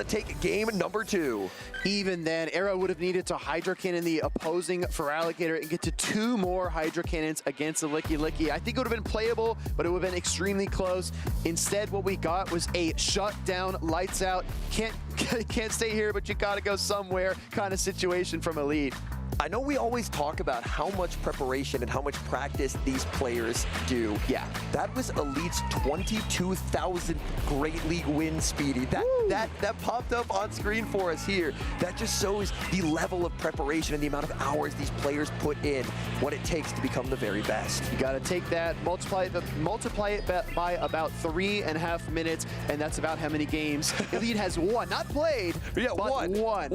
to take game number 2. Even then, Arroh would have needed to Hydro Cannon the opposing Feraligatr and get to 2 more Hydro Cannons against the Licky. I think it would have been playable, but it would have been extremely close. Instead, what we got was a shutdown, lights out, can't stay here, but you gotta go somewhere kind of situation from Elite. I know we always talk about how much preparation and how much practice these players do. Yeah, that was Elite's 22,000th Great League win, Speedy. That popped up on screen for us here. That just shows the level of preparation and the amount of hours these players put in, what it takes to become the very best. You gotta take that, multiply it by about 3.5 minutes, and that's about how many games Elite has won. Not played, yeah, but won.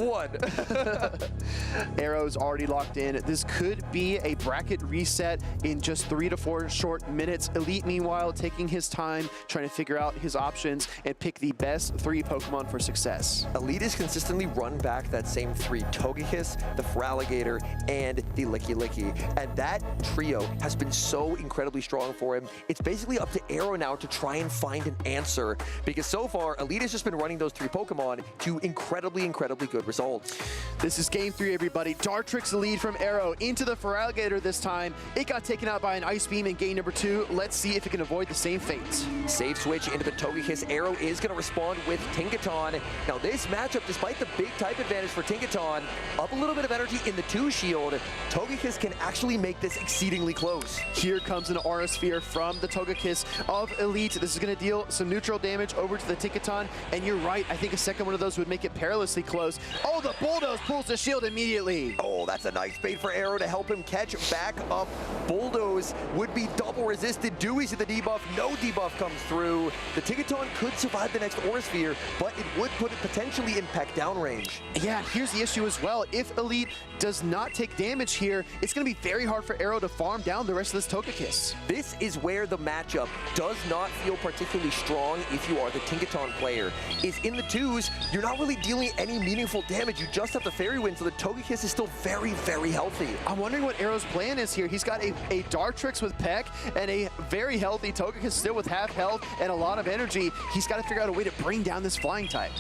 Arrow's already locked in. This could be a bracket reset in just 3 to 4 short minutes. Elite, meanwhile, taking his time, trying to figure out his options and pick the best 3 Pokemon for success. Elite has consistently run back that same 3, Togekiss, the Feraligatr, and the Licky. And that trio has been so incredibly strong for him. It's basically up to Arrow now to try and find an answer, because so far, Elite has just been running those 3 Pokemon to incredibly good results. This is game 3, everybody. Dartrix lead from Arrow into the Feraligatr this time. It got taken out by an Ice Beam in game number 2. Let's see if it can avoid the same fate. Safe switch into the Togekiss. Arrow is going to respond with Tinkaton. Now this matchup, despite the big type advantage for Tinkaton, up a little bit of energy in the 2 shield, Togekiss can actually make this exceedingly close. Here comes an Aura Sphere from the Togekiss of Elite. This is going to deal some neutral damage over to the Tinkaton, and you're right, I think a second one of those would make it perilously close. Oh, the Bulldoze pulls the shield immediately. Oh, that's a nice bait for Arrow to help him catch back up. Bulldoze would be double resisted. Dewey's at the debuff. No debuff comes through. The Tinkaton could survive the next Aura Sphere, but it would put it potentially in Peck downrange. Yeah, here's the issue as well. If Elite does not take damage here, it's going to be very hard for Arrow to farm down the rest of this Togekiss. This is where the matchup does not feel particularly strong if you are the Tinkaton player. Is in the 2s, you're not really dealing any meaningful damage. You just have the Fairy Wind, so the Togekiss is still very healthy. I'm wondering what Arrow's plan is here. He's got a Dartrix with Peck and a very healthy Togekiss still with half health and a lot of energy. He's got to figure out a way to bring down this flying type.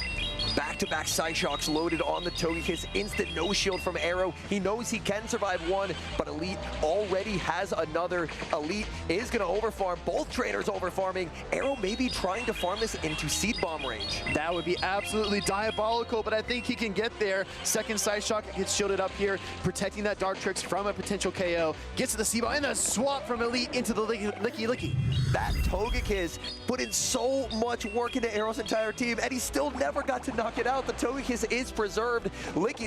Back-to-back Psyshocks loaded on the Togekiss. Instant no shield from Arrow. He knows he can survive one, but Elite already has another. Elite is going to overfarm. Both trainers overfarming. Arrow may be trying to farm this into Seed Bomb range. That would be absolutely diabolical, but I think he can get there. Second Psyshock gets shielded up here, protecting that Dartrix from a potential KO. Gets to the Seed Bomb and a swap from Elite into the Licky. That Togekiss put in so much work into Arrow's entire team, and he still never got to knock it out. The Togekiss is preserved. Licky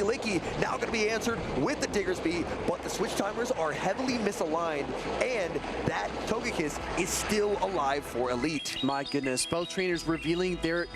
now going to be answered with the Diggersby, but the switch timers are heavily misaligned, and that Togekiss is still alive for Elite. My goodness, both trainers revealing their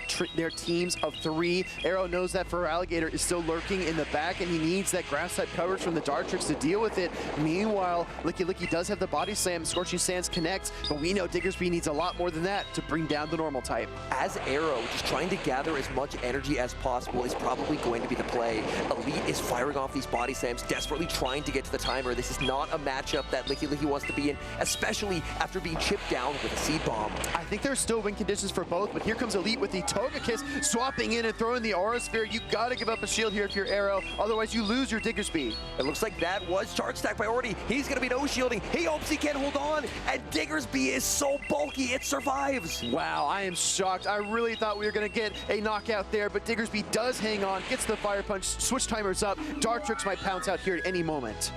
teams of 3. Arrow knows that Feraligatr is still lurking in the back, and he needs that grass type coverage from the Dartrix to deal with it. Meanwhile, Licky does have the body slam. Scorching Sands connects, but we know Diggersby needs a lot more than that to bring down the normal type. As Arrow just trying to gather as much energy as possible is probably going to be the play. Elite is firing off these body slams, desperately trying to get to the timer. This is not a matchup that Licky wants to be in, especially after being chipped down with a Seed Bomb. I think there's still win conditions for both, but here comes Elite with the Togekiss swapping in and throwing the Aura Sphere. You gotta give up a shield here if you're Arrow, otherwise you lose your Diggersby. It looks like that was charge stack priority. He's gonna be no shielding. He hopes he can hold on, and Diggersby is so bulky, it survives. Wow, I am shocked. I really thought we were gonna get a knockout there, but Diggersby does hang on, gets the Fire Punch, switch timers up. Dartrix might pounce out here at any moment.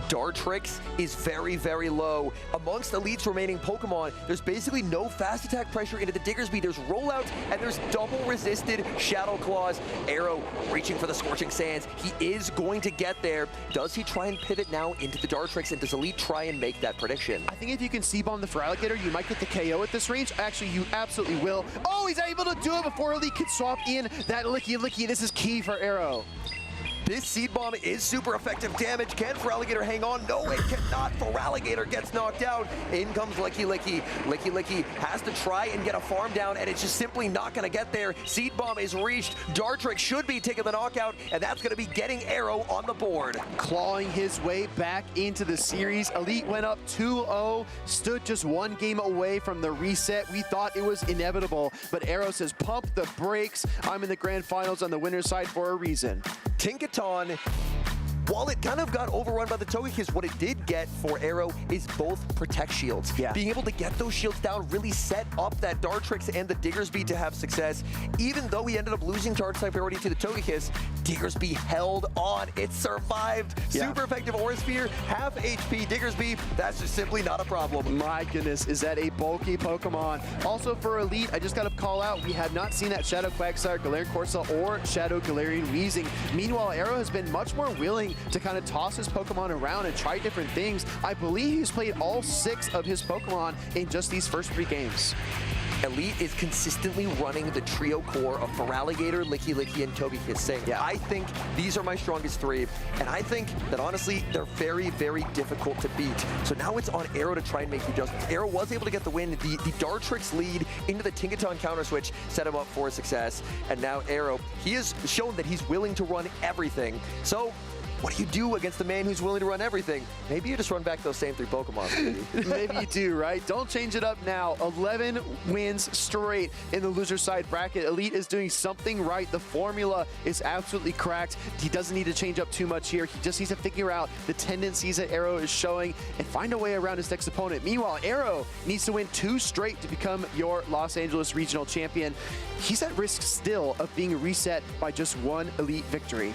Dartrix is very low. Amongst Elite's remaining Pokemon, there's basically no fast attack pressure into the Diggersby. There's rollouts, and there's double resisted Shadow Claws. Arrow reaching for the Scorching Sands. He is going to get there. Does he try and pivot now into the Dartrix, and does Elite try and make that prediction? I think if you can C-bomb the Feraligatr, you might get the KO at this range. Actually, you absolutely will. Oh, he's able to do it before Elite can swap in that Licky. This is key for Arrow. This seed bomb is super effective damage. Can Feraligatr hang on? No, it cannot. Feraligatr gets knocked out. In comes Licky. Licky has to try and get a farm down, and it's just simply not going to get there. Seed bomb is reached. Dartrix should be taking the knockout, and that's going to be getting Arroh on the board. Clawing his way back into the series. Elite went up 2-0, stood just one game away from the reset. We thought it was inevitable, but Arroh says, pump the brakes. I'm in the grand finals on the winner's side for a reason. Tinkaton, while it kind of got overrun by the Togekiss, what it did get for Arroh is both protect shields. Yeah. Being able to get those shields down really set up that Dartrix and the Diggersby to have success. Even though he ended up losing charge type priority to the Togekiss, Diggersby held on. It survived. Yeah. Super effective Aura Sphere, half HP Diggersby. That's just simply not a problem. My goodness, is that a bulky Pokemon? Also for Elite, I just got to call out, we have not seen that Shadow Quagsire, Galarian Corsa, or Shadow Galarian Weezing. Meanwhile, Arroh has been much more willing to kind of toss his Pokemon around and try different things. I believe he's played all 6 of his Pokemon in just these first 3 games. Elite is consistently running the trio core of Feraligatr, Licky, and Togekiss. Yeah. I think these are my strongest 3, and I think that honestly, they're very, very difficult to beat. So now it's on Arrow to try and make the adjustments. Arrow was able to get the win. The Dartrix lead into the Tinkaton counter switch set him up for success, and now Arrow, he has shown that he's willing to run everything. So what do you do against the man who's willing to run everything? Maybe you just run back those same 3 Pokemon. Maybe you do, right? Don't change it up now. 11 wins straight in the loser side bracket. Elite is doing something right. The formula is absolutely cracked. He doesn't need to change up too much here. He just needs to figure out the tendencies that Arrow is showing and find a way around his next opponent. Meanwhile, Arrow needs to win 2 straight to become your Los Angeles regional champion. He's at risk still of being reset by just 1 Elite victory.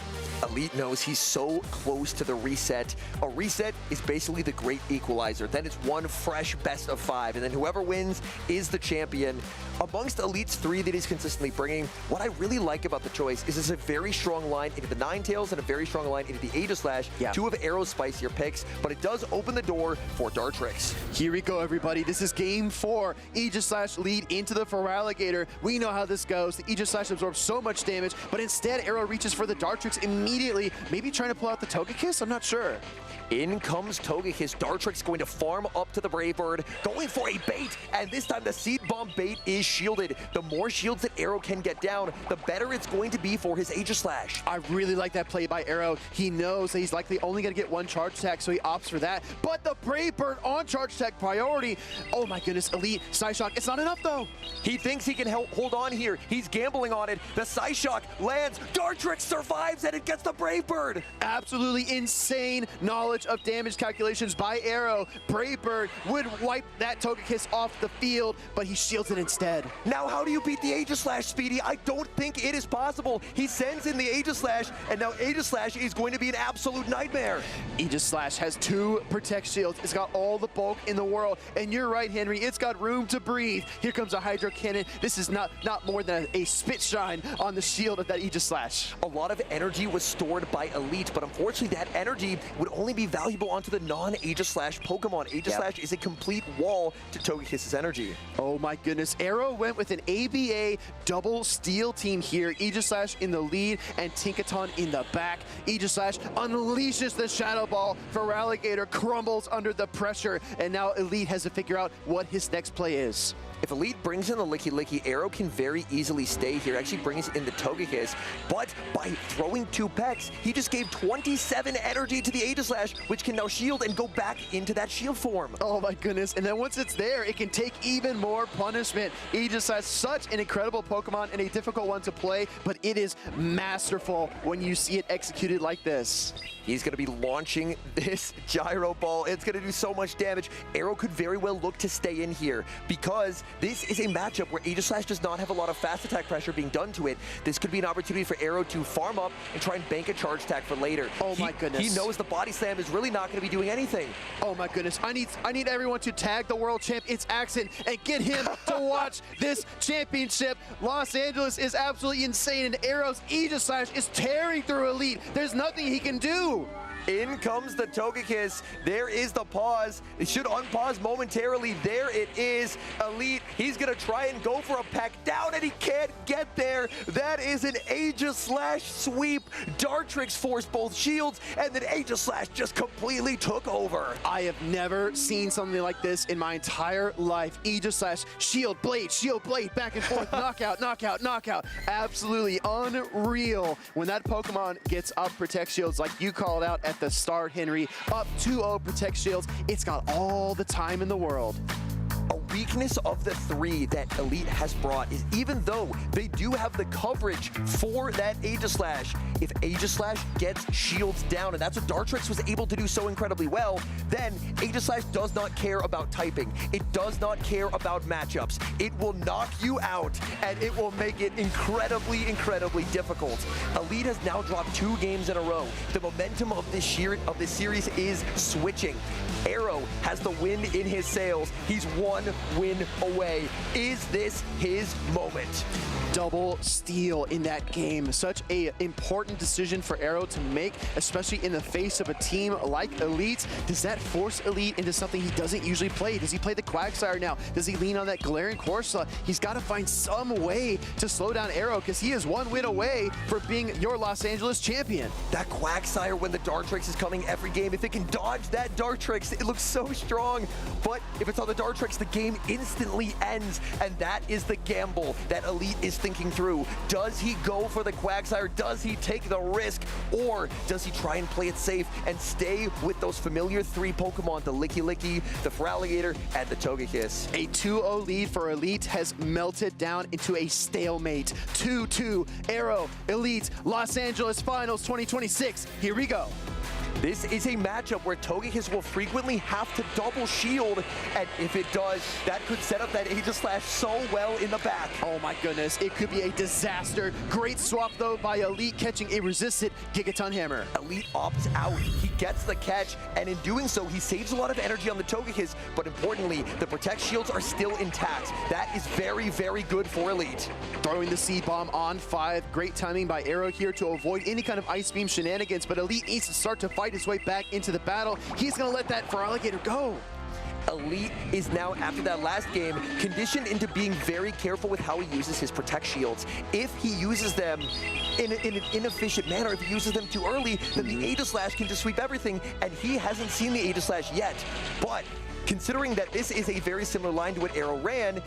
Elite knows he's so close to the reset. A reset is basically the great equalizer. Then it's 1 fresh best of 5, and then whoever wins is the champion. Amongst Elite's 3 that he's consistently bringing, what I really like about the choice is it's a very strong line into the Ninetales and a very strong line into the Aegislash, 2 of Arrow's spicier picks, but it does open the door for Dartrix. Here we go, everybody. This is game 4. Aegislash lead into the Feraligatr. We know how this goes. The Aegislash absorbs so much damage, but instead Arrow reaches for the Dartrix immediately, maybe trying to pull out the Togekiss? I'm not sure. In comes Togekiss. Dartrix going to farm up to the Brave Bird, going for a bait, and this time the Seed Bomb bait is shielded. The more shields that Arrow can get down, the better it's going to be for his Aegislash. I really like that play by Arrow. He knows that he's likely only going to get 1 charge attack, so he opts for that. But the Brave Bird on charge attack priority. Oh my goodness, Elite, Psyshock, it's not enough though. He thinks he can hold on here. He's gambling on it. The Psyshock lands. Dartrix survives, and it gets the Brave Bird. Absolutely insane knowledge of damage calculations by Arrow. Brave Bird would wipe that Togekiss off the field, but he shields it instead. Now, how do you beat the Aegislash, Speedy? I don't think it is possible. He sends in the Aegislash, and now Aegislash is going to be an absolute nightmare. Aegislash has 2 protect shields. It's got all the bulk in the world, and you're right, Henry. It's got room to breathe. Here comes a Hydro Cannon. This is not more than a spit shine on the shield of that Aegislash. A lot of energy was stored by Elite, but unfortunately that energy would only be valuable onto the non-Aegislash Pokemon. Aegislash is a complete wall to Togekiss's energy. Oh my goodness. Arrow went with an ABA double steal team here. Aegislash in the lead and Tinkaton in the back. Aegislash unleashes the Shadow Ball. Feraligatr crumbles under the pressure, and now Elite has to figure out what his next play is. If Elite brings in the Licky, Arrow can very easily stay here. Actually brings in the Togekiss, but by throwing 2 pecks, he just gave 27 energy to the Aegislash, which can now shield and go back into that shield form. Oh my goodness, and then once it's there, it can take even more punishment. Aegislash, such an incredible Pokemon and a difficult one to play, but it is masterful when you see it executed like this. He's going to be launching this Gyro Ball. It's going to do so much damage. Arrow could very well look to stay in here because this is a matchup where Aegislash does not have a lot of fast attack pressure being done to it. This could be an opportunity for Arrow to farm up and try and bank a charge attack for later. Oh my goodness. He knows the Body Slam is really not going to be doing anything. Oh my goodness. I need everyone to tag the world champ, it's Accent, and get him to watch this championship. Los Angeles is absolutely insane, and Arrow's Aegislash is tearing through Elite. There's nothing he can do. In comes the Togekiss. There is the pause. It should unpause momentarily. There it is. Elite, he's going to try and go for a pack down, and he can't get there. That is an Aegis-Slash sweep. Dartrix forced both shields, and then Aegis-Slash just completely took over. I have never seen something like this in my entire life. Aegis-Slash, shield, blade, back and forth, knockout, knockout, knockout. Absolutely unreal. When that Pokemon gets up Protect Shields, like you called out at the start, Henry, up 2-0 Protect Shields, it's got all the time in the world. A weakness of the three that Elite has brought is even though they do have the coverage for that Aegis-Slash, if Aegis-Slash gets shields down, and that's what Dartrix was able to do so incredibly well, then Aegis-Slash does not care about typing. It does not care about matchups. It will knock you out, and it will make it incredibly, incredibly difficult. Elite has now dropped 2 games in a row. The momentum of this series is switching. Arroh has the wind in his sails. He's 1 win away. Is this his moment? Double steal in that game. Such a important decision for Arroh to make, especially in the face of a team like Elite. Does that force Elite into something he doesn't usually play? Does he play the Quagsire now? Does he lean on that Galarian Corsola? He's got to find some way to slow down Arroh, because he is 1 win away for being your Los Angeles champion. That Quagsire, when the Dartrix is coming every game, if it can dodge that Dartrix, it looks so strong. But if it's on the Dartrix, the game instantly ends, and that is the gamble that Elite is thinking through. Does he go for the Quagsire? Does he take the risk? Or does he try and play it safe and stay with those familiar 3 Pokemon, the Licky, the Feraligatr, and the Togekiss? A 2-0 lead for Elite has melted down into a stalemate. 2-2, Arrow, Elite, Los Angeles Finals 2026. Here we go. This is a matchup where Togekiss will frequently have to double shield, and if it does, that could set up that Aegis-Slash so well in the back. Oh my goodness, it could be a disaster. Great swap though by Elite, catching a resisted Gigaton Hammer. Elite opts out, he gets the catch, and in doing so, he saves a lot of energy on the Togekiss, but importantly, the Protect Shields are still intact. That is very, very good for Elite. Throwing the Seed Bomb on 5, great timing by Arrow here to avoid any kind of Ice Beam shenanigans, but Elite needs to start to fight his way back into the battle. He's gonna let that Feraligatr go. Elite is now, after that last game, conditioned into being very careful with how he uses his Protect Shields. If he uses them in an inefficient manner, if he uses them too early, then the Aegis-Slash can just sweep everything, and he hasn't seen the Aegis-Slash yet. But considering that this is a very similar line to what Arrow ran,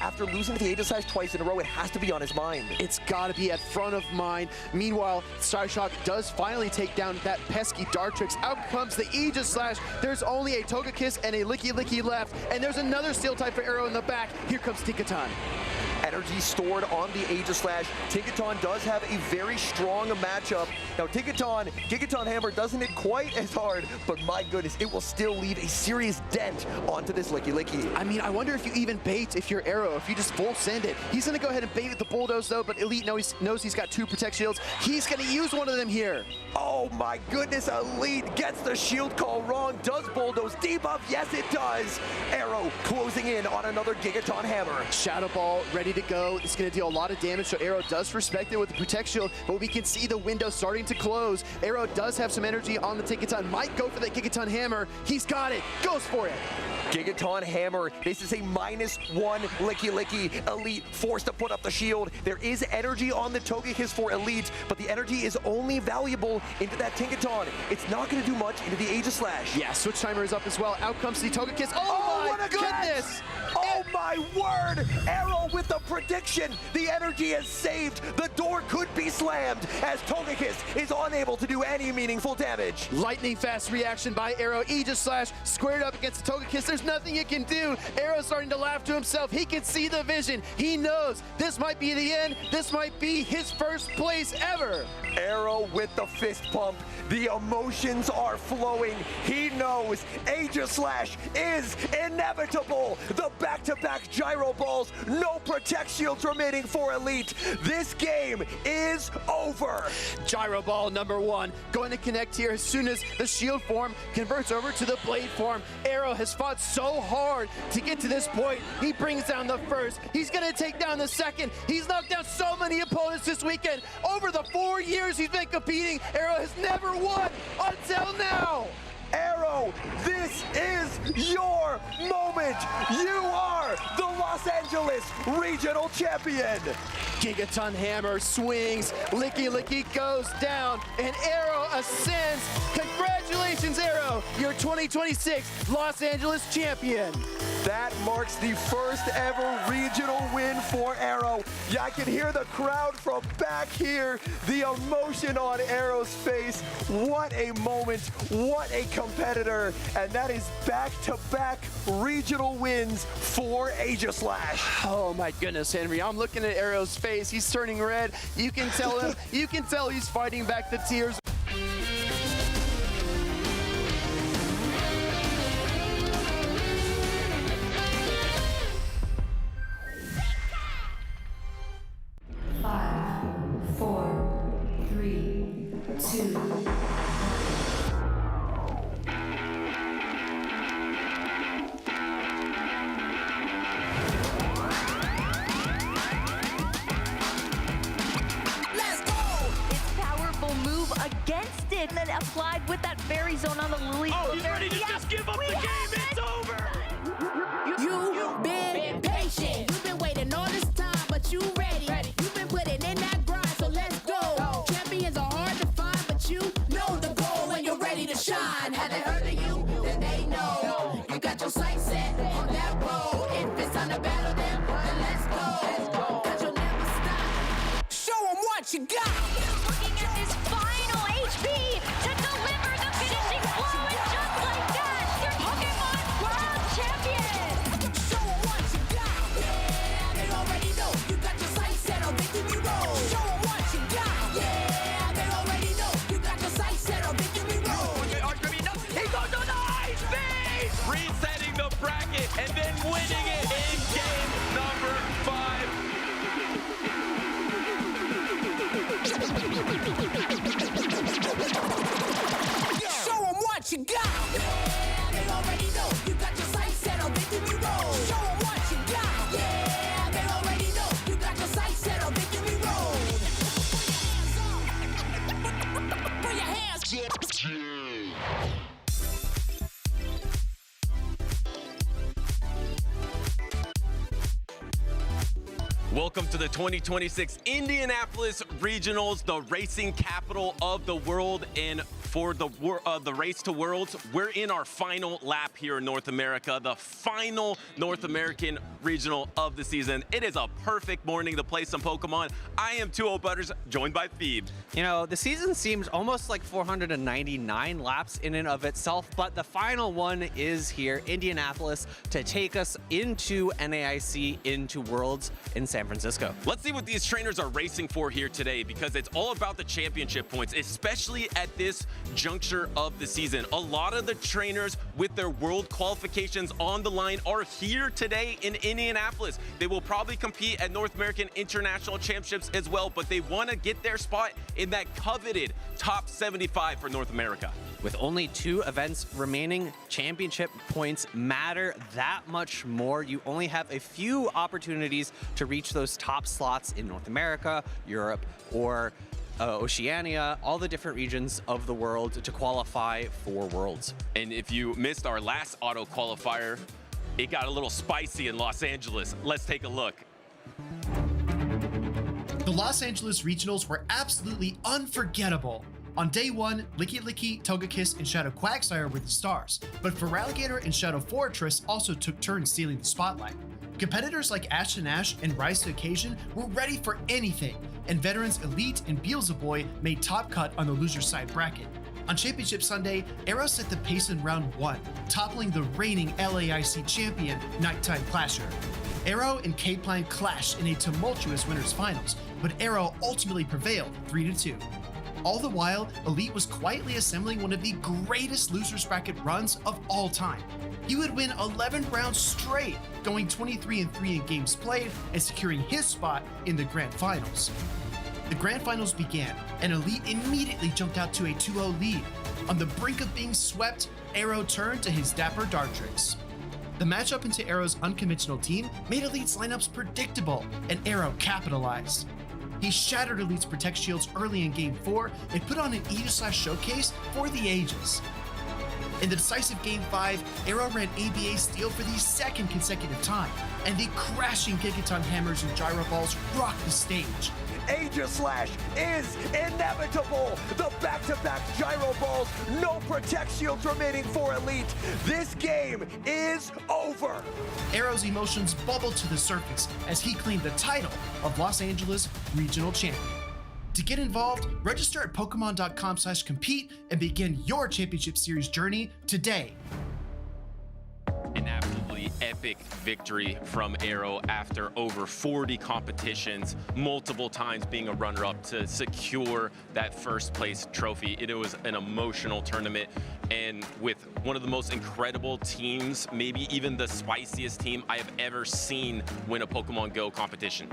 after losing the Aegis-Slash twice in a row, it has to be on his mind. It's got to be at front of mind. Meanwhile, Psyshock does finally take down that pesky Dartrix. Out comes the Aegis-Slash. There's only a Togekiss and a Licky left, and there's another Steel type for Arrow in the back. Here comes Tinkaton. Energy stored on the Aegis-Slash. Tinkaton does have a very strong matchup. Now Tinkaton, Gigaton Hammer doesn't hit quite as hard, but my goodness, it will still leave a serious dent onto this Licky. I mean, I wonder if you even bait if you're Arrow, if you just full send it. He's gonna go ahead and bait with the Bulldoze though, but Elite knows he's got 2 Protect Shields. He's gonna use one of them here. Oh my goodness, Elite gets the shield call wrong. Does Bulldoze debuff? Yes, it does. Arrow closing in on another Gigaton Hammer. Shadow Ball ready to go. It's going to deal a lot of damage, so Arrow does respect it with the Protect Shield, but we can see the window starting to close. Arrow does have some energy on the Tinkaton. Might go for that Gigaton Hammer. He's got it. Goes for it. Gigaton Hammer. This is a -1 Licky. Elite forced to put up the shield. There is energy on the Togekiss for Elite, but the energy is only valuable into that Tinkaton. It's not going to do much into the Aegis-Slash. Yeah, Switch Timer is up as well. Out comes the Togekiss. Oh my goodness! Oh my word! Arrow with the prediction. The energy is saved. The door could be slammed as Togekiss is unable to do any meaningful damage. Lightning fast reaction by Arrow. Aegis-Slash squared up against the Togekiss. There's nothing it can do. Arrow's starting to laugh to himself. He can see the vision. He knows this might be the end. This might be his first place ever. Arrow with the fist pump. The emotions are flowing. He knows Aegis-Slash is inevitable. The back-to-back back-to-back gyro balls, no protect shields remaining for Elite. This game is over. Gyro ball number 1 going to connect here as soon as the shield form converts over to the blade form. arrohh has fought so hard to get to this point. He brings down the first. He's going to take down the second. He's knocked down so many opponents this weekend. Over the 4 years he's been competing, arrohh has never won until now. arrohh, this is your moment. You are the Los Angeles Regional Champion. Gigaton hammer swings, licky goes down, and arrohh ascends. Congratulations, arrohh, your 2026 Los Angeles champion. That marks the first ever regional win for arrohh. Yeah, I can hear the crowd from back here, the emotion on arroh's face. What a moment, what a competitor, and that is back-to-back regional wins for Aegis-Slash. Oh my goodness, Henry, I'm looking at arroh's face. He's turning red. You can tell him, you can tell he's fighting back the tears. Against it, and then applied with that fairy zone on the Lily. Oh, he's ready to just give up the game. It's over. You've been patient. You've been waiting all this time, but you ready. You've been putting in that grind, so let's go. Champions are hard to find, but you know the goal when you're ready to shine. Have they heard of you? Then they know. You got your sights set on that road. If it's time to battle them, then let's go. 'Cause you'll never stop. Show them what you got. Looking at this final HP to deliver the finishing blow, and just like that, your Pokémon World Champion! Show 'em what you got. Yeah, they already know. You got your sights set on victory road. Show 'em what you got. Yeah, they already know. You got your sights set on victory road. He goes to the ice face! Resetting the bracket and then winning it in game number 5. Show 'em what you got. Yeah, they already know. You got your sights set on victory road. Show 'em what you got. Yeah, they already know. You got your sights set on victory road. Put your hands up. Welcome to the 2026 Indianapolis Regionals, the racing capital of the world, and for the race to worlds, we're in our final lap here in North America, the final North American regional of the season. It is a perfect morning to play some Pokemon. I am 2O Butters, joined by Phoebe. You know, the season seems almost like 499 laps in and of itself, but the final one is here, Indianapolis, to take us into NAIC, into Worlds in San Francisco. Let's see what these trainers are racing for here today, because it's all about the championship points, especially at this juncture of the season. A lot of the trainers with their world qualifications on the line are here today in Indianapolis. They will probably compete at North American International Championships as well, but they want to get their spot in that coveted top 75 for North America. With only 2 events remaining, championship points matter that much more. You only have a few opportunities to reach those top slots in North America, Europe, or Oceania, all the different regions of the world to qualify for Worlds. And if you missed our last auto qualifier, it got a little spicy in Los Angeles. Let's take a look. The Los Angeles Regionals were absolutely unforgettable. On day 1, Licky, Togekiss, and Shadow Quagsire were the stars, but Feraligatr and Shadow Fortress also took turns stealing the spotlight. Competitors like Ash and Rise to Occasion were ready for anything, and veterans Elite and Beelzebub made top cut on the loser side bracket. On Championship Sunday, arrohh set the pace in round 1, toppling the reigning LAIC champion, nitetimeclashet. arrohh and K-Pine clashed in a tumultuous winners finals, but arrohh ultimately prevailed 3-2. All the while, Elite was quietly assembling one of the greatest losers bracket runs of all time. He would win 11 rounds straight, going 23-3 in games played and securing his spot in the Grand Finals. The Grand Finals began, and Elite immediately jumped out to a 2-0 lead. On the brink of being swept, arrohh turned to his dapper Dartrix. The matchup into arroh's unconventional team made Elite's lineups predictable, and arrohh capitalized. He shattered Elite's Protect shields early in Game 4 and put on an Aegis showcase for the ages. In the decisive Game 5, arrohh ran ABA steal for the second consecutive time, and the crashing Gigaton hammers and gyro balls rocked the stage. Aegis Slash is inevitable. The back-to-back gyro balls, no Protect shields remaining for Elite. This game is over. Arroh's emotions bubbled to the surface as he claimed the title of Los Angeles Regional Champion. To get involved, register at Pokemon.com/compete and begin your championship series journey today. An absolutely epic victory from arrohh after over 40 competitions, multiple times being a runner-up to secure that first place trophy. It was an emotional tournament, and with one of the most incredible teams, maybe even the spiciest team I have ever seen win a Pokemon Go competition.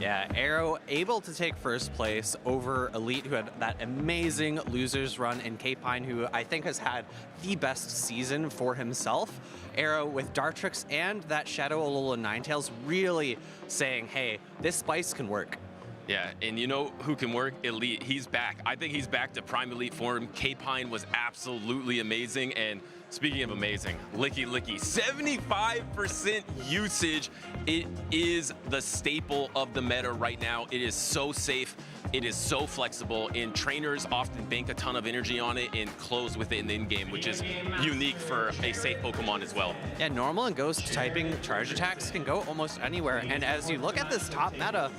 Yeah, arrohh able to take first place over Elite, who had that amazing losers run, and K-Pine, who I think has had the best season for himself. Arrohh with Dartrix and that Shadow Alola Ninetales really saying, hey, this spice can work. Yeah, and you know who can work? Elite. He's back. I think he's back to prime Elite form. K-Pine was absolutely amazing, and speaking of amazing, Licky, 75% usage. It is the staple of the meta right now. It is so safe. It is so flexible, and trainers often bank a ton of energy on it and close with it in the in-game, which is unique for a safe Pokemon as well. Yeah, normal and ghost typing charge attacks can go almost anywhere, and as you look at this top meta,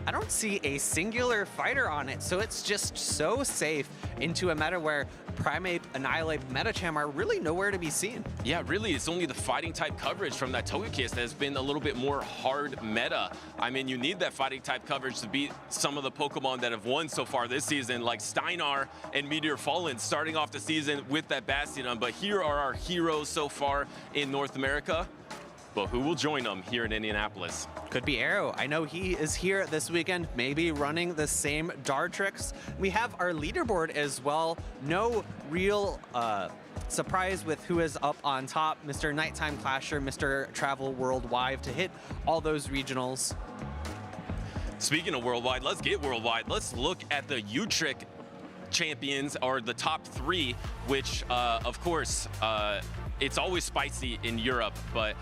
I don't see a singular fighter on it, so it's just so safe into a meta where Primeape, Annihilate, Medicham are really nowhere to be seen. Yeah, really, it's only the fighting type coverage from that Togekiss that has been a little bit more hard meta. I mean, you need that fighting type coverage to beat some of the Pokemon that have won so far this season, like Steinar and Meteor Fallen, starting off the season with that Bastion. But here are our heroes so far in North America. But who will join them here in Indianapolis? Could be arrohh. I know he is here this weekend, maybe running the same Dartrix. We have our leaderboard as well. No real surprise with who is up on top. Mr. Nitetimeclashet, Mr. Travel Worldwide to hit all those regionals. Speaking of worldwide, let's get worldwide. Let's look at the Utrecht champions, or the top three, which of course, it's always spicy in Europe, but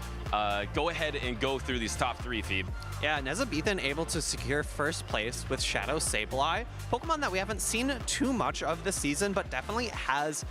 go ahead and go through these top three, Phoebe. Yeah, Nezabethan able to secure first place with Shadow Sableye, Pokemon that we haven't seen too much of this season, but definitely has.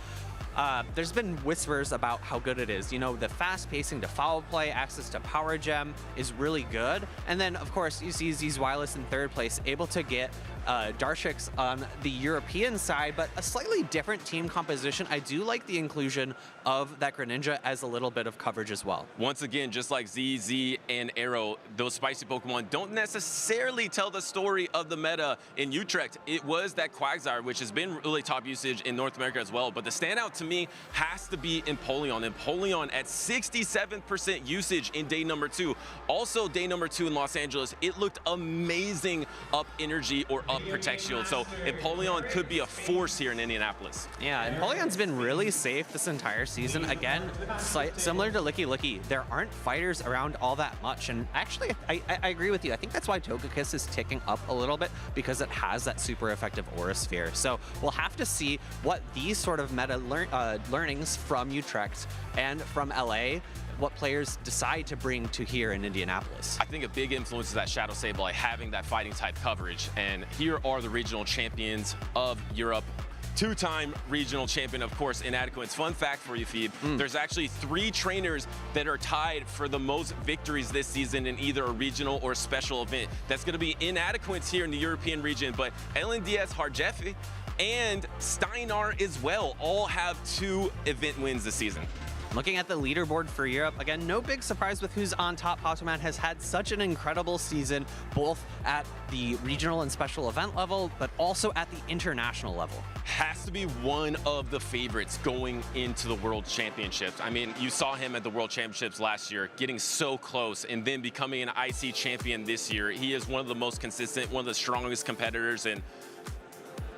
There's been whispers about how good it is. You know, the fast pacing to foul play, access to Power Gem is really good. And then, of course, you see Z's Wireless in third place, able to get Dartrix on the European side, but a slightly different team composition. I do like the inclusion of that Greninja as a little bit of coverage as well. Once again, just like Z, and arrohh, those spicy Pokemon don't necessarily tell the story of the meta in Utrecht. It was that Quagsire, which has been really top usage in North America as well. But the standout to me has to be Empoleon. Empoleon at 67% usage in day number 2. Also, day number 2 in Los Angeles, it looked amazing up energy or up Protect Shield. So Empoleon could be a force here in Indianapolis. Yeah, Empoleon's been really safe this entire season. Again, similar to Licky, there aren't fighters around all that much. And actually, I agree with you. I think that's why Togekiss is ticking up a little bit, because it has that super effective Aura Sphere. So we'll have to see what these sort of meta learnings from Utrecht and from LA, what players decide to bring to here in Indianapolis. I think a big influence is that Shadow Sableye having that fighting type coverage. And here are the regional champions of Europe. Two-time regional champion, of course, Inadequates. Fun fact for you, Phoebe, there's actually 3 trainers that are tied for the most victories this season in either a regional or special event. That's going to be Inadequates here in the European region, but LNDS Harjefi and Steinar as well all have 2 event wins this season. Looking at the leaderboard for Europe, again, no big surprise with who's on top. Pokémon has had such an incredible season, both at the regional and special event level, but also at the international level. Has to be one of the favorites going into the World Championships. I mean, you saw him at the World Championships last year, getting so close and then becoming an IC champion this year. He is one of the most consistent, one of the strongest competitors, and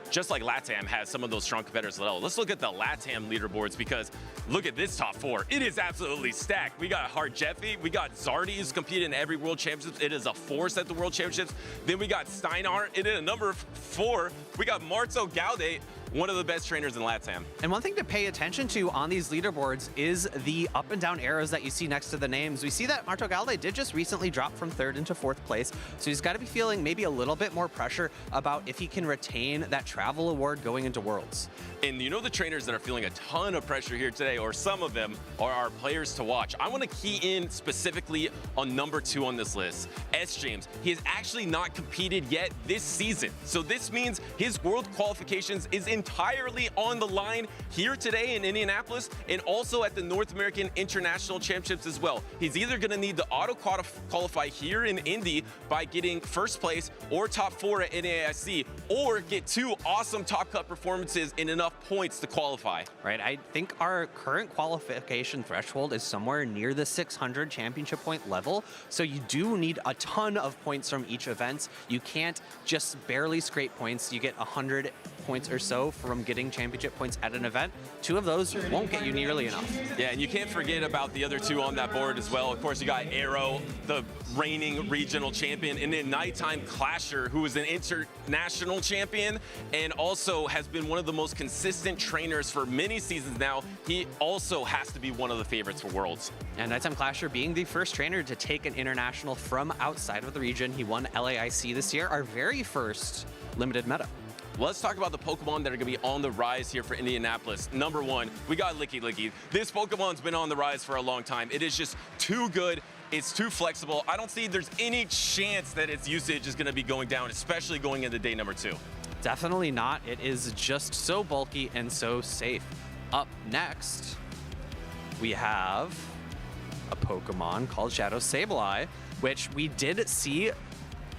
just like LATAM has some of those strong competitors as well. Let's look at the LATAM leaderboards, because look at this top 4. It is absolutely stacked. We got Harjeffi, we got Zardy, who's competed in every World Championships. It is a force at the World Championships. Then we got Steinar, and in number 4, we got Marzo Gaudet, one of the best trainers in LATAM. And one thing to pay attention to on these leaderboards is the up and down arrows that you see next to the names. We see that Marzo Gaudet did just recently drop from 3rd into 4th place, so he's got to be feeling maybe a little bit more pressure about if he can retain that travel award going into Worlds. And you know, the trainers that are feeling a ton of pressure here today, or some of them, are our players to watch. I want to key in specifically on number 2 on this list, S. James. He has actually not competed yet this season, so this means his world qualifications is entirely on the line here today in Indianapolis, and also at the North American International Championships as well. He's either going to need to auto qualify here in Indy by getting 1st place or top 4 at NAIC, or get 2 awesome top cut performances and enough points to qualify. Right, I think our current qualification threshold is somewhere near the 600 championship point level, so you do need a ton of points from each event. You can't just barely scrape points. You get 100 points or so from getting championship points at an event. 2 of those won't get you nearly enough. Yeah, and you can't forget about the other 2 on that board as well. Of course, you got Arroh, the reigning regional champion, and then nitetimeclashet, who is an international champion and also has been one of the most consistent trainers for many seasons now. He also has to be one of the favorites for Worlds. And nitetimeclashet being the first trainer to take an international from outside of the region. He won LAIC this year, our very first limited meta. Let's talk about the Pokemon that are going to be on the rise here for Indianapolis. Number 1, we got Licky. This Pokemon's been on the rise for a long time. It is just too good. It's too flexible. I don't see there's any chance that its usage is going to be going down, especially going into day number 2. Definitely not. It is just so bulky and so safe. Up next, we have a Pokemon called Shadow Sableye, which we did see,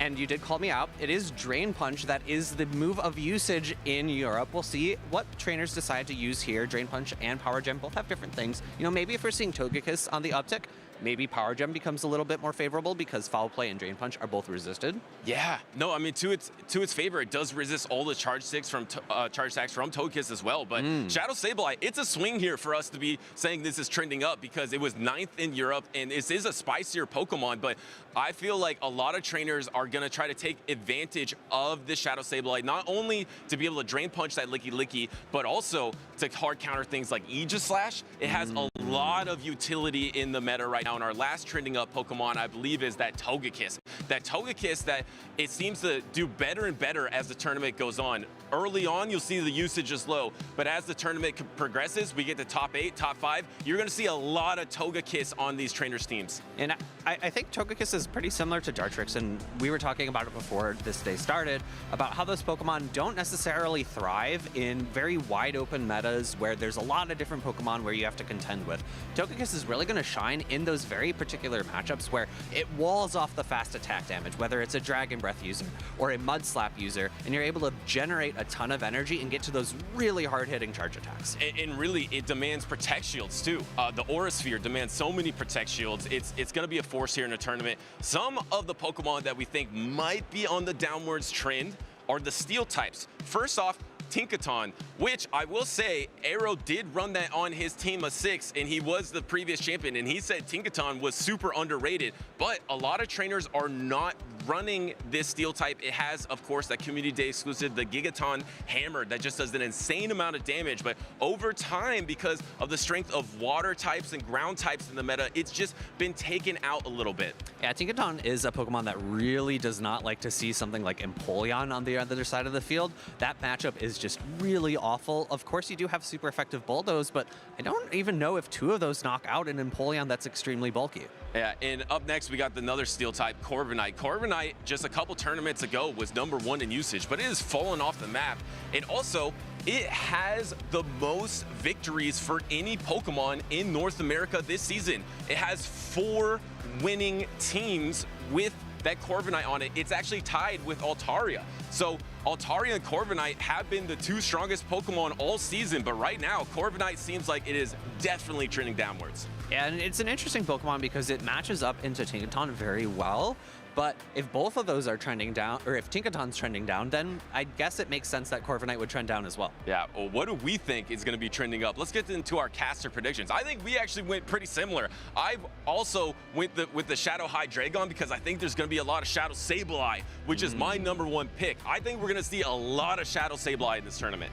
and you did call me out. It is Drain Punch. That is the move of usage in Europe. We'll see what trainers decide to use here. Drain Punch and Power Gem both have different things. You know, maybe if we're seeing Togekiss on the uptick, maybe Power Gem becomes a little bit more favorable because Foul Play and Drain Punch are both resisted. Yeah, no, I mean, to its favor, it does resist all the charge attacks from Togekiss as well. But Shadow Sableye, it's a swing here for us to be saying this is trending up, because it was 9th in Europe, and this is a spicier Pokemon. But I feel like a lot of trainers are going to try to take advantage of this Shadow Sableye, not only to be able to Drain Punch that Licky, but also to hard counter things like Aegislash. It has a lot of utility in the meta right now. And our last trending up Pokemon, I believe, is that Togekiss. That Togekiss that it seems to do better and better as the tournament goes on. Early on, you'll see the usage is low, but as the tournament progresses, we get to top 8, top 5, you're going to see a lot of Togekiss on these trainers' teams. And I think Togekiss is pretty similar to Dartrix, and we were talking about it before this day started, about how those Pokemon don't necessarily thrive in very wide open metas where there's a lot of different Pokemon where you have to contend with. Togekiss is really going to shine in those very particular matchups where it walls off the fast attack damage, whether it's a Dragon Breath user or a Mud Slap user, and you're able to generate a ton of energy and get to those really hard-hitting charge attacks. And really, it demands Protect Shields too. The Aura Sphere demands so many Protect Shields. It's going to be a force here in the tournament. Some of the Pokemon that we think might be on the downwards trend are the Steel types. First off, Tinkaton, which I will say, Arroh did run that on his team of 6, and he was the previous champion, and he said Tinkaton was super underrated, but a lot of trainers are not running this Steel type. It has, of course, that Community Day exclusive, the Gigaton Hammer, that just does an insane amount of damage, but over time, because of the strength of water types and ground types in the meta, it's just been taken out a little bit. Yeah, Tinkaton is a Pokemon that really does not like to see something like Empoleon on the other side of the field. That matchup is just really awful. Of course, you do have super effective Bulldoze, but I don't even know if 2 of those knock out an Empoleon that's extremely bulky. Yeah, and up next, we got another Steel type, Corviknight. Corviknight, just a couple tournaments ago, was #1 in usage, but it has fallen off the map. And also, it has the most victories for any Pokemon in North America this season. It has 4 winning teams with that Corviknight on it. It's actually tied with Altaria. So Altaria and Corviknight have been the 2 strongest Pokemon all season, but right now Corviknight seems like it is definitely trending downwards. Yeah, and it's an interesting Pokemon because it matches up into Tinkaton very well. But if both of those are trending down, or if Tinkaton's trending down, then I guess it makes sense that Corviknight would trend down as well. Yeah, well, what do we think is going to be trending up? Let's get into our caster predictions. I think we actually went pretty similar. I've also went with the Shadow Hydreigon because I think there's going to be a lot of Shadow Sableye, which is my #1 pick. I think we're going to see a lot of Shadow Sableye in this tournament.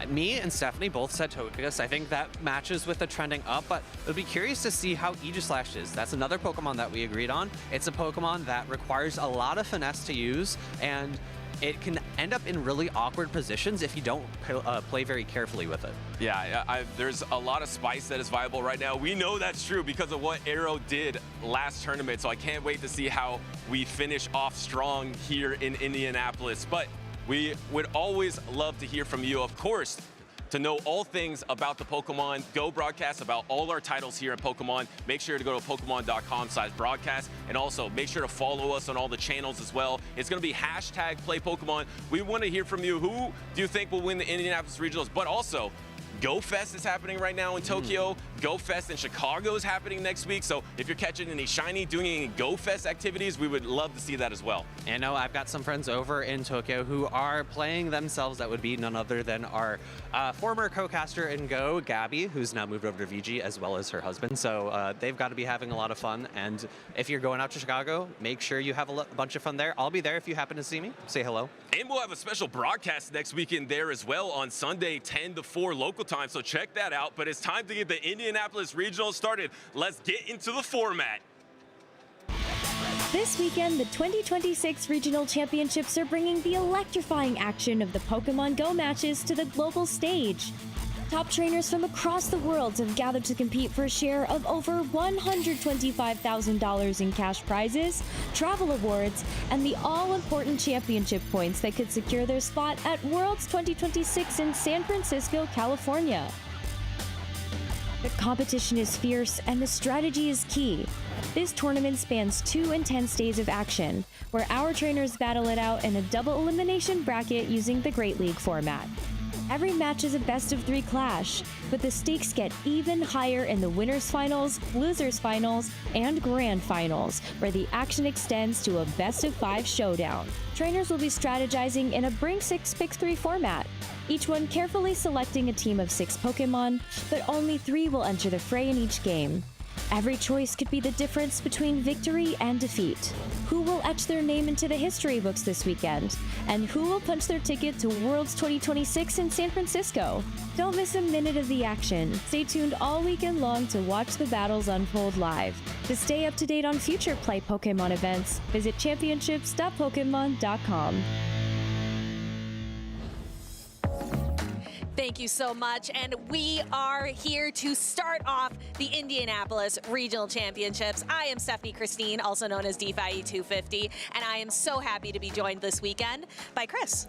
Me and Stephanie both said Togekiss. I think that matches with the trending up, but it would be curious to see how Aegislash is. That's another Pokemon that we agreed on. It's a Pokemon that requires a lot of finesse to use, and it can end up in really awkward positions if you don't play very carefully with it. Yeah, there's a lot of spice that is viable right now. We know that's true because of what Arroh did last tournament, so I can't wait to see how we finish off strong here in Indianapolis. But we would always love to hear from you, of course. To know all things about the Pokemon Go broadcast, about all our titles here at Pokemon, make sure to go to pokemon.com/broadcast, and also make sure to follow us on all the channels as well. It's going to be #PlayPokemon. We want to hear from you. Who do you think will win the Indianapolis Regionals? But also, Go Fest is happening right now in Tokyo. Go Fest in Chicago is happening next week. So if you're catching any shiny, doing any Go Fest activities, we would love to see that as well. And no, I've got some friends over in Tokyo who are playing themselves. That would be none other than our former co-caster in Go, Gabby, who's now moved over to VG, as well as her husband. So they've got to be having a lot of fun. And if you're going out to Chicago, make sure you have a bunch of fun there. I'll be there if you happen to see me. Say hello. And we'll have a special broadcast next weekend there as well on Sunday, 10 to 4 local time. So check that out. But it's time to get the Indianapolis Regional started. Let's get into the format. This weekend, the 2026 Regional Championships are bringing the electrifying action of the Pokemon Go matches to the global stage. Top trainers from across the world have gathered to compete for a share of over $125,000 in cash prizes, travel awards, and the all-important championship points that could secure their spot at Worlds 2026 in San Francisco, California. The competition is fierce and the strategy is key. This tournament spans 2 intense days of action, where our trainers battle it out in a double elimination bracket using the Great League format. Every match is a best-of-3 clash, but the stakes get even higher in the winners' finals, losers' finals, and grand finals, where the action extends to a best-of-5 showdown. Trainers will be strategizing in a bring 6, pick 3 format, each one carefully selecting a team of 6 Pokemon, but only 3 will enter the fray in each game. Every choice could be the difference between victory and defeat. Who will etch their name into the history books this weekend? And who will punch their ticket to Worlds 2026 in San Francisco? Don't miss a minute of the action. Stay tuned all weekend long to watch the battles unfold live. To stay up to date on future Play Pokemon events, visit championships.pokemon.com. Thank you so much, and we are here to start off the Indianapolis Regional Championships. I am Stephanie Kristine, also known as DeFi250, and I am so happy to be joined this weekend by Chris.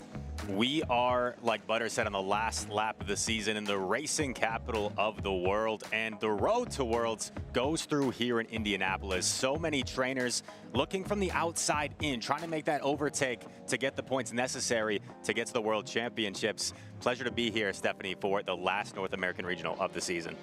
We are, like Butter said, on the last lap of the season in the racing capital of the world, and the road to Worlds goes through here in Indianapolis. So many trainers looking from the outside in, trying to make that overtake to get the points necessary to get to the World Championships. Pleasure to be here, Stephanie, for the last North American Regional of the season.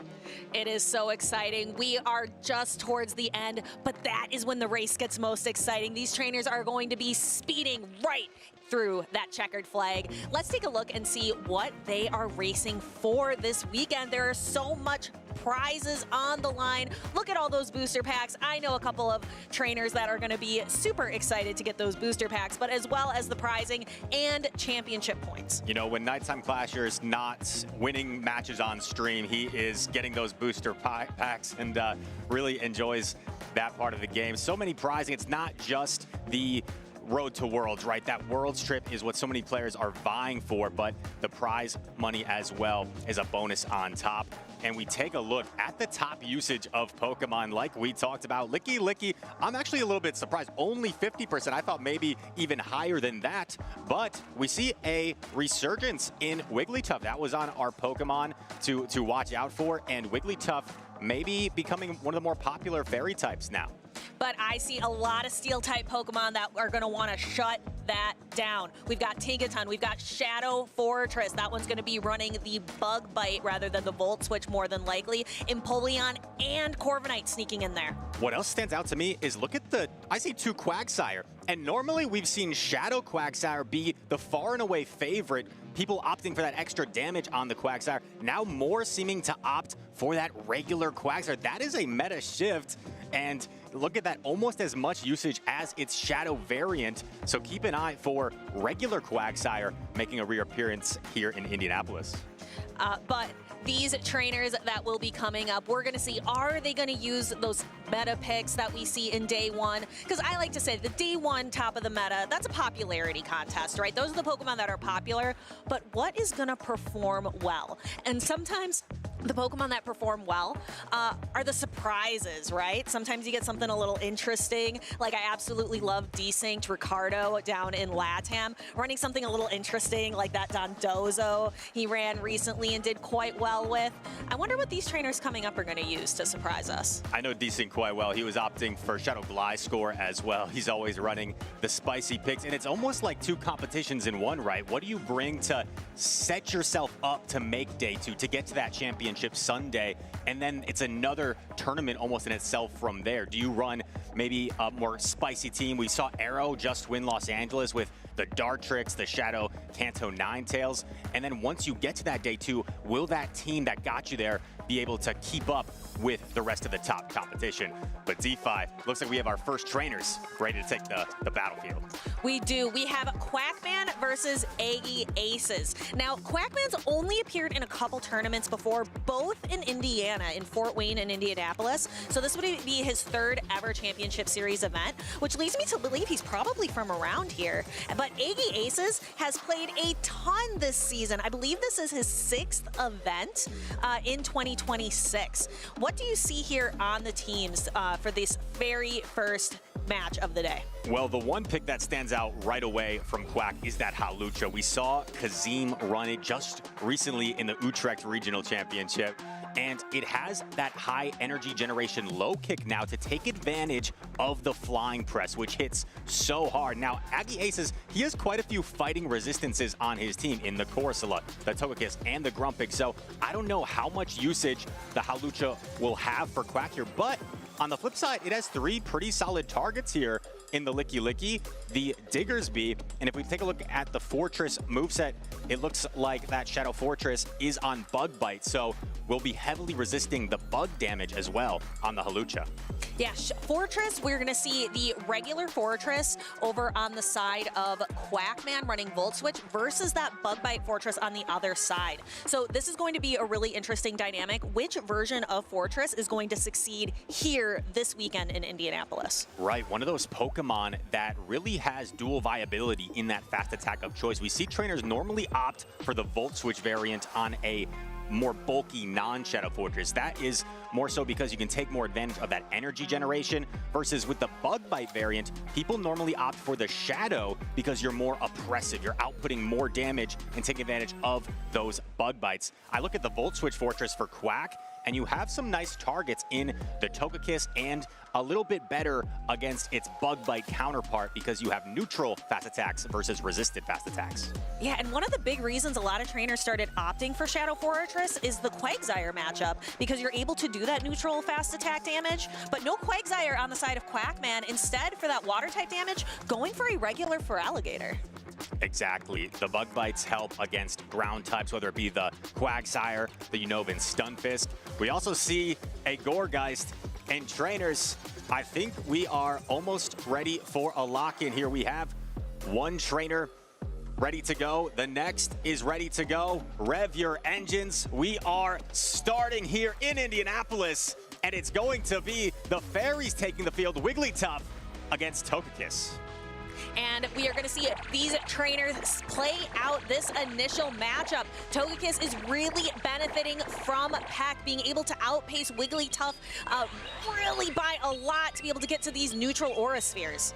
It is so exciting. We are just towards the end, but that is when the race gets most exciting. These trainers are going to be speeding right through that checkered flag. Let's take a look and see what they are racing for this weekend. There are so much prizes on the line. Look at all those booster packs. I know a couple of trainers that are going to be super excited to get those booster packs, but as well as the prizing and championship points. You know, when Nighttime Clasher's not winning matches on stream, he is getting those booster packs and really enjoys that part of the game. So many prizing. It's not just the road to Worlds, right? That Worlds trip is what so many players are vying for, but the prize money as well is a bonus on top. And we take a look at the top usage of Pokemon like we talked about. Licky, I'm actually a little bit surprised. Only 50%. I thought maybe even higher than that. But we see a resurgence in Wigglytuff. That was on our Pokemon to watch out for. And Wigglytuff maybe becoming one of the more popular fairy types now. But I see a lot of Steel-type Pokemon that are going to want to shut that down. We've got Tinkaton, we've got Shadow Fortress. That one's going to be running the Bug Bite rather than the Volt Switch more than likely. Empoleon and Corviknight sneaking in there. What else stands out to me is look at I see 2 Quagsire. And normally we've seen Shadow Quagsire be the far and away favorite. People opting for that extra damage on the Quagsire. Now more seeming to opt for that regular Quagsire. That is a meta shift. And look at that, almost as much usage as its Shadow variant. So keep an eye for regular Quagsire making a reappearance here in Indianapolis. But these trainers that will be coming up, we're going to see, are they going to use those meta picks that we see in day one? Because I like to say the day one top of the meta, that's a popularity contest, right? Those are the Pokemon that are popular, but what is going to perform well? And sometimes the Pokemon that perform well are the surprises, right? Sometimes you get something a little interesting. Like I absolutely love Desynced Ricardo down in LATAM, running something a little interesting like that Dondozo he ran recently and did quite well with. I wonder what these trainers coming up are going to use to surprise us. I know Desynced quite well. He was opting for Shadow Gliscor as well. He's always running the spicy picks, and it's almost like 2 competitions in one, right? What do you bring to set yourself up to make day 2, to get to that championship Sunday, and then it's another tournament almost in itself from there? Do you run maybe a more spicy team? We saw Arroh just win Los Angeles with the Dartrix, the Shadow Kanto Ninetales, and then once you get to that day 2, will that team that got you there be able to keep up with the rest of the top competition? But D5, looks like we have our first trainers ready to take the battlefield. We do. We have Quackman versus Aggieaces. Now, Quackman's only appeared in a couple tournaments before, both in Indiana, in Fort Wayne and Indianapolis. So this would be his 3rd ever championship series event, which leads me to believe he's probably from around here. But Aggieaces has played a ton this season. I believe this is his 6th event in 2026. What do you see here on the teams for this very first match of the day? Well, the one pick that stands out right away from Quack is that Hawlucha. We saw Kazim run it just recently in the Utrecht Regional Championship, and it has that high energy generation low kick now to take advantage of the flying press, which hits so hard. Now, Aggieaces, he has quite a few fighting resistances on his team in the Corsola, the Togekiss, and the Grumpig, so I don't know how much usage the Hawlucha will have for Quack here, but on the flip side, it has 3 pretty solid targets here in the Licky, the Diggersby, and if we take a look at the Fortress moveset, it looks like that Shadow Fortress is on Bug Bite, so we'll be heavily resisting the bug damage as well on the Hawlucha. Yeah, Fortress, we're going to see the regular Fortress over on the side of Quackman running Volt Switch versus that Bug Bite Fortress on the other side. So this is going to be a really interesting dynamic. Which version of Fortress is going to succeed here this weekend in Indianapolis? Right, one of those Pokemon that really has dual viability in that fast attack of choice. We see trainers normally opt for the Volt Switch variant on a more bulky non-Shadow Fortress. That is more so because you can take more advantage of that energy generation, versus with the Bug Bite variant, people normally opt for the Shadow because you're more oppressive. You're outputting more damage and taking advantage of those Bug Bites. I look at the Volt Switch Fortress for Quack, and you have some nice targets in the Togekiss and a little bit better against its Bug Bite counterpart because you have neutral fast attacks versus resisted fast attacks. Yeah, and one of the big reasons a lot of trainers started opting for Shadow Fortress is the Quagsire matchup, because you're able to do that neutral fast attack damage, but no Quagsire on the side of Quackman. Instead, for that water type damage, going for a regular Feraligatr. Exactly. The Bug Bites help against ground types, whether it be the Quagsire, the Unova Stunfisk. We also see a Gourgeist, and trainers, I think we are almost ready for a lock-in here. We have one trainer ready to go. The next is ready to go. Rev your engines. We are starting here in Indianapolis, and it's going to be the Fairies taking the field. Wigglytuff against Togekiss. and we are going to see these trainers play out this initial matchup. Togekiss is really benefiting from Peck being able to outpace Wigglytuff really by a lot to be able to get to these neutral aura spheres.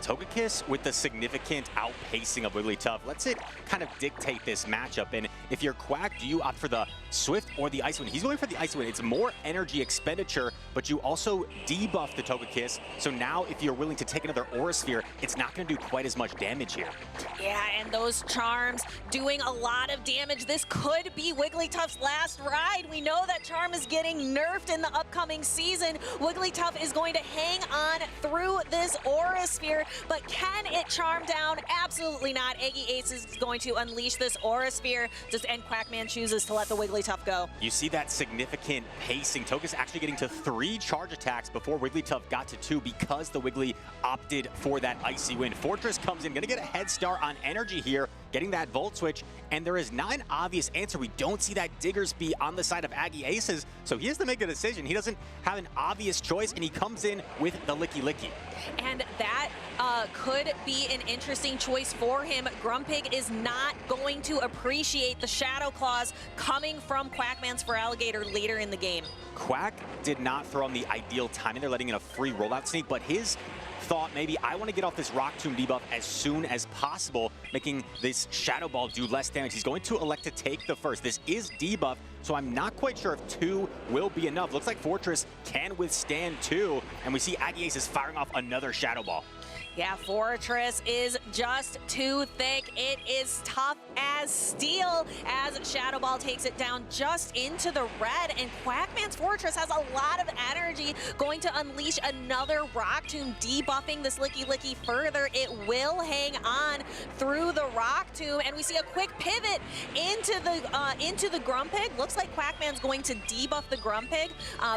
Togekiss with the significant outpacing of Wigglytuff lets it kind of dictate this matchup. And if you're Quack, do you opt for the Swift or the Ice Wind? He's going for the Ice Wind. It's more energy expenditure, but you also debuff the Togekiss. So now if you're willing to take another Aura Sphere, it's not going to do quite as much damage here. Yeah, and those Charms doing a lot of damage. This could be Wigglytuff's last ride. We know that Charm is getting nerfed in the upcoming season. Wigglytuff is going to hang on through this Aura Sphere, but can it Charm down? Absolutely not. aggieaces is going to unleash this Aura Sphere, and Quackman chooses to let the Wigglytuff go. You see that significant pacing. Togekiss actually getting to 3 charge attacks before Wigglytuff got to 2 because the Wiggly opted for that Icy Wind. Fortress comes in, gonna get a head start on energy here, getting that Volt Switch, and there is not an obvious answer. We don't see that Diggersby on the side of aggieaces, so he has to make a decision. He doesn't have an obvious choice, and he comes in with the Licky Licky. And that could be an interesting choice for him. Grumpig is not going to appreciate the Shadow Claws coming from Quackman's Feraligatr later in the game. Quack did not throw on the ideal timing. They're letting in a free rollout sneak, but his thought, maybe I want to get off this Rock Tomb debuff as soon as possible, making this Shadow Ball do less damage. He's going to elect to take the first. This is debuff, so I'm not quite sure if 2 will be enough. Looks like Fortress can withstand 2, and we see aggieaces firing off another Shadow Ball. Yeah, Fortress is just too thick. It is tough as steel as Shadow Ball takes it down just into the red, and Quackman's Fortress has a lot of energy, going to unleash another Rock Tomb, debuffing this Licky Licky further. It will hang on through the Rock Tomb, and we see a quick pivot into the Grumpig. Looks like Quackman's going to debuff the Grumpig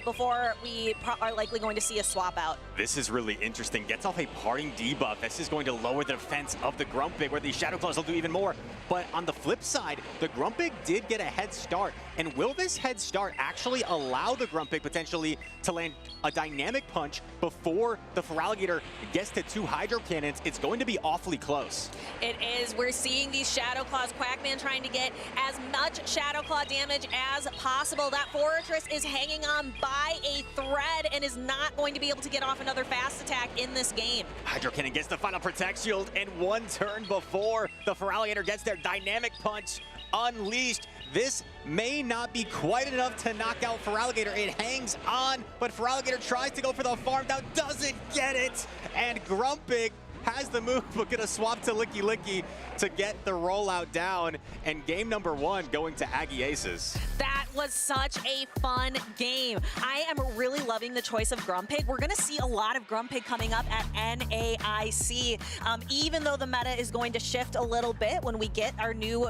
before we are likely going to see a swap out. This is really interesting. Gets off a parting debuff. This is going to lower the defense of the Grumpig, where the Shadow Claws will do even more. But on the flip side, the Grumpig did get a head start. And will this head start actually allow the Grumpig potentially to land a dynamic punch before the Feraligatr gets to 2 Hydro Cannons? It's going to be awfully close. It is. We're seeing these Shadow Claws. Quackman trying to get as much Shadow Claw damage as possible. That Fortress is hanging on by a thread and is not going to be able to get off another fast attack in this game. Hydro Cannon gets the final Protect Shield, and 1 turn before the Feraligatr gets their dynamic punch unleashed. This may not be quite enough to knock out Feraligatr. It hangs on, but Feraligatr tries to go for the farm down, doesn't get it, and Grumpig has the move, but gonna swap to Licky Licky to get the rollout down, and game number 1 going to aggieaces. That was such a fun game. I am really loving the choice of Grumpig. We're gonna see a lot of Grumpig coming up at NAIC. Even though the meta is going to shift a little bit when we get our new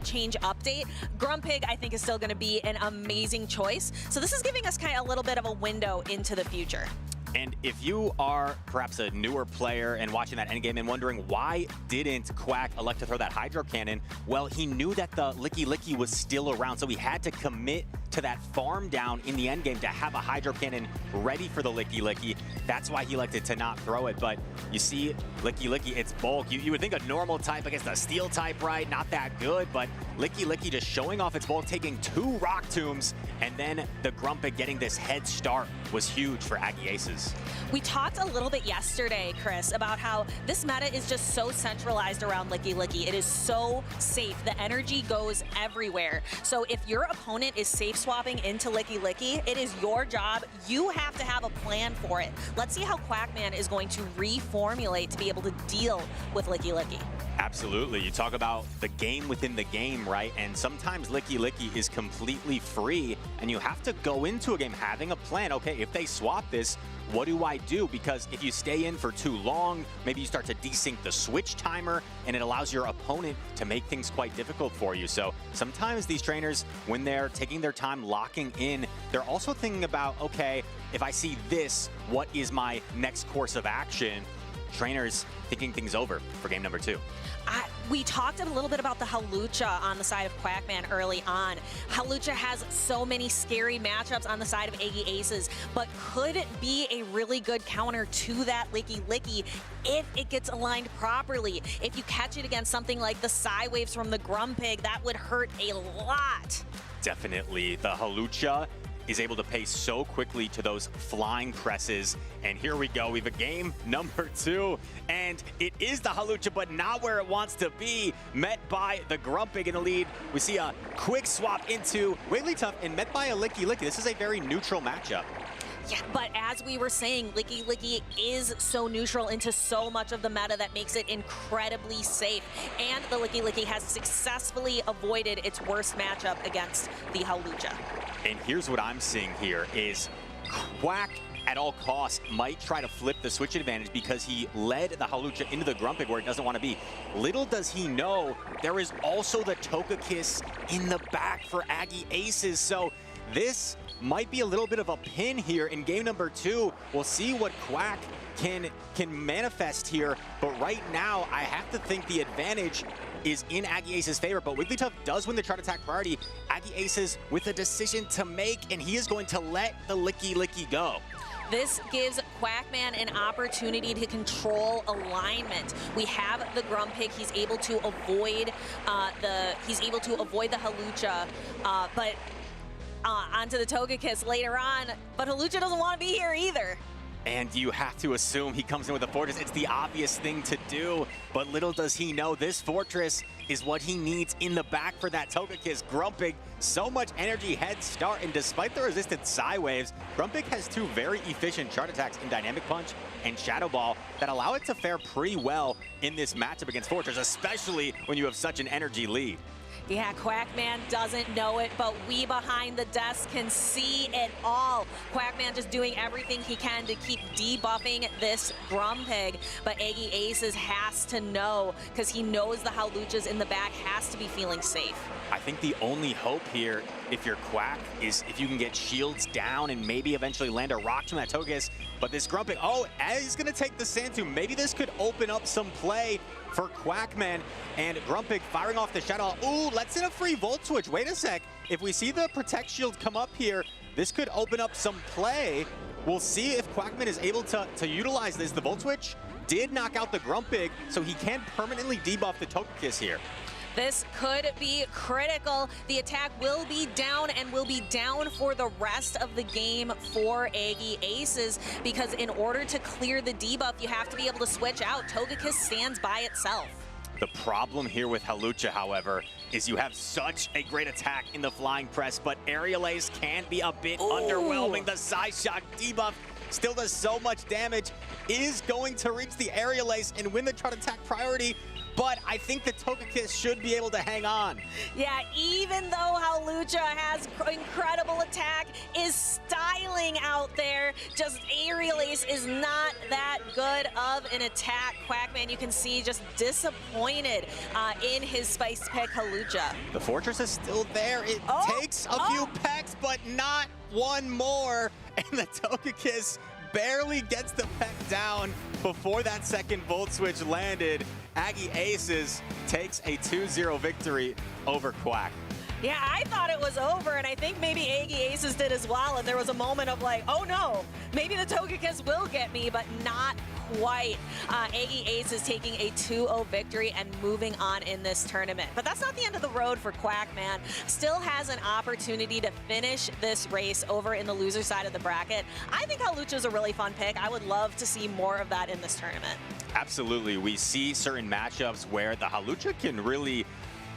change update, Grumpig I think is still gonna be an amazing choice. So this is giving us kind of a little bit of a window into the future. And if you are perhaps a newer player and watching that endgame and wondering why didn't Quack elect to throw that Hydro Cannon, well, he knew that the Licky Licky was still around, so he had to commit to that farm down in the endgame to have a Hydro Cannon ready for the Licky Licky. That's why he elected to not throw it, but you see Licky Licky, it's bulk. You would think a normal type against a steel type, right? Not that good, but Licky Licky just showing off its bulk, taking 2 Rock Tombs, and then the Grumpig getting this head start was huge for aggieaces. We talked a little bit yesterday, Chris, about how this meta is just so centralized around Licky Licky. It is so safe. The energy goes everywhere. So if your opponent is safe swapping into Licky Licky, it is your job. You have to have a plan for it. Let's see how Quackman is going to reformulate to be able to deal with Licky Licky. Absolutely. You talk about the game within the game, right? And sometimes Licky Licky is completely free, and you have to go into a game having a plan. Okay, if they swap this, what do I do? Because if you stay in for too long, maybe you start to desync the switch timer, and it allows your opponent to make things quite difficult for you. So sometimes these trainers, when they're taking their time locking in, they're also thinking about, okay, if I see this, what is my next course of action? trainers thinking things over for game number 2? We talked a little bit about the Hawlucha on the side of Quackman early on. Hawlucha has so many scary matchups on the side of aggieaces, but could it be a really good counter to that Licky if it gets aligned properly? If you catch it against something like the Psywaves from the Grumpig, that would hurt a lot. Definitely. The Hawlucha is able to pay so quickly to those flying presses. And here we go. We have a game number 2. And it is the Hawlucha, but not where it wants to be. Met by the Grumpig in the lead. We see a quick swap into Wigglytuff and met by a Licky. This is a very neutral matchup. Yeah, but as we were saying, Licky is so neutral into so much of the meta that makes it incredibly safe. And the Licky has successfully avoided its worst matchup against the Hawlucha. And here's what I'm seeing here is Quack at all costs might try to flip the switch advantage because he led the Hawlucha into the Grumpig where it doesn't want to be. Little does he know there is also the Togekiss in the back for aggieaces. So this might be a little bit of a pin here in game number 2. We'll see what Quack can manifest here, but right now I have to think the advantage is in aggieace's favor, but Wigglytuff does win the chart attack priority. aggieaces with a decision to make, and he is going to let the Licky go. This gives Quackman an opportunity to control alignment. We have the Grumpig. He's able to avoid the Hawlucha, but onto the Togekiss later on. But Hawlucha doesn't want to be here either. And you have to assume he comes in with a Fortress. It's the obvious thing to do, but little does he know this Fortress is what he needs in the back for that Togekiss. Grumpig, so much energy head start, and despite the resisted Psywaves, Grumpig has 2 very efficient chart attacks in Dynamic Punch and Shadow Ball that allow it to fare pretty well in this matchup against Fortress, especially when you have such an energy lead. Yeah, Quackman doesn't know it, but we behind the desk can see it all. Quackman just doing everything he can to keep debuffing this Grumpig, but aggieaces has to know, because he knows the Hawlucha's in the back, has to be feeling safe. I think the only hope here, if you're Quack, is if you can get shields down and maybe eventually land a rock to that Togekiss. But this Grumpig, he's going to take the Sand Tomb. Maybe this could open up some play for Quackman, and Grumpig firing off the Shadow. Ooh, let's in a free Volt Switch. Wait a sec. If we see the Protect Shield come up here, this could open up some play. We'll see if Quackman is able to utilize this. The Volt Switch did knock out the Grumpig, so he can permanently debuff the Togekiss here. This could be critical. The attack will be down and will be down for the rest of the game for aggieaces, because in order to clear the debuff, you have to be able to switch out. Togekiss stands by itself. The problem here with Hawlucha, however, is you have such a great attack in the Flying Press, but Aerial Ace can be a bit underwhelming. The Psy Shock debuff still does so much damage, is going to reach the Aerial Ace and win the chart attack priority, but I think the Togekiss should be able to hang on. Yeah, even though Hawlucha has incredible attack, is styling out there, just Aerial Ace is not that good of an attack. Quackman, you can see, just disappointed in his spice pick Hawlucha. The Fortress is still there. It takes a few pecks, but not one more. And the Togekiss barely gets the peck down before that second Volt Switch landed. aggieaces takes a 2-0 victory over Quack. Yeah, I thought it was over, and I think maybe aggieaces did as well, and there was a moment of like, oh no, maybe the Togekiss will get me, but not quite. aggieaces taking a 2-0 victory and moving on in this tournament. But that's not the end of the road for Quackman. Still has an opportunity to finish this race over in the loser side of the bracket. I think Hawlucha's a really fun pick. I would love to see more of that in this tournament. Absolutely. We see certain matchups where the Hawlucha can really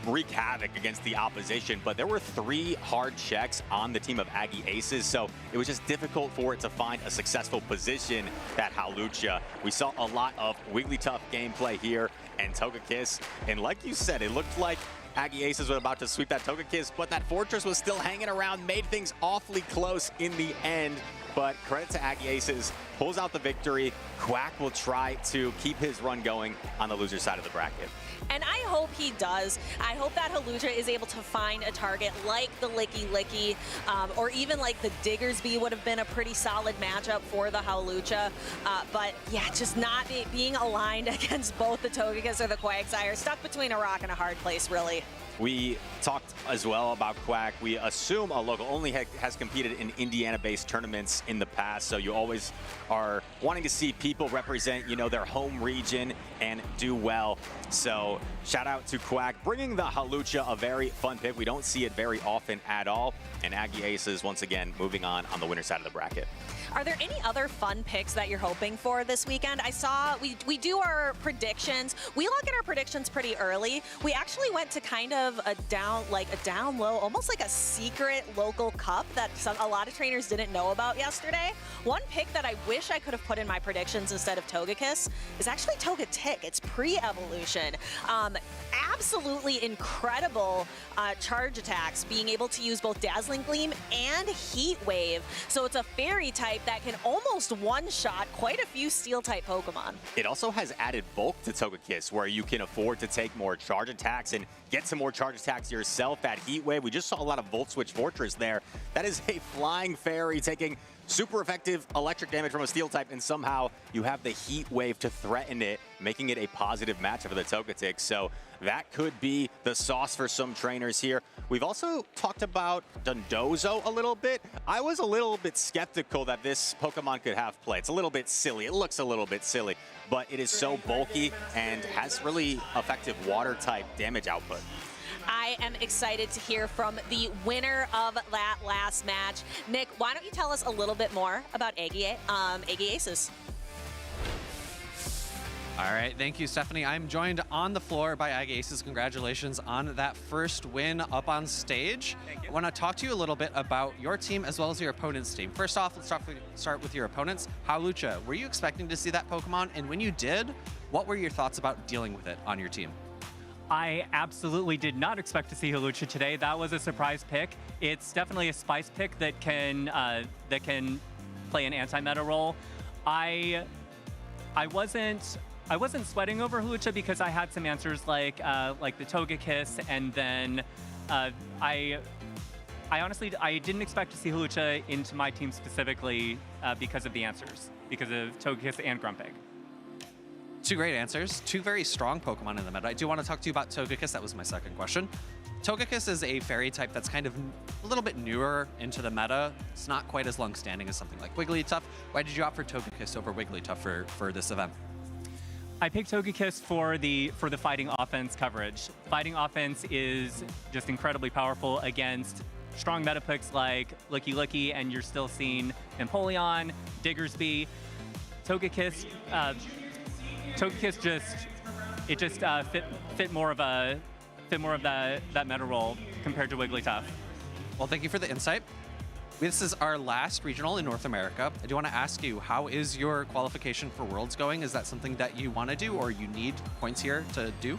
wreak havoc against the opposition, but there were 3 hard checks on the team of aggieaces, so it was just difficult for it to find a successful position, that Hawlucha. We saw a lot of Wigglytuff gameplay here and Togekiss, and like you said, it looked like aggieaces were about to sweep that Togekiss, but that Fortress was still hanging around, made things awfully close in the end. but credit to aggieaces, pulls out the victory. Quack will try to keep his run going on the loser side of the bracket. And I hope he does. I hope that Hawlucha is able to find a target like the Licky, or even like the Diggersby would have been a pretty solid matchup for the Hawlucha. But yeah, just not being aligned against both the Togekiss or the Quagsire. Stuck between a rock and a hard place, really. We talked as well about Quack. We assume a local only has competed in Indiana-based tournaments in the past, so you always are wanting to see people represent, you know, their home region and do well. So shout out to Quack, bringing the Hawlucha, a very fun pick. We don't see it very often at all. And aggieaces, once again, moving on the winner side of the bracket. Are there any other fun picks that you're hoping for this weekend? I saw we do our predictions. We look at our predictions pretty early. We actually went to kind of a down low, almost like a secret local cup that a lot of trainers didn't know about yesterday. One pick that I wish I could have put in my predictions instead of Togekiss is actually Togetic. It's pre-evolution. Absolutely incredible charge attacks, being able to use both Dazzling Gleam and Heat Wave. So it's a fairy type that can almost one-shot quite a few Steel-type Pokemon. It also has added bulk to Togekiss, where you can afford to take more charge attacks and get some more charge attacks yourself at Heat Wave. We just saw a lot of Volt Switch Fortress there. That is a flying fairy taking super effective electric damage from a Steel type, and somehow you have the Heat Wave to threaten it, making it a positive matchup for the Togetic. So that could be the sauce for some trainers here. We've also talked about Dondozo a little bit. I was a little bit skeptical that this Pokemon could have play. It's a little bit silly. It looks a little bit silly, but it is so bulky and has really effective water type damage output. I am excited to hear from the winner of that last match. Nick, why don't you tell us a little bit more about aggieaces? All right, thank you, Stephanie. I'm joined on the floor by aggieaces. Congratulations on that first win up on stage. Thank you. I want to talk to you a little bit about your team as well as your opponent's team. First off, let's start with your opponents. Hawlucha, were you expecting to see that Pokemon? And when you did, what were your thoughts about dealing with it on your team? I absolutely did not expect to see Hawlucha today. That was a surprise pick. It's definitely a spice pick that can play an anti-meta role. I wasn't sweating over Hawlucha because I had some answers like the Togekiss, and then I honestly didn't expect to see Hawlucha into my team specifically because of the answers, because of Togekiss and Grumpig. Two great answers, two very strong Pokemon in the meta. I do want to talk to you about Togekiss. That was my second question. Togekiss is a fairy type that's kind of a little bit newer into the meta. It's not quite as long-standing as something like Wigglytuff. Why did you opt for Togekiss over Wigglytuff for this event? I picked Togekiss for the fighting offense coverage. Fighting offense is just incredibly powerful against strong meta picks like Licky, and you're still seeing Empoleon, Diggersby, Togekiss. Togekiss just fit more of that meta role compared to Wigglytuff. Well, thank you for the insight. This is our last regional in North America. I do want to ask you, how is your qualification for Worlds going? Is that something that you want to do or you need points here to do?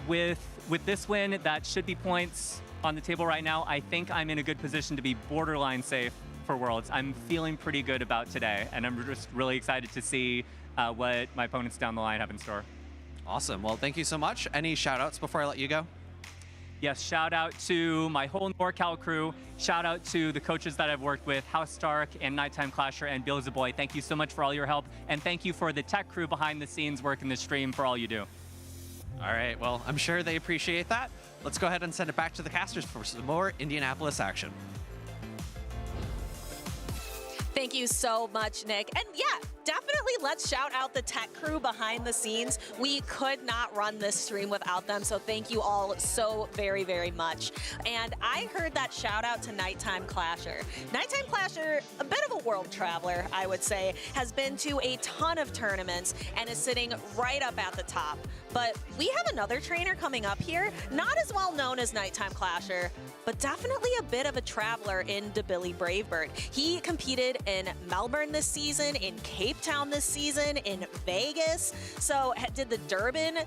With this win, that should be points on the table right now. I think I'm in a good position to be borderline safe for Worlds. I'm feeling pretty good about today, and I'm just really excited to see what my opponents down the line have in store. Awesome. Well, thank you so much. Any shout outs before I let you go? Yes, shout out to my whole NorCal crew. Shout out to the coaches that I've worked with, House Stark and nitetimeclashet and Beelzeboy. Thank you so much for all your help. And thank you for the tech crew behind the scenes working the stream for all you do. All right, well, I'm sure they appreciate that. Let's go ahead and send it back to the casters for some more Indianapolis action. Thank you so much, Nick. And yeah, definitely let's shout out the tech crew behind the scenes. We could not run this stream without them, so thank you all so very, very much. And I heard that shout out to nitetimeclashet. nitetimeclashet, a bit of a world traveler, I would say, has been to a ton of tournaments and is sitting right up at the top. But we have another trainer coming up here, not as well known as nitetimeclashet, but definitely a bit of a traveler in dabillybravbird. He competed in Melbourne this season, in Cape Town this season, in Vegas. So did the Durban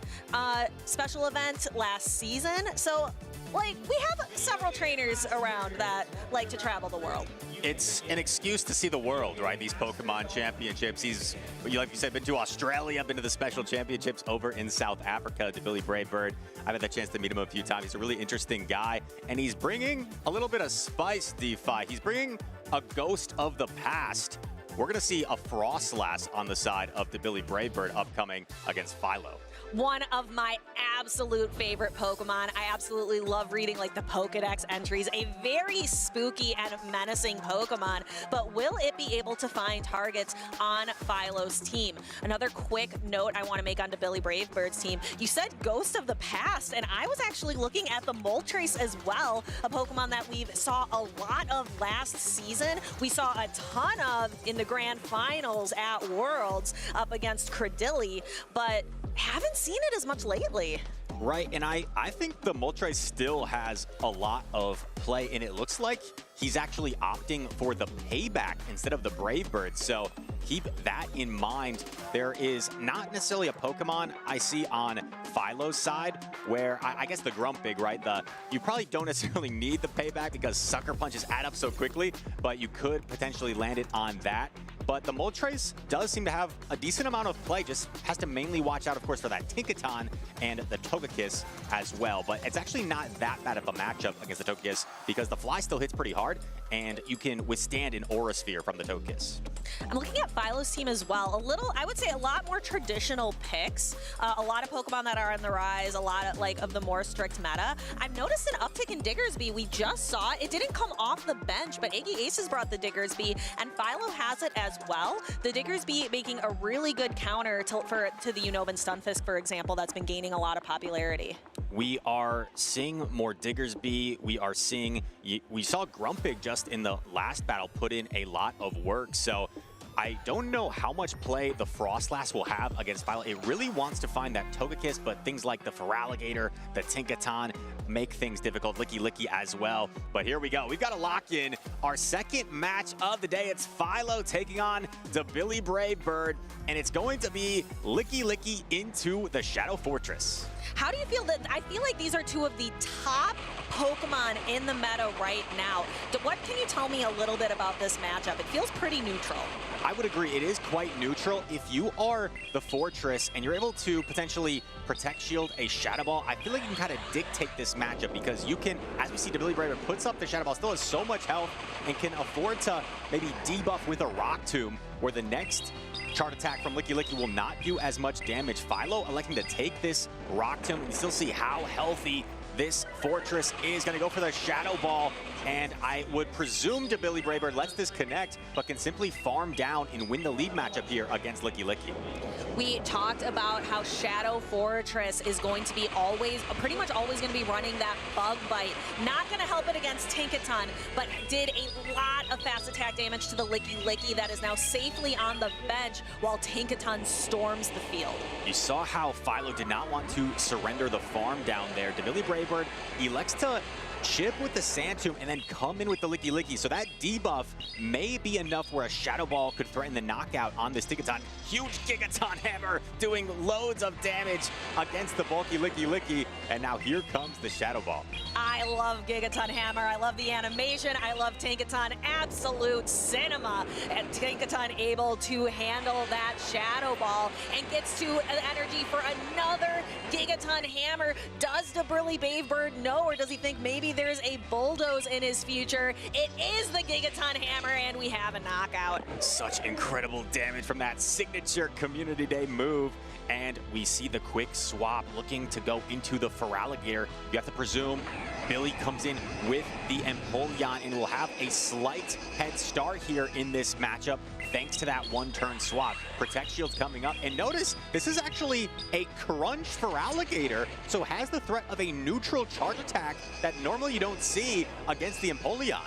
special event last season. So like, we have several trainers around that like to travel the world. It's an excuse to see the world, right? These Pokemon championships. He's, like you said, been to Australia, been to the special championships over in South Africa, dabillybravbird. I've had the chance to meet him a few times. He's a really interesting guy, and he's bringing a little bit of spice, DeFi. He's bringing a ghost of the past. We're going to see a Frostlass on the side of dabillybravbird upcoming against Philo. One of my absolute favorite Pokemon. I absolutely love reading like the Pokedex entries. A very spooky and menacing Pokemon, but will it be able to find targets on Philo's team? Another quick note I want to make on dabillybravbird's team. You said Ghost of the Past, and I was actually looking at the Moltres as well, a Pokemon that we saw a lot of last season. We saw a ton of in the grand finals at Worlds up against Credilli, but haven't seen it as much lately. Right, and I think the Moltres still has a lot of play, and it looks like he's actually opting for the payback instead of the Bravebird, so keep that in mind. There is not necessarily a Pokemon I see on Philo's side where, I guess the Grumpig, right? You probably don't necessarily need the payback because Sucker Punches add up so quickly, but you could potentially land it on that. But the Moltres does seem to have a decent amount of play, just has to mainly watch out, of course, for that Tinkaton and the Togekiss as well. But it's actually not that bad of a matchup against the Togekiss because the Fly still hits pretty hard, and you can withstand an Aura Sphere from the Togekiss. I'm looking at Philo's team as well. I would say a lot more traditional picks. A lot of Pokemon that are on the rise, a lot of the more strict meta. I've noticed an uptick in Diggersby. We just saw it. It didn't come off the bench, but aggieaces brought the Diggersby, and Philo has it as well. The Diggersby making a really good counter to the Unova Stunfisk, for example, that's been gaining a lot of popularity. We are seeing more Diggersby. We saw Grumpig just in the last battle put in a lot of work. So I don't know how much play the Frostlass will have against Philo. It really wants to find that Togekiss, but things like the Feraligatr, the Tinkaton make things difficult. Licky as well. But here we go. We've got to lock in our second match of the day. It's Philo taking on dabillybravbird, and it's going to be Licky into the Shadow Fortress. How do you feel that? I feel like these are two of the top Pokemon in the meta right now. What can you tell me a little bit about this matchup? It feels pretty neutral. I would agree. It is quite neutral. If you are the Fortress and you're able to potentially Protect Shield a Shadow Ball, I feel like you can kind of dictate this matchup because you can, as we see, dabillybravbird puts up the Shadow Ball, still has so much health and can afford to maybe debuff with a Rock Tomb, where the next chart attack from Licky will not do as much damage. Philo electing to take this Rock Tomb, and you still see how healthy this Fortress is. Going to go for the Shadow Ball, and I would presume dabillybravbird lets this connect, but can simply farm down and win the lead matchup here against Licky. We talked about how Shadow Fortress is going to be pretty much always going to be running that Bug Bite. Not going to help it against Tinkaton, but did a lot of fast attack damage to the Licky that is now safely on the bench while Tinkaton storms the field. You saw how Philo did not want to surrender the farm down there. dabillybravbird elects to chip with the Sand Tomb and then come in with the Licky. So that debuff may be enough where a Shadow Ball could threaten the knockout on this Tinkaton. Huge Gigaton Hammer doing loads of damage against the bulky Licky. And now here comes the Shadow Ball. I love Gigaton Hammer. I love the animation. I love Tinkaton. Absolute cinema. And Tinkaton able to handle that Shadow Ball and gets to energy for another Gigaton Hammer. Does dabillybravbird know, or does he think maybe there's a Bulldoze in his future? It is the Gigaton Hammer, and we have a knockout. Such incredible damage from that signature Community Day move. And we see the quick swap looking to go into the Feraligatr. You have to presume Billy comes in with the Empoleon and will have a slight head start here in this matchup thanks to that one-turn swap. Protect Shield's coming up. And notice, this is actually a Crunch Feraligatr, so has the threat of a neutral charge attack that normally you don't see against the Empoleon.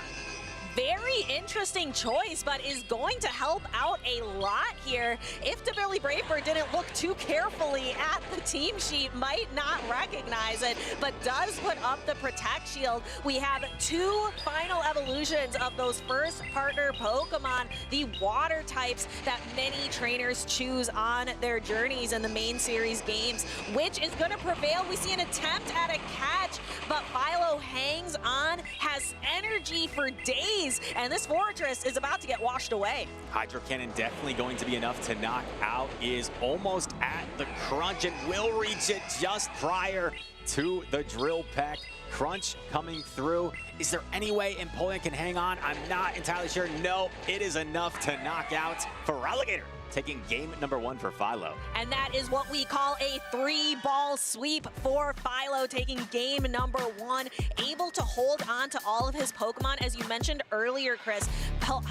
Very interesting choice, but is going to help out a lot here. If dabillybravbird didn't look too carefully at the team sheet, might not recognize it, but does put up the Protect Shield. We have two final evolutions of those first partner Pokemon, the water types that many trainers choose on their journeys in the main series games. Which is going to prevail? We see an attempt at a catch, but Philo hangs on, has energy for days, and this fortress is about to get washed away. Hydro Cannon definitely going to be enough to knock out. Is almost at the crunch and will reach it just prior to the drill peck. Crunch coming through. Is there any way Empoleon can hang on? I'm not entirely sure. No, it is enough to knock out Feraligatr, taking game number 1 for Philo. And that is what we call a 3-ball sweep for Philo, taking game number 1, able to hold on to all of his Pokemon. As you mentioned earlier, Chris,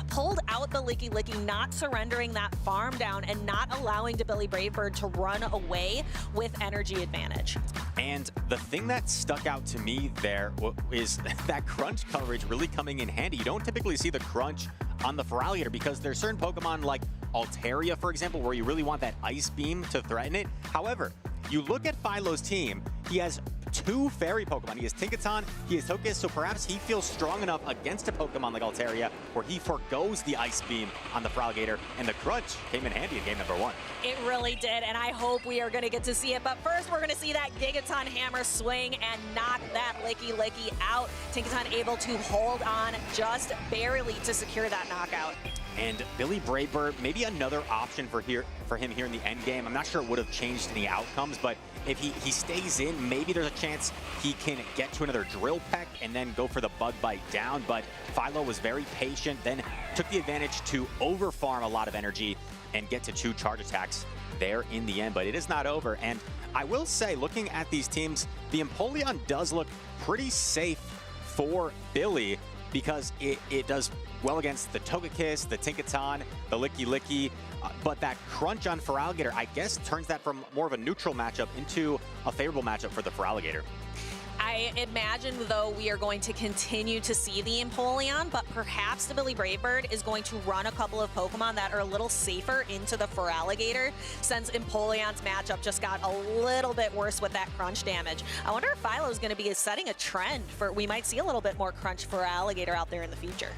pulled out the Licky, not surrendering that farm down and not allowing dabillybravbird to run away with energy advantage. And the thing that stuck out to me there is that crunch coverage really coming in handy. You don't typically see the crunch on the Feraligatr because there's certain Pokemon like Altaria, for example, where you really want that Ice Beam to threaten it. However, you look at Philo's team, he has 2 fairy Pokemon. He has Tinkaton, he has Togekiss, so perhaps he feels strong enough against a Pokemon like Altaria where he forgoes the Ice Beam on the Feraligatr, and the crunch came in handy in game number 1. It really did, and I hope we are going to get to see it. But first, we're going to see that Gigaton Hammer swing and knock that Licky out. Tinkaton able to hold on just barely to secure that knockout. And dabillybravbird, maybe another option for him here in the end game. I'm not sure it would have changed any outcomes, but if he stays in, maybe there's a chance he can get to another drill peck and then go for the bug bite down. But Philo was very patient, then took the advantage to overfarm a lot of energy and get to 2 charge attacks there in the end. But it is not over. And I will say, looking at these teams, the Empoleon does look pretty safe for Billy because it does well against the Togekiss, the Tinkaton, the Licky, but that crunch on Feraligatr, I guess, turns that from more of a neutral matchup into a favorable matchup for the Feraligatr. I imagine, though, we are going to continue to see the Empoleon, but perhaps dabillybravbird is going to run a couple of Pokemon that are a little safer into the Feraligatr, since Empoleon's matchup just got a little bit worse with that crunch damage. I wonder if Philo's going to be setting a trend for, we might see a little bit more crunch Feraligatr out there in the future.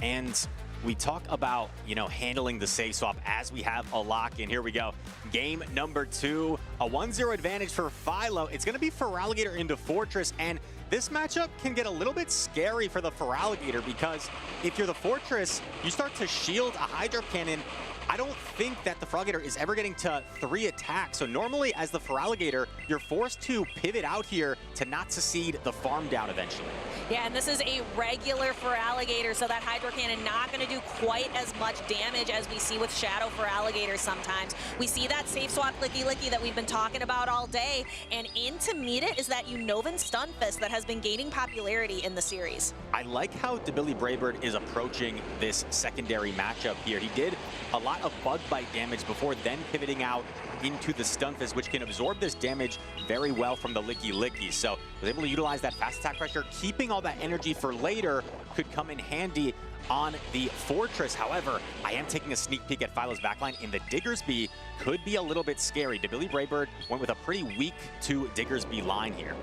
And we talk about, handling the save swap as we have a lock in. Here we go. Game number 2, a 1-0 advantage for Philo. It's going to be Feraligatr into Fortress, and this matchup can get a little bit scary for the Feraligatr because if you're the Fortress, you start to shield a Hydro Cannon. I don't think that the Feraligatr is ever getting to 3 attacks. So normally as the Feraligatr, you're forced to pivot out here to not succeed the farm down eventually. Yeah, and this is a regular Feraligatr, so that Hydro Cannon not going to do quite as much damage as we see with Shadow Feraligatr sometimes. We see that safe swap Licky that we've been talking about all day, and in to meet it is that Unnovan Stunfisk that has been gaining popularity in the series. I like how dabillybravbird is approaching this secondary matchup here. He did a lot of bug bite damage before then pivoting out into the Stunfisk, which can absorb this damage very well from the Licky. So was able to utilize that fast attack pressure, keeping all that energy for later could come in handy on the Fortress. However, I am taking a sneak peek at Philo's backline, and the Diggersby could be a little bit scary. dabillybravbird went with a pretty weak to Diggersby line here.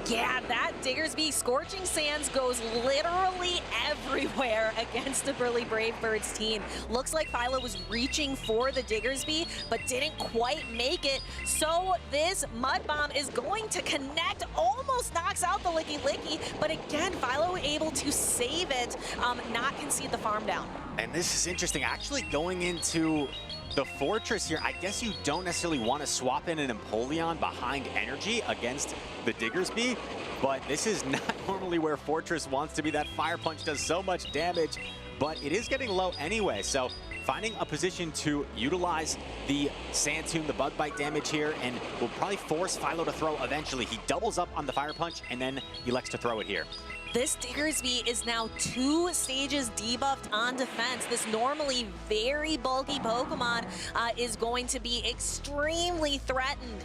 Yeah, that Diggersby Scorching Sands goes literally everywhere against dabillybravbird's team. Looks like Philo was reaching for the Diggersby, but didn't quite make it. So this Mud Bomb is going to connect, almost knocks out the Licky, but again, Philo able to save it, not concede the farm down. And this is interesting, actually going into the Fortress here. I guess you don't necessarily want to swap in an Empoleon behind energy against the Diggersby, but this is not normally where Fortress wants to be. That Fire Punch does so much damage, but it is getting low anyway. So finding a position to utilize the Sand Tomb, the Bug Bite damage here, and will probably force Philo to throw eventually. He doubles up on the Fire Punch, and then he elects to throw it here. This Diggersby is now 2 stages debuffed on defense. This normally very bulky Pokemon is going to be extremely threatened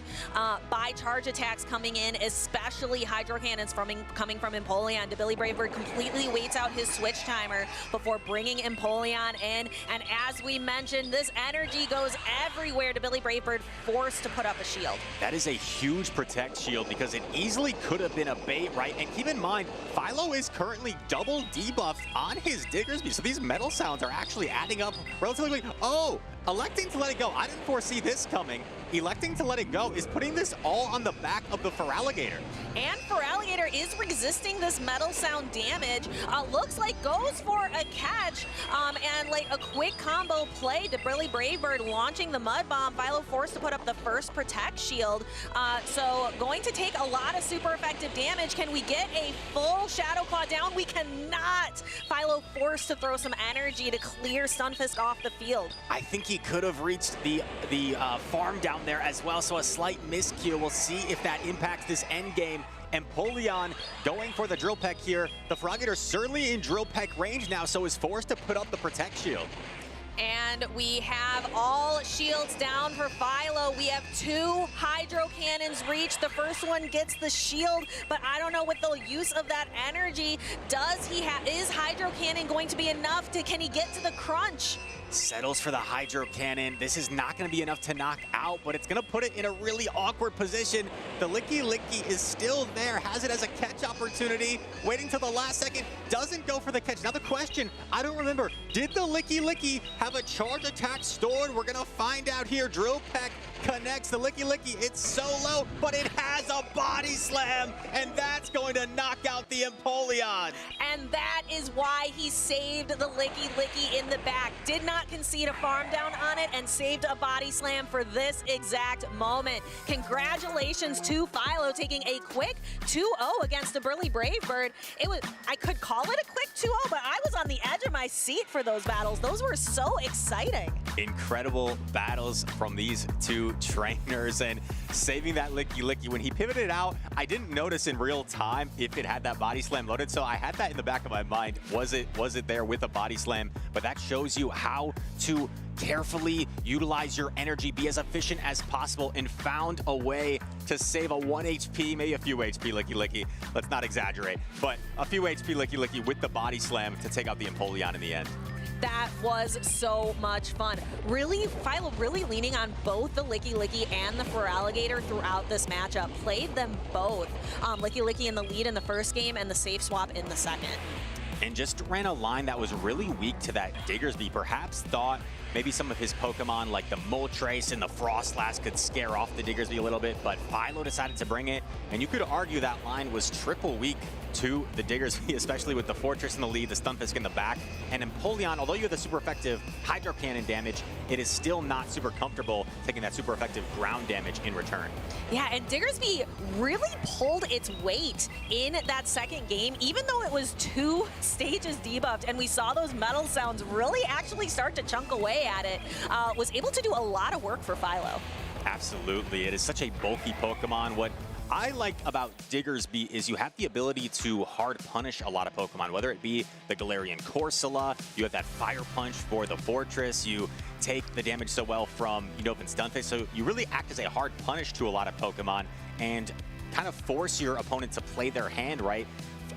by charge attacks coming in, especially Hydro Cannons coming from Empoleon. dabillybravbird completely waits out his switch timer before bringing Empoleon in. And as we mentioned, this energy goes everywhere. dabillybravbird forced to put up a shield. That is a huge protect shield because it easily could have been a bait, right? And keep in mind, Philo is currently double debuffed on his Diggersby, so these metal sounds are actually adding up relatively quick. Oh, electing to let it go. I didn't foresee this coming. electing to let it go is putting this all on the back of the Feraligatr. And Feraligatr is resisting this metal sound damage. Looks like goes for a catch and like a quick combo play. dabillybravbird launching the mud bomb. Philo forced to put up the first protect shield. So going to take a lot of super effective damage. Can we get a full Shadow Claw down? We cannot. Philo forced to throw some energy to clear Stunfisk off the field. I think he could have reached the farm down there as well, so a slight miscue. We'll see if that impacts this end game. Empoleon going for the Drill Peck here. The Feraligatr certainly in Drill Peck range now, so is forced to put up the Protect Shield. And we have all shields down for Philo. We have 2 Hydro Cannons reached. The first one gets the shield, but I don't know what the use of that energy. Is Hydro Cannon going to be enough? Can he get to the crunch? Settles for the Hydro Cannon. This is not going to be enough to knock out, but it's going to put it in a really awkward position. The Licky is still there, has it as a catch opportunity, waiting till the last second, doesn't go for the catch. Now the question, I don't remember, did the Licky have a charge attack stored? We're going to find out here. Drill Peck connects the Licky. It's so low, but it has a body slam, and that's going to knock out the Empoleon. And that is why he saved the Licky in the back. Did not concede a farm down on it and saved a body slam for this exact moment. Congratulations to Philo taking a quick 2-0 against the dabillybravbird. I could call it a quick 2-0, but I was on the edge of my seat for those battles. Those were so exciting. Incredible battles from these 2 trainers, and saving that Licky. When he pivoted out, I didn't notice in real time if it had that body slam loaded, so I had that in the back of my mind. Was it there with a body slam? But that shows you how to carefully utilize your energy, be as efficient as possible, and found a way to save a 1 HP, maybe a few HP Licky. Let's not exaggerate, but a few HP Licky with the body slam to take out the Empoleon in the end. That was so much fun. Philo really leaning on both the Licky and the Feraligatr throughout this matchup. Played them both. Licky in the lead in the first game and the safe swap in the second. And just ran a line that was really weak to that Diggersby. Perhaps thought maybe some of his Pokemon like the Moltres and the Frostlass could scare off the Diggersby a little bit, but Philo decided to bring it. And you could argue that line was triple weak to the Diggersby, especially with the Fortress in the lead, the Stunfisk in the back. And Empoleon, although you have the super effective Hydro Cannon damage, it is still not super comfortable taking that super effective ground damage in return. Yeah, and Diggersby really pulled its weight in that second game, even though it was 2 stages debuffed, and we saw those metal sounds really actually start to chunk away at it, was able to do a lot of work for Philo. Absolutely, it is such a bulky Pokemon. What I like about Diggersby is you have the ability to hard punish a lot of Pokemon, whether it be the Galarian Corsola, you have that Fire Punch for the Fortress, you take the damage so well from Unova and Stunfisk, so you really act as a hard punish to a lot of Pokemon and kind of force your opponent to play their hand right.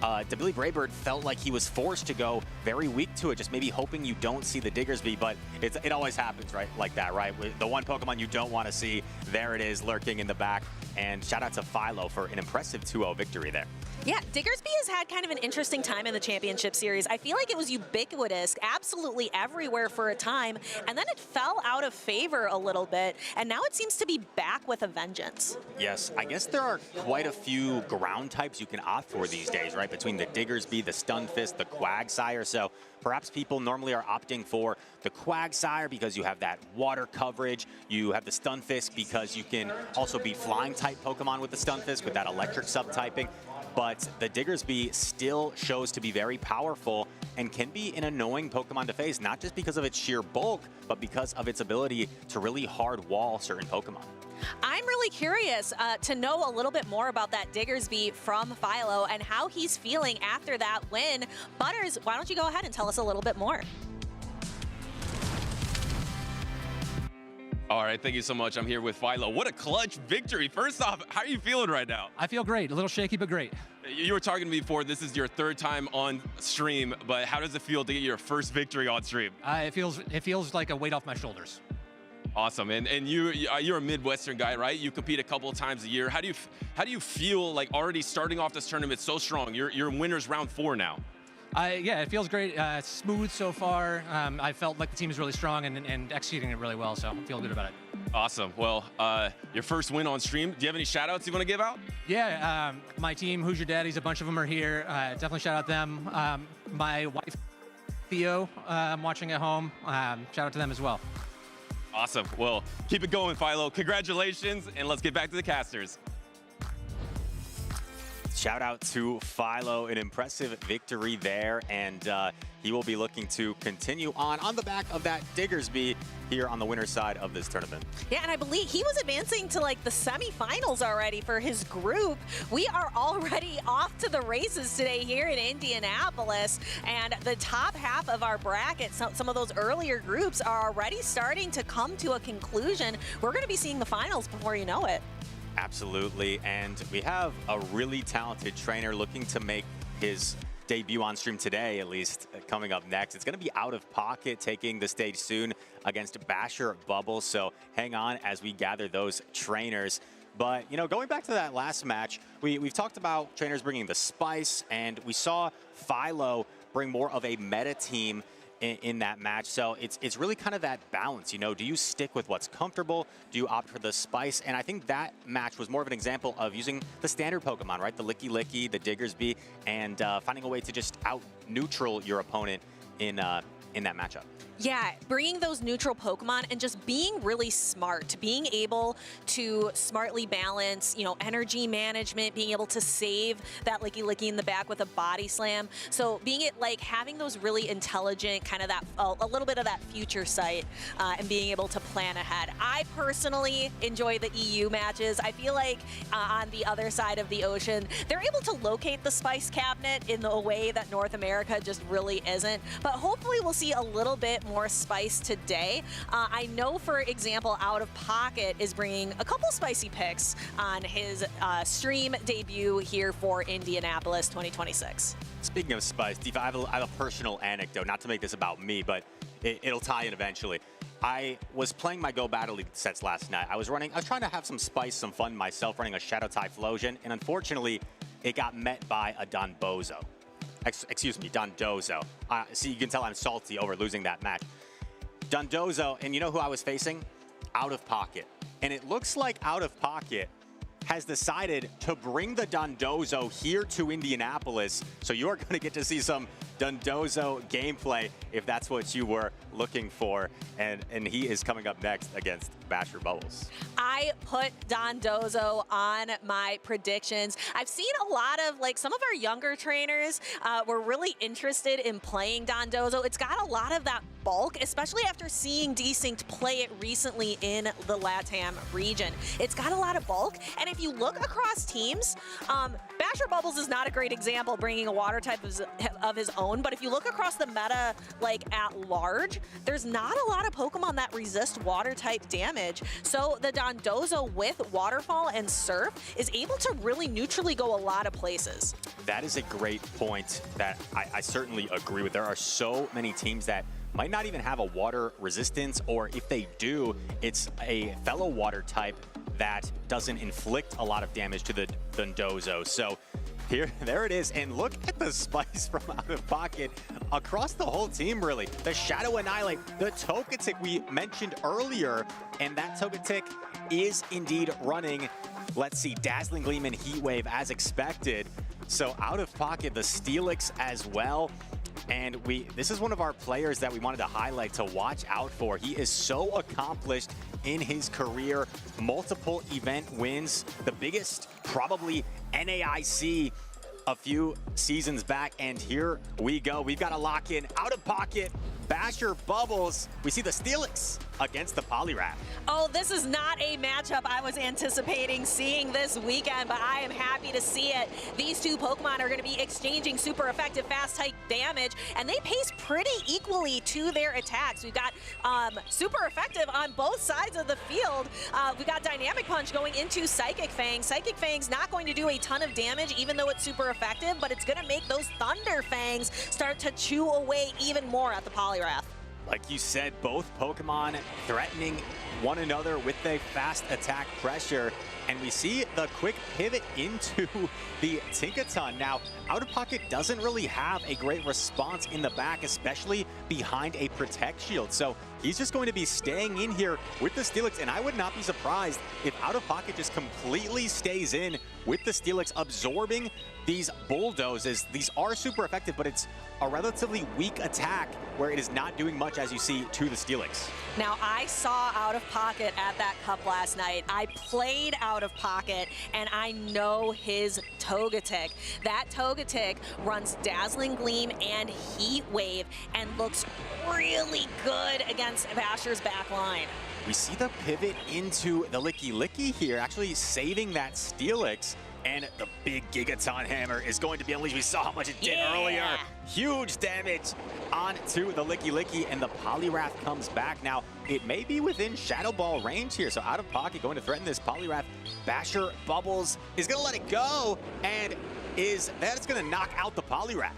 dabillybravbird felt like he was forced to go very weak to it, just maybe hoping you don't see the Diggersby, but it always happens, right? Like that, right? With the one Pokemon you don't want to see, there it is lurking in the back. And shout out to Philo for an impressive 2-0 victory there. Yeah, Diggersby has had kind of an interesting time in the championship series. I feel like it was ubiquitous, absolutely everywhere for a time, and then it fell out of favor a little bit, and now it seems to be back with a vengeance. Yes, I guess there are quite a few ground types you can opt for these days, right? Between the Diggersby, the Stunfisk, the Quagsire, so perhaps people normally are opting for the Quagsire because you have that water coverage. You have the Stunfisk because you can also beat flying-type Pokemon with the Stunfisk with that electric subtyping. But the Diggersby still shows to be very powerful and can be an annoying Pokemon to face, not just because of its sheer bulk, but because of its ability to really hard wall certain Pokemon. I'm really curious to know a little bit more about that Diggersby from Philo and how he's feeling after that win. Butters, why don't you go ahead and tell us a little bit more? All right, thank you so much. I'm here with Philo. What a clutch victory. First off, how are you feeling right now? I feel great. A little shaky, but great. You were talking to me before. This is your 3rd time on stream, but how does it feel to get your first victory on stream? It feels like a weight off my shoulders. Awesome, and you're a Midwestern guy, right? You compete a couple of times a year. How do you feel like already starting off this tournament so strong? You're in winners round 4 now. Yeah, it feels great. Smooth so far. I felt like the team is really strong and executing it really well, so I'm feeling good about it. Awesome. Well, your first win on stream. Do you have any shout outs you want to give out? Yeah, my team, Who's Your Daddies, a bunch of them are here. Definitely shout out them. My wife, Theo, I'm watching at home. Shout out to them as well. Awesome. Well, keep it going, Philo. Congratulations, and let's get back to the casters. Shout out to Philo, an impressive victory there, and he will be looking to continue on the back of that Diggersby here on the winner's side of this tournament. Yeah, and I believe he was advancing to like the semifinals already for his group. We are already off to the races today here in Indianapolis, and the top half of our bracket, some of those earlier groups are already starting to come to a conclusion. We're going to be seeing the finals before you know it. Absolutely, and we have a really talented trainer looking to make his debut on stream today, at least, coming up next. It's going to be Out of Pocket taking the stage soon against basherbubble, so hang on as we gather those trainers. But, you know, going back to that last match, we've talked about trainers bringing the spice, and we saw Philo bring more of a meta team in that match. So it's really kind of that balance, you know, do you stick with what's comfortable? Do you opt for the spice? And I think that match was more of an example of using the standard Pokemon, right? The Licky, the Diggersby, and finding a way to just out-neutral your opponent in that matchup. Yeah, bringing those neutral Pokemon and just being really smart, being able to smartly balance, you know, energy management, being able to save that Licky in the back with a body slam. So having those really intelligent, kind of that, a little bit of that future sight and being able to plan ahead. I personally enjoy the EU matches. I feel like on the other side of the ocean, they're able to locate the spice cabinet in a way that North America just really isn't. But hopefully we'll see a little bit more spice today. I know, for example, Out of Pocket is bringing a couple spicy picks on his stream debut here for Indianapolis 2026. Speaking of spice, Steve, I have a personal anecdote, not to make this about me, but it'll tie in eventually. I was playing my Go Battle League sets last night. I was trying to have some spice, some fun myself, running a Shadow Typhlosion, and unfortunately, it got met by a Donbozo. Excuse me, Dondozo. See, you can tell I'm salty over losing that match. Dondozo, and you know who I was facing? Out of Pocket. And it looks like Out of Pocket has decided to bring the Dondozo here to Indianapolis. So you're going to get to see some Dondozo gameplay if that's what you were looking for. And he is coming up next against basherbubbles. I put Dondozo on my predictions. I've seen a lot of, some of our younger trainers were really interested in playing Dondozo. It's got a lot of that bulk, especially after seeing Desynct play it recently in the LATAM region. It's got a lot of bulk, and if you look across teams, basherbubbles is not a great example bringing a water type of his own, but if you look across the meta, at large, there's not a lot of Pokemon that resist water type damage. So the Dondozo with Waterfall and Surf is able to really neutrally go a lot of places. That is a great point that I certainly agree with. There are so many teams that might not even have a water resistance, or if they do, it's a fellow water type that doesn't inflict a lot of damage to the Dondozo. So there it is, and look at the spice from Out of Pocket across the whole team, really. The Shadow Annihilate, the Togetic we mentioned earlier, and that Togetic is indeed running, let's see, Dazzling Gleam and Heat Wave as expected. So Out of Pocket, the Steelix as well. And this is one of our players that we wanted to highlight to watch out for. He is so accomplished in his career, multiple event wins, the biggest probably NAIC a few seasons back, and here we go. We've got a lock in Out of Pocket, basherbubbles. We see the Steelix against the Poliwrath. Oh, this is not a matchup I was anticipating seeing this weekend, but I am happy to see it. These two Pokemon are going to be exchanging super effective fast type damage, and they pace pretty equally to their attacks. We've got super effective on both sides of the field. We've got Dynamic Punch going into Psychic Fang. Psychic Fang's not going to do a ton of damage, even though it's super effective, but it's going to make those Thunder Fangs start to chew away even more at the Poliwrath. Like you said, both Pokemon threatening one another with a fast attack pressure. And we see the quick pivot into the Tinkaton. Now, Out of Pocket doesn't really have a great response in the back, especially behind a Protect Shield. So he's just going to be staying in here with the Steelix, and I would not be surprised if Out of Pocket just completely stays in with the Steelix, absorbing these bulldozes. These are super effective, but it's a relatively weak attack where it is not doing much, as you see, to the Steelix. Now, I saw Out of Pocket at that cup last night. I played Out of Pocket, and I know his Togetic. That Togetic runs Dazzling Gleam and Heat Wave and looks really good against Basher's back line. We see the pivot into the Licky here, actually saving that Steelix. And the big Gigaton Hammer is going to be unleashed. We saw how much it did earlier. Huge damage onto the Licky, and the Poliwrath comes back. Now, it may be within Shadow Ball range here, so Out of Pocket going to threaten this Poliwrath. Basherbubbles is going to let it go, and that's going to knock out the Poliwrath.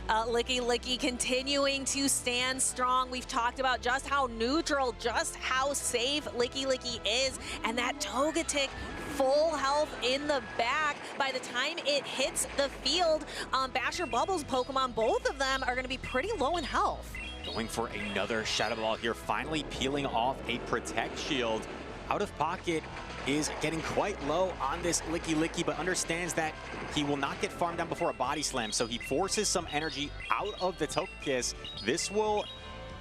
Licky continuing to stand strong. We've talked about just how neutral, just how safe Licky is, and that Togetic full health in the back. By the time it hits the field, Basherbubbles Pokemon, both of them are going to be pretty low in health. Going for another Shadow Ball here, finally peeling off a Protect Shield. Out of Pocket is getting quite low on this Licky, but understands that he will not get farmed down before a Body Slam, so he forces some energy out of the Togekiss. This will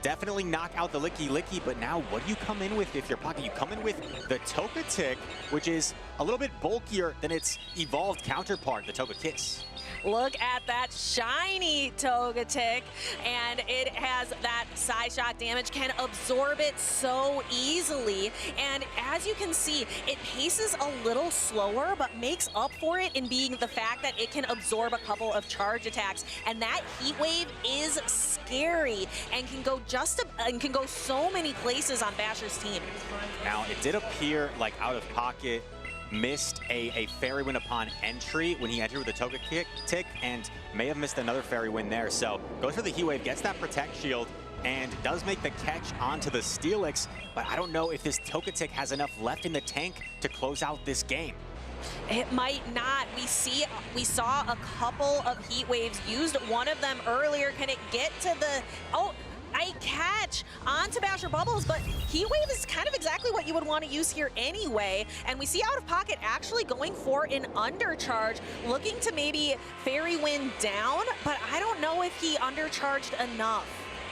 definitely knock out the Licky, but now what do you come in with if you're Pocket? You come in with the Togetic, which is a little bit bulkier than its evolved counterpart, the Togekiss. Look at that shiny Togetic, and it has that Psy Shock damage, can absorb it so easily. And as you can see, it paces a little slower, but makes up for it in being the fact that it can absorb a couple of charge attacks. And that Heat Wave is scary and can go so many places on Basher's team. Now, it did appear like Out of Pocket missed a Fairy Wind upon entry when he entered with a Togetic, and may have missed another Fairy Wind there. So goes for the Heat Wave, gets that Protect Shield, and does make the catch onto the Steelix, but I don't know if this Togetic has enough left in the tank to close out this game. It might not. We saw a couple of Heat Waves used, one of them earlier. Can it get to the... Oh, a catch onto Basherbubbles, but Heat Wave is kind of exactly what you would want to use here anyway. And we see Out of Pocket actually going for an undercharge, looking to maybe Fairy Wind down, but I don't know if he undercharged enough.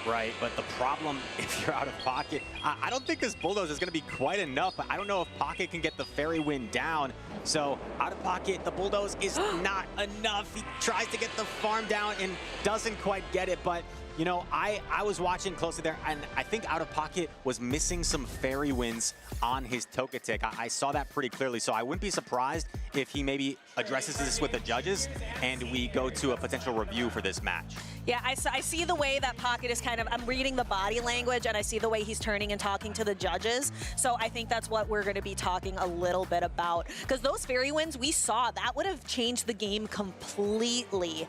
Right, but the problem, if you're Out of Pocket, I don't think this Bulldoze is going to be quite enough, but I don't know if Pocket can get the Fairy Wind down. So Out of Pocket, the Bulldoze is not enough. He tries to get the farm down and doesn't quite get it, but you know, I was watching closely there, and I think Out of Pocket was missing some Fairy Winds on his Togetic. I saw that pretty clearly, so I wouldn't be surprised if he maybe addresses this with the judges and we go to a potential review for this match. Yeah, I see the way that Pocket is kind of, I'm reading the body language, and I see the way he's turning and talking to the judges. So I think that's what we're going to be talking a little bit about. Because those Fairy Winds we saw, that would have changed the game completely.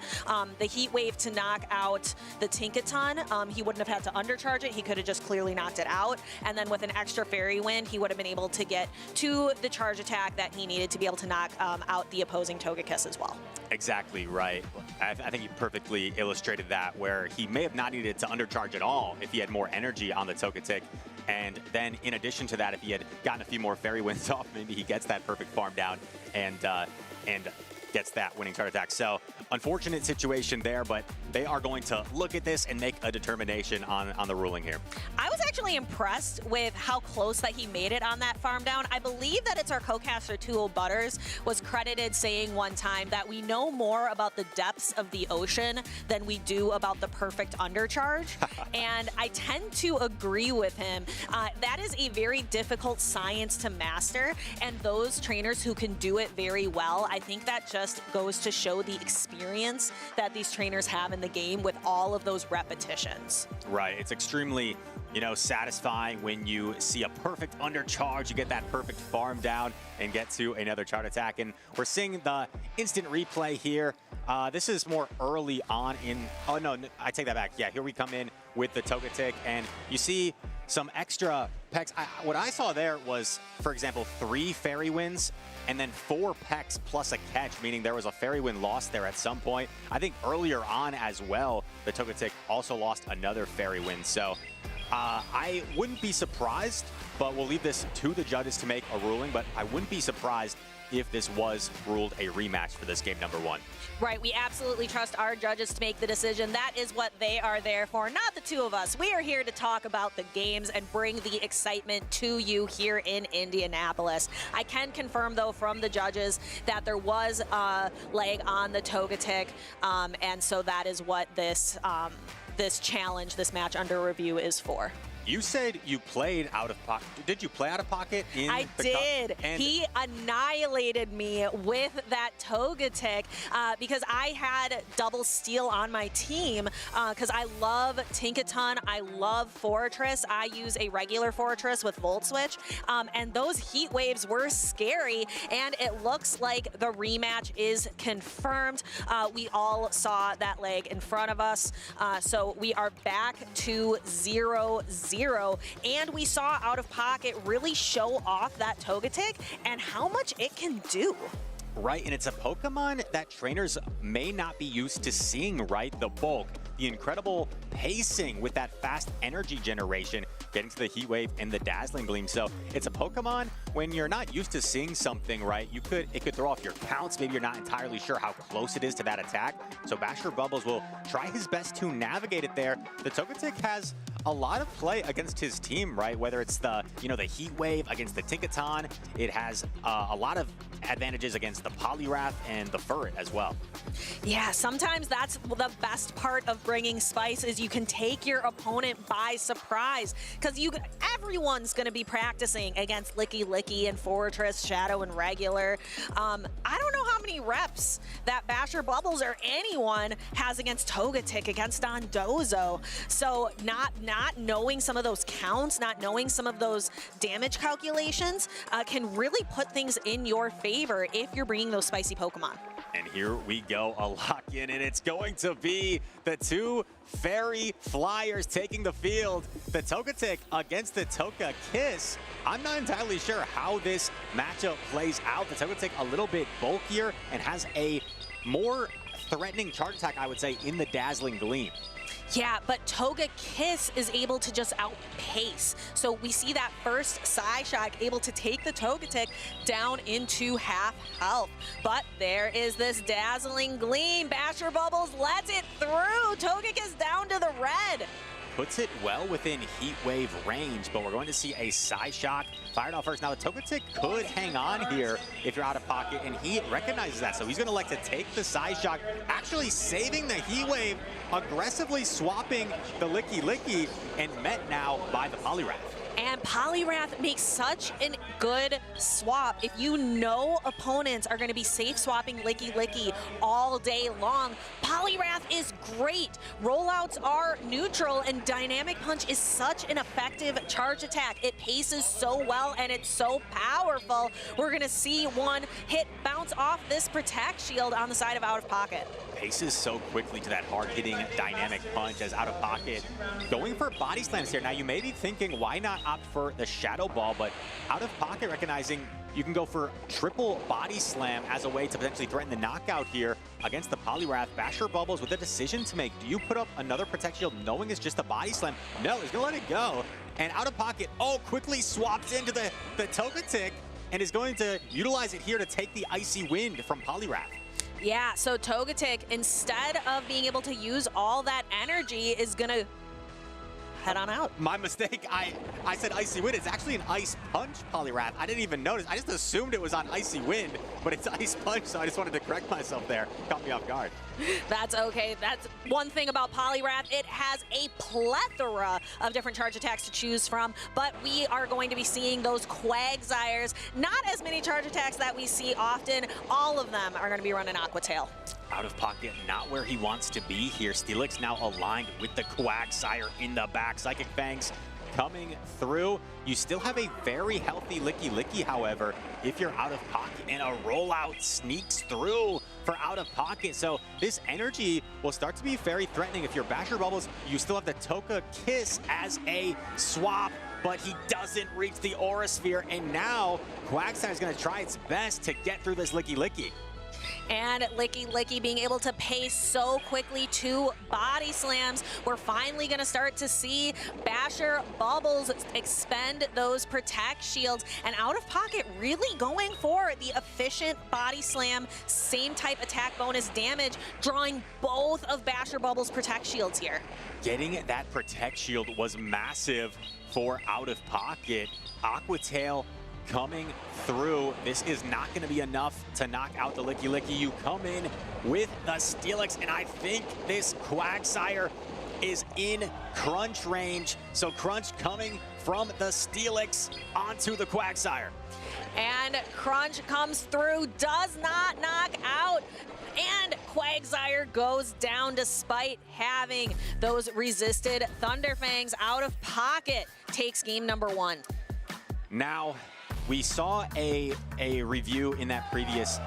The Heat Wave to knock out the Tinkaton, he wouldn't have had to undercharge it. He could have just clearly knocked it out. And then with an extra Fairy Wind, he would have been able to get to the charge attack that he needed to be able to knock out the opposing Togekiss as well. Exactly right. I think you perfectly illustrated that, where he may have not needed to undercharge at all if he had more energy on the Togetic. And then in addition to that, if he had gotten a few more Fairy Winds off, maybe he gets that perfect farm down and gets that winning charge attack. So unfortunate situation there, but they are going to look at this and make a determination on the ruling here. I was actually impressed with how close that he made it on that farm down. I believe that it's our co-caster Tool Butters was credited saying one time that we know more about the depths of the ocean than we do about the perfect undercharge. And I tend to agree with him. That is a very difficult science to master, and those trainers who can do it very well, I think that just goes to show the experience that these trainers have in the game with all of those repetitions. Right, it's extremely, you know, satisfying when you see a perfect undercharge, you get that perfect farm down and get to another charge attack. And we're seeing the instant replay here. This is more early on in, oh no, I take that back. Yeah, here we come in with the Togetic, and you see some extra pecks. What I saw there was, for example, 3 fairy wins and then 4 pecks plus a catch, meaning there was a fairy win lost there at some point. I think earlier on as well, the Togetic also lost another fairy win. So I wouldn't be surprised, but we'll leave this to the judges to make a ruling, but I wouldn't be surprised if this was ruled a rematch for this game number 1. Right, we absolutely trust our judges to make the decision. That is what they are there for, not the two of us. We are here to talk about the games and bring the excitement to you here in Indianapolis. I can confirm, though, from the judges that there was a leg on the Togetic, and so that is what this this challenge, this match under review is for. You said you played out of pocket. Did you play out of pocket in I did. He annihilated me with that Togetic because I had double steal on my team because I love Tinkaton. I love Fortress. I use a regular Fortress with Volt Switch. And those heat waves were scary. And it looks like the rematch is confirmed. We all saw that leg in front of us. So we are back to 0-0. And we saw Out of Pocket really show off that Togetic and how much it can do. Right, and it's a Pokemon that trainers may not be used to seeing, right? The bulk, the incredible pacing with that fast energy generation, getting to the Heat Wave and the Dazzling Gleam. So it's a Pokemon when you're not used to seeing something, right? It could throw off your counts. Maybe you're not entirely sure how close it is to that attack. So basherbubbles will try his best to navigate it there. The Togetic has a lot of play against his team, right? Whether it's the, the Heat Wave against the Tinkaton, it has a lot of advantages against the Poliwrath and the Furret as well. Yeah, sometimes that's the best part of bringing Spice is you can take your opponent by surprise because everyone's going to be practicing against Licky and Fortress, Shadow, and Regular. I don't know how many reps that basherbubbles or anyone has against Togetic, against Dondozo. So not knowing some of those counts, not knowing some of those damage calculations can really put things in your favor if you're bringing those spicy Pokemon. And here we go, a lock-in, and it's going to be the 2 Fairy Flyers taking the field. The Togetic against the Togekiss. I'm not entirely sure how this matchup plays out. The Togetic a little bit bulkier and has a more threatening charge attack, I would say, in the Dazzling Gleam. Yeah, but Togekiss is able to just outpace. So we see that first Psyshock able to take the Togetic down into half health. But there is this Dazzling Gleam. Basherbubbles lets it through. Togekiss down to the red. Puts it well within Heat Wave range, but we're going to see a Psyshock fired off first. Now the Togetic could hang on here if you're out of pocket, and he recognizes that, so he's going to like to take the Psyshock, actually saving the Heat Wave, aggressively swapping the Licky, and met now by the Poliwrath. And Poliwrath makes such a good swap. If you know opponents are going to be safe swapping Licky all day long, Poliwrath is great. Rollouts are neutral, and Dynamic Punch is such an effective charge attack. It paces so well, and it's so powerful. We're going to see one hit bounce off this Protect Shield on the side of Out of Pocket. Paces so quickly to that hard-hitting Dynamic Punch as Out of Pocket going for body slams here. Now you may be thinking, why not opt for the Shadow Ball? But Out of Pocket recognizing you can go for triple body slam as a way to potentially threaten the knockout here against the Poliwrath. Basherbubbles with a decision to make. Do you put up another Protect Shield knowing it's just a body slam? No, he's gonna let it go. And Out of Pocket, quickly swaps into the Togetic and is going to utilize it here to take the Icy Wind from Poliwrath. Yeah, so Togetic, instead of being able to use all that energy, is gonna head on out. My mistake, I said Icy Wind. It's actually an Ice Punch Poliwrath. I didn't even notice. I just assumed it was on Icy Wind, but it's Ice Punch, so I just wanted to correct myself there. Caught me off guard. That's okay. That's one thing about Poliwrath. It has a plethora of different charge attacks to choose from, but we are going to be seeing those Quagsires. Not as many charge attacks that we see often. All of them are going to be running Aqua Tail. Out of Pocket, not where he wants to be here. Steelix now aligned with the Quagsire in the back. Psychic Fangs coming through. You still have a very healthy Licky, however, if you're out of pocket, and a rollout sneaks through for out of pocket. So this energy will start to be very threatening. If you're basherbubbles, you still have the Toka Kiss as a swap, but he doesn't reach the Aura Sphere, and now quagsire is going to try its best to get through this Licky. And Licky being able to pay so quickly to body slams. We're finally going to start to see basherbubbles expend those protect shields, and out of pocket really going for the efficient body slam, same type attack bonus damage, drawing both of basherbubbles protect shields here. Getting that protect shield was massive for out of pocket. Aquatail coming through. This is not going to be enough to knock out the Licky. You come in with the Steelix, and I think this quagsire is in crunch range. So crunch coming from the Steelix onto the quagsire. And crunch comes through, does not knock out. And quagsire goes down despite having those resisted Thunderfangs. Out of pocket takes game number 1. Now, we saw a review in that previous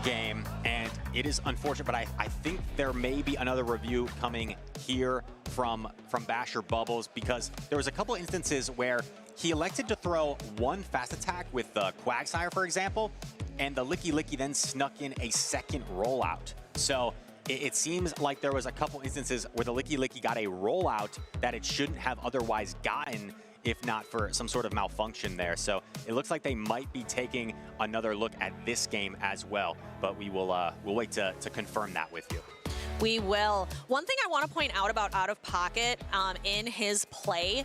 game, and it is unfortunate, but I think there may be another review coming here from basherbubbles, because there was a couple instances where he elected to throw one fast attack with the quagsire, for example, and the Licky then snuck in a second rollout. So it seems like there was a couple instances where the Licky got a rollout that it shouldn't have otherwise gotten, if not for some sort of malfunction there. So it looks like they might be taking another look at this game as well, but we'll wait to confirm that with you. We will. One thing I want to point out about out of pocket in his play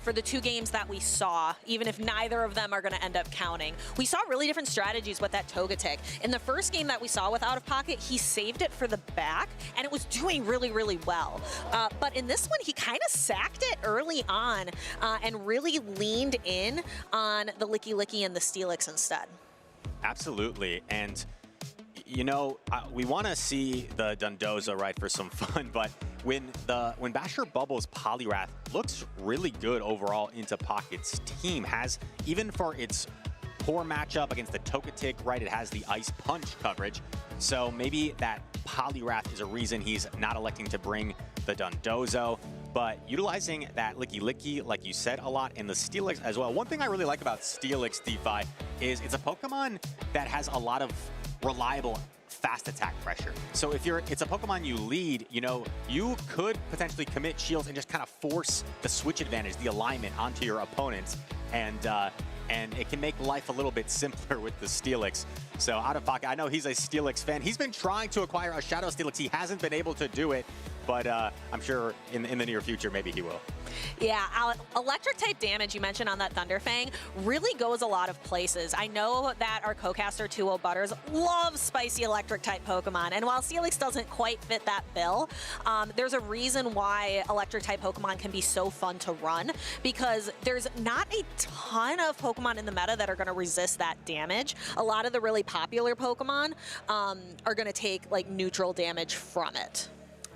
for the 2 games that we saw, even if neither of them are going to end up counting, we saw really different strategies with that Togetic. In the first game that we saw with out of pocket, he saved it for the back, and it was doing really well. But in this one, he kind of sacked it early on and really leaned in on the Licky and the Steelix instead. Absolutely. And you know, we want to see the Dondozo, right, for some fun, but when basherbubbles Poliwrath looks really good overall into Pocket's team, has, even for its poor matchup against the Togetic, right, it has the Ice Punch coverage, so maybe that Poliwrath is a reason he's not electing to bring the Dondozo, but utilizing that Licky, like you said, a lot, and the Steelix as well. One thing I really like about Steelix, DeFi, is it's a Pokemon that has a lot of reliable fast attack pressure. So if it's a Pokemon you lead, you know, you could potentially commit shields and just kind of force the switch advantage, the alignment onto your opponents, and it can make life a little bit simpler with the Steelix. So out of pocket, I know he's a Steelix fan. He's been trying to acquire a Shadow Steelix. He hasn't been able to do it, but I'm sure in the near future, maybe he will. Yeah, electric type damage you mentioned on that Thunderfang really goes a lot of places. I know that our co-caster 2-0 Butters loves spicy electric type Pokemon, and while Steelix doesn't quite fit that bill, there's a reason why electric type Pokemon can be so fun to run, because there's not a ton of Pokemon in the meta that are going to resist that damage. A lot of the really popular Pokemon are going to take like neutral damage from it.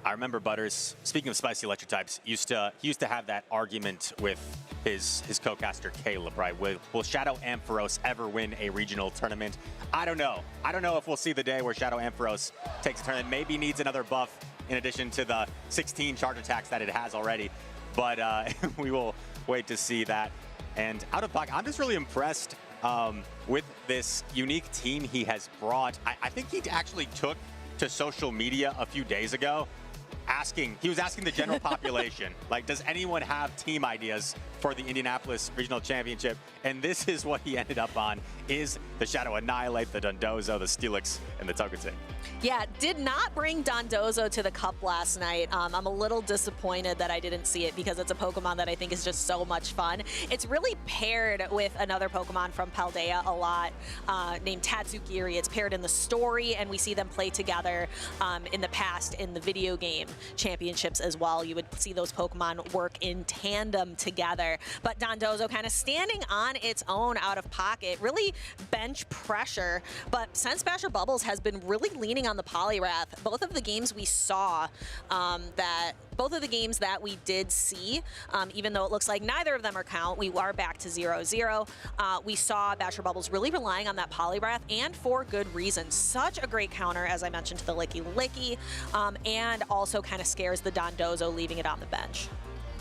I remember Butters, speaking of spicy electric types, he used to have that argument with his co-caster Caleb, right? Will Shadow Ampharos ever win a regional tournament? I don't know. I don't know if we'll see the day where Shadow Ampharos takes a tournament. Maybe needs another buff in addition to the 16 charge attacks that it has already. But we will wait to see that. And out of pocket, I'm just really impressed with this unique team he has brought. I think he actually took to social media a few days ago he was asking the general population, like, does anyone have team ideas for the Indianapolis Regional Championship? And this is what he ended up on, is the Shadow Annihilate, the Dondozo, the Steelix, and the Togetic. Yeah, did not bring Dondozo to the Cup last night. I'm a little disappointed that I didn't see it, because it's a Pokemon that I think is just so much fun. It's really paired with another Pokemon from Paldea a lot, named Tatsukiri. It's paired in the story, and we see them play together in the past in the video game. championships as well. You would see those Pokemon work in tandem together. But Dondozo kind of standing on its own out of pocket, really bench pressure. But since basherbubbles has been really leaning on the Poliwrath, both of the games we saw both of the games that we did see, even though it looks like neither of them are count, we are back to 0-0. We saw basherbubbles really relying on that Poliwrath, and for good reason. Such a great counter, as I mentioned, to the Licky, and also kind of scares the Dondozo, leaving it on the bench.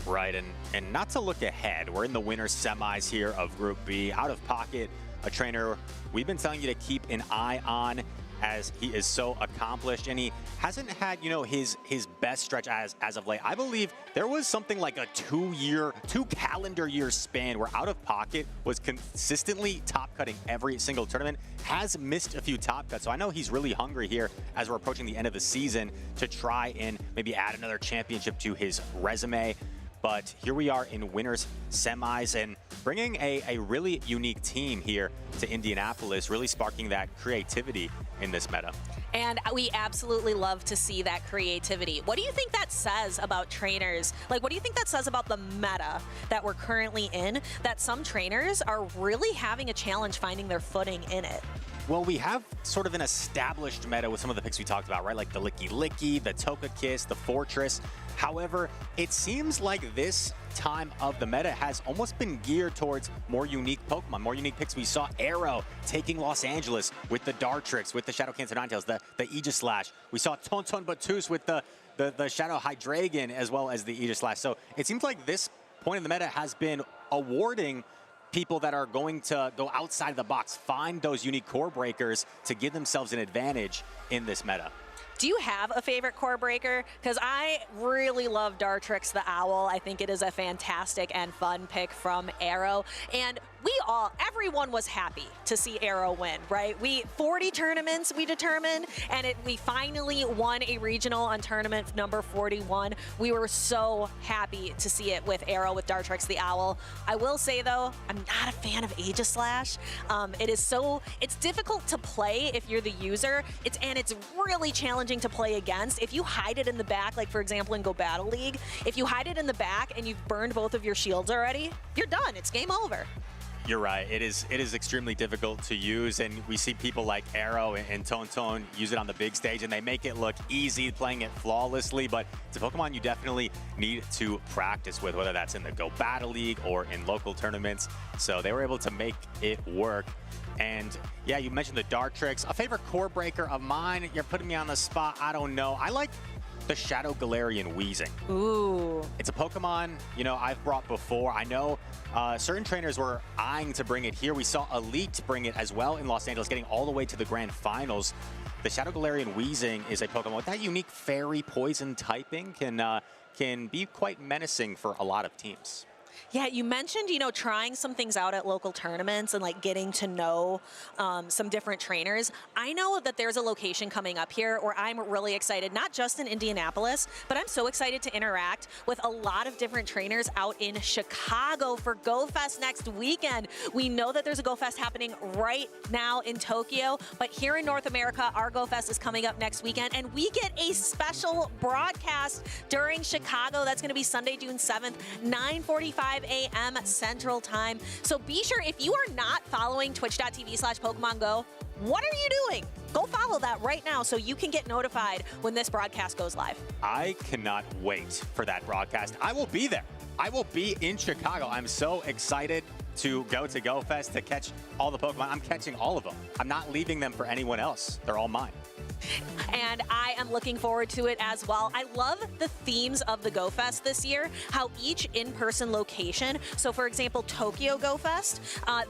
Right, and not to look ahead, we're in the winner's semis here of Group B. Out of Pocket, a trainer we've been telling you to keep an eye on, as he is so accomplished, and he hasn't had, you know, his best stretch as of late. I believe there was something like a 2 calendar year span where Out of Pocket was consistently top cutting every single tournament, has missed a few top cuts. So I know he's really hungry here as we're approaching the end of the season to try and maybe add another championship to his resume. But here we are in winners semis and bringing a really unique team here to Indianapolis, really sparking that creativity in this meta. And we absolutely love to see that creativity. What do you think that says about trainers? Like, what do you think that says about the meta that we're currently in, that some trainers are really having a challenge finding their footing in it? Well, we have sort of an established meta with some of the picks we talked about, right? Like the Licky, the Togekiss, the Fortress. However, it seems like this time of the meta has almost been geared towards more unique Pokemon, more unique picks. We saw Arroh taking Los Angeles with the Dartrix, with the Shadow Cancer Ninetales, the Aegislash. We saw Tonton Batus with the Shadow Hydreigon, as well as the Aegislash. So it seems like this point in the meta has been awarding people that are going to go outside the box, find those unique core breakers to give themselves an advantage in this meta. Do you have a favorite core breaker? Because I really love Dartrix the Owl. I think it is a fantastic and fun pick from Arroh. And everyone was happy to see Arroh win, right? 40 tournaments we determined, and we finally won a regional on tournament number 41. We were so happy to see it with Arroh, with Dartrix the Owl. I will say though, I'm not a fan of Aegislash. It's difficult to play if you're the user. It's really challenging to play against. If you hide it in the back, like for example in Go Battle League, if you hide it in the back and you've burned both of your shields already, you're done. It's game over. You're right. It is extremely difficult to use, and we see people like Arroh and Tonton use it on the big stage, and they make it look easy, playing it flawlessly. But it's a Pokemon you definitely need to practice with, whether that's in the Go Battle League or in local tournaments. So they were able to make it work. And yeah, you mentioned the Dartrix. A favorite core breaker of mine, you're putting me on the spot, I don't know. I like the Shadow Galarian Weezing. Ooh. It's a Pokemon, you know, I've brought before. I know certain trainers were eyeing to bring it here. We saw Elite bring it as well in Los Angeles, getting all the way to the grand finals. The Shadow Galarian Weezing is a Pokemon with that unique fairy poison typing, can be quite menacing for a lot of teams. Yeah, you mentioned, trying some things out at local tournaments and like getting to know some different trainers. I know that there's a location coming up here where I'm really excited, not just in Indianapolis, but I'm so excited to interact with a lot of different trainers out in Chicago for GoFest next weekend. We know that there's a GoFest happening right now in Tokyo, but here in North America, our GoFest is coming up next weekend, and we get a special broadcast during Chicago. That's going to be Sunday, June 7th, 9:45 a.m. Central Time. So be sure, if you are not following twitch.tv/Pokemon Go, what are you doing? Go follow that right now so you can get notified when this broadcast goes live. I cannot wait for that broadcast. I will be there. I will be in Chicago. I'm so excited to go to GoFest to catch all the Pokemon. I'm catching all of them. I'm not leaving them for anyone else. They're all mine. And I am looking forward to it as well. I love the themes of the GoFest this year, how each in-person location, so for example, Tokyo GoFest,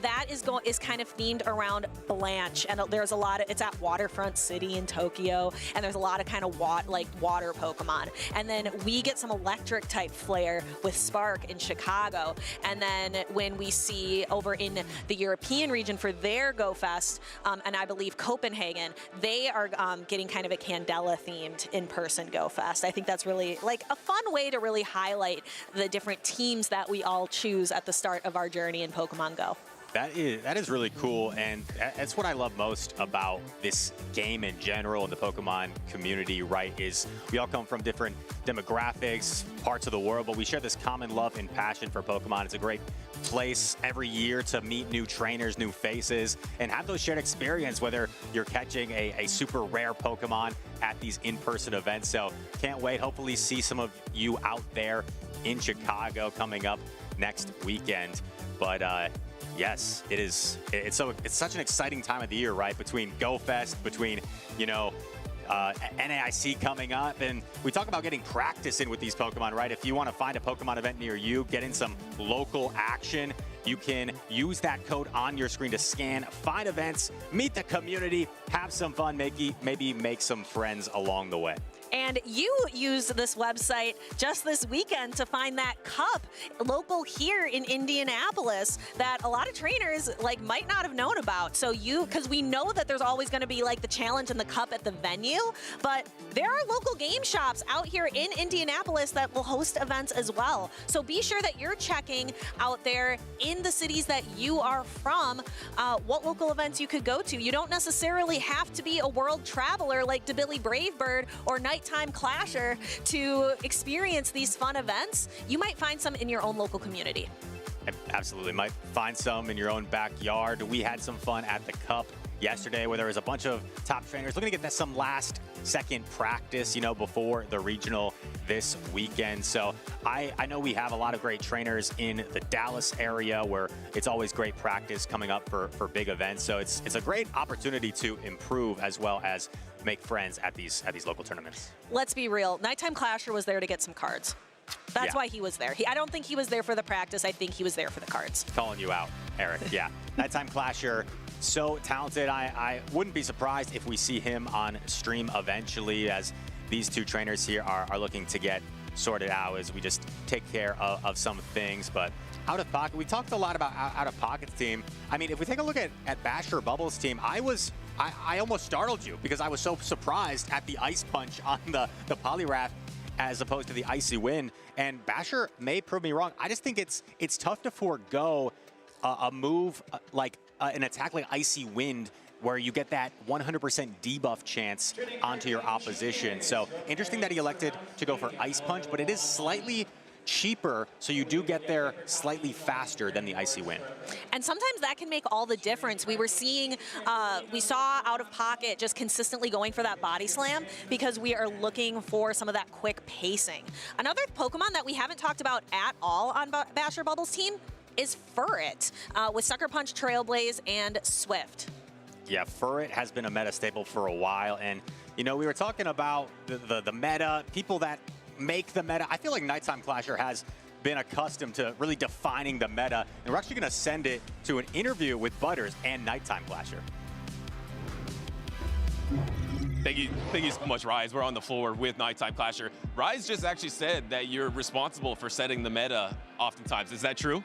that is kind of themed around Blanche, and there's a lot of, it's at Waterfront City in Tokyo, and there's a lot of kind of water Pokemon. And then we get some electric type flair with Spark in Chicago. And then when we see over in the European region for their GoFest, and I believe Copenhagen, they are getting kind of a Candela themed in-person GoFest. I think that's really like a fun way to really highlight the different teams that we all choose at the start of our journey in Pokemon Go. That is really cool, and that's what I love most about this game in general and the Pokemon community, right? Is we all come from different demographics, parts of the world, but we share this common love and passion for Pokemon. It's a great place every year to meet new trainers, new faces, and have those shared experience, whether you're catching a super rare Pokemon at these in-person events. So can't wait. Hopefully see some of you out there in Chicago coming up next weekend. But yes, it's such an exciting time of the year, right? Between GoFest, between, you know, NAIC coming up, and we talk about getting practice in with these Pokemon, right? If you want to find a Pokemon event near you, get in some local action, you can use that code on your screen to scan, find events, meet the community, have some fun, maybe make some friends along the way. And you used this website just this weekend to find that cup local here in Indianapolis that a lot of trainers like might not have known about. So because we know that there's always going to be like the challenge and the cup at the venue, but there are local game shops out here in Indianapolis that will host events as well. So be sure that you're checking out there in the cities that you are from, what local events you could go to. You don't necessarily have to be a world traveler like dabillybravbird or nitetimeclashet to experience these fun events. You might find some in your own local community. Absolutely, might find some in your own backyard. We had some fun at the Cup yesterday where there was a bunch of top trainers looking to get some last second practice, you know, before the regional this weekend. So I know we have a lot of great trainers in the Dallas area where it's always great practice coming up for big events. So it's a great opportunity to improve as well as make friends at these local tournaments. Let's be real. Nighttime was there to get some cards. That's why he was there. I don't think he was there for the practice. I think he was there for the cards. Calling you out, Eric. Yeah. Nitetimeclashet, so talented. I wouldn't be surprised if we see him on stream eventually, as these two trainers here are looking to get sorted out as we just take care of some things. But Out of Pocket, we talked a lot about Out of Pocket's team. I mean, if we take a look at basherbubbles' team, I almost startled you because I was so surprised at the Ice Punch on the Poliwrath as opposed to the Icy Wind. And Basher may prove me wrong. I just think it's tough to forego a move like an attack like Icy Wind where you get that 100% debuff chance onto your opposition. So interesting that he elected to go for Ice Punch, but it is slightly cheaper, so you do get there slightly faster than the Icy Wind. And sometimes that can make all the difference. We saw Out of Pocket just consistently going for that body slam because we are looking for some of that quick pacing. Another Pokemon that we haven't talked about at all on basherbubbles' team is Furret, with Sucker Punch, Trailblaze, and Swift. Yeah, Furret has been a meta staple for a while, and you know, we were talking about the meta, people that make the meta. I feel like Nitetimeclashet has been accustomed to really defining the meta, and we're actually going to send it to an interview with Butters and Nitetimeclashet. Thank you so much, Rise. We're on the floor with Nitetimeclashet. Rise just actually said that you're responsible for setting the meta oftentimes. Is that true?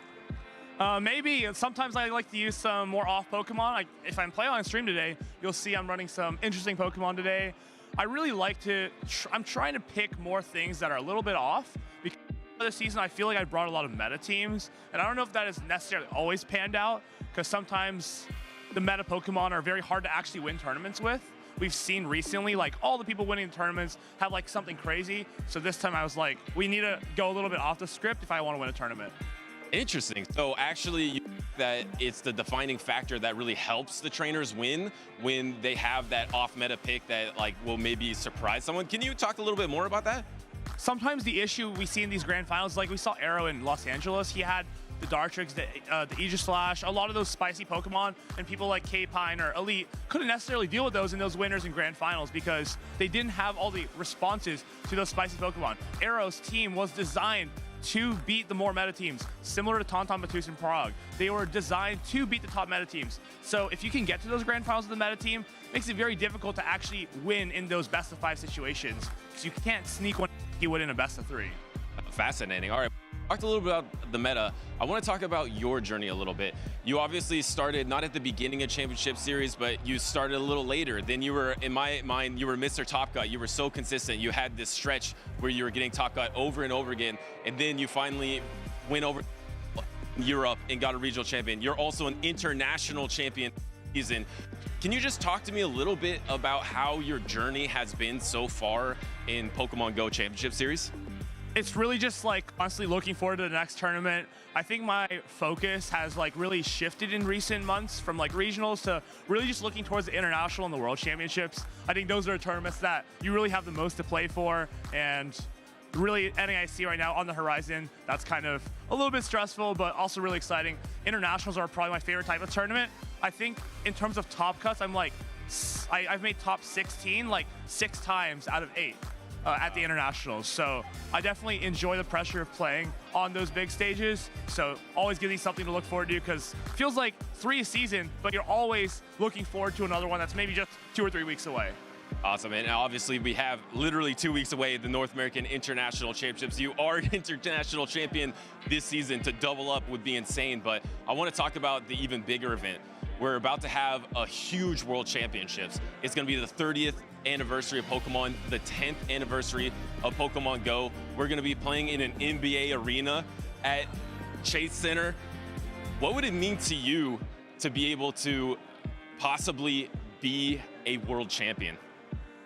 Maybe. Sometimes I like to use some more off Pokemon. If I'm playing on stream today, you'll see I'm running some interesting Pokemon today. I really like to, I'm trying to pick more things that are a little bit off. Because this season, I feel like I brought a lot of meta teams, and I don't know if that is necessarily always panned out, because sometimes the meta Pokemon are very hard to actually win tournaments with. We've seen recently, like, all the people winning the tournaments have, like, something crazy. So this time I was like, we need to go a little bit off the script if I want to win a tournament. Interesting. So actually, you think that it's the defining factor that really helps the trainers win when they have that off-meta pick that like will maybe surprise someone. Can you talk a little bit more about that? Sometimes the issue we see in these grand finals, like we saw Arroh in Los Angeles, he had the Dartrix, the Aegislash, a lot of those spicy Pokemon, and people like K-Pine or Elite couldn't necessarily deal with those in those winners in grand finals because they didn't have all the responses to those spicy Pokemon. Arrow's team was designed to beat the more meta teams, similar to Tauntaun, Matus, and Prague. They were designed to beat the top meta teams. So if you can get to those grand finals with the meta team, it makes it very difficult to actually win in those best of 5 situations. So you can't sneak one you would in a best of 3. Fascinating. All right. Talked a little bit about the meta. I want to talk about your journey a little bit. You obviously started not at the beginning of Championship Series, but you started a little later. Then you were, in my mind, you were Mr. Top Cut. You were so consistent. You had this stretch where you were getting Top Cut over and over again, and then you finally went over. Europe and got a regional champion. You're also an international champion season. Can you just talk to me a little bit about how your journey has been so far in Pokemon Go Championship Series? It's really just like constantly looking forward to the next tournament. I think my focus has like really shifted in recent months from like regionals to really just looking towards the international and the world championships. I think those are tournaments that you really have the most to play for, and really NAIC right now on the horizon. That's kind of a little bit stressful, but also really exciting. Internationals are probably my favorite type of tournament. I think in terms of top cuts, I'm like, I've made top 16 like 6 times out of 8. At the internationals. So I definitely enjoy the pressure of playing on those big stages. So always gives me something to look forward to, because it feels like 3 a season, but you're always looking forward to another one that's maybe just 2 or 3 weeks away. Awesome, and obviously we have literally 2 weeks away the North American International Championships. You are an international champion this season. To double up would be insane, but I want to talk about the even bigger event. We're about to have a huge World Championships. It's going to be the 30th anniversary of Pokemon, the 10th anniversary of Pokemon Go. We're going to be playing in an NBA arena at Chase Center. What would it mean to you to be able to possibly be a world champion?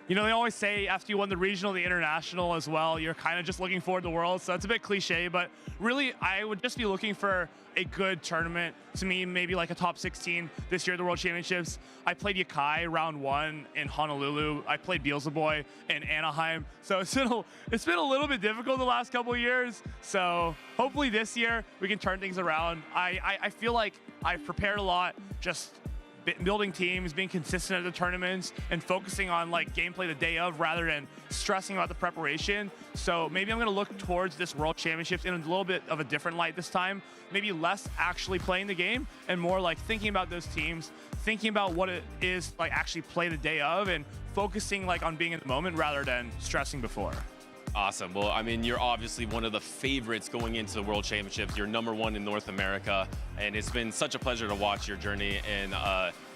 You know, they always say after you won the regional, the international as well, you're kind of just looking forward to the world. So it's a bit cliche, but really I would just be looking for a good tournament. To me, maybe like a top 16 this year at the World Championships. I played Yakai round 1 in Honolulu. I played Beelzebub in Anaheim. So it's been a little bit difficult the last couple of years. So hopefully this year we can turn things around. I feel like I've prepared a lot, just building teams, being consistent at the tournaments, and focusing on like gameplay the day of rather than stressing about the preparation. So maybe I'm going to look towards this World Championships in a little bit of a different light this time. Maybe less actually playing the game and more like thinking about those teams, thinking about what it is like actually play the day of, and focusing like on being in the moment rather than stressing before. Awesome. Well, I mean, you're obviously one of the favorites going into the World Championships. You're #1 in North America, and it's been such a pleasure to watch your journey. And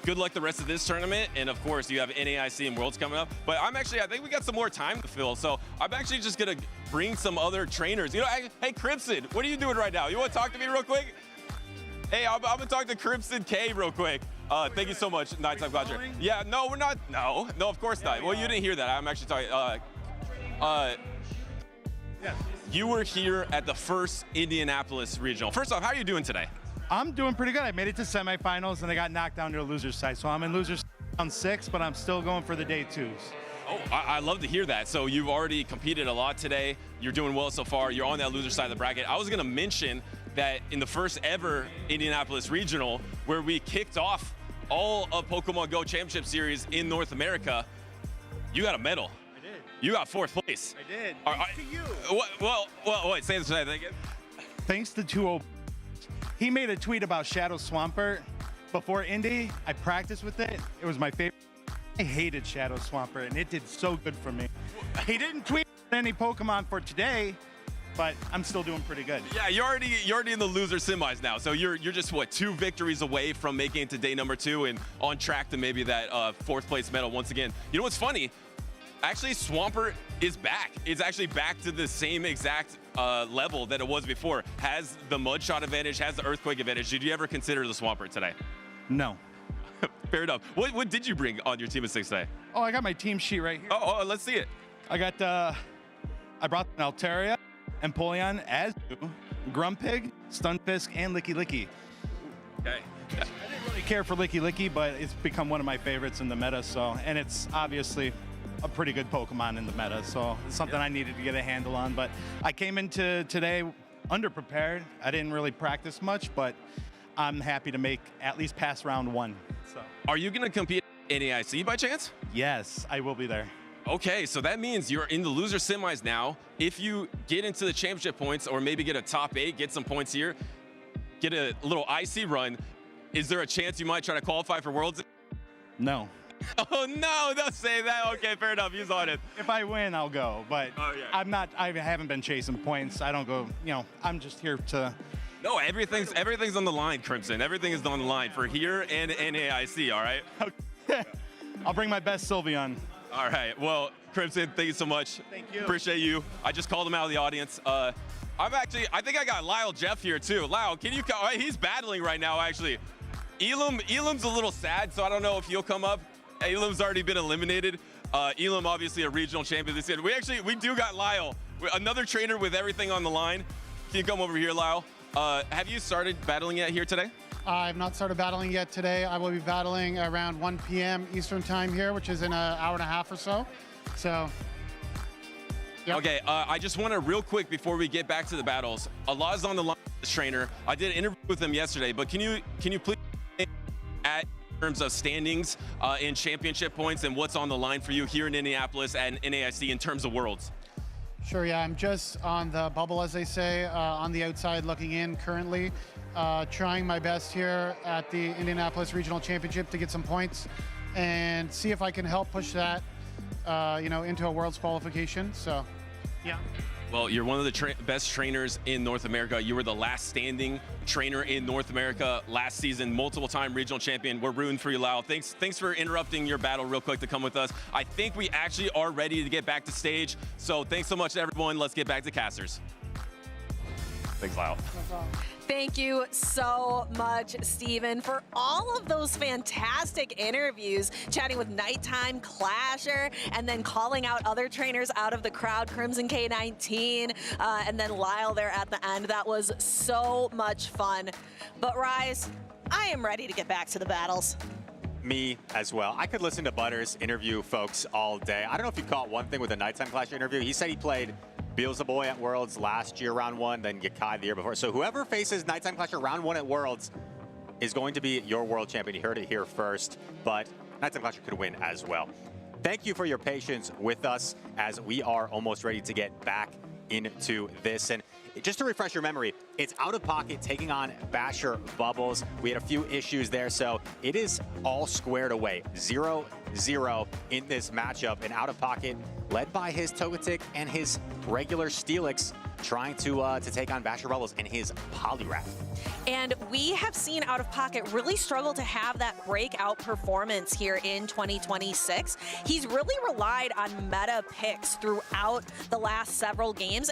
good luck the rest of this tournament. And of course, you have NAIC and Worlds coming up. But I think we got some more time to fill. So I'm actually just gonna bring some other trainers. You know, hey, Kristine, what are you doing right now? You want to talk to me real quick? Hey, I'm gonna talk to Kristine K real quick. Thank you so much, Nighttime Clashet. Yeah, no, we're not. No, of course not. Well, you didn't hear that. I'm actually talking. You were here at the first Indianapolis regional. First off, how are you doing today? I'm doing pretty good. I made it to semifinals and I got knocked down to the loser's side. So I'm in loser's round 6, but I'm still going for the day 2s. Oh, I love to hear that. So you've already competed a lot today. You're doing well so far. You're on that loser side of the bracket. I was gonna mention that in the first ever Indianapolis regional, where we kicked off all of Pokemon Go Championship Series in North America, you got a medal. You got 4th place. I did. Thanks to you. Well, wait, say that again. Thanks to 2-0. He made a tweet about Shadow Swampert before Indy. I practiced with it. It was my favorite. I hated Shadow Swampert, and it did so good for me. He didn't tweet any Pokemon for today, but I'm still doing pretty good. Yeah, you're already in the loser semis now. So you're just what, 2 victories away from making it to day #2 and on track to maybe that 4th place medal once again. You know what's funny? Actually, Swampert is back. It's actually back to the same exact level that it was before. Has the mud shot advantage, has the earthquake advantage. Did you ever consider the Swampert today? No. Fair enough. What did you bring on your team of 6 today? Oh, I got my team sheet right here. Oh, let's see it. I got, I brought an Altaria, Empoleon, Azu, Grumpig, Stunfisk, and Licky Licky. Okay. I didn't really care for Licky Licky, but it's become one of my favorites in the meta, so, and it's obviously a pretty good Pokemon in the meta, so it's something I needed to get a handle on. But I came into today underprepared. I didn't really practice much, but I'm happy to make at least past round 1. So. Are you going to compete at NAIC by chance? Yes, I will be there. Okay, so that means you're in the loser semis now. If you get into the championship points, or maybe get a top 8, get some points here, get a little IC run, is there a chance you might try to qualify for Worlds? No. Oh no, don't say that. Okay, fair enough. He's on it. If I win, I'll go. But I haven't been chasing points. I don't go, I'm just here to. No, everything's on the line, Crimson. Everything is on the line for here and NAIC, all right? Okay. I'll bring my best Sylveon. All right, well, Crimson, thank you so much. Thank you. Appreciate you. I just called him out of the audience. I think I got Lyle Jeff here too. Lyle, can you come? He's battling right now, actually. Elam's a little sad, so I don't know if you'll come up. Elam's already been eliminated. Elam, obviously a regional champion this year. We do got Lyle, another trainer with everything on the line. Can you come over here, Lyle? Have you started battling yet here today? I've not started battling yet today. I will be battling around 1 p.m. Eastern time here, which is in an hour and a half or so. So, yep. Okay, I just want to real quick before we get back to the battles. Allah's on the line, this trainer. I did an interview with him yesterday, but can you please at in terms of standings in championship points and what's on the line for you here in Indianapolis and NAIC in terms of worlds? Sure, yeah, I'm just on the bubble, as they say, on the outside looking in currently, trying my best here at the Indianapolis Regional Championship to get some points and see if I can help push that, into a Worlds qualification, so, yeah. Well, you're one of the best trainers in North America. You were the last standing trainer in North America last season, multiple-time regional champion. We're rooting for you, Lyle. Thanks for interrupting your battle real quick to come with us. I think we actually are ready to get back to stage. So thanks so much, everyone. Let's get back to casters. Thanks, Lyle. Thank you so much, Steven, for all of those fantastic interviews, chatting with Nighttime Clasher, and then calling out other trainers out of the crowd, Crimson K19, and then Lyle there at the end. That was so much fun. But Rise, I am ready to get back to the battles. Me as well. I could listen to Butters interview folks all day. I don't know if you caught one thing with the Nighttime Clasher interview. He said he played Beelzebub at Worlds last year, round 1, then Yakai the year before. So whoever faces Nighttime Clasher round 1 at Worlds is going to be your world champion. You heard it here first, but Nighttime Clasher could win as well. Thank you for your patience with us as we are almost ready to get back into this. And just to refresh your memory, it's Out of Pocket taking on Basherbubbles. We had a few issues there, so it is all squared away. 0-0 in this matchup, and Out of Pocket, led by his Togetic and his regular Steelix, trying to take on Basherbubbles and his Poliwrath. And we have seen Out of Pocket really struggle to have that breakout performance here in 2026. He's really relied on meta picks throughout the last several games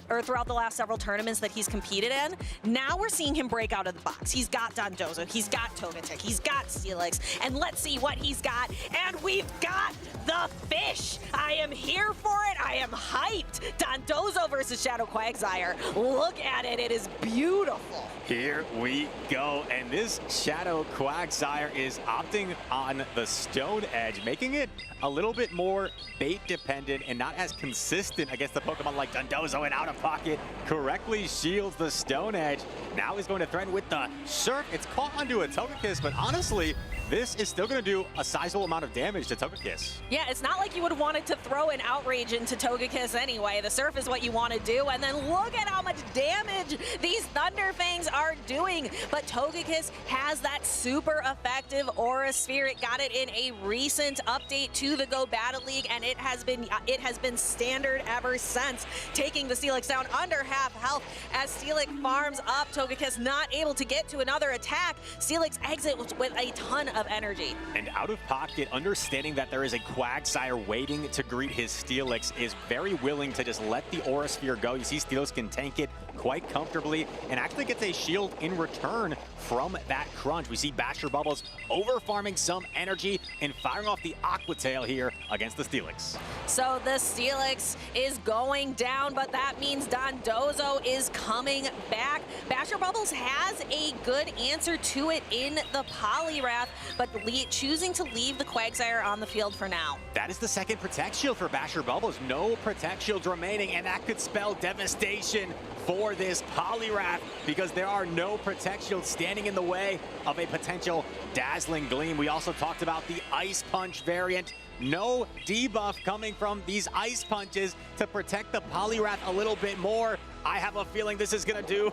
or throughout the last several tournaments that he's competed in. Now we're seeing him break out of the box. He's got Dondozo, he's got Togetic, he's got Steelix, and let's see what he's got. And we've got the fish. I am here for it. I am hyped. Dondozo versus Shadow Quagsire. Look at it. It is beautiful. Here we go, and this Shadow Quagsire is opting on the Stone Edge, making it a little bit more bait dependent and not as consistent against the Pokemon like Dondozo, and Out of Pocket correctly shields the Stone Edge. Now he's going to threaten with the Surf. It's caught onto a Togekiss, but honestly, this is still going to do a sizable amount of damage to Togekiss. Yeah, it's not like you would have wanted to throw an Outrage into Togekiss anyway. The Surf is what you want to do, and then look at how much damage these Thunder Fangs are doing. But Togekiss has that super effective Aura Sphere. It got it in a recent update to the Go Battle League, and it has been standard ever since, taking the Steelix down under half health as Steelix farms up. Togekiss not able to get to another attack. Steelix exits with a ton of energy. And Out of Pocket, understanding that there is a Quagsire waiting to greet his Steelix, is very willing to just let the Aura Sphere go. You see Steelix can tank it quite comfortably and actually gets a shield in return from that crunch. We see Basherbubbles over-farming some energy and firing off the Aqua Tail here against the Steelix. So the Steelix is going down, but that means Dondozo is coming back. Basherbubbles has a good answer to it in the Poliwrath, but choosing to leave the Quagsire on the field for now. That is the second Protect Shield for Basherbubbles. No Protect Shields remaining, and that could spell devastation for this Poliwrath because there are no Protect Shields standing in the way of a potential Dazzling Gleam. We also talked about the Ice Punch variant. No debuff coming from these Ice Punches to protect the Poliwrath a little bit more. I have a feeling this is going to do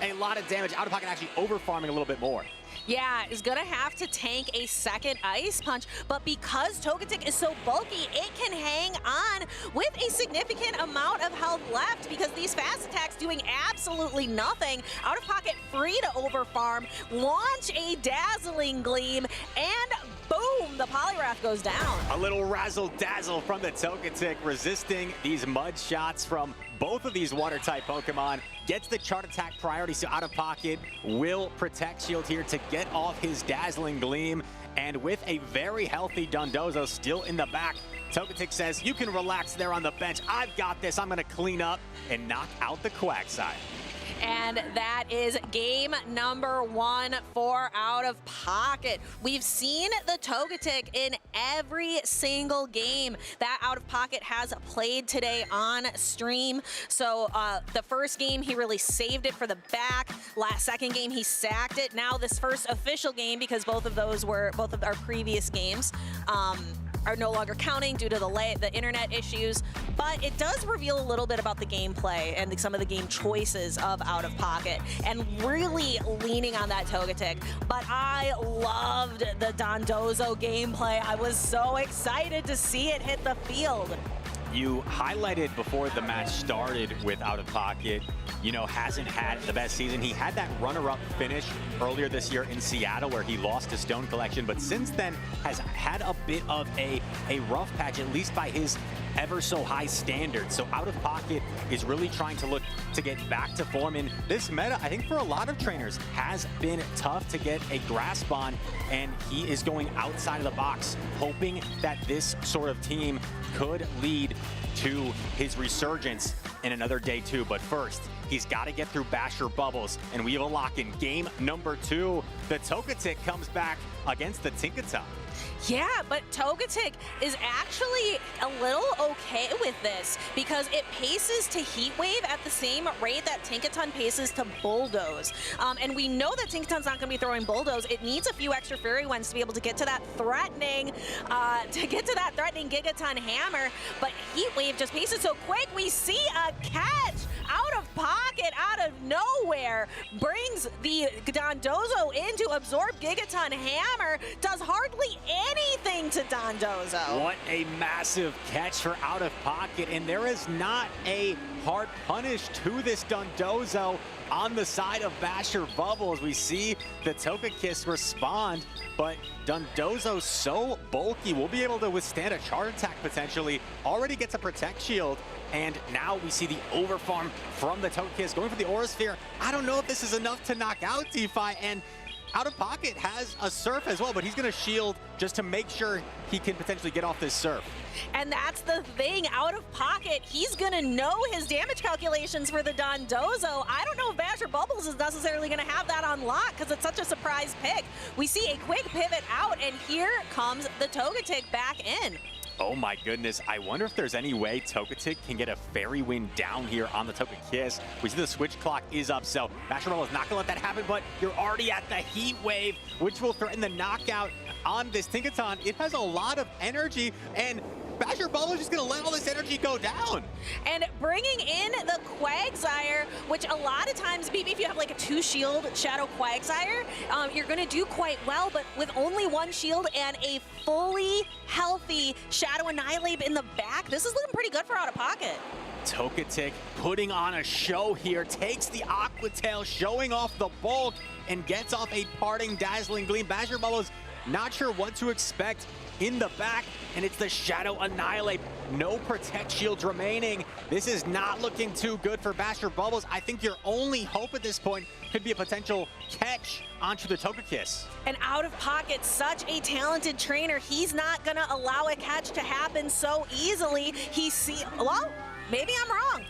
a lot of damage. Out of Pocket actually over-farming a little bit more. Yeah, is gonna have to tank a second Ice Punch, but because Togetic is so bulky, it can hang on with a significant amount of health left because these fast attacks doing absolutely nothing. Out of Pocket free to overfarm, launch a Dazzling Gleam, and boom! boom, the Poliwrath goes down. A little razzle-dazzle from the Togetic, resisting these mud shots from both of these water-type Pokemon. Gets the Chart Attack priority, so Out of Pocket will Protect Shield here to get off his Dazzling Gleam. And with a very healthy Dondozo still in the back, Togetic says, you can relax there on the bench. I've got this. I'm going to clean up and knock out the Quagsire. And that is game number 1 for Out of Pocket. We've seen the Togetic in every single game that Out of Pocket has played today on stream. So the first game, he really saved it for the back. Second game, he sacked it. Now this first official game, because both of our previous games, are no longer counting due to the internet issues, but it does reveal a little bit about the gameplay and some of the game choices of Out of Pocket, and really leaning on that Togetic. But I loved the Dondozo gameplay. I was so excited to see it hit the field. You highlighted before the match started with Out of Pocket, you know, hasn't had the best season. He had that runner-up finish earlier this year in Seattle where he lost to Stone Collection, but since then has had a bit of a rough patch, at least by his ever so high standards. So Out of Pocket is really trying to look to get back to form in this meta. I think for a lot of trainers has been tough to get a grasp on, and he is going outside of the box, hoping that this sort of team could lead to his resurgence in another day 2. But first, he's got to get through basherbubbles, and we have a lock in game number 2. The Togetic comes back against the Tinkaton. Yeah, but Togetic is actually a little okay with this because it paces to Heat Wave at the same rate that Tinkaton paces to Bulldoze. And we know that Tinkaton's not going to be throwing Bulldoze. It needs a few extra Fairy Winds to be able to get to that threatening, Gigaton Hammer. But Heat Wave just paces so quick. We see a catch. Out of Pocket, out of nowhere, brings the Dondozo in to absorb Gigaton Hammer. Does hardly anything to Dondozo. What a massive catch for Out of Pocket, and there is not a hard punish to this Dondozo on the side of basherbubbles. We see the Togekiss respond, but Dondozo's so bulky, we'll be able to withstand a charge attack potentially. Already gets a Protect Shield, and now we see the overfarm from the Togekiss going for the Aura Sphere. I don't know if this is enough to knock out DeFi, and Out of Pocket has a Surf as well, but he's going to shield just to make sure he can potentially get off this Surf. And that's the thing, Out of Pocket, he's gonna know his damage calculations for the Dondozo. I don't know if basherbubbles is necessarily gonna have that on lock because it's such a surprise pick. We see a quick pivot out, and here comes the Togetic back in. Oh my goodness, I wonder if there's any way Togetic can get a Fairy Wind down here on the Togekiss. We see the switch clock is up, so Basherbubble is not gonna let that happen, but you're already at the Heat Wave, which will threaten the knockout on this Tinkaton. It has a lot of energy, and Basherbubble is just gonna let all this energy go down. And bringing in the Quagsire, which a lot of times, maybe if you have like a 2-shield Shadow Quagsire, you're gonna do quite well, but with only 1 shield and a fully healthy Shadow Annihilate in the back, this is looking pretty good for Out of Pocket. Togetic putting on a show here, takes the Aqua Tail, showing off the bulk, and gets off a parting Dazzling Gleam. Basherbubbles not sure what to expect in the back, and it's the Shadow Annihilate. No Protect Shields remaining. This is not looking too good for Basherbubbles. I think your only hope at this point could be a potential catch onto the Togekiss. And Out of Pocket, such a talented trainer. He's not gonna allow a catch to happen so easily. Well, maybe I'm wrong.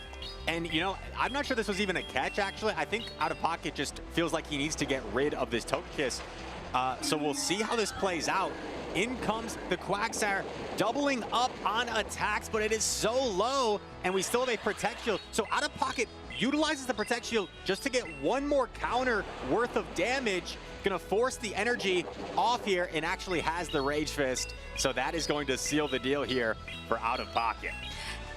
And, you know, I'm not sure this was even a catch, actually. I think Out of Pocket just feels like he needs to get rid of this Togekiss. So we'll see how this plays out. In comes the Quagsire, doubling up on attacks, but it is so low, and we still have a Protect Shield. So Out of Pocket utilizes the Protect Shield just to get 1 more counter worth of damage. Gonna force the energy off here, and actually has the Rage Fist. So that is going to seal the deal here for Out of Pocket.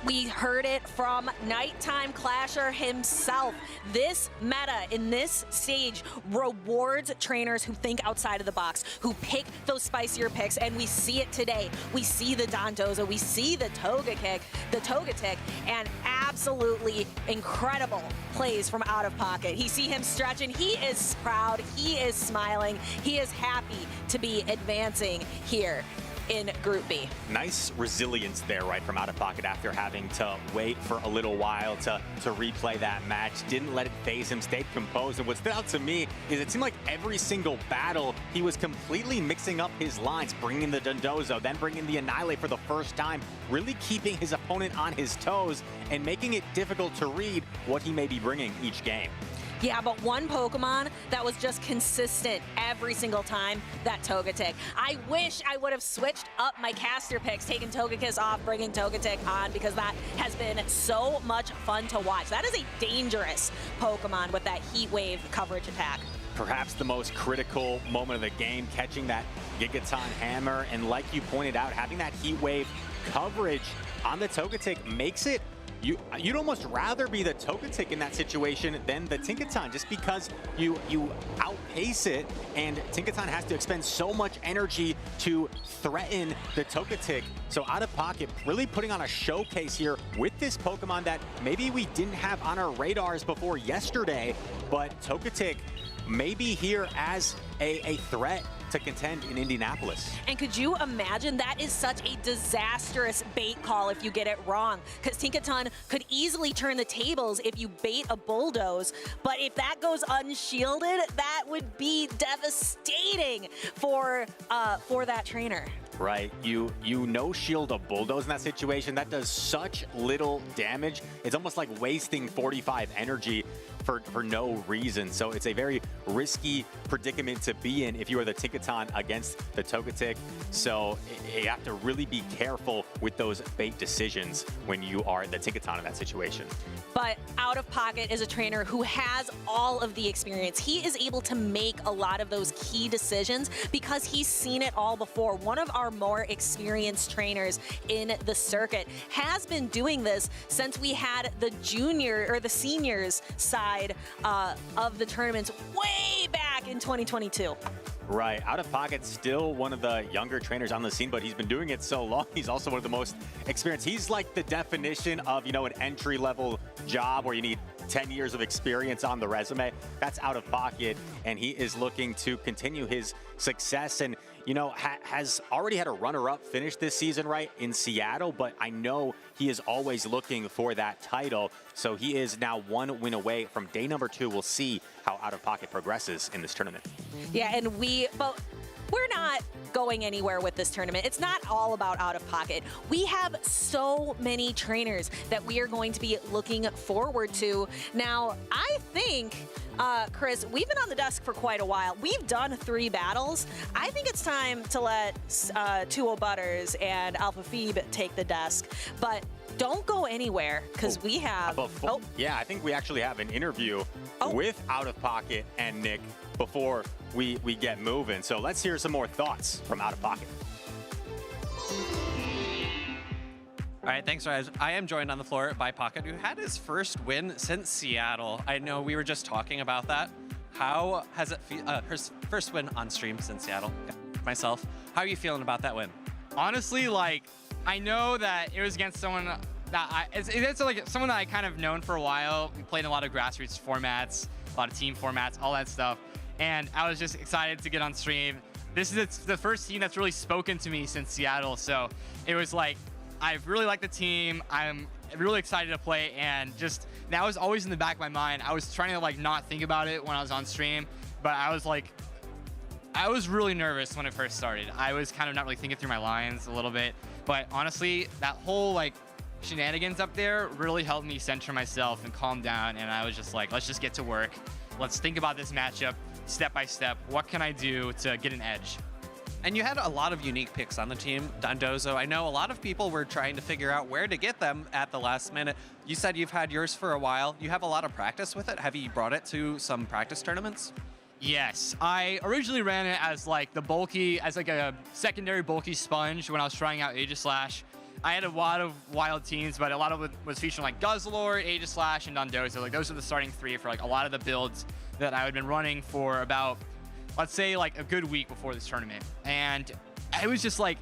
We heard it from Nighttime-clasher himself. This meta in this stage rewards trainers who think outside of the box, who pick those spicier picks, and we see it today. We see the Dondozo, we see the Togekick, and absolutely incredible plays from out of pocket. You see him stretching, he is proud, he is smiling, he is happy to be advancing here in Group B. Nice resilience there, right, from out of pocket after having to wait for a little while to replay that match. Didn't let it phase him, stayed composed. And what stood out to me is it seemed like every single battle, he was completely mixing up his lines, bringing the Dondozo, then bringing the Annihilate for the first time, really keeping his opponent on his toes and making it difficult to read what he may be bringing each game. Yeah, but one Pokemon that was just consistent every single time, that Togetic. I wish I would have switched up my caster picks, taking Togekiss off, bringing Togetic on, because that has been so much fun to watch. That is a dangerous Pokemon with that Heat Wave coverage attack. Perhaps the most critical moment of the game, catching that Gigaton Hammer, and like you pointed out, having that Heat Wave coverage on the Togetic makes it you'd almost rather be the Togetic in that situation than the Tinkaton, just because you outpace it, and Tinkaton has to expend so much energy to threaten the Togetic. So out of pocket, really putting on a showcase here with this Pokemon that maybe we didn't have on our radars before yesterday, but Togetic may be here as a threat to contend in Indianapolis. And could you imagine, that is such a disastrous bait call if you get it wrong, because Tinkaton could easily turn the tables if you bait a Bulldoze, but if that goes unshielded, that would be devastating for that trainer. Right, you no-shield a Bulldoze in that situation. That does such little damage. It's almost like wasting 45 energy for no reason. So it's a very risky predicament to be in if you are the Tinkaton against the Togetic. So you have to really be careful with those bait decisions when you are the Tinkaton in that situation. But out of pocket is a trainer who has all of the experience. He is able to make a lot of those key decisions because he's seen it all before. One of our more experienced trainers in the circuit has been doing this since we had the junior or the seniors side of the tournaments way back in 2022. Right, out of pocket, still one of the younger trainers on the scene, but he's been doing it so long. He's also one of the most experienced. He's like the definition of, you know, an entry-level job where you need 10 years of experience on the resume. That's out of pocket, and he is looking to continue his success, and you know, has already had a runner-up finish this season, right, in Seattle, but I know he is always looking for that title, so he is now one win away from day number 2. We'll see how out of pocket progresses in this tournament. Yeah, and we're not going anywhere with this tournament. It's not all about out of pocket. We have so many trainers that we are going to be looking forward to. Now, I think, Chris, we've been on the desk for quite a while. We've done 3 battles. I think it's time to let Tuo Butters and Alpha Phoebe take the desk. But don't go anywhere, because we have... Yeah, I think we actually have an interview with Out of Pocket and Nick before we get moving. So let's hear some more thoughts from Out of Pocket. All right, thanks, Raj. I am joined on the floor by Pocket, who had his first win since Seattle. I know we were just talking about that. How has it his first win on stream since Seattle? Myself, how are you feeling about that win? Honestly, like, I know that it was against someone that it's like someone that I kind of known for a while. We played in a lot of grassroots formats, a lot of team formats, all that stuff. And I was just excited to get on stream. This is the first team that's really spoken to me since Seattle. So it was like, I really like the team. I'm really excited to play, and just that was always in the back of my mind. I was trying to like not think about it when I was on stream, but I was really nervous when it first started. I was kind of not really thinking through my lines a little bit, but honestly, that whole like shenanigans up there really helped me center myself and calm down. And I was just like, let's just get to work. Let's think about this matchup step by step. What can I do to get an edge? And you had a lot of unique picks on the team. Dondozo, I know a lot of people were trying to figure out where to get them at the last minute. You said you've had yours for a while. You have a lot of practice with it. Have you brought it to some practice tournaments? Yes, I originally ran it as like a secondary bulky sponge when I was trying out Aegislash. I had a lot of wild teams, but a lot of it was featuring like Guzzlord, Aegislash, and Dondozo. Like those are the starting 3 for like a lot of the builds that I had been running for about, let's say, like a good week before this tournament. And it was just like,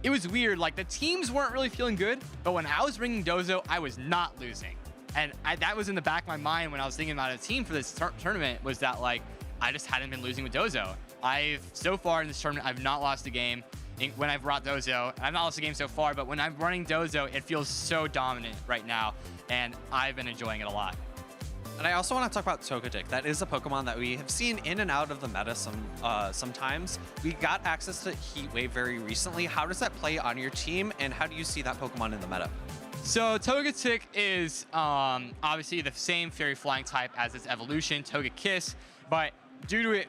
it was weird. Like the teams weren't really feeling good, but when I was bringing Dozo, I was not losing. And that was in the back of my mind when I was thinking about a team for this tournament, was that like, I just hadn't been losing with Dozo. So far in this tournament, I've not lost a game when I've brought Dozo. I've not lost a game so far, but when I'm running Dozo, it feels so dominant right now, and I've been enjoying it a lot. And I also want to talk about Togetic. That is a Pokemon that we have seen in and out of the meta sometimes. We got access to Heat Wave very recently. How does that play on your team, and how do you see that Pokemon in the meta? So Togetic is obviously the same Fairy Flying type as its evolution, Togekiss, but due to it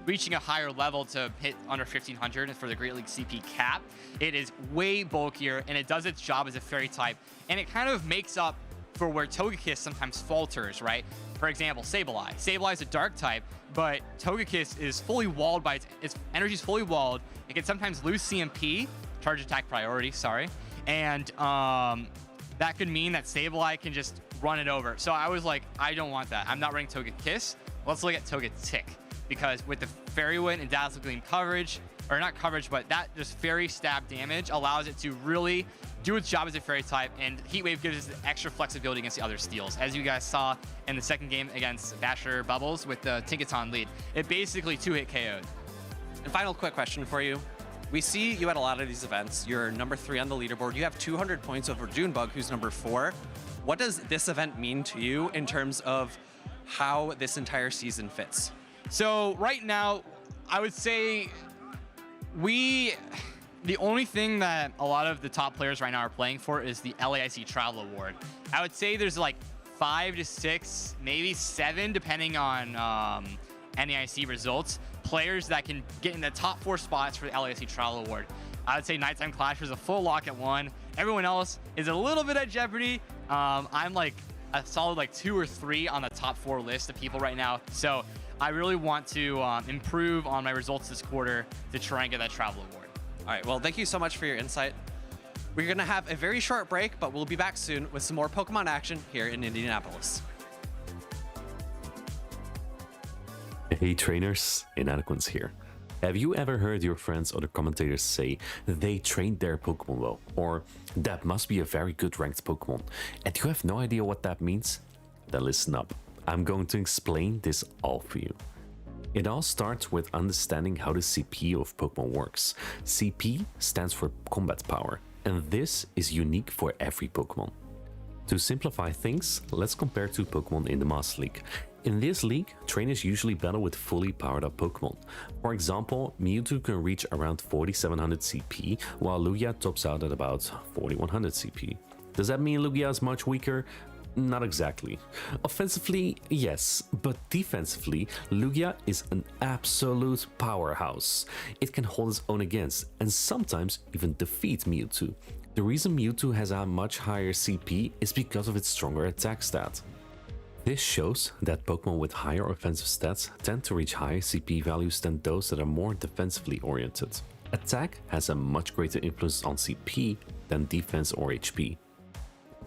reaching a higher level to hit under 1500 for the Great League CP cap, it is way bulkier, and it does its job as a Fairy type, and it kind of makes up for where Togekiss sometimes falters, right? For example, Sableye. Sableye is a dark type, but Togekiss is fully walled by its energy is fully walled. It can sometimes lose CMP, charge attack priority, sorry. And that could mean that Sableye can just run it over. So I was like, I don't want that. I'm not running Togekiss. Let's look at Togetic, because with the Fairy Wind and Dazzle Gleam coverage, or not coverage, but that just Fairy stab damage allows it to really do its job as a Fairy type, and Heat Wave gives us the extra flexibility against the other steals. As you guys saw in the second game against basherbubbles with the Tinkaton lead, it basically 2-hit KO'd. And final quick question for you. We see you at a lot of these events. You're number 3 on the leaderboard. You have 200 points over Junebug, who's number 4. What does this event mean to you in terms of how this entire season fits? So right now, I would say the only thing that a lot of the top players right now are playing for is the LAIC Travel Award. I would say there's like 5 to 6, maybe 7, depending on NAIC results, players that can get in the top 4 spots for the LAIC Travel Award. I would say nitetimeclashet is a full lock at 1. Everyone else is a little bit at jeopardy. I'm like a solid like 2 or 3 on the top 4 list of people right now. So I really want to improve on my results this quarter to try and get that Travel Award. All right, well, thank you so much for your insight. We're going to have a very short break, but we'll be back soon with some more Pokemon action here in Indianapolis. Hey trainers, Inadequance here. Have you ever heard your friends or the commentators say they trained their Pokemon well, or that must be a very good ranked Pokemon, and you have no idea what that means? Then listen up, I'm going to explain this all for you. It all starts with understanding how the CP of Pokemon works. CP stands for combat power, and this is unique for every Pokemon. To simplify things, let's compare 2 Pokemon in the Master League. In this league, trainers usually battle with fully powered up Pokemon. For example, Mewtwo can reach around 4700 CP, while Lugia tops out at about 4100 CP. Does that mean Lugia is much weaker? Not exactly. Offensively, yes, but defensively, Lugia is an absolute powerhouse. It can hold its own against, and sometimes even defeat Mewtwo. The reason Mewtwo has a much higher CP is because of its stronger attack stat. This shows that Pokemon with higher offensive stats tend to reach higher CP values than those that are more defensively oriented. Attack has a much greater influence on CP than defense or HP.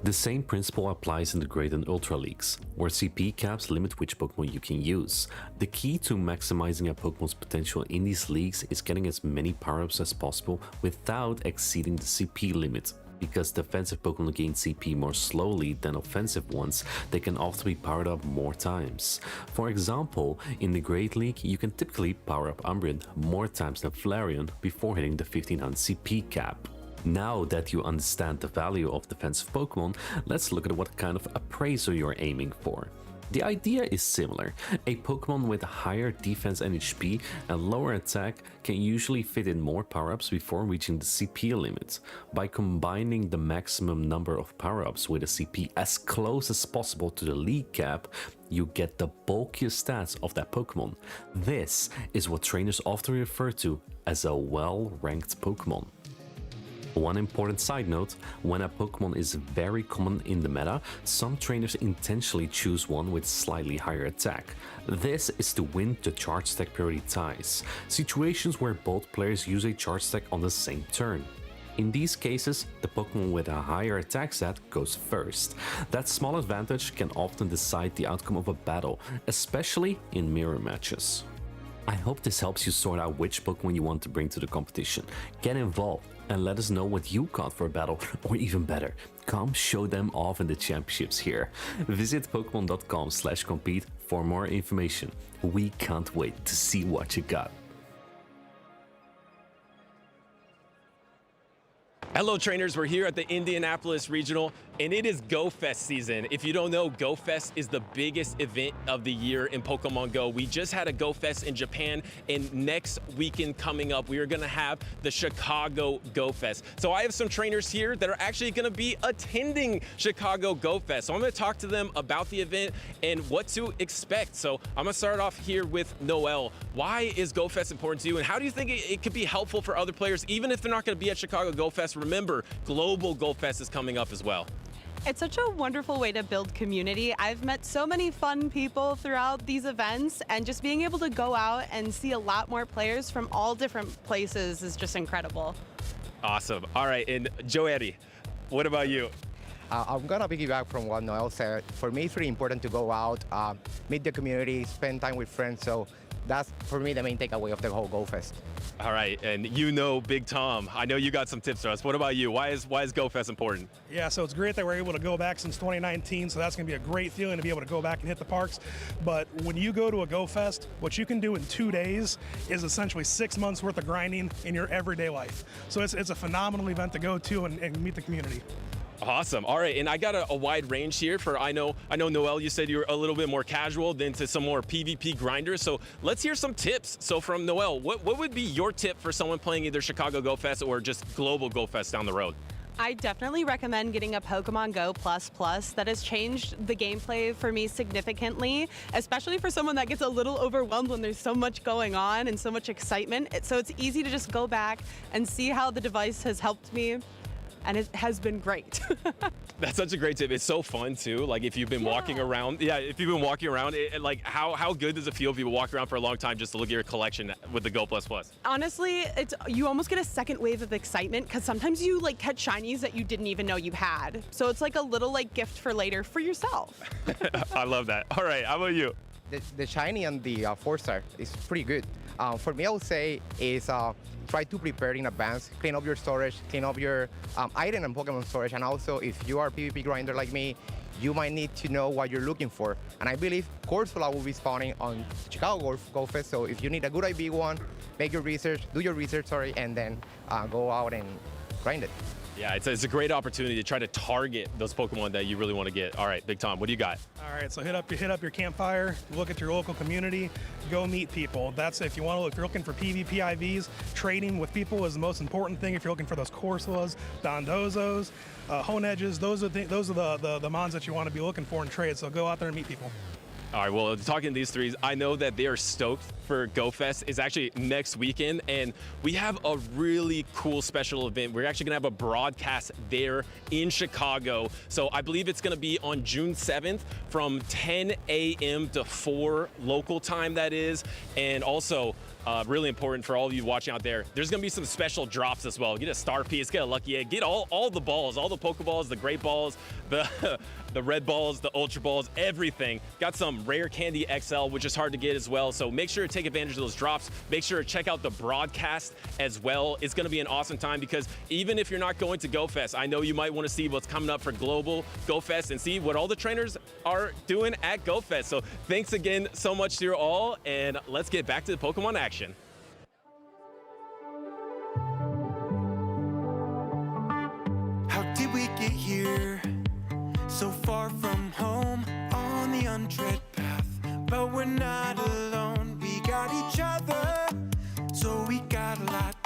The same principle applies in the Great and Ultra Leagues, where CP caps limit which Pokemon you can use. The key to maximizing a Pokemon's potential in these leagues is getting as many power-ups as possible without exceeding the CP limit. Because defensive Pokemon gain CP more slowly than offensive ones, they can often be powered up more times. For example, in the Great League, you can typically power up Umbreon more times than Flareon before hitting the 1500 CP cap. Now that you understand the value of defensive Pokemon, let's look at what kind of appraisal you're aiming for. The idea is similar. A Pokemon with higher defense and HP and lower attack can usually fit in more power-ups before reaching the CP limit. By combining the maximum number of power-ups with a CP as close as possible to the league cap, you get the bulkiest stats of that Pokemon. This is what trainers often refer to as a well-ranked Pokemon. One important side note, when a Pokemon is very common in the meta, some trainers intentionally choose one with slightly higher attack. This is to win the charge stack priority ties, situations where both players use a charge stack on the same turn. In these cases, the Pokemon with a higher attack stat goes first. That small advantage can often decide the outcome of a battle, especially in mirror matches. I hope this helps you sort out which Pokemon you want to bring to the competition. Get involved and let us know what you caught for a battle, or even better, come show them off in the championships here. Visit pokemon.com/compete for more information. We can't wait to see what you got. Hello trainers, we're here at the Indianapolis Regional and it is Go Fest season. If you don't know, Go Fest is the biggest event of the year in Pokemon Go. We just had a Go Fest in Japan and next weekend coming up, we are gonna have the Chicago Go Fest. So I have some trainers here that are actually gonna be attending Chicago Go Fest. So I'm gonna talk to them about the event and what to expect. So I'm gonna start off here with Noel. Why is Go Fest important to you and how do you think it could be helpful for other players, even if they're not gonna be at Chicago Go Fest? Remember, Global Go Fest is coming up as well. It's such a wonderful way to build community. I've met so many fun people throughout these events, and just being able to go out and see a lot more players from all different places is just incredible. Awesome. All right, and Joeddy, what about you? I'm gonna piggyback from what Noel said. For me, it's really important to go out, meet the community, spend time with friends. So that's, for me, the main takeaway of the whole Go Fest. All right, and you know Big Tom, I know you got some tips for us. What about you? Why is Go Fest important? Yeah, so it's great that we're able to go back since 2019, so that's going to be a great feeling to be able to go back and hit the parks. But when you go to a Go Fest, what you can do in 2 days is essentially 6 months worth of grinding in your everyday life. So it's a phenomenal event to go to and meet the community. Awesome. All right, and I got a wide range here for, I know Noel, you said you're a little bit more casual than to some more PvP grinders, so let's hear some tips. So from Noel, what would be your tip for someone playing either Chicago Go Fest or just Global Go Fest down the road? I definitely recommend getting a Pokemon Go Plus. That has changed the gameplay for me significantly, especially for someone that gets a little overwhelmed when there's so much going on and so much excitement. So it's easy to just go back and see how the device has helped me. And it has been great. That's such a great tip. It's so fun too. Like if you've been walking around, like how good does it feel if you walk around for a long time just to look at your collection with the Go Plus Plus? Honestly, you almost get a second wave of excitement because sometimes you like catch shinies that you didn't even know you had. So it's like a little like gift for later for yourself. I love that. All right, how about you? The shiny and the 4-star is pretty good. For me, I would say is try to prepare in advance, clean up your storage, clean up your item and Pokemon storage, and also if you are a PvP grinder like me, you might need to know what you're looking for. And I believe Corsola will be spawning on Chicago Go Fest, so if you need a good IV one, make your research, do your research, and then go out and grind it. Yeah, it's a great opportunity to try to target those Pokemon that you really want to get. All right, Big Tom, what do you got? All right, so hit up your campfire, look at your local community, go meet people. That's if you're looking for PvP IVs, trading with people is the most important thing. If you're looking for those Corsolas, Dondozos, Honedges, those are the mons that you want to be looking for in trade. So go out there and meet people. All right, well, talking to these three, I know that they are stoked for Go Fest. It's actually next weekend, and we have a really cool special event. We're actually gonna have a broadcast there in Chicago. So I believe it's gonna be on June 7th from 10 a.m. to 4 local time, that is. And also, really important for all of you watching out there, there's gonna be some special drops as well. Get a star piece, get a lucky egg, get all the balls, all the Pokeballs, the great balls, the red balls, the ultra balls, everything. Got some rare candy XL, which is hard to get as well. So make sure to take advantage of those drops. Make sure to check out the broadcast as well. It's gonna be an awesome time because even if you're not going to Go Fest, I know you might wanna see what's coming up for Global Go Fest and see what all the trainers are doing at Go Fest. So thanks again so much to you all, and let's get back to the Pokemon action. How did we get here? So far from home, on the untread path. But we're not alone, we got each other. So we got a lot,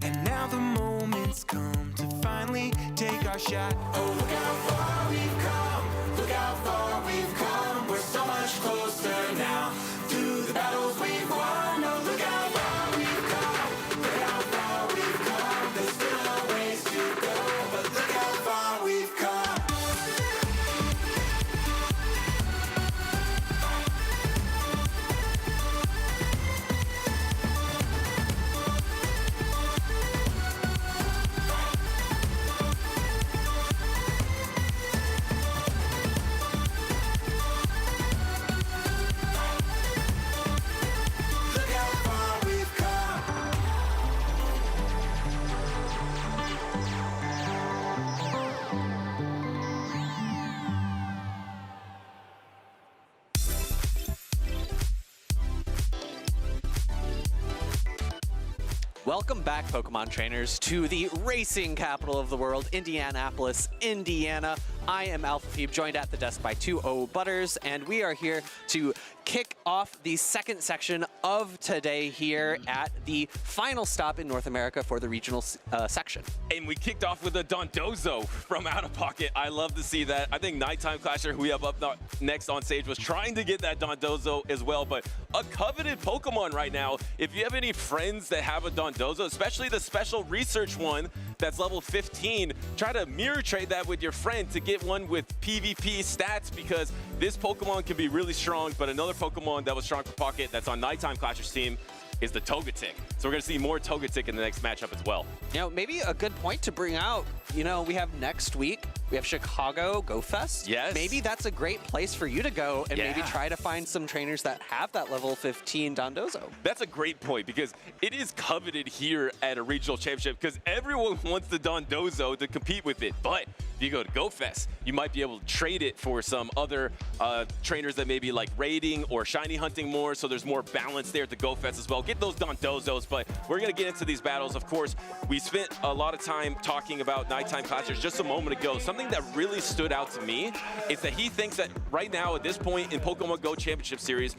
and now the moment's come to finally take our shot. Oh, look how far we've come, look how far we've come. We're so much closer now to the battles we've won. Oh, look how far we've come, look how far we've come. There's still a ways to go, but look how far we've come. Welcome back, Pokemon trainers, to the racing capital of the world, Indianapolis, Indiana. I am AlphaPhoebe, joined at the desk by 2O Butters, and we are here to kick off the second section of today here at the final stop in North America for the regional section. And we kicked off with a Dondozo from Out of Pocket. I love to see that. I think Nitetimenclashet, who we have up next on stage, was trying to get that Dondozo as well, but a coveted Pokemon right now. If you have any friends that have a Dondozo, especially the special research one that's level 15, try to mirror trade that with your friend to get one with PvP stats, because this Pokemon can be really strong. But another Pokemon that was strong for Pocket that's on Nighttime-Clasher's team is the Togetic. So we're going to see more Togetic in the next matchup as well. You know, maybe a good point to bring out, you know, we have next week, we have Chicago Go Fest. Yes. Maybe that's a great place for you to go and maybe try to find some trainers that have that level 15 Dondozo. That's a great point, because it is coveted here at a regional championship because everyone wants the Dondozo to compete with it. But if you go to Go Fest, you might be able to trade it for some other trainers that maybe like raiding or shiny hunting more, so there's more balance there at the Go Fest as well. Get those Dondozos, but we're going to get into these battles. Of course, we spent a lot of time talking about Nighttime-Clashers just a moment ago. Something that really stood out to me is that he thinks that right now at this point in Pokemon Go Championship Series,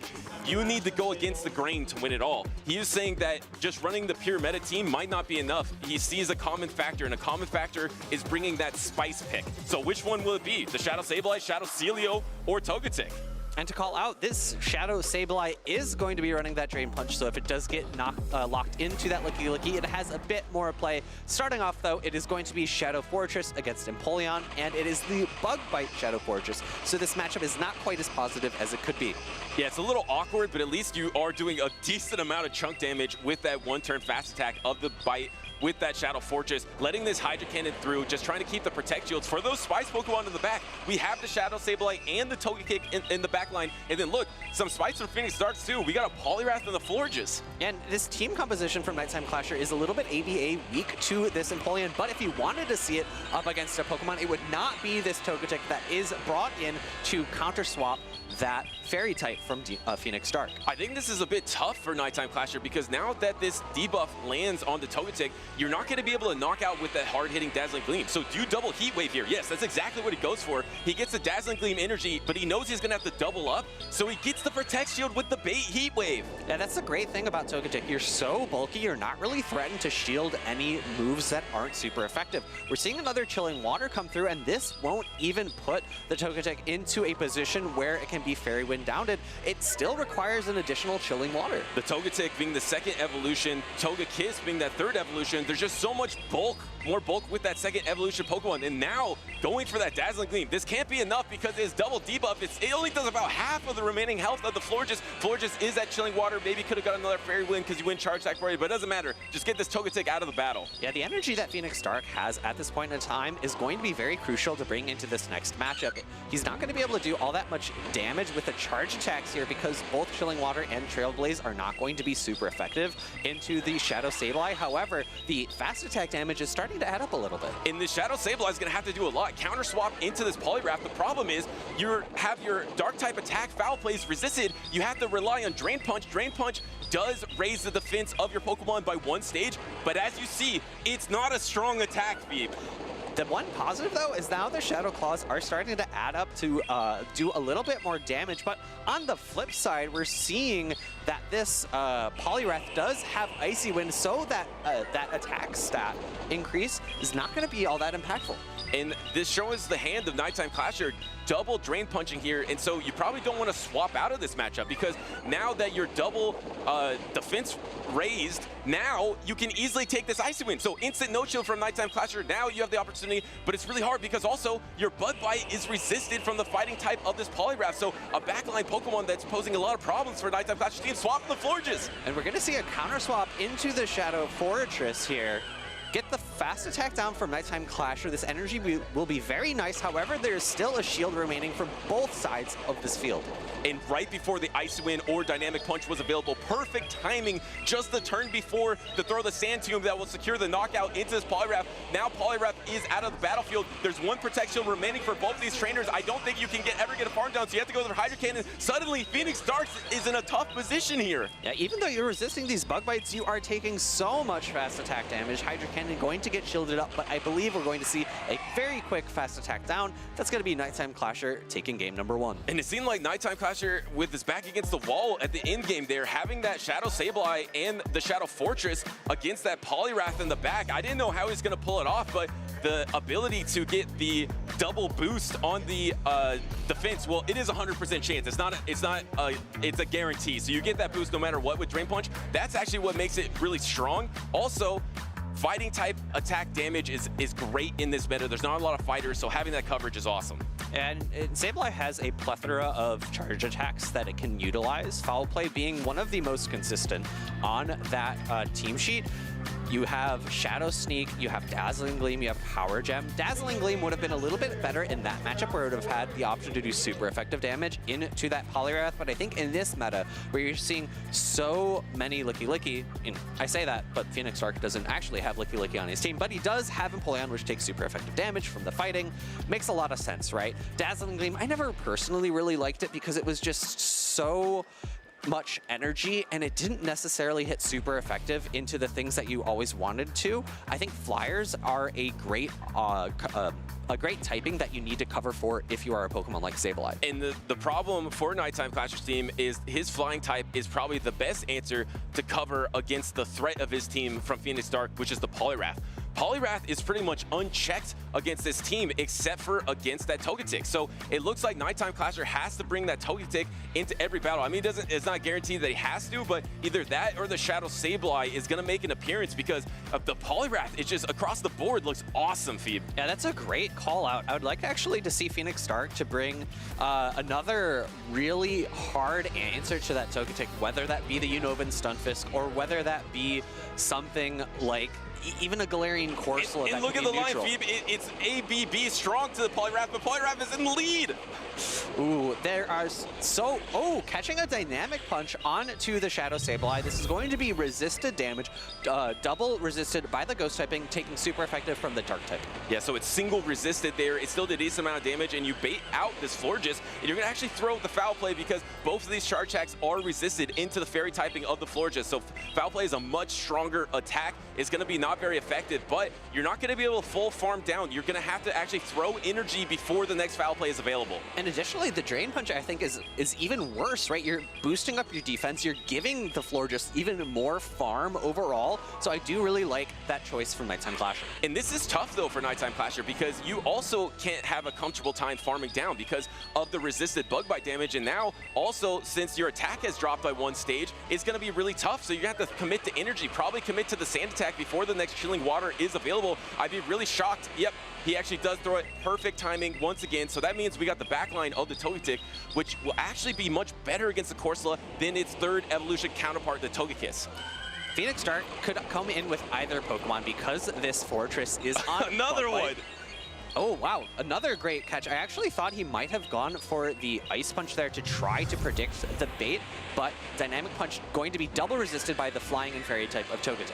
you need to go against the grain to win it all. He is saying that just running the pure meta team might not be enough. He sees a common factor, and a common factor is bringing that spice pick. So which one will it be? The Shadow Sableye, Shadow Celio, or Togetic? And to call out, this Shadow Sableye is going to be running that Drain Punch, so if it does get locked into that Licky, it has a bit more play. Starting off, though, it is going to be Shadow Fortress against Empoleon, and it is the Bug Bite Shadow Fortress, so this matchup is not quite as positive as it could be. Yeah, it's a little awkward, but at least you are doing a decent amount of chunk damage with that one-turn fast attack of the Bite with that Shadow Fortress, letting this Hydro Cannon through, just trying to keep the Protect Shields for those Spice Pokemon in the back. We have the Shadow Sableye and the Togekick in the back line, and then look, some Spice from Phoenix Darts too. We got a Poliwrath and the Florges. And this team composition from Nighttime-Clasher is a little bit ABA weak to this Empoleon, but if you wanted to see it up against a Pokemon, it would not be this Togetic that is brought in to counter-swap that Fairy type from Phoenix Dark. I think this is a bit tough for Nighttime-Clasher, because now that this debuff lands on the Togetic, you're not going to be able to knock out with that hard-hitting Dazzling Gleam. So do you double Heat Wave here? Yes, that's exactly what he goes for. He gets the Dazzling Gleam energy, but he knows he's going to have to double up, so he gets the Protect Shield with the bait Heat Wave. Yeah, that's the great thing about Togetic. You're so bulky, you're not really threatened to shield any moves that aren't super effective. We're seeing another Chilling Water come through, and this won't even put the Togetic into a position where it can be Fairy Wind downed. It still requires an additional Chilling Water. The Togetic being the second evolution, Togekiss being that third evolution, there's just so much bulk, more bulk with that second evolution Pokemon, and now going for that Dazzling Gleam. This can't be enough because his double debuff, it only does about half of the remaining health of the Florges. Florges is that Chilling Water, maybe could have got another Fairy Wind because you win Charge Attack for you, but it doesn't matter. Just get this Togetic out of the battle. Yeah, the energy that Phoenix Dark has at this point in time is going to be very crucial to bring into this next matchup. He's not going to be able to do all that much damage with the charge attacks here because both Chilling Water and Trailblaze are not going to be super effective into the Shadow Sableye. However, the fast attack damage is starting to add up a little bit. And the Shadow Sableye is going to have to do a lot. Counter swap into this Poliwrath. The problem is you have your Dark type attack Foul Plays resisted. You have to rely on Drain Punch. Drain Punch does raise the defense of your Pokemon by one stage, but as you see, it's not a strong attack, Phoebe. The one positive, though, is now the Shadow Claws are starting to add up to do a little bit more damage. But on the flip side, we're seeing that this Poliwrath does have Icy Wind, so that that attack stat increase is not going to be all that impactful. And this shows the hand of Nighttime-Clasher double Drain Punching here, and so you probably don't want to swap out of this matchup because now that you're double defense raised, now you can easily take this Icy Wind. So instant no shield from Nighttime-Clasher, now you have the opportunity, but it's really hard because also your Bug Bite is resisted from the fighting type of this Poliwrath, so a backline Pokemon that's posing a lot of problems for Nighttime-Clasher's team. Swap the Florges. And we're going to see a counter swap into the Shadow Fortress here. Get the fast attack down from Nighttime-Clasher. This energy will be very nice. However, there's still a shield remaining from both sides of this field. and right before the Icy Wind or Dynamic Punch was available, perfect timing, just the turn before to throw the Sand Tomb that will secure the knockout into this Poliwrath. Now Poliwrath is out of the battlefield. There's one protection remaining for both these trainers. I don't think you can ever get a farm down, so you have to go with Hydro Cannon. Suddenly, Phoenix Darks is in a tough position here. Yeah, even though you're resisting these bug bites, you are taking so much fast attack damage. Hydro Cannon going to get shielded up, but I believe we're going to see a very quick fast attack down. That's going to be Nighttime Clasher taking game number 1. And it seemed like Nighttime Clasher, with his back against the wall at the end game there, having that Shadow Sableye and the Shadow Fortress against that Poliwrath in the back. I didn't know how he's going to pull it off, but the ability to get the double boost on the defense, well, it is 100% chance. It's a guarantee. So you get that boost no matter what with Drain Punch. That's actually what makes it really strong. Also, fighting type attack damage is great in this meta. There's not a lot of fighters, so having that coverage is awesome. And Sableye has a plethora of charge attacks that it can utilize, Foul Play being one of the most consistent on that team sheet. You have Shadow Sneak, you have Dazzling Gleam, you have Power Gem. Dazzling Gleam would have been a little bit better in that matchup where it would have had the option to do super effective damage into that Poliwrath, but I think in this meta, where you're seeing so many Licky, and I say that, but Phoenix Dark doesn't actually have Licky on his team, but he does have Empoleon, which takes super effective damage from the fighting. Makes a lot of sense, right? Dazzling Gleam, I never personally really liked it because it was just so much energy and it didn't necessarily hit super effective into the things that you always wanted to. I think flyers are a great typing that you need to cover for if you are a Pokemon like Sableye. And the problem for Nighttime Clasher's team is his flying type is probably the best answer to cover against the threat of his team from Phoenix Dark, which is the Poliwrath. Poliwrath is pretty much unchecked against this team except for against that Togetic. So it looks like Nighttime Clasher has to bring that Togetic into every battle. I mean, it's not guaranteed that he has to, but either that or the Shadow Sableye is going to make an appearance because of the Poliwrath. It's just across the board looks awesome, Phoebe. Yeah, that's a great call out. I would like actually to see Phoenix Dark to bring another really hard answer to that Togetic, whether that be the Unova Stunfisk or whether that be something like even a Galarian Corsola. And look at the line, Phoebe. It's ABB strong to the Poliwrath, but Poliwrath is in the lead. Ooh, there are catching a Dynamic Punch onto the Shadow Sableye. This is going to be resisted damage, double resisted by the Ghost typing, taking super effective from the Dark type. Yeah, so it's single resisted there. It still did a decent amount of damage, and you bait out this Florges, and you're going to actually throw the Foul Play because both of these charge attacks are resisted into the Fairy typing of the Florges. So Foul Play is a much stronger attack. It's going to be not very effective, but you're not going to be able to full farm down. You're going to have to actually throw energy before the next Foul Play is available. And additionally, the Drain Punch, I think, is even worse, right? You're boosting up your defense. You're giving the Florges even more farm overall. So I do really like that choice from Nighttime Clasher. And this is tough, though, for Nighttime Clasher because you also can't have a comfortable time farming down because of the resisted bug bite damage. And now, also, since your attack has dropped by one stage, it's going to be really tough. So you have to commit to energy, probably commit to the Sand attack before the next Chilling Water is available. I'd be really shocked. Yep, he actually does throw it. Perfect timing once again. So that means we got the backline of the Togetic, which will actually be much better against the Corsola than its third evolution counterpart, the Togekiss. Phoenix Dark could come in with either Pokemon because this Fortress is on another one. Oh, wow. Another great catch. I actually thought he might have gone for the Ice Punch there to try to predict the bait, but Dynamic Punch going to be double resisted by the Flying and Fairy type of Togetic.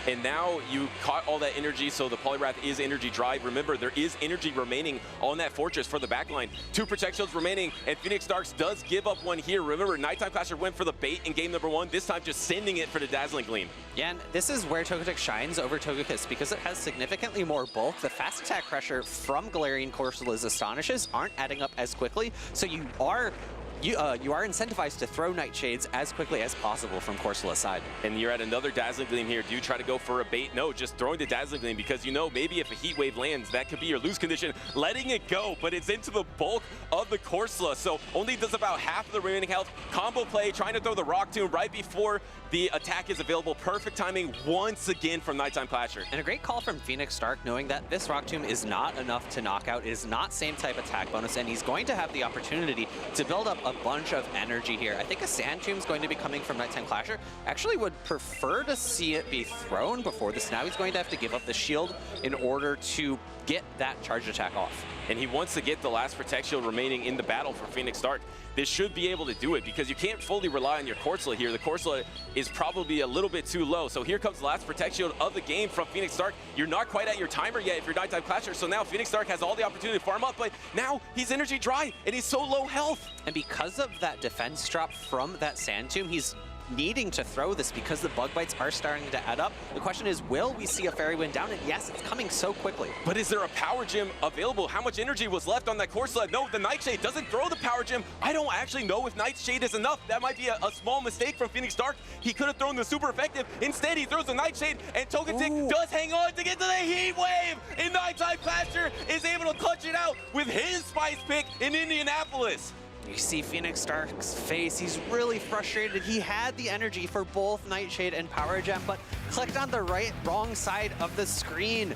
And now you caught all that energy, so the Poliwrath is energy dry. Remember, there is energy remaining on that Fortress for the backline. 2 Protect Shields remaining, and Phoenix Darks does give up one here. Remember, Nighttime Clasher went for the bait in game number 1, this time just sending it for the Dazzling Gleam. Yeah, and this is where Togetic shines over Togekiss because it has significantly more bulk. The fast attack pressure from Galarian Corsola's Astonishes aren't adding up as quickly, so you are incentivized to throw Nightshades as quickly as possible from Corsola's side. And you're at another Dazzling Gleam here. Do you try to go for a bait? No, just throwing the Dazzling Gleam because you know maybe if a Heat Wave lands, that could be your lose condition. Letting it go, but it's into the bulk of the Corsola, so only does about half of the remaining health. Combo play, trying to throw the Rock Tomb right before the attack is available. Perfect timing once again from Nighttime Clasher. And a great call from Phoenix Dark, knowing that this Rock Tomb is not enough to knock out, is not same type attack bonus, and he's going to have the opportunity to build up a bunch of energy here. I think a Sand Tomb is going to be coming from Nighttime Clasher. Actually would prefer to see it be thrown before this. Now he's going to have to give up the shield in order to get that charge attack off. And he wants to get the last Protect Shield remaining in the battle for Phoenix Stark. This should be able to do it because you can't fully rely on your Corsola here. The Corsola is probably a little bit too low. So here comes the last Protect Shield of the game from Phoenix Stark. You're not quite at your timer yet if you're Nighttime Clasher. So now Phoenix Stark has all the opportunity to farm up, but now he's energy dry and he's so low health. And because of that defense drop from that Sand Tomb, he's needing to throw this because the bug bites are starting to add up. The question is, will we see a Fairy Wind down? And yes, it's coming so quickly. But is there a Power Gem available? How much energy was left on that Corsola? No, the Nightshade doesn't throw the Power Gem. I don't actually know if Nightshade is enough. That might be a small mistake from Phoenix Stark. He could have thrown the super effective. Instead, he throws the Nightshade, and Togetic does hang on to get to the Heat Wave. And Nighttime Clasher is able to clutch it out with his Spice Pick in Indianapolis. You see Phoenix Stark's face. He's really frustrated. He had the energy for both Nightshade and Power Gem, but clicked on the wrong side of the screen.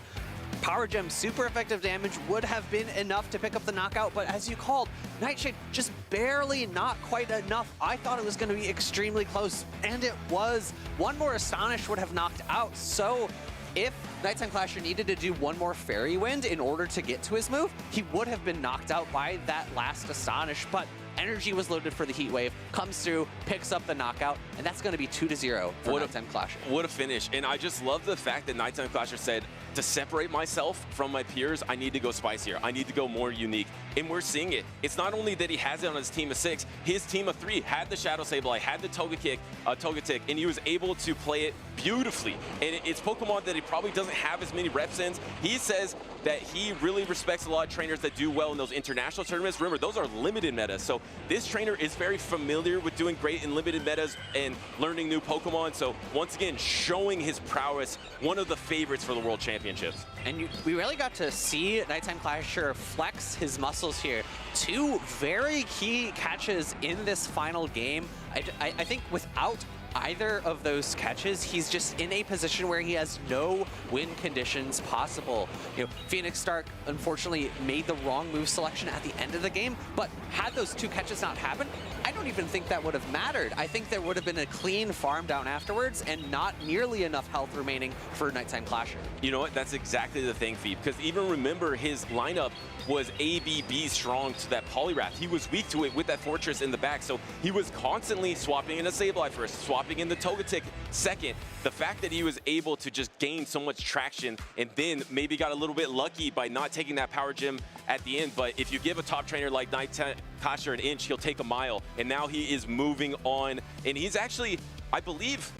Power Gem super effective damage would have been enough to pick up the knockout, but as you called, Nightshade just barely, not quite enough. I thought it was going to be extremely close, and it was. One more Astonish would have knocked out. So if Nighttime Clasher needed to do one more Fairy Wind in order to get to his move, he would have been knocked out by that last Astonish, but energy was loaded for the Heat Wave, comes through, picks up the knockout, and that's going to be 2-0 for Nighttime Clasher. What a finish. And I just love the fact that Nighttime Clasher said, to separate myself from my peers, I need to go spicier. I need to go more unique. And we're seeing it. It's not only that he has it on his team of 6, his team of 3 had the Shadow Sableye, had the Togetic, and he was able to play it beautifully. And it's Pokemon that he probably doesn't have as many reps in. He says that he really respects a lot of trainers that do well in those international tournaments. Remember, those are limited metas. So this trainer is very familiar with doing great in limited metas and learning new Pokemon. So once again, showing his prowess, one of the favorites for the World Championships. And we really got to see Nighttime Clasher flex his muscles here. 2 very key catches in this final game. I think without either of those catches, he's just in a position where he has no win conditions possible. You know, Phoenix Stark unfortunately made the wrong move selection at the end of the game, but had those 2 catches not happened, I don't even think that would have mattered. I think there would have been a clean farm down afterwards and not nearly enough health remaining for Nighttime Clasher. You know what? That's exactly the thing, Phoebe, because even remember his lineup was ABB strong to that Poliwrath. He was weak to it with that Fortress in the back, so he was constantly swapping in a Sableye first, swapping in the Togetic second. The fact that he was able to just gain so much traction and then maybe got a little bit lucky by not taking that Power Gem at the end, but if you give a top trainer like Nighttime Clasher an inch, he'll take a mile, and now he is moving on, and he's actually, I believe,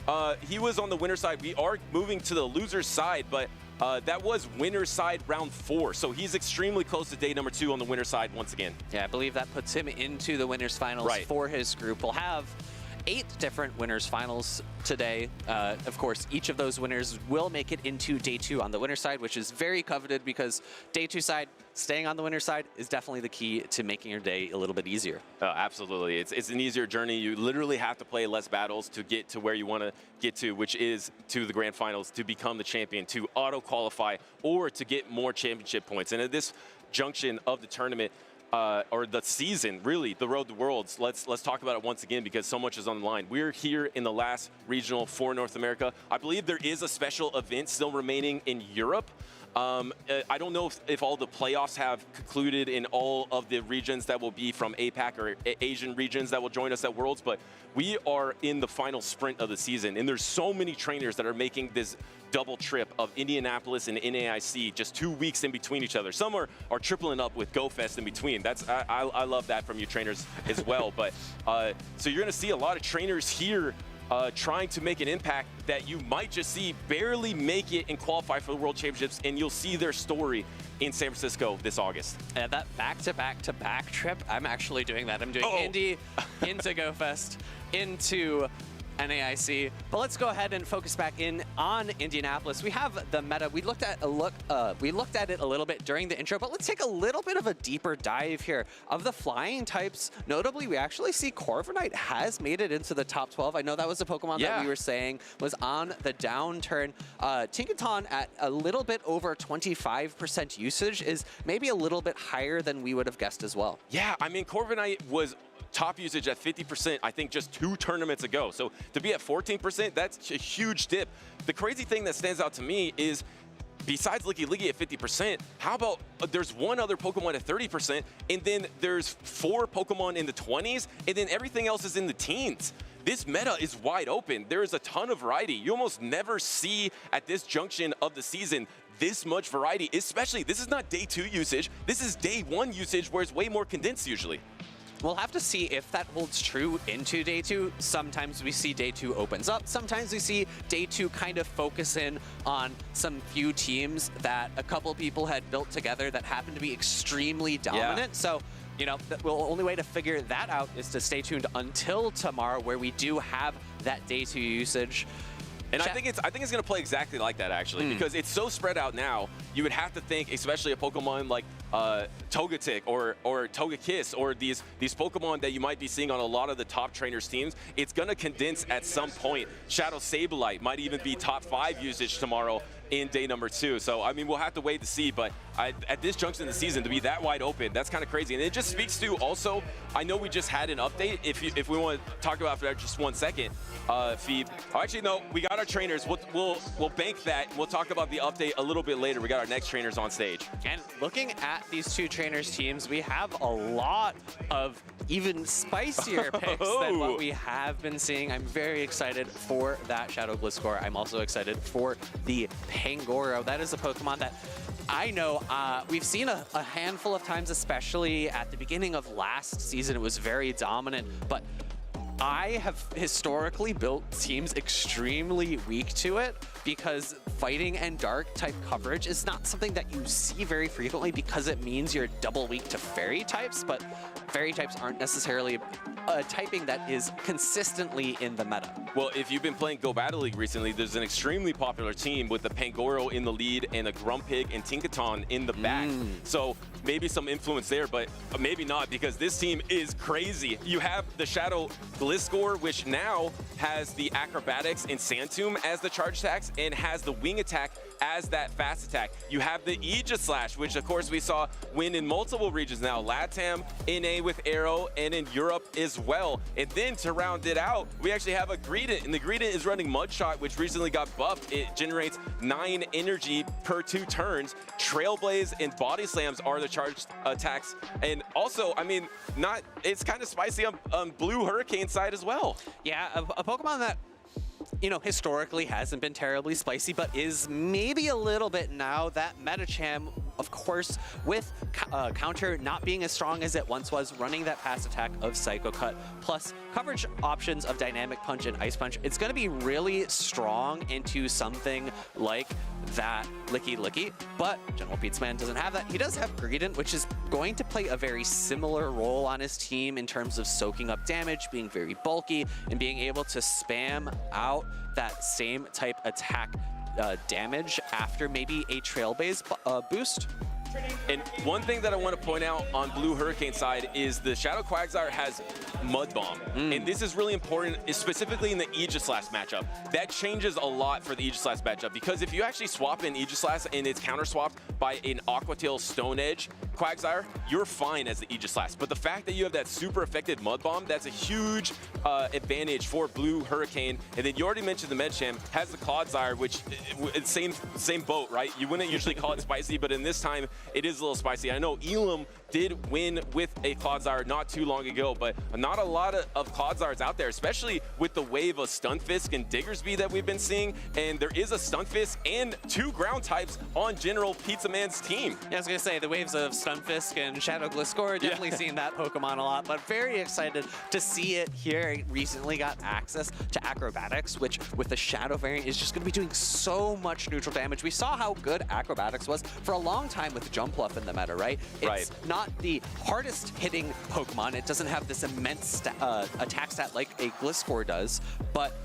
he was on the winner's side. We are moving to the loser's side, but that was winner's side round 4, so he's extremely close to day number 2 on the winner's side once again. Yeah, I believe that puts him into the winner's finals for his group. We'll have 8 different winners finals today. Of course, each of those winners will make it into day 2 on the winner's side, which is very coveted because day 2 side, staying on the winner's side is definitely the key to making your day a little bit easier. Absolutely. It's an easier journey. You literally have to play less battles to get to where you want to get to, which is to the grand finals, to become the champion, to auto-qualify, or to get more championship points. And at this junction of the tournament, or the season, really, the Road to Worlds, let's talk about it once again because so much is on the line. We're here in the last regional for North America. I believe there is a special event still remaining in Europe. I don't know if all the playoffs have concluded in all of the regions that will be from APAC or Asian regions that will join us at Worlds, but we are in the final sprint of the season, and there's so many trainers that are making this double trip of Indianapolis and NAIC just 2 weeks in between each other. Some are tripling up with GoFest in between. I love that from you trainers as well. But so you're going to see a lot of trainers here trying to make an impact that you might just see barely make it and qualify for the World Championships, and you'll see their story in San Francisco this August. And that back-to-back-to-back trip, I'm actually doing that. I'm doing Indy into GoFest, into NAIC. But let's go ahead and focus back in on Indianapolis. We have the meta. We looked at it a little bit during the intro, but let's take a little bit of a deeper dive here. Of the flying types, notably, we actually see Corviknight has made it into the top 12. I know that was a Pokemon that we were saying was on the downturn. Tinkaton at a little bit over 25% usage is maybe a little bit higher than we would have guessed as well. Yeah, I mean, Corviknight was top usage at 50%, I think just 2 tournaments ago. So to be at 14%, that's a huge dip. The crazy thing that stands out to me is, besides Licky at 50%, how about there's one other Pokemon at 30%, and then there's 4 Pokemon in the 20s, and then everything else is in the teens. This meta is wide open. There is a ton of variety. You almost never see at this junction of the season this much variety, especially, this is not day 2 usage, this is day 1 usage where it's way more condensed usually. We'll have to see if that holds true into day 2. Sometimes we see day 2 opens up. Sometimes we see day 2 kind of focus in on some few teams that a couple people had built together that happen to be extremely dominant. So, you know, the only way to figure that out is to stay tuned until tomorrow, where we do have that day 2 usage. And I think it's going to play exactly like that, actually, because it's so spread out now. You would have to think, especially a Pokemon like Togetic or Togekiss, or these Pokemon that you might be seeing on a lot of the top trainers' teams, it's going to condense at some point. Shadow Sableye might even be top 5 usage tomorrow in day number 2. So, I mean, we'll have to wait to see, but at this junction in the season, to be that wide open, that's kind of crazy. And it just speaks to also, I know we just had an update. If we want to talk about it for just 1 second, Phoebe. Oh, actually, no, we got our trainers. We'll bank that. We'll talk about the update a little bit later. We got our next trainers on stage. And looking at these 2 trainers teams, we have a lot of even spicier picks than what we have been seeing. I'm very excited for that Shadow Gliscor. I'm also excited for the Pangoro. That is a Pokemon that I know we've seen a handful of times, especially at the beginning of last season. It was very dominant, but I have historically built teams extremely weak to it, because fighting and dark type coverage is not something that you see very frequently, because it means you're double weak to fairy types, but fairy types aren't necessarily a typing that is consistently in the meta. Well, if you've been playing Go Battle League recently, there's an extremely popular team with the Pangoro in the lead and a Grumpig and Tinkaton in the back. So maybe some influence there, but maybe not, because this team is crazy. You have the Shadow Gliscor, which now has the Acrobatics and Sand Tomb as the charge attacks, and has the Wing Attack as that fast attack. You have the Aegislash, which of course we saw win in multiple regions now. LATAM, NA with Arroh, and in Europe as well. And then to round it out, we actually have a Greedent, and the Greedent is running Mudshot, which recently got buffed. It generates 9 energy per 2 turns. Trailblaze and Body Slams are the charged attacks. And also, I mean, it's kind of spicy on Blue Hurricane side as well. Yeah, a Pokemon that, you know, historically hasn't been terribly spicy, but is maybe a little bit now. That Medicham, of course, with counter not being as strong as it once was, running that pass attack of Psycho Cut, plus coverage options of Dynamic Punch and Ice Punch, it's going to be really strong into something like that Licky. But generalpizzaman doesn't have that. He does have Greedent, which is going to play a very similar role on his team in terms of soaking up damage, being very bulky, and being able to spam out that same type attack damage after maybe a Trailblaze boost. And one thing that I want to point out on Blue Hurricane side is the Shadow Quagsire has Mud Bomb. And this is really important, specifically in the Aegislash matchup. That changes a lot for the Aegislash matchup, because if you actually swap in Aegislash and it's counter swapped by an Aquatail Stone Edge Quagsire, you're fine as the Aegislash. But the fact that you have that super effective Mud Bomb, that's a huge advantage for Blue Hurricane. And then you already mentioned the Medicham has the Clodsire, which same boat, right? You wouldn't usually call it spicy, but in this time, it is a little spicy. I know ilqm did win with a Clodsire not too long ago, but not a lot of Clodsires out there, especially with the wave of Stunfisk and Diggersby that we've been seeing. And there is a Stunfisk and 2 ground types on generalpizzaman's team. Yeah, I was going to say, the waves of Stunfisk and Shadow Gliscor, definitely seen that Pokemon a lot, but very excited to see it here. I recently got access to Acrobatics, which with the Shadow variant is just going to be doing so much neutral damage. We saw how good Acrobatics was for a long time with Jumpluff in the meta, right? It's not the hardest hitting Pokemon. It doesn't have this immense attack stat like a Gliscor does, but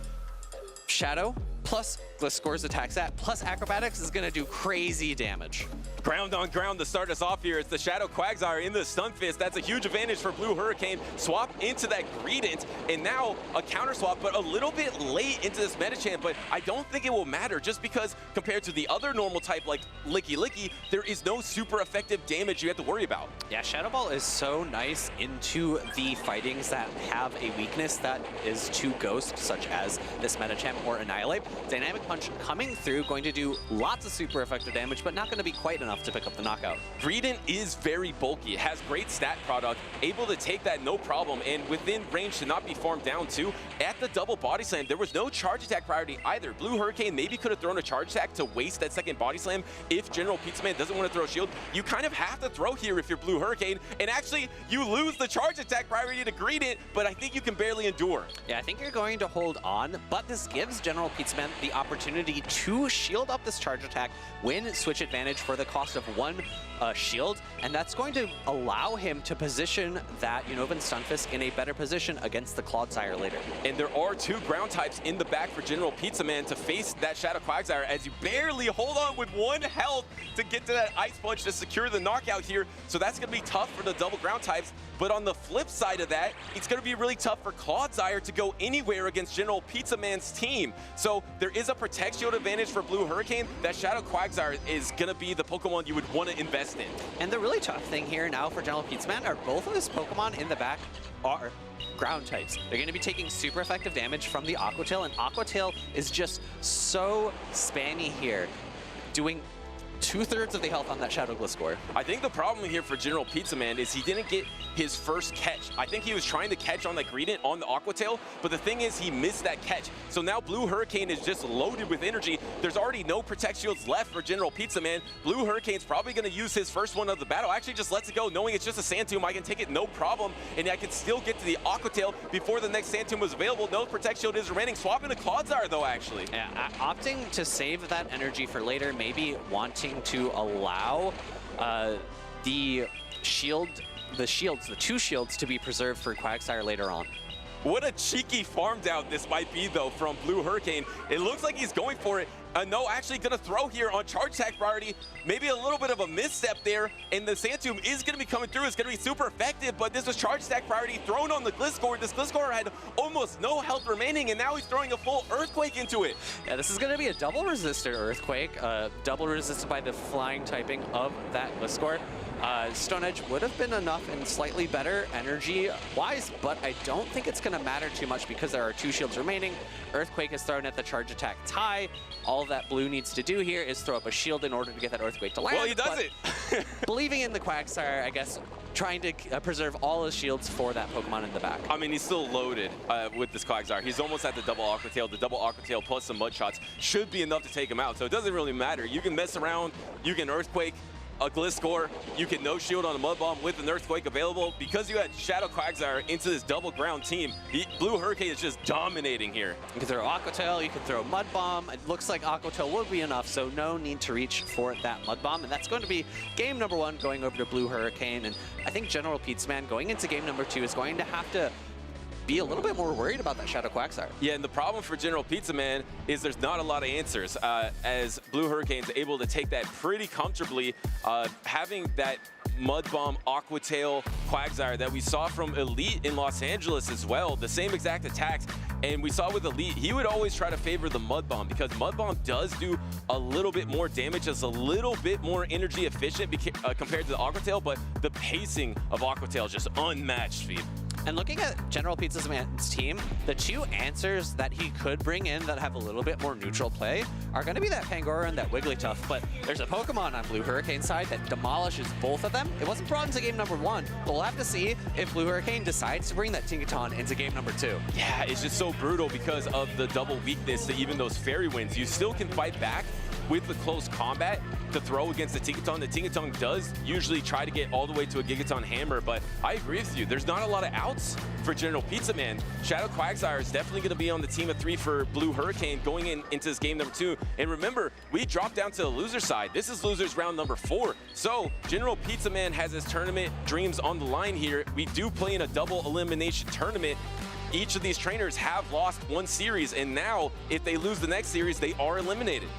Shadow plus Gliscor's attacks at, plus acrobatics is going to do crazy damage. Ground on ground to start us off here. It's the Shadow Quagsire in the Stun Fist. That's a huge advantage for Blue Hurricane. Swap into that Greedent, and now a counter swap, but a little bit late into this Metachamp, but I don't think it will matter just because compared to the other normal type like Licky, there is no super effective damage you have to worry about. Yeah, Shadow Ball is so nice into the fightings that have a weakness that is to Ghost, such as this Metachamp or Annihilate. Dynamic Punch coming through, going to do lots of super effective damage, but not going to be quite enough to pick up the knockout. Greedent is very bulky, has great stat product, able to take that no problem, and within range to not be farmed down too. At the double body slam, there was no charge attack priority either. Blue Hurricane maybe could have thrown a charge attack to waste that second body slam if generalpizzaman doesn't want to throw a shield. You kind of have to throw here if you're Blue Hurricane, and actually you lose the charge attack priority to Greedent, but I think you can barely endure. Yeah, I think you're going to hold on, but this gives generalpizzaman the opportunity to shield up this charge attack, win switch advantage for the cost of one shield, and that's going to allow him to position that Unova Stunfisk in a better position against the Clodsire later. And there are two ground types in the back for generalpizzaman to face that Shadow Quagsire as you barely hold on with 1 health to get to that Ice Punch to secure the knockout here. So that's going to be tough for the double ground types. But on the flip side of that, it's going to be really tough for Clodsire to go anywhere against generalpizzaman's team. So there is a Protect Shield advantage for Blue Hurricane. That Shadow Quagsire is going to be the Pokemon you would want to invest in. And the really tough thing here now for generalpizzaman are both of his Pokemon in the back are ground types. They're going to be taking super effective damage from the Aqua Tail, and Aqua Tail is just so spammy here, doing 2/3 of the health on that Shadow Gliscor. I think the problem here for generalpizzaman is he didn't get his first catch. I think he was trying to catch on that Greedent on the Aqua Tail, but the thing is he missed that catch. So now Blue Hurricane is just loaded with energy. There's already no Protect Shields left for generalpizzaman. Blue Hurricane's probably going to use his first one of the battle. Actually just lets it go, knowing it's just a Sand Tomb. I can take it no problem, and I can still get to the Aqua Tail before the next Sand Tomb was available. No Protect Shield is remaining. Swapping to Clodsire though, actually. Yeah, opting to save that energy for later, maybe wanting to allow the two shields to be preserved for Quagsire later on. What a cheeky farm down this might be though from Blue Hurricane. It looks like he's going for it. No, actually gonna throw here on charge attack priority. Maybe a little bit of a misstep there, and the Sand Tomb is gonna be coming through. It's gonna be super effective, but this was charge attack priority thrown on the Gliscor. This Gliscor had almost no health remaining, and now he's throwing a full Earthquake into it. Yeah, this is gonna be a double resisted Earthquake, double resisted by the flying typing of that Gliscor. Stone Edge would have been enough and slightly better energy-wise, but I don't think it's going to matter too much because there are 2 shields remaining. Earthquake is thrown at the charge attack tie. All that Blue needs to do here is throw up a shield in order to get that Earthquake to land. Well, he does it. Believing in the Quagsire, I guess, trying to preserve all his shields for that Pokemon in the back. I mean, he's still loaded with this Quagsire. He's almost at the double Aqua Tail. The double Aqua Tail plus some Mud Shots should be enough to take him out, so it doesn't really matter. You can mess around, you can Earthquake a Gliscor, you can no shield on a Mud Bomb with an Earthquake available. Because you had Shadow Quagsire into this double ground team, Blue Hurricane is just dominating here. You can throw Aqua Tail, you can throw Mud Bomb. It looks like Aqua Tail would be enough, so no need to reach for that Mud Bomb. And that's going to be game number 1 going over to Blue Hurricane. And I think generalpizzaman going into game number 2 is going to have to be a little bit more worried about that Shadow Quagsire. Yeah, and the problem for generalpizzaman is there's not a lot of answers as Blue Hurricane's able to take that pretty comfortably, having that Mud Bomb, Aqua Tail, Quagsire that we saw from Elite in Los Angeles as well, the same exact attacks. And we saw with Elite, he would always try to favor the Mud Bomb because Mud Bomb does do a little bit more damage, it's a little bit more energy efficient compared to the Aqua Tail, but the pacing of Aqua Tail is just unmatched, Steve. And looking at generalpizzaman's team, the 2 answers that he could bring in that have a little bit more neutral play are going to be that Pangoro and that Wigglytuff, but there's a Pokemon on Blue Hurricane's side that demolishes both of them. It wasn't brought into game number 1, but we'll have to see if Blue Hurricane decides to bring that Tinkaton into game number 2. Yeah, it's just so brutal because of the double weakness to even those Fairy Winds. You still can fight back with the close combat to throw against the Tinkaton. The Tinkaton does usually try to get all the way to a Gigaton Hammer, but I agree with you. There's not a lot of outs for generalpizzaman. Shadow Quagsire is definitely going to be on the team of 3 for Blue Hurricane going into this game number 2. And remember, we dropped down to the loser side. This is losers round number 4. So generalpizzaman has his tournament dreams on the line here. We do play in a double elimination tournament. each of these trainers have lost one series, and now if they lose the next series, they are eliminated.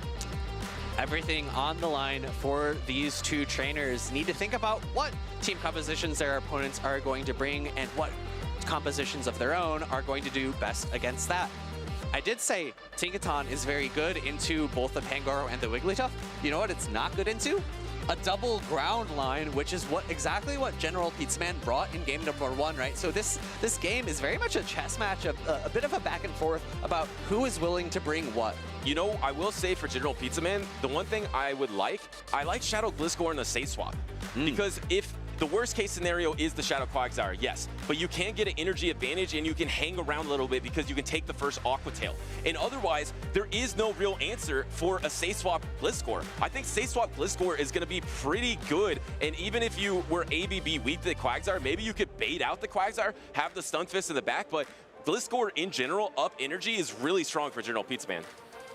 Everything on the line for these two trainers. Need to think about what team compositions their opponents are going to bring and what compositions of their own are going to do best against that. I did say Tinkaton is very good into both the Pangoro and the Wigglytuff. You know what it's not good into? A double ground line, which is exactly what generalpizzaman brought in game number 1, right? So this game is very much a chess match, a bit of a back and forth about who is willing to bring what. You know, I will say for generalpizzaman, the one thing I like Shadow Gliscor in the safe swap. Because if the worst case scenario is the Shadow Quagsire, yes, but you can get an energy advantage and you can hang around a little bit because you can take the first Aqua Tail. And otherwise, there is no real answer for a safe swap Gliscor. I think safe swap Gliscor is going to be pretty good, and even if you were ABB weak to the Quagsire, maybe you could bait out the Quagsire, have the Stun Fist in the back, but Gliscor in general, up energy, is really strong for generalpizzaman.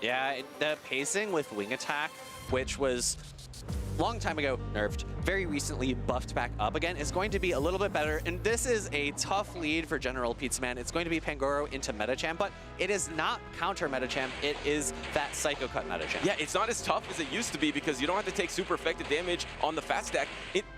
Yeah, the pacing with Wing Attack, which was long time ago nerfed, very recently buffed back up again, is going to be a little bit better. And this is a tough lead for generalpizzaman. It's going to be Pangoro into Metacham, but it is not counter Metacham. It is that Psycho Cut Metacham. Yeah, it's not as tough as it used to be because you don't have to take super effective damage on the fast stack.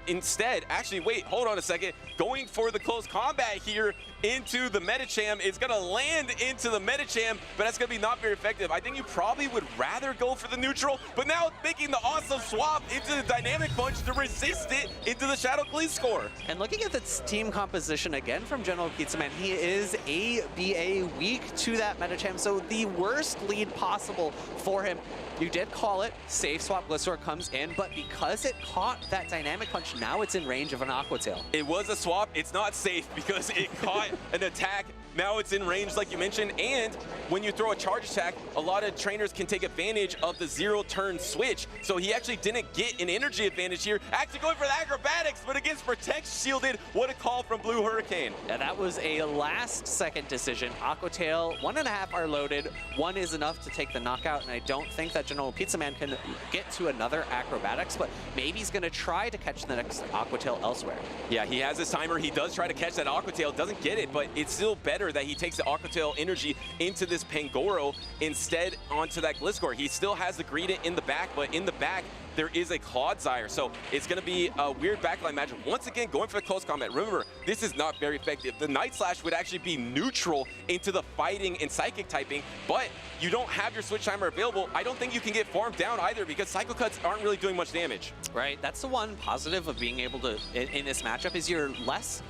Instead, actually, wait, hold on a second. Going for the close combat here into the Metacham. It's going to land into the Metacham, but that's going to be not very effective. I think you probably would rather go for the neutral, but now making the awesome swap into the Dynamic Punch to resist it into the Shadow Gliscor. And looking at the team composition again from generalpizzaman, he is ABA weak to that Metacham, so the worst lead possible for him. You did call it, safe swap Gliscor comes in, but because it caught that Dynamic Punch, now it's in range of an Aqua Tail. It was a swap, it's not safe because it caught an attack. Now it's in range, like you mentioned, and when you throw a charge attack, a lot of trainers can take advantage of the 0-turn switch. So he actually didn't get an energy advantage here. Actually going for the acrobatics, but against Protect shielded. What a call from Blue Hurricane. Yeah, that was a last-second decision. Aqua Tail, 1.5 are loaded. 1 is enough to take the knockout, and I don't think that generalpizzaman can get to another acrobatics, but maybe he's going to try to catch the next Aqua Tail elsewhere. Yeah, he has his timer. He does try to catch that Aqua Tail, doesn't get it, but it's still better that he takes the Aqua Tail energy into this Pangoro instead onto that Gliscor. He still has the Greedent in the back, but in the back, there is a Clodsire, so it's going to be a weird backline matchup. Once again, going for the close combat. Remember, this is not very effective. The Night Slash would actually be neutral into the fighting and psychic typing, but you don't have your switch timer available. I don't think you can get farmed down either because Psycho Cuts aren't really doing much damage. Right, that's the one positive of being able to, in this matchup, is you're less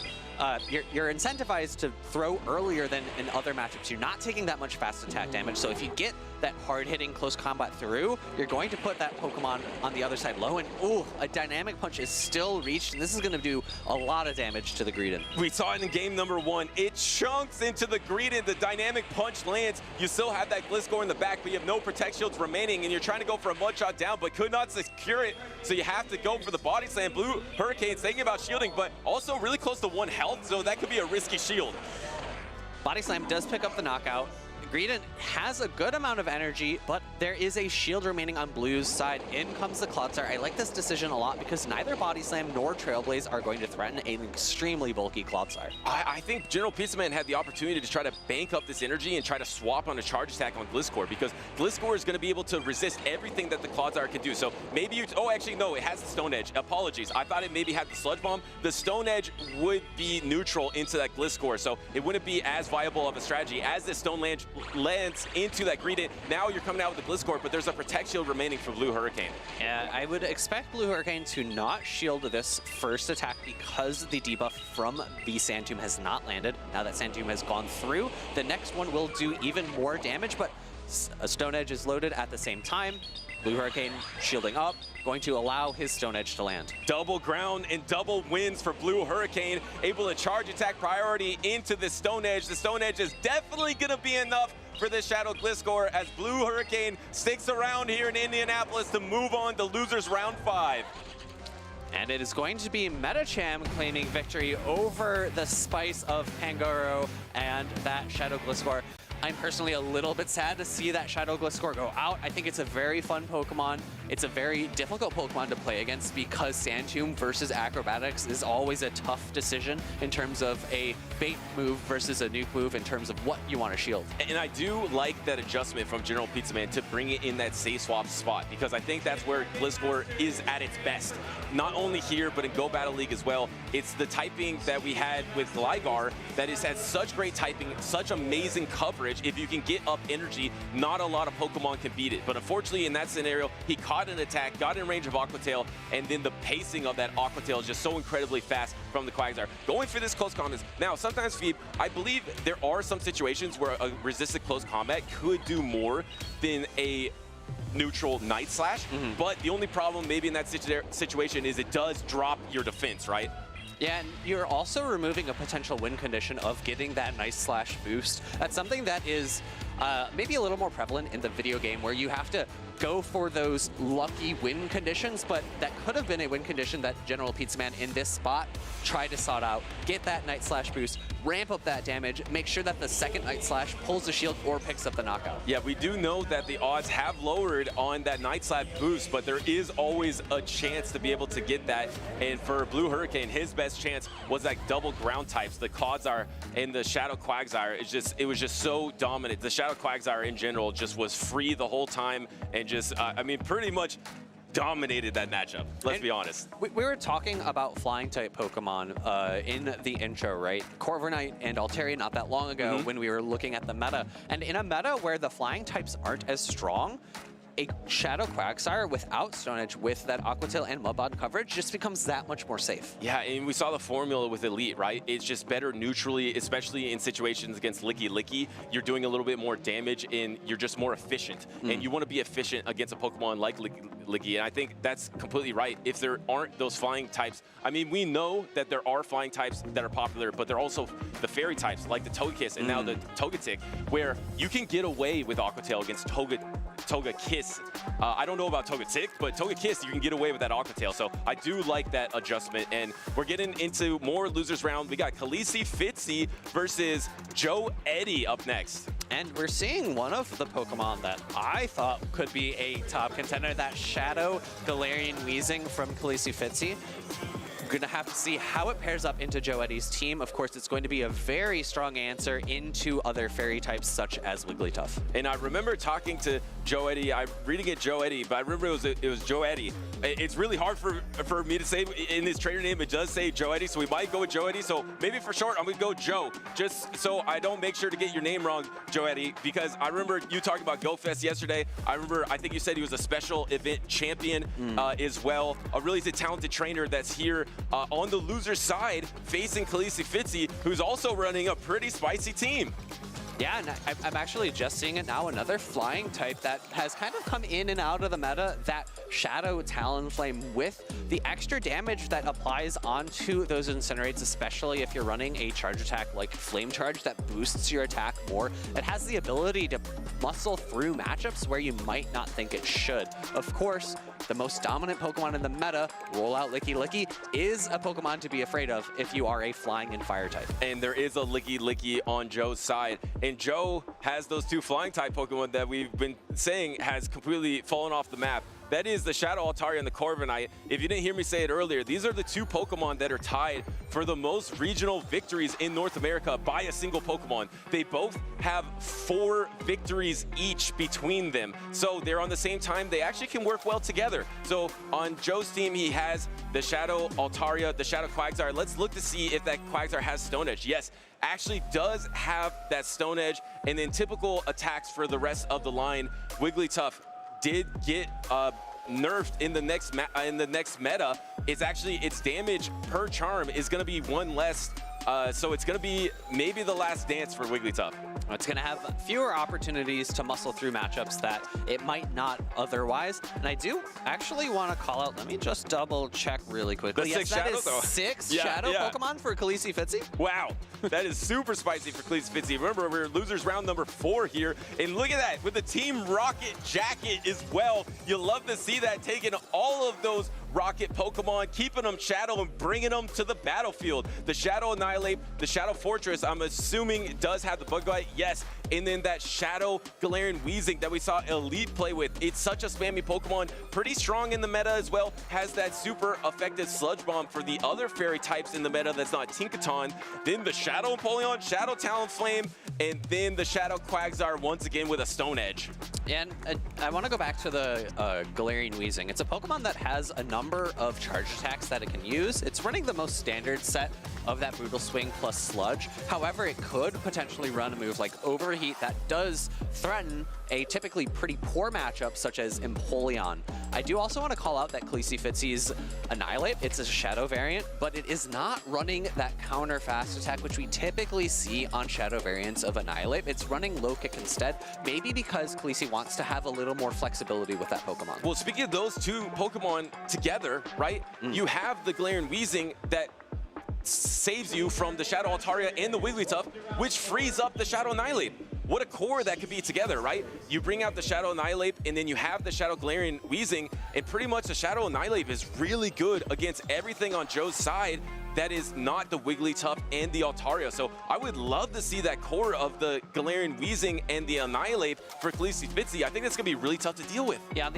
you're incentivized to throw earlier than in other matchups. You're not taking that much fast attack damage, so if you get that hard-hitting close combat through, you're going to put that Pokemon on the other side low, and ooh, a Dynamic Punch is still reached, and this is going to do a lot of damage to the Greedent. We saw it in game number 1. It chunks into the Greedent. The Dynamic Punch lands. You still have that Gliscor in the back, but you have no Protect Shields remaining, and you're trying to go for a mud shot down, but could not secure it, so you have to go for the Body Slam. Blue Hurricane's thinking about shielding, but also really close to 1 health, so that could be a risky shield. Body Slam does pick up the knockout. Greedent has a good amount of energy, but there is a shield remaining on Blue's side. In comes the Clodsire. I like this decision a lot because neither Body Slam nor Trailblaze are going to threaten an extremely bulky Clodsire. I think generalpizzaman had the opportunity to try to bank up this energy and try to swap on a charge attack on Gliscor because Gliscor is going to be able to resist everything that the Clodsire can do. So maybe you... Oh, actually, no, it has the Stone Edge. Apologies. I thought it maybe had the Sludge Bomb. The Stone Edge would be neutral into that Gliscor, so it wouldn't be as viable of a strategy as this Stone Edge lands into that Greedent. Now you're coming out with the Gliscor, but there's a Protect Shield remaining for Blue Hurricane. Yeah, I would expect Blue Hurricane to not shield this first attack because the debuff from the Sand Tomb has not landed. Now that Sand Tomb has gone through, the next one will do even more damage, but a Stone Edge is loaded at the same time. Blue Hurricane shielding up, going to allow his Stone Edge to land. Double ground and double wins for Blue Hurricane, able to charge attack priority into the Stone Edge. The Stone Edge is definitely going to be enough for this Shadow Gliscor as Blue Hurricane sticks around here in Indianapolis to move on to losers round 5. And it is going to be Metacham claiming victory over the Spice of Pangoro and that Shadow Gliscor. I'm personally a little bit sad to see that Shadow Gliscor go out. I think it's a very fun Pokemon. It's a very difficult Pokemon to play against because Sand Tomb versus Acrobatics is always a tough decision in terms of a bait move versus a nuke move in terms of what you want to shield. And I do like that adjustment from generalpizzaman to bring it in that safe swap spot, because I think that's where Gliscor is at its best. Not only here, but in Go Battle League as well. It's the typing that we had with Ligar that has such great typing, such amazing coverage. If you can get up energy, not a lot of Pokemon can beat it. But unfortunately, in that scenario, he caught an attack, got in range of Aqua Tail, and then the pacing of that Aqua Tail is just so incredibly fast from the Quagsire. Going for this close combat. Now, sometimes, Phoebe, I believe there are some situations where a resisted close combat could do more than a neutral Night Slash, but the only problem maybe in that situation is it does drop your defense, right? Yeah, and you're also removing a potential win condition of getting that Night Slash boost. That's something that is maybe a little more prevalent in the video game, where you have to go for those lucky win conditions, but that could have been a win condition that generalpizzaman in this spot tried to sort out. Get that Night Slash boost, ramp up that damage, make sure that the second Night Slash pulls the shield or picks up the knockout. Yeah, we do know that the odds have lowered on that Night Slash boost, but there is always a chance to be able to get that. And for Blue Hurricane, his best chance was that double ground types, the Quagsire and the Shadow Quagsire. It was just so dominant. The Shadow Quagsire in general just was free the whole time and just, I mean, pretty much dominated that matchup, let's be honest. We were talking about flying type Pokemon in the intro, right? Corviknight and Altaria not that long ago when we were looking at the meta. And in a meta where the flying types aren't as strong, a Shadow Quagsire without Stone Edge with that Aqua Tail and Mudbound coverage just becomes that much more safe. Yeah, and we saw the formula with Elite, right? It's just better neutrally, especially in situations against Licky. You're doing a little bit more damage and you're just more efficient. And you want to be efficient against a Pokemon like Licky, and I think that's completely right. If there aren't those flying types, I mean, we know that there are flying types that are popular, but there are also the fairy types like the Togekiss and now the Togetic, where you can get away with Aqua Tail against Togekiss. I don't know about Togetic, but Togekiss, you can get away with that Aqua Tail. So I do like that adjustment. And we're getting into more losers round. We got Khaleesifitzy versus joeddy up next. And we're seeing one of the Pokemon that I thought could be a top contender, that Shadow Galarian Weezing from Khaleesifitzy. We're going to have to see how it pairs up into joeddy's team. Of course, it's going to be a very strong answer into other fairy types such as Wigglytuff. And I remember talking to joeddy, I'm reading it joeddy, but I remember it was joeddy. It's really hard for me to say in this trainer name. It does say joeddy, so we might go with joeddy. So maybe for short, I'm going to go Joe, just so I don't make sure to get your name wrong, joeddy, because I remember you talking about GoFest yesterday. I think you said he was a special event champion as well. A really talented trainer that's here on the loser side, facing Khaleesifitzy, who's also running a pretty spicy team. Yeah, and I'm actually just seeing it now, another flying type that has kind of come in and out of the meta, that Shadow Talonflame, with the extra damage that applies onto those Incinerates, especially if you're running a charge attack like Flame Charge that boosts your attack more. It has the ability to muscle through matchups where you might not think it should. Of course, the most dominant Pokemon in the meta, Rollout Licky, is a Pokemon to be afraid of if you are a flying and fire type. And there is a Licky on Joe's side. And Joe has those two flying type Pokemon that we've been saying has completely fallen off the map. That is the Shadow Altaria and the Corviknight. If you didn't hear me say it earlier, these are the two Pokemon that are tied for the most regional victories in North America by a single Pokemon. They both have 4 victories each between them. So they're on the same time. They actually can work well together. So on Joe's team, he has the Shadow Altaria, the Shadow Quagsire. Let's look to see if that Quagsire has Stone Edge. Yes, actually does have that Stone Edge. And then typical attacks for the rest of the line. Wigglytuff did get nerfed in the next meta. It's actually, its damage per charm is going to be 1 less. So it's going to be maybe the last dance for Wigglytuff. It's going to have fewer opportunities to muscle through matchups that it might not otherwise. And I do actually want to call out, let me just double check really quickly. Yes, that is 6 Shadow Pokemon for Khaleesifitzy. Wow, that is super spicy for Khaleesifitzy. Remember, we're losers round number 4 here. And look at that, with the Team Rocket jacket as well. You love to see that, taking all of those Rocket Pokemon, keeping them Shadow and bringing them to the battlefield. The Shadow Annihilate, the Shadow Fortress, I'm assuming does have the Bug Bite. Yes, and then that Shadow Galarian Weezing that we saw Elite play with. It's such a spammy Pokemon, pretty strong in the meta as well, has that super effective Sludge Bomb for the other fairy types in the meta that's not Tinkaton. Then the Shadow Empoleon, Shadow Talonflame, and then the Shadow Quagsire once again with a Stone Edge. And I want to go back to the Galarian Weezing. It's a Pokemon that has a number of charge attacks that it can use. It's running the most standard set of that Brutal Swing plus Sludge. However, it could potentially run a move like Overheat that does threaten a typically pretty poor matchup such as Empoleon. I do also want to call out that khaleesifitzy's Annihilate. It's a Shadow variant, but it is not running that counter fast attack which we typically see on Shadow variants of Annihilate. It's running Low Kick instead, maybe because Khaleesi wants to have a little more flexibility with that Pokemon. Well, speaking of those two Pokemon together, right? You have the Galarian Weezing that saves you from the Shadow Altaria and the Wigglytuff, which frees up the Shadow Annihilate. What a core that could be together, right? You bring out the Shadow Annihilate, and then you have the Shadow Galarian Weezing, and pretty much the Shadow Annihilate is really good against everything on Joe's side that is not the Wigglytuff and the Altaria. So I would love to see that core of the Galarian Weezing and the Annihilate for khaleesifitzy. I think that's gonna be really tough to deal with. Yeah, on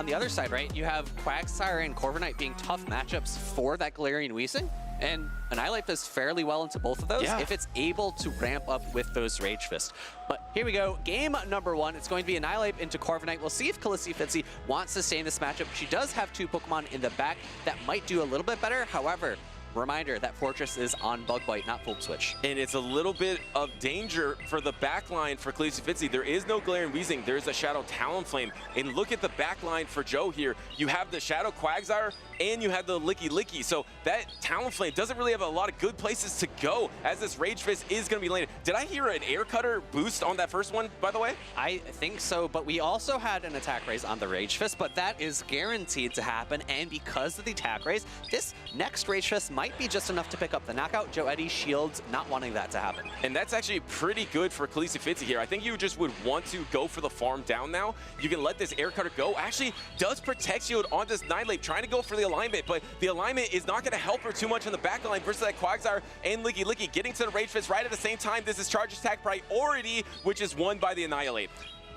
the other side, right, you have Quagsire and Corviknight being tough matchups for that Galarian Weezing. And Annihilate does fairly well into both of those if it's able to ramp up with those Rage Fists. But here we go, game number 1. It's going to be Annihilate into Corviknight. We'll see if khaleesifitzy wants to stay in this matchup. She does have 2 Pokemon in the back that might do a little bit better. However, reminder that Fortress is on Bug Bite, not Volt Switch. And it's a little bit of danger for the back line for khaleesifitzy. There is no Galarian Weezing, there's a Shadow Talonflame. And look at the back line for Joe here. You have the Shadow Quagsire and you have the Licky. So that Talonflame doesn't really have a lot of good places to go as this Rage Fist is gonna be landed. Did I hear an Air Cutter boost on that first one, by the way? I think so, but we also had an attack raise on the Rage Fist, but that is guaranteed to happen. And because of the attack raise, this next Rage Fist might be just enough to pick up the knockout. joeddy shields not wanting that to happen. And that's actually pretty good for khaleesifitzy here. I think you just would want to go for the farm down now. You can let this Air Cutter go. Actually does protect shield on this Annihilate, trying to go for the alignment, but the alignment is not going to help her too much in the back line versus that Quagsire and Licky getting to the Rage Fist right at the same time. This is charge attack priority, which is won by the Annihilate.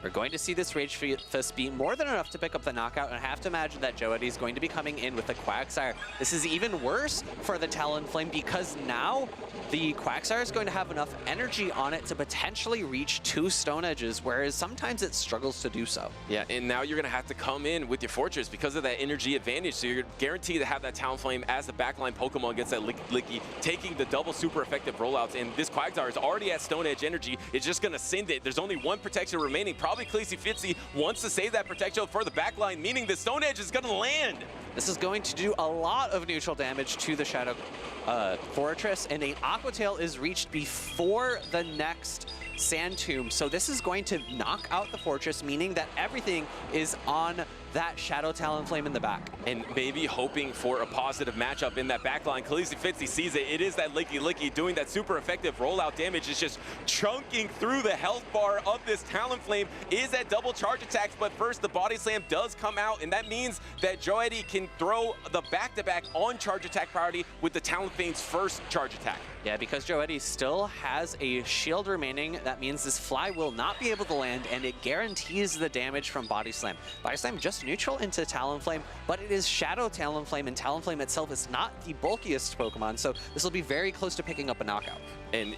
We're going to see this Rage Fist be more than enough to pick up the knockout, and I have to imagine that joeddy is going to be coming in with the Quagsire. This is even worse for the Talonflame because now the Quagsire is going to have enough energy on it to potentially reach 2 Stone Edges, whereas sometimes it struggles to do so. Yeah, and now you're going to have to come in with your Fortress because of that energy advantage, so you're guaranteed to have that Talonflame as the backline Pokemon against that Licky, taking the double super effective rollouts, and this Quagsire is already at Stone Edge energy. It's just going to send it. There's only 1 protection remaining. Probably khaleesifitzy wants to save that protection for the backline, meaning the Stone Edge is going to land. This is going to do a lot of neutral damage to the Shadow Fortress, and an Aqua Tail is reached before the next Sand Tomb. So this is going to knock out the Fortress, meaning that everything is on that Shadow Talonflame in the back. And maybe hoping for a positive matchup in that backline. khaleesifitzy sees it. It is that Licky doing that super effective rollout damage. It's just chunking through the health bar of this Talonflame. Is at double charge attacks, but first the Body Slam does come out, and that means that joeddy can throw the back-to-back on charge attack priority with the Talonflame's first charge attack. Yeah, because joeddy still has a shield remaining, that means this Fly will not be able to land, and it guarantees the damage from Body Slam. Body Slam just neutral into Talonflame, but it is Shadow Talonflame, and Talonflame itself is not the bulkiest Pokemon, so this will be very close to picking up a knockout. And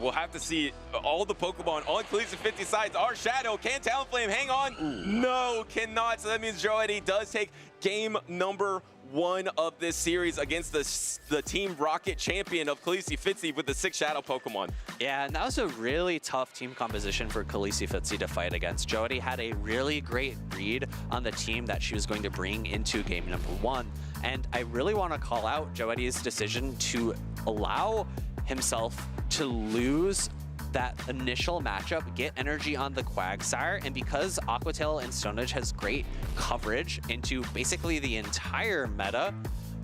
we'll have to see all the Pokemon on khaleesifitzy sides are Shadow. Can Talonflame hang on? Ooh. No, cannot. So that means joeddy does take game number 1 of this series against the Team Rocket champion of khaleesifitzy with the 6 Shadow Pokemon. Yeah, and that was a really tough team composition for khaleesifitzy to fight against. joeddy had a really great read on the team that she was going to bring into game number 1. And I really want to call out joeddy's decision to allow himself to lose that initial matchup, get energy on the Quagsire, and because Aqua Tail and Stone Edge has great coverage into basically the entire meta,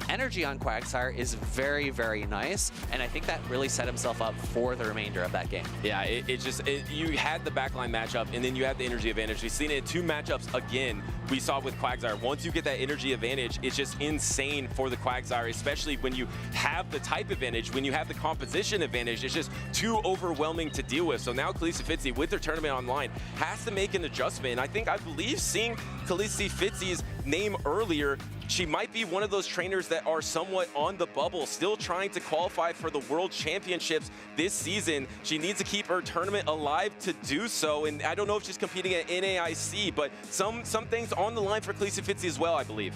energy on Quagsire is very, very nice, and I think that really set himself up for the remainder of that game. Yeah, you had the backline matchup, and then you had the energy advantage. We've seen it in 2 matchups again. We saw it with Quagsire. Once you get that energy advantage, it's just insane for the Quagsire, especially when you have the type advantage, when you have the composition advantage. It's just too overwhelming to deal with. So now khaleesifitzy, with their tournament online, has to make an adjustment. And I believe seeing khaleesifitzy's name earlier, she might be one of those trainers that are somewhat on the bubble, still trying to qualify for the World Championships this season. She needs to keep her tournament alive to do so, and I don't know if she's competing at NAIC, but some things on the line for khaleesifitzy as well, I believe.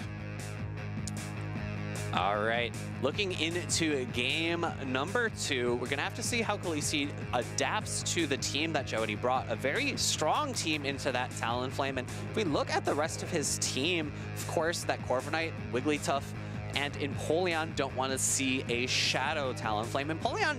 All right, looking into game number 2, we're gonna have to see how Khaleesi adapts to the team that joeddy brought. A very strong team into that Talonflame, and if we look at the rest of his team, of course, that Corviknight, Wigglytuff, and Empoleon don't want to see a Shadow Talonflame. Empoleon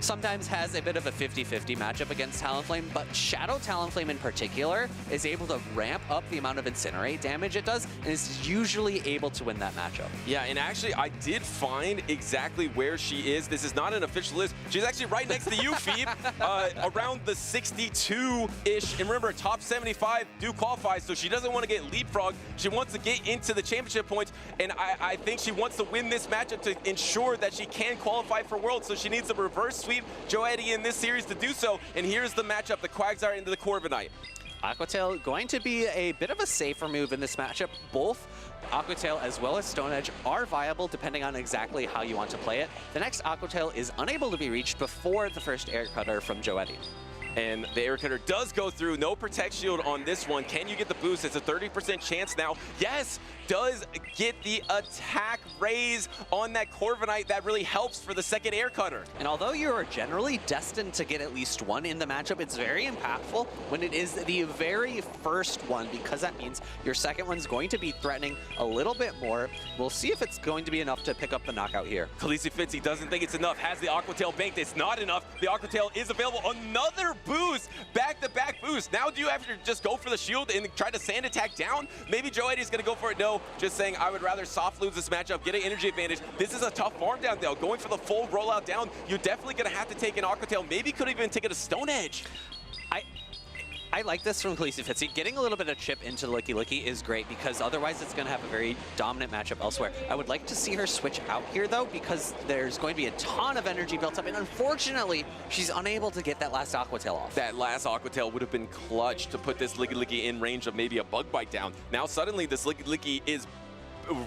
sometimes has a bit of a 50-50 matchup against Talonflame, but Shadow Talonflame in particular is able to ramp up the amount of Incinerate damage it does, and is usually able to win that matchup. Yeah, and actually, I did find exactly where she is. This is not an official list. She's actually right next to you, Phoebe, around the 62-ish. And remember, top 75 do qualify, so she doesn't want to get leapfrogged. She wants to get into the championship points, and I think she wants to win this matchup to ensure that she can qualify for Worlds, so she needs a reverse sweep joeddy in this series to do so. And here's the matchup, the Quagsire into the Corviknight. Aquatail going to be a bit of a safer move in this matchup. Both Aquatail as well as Stone Edge are viable depending on exactly how you want to play it. The next Aquatail is unable to be reached before the first air cutter from joeddy. And the air cutter does go through. No protect shield on this one. Can you get the boost? It's a 30% chance now. Yes, does get the attack raise on that Corviknight. That really helps for the second air cutter. And although you are generally destined to get at least one in the matchup, it's very impactful when it is the very first one, because that means your second one's going to be threatening a little bit more. We'll see if it's going to be enough to pick up the knockout here. khaleesifitzy doesn't think it's enough. Has the Aquatail banked. It's not enough. The Aquatail is available. Another boost, back-to-back boost. Now do you have to just go for the shield and try to sand attack down? Maybe joeddy's gonna go for it. No, just saying I would rather soft lose this matchup, get an energy advantage. This is a tough farm down though. Going for the full rollout down, you're definitely gonna have to take an Aquatail. Maybe could even take it a Stone Edge. I like this from khaleesifitzy. Getting a little bit of chip into the Licky is great, because otherwise it's going to have a very dominant matchup elsewhere. I would like to see her switch out here, though, because there's going to be a ton of energy built up, and unfortunately, she's unable to get that last Aquatail off. That last Aquatail would have been clutch to put this Licky in range of maybe a Bug Bite down. Now suddenly this Licky is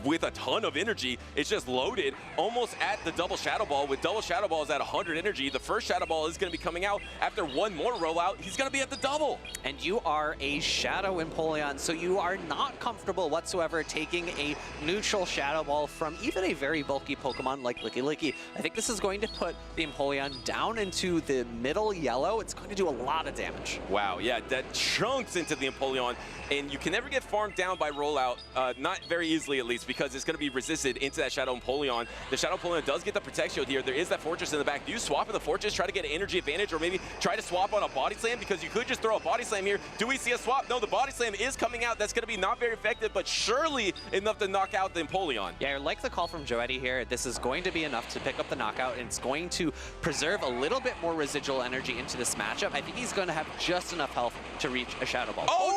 with a ton of energy. It's just loaded almost at the double Shadow Ball. With double Shadow Balls at 100 energy, the first Shadow Ball is going to be coming out. After one more rollout, he's going to be at the double. And you are a Shadow Empoleon, so you are not comfortable whatsoever taking a neutral Shadow Ball from even a very bulky Pokemon like Licky. I think this is going to put the Empoleon down into the middle yellow. It's going to do a lot of damage. Wow, yeah, that chunks into the Empoleon, and you can never get farmed down by rollout, not very easily at least, because it's going to be resisted into that Shadow Empoleon. The Shadow Empoleon does get the Protect Shield here. There is that Fortress in the back. Do you swap in the Fortress, try to get an energy advantage, or maybe try to swap on a Body Slam? Because you could just throw a Body Slam here. Do we see a swap? No, the Body Slam is coming out. That's going to be not very effective, but surely enough to knock out the Empoleon. Yeah, I like the call from joeddy here. This is going to be enough to pick up the knockout, and it's going to preserve a little bit more residual energy into this matchup. I think he's going to have just enough health to reach a Shadow Ball. Oh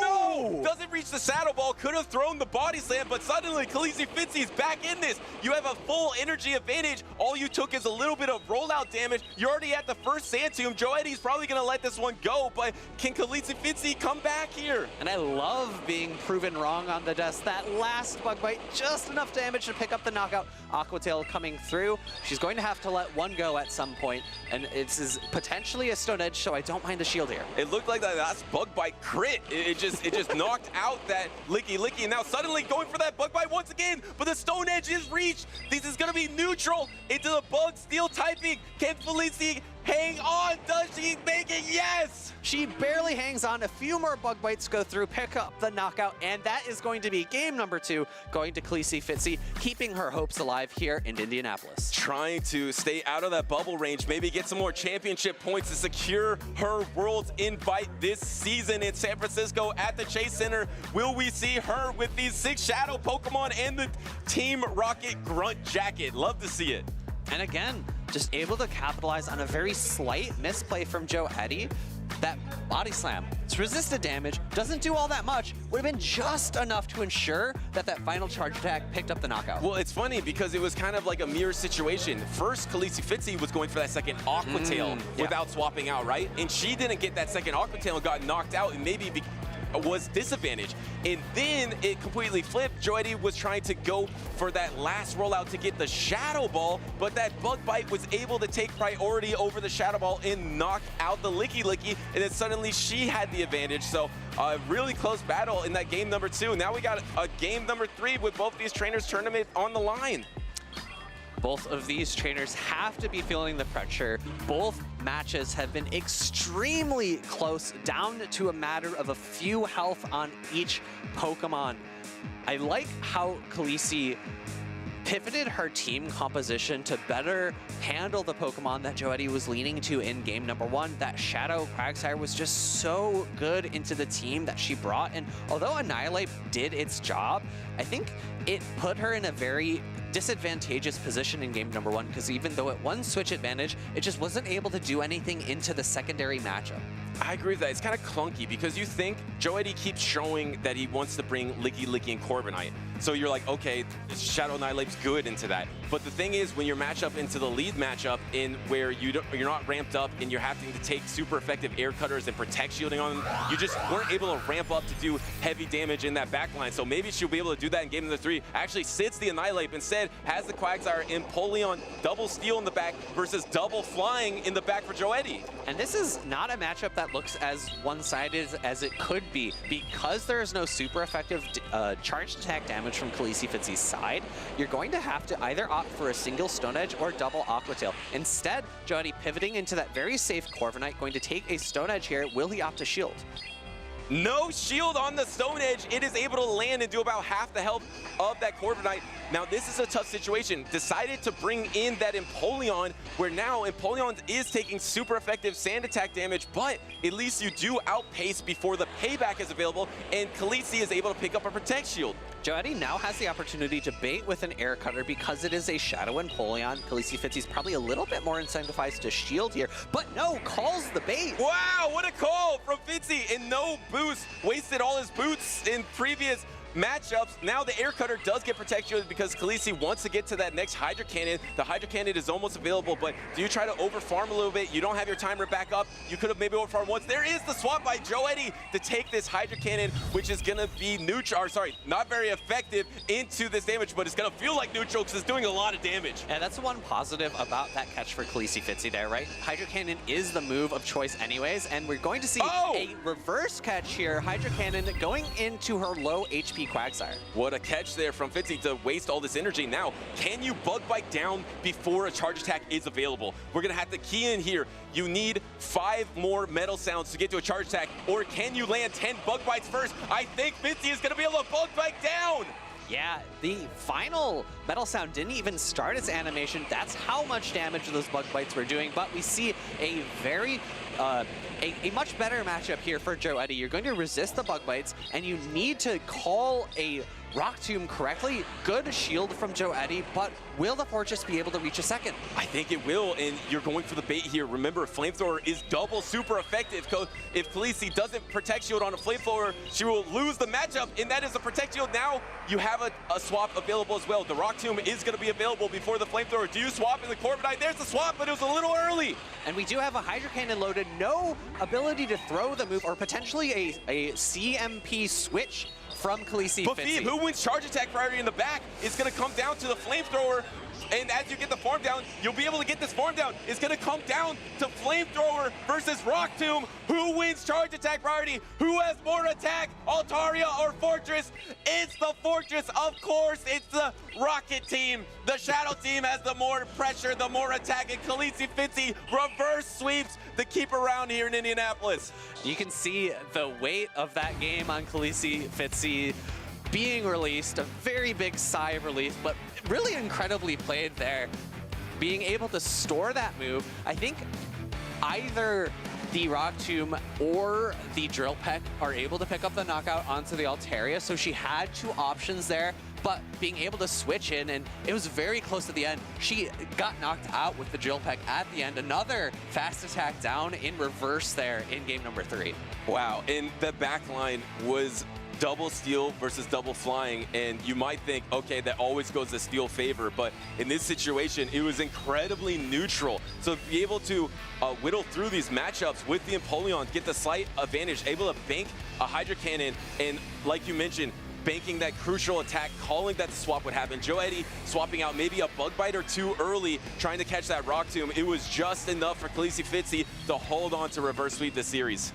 no! Doesn't reach the Shadow Ball. Could have thrown the Body Slam, but suddenly khaleesifitzy's back in this. You have a full energy advantage. All you took is a little bit of rollout damage. You're already at the first Sand Tomb. joeddy's probably going to let this one go, but can khaleesifitzy come back here? And I love being proven wrong on the desk. That last Bug Bite, just enough damage to pick up the knockout. Aquatail coming through. She's going to have to let one go at some point, and this is potentially a Stone Edge, so I don't mind the shield here. It looked like that last Bug Bite crit. It just knocked out that Licky, and now suddenly going for that Bug Bite once again, but the Stone Edge is reached. This is going to be neutral into the Bug Steel typing. Can Khaleesi hang on. Does she make it? Yes! She barely hangs on. A few more bug bites go through, pick up the knockout, and that is going to be game number 2, going to khaleesifitzy, keeping her hopes alive here in Indianapolis. Trying to stay out of that bubble range, maybe get some more championship points to secure her Worlds invite this season in San Francisco at the Chase Center. Will we see her with these 6 Shadow Pokemon and the Team Rocket Grunt Jacket? Love to see it. And again, just able to capitalize on a very slight misplay from joeddy. That body slam, it's resisted damage, doesn't do all that much, would have been just enough to ensure that that final charge attack picked up the knockout. Well, it's funny because it was kind of like a mirror situation. First, khaleesifitzy was going for that second Aqua Tail without swapping out, right? And she didn't get that second Aqua Tail and got knocked out and maybe was disadvantaged. And then it completely flipped. joeddy was trying to go for that last rollout to get the Shadow Ball, but that Bug Bite was able to take priority over the Shadow Ball and knock out the Licky, and then suddenly she had the advantage. So a really close battle in that game number 2. Now we got a game number 3 with both these trainers' tournament on the line. Both of these trainers have to be feeling the pressure. Both matches have been extremely close, down to a matter of a few health on each Pokemon. I like how Khaleesi pivoted her team composition to better handle the Pokemon that joeddy was leaning to in game number 1. That Shadow Quagsire was just so good into the team that she brought, and although Annihilate did its job, I think it put her in a very disadvantageous position in game number 1, because even though it won switch advantage, it just wasn't able to do anything into the secondary matchup. I agree with that. It's kind of clunky because you think joeddy keeps showing that he wants to bring Licky and Corviknight. So you're like, okay, Shadow Annihilate's good into that. But the thing is, when you're matched up into the lead matchup in where you're not ramped up and you're having to take super effective air cutters and protect shielding on them, you just weren't able to ramp up to do heavy damage in that back line. So maybe she'll be able to do that in game number 3. Actually sits the Annihilate, instead has the Quagsire and Empoleon double steal in the back versus double flying in the back for joeddy. And this is not a matchup that looks as one-sided as it could be, because there is no super effective charged attack damage from khaleesifitzy's side. You're going to have to either opt for a single Stone Edge or double Aqua Tail. Instead, joeddy pivoting into that very safe Corviknight, going to take a Stone Edge here. Will he opt to shield? No shield on the Stone Edge. It is able to land and do about half the health of that Corviknight. Now, this is a tough situation. Decided to bring in that Empoleon, where now Empoleon is taking super effective sand attack damage, but at least you do outpace before the payback is available, and Khaleesi is able to pick up a Protect Shield. joeddy now has the opportunity to bait with an air cutter because it is a Shadow Empoleon. khaleesifitzy's probably a little bit more incentivized to shield here, but no, calls the bait. Wow, what a call from Fitzy, and no boost. Wasted all his boots in previous matchups. Now the air cutter does get protection because Khaleesi wants to get to that next Hydro Cannon. The Hydro Cannon is almost available, but do you try to over farm a little bit? You don't have your timer back up. You could have maybe over farmed once. There is the swap by joeddy to take this Hydro Cannon, which is gonna be neutral, or sorry, not very effective into this damage, but it's gonna feel like neutral because it's doing a lot of damage. And that's the one positive about that catch for khaleesifitzy there, right? Hydro Cannon is the move of choice anyways, and we're going to see a reverse catch here. Hydro Cannon going into her low HP Quagsire. What a catch there from Fitzy to waste all this energy. Now, can you Bug Bite down before a charge attack is available? We're gonna have to key in here. You need 5 more Metal Sounds to get to a charge attack, or can you land 10 Bug Bites first? I think Fitzy is gonna be able to Bug Bite down! Yeah, the final Metal Sound didn't even start its animation. That's how much damage those Bug Bites were doing, but we see a very a much better matchup here for joeddy. You're going to resist the Bug Bites, and you need to call a Rock Tomb correctly. Good shield from joeddy, but will the Fortress be able to reach a second? I think it will, and you're going for the bait here. Remember, Flamethrower is double super effective. If Khaleesi doesn't Protect Shield on a Flamethrower, she will lose the matchup, and that is a Protect Shield. Now you have a swap available as well. The Rock Tomb is going to be available before the Flamethrower. Do you swap in the Corviknight? There's the swap, but it was a little early. And we do have a Hydro Cannon loaded. No ability to throw the move, or potentially a CMP switch from khaleesifitzy. But who wins charge attack priority in the back is going to come down to the Flamethrower. And as you get the form down, you'll be able to get this form down. It's going to come down to Flamethrower versus Rock Tomb. Who wins charge attack priority? Who has more attack? Altaria or Fortress? It's the Fortress, of course. It's the Rocket team. The Shadow team has the more pressure, the more attack, and khaleesifitzy reverse sweeps the keep around here in Indianapolis. You can see the weight of that game on khaleesifitzy being released, a very big sigh of relief, but really incredibly played there. Being able to store that move, I think either the Rock Tomb or the Drill Peck are able to pick up the knockout onto the Altaria, so she had two options there, but being able to switch in, and it was very close to the end. She got knocked out with the Drill Peck at the end. Another fast attack down in reverse there in game number 3. Wow, and the back line was double steal versus double flying, and you might think, okay, that always goes to steal favor, but in this situation, it was incredibly neutral. So to be able to whittle through these matchups with the Empoleon, get the slight advantage, able to bank a Hydra Cannon, and like you mentioned, banking that crucial attack, calling that the swap would happen. joeddy swapping out maybe a Bug Bite or two early, trying to catch that Rock Tomb. It was just enough for khaleesifitzy to hold on to reverse sweep the series.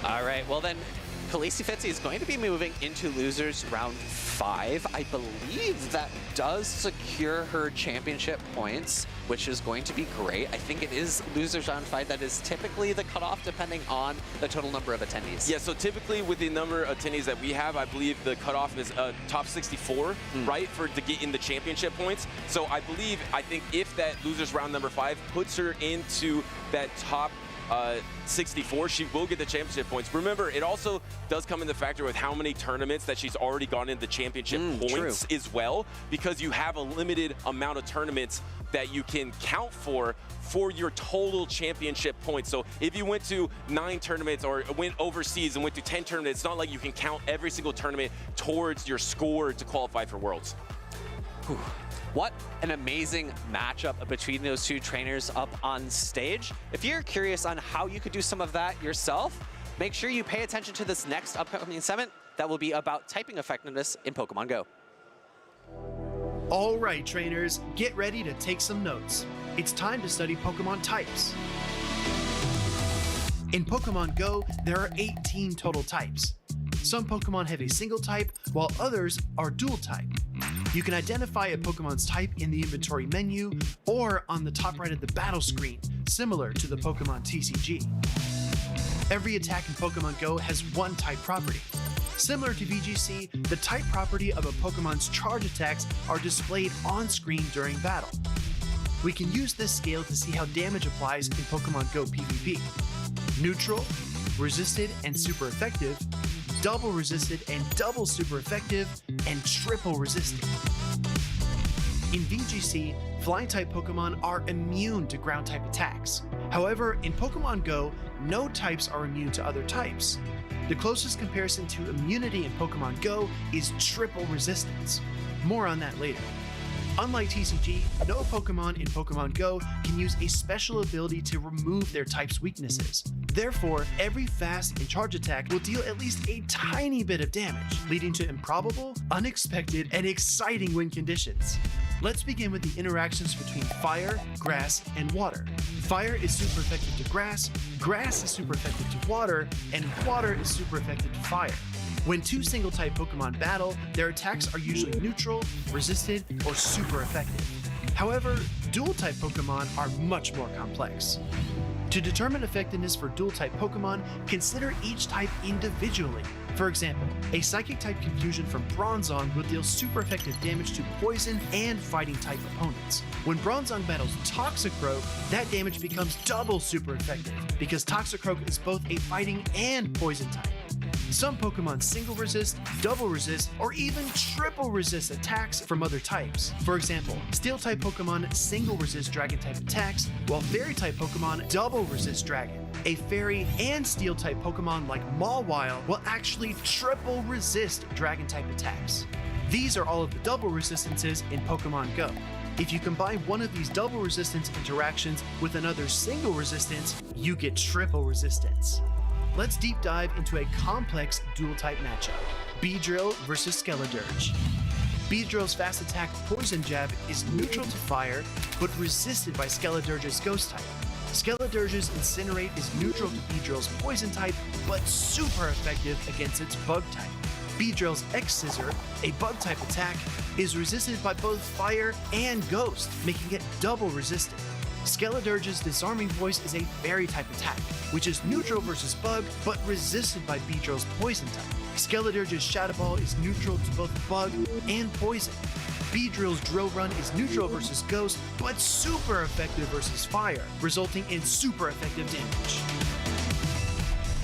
All right, well then, khaleesifitzy is going to be moving into losers round 5. I believe that does secure her championship points, which is going to be great. I think it is losers round 5. That is typically the cutoff depending on the total number of attendees. Yeah, so typically with the number of attendees that we have, I believe the cutoff is top 64, right, to get in the championship points. So I think if that losers round number 5 puts her into that top 64, she will get the championship points. Remember, it also does come into factor with how many tournaments that she's already gone into championship points as well, because you have a limited amount of tournaments that you can count for your total championship points. So if you went to 9 tournaments or went overseas and went to 10 tournaments, it's not like you can count every single tournament towards your score to qualify for Worlds. Whew. What an amazing matchup between those two trainers up on stage. If you're curious on how you could do some of that yourself, make sure you pay attention to this next upcoming segment that will be about typing effectiveness in Pokemon Go. All right, trainers, get ready to take some notes. It's time to study Pokemon types. In Pokemon Go, there are 18 total types. Some Pokemon have a single type, while others are dual type. You can identify a Pokemon's type in the inventory menu or on the top right of the battle screen, similar to the Pokemon TCG. Every attack in Pokemon Go has one type property. Similar to VGC, the type property of a Pokemon's charge attacks are displayed on screen during battle. We can use this scale to see how damage applies in Pokemon Go PvP. Neutral, resisted and super effective, double resisted and double super effective, and triple resisted. In VGC, flying type Pokemon are immune to ground type attacks. However, in Pokemon Go, no types are immune to other types. The closest comparison to immunity in Pokemon Go is triple resistance. More on that later. Unlike TCG, no Pokemon in Pokemon Go can use a special ability to remove their type's weaknesses. Therefore, every fast and charge attack will deal at least a tiny bit of damage, leading to improbable, unexpected, and exciting win conditions. Let's begin with the interactions between fire, grass, and water. Fire is super effective to grass, grass is super effective to water, and water is super effective to fire. When two single-type Pokemon battle, their attacks are usually neutral, resisted, or super effective. However, dual-type Pokemon are much more complex. To determine effectiveness for dual-type Pokemon, consider each type individually. For example, a Psychic-type Confusion from Bronzong will deal super effective damage to Poison and Fighting-type opponents. When Bronzong battles Toxicroak, that damage becomes double super effective, because Toxicroak is both a Fighting and Poison type. Some Pokemon single resist, double resist, or even triple resist attacks from other types. For example, Steel-type Pokemon single resist Dragon-type attacks, while Fairy-type Pokemon double resist Dragon. A Fairy and Steel-type Pokemon like Mawile will actually triple resist Dragon-type attacks. These are all of the double resistances in Pokemon Go. If you combine one of these double resistance interactions with another single resistance, you get triple resistance. Let's deep dive into a complex dual-type matchup, Beedrill versus Skeledirge. Beedrill's fast attack Poison Jab is neutral to fire, but resisted by Skeledirge's Ghost type. Skeledirge's Incinerate is neutral to Beedrill's Poison type, but super effective against its Bug type. Beedrill's X-Scissor, a Bug type attack, is resisted by both Fire and Ghost, making it double resistant. Skeledirge's Disarming Voice is a Fairy type attack, which is neutral versus Bug, but resisted by Beedrill's Poison type. Skeledirge's Shadow Ball is neutral to both Bug and Poison. Beedrill's Drill Run is neutral versus Ghost, but super effective versus Fire, resulting in super effective damage.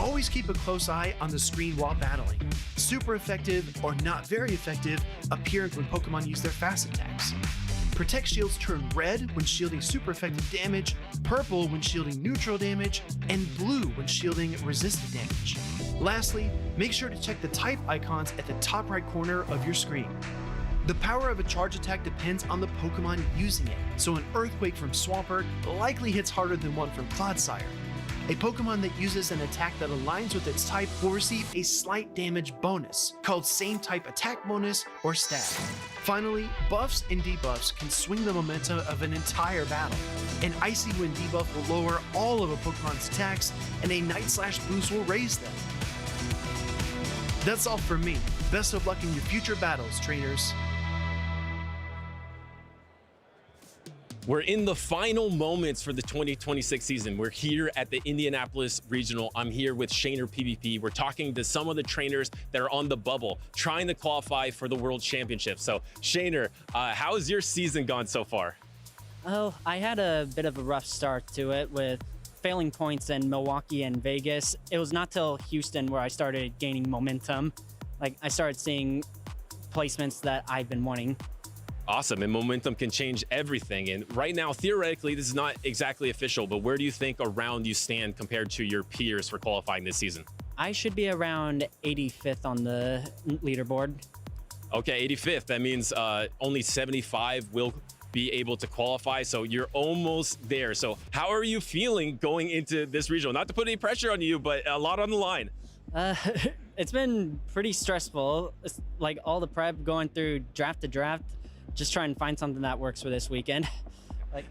Always keep a close eye on the screen while battling. Super effective or not very effective appear when Pokemon use their fast attacks. Protect shields turn red when shielding super effective damage, purple when shielding neutral damage, and blue when shielding resistant damage. Lastly, make sure to check the type icons at the top right corner of your screen. The power of a charge attack depends on the Pokemon using it, so an Earthquake from Swampert likely hits harder than one from Clodsire. A Pokemon that uses an attack that aligns with its type will receive a slight damage bonus, called Same Type Attack Bonus or Stab. Finally, buffs and debuffs can swing the momentum of an entire battle. An Icy Wind debuff will lower all of a Pokemon's attacks, and a Night Slash boost will raise them. That's all from me. Best of luck in your future battles, trainers. We're in the final moments for the 2026 season. We're here at the Indianapolis Regional. I'm here with shanerpvp. We're talking to some of the trainers that are on the bubble, trying to qualify for the World Championship. So, Shaner, how has your season gone so far? Oh, I had a bit of a rough start to it with failing points in Milwaukee and Vegas. It was not till Houston where I started gaining momentum. Like, I started seeing placements that I've been wanting. Awesome, and momentum can change everything. And right now, theoretically, this is not exactly official, but where do you think around you stand compared to your peers for qualifying this season? I should be around 85th on the leaderboard. Okay, 85th. That means only 75 will be able to qualify, so you're almost there. So how are you feeling going into this regional? Not to put any pressure on you, but a lot on the line. It's been pretty stressful. It's like all the prep going through draft to draft. Just try and find something that works for this weekend. Like,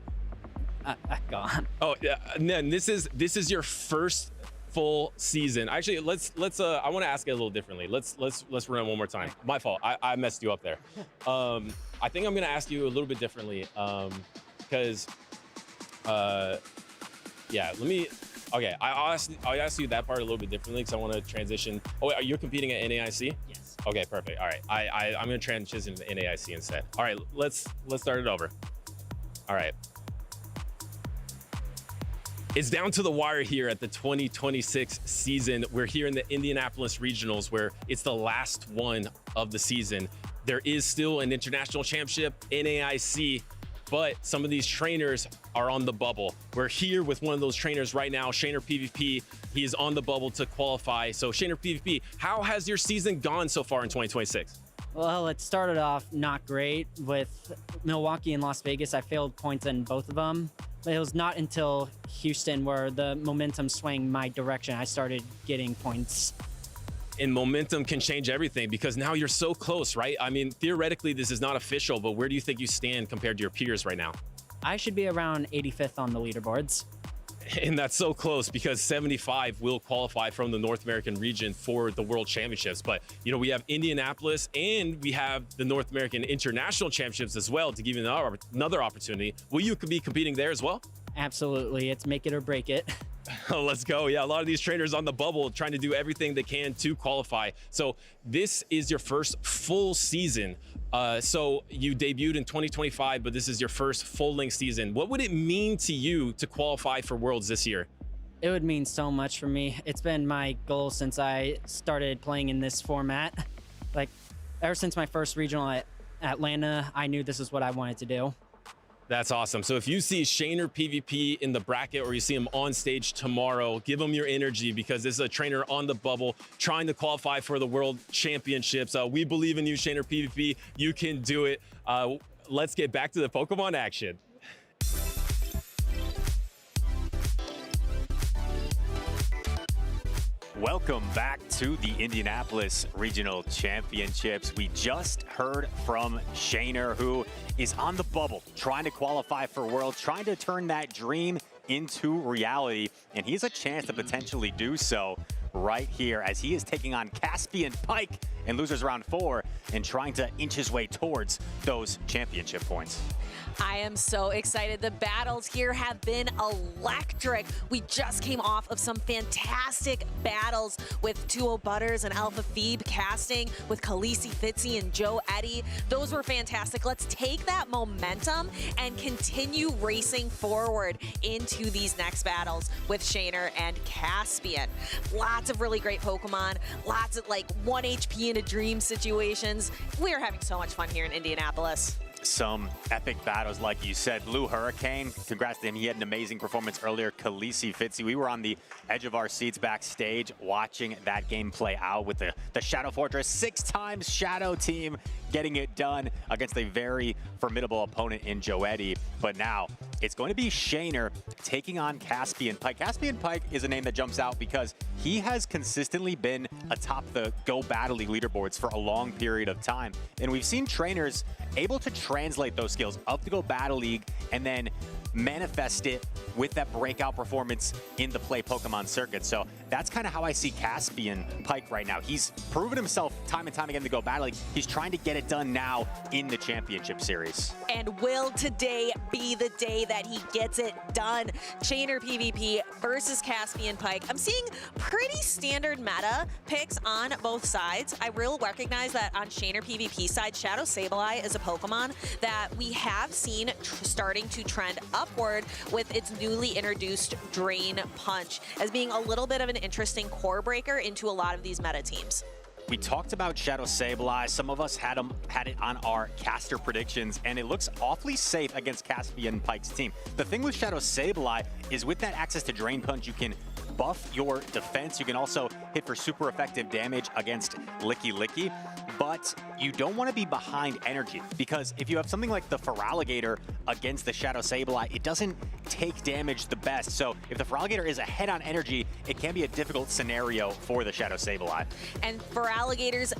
gone. Oh yeah, and then this is your first full season. Actually, let's I want to ask it a little differently. Let's run it one more time. My fault. I messed you up there. I think I'm gonna ask you a little bit differently because yeah. Okay, I'll ask you that part a little bit differently because I want to transition. Oh, wait, are you competing at NAIC? Yes. Okay, perfect. All right, I'm gonna transition to NAIC instead. All right, let's start it over. All right. It's down to the wire here at the 2026 season. We're here in the Indianapolis Regionals where it's the last one of the season. There is still an international championship, NAIC, but some of these trainers are on the bubble. We're here with one of those trainers right now, shanerpvp. He is on the bubble to qualify. So shanerpvp, how has your season gone so far in 2026? Well, it started off not great with Milwaukee and Las Vegas. I failed points in both of them. But it was not until Houston where the momentum swung my direction. I started getting points. And momentum can change everything because now you're so close, right? I mean, theoretically, this is not official, but where do you think you stand compared to your peers right now? I should be around 85th on the leaderboards. And that's so close because 75 will qualify from the North American region for the World Championships. But, you know, we have Indianapolis and we have the North American International Championships as well to give you another opportunity. Will you be competing there as well? Absolutely. It's make it or break it. Let's go. Yeah, a lot of these trainers on the bubble trying to do everything they can to qualify. So this is your first full season. So you debuted in 2025, but this is your first full-length season. What would it mean to you to qualify for Worlds this year? It would mean so much for me. It's been my goal since I started playing in this format. Like, ever since my first regional at Atlanta, I knew this is what I wanted to do. That's awesome. So if you see shanerpvp in the bracket or you see him on stage tomorrow, give him your energy because this is a trainer on the bubble trying to qualify for the World Championships. We believe in you, shanerpvp. You can do it. Let's get back to the Pokemon action. Welcome back to the Indianapolis Regional Championships. We just heard from Shaner, who is on the bubble, trying to qualify for Worlds, trying to turn that dream into reality, and he has a chance to potentially do so right here as he is taking on Caspianpike in losers round 4 and trying to inch his way towards those championship points. I am so excited. The battles here have been electric. We just came off of some fantastic battles with Tuo Butters and Alpha Phoebe casting with khaleesifitzy and joeddy. Those were fantastic. Let's take that momentum and continue racing forward into these next battles with Shaner and Caspian. Lots of really great Pokemon, lots of like 1 HP in a dream situations. We are having so much fun here in Indianapolis. Some epic battles, like you said. Bloohurricane, congrats to him. He had an amazing performance earlier. khaleesifitzy, we were on the edge of our seats backstage watching that game play out with the Shadow Fortress 6 times Shadow team getting it done against a very formidable opponent in joeddy. But now it's going to be Shaner taking on Caspianpike. Caspianpike is a name that jumps out because he has consistently been atop the Go Battle League leaderboards for a long period of time. And we've seen trainers able to translate those skills of the Go Battle League and then manifest it with that breakout performance in the Play Pokemon circuit. So that's kind of how I see Caspianpike right now. He's proven himself time and time again to Go Battle League. He's trying to get it done now in the championship series. And will today be the day that he gets it done? shanerpvp versus Caspianpike. I'm seeing pretty standard meta picks on both sides. I will recognize that on shanerpvp side, Shadow Sableye is a Pokemon that we have seen starting to trend upward with its newly introduced Drain Punch as being a little bit of an interesting core breaker into a lot of these meta teams. We talked about Shadow Sableye. Some of us had it on our caster predictions, and it looks awfully safe against Caspianpike's team. The thing with Shadow Sableye is with that access to Drain Punch, you can buff your defense. You can also hit for super effective damage against Licky, but you don't want to be behind energy, because if you have something like the Feraligatr against the Shadow Sableye, it doesn't take damage the best. So if the Feraligatr is ahead on energy, it can be a difficult scenario for the Shadow Sableye. And Feraligatrs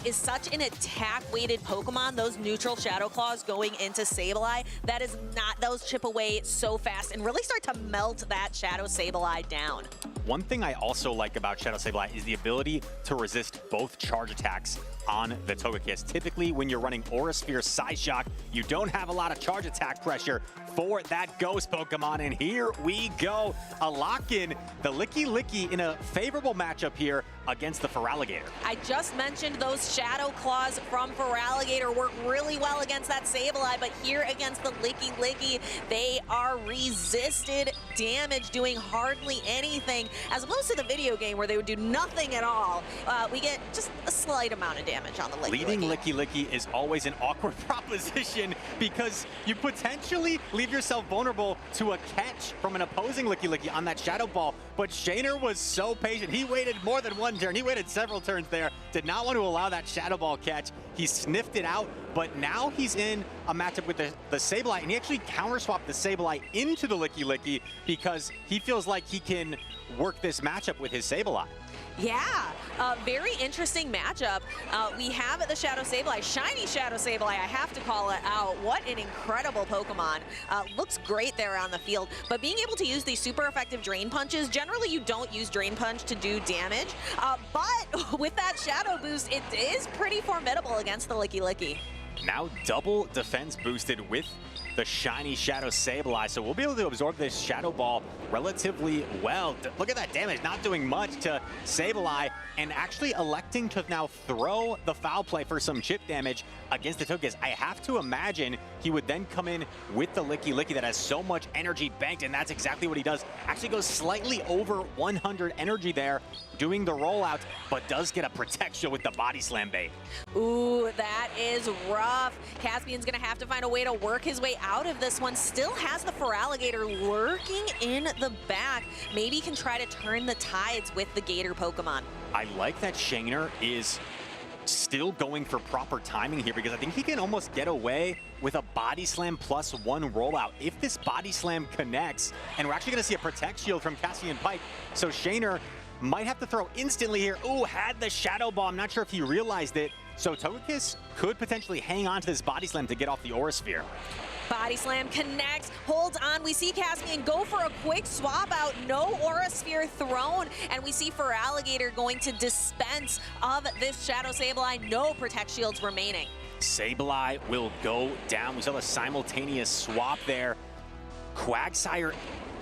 is such an attack-weighted Pokemon. Those neutral Shadow Claws going into Sableye, those chip away so fast and really start to melt that Shadow Sableye down. One thing I also like about Shadow Sableye is the ability to resist both charge attacks on the Togekiss. Typically, when you're running Aura Sphere Psyshock, you don't have a lot of charge attack pressure for that Ghost Pokemon, and here we go. A lock-in, the Licky in a favorable matchup here against the Feraligatr. I just mentioned those Shadow Claws from Feraligatr work really well against that Sableye, but here against the Licky, they are resisted damage, doing hardly anything, as opposed to the video game where they would do nothing at all. We get just a slight amount of damage on the Licky. Leading Licky is always an awkward proposition because you potentially leave yourself vulnerable to a catch from an opposing Licky on that Shadow Ball, but Shaner was so patient. He waited more than one turn. He waited several turns there. Did not want to allow that Shadow Ball catch. He sniffed it out, but now he's in a matchup with the Sableye, and he actually counter-swapped the Sableye into the Licky because he feels like he can work this matchup with his Sableye. Yeah, very interesting matchup. We have the Shadow Sableye, shiny Shadow Sableye, I have to call it out. What an incredible Pokemon. Looks great there on the field, but being able to use these super effective Drain Punches, generally you don't use Drain Punch to do damage, but with that Shadow boost, it is pretty formidable against the Licky. Now double defense boosted with the shiny Shadow Sableye, so we'll be able to absorb this Shadow Ball relatively well. Look at that damage, not doing much to Sableye, and actually electing to now throw the foul play for some chip damage against the Togekiss. I have to imagine he would then come in with the Licky that has so much energy banked, and that's exactly what he does. Actually goes slightly over 100 energy there, doing the rollout, but does get a Protect Shield with the Body Slam bait. Ooh, that is rough. Caspian's gonna have to find a way to work his way out of this one. Still has the Feraligatr lurking in the back. Maybe he can try to turn the tides with the Gator Pokemon. I like that Shaner is still going for proper timing here, because I think he can almost get away with a Body Slam +1 rollout if this Body Slam connects, and we're actually going to see a Protect Shield from Caspianpike. So Shaner might have to throw instantly here. Ooh, had the Shadow Ball. I'm not sure if he realized it. So Togekiss could potentially hang on to this Body Slam to get off the Aura Sphere. Body Slam connects, holds on. We see Caspian go for a quick swap out. No Aura Sphere thrown. And we see Feraligatr going to dispense of this Shadow Sableye. No Protect Shields remaining. Sableye will go down. We saw the simultaneous swap there. Quagsire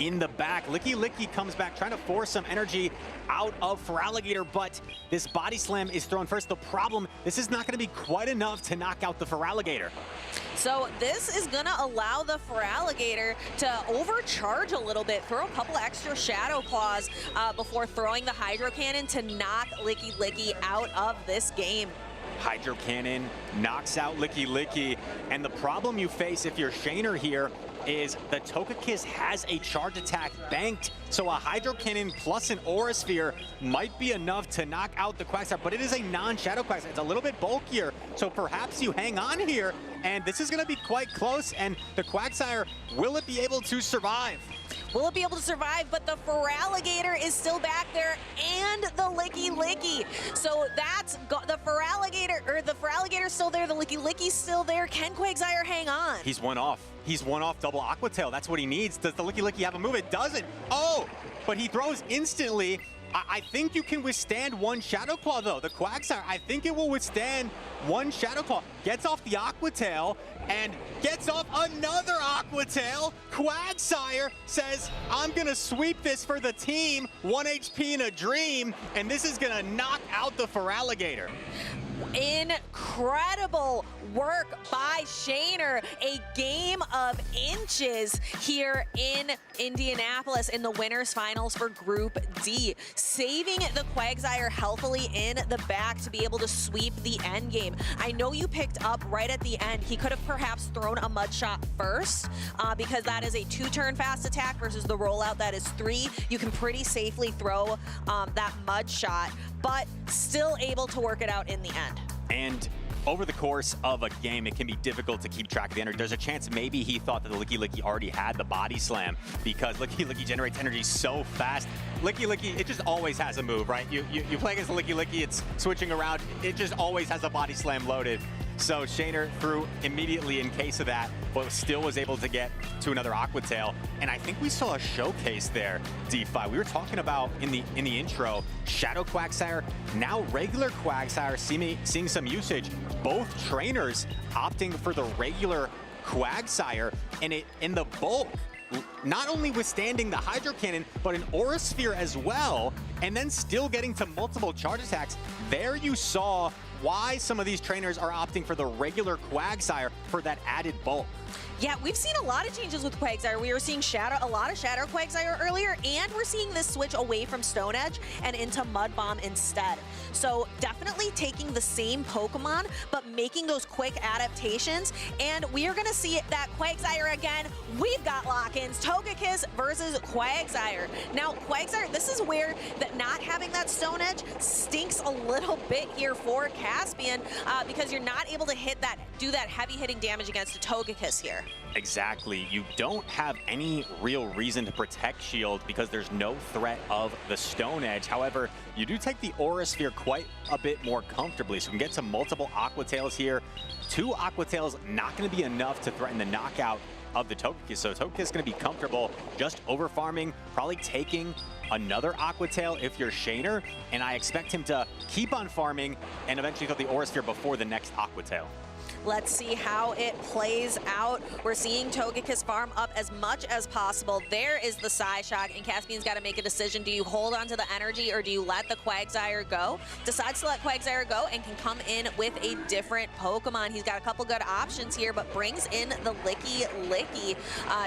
in the back. Licky comes back, trying to force some energy out of Feraligatr, but this Body Slam is thrown first. The problem, this is not going to be quite enough to knock out the Feraligatr. So this is going to allow the Feraligatr to overcharge a little bit, throw a couple extra Shadow Claws before throwing the Hydro Cannon to knock Licky out of this game. Hydro Cannon knocks out Licky, and the problem you face if you're Shaner here is the Togekiss has a charge attack banked, so a Hydro Cannon plus an Aura Sphere might be enough to knock out the Quagsire, but it is a non-Shadow Quagsire. It's a little bit bulkier, so perhaps you hang on here, and this is going to be quite close, and the Quagsire, will it be able to survive? Will it be able to survive? But the Feraligatr is still back there, and the Licky. So that's the Feraligatr, or the Feraligator's still there, the Licky's still there. Can Quagsire hang on? He's one off. He's one off double Aqua Tail. That's what he needs. Does the Licky have a move? It doesn't. Oh, but he throws instantly. I think you can withstand one Shadow Claw, though. The Quagsire, I think it will withstand one Shadow Claw. Gets off the Aqua Tail and gets off another Aqua Tail. Quagsire says, I'm going to sweep this for the team. 1 HP in a dream, and this is going to knock out the Feraligatr. Incredible work by Shaner. A game of inches here in Indianapolis in the winners finals for Group D. Saving the Quagsire healthily in the back to be able to sweep the end game. I know you picked up right at the end. He could have perhaps thrown a Mud Shot first because that is a 2-turn fast attack versus the rollout that is 3. You can pretty safely throw that Mud Shot, but still able to work it out in the end. And over the course of a game, it can be difficult to keep track of the energy. There's a chance maybe he thought that the Licky already had the Body Slam because Licky generates energy so fast. Licky, it just always has a move, right? You play against the Licky, it's switching around. It just always has a Body Slam loaded. So Shaner threw immediately in case of that, but still was able to get to another Aqua Tail. And I think we saw a showcase there, D5. We were talking about in the intro, Shadow Quagsire, now regular Quagsire seeing some usage. Both trainers opting for the regular Quagsire, and it in the bulk, not only withstanding the Hydro Cannon, but an Aura Sphere as well, and then still getting to multiple charge attacks. There you saw why some of these trainers are opting for the regular Quagsire for that added bulk. Yeah, we've seen a lot of changes with Quagsire. We were seeing a lot of Shadow Quagsire earlier, and we're seeing this switch away from Stone Edge and into Mud Bomb instead. So definitely taking the same Pokemon, but making those quick adaptations. And we are going to see that Quagsire again. We've got lock-ins. Togekiss versus Quagsire. Now, Quagsire, this is where that not having that Stone Edge stinks a little bit here for Caspian because you're not able to do that heavy hitting damage against a Togekiss here. Exactly. You don't have any real reason to protect Shield because there's no threat of the Stone Edge. However, you do take the Aura Sphere quite a bit more comfortably, so we can get to multiple Aqua Tails here. 2 Aqua Tails not going to be enough to threaten the knockout of the Togekiss, so Togekiss is going to be comfortable just over farming, probably taking another Aqua Tail if you're Shaner, and I expect him to keep on farming and eventually throw the Aura Sphere before the next Aqua Tail. Let's see how it plays out. We're seeing Togekiss farm up as much as possible. There is the Psyshock, and Caspian's got to make a decision. Do you hold on to the energy, or do you let the Quagsire go? Decides to let Quagsire go and can come in with a different Pokemon. He's got a couple good options here, but brings in the Licky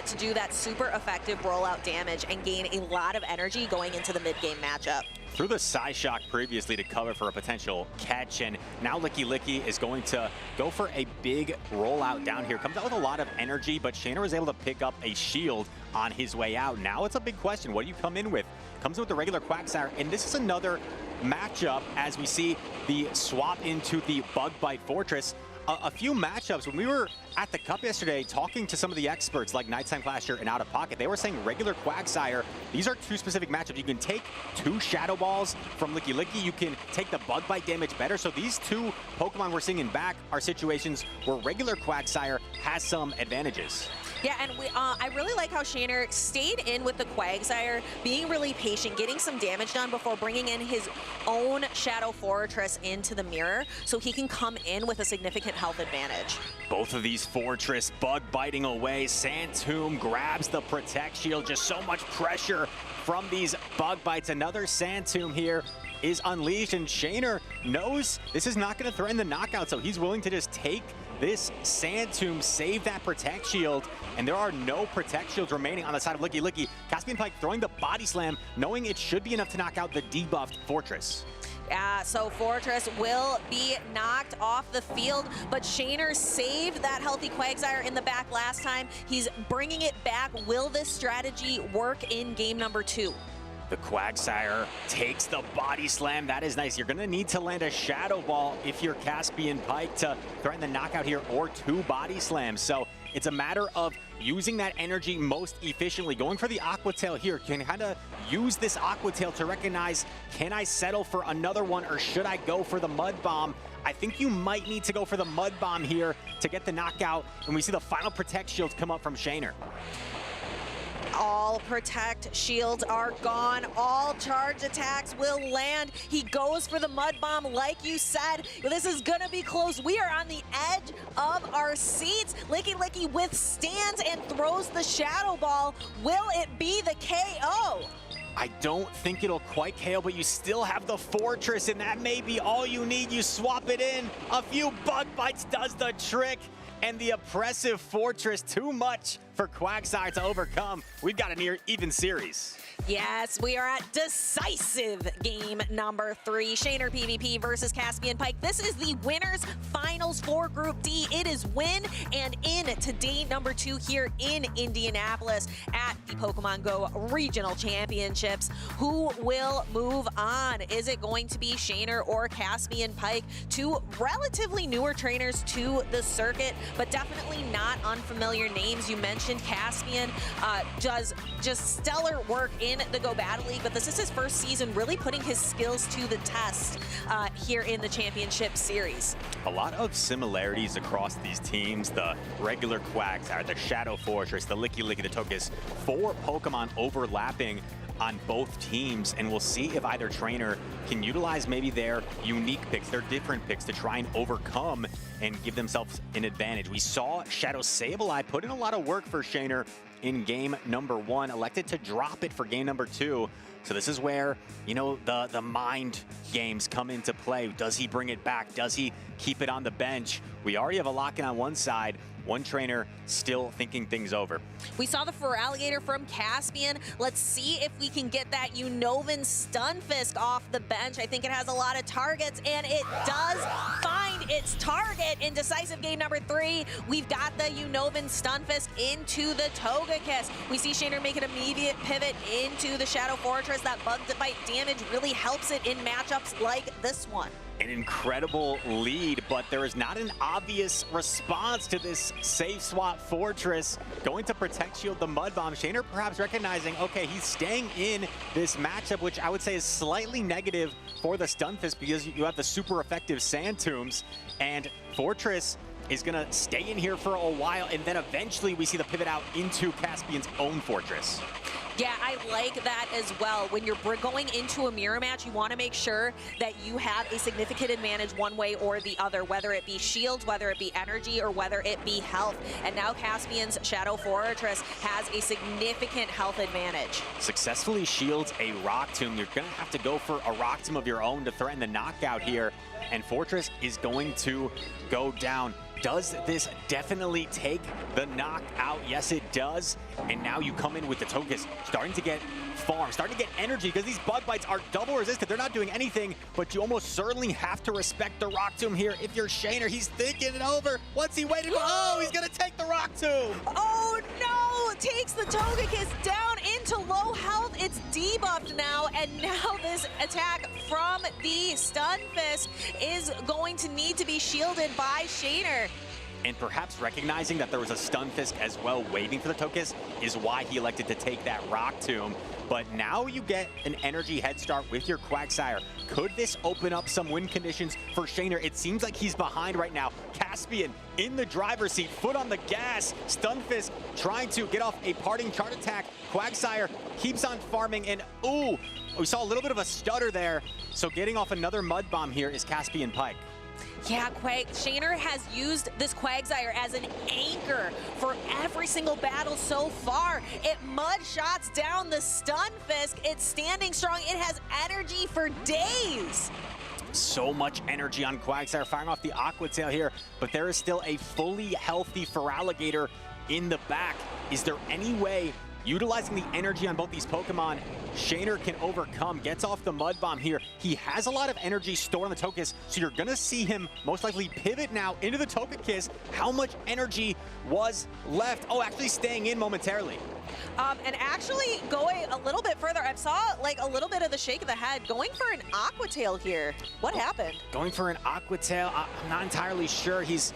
to do that super effective rollout damage and gain a lot of energy going into the mid-game matchup. Threw the Psyshock previously to cover for a potential catch, and now Licky is going to go for a big rollout down here. Comes out with a lot of energy, but Shaner was able to pick up a shield on his way out. Now it's a big question. What do you come in with? Comes in with the regular Quagsire, and this is another matchup as we see the swap into the Bug Bite Fortress. A few matchups when we were at the Cup yesterday, talking to some of the experts like nitetimeclashet and outofpoket, they were saying regular Quagsire, these are two specific matchups. You can take 2 Shadow Balls from Licky, you can take the Bug Bite damage better. So these 2 Pokemon we're seeing in back are situations where regular Quagsire has some advantages. Yeah, and I really like how Shaner stayed in with the Quagsire, being really patient, getting some damage done before bringing in his own Shadow Fortress into the mirror, so he can come in with a significant health advantage. Both of these Fortress bug biting away. Sandtomb grabs the Protect Shield. Just so much pressure from these bug bites. Another Sandtomb here is unleashed, and Shaner knows this is not going to threaten the knockout, so he's willing to just take this Sandtomb, save that Protect Shield, and there are no Protect Shields remaining on the side of Licky. caspianpike throwing the Body Slam, knowing it should be enough to knock out the debuffed Fortress. Yeah, so Fortress will be knocked off the field, but Shaner saved that healthy Quagsire in the back last time. He's bringing it back. Will this strategy work in game number 2? The Quagsire takes the Body Slam. That is nice. You're going to need to land a Shadow Ball if you're caspianpike to threaten the knockout here, or 2 Body Slams. So it's a matter of using that energy most efficiently. Going for the Aqua Tail here can kind of use this Aqua Tail to recognize, can I settle for another one, or should I go for the Mud Bomb? I think you might need to go for the Mud Bomb here to get the knockout, and we see the final Protect Shields come up from Shaner. All Protect Shields are gone. All charge attacks will land. He goes for the Mud Bomb, like you said. This is going to be close. We are on the edge of our seats. Licky withstands and throws the Shadow Ball. Will it be the KO? I don't think it'll quite KO, but you still have the Fortress, and that may be all you need. You swap it in. A few Bug Bites does the trick. And the oppressive Fortress, too much for Quagsire to overcome. We've got a near even series. Yes, we are at decisive game number 3. shanerpvp versus caspianpike. This is the winners finals for Group D. It is win and in to day number 2 here in Indianapolis at the Pokemon Go Regional Championships. Who will move on? Is it going to be Shaner or caspianpike? 2 relatively newer trainers to the circuit, but definitely not unfamiliar names. You mentioned Caspian does just stellar work in the Go Battle League, but this is his first season really putting his skills to the test here in the championship series. A lot of similarities across these teams. The regular Quagsire, the Shadow Fortress, the Licky, the Togekiss. 4 Pokemon overlapping on both teams, and we'll see if either trainer can utilize maybe their unique picks, their different picks, to try and overcome and give themselves an advantage. We saw Shadow Sableye put in a lot of work for Shaner in game number 1, elected to drop it for game number 2. So this is where, you know, the mind games come into play. Does he bring it back? Does he keep it on the bench? We already have a lock-in on one side. One trainer still thinking things over. We saw the Feraligatr from Caspian. Let's see if we can get that Unnovan Stunfisk off the bench. I think it has a lot of targets, and it does find its target in decisive game number 3. We've got the Unnovan Stunfisk into the Togekiss. We see Shaner make an immediate pivot into the Shadow Fortress. That Bug Bite damage really helps it in matchups like this one. An incredible lead, but there is not an obvious response to this safe swap Fortress. Going to Protect Shield the Mud Bomb. Shaner perhaps recognizing, okay, he's staying in this matchup, which I would say is slightly negative for the Stunfisk because you have the super effective Sandtombs, and Fortress is gonna stay in here for a while, and then eventually we see the pivot out into Caspian's own Fortress. Yeah, I like that as well. When you're going into a mirror match, you want to make sure that you have a significant advantage one way or the other, whether it be shields, whether it be energy, or whether it be health. And now Caspian's Shadow Fortress has a significant health advantage. Successfully shields a Rock Tomb. You're going to have to go for a Rock Tomb of your own to threaten the knockout here. And Fortress is going to go down. Does this definitely take the knockout? Yes, it does. And now you come in with the Togekiss starting to get farm, starting to get energy, because these Bug Bites are double resistant. They're not doing anything, but you almost certainly have to respect the Rock Tomb here. If you're Shaner, he's thinking it over. What's he waiting for? Oh, he's gonna take the Rock Tomb. Oh no, takes the Togekiss down into low health. It's debuffed now, and now this attack from the Stunfisk is going to need to be shielded by Shaner. and perhaps recognizing that there was a Stunfisk as well waiting for the Togekiss is why he elected to take that Rock Tomb. But now you get an energy head start with your Quagsire. Could this open up some win conditions for Shaner? It seems like he's behind right now. Caspian in the driver's seat, foot on the gas. Stunfisk trying to get off a parting chart attack. Quagsire keeps on farming, and ooh, we saw a little bit of a stutter there. So getting off another Mud Bomb here is Caspianpike. Yeah, Shaner has used this Quagsire as an anchor for every single battle so far. It mud shots down the Stunfisk. It's standing strong. It has energy for days. So much energy on Quagsire, firing off the Aqua Tail here, but there is still a fully healthy Feraligatr in the back. Is there any way, utilizing the energy on both these Pokemon, Shaner can overcome, gets off the Mud Bomb here. He has a lot of energy stored on the Togekiss, so you're gonna see him most likely pivot now into the Togekiss. How much energy was left? Oh, actually staying in momentarily. And actually going a little bit further, I saw like a little bit of the shake of the head, going for an Aqua Tail here. What happened? Going for an Aqua Tail, I'm not entirely sure. He's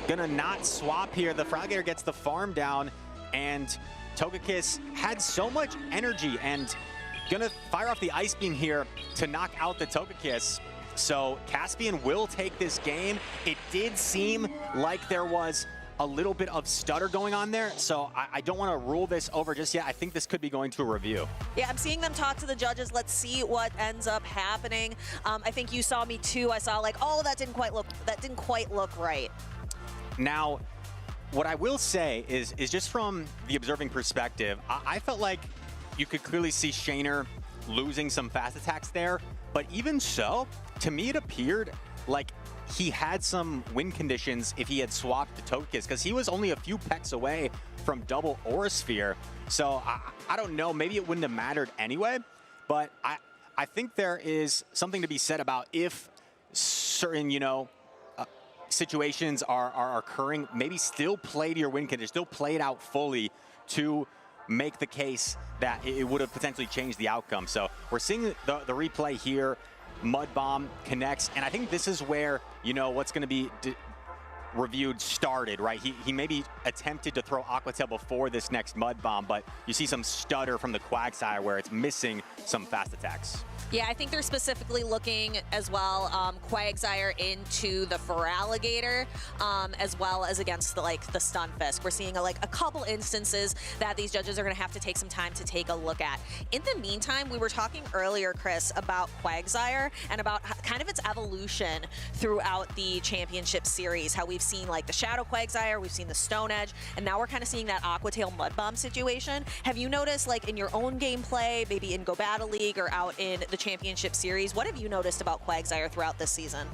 gonna not swap here. The Feraligatr gets the farm down, and Togekiss had so much energy and gonna fire off the Ice Beam here to knock out the Togekiss. So Caspian will take this game. It did seem like there was a little bit of stutter going on there, so I don't want to rule this over just yet. I think this could be going to a review. Yeah, I'm seeing them talk to the judges. Let's see what ends up happening. I think you saw me too. I saw like, oh, that didn't quite look right. Now, what I will say is just from the observing perspective, I felt like you could clearly see Shaner losing some fast attacks there, but even so, to me it appeared like he had some win conditions if he had swapped the Togekiss, because he was only a few pecks away from double Aura Sphere. So I don't know, maybe it wouldn't have mattered anyway, but I think there is something to be said about if certain, situations are occurring, maybe still play to your win condition, still play it out fully to make the case that it would have potentially changed the outcome. So we're seeing the replay here. Mud Bomb connects, and I think this is where, what's going to be reviewed started, right? He maybe attempted to throw Aqua Tail before this next Mud Bomb, but you see some stutter from the Quagsire where it's missing some fast attacks. Yeah, I think they're specifically looking as well, Quagsire into the Feraligatr, as well as against the Stunfisk. We're seeing a couple instances that these judges are going to have to take some time to take a look at. In the meantime, we were talking earlier, Chris, about Quagsire and about kind of its evolution throughout the championship series. How we've seen the Shadow Quagsire, we've seen the Stone Edge, and now we're kind of seeing that Aqua Tail Mud Bomb situation. Have you noticed, in your own gameplay, maybe in Go Battle League or out in the championship series, what have you noticed about Quagsire throughout this season?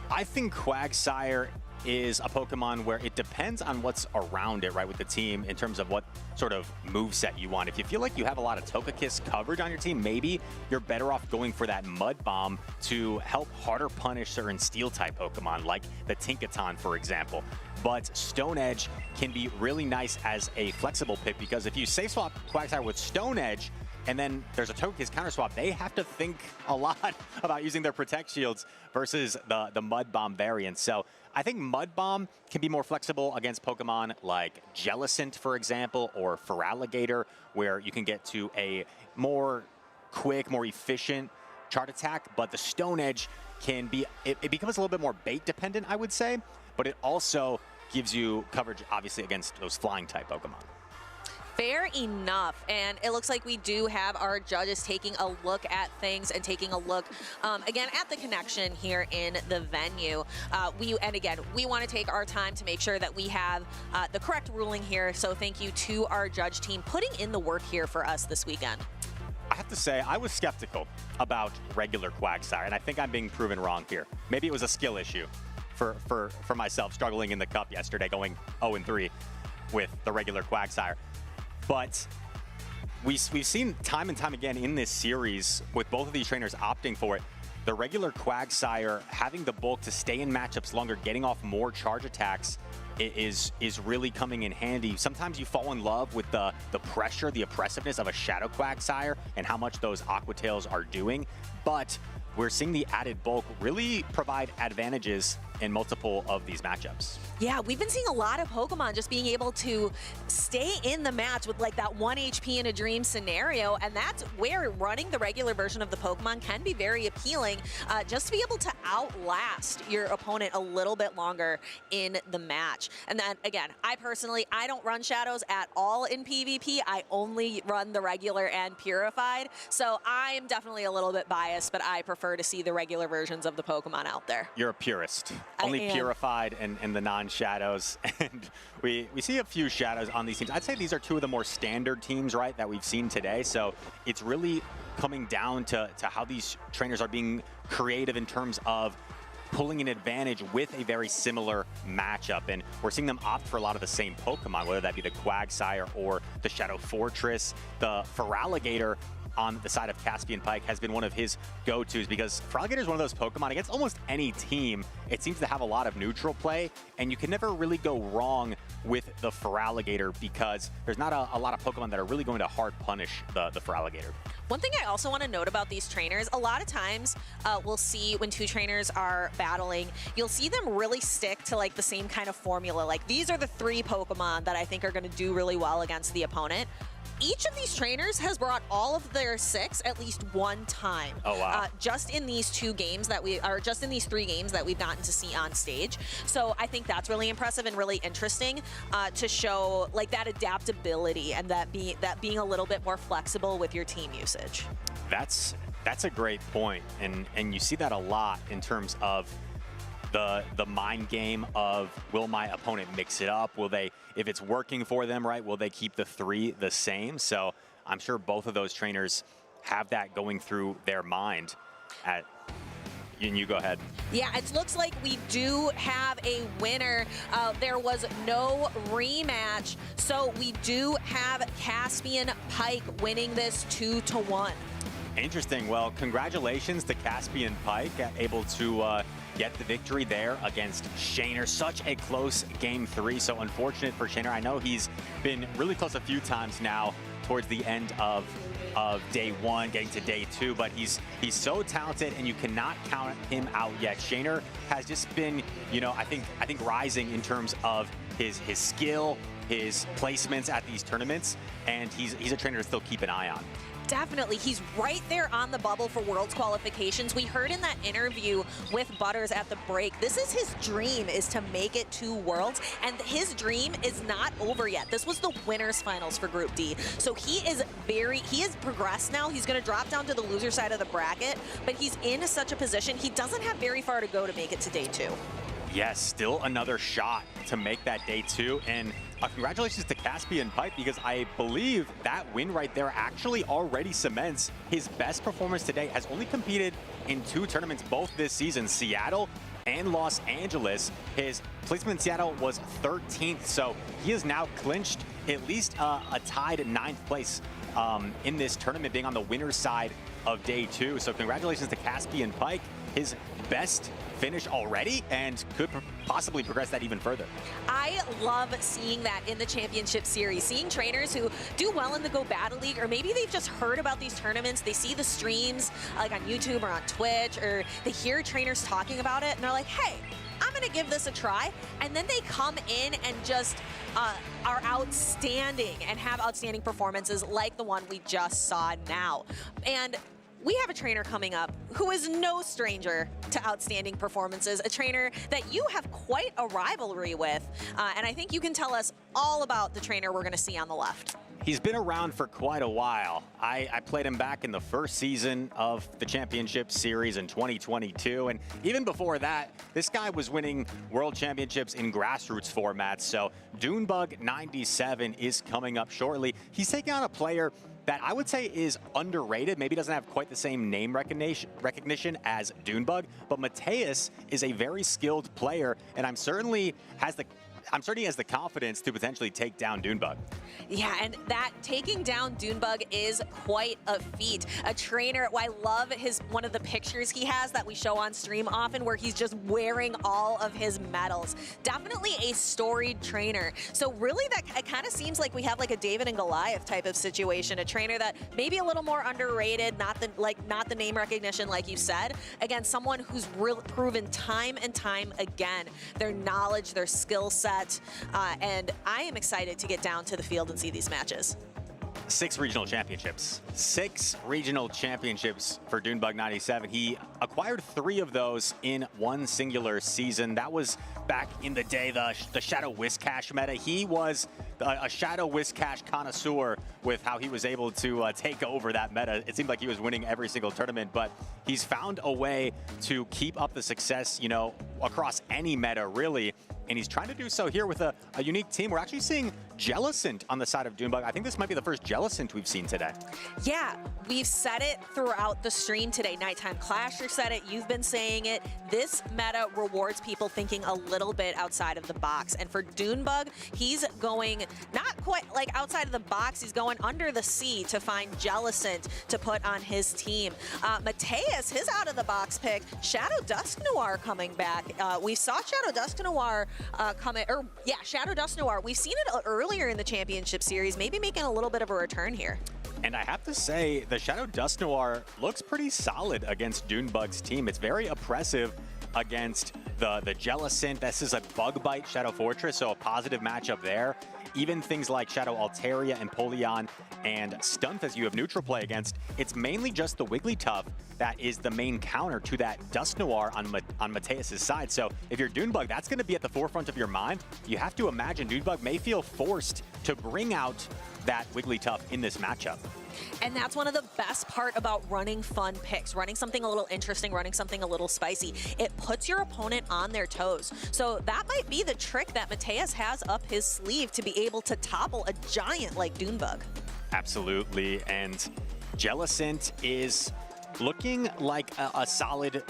I think Quagsire is a Pokemon where it depends on what's around it, right, with the team in terms of what sort of moveset you want. If you feel like you have a lot of Togekiss coverage on your team, maybe you're better off going for that Mud Bomb to help harder punish certain Steel-type Pokemon, like the Tinkaton, for example. But Stone Edge can be really nice as a flexible pick, because if you safe swap Quagsire with Stone Edge, and then there's a Togekiss counter swap, they have to think a lot about using their Protect Shields versus the Mud Bomb variant. So I think Mud Bomb can be more flexible against Pokemon like Jellicent, for example, or Feraligatr, where you can get to a more quick, more efficient chart attack. But the Stone Edge can be, it becomes a little bit more bait dependent, I would say, but it also gives you coverage, obviously, against those flying type Pokemon. Fair enough, and it looks like we do have our judges taking a look at things and taking a look, again, at the connection here in the venue. We want to take our time to make sure that we have the correct ruling here, so thank you to our judge team putting in the work here for us this weekend. I have to say, I was skeptical about regular Quagsire, and I think I'm being proven wrong here. Maybe it was a skill issue for myself, struggling in the Cup yesterday, going 0-3 with the regular Quagsire. But we've seen time and time again in this series, with both of these trainers opting for it, the regular Quagsire having the bulk to stay in matchups longer, getting off more charge attacks is really coming in handy. Sometimes you fall in love with the pressure, the oppressiveness of a Shadow Quagsire and how much those Aqua Tails are doing, but we're seeing the added bulk really provide advantages in multiple of these matchups. Yeah, we've been seeing a lot of Pokemon just being able to stay in the match with like that 1 HP in a dream scenario, and that's where running the regular version of the Pokemon can be very appealing, just to be able to outlast your opponent a little bit longer in the match. And then again, I don't run Shadows at all in PvP. I only run the regular and purified, so I am definitely a little bit biased, but I prefer to see the regular versions of the Pokemon out there. You're a purist. I Only am. purified and the non-shadows. And we see a few shadows on these teams. I'd say these are two of the more standard teams, right, that we've seen today. So it's really coming down to how these trainers are being creative in terms of pulling an advantage with a very similar matchup. And we're seeing them opt for a lot of the same Pokemon, whether that be the Quagsire or the Shadow Fortress. The Feraligatr on the side of caspianpike has been one of his go-tos, because Feraligatr is one of those Pokemon against almost any team. It seems to have a lot of neutral play, and you can never really go wrong with the Feraligatr because there's not a lot of Pokemon that are really going to hard punish the Feraligatr. One thing I also want to note about these trainers, a lot of times we'll see when two trainers are battling, you'll see them really stick to like the same kind of formula. Like, these are the 3 Pokemon that I think are going to do really well against the opponent. Each of these trainers has brought all of their 6 at least one time. Oh, wow. Just in these 3 games that we've gotten to see on stage. So I think that's really impressive and really interesting to show like that adaptability and that being a little bit more flexible with your team usage. That's a great point, and you see that a lot in terms of the mind game of, will my opponent mix it up? Will they, if it's working for them, right, will they keep the 3 the same? So I'm sure both of those trainers have that going through their mind. And you go ahead. Yeah, it looks like we do have a winner. There was no rematch, so we do have caspianpike winning this 2-1. Interesting. Well, congratulations to caspianpike, able to get the victory there against Shaner. Such a close game 3. So unfortunate for Shaner. I know he's been really close a few times now towards the end of day 1, getting to day 2, but he's so talented and you cannot count him out yet. Shaner has just been, you know, I think rising in terms of his skill, his placements at these tournaments, and he's a trainer to still keep an eye on. Definitely. He's right there on the bubble for Worlds qualifications. We heard in that interview with Butters at the break, this is his dream, is to make it to Worlds, and his dream is not over yet. This was the winners finals for Group D. So he has progressed now. He's going to drop down to the loser side of the bracket, but he's in such a position, he doesn't have very far to go to make it to day 2. Yes, still another shot to make that day 2, and congratulations to caspianpike, because I believe that win right there actually already cements his best performance today. Has only competed in 2 tournaments both this season, Seattle and Los Angeles. His placement in Seattle was 13th, so he has now clinched at least a tied 9th place in this tournament, being on the winner's side of day 2. So congratulations to caspianpike, his best finish already, and could possibly progress that even further. I love seeing that in the championship series, seeing trainers who do well in the Go Battle League, or maybe they've just heard about these tournaments, they see the streams like on YouTube or on Twitch, or they hear trainers talking about it and they're like, hey, I'm gonna give this a try, and then they come in and just are outstanding and have outstanding performances like the one we just saw now. And we have a trainer coming up who is no stranger to outstanding performances, a trainer that you have quite a rivalry with, and I think you can tell us all about the trainer we're going to see on the left. He's been around for quite a while. I played him back in the first season of the championship series in 2022, and even before that, this guy was winning world championships in grassroots formats. So Dunebug97 is coming up shortly. He's taking on a player that I would say is underrated, maybe doesn't have quite the same name recognition as Dunebug, but Mateus is a very skilled player, and I'm certainly I'm certain he has the confidence to potentially take down Dunebug. Yeah, and that taking down Dunebug is quite a feat. A trainer, I love one of the pictures he has that we show on stream often where he's just wearing all of his medals. Definitely a storied trainer. So really that it kind of seems like we have like a David and Goliath type of situation. A trainer that maybe a little more underrated, not the name recognition like you said, against someone who's proven time and time again their knowledge, their skill set, and I am excited to get down to the field and see these matches. 6 regional championships. 6 regional championships for Dunebug 97. He acquired 3 of those in one singular season. That was back in the day, the Shadow Whiscash meta. He was a Shadow Whiscash connoisseur with how he was able to take over that meta. It seemed like he was winning every single tournament, but he's found a way to keep up the success, you know, across any meta, really. And he's trying to do so here with a unique team. We're actually seeing Jellicent on the side of Dunebug. I think this might be the first Jellicent we've seen today. Yeah, we've said it throughout the stream today. Nighttime-clasher said it, you've been saying it. This meta rewards people thinking a little bit outside of the box. And for Dunebug, he's going not quite like outside of the box, he's going under the sea to find Jellicent to put on his team. Mateus, his out of the box pick, Shadow Dusk Noir coming back. We saw Shadow Dusk Noir Shadow Dusk Noir. We've seen it earlier in the championship series, maybe making a little bit of a return here. And I have to say, the Shadow Dusk Noir looks pretty solid against Dunebug's team. It's very oppressive against the Jellicent. This is a Bug Bite Shadow Fortress, so a positive matchup there. Even things like Shadow Altaria, Empoleon, and Stunf as you have neutral play against, it's mainly just the Wigglytuff that is the main counter to that Dusk Noir on Mateus' side. So if you're Dunebug, that's going to be at the forefront of your mind. You have to imagine Dunebug may feel forced to bring out that Wigglytuff in this matchup. And that's one of the best part about running fun picks, running something a little interesting, running something a little spicy. It puts your opponent on their toes. So that might be the trick that Mateus has up his sleeve to be able to topple a giant like Dunebug. Absolutely, and Jellicent is looking like a solid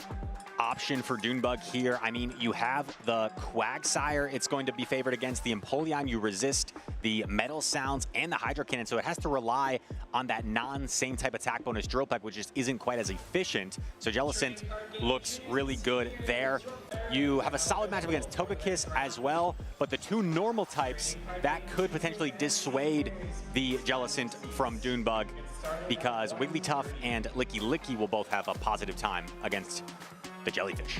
option for Dunebug here. I mean, you have the Quagsire. It's going to be favored against the Empoleon. You resist the Metal Sounds and the Hydro Cannon, so it has to rely on that non-same type attack bonus Drill Peck, which just isn't quite as efficient. So Jellicent looks really good there. You have a solid matchup against Togekiss as well, but the 2 normal types, that could potentially dissuade the Jellicent from Dunebug because Wigglytuff and Licky will both have a positive time against the Jellyfish.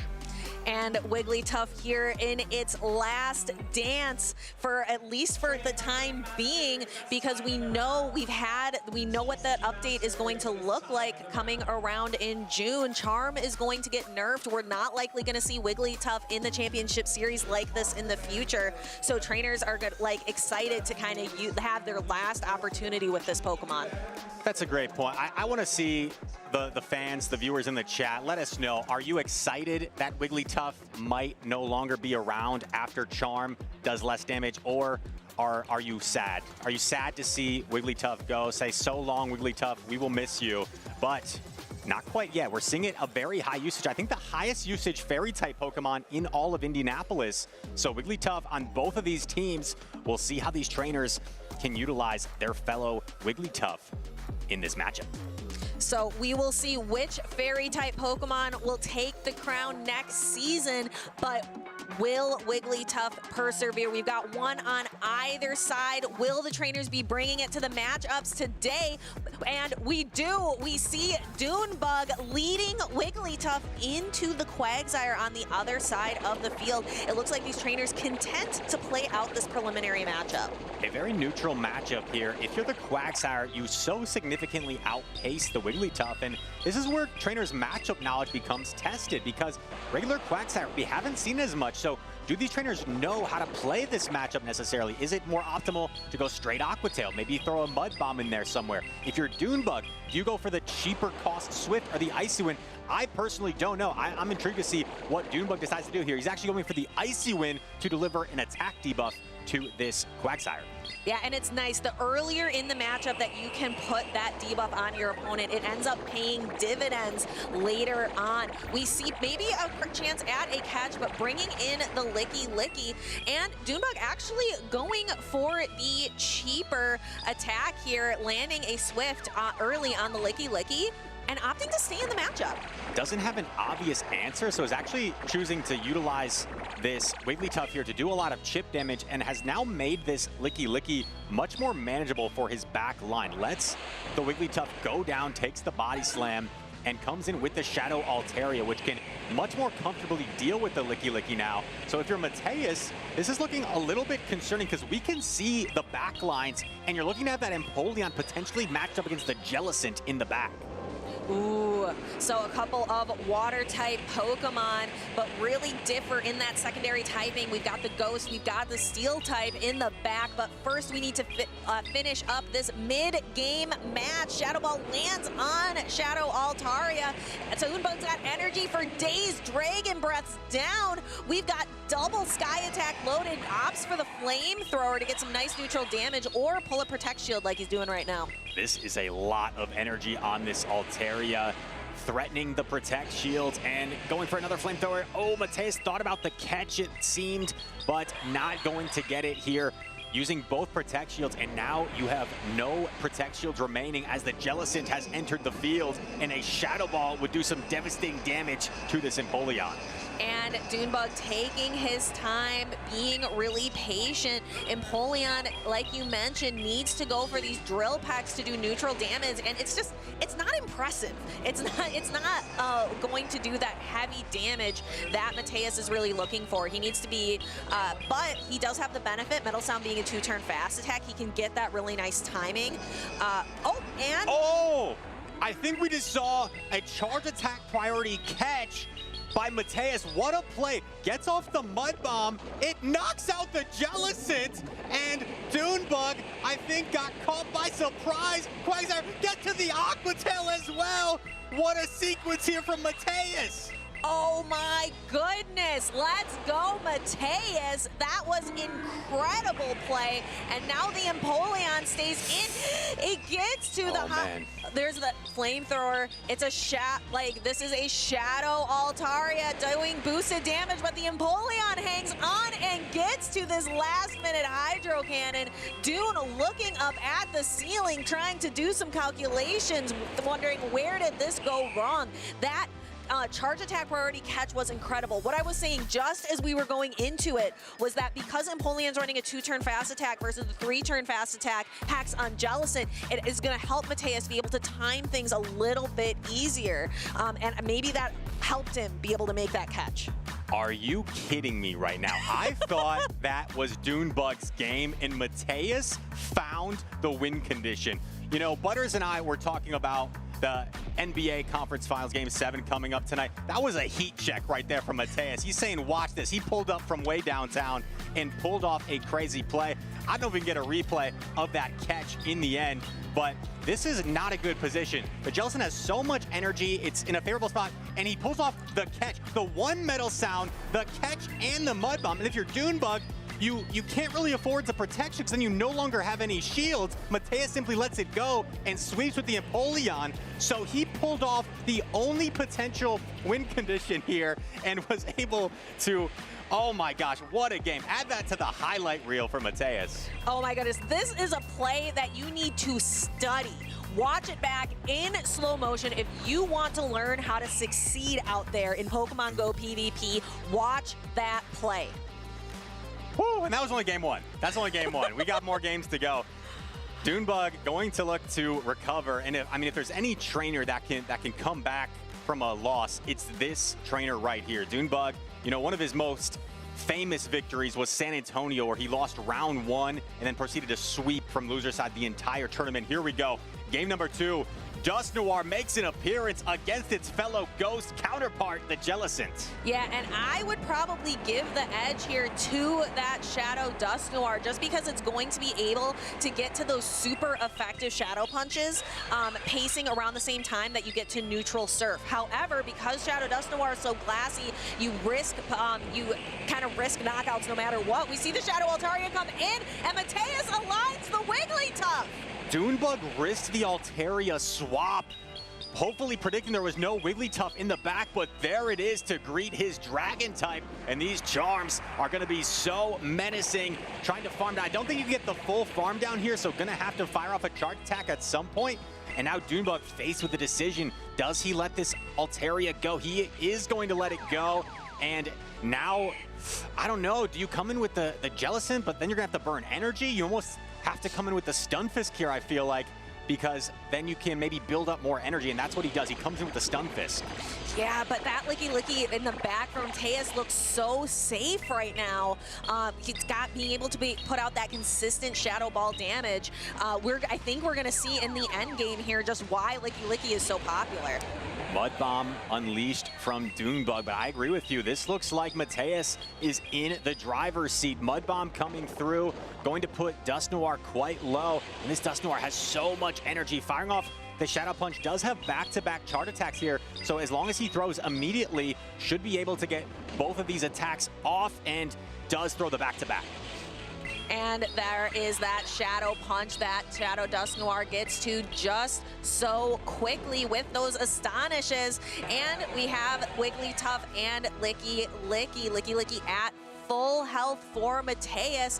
And Wigglytuff here in its last dance for at least for the time being, because we know what that update is going to look like coming around in June. Charm is going to get nerfed. We're not likely going to see Wigglytuff in the championship series like this in the future. So trainers are excited to kind of have their last opportunity with this Pokemon. That's a great point. I want to see the fans, the viewers in the chat, let us know, are you excited that Wigglytuff might no longer be around after Charm does less damage, or are you sad? Are you sad to see Wigglytuff go? Say, so long, Wigglytuff, we will miss you. But not quite yet. We're seeing it a very high usage. I think the highest usage Fairy-type Pokemon in all of Indianapolis. So Wigglytuff on both of these teams. We'll see how these trainers can utilize their fellow Wigglytuff in this matchup. So we will see which Fairy-type Pokemon will take the crown next season, but will Wigglytuff persevere? We've got one on either side. Will the trainers be bringing it to the matchups today? And we see Dunebug leading Wigglytuff into the Quagsire on the other side of the field. It looks like these trainers content to play out this preliminary matchup. A very neutral matchup here. If you're the Quagsire, you so significantly outpace the Wigglytuff, and this is where trainers' matchup knowledge becomes tested, because regular Quagsire, we haven't seen as much. So do these trainers know how to play this matchup necessarily? Is it more optimal to go straight Aqua Tail, maybe throw a Mud Bomb in there somewhere? If you're Dunebug, do you go for the cheaper cost Swift or the Icy Wind? I personally don't know. I'm intrigued to see what Dunebug decides to do here. He's actually going for the Icy Wind to deliver an attack debuff to this Quagsire. Yeah, and it's nice. The earlier in the matchup that you can put that debuff on your opponent, it ends up paying dividends later on. We see maybe a chance at a catch, but bringing in the Licky. And Dunebug actually going for the cheaper attack here, landing a Swift early on the Licky, and opting to stay in the matchup. Doesn't have an obvious answer, so is actually choosing to utilize this Wigglytuff here to do a lot of chip damage, and has now made this Licky much more manageable for his back line. Lets the Wigglytuff go down, takes the body slam, and comes in with the Shadow Altaria, which can much more comfortably deal with the Licky now. So if you're Mateus, this is looking a little bit concerning because we can see the back lines, and you're looking at that Empoleon potentially matched up against the Jellicent in the back. Ooh, so a couple of water-type Pokemon, but really differ in that secondary typing. We've got the Ghost, we've got the Steel-type in the back, but first we need to finish up this mid-game match. Shadow Ball lands on Shadow Altaria, and so Dunebug's got energy for days. Dragon Breath's down. We've got double Sky Attack loaded. Opts for the Flamethrower to get some nice neutral damage, or pull a Protect Shield like he's doing right now. This is a lot of energy on this Altaria, threatening the Protect Shields and going for another Flamethrower. Oh, Mateus thought about the catch, it seemed, but not going to get it here. Using both Protect Shields, and now you have no Protect Shields remaining as the Jellicent has entered the field, and a Shadow Ball would do some devastating damage to this Empoleon. And Dunebug taking his time, being really patient. Empoleon, like you mentioned, needs to go for these drill packs to do neutral damage, and it's not impressive. It's not going to do that heavy damage that Mateus is really looking for. He needs to be, but he does have the benefit, Metal Sound being a 2-turn fast attack, he can get that really nice timing. Oh, I think we just saw a charge attack priority catch by Mateus. What a play. Gets off the Mud Bomb. It knocks out the Jellicent, and Dunebug, I think, got caught by surprise. Quagsire get to the Aqua Tail as well. What a sequence here from Mateus. Oh my goodness, let's go Mateus. That was incredible play, and now the Empoleon stays in. It gets to there's the Flamethrower. It's a this is a Shadow Altaria doing boosted damage, but the Empoleon hangs on and gets to this last-minute Hydro Cannon. Dune looking up at the ceiling, trying to do some calculations, wondering where did this go wrong. That charge attack priority catch was incredible. What I was saying just as we were going into it was that because Empoleon's running a 2-turn fast attack versus the 3-turn fast attack hacks on Jellicent, it is going to help Mateus be able to time things a little bit easier. And maybe that helped him be able to make that catch. Are you kidding me right now? I thought that was Dunebug's game, and Mateus found the win condition. You know, Butters and I were talking about the NBA Conference Finals Game 7 coming up tonight. That was a heat check right there from Mateus. He's saying, watch this. He pulled up from way downtown and pulled off a crazy play. I don't know if we can get a replay of that catch in the end, but this is not a good position. The Jellicent has so much energy. It's in a favorable spot, and he pulls off the catch. The one Metal Sound, the catch, and the Mud Bomb. And if you're Dunebug, you can't really afford the protection because then you no longer have any shields. Mateus simply lets it go and sweeps with the Empoleon. So he pulled off the only potential win condition here and was able to, oh my gosh, what a game. Add that to the highlight reel for Mateus. Oh my goodness, this is a play that you need to study. Watch it back in slow motion. If you want to learn how to succeed out there in Pokemon Go PvP, watch that play. Woo, and that was only game one. That's only game one. We got more games to go. Dunebug going to look to recover, and if there's any trainer that can come back from a loss, it's this trainer right here. Dunebug, you know, one of his most famous victories was San Antonio, where he lost round 1 and then proceeded to sweep from loser side the entire tournament. Here we go. Game number 2. Dusknoir makes an appearance against its fellow ghost counterpart, the Jellicent. Yeah, and I would probably give the edge here to that Shadow Dusknoir just because it's going to be able to get to those super effective Shadow Punches, pacing around the same time that you get to neutral Surf. However, because Shadow Dusknoir is so glassy, you kind of risk knockouts no matter what. We see the Shadow Altaria come in, and Mateus aligns the Wigglytuff. Doonbug risked the Altaria swap, hopefully predicting there was no Wigglytuff in the back, but there it is to greet his Dragon type, and these Charms are going to be so menacing, trying to farm down. I don't think you can get the full farm down here, so going to have to fire off a charge attack at some point. And now Doonbug faced with the decision, does he let this Altaria go? He is going to let it go, and now, I don't know, do you come in with the Jellicent, but then you're going to have to burn energy? You almost have to come in with the Stunfisk here, I feel like, because then you can maybe build up more energy, and that's what he does. He comes in with the Stunfisk. Yeah, but that Licky in the back from Mateus looks so safe right now. He's got being able to put out that consistent Shadow Ball damage. I think we're going to see in the end game here just why Licky is so popular. Mud Bomb unleashed from Doonbug, but I agree with you. This looks like Mateus is in the driver's seat. Mud Bomb coming through, going to put Dusknoir quite low, and this Dusknoir has so much energy. Firing off the Shadow Punch does have back-to-back charge attacks here, so as long as he throws immediately, should be able to get both of these attacks off, and does throw the back-to-back. And there is that Shadow Punch that Shadow Dusknoir gets to just so quickly with those Astonishes. And we have Wigglytuff and Licky at full health for Mateus.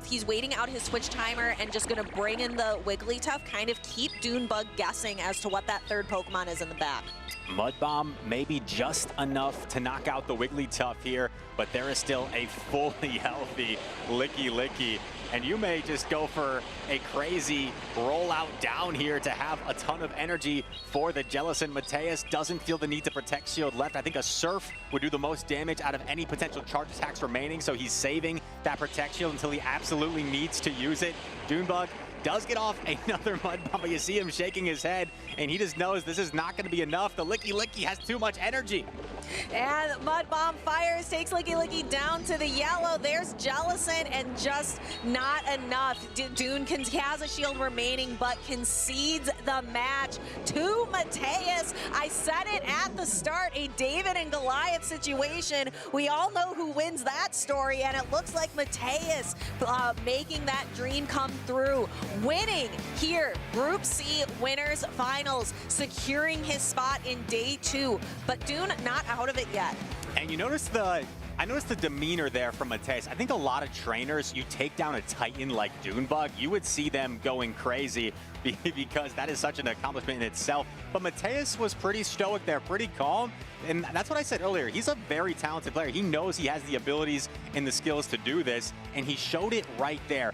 He's waiting out his switch timer and just gonna bring in the Wigglytuff, kind of keep Doonbug guessing as to what that third Pokemon is in the back. Mud Bomb maybe just enough to knock out the Wigglytuff here, but there is still a fully healthy Licky. And you may just go for a crazy rollout down here to have a ton of energy for the Jellicent. Mateus doesn't feel the need to Protect Shield left. I think a Surf would do the most damage out of any potential charge attacks remaining, so he's saving that Protect Shield until he absolutely needs to use it. Doonbug does get off another Mud Bomb, but you see him shaking his head, and he just knows this is not going to be enough. The Licky has too much energy. And Mud Bomb fires, takes Licky down to the yellow. There's Jellicent, and just not enough. Doon has a shield remaining, but concedes the match to Mateus. I said it at the start, a David and Goliath situation. We all know who wins that story, and it looks like Mateus making that dream come through. Winning here, Group C Winners Finals, securing his spot in day 2, but Doon not out of it yet. And you notice I noticed the demeanor there from Mateus. I think a lot of trainers, you take down a Titan like Doonbug, you would see them going crazy because that is such an accomplishment in itself. But Mateus was pretty stoic there, pretty calm. And that's what I said earlier. He's a very talented player. He knows he has the abilities and the skills to do this, and he showed it right there.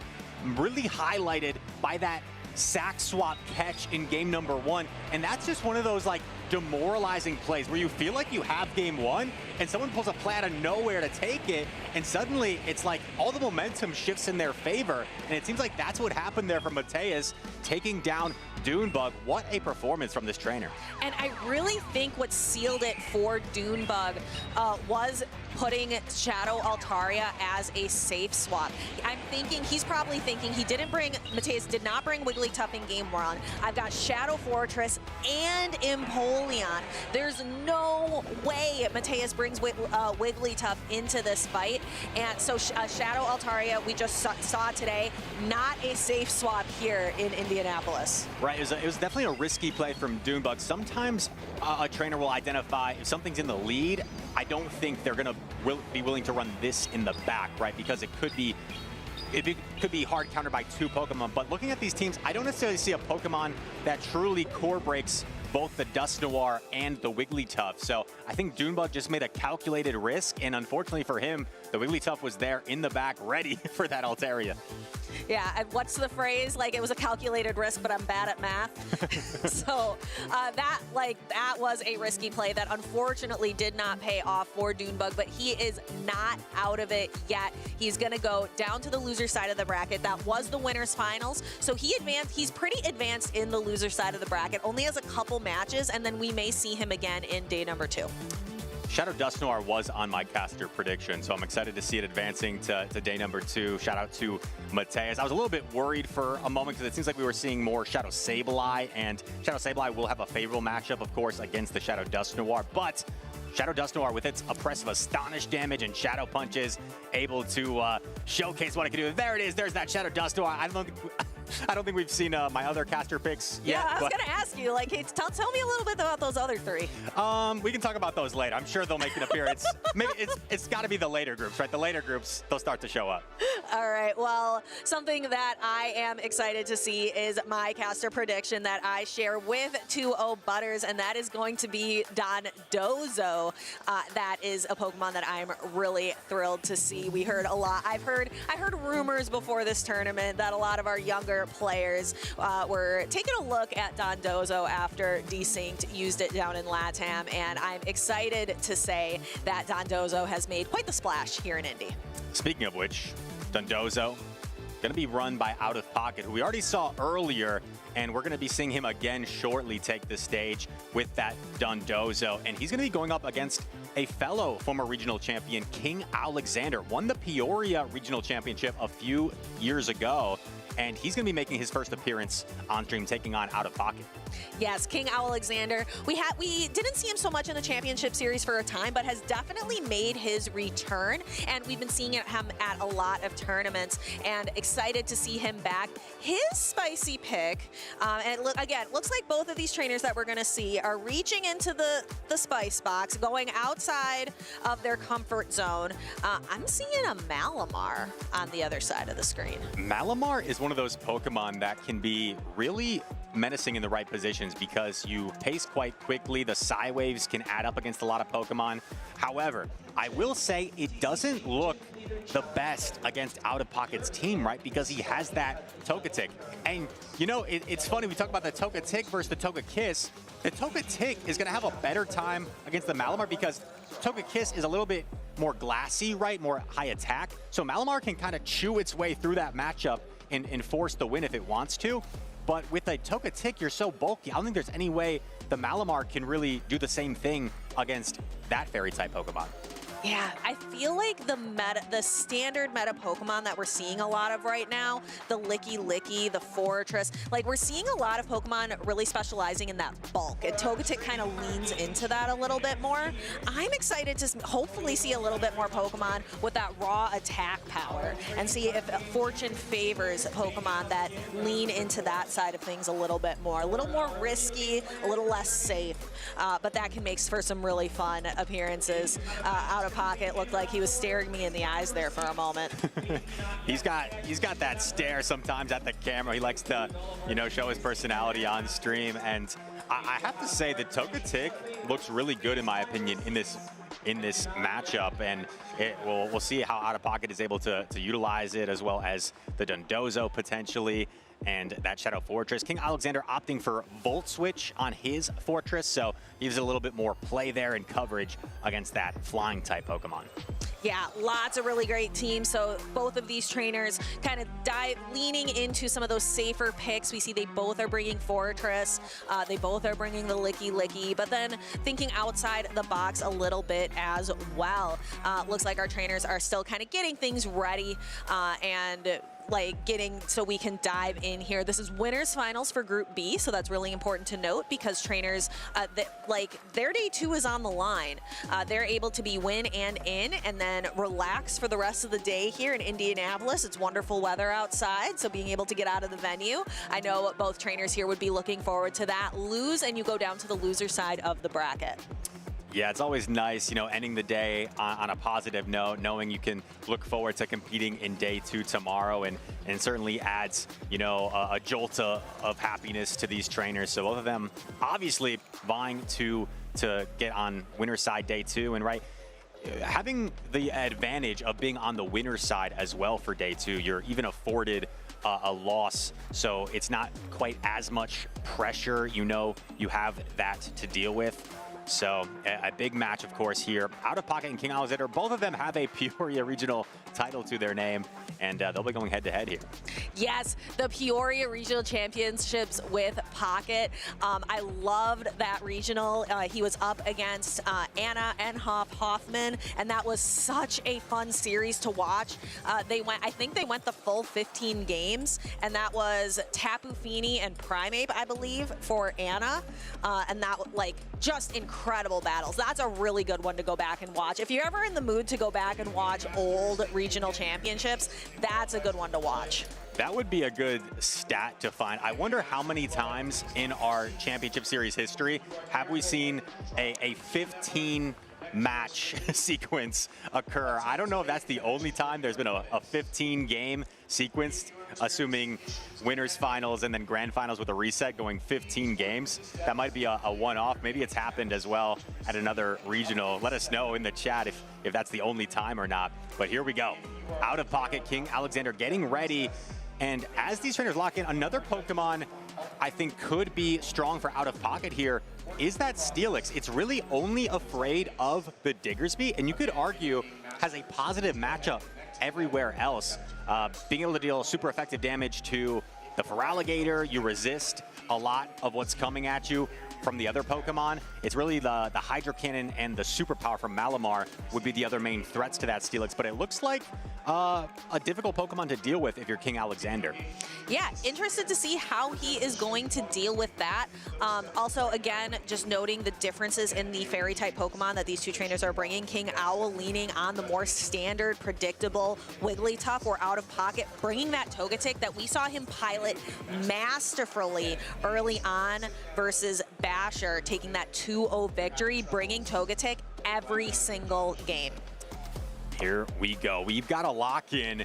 Really highlighted by that sack swap catch in game number 1, and that's just one of those like demoralizing plays where you feel like you have game 1 and someone pulls a play out of nowhere to take it, and suddenly it's like all the momentum shifts in their favor, and it seems like that's what happened there for Mateus, taking down Doonbug. What a performance from this trainer. And I really think what sealed it for Doonbug was putting Shadow Altaria as a safe swap. I'm thinking, he's probably thinking, Mateus did not bring Wigglytuff in game 1. I've got Shadow Fortress and Empoleon. There's no way Mateus brings Wigglytuff into this fight. And so Shadow Altaria, we just saw today, not a safe swap here in Indianapolis. Right, it was definitely a risky play from Doonbug. Sometimes a trainer will identify if something's in the lead. I don't think they're going to be willing to run this in the back, right? Because it could be hard countered by 2 Pokemon. But looking at these teams, I don't necessarily see a Pokemon that truly core breaks both the Dusknoir and the Wigglytuff. So I think Doonbug just made a calculated risk, and unfortunately for him, the Wigglytuff was there in the back ready for that Altaria. Yeah, and what's the phrase? Like, it was a calculated risk, but I'm bad at math. So that was a risky play that unfortunately did not pay off for Dunebug, but he is not out of it yet. He's going to go down to the loser side of the bracket. That was the winner's finals. So he's pretty advanced in the loser side of the bracket, only has a couple matches, and then we may see him again in day number 2. Shadow Dusknoir was on my caster prediction, so I'm excited to see it advancing to day number 2. Shout out to Mateus. I was a little bit worried for a moment because it seems like we were seeing more Shadow Sableye, and Shadow Sableye will have a favorable matchup, of course, against the Shadow Dusknoir, but Shadow Dusknoir, with its oppressive Astonish damage and Shadow Punches, able to showcase what it can do. There it is. There's that Shadow Dusknoir. I don't think we've seen my other caster picks yet. Yeah, I was going to ask you, like, hey, tell me a little bit about those other 3. We can talk about those later. I'm sure they'll make an appearance. Maybe it's got to be the later groups, right? The later groups, they'll start to show up. All right, well, something that I am excited to see is my caster prediction that I share with 2-0 Butters, and that is going to be Dondozo. That is a Pokemon that I'm really thrilled to see. We heard a lot. I heard rumors before this tournament that a lot of our younger players were taking a look at Dondozo after Desynced used it down in LATAM, and I'm excited to say that Dondozo has made quite the splash here in Indy. Speaking of which, Dondozo going to be run by outofpoket, who we already saw earlier, and we're going to be seeing him again shortly take the stage with that Dondozo, and he's going to be going up against a fellow former regional champion, Kingowlexander, won the Peoria Regional Championship a few years ago, and he's going to be making his first appearance on stream, taking on outofpoket. Yes, Kingowlexander. We didn't see him so much in the championship series for a time, but has definitely made his return, and we've been seeing him at a lot of tournaments, and excited to see him back. His spicy pick, and again, looks like both of these trainers that we're going to see are reaching into the spice box, going outside of their comfort zone. I'm seeing a Malamar on the other side of the screen. Malamar is one of those Pokemon that can be really menacing in the right positions because you pace quite quickly. The Psy Waves can add up against a lot of Pokemon. However, I will say it doesn't look the best against outofpoket's team, right? Because he has that Togetic. And, you know, it's funny, we talk about the Togetic versus the Togekiss. The Togetic is going to have a better time against the Malamar because Togekiss is a little bit more glassy, right? More high attack. So Malamar can kind of chew its way through that matchup and force the win if it wants to. But with a Togetic, you're so bulky. I don't think there's any way the Malamar can really do the same thing against that fairy-type Pokemon. Yeah, I feel like the standard meta Pokemon that we're seeing a lot of right now, the Licky, the Fortress, like we're seeing a lot of Pokemon really specializing in that bulk, and Togetic kind of leans into that a little bit more. I'm excited to hopefully see a little bit more Pokemon with that raw attack power and see if fortune favors Pokemon that lean into that side of things a little bit more. A little more risky, a little less safe, but that can make for some really fun appearances. Outofpoket looked like he was staring me in the eyes there for a moment. He's got that stare sometimes at the camera. He likes to, you know, show his personality on stream, and I have to say the Togetic looks really good in my opinion in this matchup, and we'll see how outofpoket is able to utilize it, as well as the Dondozo potentially, and that Shadow Fortress. Kingowlexander opting for Volt Switch on his Fortress, so he gives a little bit more play there and coverage against that flying type Pokemon. Yeah, lots of really great teams. So both of these trainers kind of leaning into some of those safer picks. We see they both are bringing Fortress. They both are bringing the Licky, but then thinking outside the box a little bit as well. Looks like our trainers are still kind of getting things ready and so we can dive in here. This is winners finals for Group B, so that's really important to note because trainers, their day 2 is on the line. They're able to be win and in, and then relax for the rest of the day here in Indianapolis. It's wonderful weather outside, so being able to get out of the venue, I know both trainers here would be looking forward to that. Lose, and you go down to the loser side of the bracket. Yeah, it's always nice, you know, ending the day on a positive note, knowing you can look forward to competing in day 2 tomorrow, and certainly adds, you know, a jolt of happiness to these trainers. So both of them obviously vying to get on winner's side day 2, and right, having the advantage of being on the winner's side as well for day 2, you're even afforded a loss, so it's not quite as much pressure. You know you have that to deal with. So a big match, of course, here. Out of Pocket and King Alexander, both of them have a Peoria regional title to their name, and they'll be going head-to-head here. Yes, the Peoria Regional Championships with Pocket. I loved that regional. He was up against Anna Enhoff Hoffman, and that was such a fun series to watch. I think they went the full 15 games, and that was Tapu Fini and Primeape, I believe, for Anna, and that, like, just incredible battles. That's a really good one to go back and watch. If you're ever in the mood to go back and watch old regional championships, that's a good one to watch. That would be a good stat to find. I wonder how many times in our championship series history have we seen a 15 match sequence occur. I don't know if that's the only time there's been a 15 game sequenced, assuming winners finals and then grand finals with a reset going 15 games. That might be a one-off. Maybe it's happened as well at another regional. Let us know in the chat if that's the only time or not. But here we go. Out of Pocket, King Alexander getting ready. And as these trainers lock in, another Pokemon I think could be strong for Out of Pocket here is that Steelix. It's really only afraid of the Diggersby, and you could argue has a positive matchup everywhere else. Being able to deal super effective damage to the Feraligatr, you resist a lot of what's coming at you from the other Pokemon. It's really the Hydro Cannon and the Superpower from Malamar would be the other main threats to that Steelix, but it looks like a difficult Pokemon to deal with if you're King Alexander. Yeah, interested to see how he is going to deal with that. Also, again, just noting the differences in the Fairy-type Pokemon that these two trainers are bringing. King Owl leaning on the more standard, predictable Wigglytuff, or Out of Pocket bringing that Togetic that we saw him pilot masterfully early on versus Basher, taking that 2-0 victory, bringing Togetic every single game. Here we go. We've got a lock-in.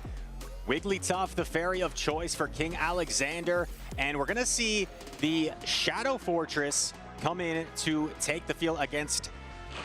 Wigglytuff, the fairy of choice for King Alexander. And we're going to see the Shadow Fortress come in to take the field against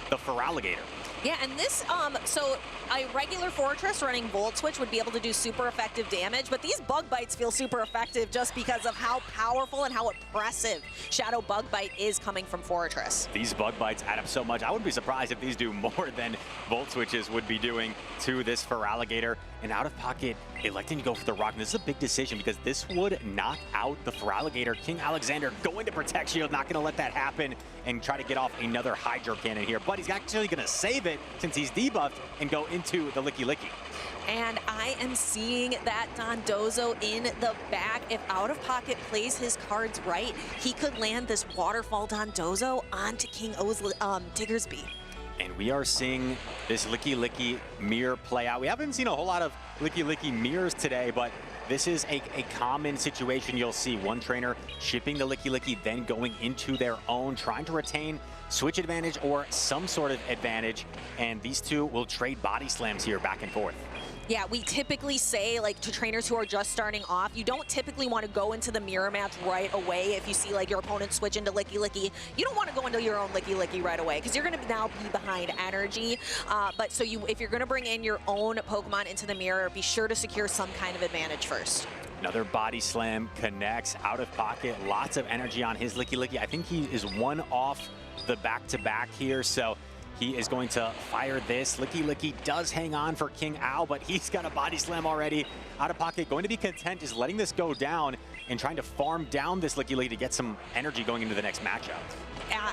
the Feraligatr. Yeah, and this, so a regular Fortress running Volt Switch would be able to do super effective damage, but these Bug Bites feel super effective just because of how powerful and how oppressive Shadow Bug Bite is coming from Fortress. These Bug Bites add up so much. I wouldn't be surprised if these do more than Volt Switches would be doing to this Feraligatr. And Out of Pocket electing to go for the Rock. And this is a big decision because this would knock out the Feraligatr. King Alexander going to Protect Shield, not going to let that happen and try to get off another Hydro Cannon here. But he's actually going to save it since he's debuffed and go into the Licky Licky. And I am seeing that Dondozo in the back. If Out of Pocket plays his cards right, he could land this Waterfall Dondozo onto King O's Diggersby. And we are seeing this Licky Licky mirror play out. We haven't seen a whole lot of Licky Licky mirrors today, but this is a common situation. You'll see one trainer shipping the Licky Licky, then going into their own, trying to retain switch advantage or some sort of advantage. And these two will trade body slams here back and forth. Yeah, we typically say, like, to trainers who are just starting off, you don't typically want to go into the mirror match right away. If you see, like, your opponent switch into Licky Licky, you don't want to go into your own Licky Licky right away because you're going to now be behind energy. But so if you're going to bring in your own Pokemon into the mirror, be sure to secure some kind of advantage first. Another body slam connects. Out of Pocket, lots of energy on his Licky Licky. I think he is one off the back-to-back here, so he is going to fire this. Licky Licky does hang on for King Owl, but he's got a body slam already. Out of Pocket going to be content just letting this go down and trying to farm down this Licky Licky to get some energy going into the next matchup.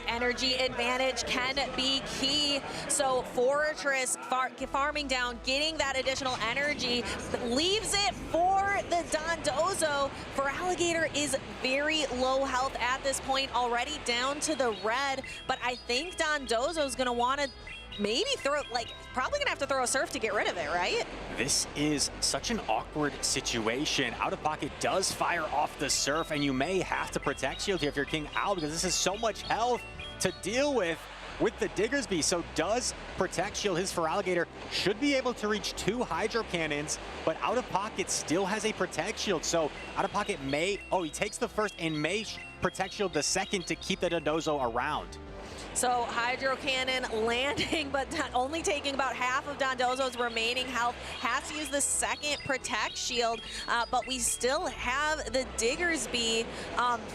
Energy advantage can be key. So Fortress farming down, getting that additional energy, leaves it for the Dondozo. Feraligatr is very low health at this point, already down to the red, but I think Dondozo's gonna wanna maybe throw, like, probably gonna have to throw a Surf to get rid of it, right? This is such an awkward situation. Out of Pocket does fire off the Surf, and you may have to Protect Shield here if you're King Owl because this is so much health to deal with the Diggersby. So does Protect Shield his Feraligatr, should be able to reach 2 Hydro Cannons, but Out of Pocket still has a Protect Shield. So Out of Pocket may, he takes the first and may Protect Shield the second to keep the Dondozo around. So Hydro Cannon landing, but only taking about half of Dondozo's remaining health. Has to use the second Protect Shield, but we still have the Diggersby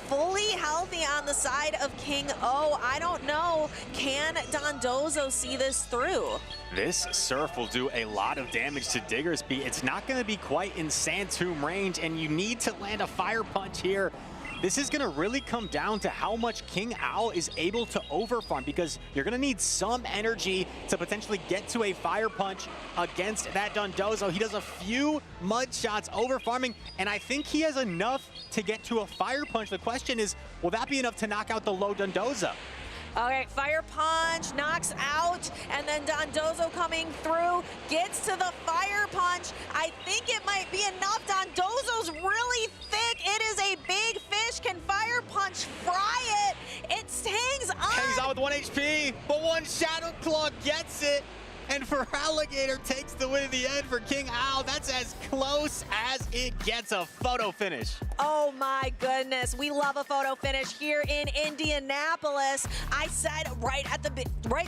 fully healthy on the side of King O. I don't know, can Dondozo see this through? This Surf will do a lot of damage to Diggersby. It's not going to be quite in Sand Tomb range, and you need to land a Fire Punch here. This is going to really come down to how much King Owl is able to overfarm, because you're going to need some energy to potentially get to a Fire Punch against that Dondozo. He does a few mud shots overfarming, and I think he has enough to get to a Fire Punch. The question is, will that be enough to knock out the low Dondozo? All right, Fire Punch knocks out, and then Dondozo coming through, gets to the Fire Punch. I think it might be enough. Dondozo's really thick. It is a big fish. Can Fire Punch fry it? It hangs on. Hangs on with 1 HP, but one Shadow Claw gets it. And Feraligatr takes the win in the end for King Owl. That's as close as it gets. A photo finish. Oh my goodness, we love a photo finish here in Indianapolis. I said right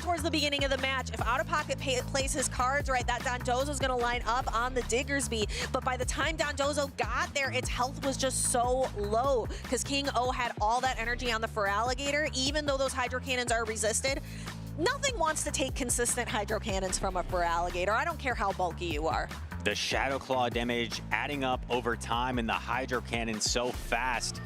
towards the beginning of the match, if Out of Pocket plays his cards right, that Dondozo's gonna line up on the Diggersby. But by the time Dondozo got there, its health was just so low because King O had all that energy on the Feraligatr. Even though those Hydro Cannons are resisted, nothing wants to take consistent Hydro Cannons from a Feraligatr. I don't care how bulky you are. The Shadow Claw damage adding up over time, and the Hydro Cannon so fast.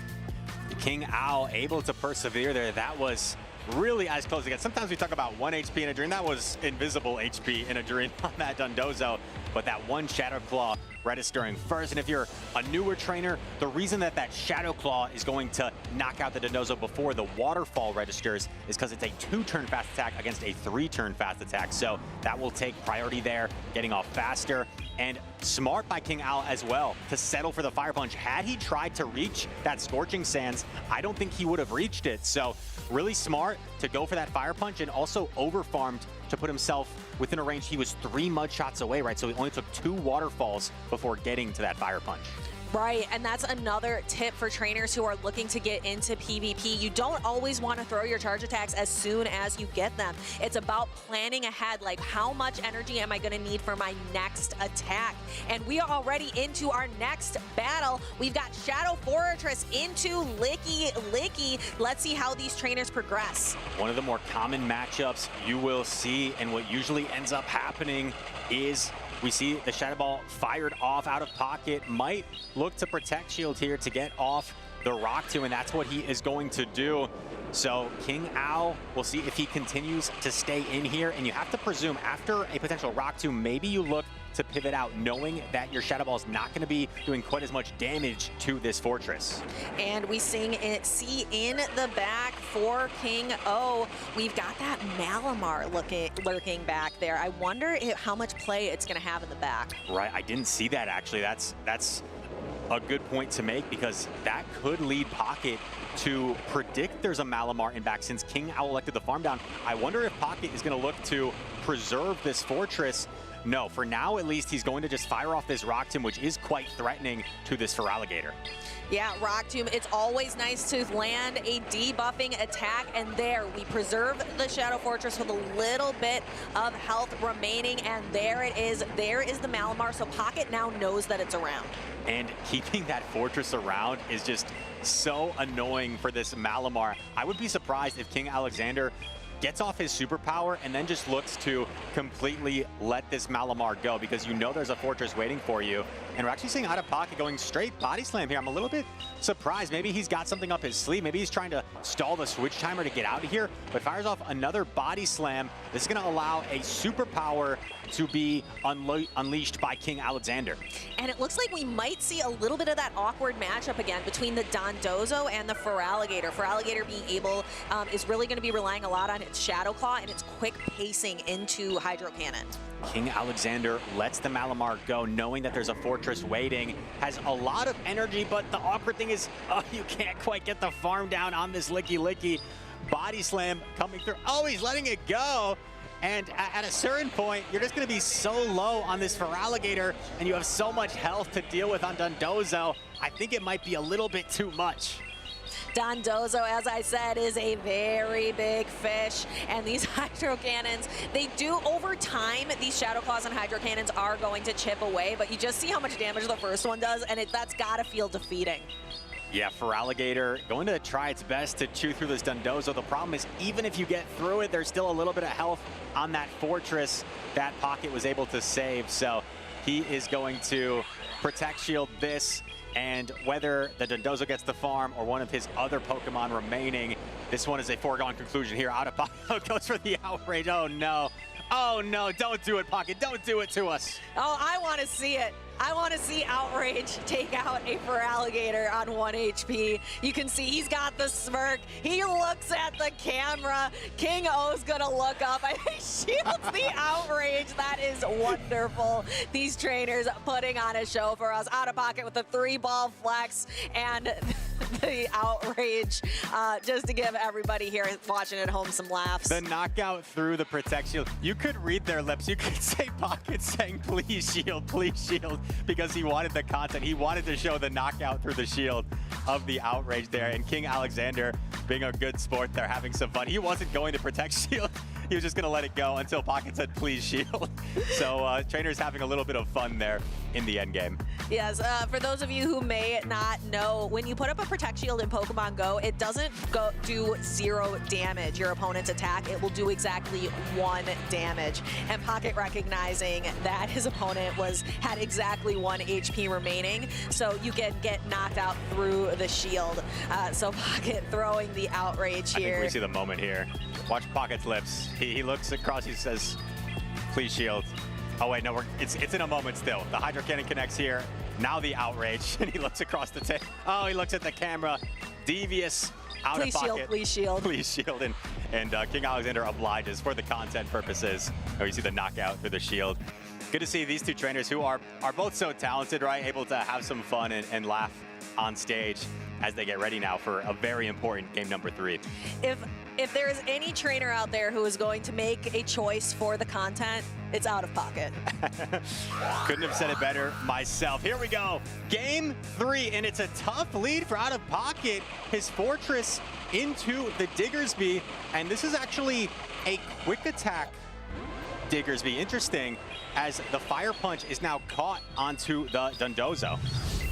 King Owl able to persevere there. That was really as close as it gets. Sometimes we talk about 1 HP in a dream. That was invisible HP in a dream on that Dondozo. But that one Shadow Claw registering first. And if you're a newer trainer, the reason that that Shadow Claw is going to knock out the Dondozo before the Waterfall registers is because it's a 2-turn fast attack against a 3-turn fast attack. So that will take priority there, getting off faster. And smart by King Owl as well to settle for the Fire Punch. Had he tried to reach that Scorching Sands, I don't think he would have reached it. So really smart to go for that Fire Punch, and also overfarmed to put himself within a range. He was 3 mud shots away, right? So he only took 2 waterfalls before getting to that Fire Punch. Right, and that's another tip for trainers who are looking to get into PvP. You don't always want to throw your charge attacks as soon as you get them. It's about planning ahead, like how much energy am I going to need for my next attack? And we are already into our next battle. We've got Shadow Fortress into Licky. Let's see how these trainers progress. One of the more common matchups you will see, and what usually ends up happening is we see the Shadow Ball fired off Out of Pocket, might look to Protect Shield here to get off the Rock Tomb, and that's what he is going to do. So King Owl, we'll see if he continues to stay in here, and you have to presume after a potential Rock Tomb, maybe you look to pivot out, knowing that your Shadow Ball is not going to be doing quite as much damage to this fortress. And we see in the back for King O, we've got that Malamar lurking back there. I wonder how much play it's going to have in the back. Right, I didn't see that actually. That's a good point to make, because that could lead Pocket to predict there's a Malamar in back. Since King Owl elected the farm down, I wonder if Pocket is going to look to preserve this fortress. No, for now at least, he's going to just fire off this Rock Tomb, which is quite threatening to this Feraligatr. Yeah, Rock Tomb, it's always nice to land a debuffing attack, and there we preserve the Shadow Fortress with a little bit of health remaining, and there it is. There is the Malamar, so Pocket now knows that it's around. And keeping that fortress around is just so annoying for this Malamar. I would be surprised if King Alexander gets off his superpower and then just looks to completely let this Malamar go, because you know there's a fortress waiting for you. And we're actually seeing Out of Pocket going straight body slam here. I'm a little bit surprised. Maybe he's got something up his sleeve. Maybe he's trying to stall the switch timer to get out of here, but fires off another body slam. This is going to allow a superpower to be unleashed by King Alexander. And it looks like we might see a little bit of that awkward matchup again between the Dondozo and the Feraligatr. Feraligatr being able, is really going to be relying a lot on its Shadow Claw and its quick pacing into Hydro Cannon. King Alexander lets the Malamar go, knowing that there's a fortress waiting, has a lot of energy, but the awkward thing is, you can't quite get the farm down on this Licky. Body slam coming through. Oh, he's letting it go. And at a certain point, you're just going to be so low on this Feraligatr, and you have so much health to deal with on Dondozo. I think it might be a little bit too much. Dondozo, as I said, is a very big fish, and these hydro cannons, they do, over time, these Shadow Claws and hydro cannons are going to chip away, but you just see how much damage the first one does, and that's gotta feel defeating. Yeah, Feraligatr going to try its best to chew through this Dondozo. The problem is, even if you get through it, there's still a little bit of health on that fortress that Pocket was able to save, so he is going to protect shield this, and whether the Dondozo gets the farm or one of his other Pokemon remaining, this one is a foregone conclusion here. Out of Pocket goes for the outrage. Oh no. Oh no, don't do it, Pocket. Don't do it to us. Oh, I want to see it. I want to see Outrage take out a Feraligatr on 1 HP. You can see he's got the smirk. He looks at the camera. King O's gonna look up. I think shields the Outrage. That is wonderful. These trainers putting on a show for us. Out of Pocket with the 3-ball flex and the Outrage, just to give everybody here watching at home some laughs. The knockout through the Protect Shield. You could read their lips. You could say Pocket saying, please shield, because he wanted the content. He wanted to show the knockout through the shield of the Outrage there. And King Alexander being a good sport there, having some fun. He wasn't going to Protect Shield. He was just going to let it go until Pocket said, please shield. So trainers having a little bit of fun there in the end game. Yes, for those of you who may not know, when you put up a Protect Shield in Pokemon Go, it doesn't do 0 damage. Your opponent's attack, it will do exactly 1 damage. And Pocket recognizing that his opponent had exactly 1 HP remaining, so you can get knocked out through the shield. So Pocket throwing the Outrage here. I think we see the moment here. Watch Pocket's lips. He looks across, he says, please shield. Oh wait, no, it's in a moment still. The Hydro Cannon connects here. Now the Outrage, and he looks across the table. Oh, he looks at the camera. Devious, out of pocket. Please shield. Please shield, and King Alexander obliges for the content purposes. Oh, you see the knockout through the shield. Good to see these two trainers who are both so talented, right? Able to have some fun and laugh on stage as they get ready now for a very important game number 3. If there is any trainer out there who is going to make a choice for the content, it's Out of Pocket. Couldn't have said it better myself. Here we go. Game 3, and it's a tough lead for Out of Pocket. His fortress into the Diggersby, and this is actually a quick attack Diggersby. Interesting, as the Fire Punch is now caught onto the Dondozo.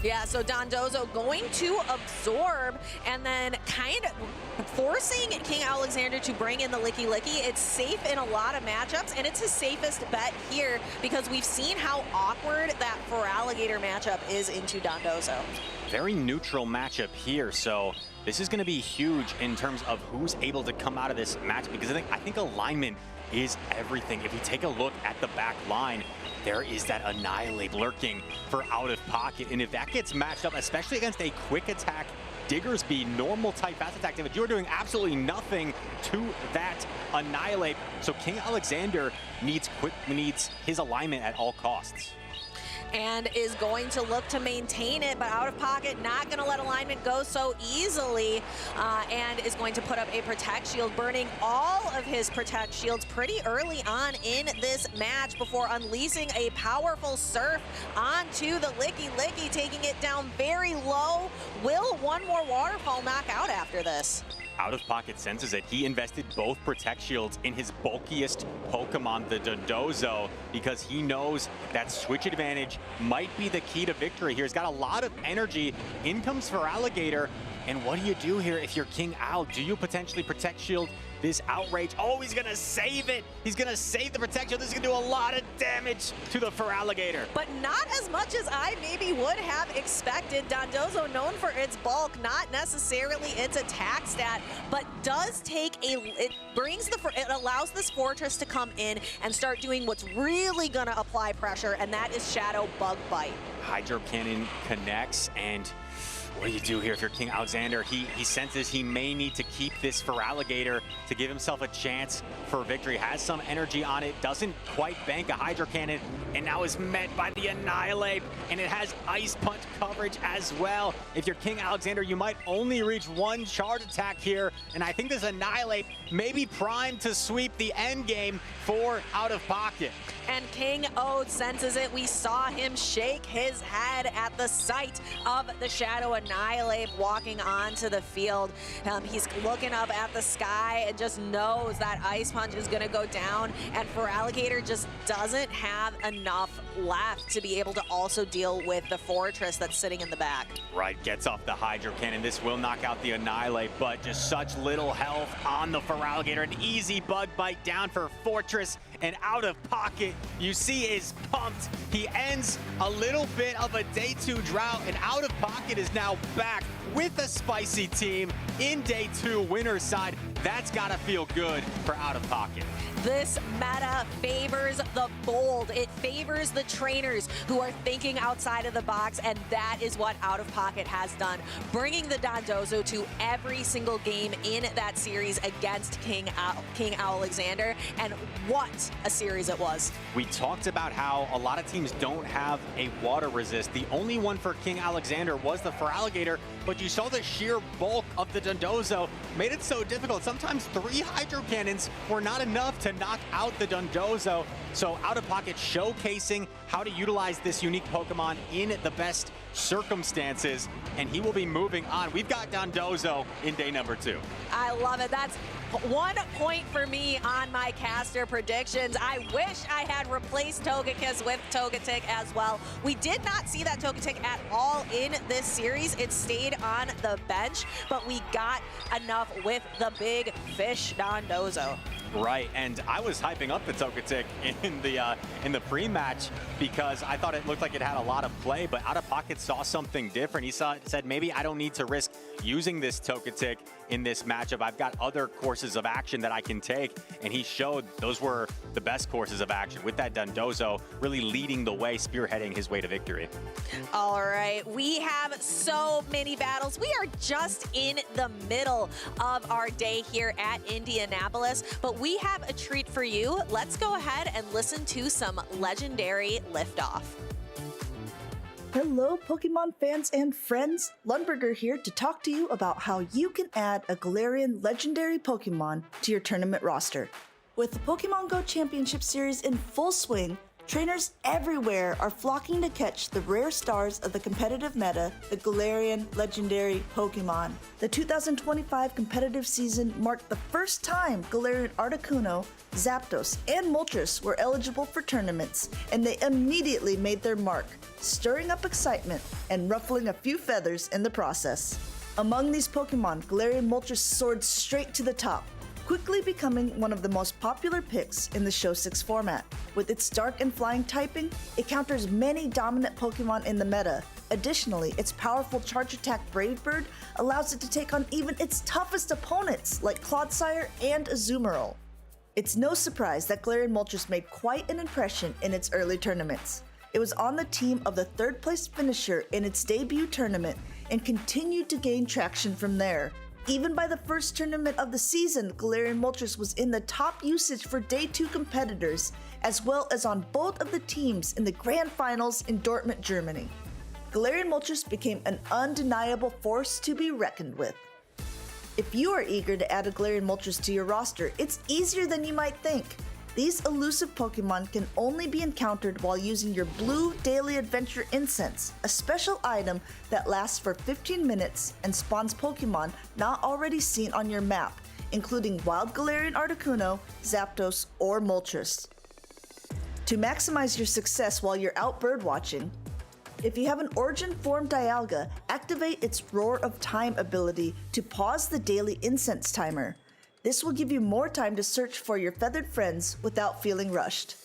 Yeah, so Dondozo going to absorb and then kind of forcing King Alexander to bring in the Licky Licky. It's safe in a lot of matchups, and it's his safest bet here because we've seen how awkward that Feraligatr matchup is into Dondozo. Very neutral matchup here, so this is going to be huge in terms of who's able to come out of this match, because I think alignment is everything. If you take a look at the back line, there is that Annihilate lurking for Out of Pocket, and if that gets matched up, especially against a quick attack Diggersby, normal type fast attack damage, you're doing absolutely nothing to that Annihilate. So King Alexander needs his alignment at all costs. And is going to look to maintain it, but Out of Pocket not going to let alignment go so easily, and is going to put up a Protect Shield, burning all of his Protect Shields pretty early on in this match before unleashing a powerful Surf onto the Licky Licky, taking it down very low. Will one more Waterfall knock out after this? Out of Pocket senses it. He invested both Protect Shields in his bulkiest Pokemon, the Dondozo, because he knows that switch advantage might be the key to victory here. He's got a lot of energy. In comes Feraligatr, and what do you do here if you're King Al? Do you potentially Protect Shield this Outrage? Oh, he's gonna save it. He's gonna save the Protect Shield. This is gonna do a lot of damage to the Feraligatr. But not as much as I maybe would have expected. Dondozo known for its bulk, not necessarily its attack stat, but does take it allows this fortress to come in and start doing what's really gonna apply pressure, and that is Shadow Bug Bite. Hydro Cannon connects, and what do you do here if you're King Alexander? He senses he may need to keep this Feraligatr to give himself a chance for victory. Has some energy on it, doesn't quite bank a Hydro Cannon, and now is met by the Annihilate, and it has Ice Punch coverage as well. If you're King Alexander, you might only reach 1 charge attack here, and I think this Annihilate may be primed to sweep the end game for Out of Pocket. and King O senses it. We saw him shake his head at the sight of the Shadow Annihilate walking onto the field. He's looking up at the sky and just knows that Ice Punch is going to go down, and Feraligatr just doesn't have enough left to be able to also deal with the Fortress that's sitting in the back. Right, gets off the Hydro Cannon. This will knock out the Annihilate, but just such little health on the Feraligatr. An easy bug bite down for Fortress, and Out of Pocket, you see, is pumped. He ends a little bit of a day 2 drought, and Out of Pocket is now back with a spicy team in day 2 winner's side. That's gotta feel good for Out of Pocket. This meta favors the bold. It favors the trainers who are thinking outside of the box, and that is what Out of Pocket has done, bringing the Dondozo to every single game in that series against Kingowlexander, and what a series it was. We talked about how a lot of teams don't have a water resist. The only one for Kingowlexander was the Feraligatr, but you saw the sheer bulk of the Dondozo made it so difficult. Sometimes 3 Hydro Cannons were not enough to knock out the Dondozo. So Out of Pocket showcasing how to utilize this unique Pokemon in the best circumstances, and he will be moving on. We've got Dondozo in day number 2. I love it. That's 1 point for me on my caster predictions. I wish I had replaced Togekiss with Togetic as well. We did not see that Togetic at all in this series. It stayed on the bench, but we got enough with the big fish Dondozo. Right, and I was hyping up the Togetic in the pre-match because I thought it looked like it had a lot of play, but Out of Pocket saw something different. He said, maybe I don't need to risk using this Togetic in this matchup. I've got other courses of action that I can take, and he showed those were the best courses of action with that Dondozo really leading the way, spearheading his way to victory. All right, we have so many battles. We are just in the middle of our day here at Indianapolis, but we have a treat for you. Let's go ahead and listen to some legendary liftoff. Hello, Pokemon fans and friends. Lundberger here to talk to you about how you can add a Galarian legendary Pokemon to your tournament roster. With the Pokemon Go Championship Series in full swing, trainers everywhere are flocking to catch the rare stars of the competitive meta, the Galarian legendary Pokemon. The 2025 competitive season marked the first time Galarian Articuno, Zapdos, and Moltres were eligible for tournaments, and they immediately made their mark, stirring up excitement and ruffling a few feathers in the process. Among these Pokemon, Galarian Moltres soared straight to the top, quickly becoming one of the most popular picks in the Show 6 format. With its dark and flying typing, it counters many dominant Pokemon in the meta. Additionally, its powerful Charge Attack Brave Bird allows it to take on even its toughest opponents like Clodsire and Azumarill. It's no surprise that Galarian Moltres made quite an impression in its early tournaments. It was on the team of the 3rd place finisher in its debut tournament and continued to gain traction from there. Even by the first tournament of the season, Galarian Moltres was in the top usage for Day 2 competitors, as well as on both of the teams in the Grand Finals in Dortmund, Germany. Galarian Moltres became an undeniable force to be reckoned with. If you are eager to add a Galarian Moltres to your roster, it's easier than you might think. These elusive Pokemon can only be encountered while using your Blue Daily Adventure Incense, a special item that lasts for 15 minutes and spawns Pokemon not already seen on your map, including Wild Galarian Articuno, Zapdos, or Moltres. To maximize your success while you're out birdwatching, if you have an Origin Form Dialga, activate its Roar of Time ability to pause the daily incense timer. This will give you more time to search for your feathered friends without feeling rushed.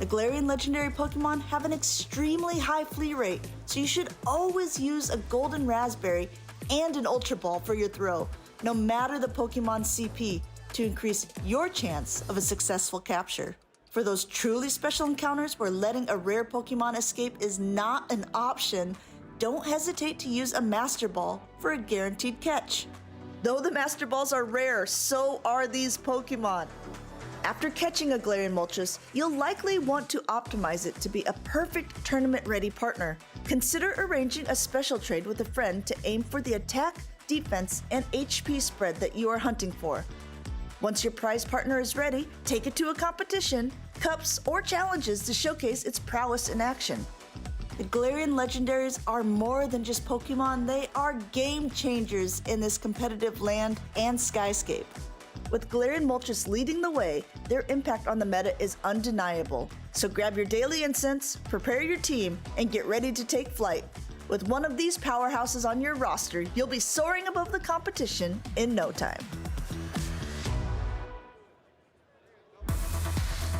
The Galarian legendary Pokemon have an extremely high flea rate, so you should always use a Golden Raspberry and an Ultra Ball for your throw, no matter the Pokemon's CP, to increase your chance of a successful capture. For those truly special encounters where letting a rare Pokemon escape is not an option, don't hesitate to use a Master Ball for a guaranteed catch. Though the Master Balls are rare, so are these Pokemon. After catching a Galarian Moltres, you'll likely want to optimize it to be a perfect tournament-ready partner. Consider arranging a special trade with a friend to aim for the attack, defense, and HP spread that you are hunting for. Once your prize partner is ready, take it to a competition cups, or challenges to showcase its prowess in action. The Galarian legendaries are more than just Pokemon, they are game changers in this competitive land and skyscape. With Galarian Moltres leading the way, their impact on the meta is undeniable. So grab your daily incense, prepare your team, and get ready to take flight. With one of these powerhouses on your roster, you'll be soaring above the competition in no time.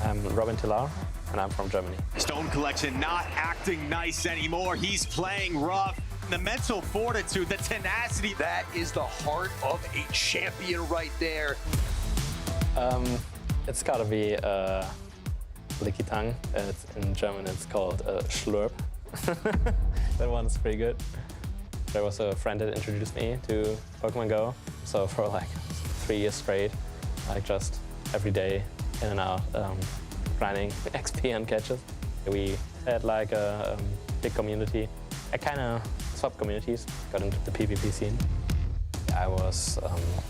I'm Robin Tillar, and I'm from Germany. Stone Collection not acting nice anymore. He's playing rough. The mental fortitude, the tenacity. That is the heart of a champion right there. It's gotta be Licky Tongue. In German, it's called Schlurp. That one's pretty good. There was a friend that introduced me to Pokemon Go. So for like 3 years straight, like just every day in and out, grinding XP and catches. We had like a big community. I kind of swapped communities, got into the PvP scene. I was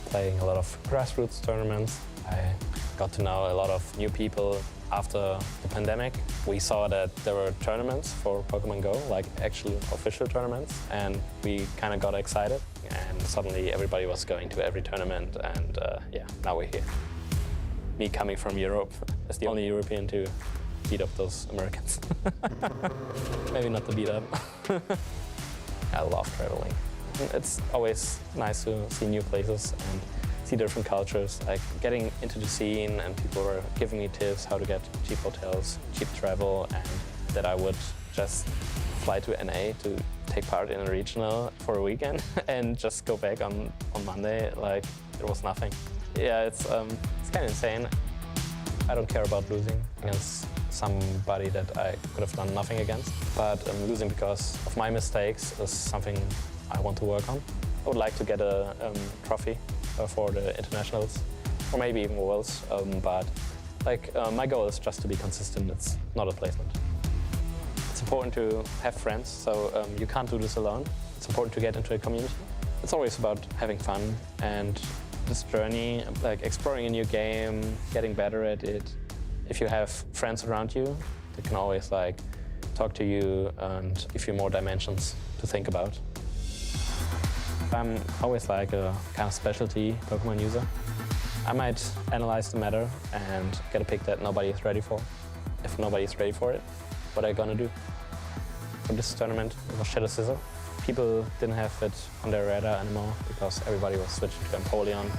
playing a lot of grassroots tournaments. I got to know a lot of new people. After the pandemic, we saw that there were tournaments for Pokemon Go, like actual official tournaments, and we kind of got excited. And suddenly everybody was going to every tournament, and yeah, now we're here. Me coming from Europe as the only European to beat up those Americans. Maybe not to beat up. I love traveling. It's always nice to see new places and see different cultures, like getting into the scene, and people were giving me tips how to get cheap hotels, cheap travel, and that I would just fly to NA to take part in a regional for a weekend and just go back on Monday like there was nothing. Yeah, it's kind of insane. I don't care about losing against somebody that I could have done nothing against, but losing because of my mistakes is something I want to work on. I would like to get a trophy for the internationals, or maybe even worlds, but like my goal is just to be consistent. It's not a placement. It's important to have friends, so you can't do this alone. It's important to get into a community. It's always about having fun, and this journey, like exploring a new game, getting better at it. If you have friends around you, they can always like talk to you and give you more dimensions to think about. I'm always like a kind of specialty Pokemon user. I might analyze the meta and get a pick that nobody is ready for. If nobody is ready for it, what are you gonna do? For this tournament, it was Shadow Scissor. People didn't have it on their radar anymore because everybody was switching to Empoleon.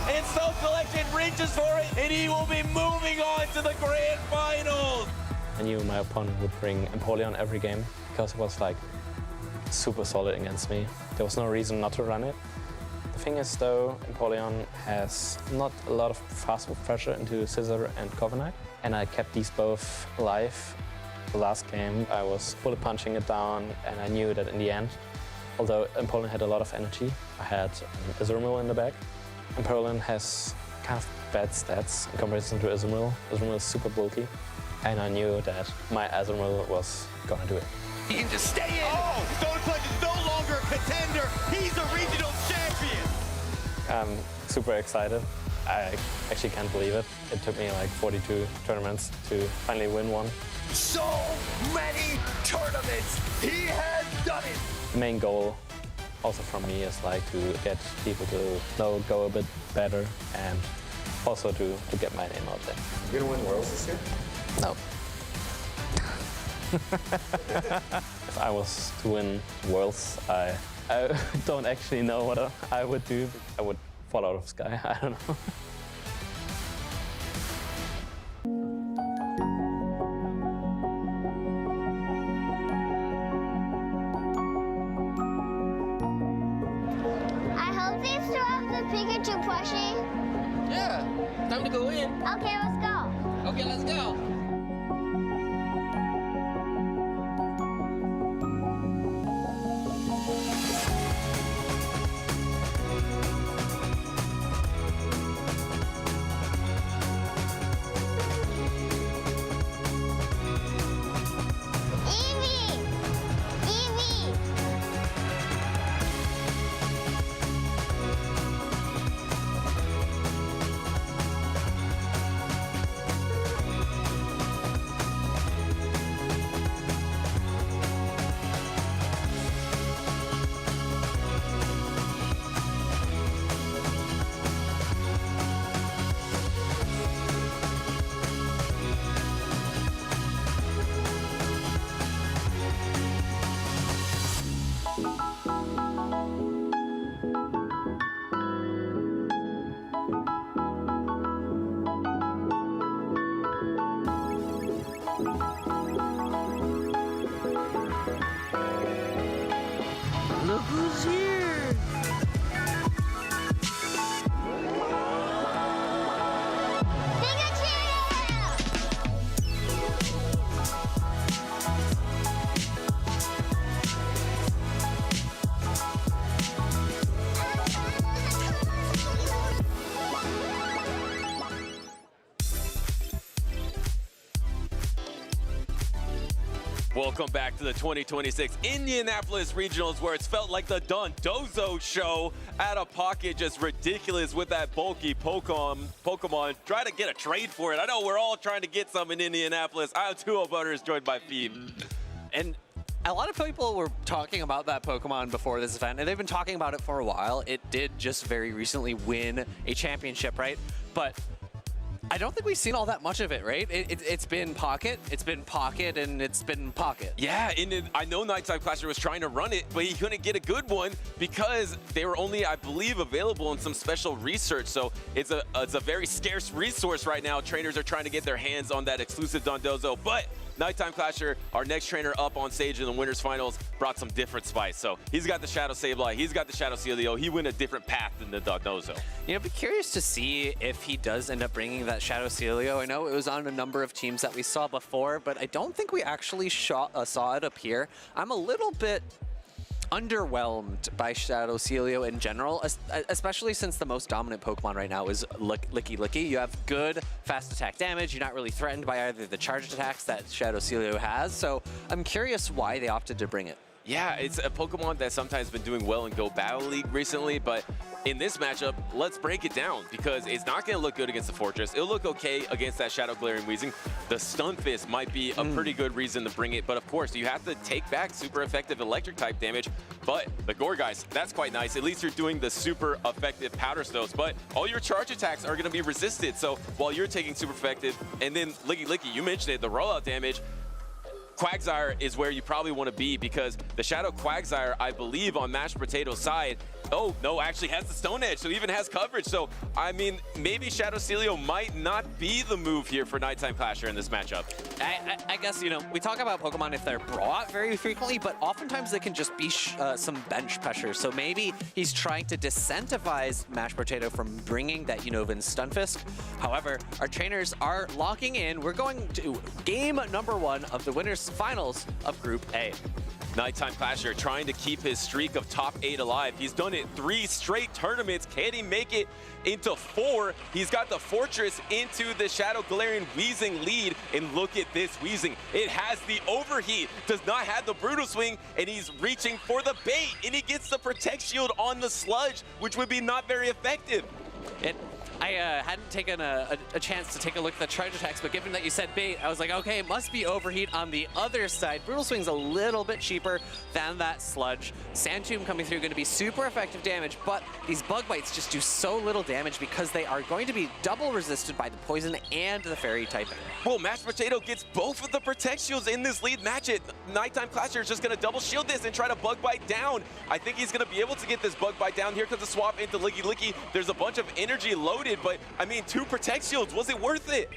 And Stone Collection reaches for it, and he will be moving on to the grand finals. I knew my opponent would bring Empoleon every game because it was like super solid against me. There was no reason not to run it. The thing is though, Empoleon has not a lot of fast move pressure into Scissor and Covenant, and I kept these both alive. The last game I was bullet punching it down, and I knew that in the end, although Empoleon had a lot of energy, I had Azumarill in the back. Empoleon has kind of bad stats in comparison to Azumarill. Azumarill is super bulky, and I knew that my Azumarill was gonna do it. He can just stay in. Oh, Stone Collection is no longer a contender. He's a regional champion. I'm super excited. I actually can't believe it. It took me like 42 tournaments to finally win one. So many tournaments. He has done it. The main goal also from me is like to get people to know Go a bit better, and also to get my name out there. You gonna win Worlds this year? No. If I was to win Worlds, I don't actually know what I would do. I would fall out of the sky, I don't know. I hope they still have the Pikachu plushie. Yeah, time to go in. Okay, let's go. Okay, let's go. Welcome back to the 2026 Indianapolis Regionals, where it's felt like the Dondozo show. Out of pocket, just ridiculous with that bulky Pokemon. Try to get a trade for it. I know we're all trying to get some in Indianapolis. I'm Tuo Butters, joined by Phoebe. And a lot of people were talking about that Pokemon before this event, and they've been talking about it for a while. It did just very recently win a championship, right? But I don't think we've seen all that much of it, right? It's been Pocket, and it's been Pocket. Yeah, and I know nitetimeclashet was trying to run it, but he couldn't get a good one because they were only, I believe, available in some special research. So it's a very scarce resource right now. Trainers are trying to get their hands on that exclusive Dondozo, but nitetimeclashet, our next trainer up on stage in the winners finals, brought some different spice. So he's got the Shadow Sableye, he's got the Shadow Celio. He went a different path than the Dondozo. You know, I'd be curious to see if he does end up bringing that Shadow Celio. I know it was on a number of teams that we saw before, but I don't think we actually saw it up here. I'm a little bit underwhelmed by Shadow Celio in general, especially since the most dominant Pokemon right now is Licky. You have good fast attack damage. You're not really threatened by either the charged attacks that Shadow Celio has, so I'm curious why they opted to bring it. Yeah, it's a Pokemon that's sometimes been doing well in Go Battle League recently, but in this matchup, let's break it down because it's not going to look good against the Fortress. It'll look okay against that Shadow Galarian Weezing. The Stunfisk might be a pretty good reason to bring it, but of course, you have to take back super effective electric type damage. But the Gourgeist, that's quite nice. At least you're doing the super effective Powder Stones, but all your charge attacks are going to be resisted. So while you're taking super effective, and then Licky, you mentioned it, the rollout damage, Quagsire is where you probably want to be because the Shadow Quagsire, I believe, on Mashed Potato's side, oh, no, actually has the Stone Edge, so even has coverage. So, I mean, maybe Shadow Celio might not be the move here for nitetimeclashet in this matchup. I guess, you know, we talk about Pokemon if they're brought very frequently, but oftentimes they can just be some bench pressure. So maybe he's trying to disincentivize Mashed Potato from bringing that Unova Stunfisk. However, our trainers are locking in. We're going to game number 1 of the winners finals of Group A. nitetimeclashet trying to keep his streak of top 8 alive. He's done it 3 straight tournaments. Can he make it into 4? He's got the Fortress into the Shadow Galarian Weezing lead, and look at this Weezing. It has the overheat, does not have the Brutal Swing, and he's reaching for the bait, and he gets the Protect Shield on the Sludge, which would be not very effective. I hadn't taken a chance to take a look at the charge attacks, but given that you said bait, I was like, okay, it must be overheat on the other side. Brutal Swing's a little bit cheaper than that Sludge. Sand Tomb coming through, going to be super effective damage, but these Bug Bites just do so little damage because they are going to be double resisted by the Poison and the Fairy typing. Well, Mashed Potato gets both of the Protect Shields in this lead match. nitetimeclashet is just going to double shield this and try to Bug Bite down. I think he's going to be able to get this Bug Bite down. Here comes the swap into Licky. There's a bunch of energy loaded, but I mean, 2 Protect Shields, was it worth it?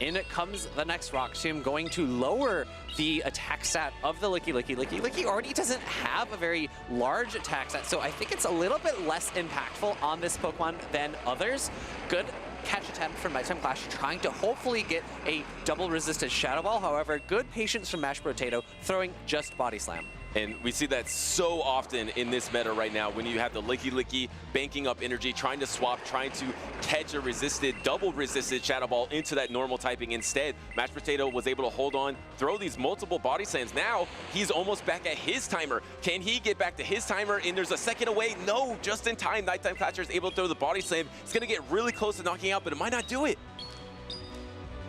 In comes the next Rock Tomb, going to lower the attack stat of the Licky. Licky already doesn't have a very large attack stat, so I think it's a little bit less impactful on this Pokemon than others. Good catch attempt from nitetimeclashet, trying to hopefully get a double resisted Shadow Ball. However, good patience from Mashed Potato, throwing just Body Slam. And we see that so often in this meta right now when you have the Licky banking up energy, trying to swap, trying to catch a double resisted Shadow Ball into that normal typing. Instead, Mashed Potato was able to hold on, throw these multiple Body Slams. Now, he's almost back at his timer. Can he get back to his timer? And there's a second away. No, just in time. nitetimeclashet is able to throw the Body Slam. It's going to get really close to knocking out, but it might not do it.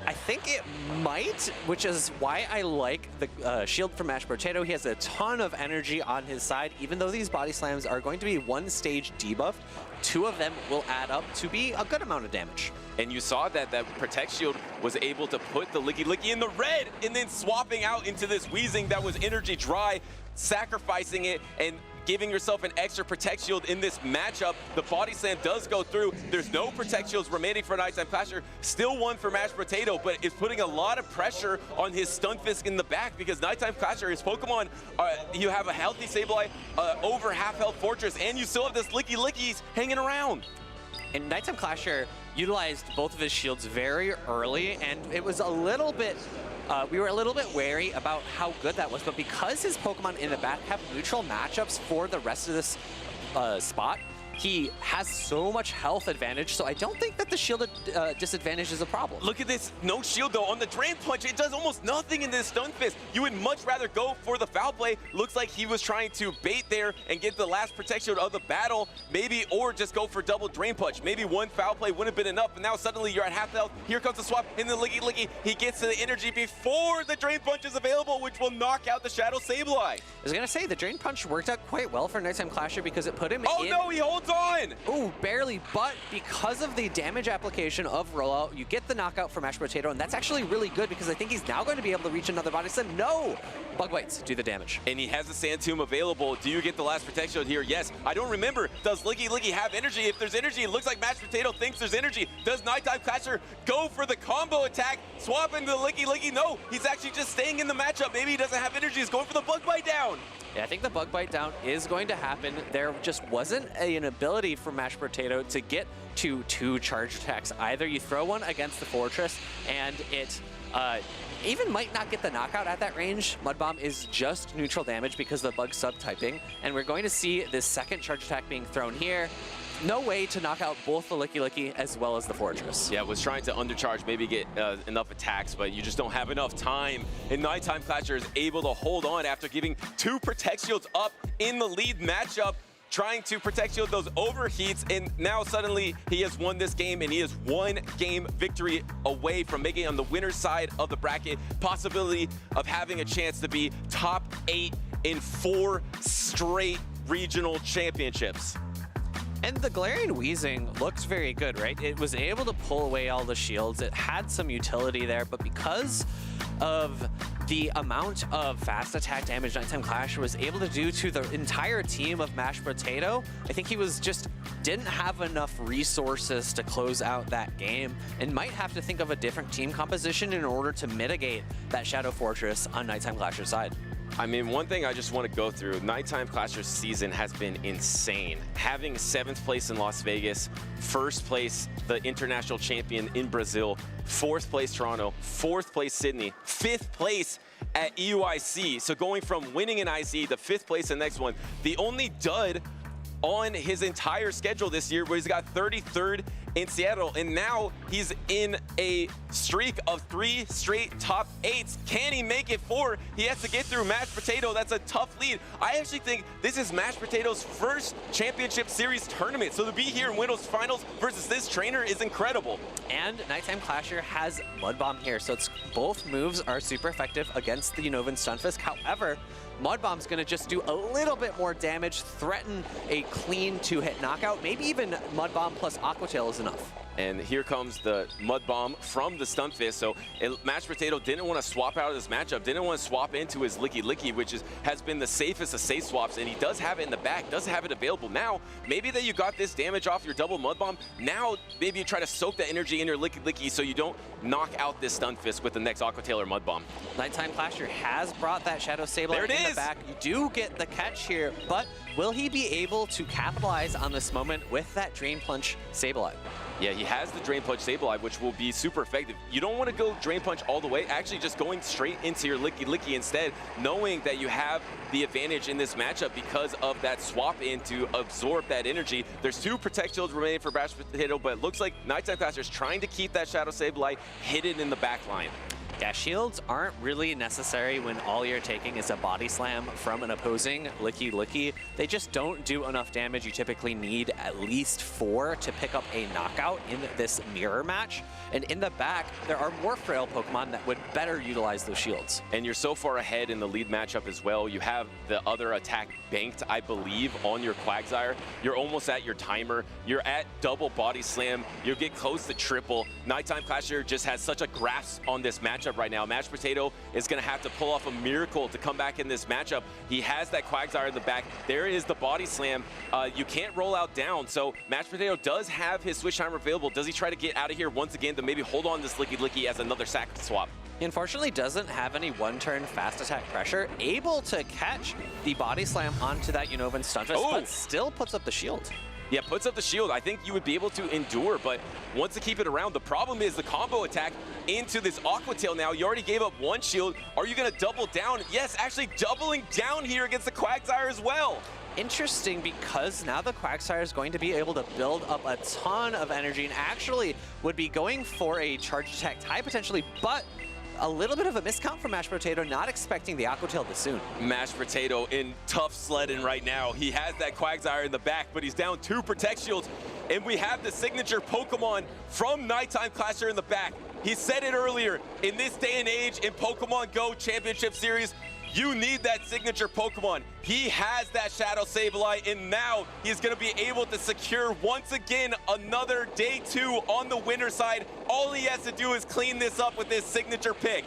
I think it might, which is why I like the shield from Mashed Potato. He has a ton of energy on his side. Even though these Body Slams are going to be 1 stage debuffed, 2 of them will add up to be a good amount of damage. And you saw that Protect Shield was able to put the Licky in the red and then swapping out into this Weezing that was energy dry, sacrificing it and giving yourself an extra Protect Shield in this matchup. The Body Slam does go through. There's no Protect Shields remaining for nitetimeclashet. Still 1 for Mashed Potato, but it's putting a lot of pressure on his Stunfisk in the back because nitetimeclashet, his Pokemon, you have a healthy Sableye, over half-health Fortress, and you still have this Licky hanging around. And nitetimeclashet utilized both of his shields very early, and it was a little bit we were a little bit wary about how good that was, but because his Pokemon in the back have neutral matchups for the rest of this spot, he has so much health advantage, so I don't think that the shield disadvantage is a problem. Look at this, no shield though. On the Drain Punch, it does almost nothing in this Stun Fist. You would much rather go for the foul play. Looks like he was trying to bait there and get the last protection of the battle, maybe, or just go for double Drain Punch. Maybe one foul play wouldn't have been enough, but now suddenly you're at half health. Here comes the swap in the Licky. He gets to the energy before the Drain Punch is available, which will knock out the Shadow Sableye. I was gonna say, the Drain Punch worked out quite well for Nighttime Clasher because it put him in. Oh no, he holds on! Ooh, barely, but because of the damage application of rollout, you get the knockout for Mashed Potato, and that's actually really good because I think he's now going to be able to reach another body slam. No! Bug Bites do the damage. And he has the Sand Tomb available. Do you get the last protection here? Yes. I don't remember. Does Licky have energy? If there's energy, it looks like Mashed Potato thinks there's energy. Does Nighttime Clasher go for the combo attack? Swap into the Licky. No, he's actually just staying in the matchup. Maybe he doesn't have energy. He's going for the Bug Bite down. Yeah, I think the Bug Bite down is going to happen. There just wasn't an ability for Mashed Potato to get to 2 charge attacks. Either you throw one against the Fortress and it even might not get the knockout at that range. Mud Bomb is just neutral damage because of the bug subtyping. And we're going to see this second charge attack being thrown here. No way to knock out both the Licky as well as the Fortress. Yeah, was trying to undercharge, maybe get enough attacks, but you just don't have enough time. And Nighttime Clasher is able to hold on after giving 2 Protect Shields up in the lead matchup, trying to Protect Shield those overheats, and now suddenly he has won this game, and he is 1 game victory away from making it on the winner's side of the bracket. Possibility of having a chance to be top 8 in 4 straight regional championships. And the Galarian Wheezing looks very good, right? It was able to pull away all the shields. It had some utility there, but because of the amount of fast attack damage Nighttime Clasher was able to do to the entire team of Mashed Potato, I think he was just didn't have enough resources to close out that game and might have to think of a different team composition in order to mitigate that Shadow Fortress on Nighttime Clasher's side. I mean, one thing I just want to go through, Nighttime Clasher's season has been insane. Having 7th place in Las Vegas, 1st place, the international champion in Brazil, 4th place Toronto, 4th place Sydney, 5th place at EUIC. So going from winning an IC to 5th place the next one. The only dud on his entire schedule this year where he's got 33rd in Seattle, and now he's in a streak of 3 straight top 8s. Can he make it 4? He has to get through Mashed Potato. That's a tough lead. I actually think this is Mashed Potato's first championship series tournament, so to be here and win those finals versus this trainer is incredible. And Nighttime Clasher has Mud Bomb here, so it's both moves are super effective against the Unovan Stunfisk. However, Mud Bomb's gonna just do a little bit more damage, threaten a clean 2-hit knockout. Maybe even Mud Bomb plus Aqua Tail is enough. And here comes the Mud Bomb from the Stunfisk. So Mashed Potato didn't want to swap out of this matchup, didn't want to swap into his Licky, which has been the safest of safe swaps, and he does have it in the back, does have it available. Now, maybe that you got this damage off your double Mud Bomb, now maybe you try to soak that energy in your Licky so you don't knock out this Stunfisk with the next Aqua Tail or Mud Bomb. Nighttime Clasher has brought that Shadow Sableye in the back. You do get the catch here, but will he be able to capitalize on this moment with that Drain Punch Sableye? Yeah, he has the Drain Punch Sableye, which will be super effective. You don't want to go Drain Punch all the way, actually just going straight into your Licky instead, knowing that you have the advantage in this matchup because of that swap in to absorb that energy. There's 2 Protect Shields remaining for Mashed Potato, but it looks like Nighttime Clasher is trying to keep that Shadow Sableye hidden in the back line. Yeah, shields aren't really necessary when all you're taking is a body slam from an opposing Licky. They just don't do enough damage. You typically need at least 4 to pick up a knockout in this mirror match. And in the back, there are more frail Pokemon that would better utilize those shields. And you're so far ahead in the lead matchup as well. You have the other attack banked, I believe, on your Quagsire. You're almost at your timer. You're at double body slam. You'll get close to triple. Nighttime Clasher just has such a grasp on this matchup right now. Mashed Potato is going to have to pull off a miracle to come back in this matchup. He has that Quagsire in the back. There is the body slam. You can't roll out down, so Mashed Potato does have his switch timer available. Does he try to get out of here once again to maybe hold on this Licky as another sack swap? He unfortunately doesn't have any one-turn fast attack pressure, able to catch the body slam onto that Unovan Stunfisk, but still puts up the shield. Yeah, puts up the shield. I think you would be able to endure, but wants to keep it around. The problem is the combo attack into this Aqua Tail now. You already gave up one shield. Are you going to double down? Yes, actually doubling down here against the Quagsire as well. Interesting, because now the Quagsire is going to be able to build up a ton of energy and actually would be going for a charge attack tie potentially, but a little bit of a miscount from Mashed Potato, not expecting the Aqua Tail this soon. Mashed Potato in tough sledding right now. He has that Quagsire in the back, but he's down 2 Protect Shields, and we have the signature Pokemon from Nitetimeclashet in the back. He said it earlier, in this day and age in Pokemon Go Championship Series, you need that signature Pokemon. He has that Shadow Sableye, and now he's going to be able to secure once again another day 2 on the winner's side. All he has to do is clean this up with his signature pick.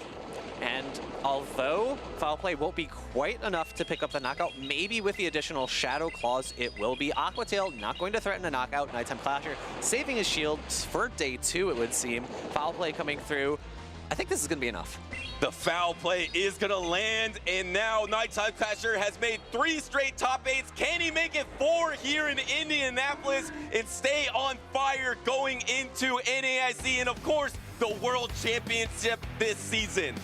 And although Foul Play won't be quite enough to pick up the knockout, maybe with the additional Shadow Claws, it will be. Aqua Tail not going to threaten a knockout. Nightimeclashet saving his shield for day 2, it would seem. Foul Play coming through. I think this is going to be enough. The foul play is going to land, and now Nightimeclashet has made 3 straight top 8s. Can he make it 4 here in Indianapolis and stay on fire going into NAIC and, of course, the World Championship this season?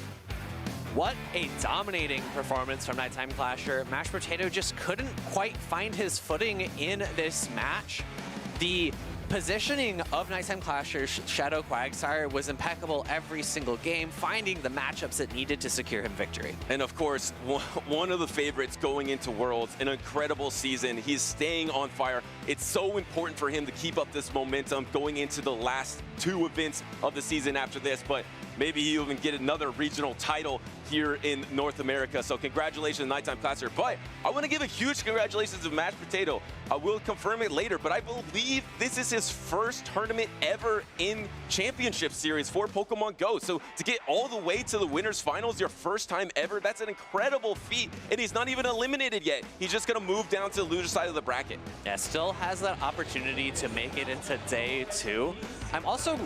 What a dominating performance from Nightimeclashet. Mashed Potato just couldn't quite find his footing in this match. The positioning of Nightimeclashet's Shadow Quagsire was impeccable every single game, finding the matchups it needed to secure him victory. And of course, one of the favorites going into Worlds, an incredible season. He's staying on fire. It's so important for him to keep up this momentum going into the last 2 events of the season after this, but maybe he'll even get another regional title here in North America. So congratulations, Nightimeclashet. But I want to give a huge congratulations to Mashed Potato. I will confirm it later, but I believe this is his first tournament ever in Championship Series for Pokemon Go. So to get all the way to the winners finals, your first time ever, that's an incredible feat. And he's not even eliminated yet. He's just going to move down to the loser side of the bracket. Yeah, still has that opportunity to make it into day 2. I'm also,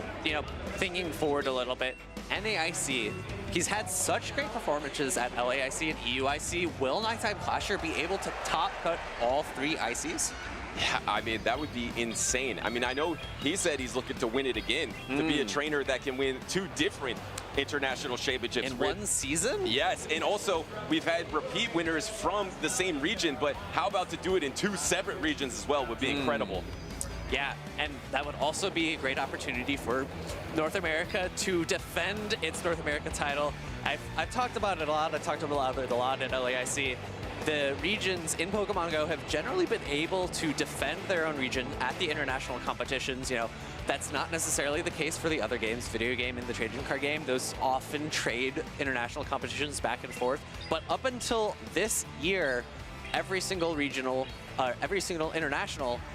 thinking forward a little bit. NAIC, he's had such great performances at LAIC and EUIC. Will Nightimeclashet be able to top cut all 3 ICs? Yeah, I mean, that would be insane. I mean, I know he said he's looking to win it again, to be a trainer that can win 2 different international championships. In one season? Yes, and also we've had repeat winners from the same region, but how about to do it in 2 separate regions as well would be incredible. Yeah, and that would also be a great opportunity for North America to defend its North America title. I've talked about it a lot. I talked about it a lot at LAIC. The regions in Pokemon Go have generally been able to defend their own region at the international competitions. That's not necessarily the case for the other games, video game and the trading card game. Those often trade international competitions back and forth. But up until this year, every single international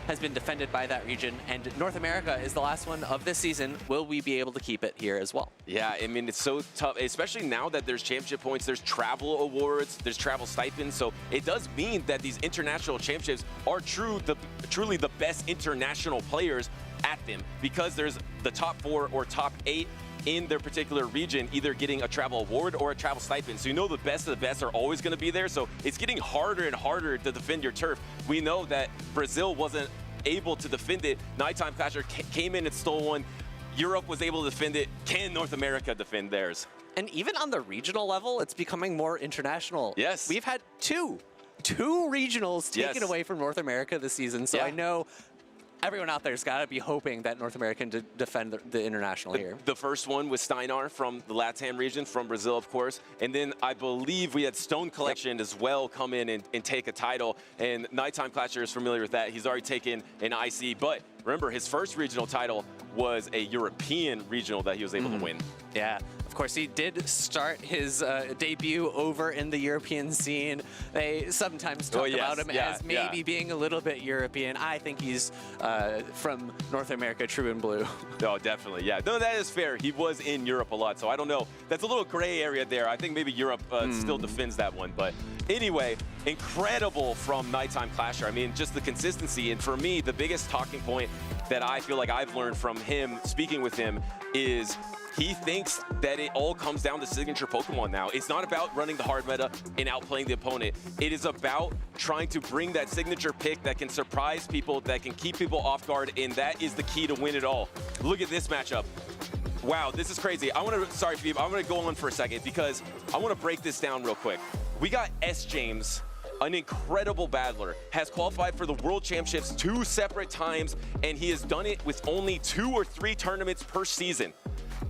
has been defended by that region, and North America is the last one of this season. Will we be able to keep it here as well? Yeah, I mean, it's so tough, especially now that there's championship points, there's travel awards, there's travel stipends, so it does mean that these international championships are truly the best international players at them, because there's the top 4 or top 8 in their particular region either getting a travel award or a travel stipend. So the best of the best are always going to be there. So it's getting harder and harder to defend your turf. We know that Brazil wasn't able to defend it. Nightimeclashet came in and stole one. Europe was able to defend it. Can North America defend theirs? And even on the regional level, it's becoming more international. Yes. We've had two regionals taken away from North America this season. So I know everyone out there's got to be hoping that North America can defend the international here. The first one was Steinar from the LATAM region, from Brazil, of course. And then I believe we had Stone Collection as well come in and take a title. And Nightimeclashet is familiar with that. He's already taken an IC. But remember, his first regional title was a European regional that he was able to win. Yeah. Of course, he did start his debut over in the European scene. They sometimes talk about him as maybe being a little bit European. I think he's from North America, true and blue. Oh, definitely, yeah. No, that is fair. He was in Europe a lot, so I don't know. That's a little gray area there. I think maybe Europe still defends that one. But anyway, incredible from Nightimeclashet. I mean, just the consistency. And for me, the biggest talking point that I feel like I've learned from him, speaking with him, is he thinks that it all comes down to signature Pokemon now. It's not about running the hard meta and outplaying the opponent. It is about trying to bring that signature pick that can surprise people, that can keep people off guard, and that is the key to win it all. Look at this matchup. Wow, this is crazy. Sorry, Phoebe, I'm gonna go on for a second because I wanna break this down real quick. We got S. James, an incredible battler, has qualified for the World Championships 2 separate times, and he has done it with only 2 or 3 tournaments per season.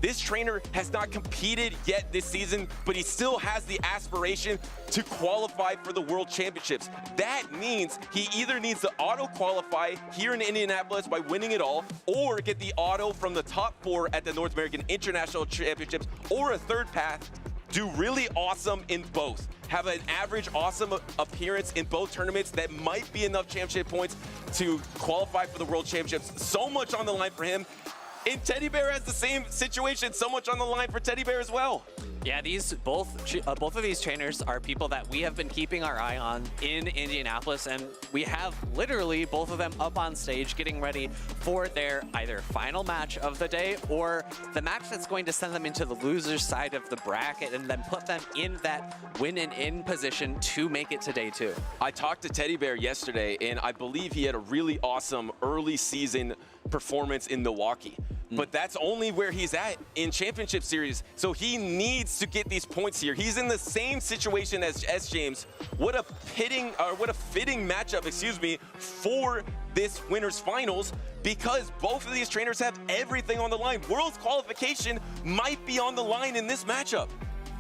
This trainer has not competed yet this season, but he still has the aspiration to qualify for the World Championships. That means he either needs to auto-qualify here in Indianapolis by winning it all, or get the auto from the top 4 at the North American International Championships, or a third path, do really awesome in both. Have an average awesome appearance in both tournaments that might be enough championship points to qualify for the World Championships. So much on the line for him. And Teddy Bear has the same situation, so much on the line for Teddy Bear as well. Yeah, both of these trainers are people that we have been keeping our eye on in Indianapolis, and we have literally both of them up on stage getting ready for their either final match of the day or the match that's going to send them into the loser's side of the bracket and then put them in that win and in position to make it to day 2. I talked to Teddy Bear yesterday, and I believe he had a really awesome early season performance in Milwaukee. But that's only where he's at in championship series. So he needs to get these points here. He's in the same situation as S. James. What a fitting matchup, excuse me, for this winner's finals, because both of these trainers have everything on the line. World's qualification might be on the line in this matchup.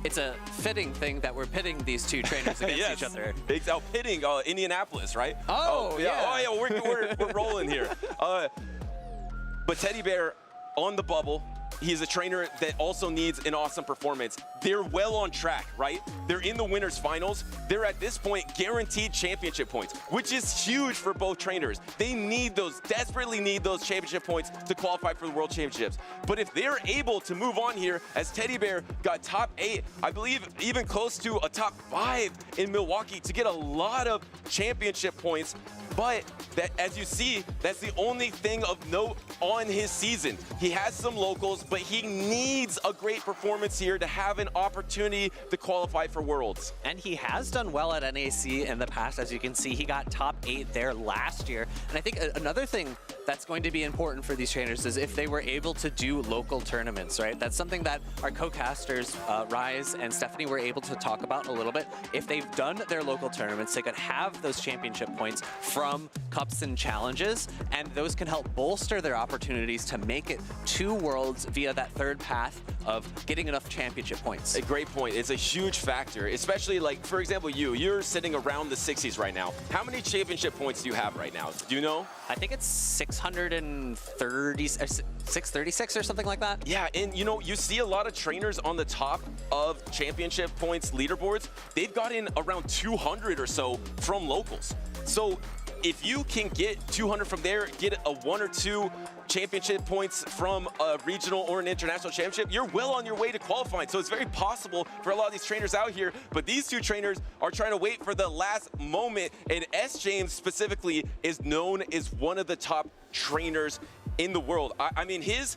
It's a fitting thing that we're pitting these two trainers against yes. each other. It's pitting Indianapolis, right? Oh, yeah. Oh, yeah, we're rolling here. But Teddy Bear on the bubble, he's a trainer that also needs an awesome performance. They're well on track, right? They're in the winners finals. They're at this point guaranteed championship points, which is huge for both trainers. They need those, desperately need those championship points to qualify for the World Championships. But if they're able to move on here, as Teddy Bear got top 8, I believe even close to a top 5 in Milwaukee to get a lot of championship points. But that, as you see, that's the only thing of note on his season. He has some locals, but he needs a great performance here to have an opportunity to qualify for Worlds. And he has done well at NAC in the past. As you can see, he got top 8 there last year. And I think another thing that's going to be important for these trainers is if they were able to do local tournaments, right? That's something that our co-casters, Rise and Stephanie, were able to talk about a little bit. If they've done their local tournaments, they could have those championship points from cups and challenges, and those can help bolster their opportunities to make it to Worlds via that third path of getting enough championship points. A great point. It's a huge factor, especially like, for example, you're sitting around the 60s right now. How many championship points do you have right now? Do you know? I think it's 636 or something like that. Yeah, and you know, you see a lot of trainers on the top of championship points leaderboards. They've gotten around 200 or so from locals. So if you can get 200 from there, get a 1 or 2 championship points from a regional or an international championship, you're well on your way to qualifying. So it's very possible for a lot of these trainers out here, but these two trainers are trying to wait for the last moment, and S. James specifically is known as one of the top trainers in the world. I mean, his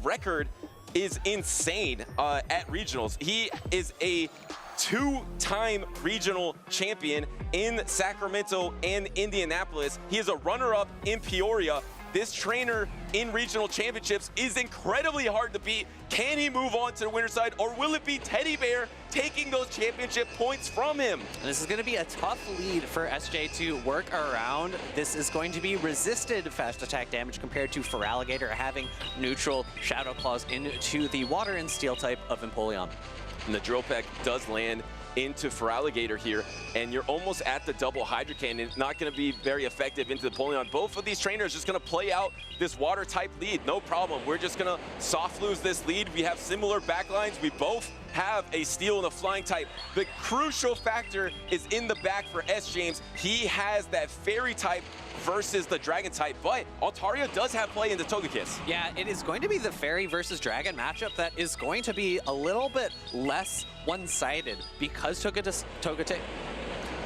record is insane at regionals. He is a 2-time regional champion in Sacramento and Indianapolis. He is a runner-up in Peoria. This trainer in regional championships is incredibly hard to beat. Can he move on to the winner's side, or will it be Teddy Bear taking those championship points from him? And this is going to be a tough lead for SJ to work around. This is going to be resisted fast attack damage compared to Feraligatr having neutral Shadow Claws into the Water and Steel type of Empoleon. And the Drill Peck does land into Feraligatr here, and you're almost at the double Hydrocan. It's not going to be very effective into the Empoleon. Both of these trainers just going to play out this water type lead, no problem. We're just going to soft lose this lead. We have similar backlines. We both have a steel and a flying type. The crucial factor is in the back for S. James. He has that fairy type versus the dragon type, but Altaria does have play into Togekiss. Yeah, it is going to be the fairy versus dragon matchup that is going to be a little bit less one-sided because Togekiss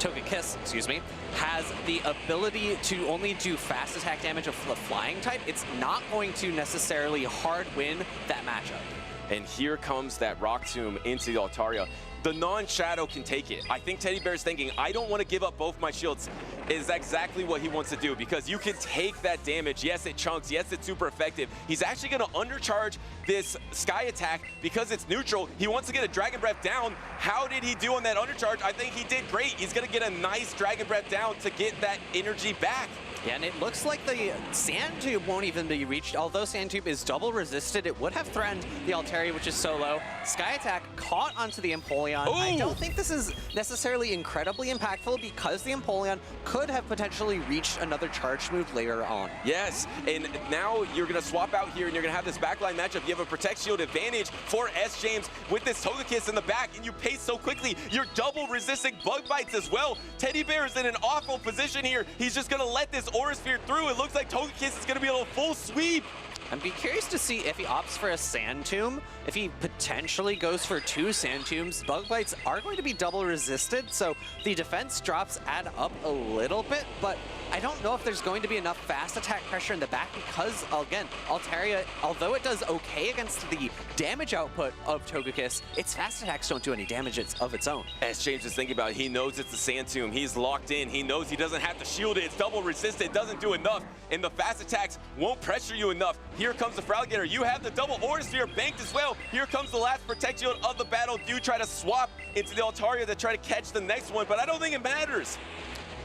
Togekiss, excuse me, has the ability to only do fast attack damage of the flying type. It's not going to necessarily hard win that matchup. And here comes that Rock Tomb into the Altaria. The non-shadow can take it. I think Teddy Bear's thinking, I don't want to give up both my shields, is exactly what he wants to do, because you can take that damage. Yes, it chunks. Yes, it's super effective. He's actually going to undercharge this Sky attack because it's neutral. He wants to get a Dragon Breath down. How did he do on that undercharge? I think he did great. He's going to get a nice Dragon Breath down to get that energy back. Yeah, and it looks like the Sand Tube won't even be reached. Although Sand Tube is double resisted, it would have threatened the Altaria, which is so low. Sky Attack caught onto the Empoleon. Ooh. I don't think this is necessarily incredibly impactful because the Empoleon could have potentially reached another charge move later on. Yes, and now you're going to swap out here and you're going to have this backline matchup. You have a Protect Shield advantage for S. James with this Togekiss in the back, and you pace so quickly. You're double resisting Bug Bites as well. Teddy Bear is in an awful position here. He's just going to let this Aura Sphere through. It looks like Togekiss is going to be able to full sweep. I'd be curious to see if he opts for a Sand Tomb. If he potentially goes for 2 Sand Tombs, Bug Bites are going to be double resisted, so the defense drops add up a little bit, but I don't know if there's going to be enough fast attack pressure in the back because, again, Altaria, although it does okay against the damage output of Togekiss, its fast attacks don't do any damage of its own. As James is thinking about it, he knows it's the Sand Tomb. He's locked in. He knows he doesn't have to shield it. It's double resisted. It doesn't do enough, and the fast attacks won't pressure you enough. Here comes the Feraligatr. You have the double Aura Sphere banked as well. Here comes the last Protect Shield of the battle. Do try to swap into the Altaria to try to catch the next one, but I don't think it matters.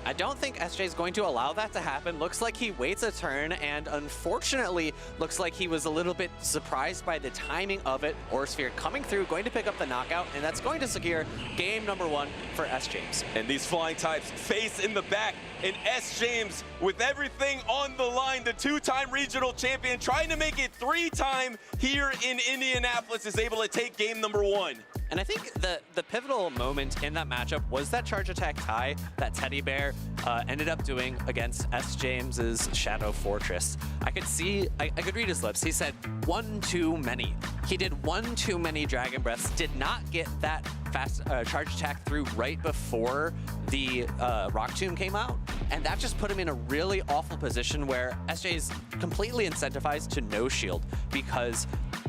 I don't think SJ is going to allow that to happen. Looks like he waits a turn, and unfortunately, looks like he was a little bit surprised by the timing of it. Aura Sphere coming through, going to pick up the knockout, and that's going to secure game number 1 for S. James. And these flying types face in the back, and S. James, with everything on the line, the 2-time regional champion, trying to make it 3-time here in Indianapolis, is able to take game number 1. And I think the pivotal moment in that matchup was that charge attack tie that Teddy Bear ended up doing against S. James's Shadow Fortress. I could read his lips. He said, 1 too many. He did 1 too many Dragon Breaths, did not get that fast charge attack through right before the Rock Tomb came out. And that just put him in a really awful position where SJ is completely incentivized to no shield, because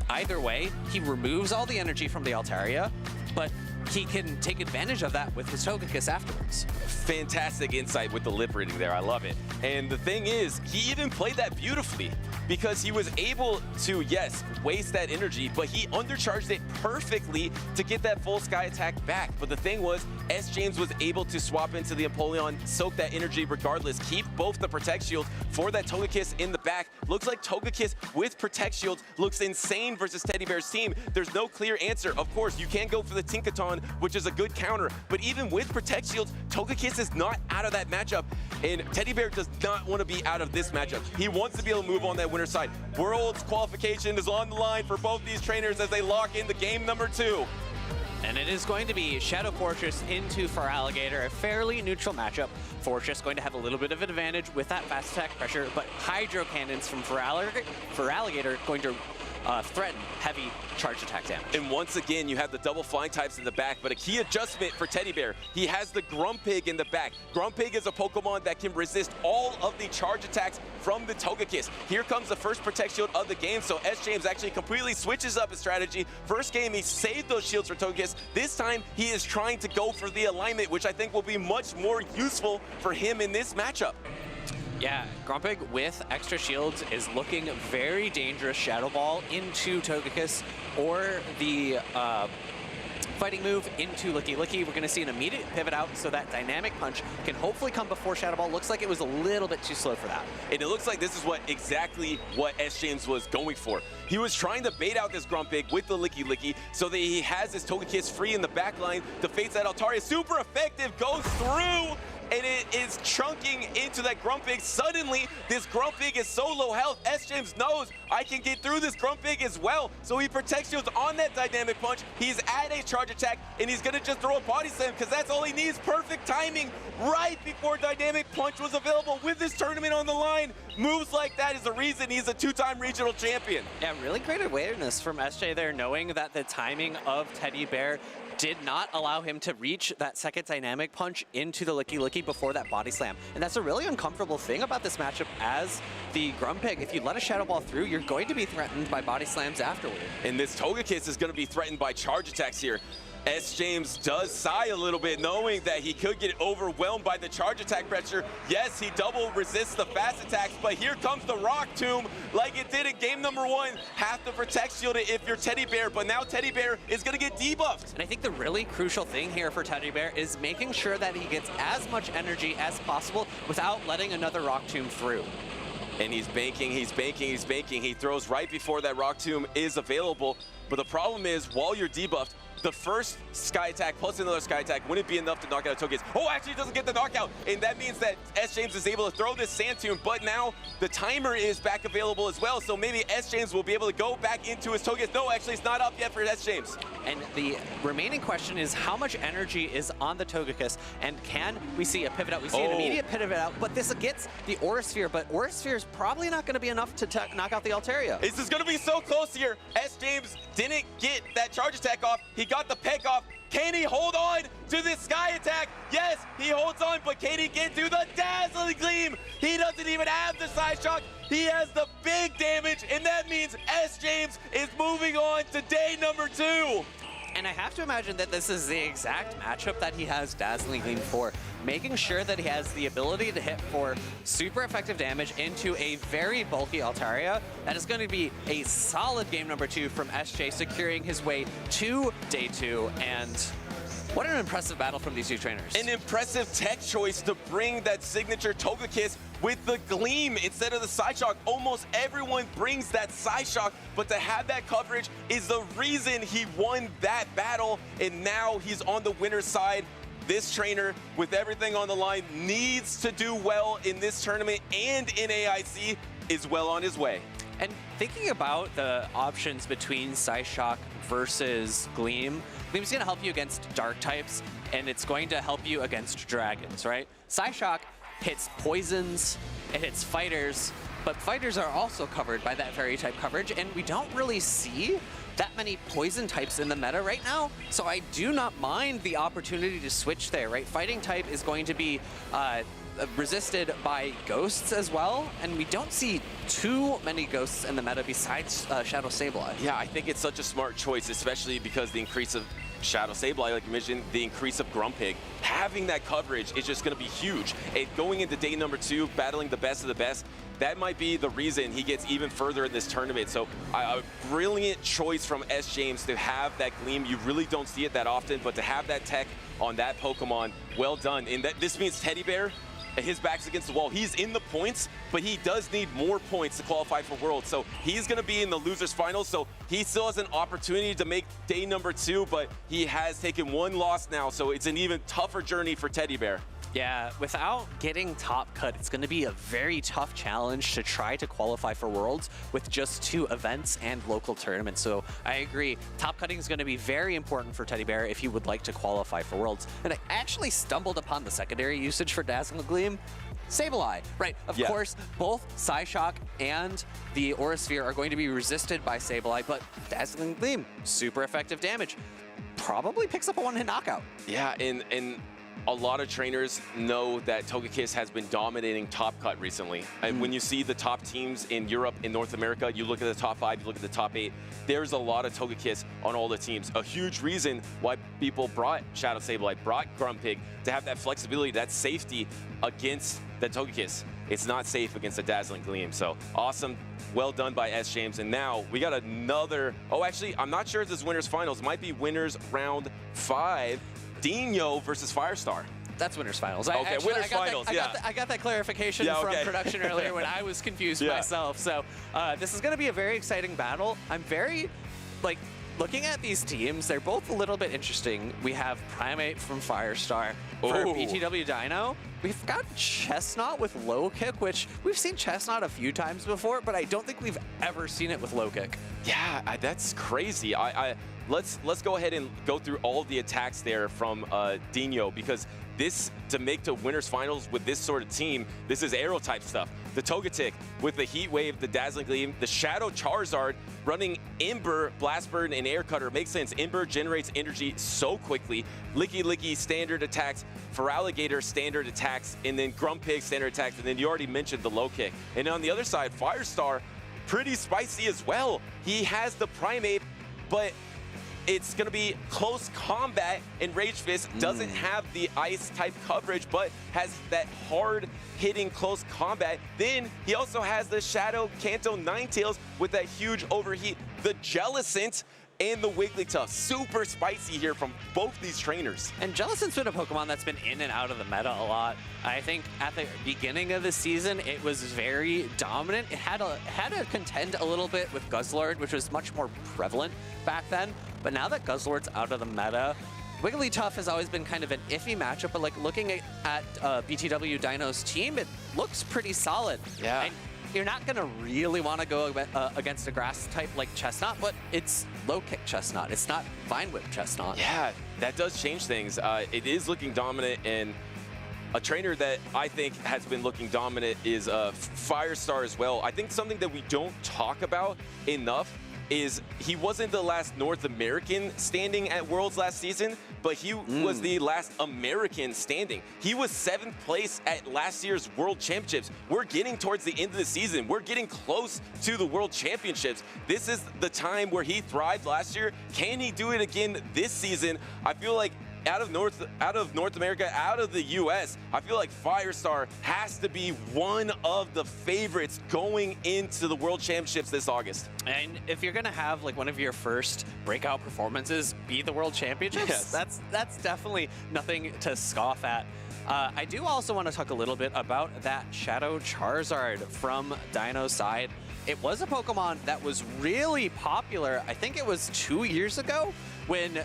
either way, he removes all the energy from the Altaria, but he can take advantage of that with his Togekiss afterwards. Fantastic insight with the lip reading there. I love it. And the thing is, he even played that beautifully, because he was able to, yes, waste that energy, but he undercharged it perfectly to get that full Sky attack back. But the thing was, S. James was able to swap into the Empoleon, soak that energy regardless, keep both the Protect Shields for that Togekiss in the back. Looks like Togekiss with Protect Shields looks insane versus Teddy Bear's team. There's no clear answer. Of course, you can go for the Tinkaton, which is a good counter, but even with Protect Shields, Togekiss is not out of that matchup, and Teddy Bear does not want to be out of this matchup. He wants to be able to move on that winner's side. World's qualification is on the line for both these trainers as they lock into game number 2. And it is going to be Shadow Fortress into Feraligatr, a fairly neutral matchup. Fortress going to have a little bit of an advantage with that fast attack pressure, but Hydro Cannons from Feraligatr going to threaten heavy charge attack damage. And once again, you have the double flying types in the back, but a key adjustment for Teddy Bear. He has the Grumpig in the back. Grumpig is a Pokemon that can resist all of the charge attacks from the Togekiss. Here comes the first Protect Shield of the game, so S. James actually completely switches up his strategy. First game, he saved those shields for Togekiss. This time, he is trying to go for the alignment, which I think will be much more useful for him in this matchup. Yeah, Grumpig with extra shields is looking very dangerous. Shadow Ball into Togekiss, or the fighting move into Licky Licky. We're going to see an immediate pivot out, so that Dynamic Punch can hopefully come before Shadow Ball. Looks like it was a little bit too slow for that. And it looks like this is exactly what S. James was going for. He was trying to bait out this Grumpig with the Licky Licky so that he has his Togekiss free in the back line to face that Altaria. Super effective, goes through, and it is chunking into that Grumpig. Suddenly, this Grumpig is so low health. S. James knows I can get through this Grumpig as well. So he protects shields on that Dynamic Punch. He's at a charge attack, and he's gonna just throw a Body Slam because that's all he needs. Perfect timing right before Dynamic Punch was available with this tournament on the line. Moves like that is the reason he's a 2-time regional champion. Yeah, really great awareness from SJ there, knowing that the timing of Teddy Bear did not allow him to reach that second dynamic punch into the Licky before that body slam. And that's a really uncomfortable thing about this matchup as the Grumpig. If you let a Shadow Ball through, you're going to be threatened by body slams afterward. And this Togekiss is going to be threatened by charge attacks here. S. James does sigh a little bit, knowing that he could get overwhelmed by the charge attack pressure. Yes, he double resists the fast attacks, but here comes the Rock Tomb, like it did in game number 1. Have to protect shield it if you're Teddy Bear, but now Teddy Bear is going to get debuffed. And I think the really crucial thing here for Teddy Bear is making sure that he gets as much energy as possible without letting another Rock Tomb through. And he's banking, he's banking, he's banking. He throws right before that Rock Tomb is available. But the problem is, while you're debuffed, the first Sky Attack plus another Sky Attack wouldn't be enough to knock out Togekiss. Oh, actually, he doesn't get the knockout. And that means that S. James is able to throw this Sand Tomb, but now the timer is back available as well. So maybe S. James will be able to go back into his Togekiss. No, actually, it's not up yet for S. James. And the remaining question is how much energy is on the Togekiss, and can we see a pivot out? We see an immediate pivot out, but this gets the Aura Sphere, but Aura Sphere is probably not going to be enough to knock out the Altaria. This is going to be so close here. S. James didn't get that charge attack off. He got the peck off. Can he hold on to this Sky Attack? Yes, he holds on, but can he get to the Dazzling Gleam? He doesn't even have the Side Shock. He has the big damage, and that means S. James is moving on to day number 2. And I have to imagine that this is the exact matchup that he has Dazzling Gleam for, making sure that he has the ability to hit for super effective damage into a very bulky Altaria. That is going to be a solid game number 2 from SJ, securing his way to day 2. And what an impressive battle from these two trainers. An impressive tech choice to bring that signature Togekiss with the Gleam instead of the Side Shock. Almost everyone brings that Side Shock, but to have that coverage is the reason he won that battle, and now he's on the winner's side. This trainer, with everything on the line, needs to do well in this tournament and in AIC, is well on his way. And thinking about the options between Psyshock versus Gleam, Gleam's going to help you against dark types, and it's going to help you against dragons, right? Psyshock hits poisons, it hits fighters, but fighters are also covered by that fairy type coverage, and we don't really see that many poison types in the meta right now, so I do not mind the opportunity to switch there, right? Fighting type is going to be resisted by ghosts as well, and we don't see too many ghosts in the meta besides Shadow Sableye. Yeah, I think it's such a smart choice, especially because the increase of Shadow Sableye, like you mentioned, the increase of Grumpig, having that coverage is just going to be huge. And going into day number 2, battling the best of the best, that might be the reason he gets even further in this tournament. So a brilliant choice from S. James to have that Gleam. You really don't see it that often, but to have that tech on that Pokemon, well done. And this means Teddy Bear, his back's against the wall. He's in the points, but he does need more points to qualify for Worlds. So he's going to be in the losers finals. So he still has an opportunity to make day number 2, but he has taken 1 loss now. So it's an even tougher journey for Teddy Bear. Yeah, without getting top cut, it's going to be a very tough challenge to try to qualify for Worlds with just 2 events and local tournaments. So I agree, top cutting is going to be very important for Teddy Bear if you would like to qualify for Worlds. And I actually stumbled upon the secondary usage for Dazzling Gleam. Sableye, right? Of course, both Psyshock and the Aura Sphere are going to be resisted by Sableye, but Dazzling Gleam, super effective damage. Probably picks up a 1-hit knockout. Yeah, and a lot of trainers know that Togekiss has been dominating Top Cut recently. And when you see the top teams in Europe, in North America, you look at the top 5, you look at the top 8, there's a lot of Togekiss on all the teams. A huge reason why people brought Shadow Sableye, brought Grumpig, to have that flexibility, that safety against the Togekiss. It's not safe against the Dazzling Gleam. So awesome, well done by S. James. And now we got another, actually, I'm not sure if this is winners finals. It might be winners round 5. Dinho versus Firestar. That's winners finals. Okay, winners finals, I got that clarification from production earlier when I was confused myself. So this is going to be a very exciting battle. I'm very, looking at these teams, they're both a little bit interesting. We have Primate from Firestar. For btwxdinho, we've got Chestnut with low kick, which we've seen Chestnut a few times before, but I don't think we've ever seen it with low kick. Yeah, that's crazy. Let's go ahead and go through all the attacks there from Dinho, because this, to make to winners finals with this sort of team, this is arrow type stuff. The Togetic with the Heat Wave, the Dazzling Gleam, the Shadow Charizard running Ember, Blastburn, and Air Cutter. Makes sense. Ember generates energy so quickly. Licky standard attacks, Feraligatr standard attacks, and then Grumpig standard attacks, and then you already mentioned the low kick. And on the other side, Firestar, pretty spicy as well. He has the Primeape, but it's going to be close combat, and Rage Fist doesn't have the ice type coverage, but has that hard hitting close combat. Then he also has the Shadow Kanto Ninetales with that huge overheat, the Jellicent, and the Wigglytuff. Super spicy here from both these trainers. And Jellicent's been a Pokemon that's been in and out of the meta a lot. I think at the beginning of the season, it was very dominant. It had to contend a little bit with Guzzlord, which was much more prevalent back then. But now that Guzzlord's out of the meta, Wigglytuff has always been kind of an iffy matchup, but like looking at BTW Dino's team, it looks pretty solid. Yeah. And you're not going to really want to go against a grass type like Chestnut, but it's low kick Chestnut. It's not Vine Whip Chestnut. Yeah, that does change things. It is looking dominant, and a trainer that I think has been looking dominant is Firestar as well. I think something that we don't talk about enough is he wasn't the last North American standing at Worlds last season, but he was the last American standing. He was 7th place at last year's World Championships. We're getting towards the end of the season. We're getting close to the World Championships. This is the time where he thrived last year. Can he do it again this season? I feel like out of North America, out of the US, I feel like Firestar has to be one of the favorites going into the World Championships this August. And if you're gonna have like one of your first breakout performances be the World Championships, that's definitely nothing to scoff at. I do also want to talk a little bit about that Shadow Charizard from Dino's side. It was a Pokemon that was really popular, I think it was 2 years ago, when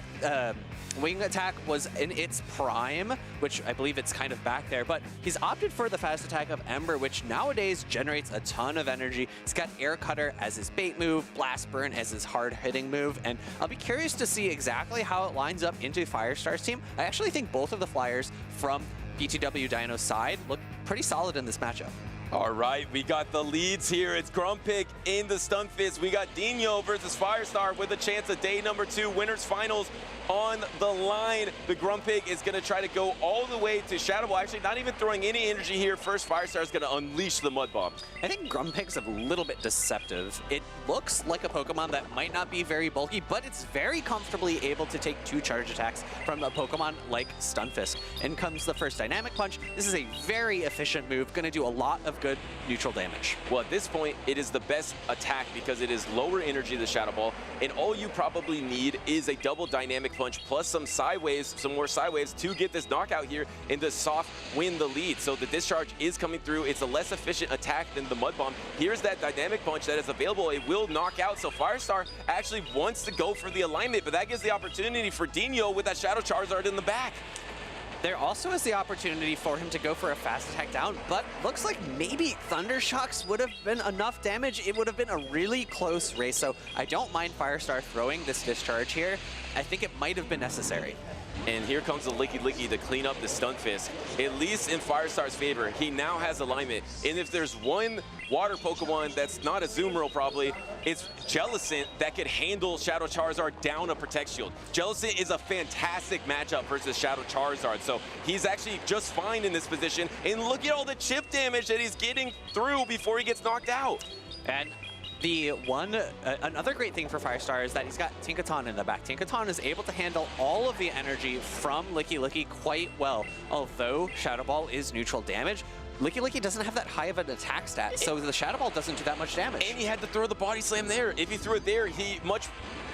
Wing Attack was in its prime, which I believe it's kind of back there, but he's opted for the fast attack of Ember, which nowadays generates a ton of energy. He's got Air Cutter as his bait move, Blast Burn as his hard-hitting move, and I'll be curious to see exactly how it lines up into Firestar's team. I actually think both of the flyers from BTW Dino's side look pretty solid in this matchup. All right, we got the leads here. It's Grumpig in the Stunfisk. We got Dinho versus Firestar with a chance of day number 2 winners finals on the line. The Grumpig is going to try to go all the way to Shadow Ball. Actually, not even throwing any energy here. First, Firestar is going to unleash the Mud Bomb. I think Grumpig's a little bit deceptive. It looks like a Pokemon that might not be very bulky, but it's very comfortably able to take 2 charge attacks from a Pokemon like Stunfisk. In comes the first Dynamic Punch. This is a very efficient move, going to do a lot of good neutral damage. Well, at this point, it is the best attack because it is lower energy, the Shadow Ball, and all you probably need is a double Dynamic Punch plus some sideways, some more sideways to get this knockout here and to soft win the lead. So the discharge is coming through. It's a less efficient attack than the Mud Bomb. Here's that Dynamic Punch that is available. It will knock out. So Firestar actually wants to go for the alignment, but that gives the opportunity for Dinho with that Shadow Charizard in the back. There also is the opportunity for him to go for a fast attack down, but looks like maybe Thunder Shocks would have been enough damage. It would have been a really close race, so I don't mind Firestar throwing this discharge here. I think it might have been necessary. And here comes the Licky to clean up the Stunfisk. At least in Firestar's favor, he now has alignment. And if there's one water Pokemon that's not a Azumarill probably, it's Jellicent that could handle Shadow Charizard down a Protect Shield. Jellicent is a fantastic matchup versus Shadow Charizard, so he's actually just fine in this position. And look at all the chip damage that he's getting through before he gets knocked out. And another great thing for Firestar is that he's got Tinkaton in the back. Tinkaton is able to handle all of the energy from Licky quite well. Although Shadow Ball is neutral damage, Licky doesn't have that high of an attack stat, so the Shadow Ball doesn't do that much damage. And he had to throw the Body Slam there. If he threw it there, he much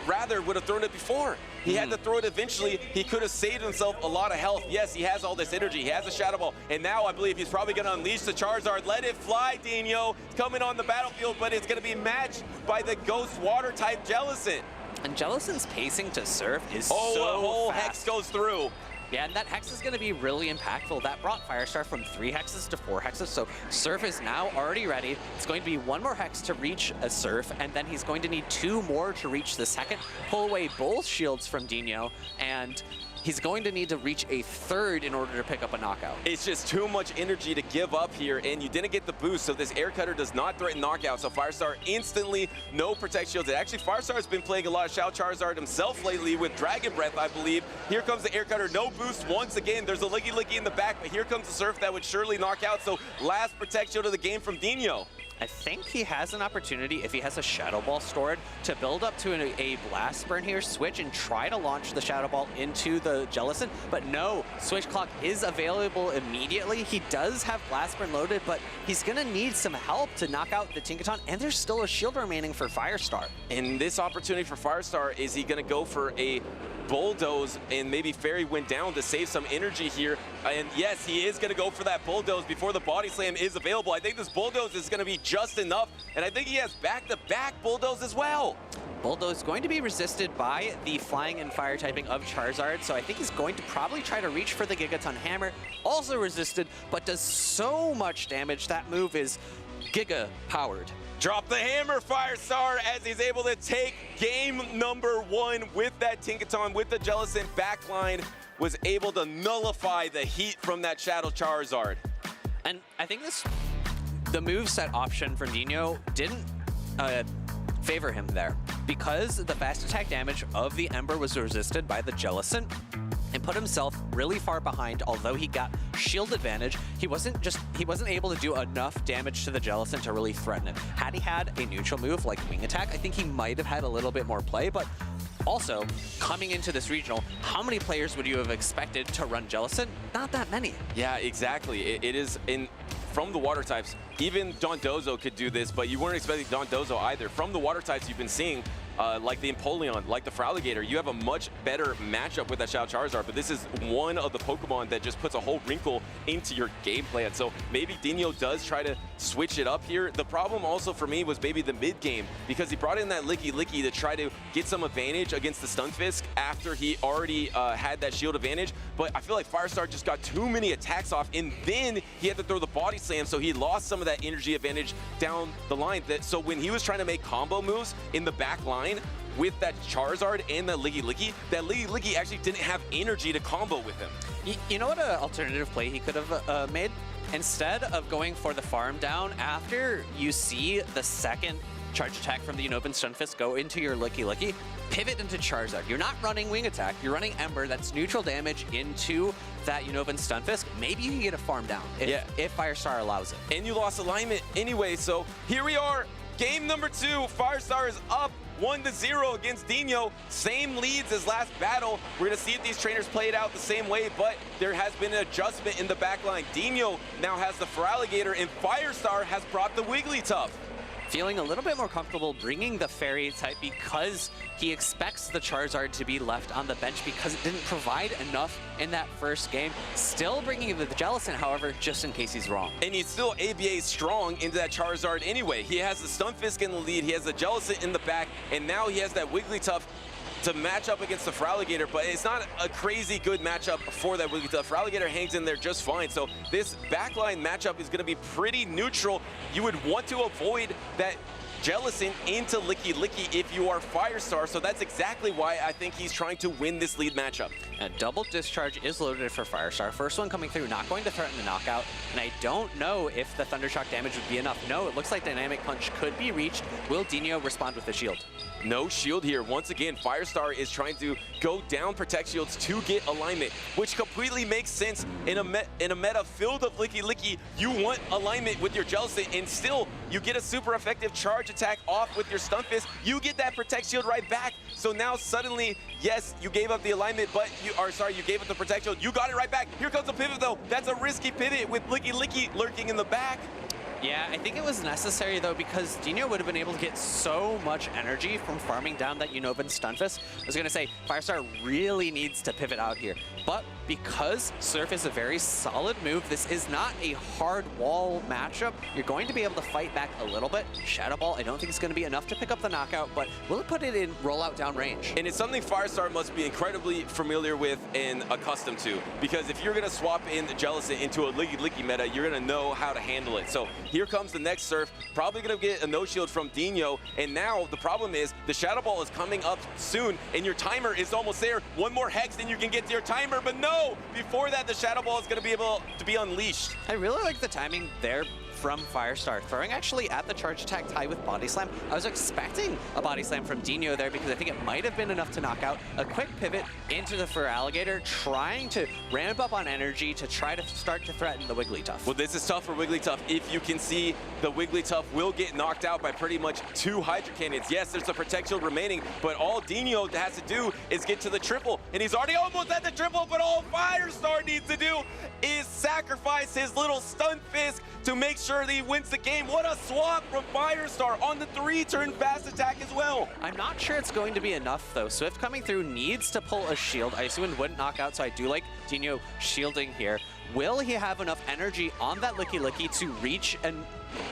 rather would have thrown it before. He had to throw it eventually. He could have saved himself a lot of health. Yes, he has all this energy. He has a Shadow Ball. And now I believe he's probably going to unleash the Charizard. Let it fly, Dinho. It's coming on the battlefield, but it's going to be matched by the Ghost Water type Jellicent. And Jellicent's pacing to surf is so so a whole fast. Hex goes through. Yeah, and that Hex is going to be really impactful. That brought Firestar from 3 Hexes to 4 Hexes, so Surf is now already ready. It's going to be 1 more Hex to reach a Surf, and then he's going to need 2 more to reach the second, pull away both shields from Dinho, and he's going to need to reach a 3rd in order to pick up a knockout. It's just too much energy to give up here, and you didn't get the boost, so this air cutter does not threaten knockout, so Firestar instantly no protect shields. And actually, Firestar has been playing a lot of Shao Charizard himself lately with Dragon Breath, I believe. Here comes the air cutter, no boost once again. There's a Licky in the back, but here comes the Surf that would surely knock out, so last protect shield of the game from Dinho. I think he has an opportunity, if he has a Shadow Ball stored, to build up to a Blast Burn here, switch, and try to launch the Shadow Ball into the Jellicent. But no, Switch Clock is available immediately. He does have Blast Burn loaded, but he's going to need some help to knock out the Tinkaton, and there's still a shield remaining for Firestar. And this opportunity for Firestar, is he going to go for a Bulldoze and maybe Fairy Wind down to save some energy here? And yes, he is going to go for that Bulldoze before the Body Slam is available. I think this Bulldoze is going to be just enough, and I think he has back-to-back Bulldoze as well. Bulldoze is going to be resisted by the Flying and Fire typing of Charizard, so I think he's going to probably try to reach for the Gigaton Hammer. Also resisted, but does so much damage. That move is Giga-powered. Drop the hammer, Firestar, as he's able to take game number 1 with that Tinkaton, with the Jellicent backline, was able to nullify the heat from that Shadow Charizard. And I think the moveset option from Dinho didn't favor him there, because the fast attack damage of the Ember was resisted by the Jellicent and put himself really far behind. Although he got shield advantage, he wasn't able to do enough damage to the Jellicent to really threaten it. Had he had a neutral move like Wing Attack, I think he might have had a little bit more play, but also, coming into this regional, how many players would you have expected to run Jellicent? Not that many. Yeah, exactly. It is from the water types. Even Dondozo could do this, but you weren't expecting Dondozo either. From the water types you've been seeing, like the Empoleon, like the Feraligatr, you have a much better matchup with that Shao Charizard, but this is one of the Pokemon that just puts a whole wrinkle into your game plan. So maybe Dinho does try to switch it up here. The problem also for me was maybe the mid game, because he brought in that Licky to try to get some advantage against the Stunfisk after he already had that shield advantage. But I feel like Firestar just got too many attacks off, and then he had to throw the Body Slam, so he lost some of that energy advantage down the line. So when he was trying to make combo moves in the back line with that Charizard and that Licky, that Licky actually didn't have energy to combo with him. You know what an alternative play he could have made? Instead of going for the farm down, after you see the second charge attack from the Unova Stunfisk go into your Licky, pivot into Charizard. You're not running Wing Attack, you're running Ember. That's neutral damage into that Unova Stunfisk. Maybe you can get a farm down if Firestar allows it. And you lost alignment anyway, so here we are. Game number 2, Firestar is up 1-0 against Dinho. Same leads as last battle. We're going to see if these trainers play it out the same way, but there has been an adjustment in the backline. Dinho now has the Feraligatr, and Firestar has brought the Wigglytuff. Feeling a little bit more comfortable bringing the Fairy type because he expects the Charizard to be left on the bench because it didn't provide enough in that first game. Still bringing the Jellicent, however, just in case he's wrong. And he's still ABA strong into that Charizard anyway. He has the Stunfisk in the lead, he has the Jellicent in the back, and now he has that Wigglytuff to match up against the Feraligatr, but it's not a crazy good matchup for that Wigglytuff. Feraligatr hangs in there just fine, so this backline matchup is going to be pretty neutral. You would want to avoid that Jellicent into Licky if you are Firestar, so that's exactly why I think he's trying to win this lead matchup. A double discharge is loaded for Firestar. First one coming through, not going to threaten the knockout, and I don't know if the Thundershock damage would be enough. No, it looks like Dynamic Punch could be reached. Will Dinho respond with a shield? No shield here. Once again, Firestar is trying to go down Protect Shields to get alignment, which completely makes sense in a meta filled of Licky. You want alignment with your Jellicent, and still you get a super effective charge attack off with your Stunfisk. You get that Protect Shield right back. So now suddenly, yes, you gave up the alignment, but you gave up the Protect Shield. You got it right back. Here comes the pivot though. That's a risky pivot with Licky lurking in the back. Yeah, I think it was necessary though, because Dinho would have been able to get so much energy from farming down that Unova Stunfisk. I was gonna say, Firestar really needs to pivot out here. But because Surf is a very solid move, this is not a hard wall matchup. You're going to be able to fight back a little bit. Shadow Ball, I don't think it's going to be enough to pick up the knockout, but will it put it in rollout down range? And it's something Firestar must be incredibly familiar with and accustomed to, because if you're going to swap in the Jellicent into a Licky meta, you're going to know how to handle it. So here comes the next Surf, probably going to get a no-shield from Dinho, and now the problem is the Shadow Ball is coming up soon, and your timer is almost there. One more Hex, and you can get to your timer, but no! Before that, the Shadow Ball is going to be able to be unleashed. I really like the timing there from Firestar, throwing actually at the charge attack tie with Body Slam. I was expecting a Body Slam from Dinho there because I think it might have been enough to knock out. A quick pivot into the Feraligatr, trying to ramp up on energy to try to start to threaten the Wigglytuff. Well, this is tough for Wigglytuff. If you can see, the Wigglytuff will get knocked out by pretty much 2 Hydro Cannons. Yes, there's a Protect Shield remaining, but all Dinho has to do is get to the triple, and he's already almost at the triple, but all Firestar needs to do is sacrifice his little Stunfisk to make sure that he wins the game. What a swap from Firestar on the 3-turn fast attack as well. I'm not sure it's going to be enough though. Swift coming through needs to pull a shield. Icy Wind wouldn't knock out, so I do like Dinho shielding here. Will he have enough energy on that Licky to reach an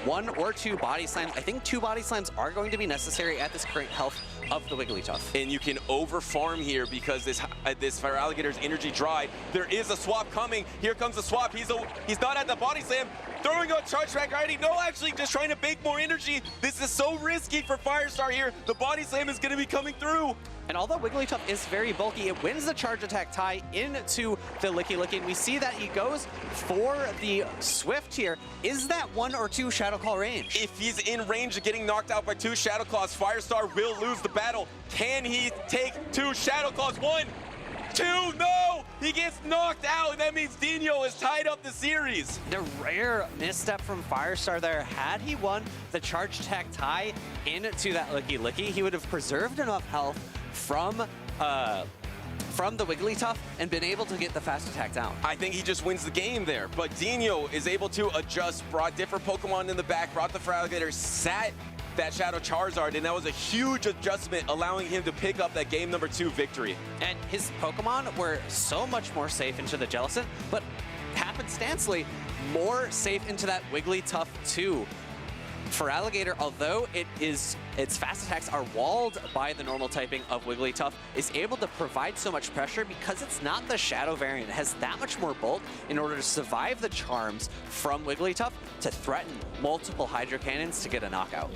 1 or 2 Body Slams? I think 2 Body Slams are going to be necessary at this current health of the Wigglytuff. And you can over farm here because this Feraligator's energy dry. There is a swap coming. Here comes the swap. He's not at the Body Slam. Throwing a charge track already. No, actually just trying to bake more energy. This is so risky for Firestar here. The Body Slam is going to be coming through. And although Wigglytuff is very bulky, it wins the charge attack tie into the Licky, and we see that he goes for the Swift here. Is that 1 or 2 Shadow Claw range? If he's in range of getting knocked out by 2 Shadow Claws, Firestar will lose the battle. Can he take 2 Shadow Claws? 1, 2, no! He gets knocked out, and that means Dinho has tied up the series. The rare misstep from Firestar there. Had he won the charge attack tie into that Licky, he would have preserved enough health from the Wigglytuff and been able to get the fast attack down. I think he just wins the game there, but Dinho is able to adjust, brought different Pokemon in the back, brought the Feraligatr, sat that Shadow Charizard, and that was a huge adjustment, allowing him to pick up that game number 2 victory. And his Pokemon were so much more safe into the Jellicent, but happenstancely more safe into that Wigglytuff too. Feraligatr, although its fast attacks are walled by the normal typing of Wigglytuff, is able to provide so much pressure because it's not the Shadow variant. It has that much more bulk in order to survive the charms from Wigglytuff to threaten multiple Hydro Cannons to get a knockout.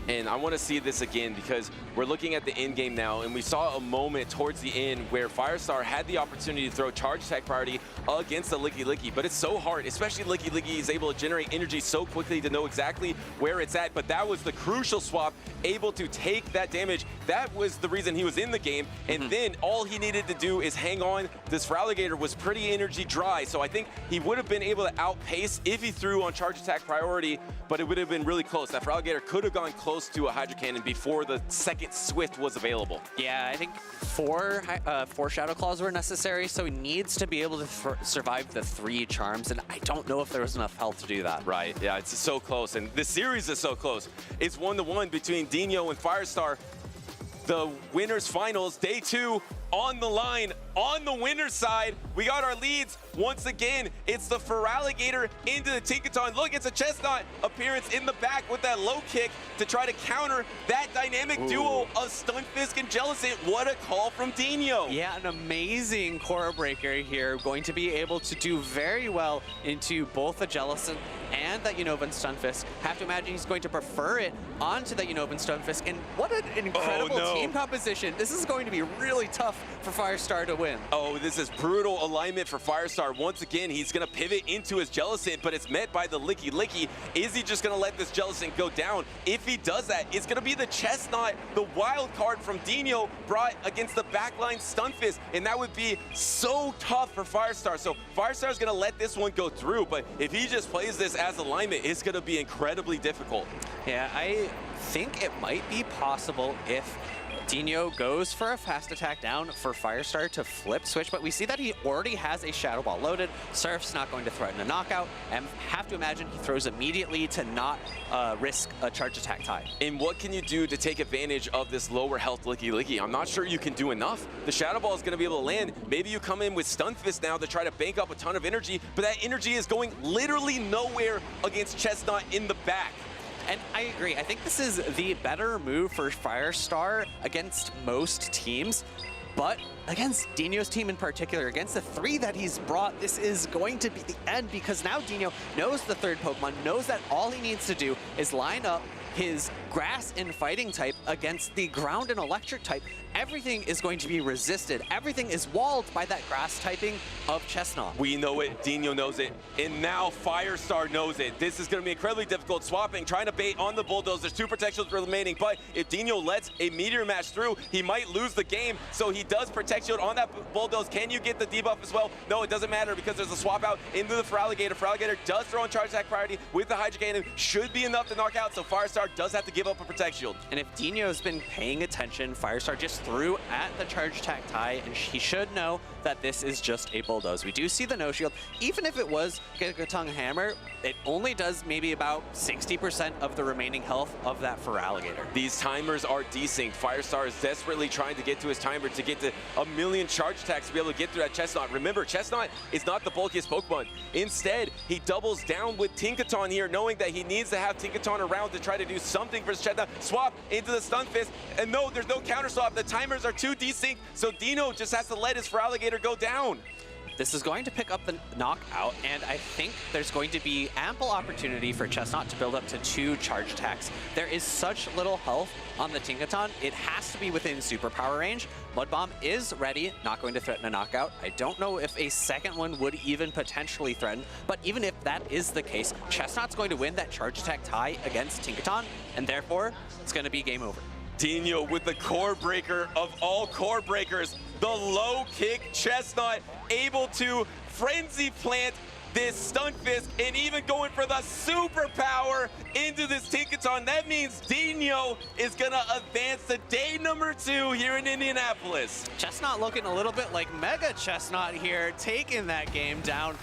And I want to see this again because we're looking at the end game now, and we saw a moment towards the end where Firestar had the opportunity to throw charge attack priority against the Licky, but it's so hard, especially Licky is able to generate energy so quickly to know exactly where it's at, but that was the crucial swap, able to take that damage. That was the reason he was in the game, and then all he needed to do is hang on. This Feraligatr was pretty energy dry, so I think he would have been able to outpace if he threw on charge attack priority, but it would have been really close. That Feraligatr could have gone close to a Hydro Cannon before the second Swift was available. Yeah, I think 4 Shadow Claws were necessary, so he needs to be able to survive the 3 charms, and I don't know if there was enough health to do that. Right, yeah, it's so close, and the series is so close. It's 1-1 between Dinho and Firestar. The winners finals, day 2 on the line. On the winner's side, we got our leads. Once again, it's the Feraligatr into the Tinkaton. Look, it's a Chestnut appearance in the back with that low kick to try to counter that dynamic duo of Stunfisk and Jellicent. What a call from Dinho. Yeah, an amazing core breaker here. Going to be able to do very well into both the Jellicent and that Unova Stunfisk. Have to imagine he's going to prefer it onto the Unova Stunfisk. And what an incredible team composition. This is going to be really tough for Firestar to win. Oh, this is brutal alignment for Firestar. Once again, he's going to pivot into his Jellicent, but it's met by the Licky. Is he just going to let this Jellicent go down? If he does that, it's going to be the Chestnut, the wild card from Dinho, brought against the backline Stunfisk, and that would be so tough for Firestar. So Firestar's going to let this one go through, but if he just plays this as alignment, it's going to be incredibly difficult. Yeah, I think it might be possible if Dinho goes for a fast attack down for Firestar to flip switch, but we see that he already has a Shadow Ball loaded. Surf's not going to threaten a knockout, and have to imagine he throws immediately to not risk a charge attack tie. And what can you do to take advantage of this lower health Licky? I'm not sure you can do enough. The Shadow Ball is going to be able to land. Maybe you come in with Stun Fist now to try to bank up a ton of energy, but that energy is going literally nowhere against Chestnut in the back. And I agree. I think this is the better move for Firestar against most teams. But against Dinho's team in particular, against the 3 that he's brought, this is going to be the end, because now Dinho knows the 3rd Pokemon, knows that all he needs to do is line up his grass and fighting type against the ground and electric type. Everything is going to be resisted. Everything is walled by that grass typing of Chestnut. We know it, Dinho knows it, and now Firestar knows it. This is going to be incredibly difficult. Swapping, trying to bait on the Bulldoze. There's 2 protections remaining, but if Dinho lets a Meteor Mash through, he might lose the game. So he does Protect Shield on that Bulldoze. Can you get the debuff as well? No, it doesn't matter, because there's a swap out into the Feraligatr. Feraligatr does throw on charge attack priority with the Hydro Cannon. Should be enough to knock out, so Firestar does have to give up a Protect Shield. And if Dinho's been paying attention, Firestar just threw at the charge attack tie, and he should know that this is just a Bulldoze. We do see the no shield. Even if it was Gigatung Hammer, it only does maybe about 60% of the remaining health of that Feraligatr. These timers are desynced. Firestar is desperately trying to get to his timer to get to a million charge attacks to be able to get through that Chestnut. Remember, Chestnut is not the bulkiest Pokemon. Instead, he doubles down with Tinkaton here, knowing that he needs to have Tinkaton around to try to do something for his Chestnut. Swap into the Stun Fist, and no, there's no counter swap. The timers are too desynced, so Dinho just has to let his Feraligatr go down. This is going to pick up the knockout, and I think there's going to be ample opportunity for Chestnut to build up to 2 charge attacks. There is such little health on the Tinkaton, it has to be within superpower range. Mud Bomb is ready, not going to threaten a knockout. I don't know if a second one would even potentially threaten, but even if that is the case, Chestnut's going to win that charge attack tie against Tinkaton, and therefore, it's going to be game over. Dinho with the core breaker of all core breakers, the low kick Chestnut, able to frenzy plant this Stun Fist and even going for the superpower into this Tinkaton. That means Dinho is gonna advance to day number 2 here in Indianapolis. Chestnut looking a little bit like Mega Chestnut here, taking that game down.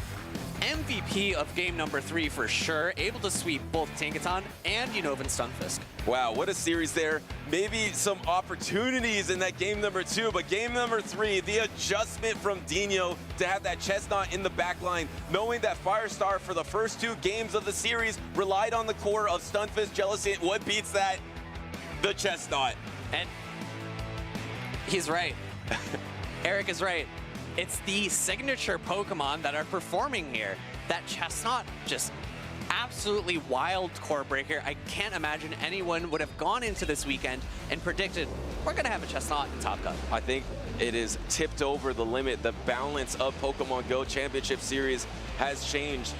MVP of game number 3 for sure, able to sweep both Tinkaton and Unova Stunfisk. Wow, what a series there. Maybe some opportunities in that game number 2, but game number 3, the adjustment from Dinho to have that Chestnut in the back line, knowing that Firestar for the first 2 games of the series relied on the core of Stunfisk, Jealousy. What beats that? The Chestnut. And he's right. Eric is right. It's the signature Pokemon that are performing here. That Chestnut, just absolutely wild core breaker. I can't imagine anyone would have gone into this weekend and predicted we're gonna have a Chestnut in Top Cut. I think it is tipped over the limit. The balance of Pokemon Go Championship Series has changed.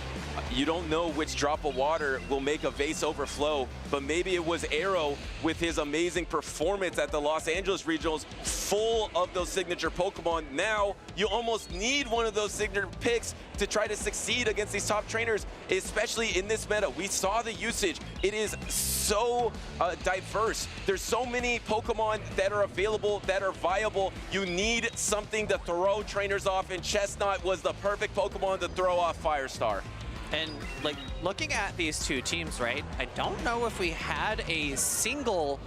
You don't know which drop of water will make a vase overflow, but maybe it was Arroh with his amazing performance at the Los Angeles Regionals, full of those signature Pokemon. Now, you almost need one of those signature picks to try to succeed against these top trainers, especially in this meta. We saw the usage. It is so diverse. There's so many Pokemon that are available, that are viable. You need something to throw trainers off, and Chestnut was the perfect Pokemon to throw off Firestar. And like looking at these 2 teams, right? I don't know if we had a single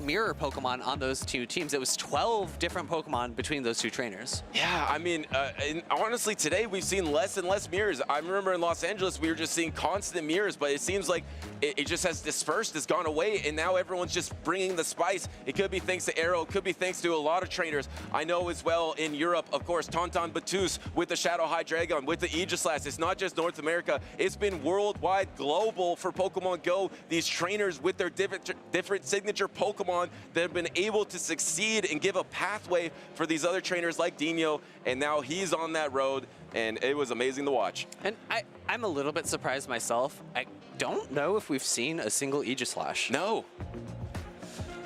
mirror Pokemon on those 2 teams. It was 12 different Pokemon between those 2 trainers. Yeah, I mean, honestly, today we've seen less and less mirrors. I remember in Los Angeles, we were just seeing constant mirrors, but it seems like it just has dispersed, it's gone away, and now everyone's just bringing the spice. It could be thanks to Arrow, it could be thanks to a lot of trainers. I know as well in Europe, of course, Tauntaun Battus with the Shadow Hydreigon, with the Aegislash. It's not just North America, it's been worldwide, global for Pokemon Go. These trainers with their different signature Pokemon that have been able to succeed and give a pathway for these other trainers like Dinho, and now he's on that road, and it was amazing to watch. And I'm a little bit surprised myself. I don't know if we've seen a single Aegislash. No.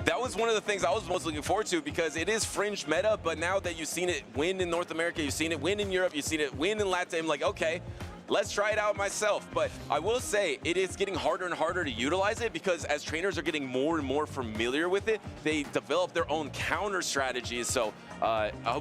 That was one of the things I was most looking forward to, because it is fringe meta, but now that you've seen it win in North America, you've seen it win in Europe, you've seen it win in Latin, like, okay, let's try it out myself. But I will say it is getting harder and harder to utilize it because as trainers are getting more and more familiar with it, they develop their own counter strategies. So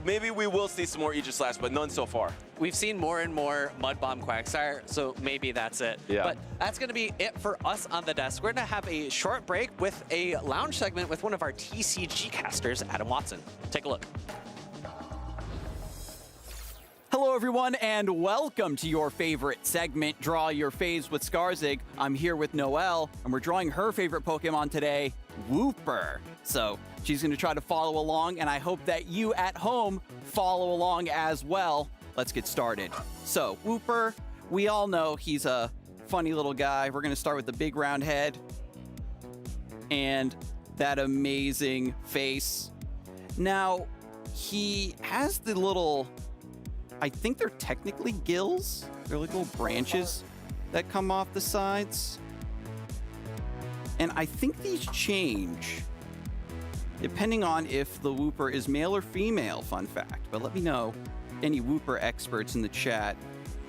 maybe we will see some more Aegis-Slash, but none so far. We've seen more and more Mud Bomb Quagsire, so maybe that's it. Yeah. But that's going to be it for us on the desk. We're going to have a short break with a lounge segment with one of our TCG casters, Adam Watson. Take a look. Hello everyone and welcome to your favorite segment, Draw Your Faves with Skarzig. I'm here with Noelle and we're drawing her favorite Pokemon today, Wooper. So she's going to try to follow along and I hope that you at home follow along as well. Let's get started. So Wooper, we all know he's a funny little guy. We're going to start with the big round head and that amazing face. Now he has the little, I think they're technically gills. They're like little branches that come off the sides. And I think these change depending on if the Wooper is male or female, fun fact. But let me know, any Wooper experts in the chat.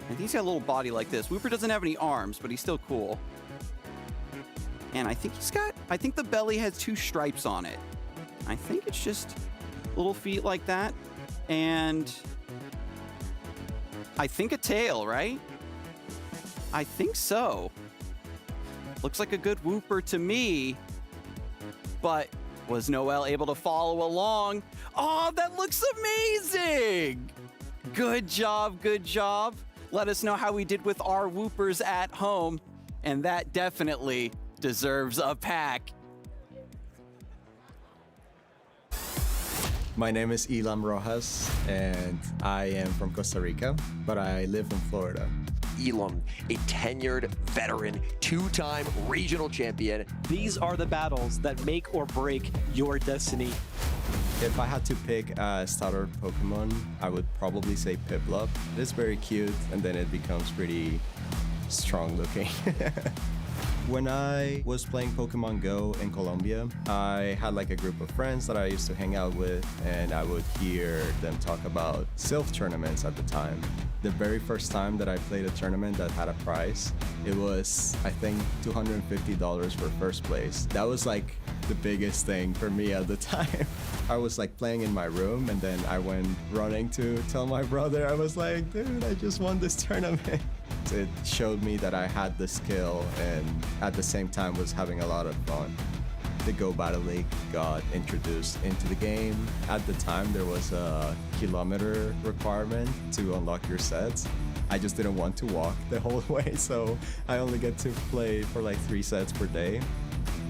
And he's got a little body like this. Wooper doesn't have any arms, but he's still cool. And I think I think the belly has 2 stripes on it. I think it's just little feet like that. And I think a tail, right? I think so. Looks like a good Wooper to me. But was Noelle able to follow along? Oh, that looks amazing! Good job, good job. Let us know how we did with our Woopers at home. And that definitely deserves a pack. My name is Elam Rojas, and I am from Costa Rica, but I live in Florida. Elam, a tenured veteran, 2-time regional champion. These are the battles that make or break your destiny. If I had to pick a starter Pokemon, I would probably say Piplup. It's very cute, and then it becomes pretty strong looking. When I was playing Pokemon Go in Colombia, I had like a group of friends that I used to hang out with, and I would hear them talk about Silph tournaments at the time. The very first time that I played a tournament that had a prize, it was, I think, $250 for first place. That was like the biggest thing for me at the time. I was like playing in my room, and then I went running to tell my brother. I was like, dude, I just won this tournament. It showed me that I had the skill and at the same time was having a lot of fun. The Go Battle League got introduced into the game. At the time, there was a kilometer requirement to unlock your sets. I just didn't want to walk the whole way, so I only get to play for like 3 sets per day.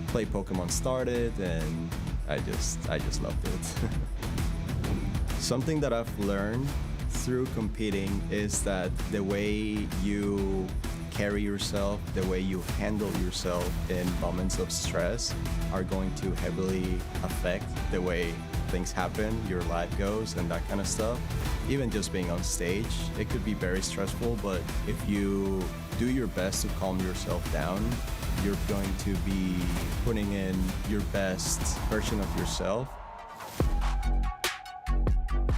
Play Pokemon started, and I just loved it. Something that I've learned through competing is that the way you carry yourself, the way you handle yourself in moments of stress are going to heavily affect the way things happen, your life goes, and that kind of stuff. Even just being on stage, it could be very stressful, but if you do your best to calm yourself down, you're going to be putting in your best version of yourself.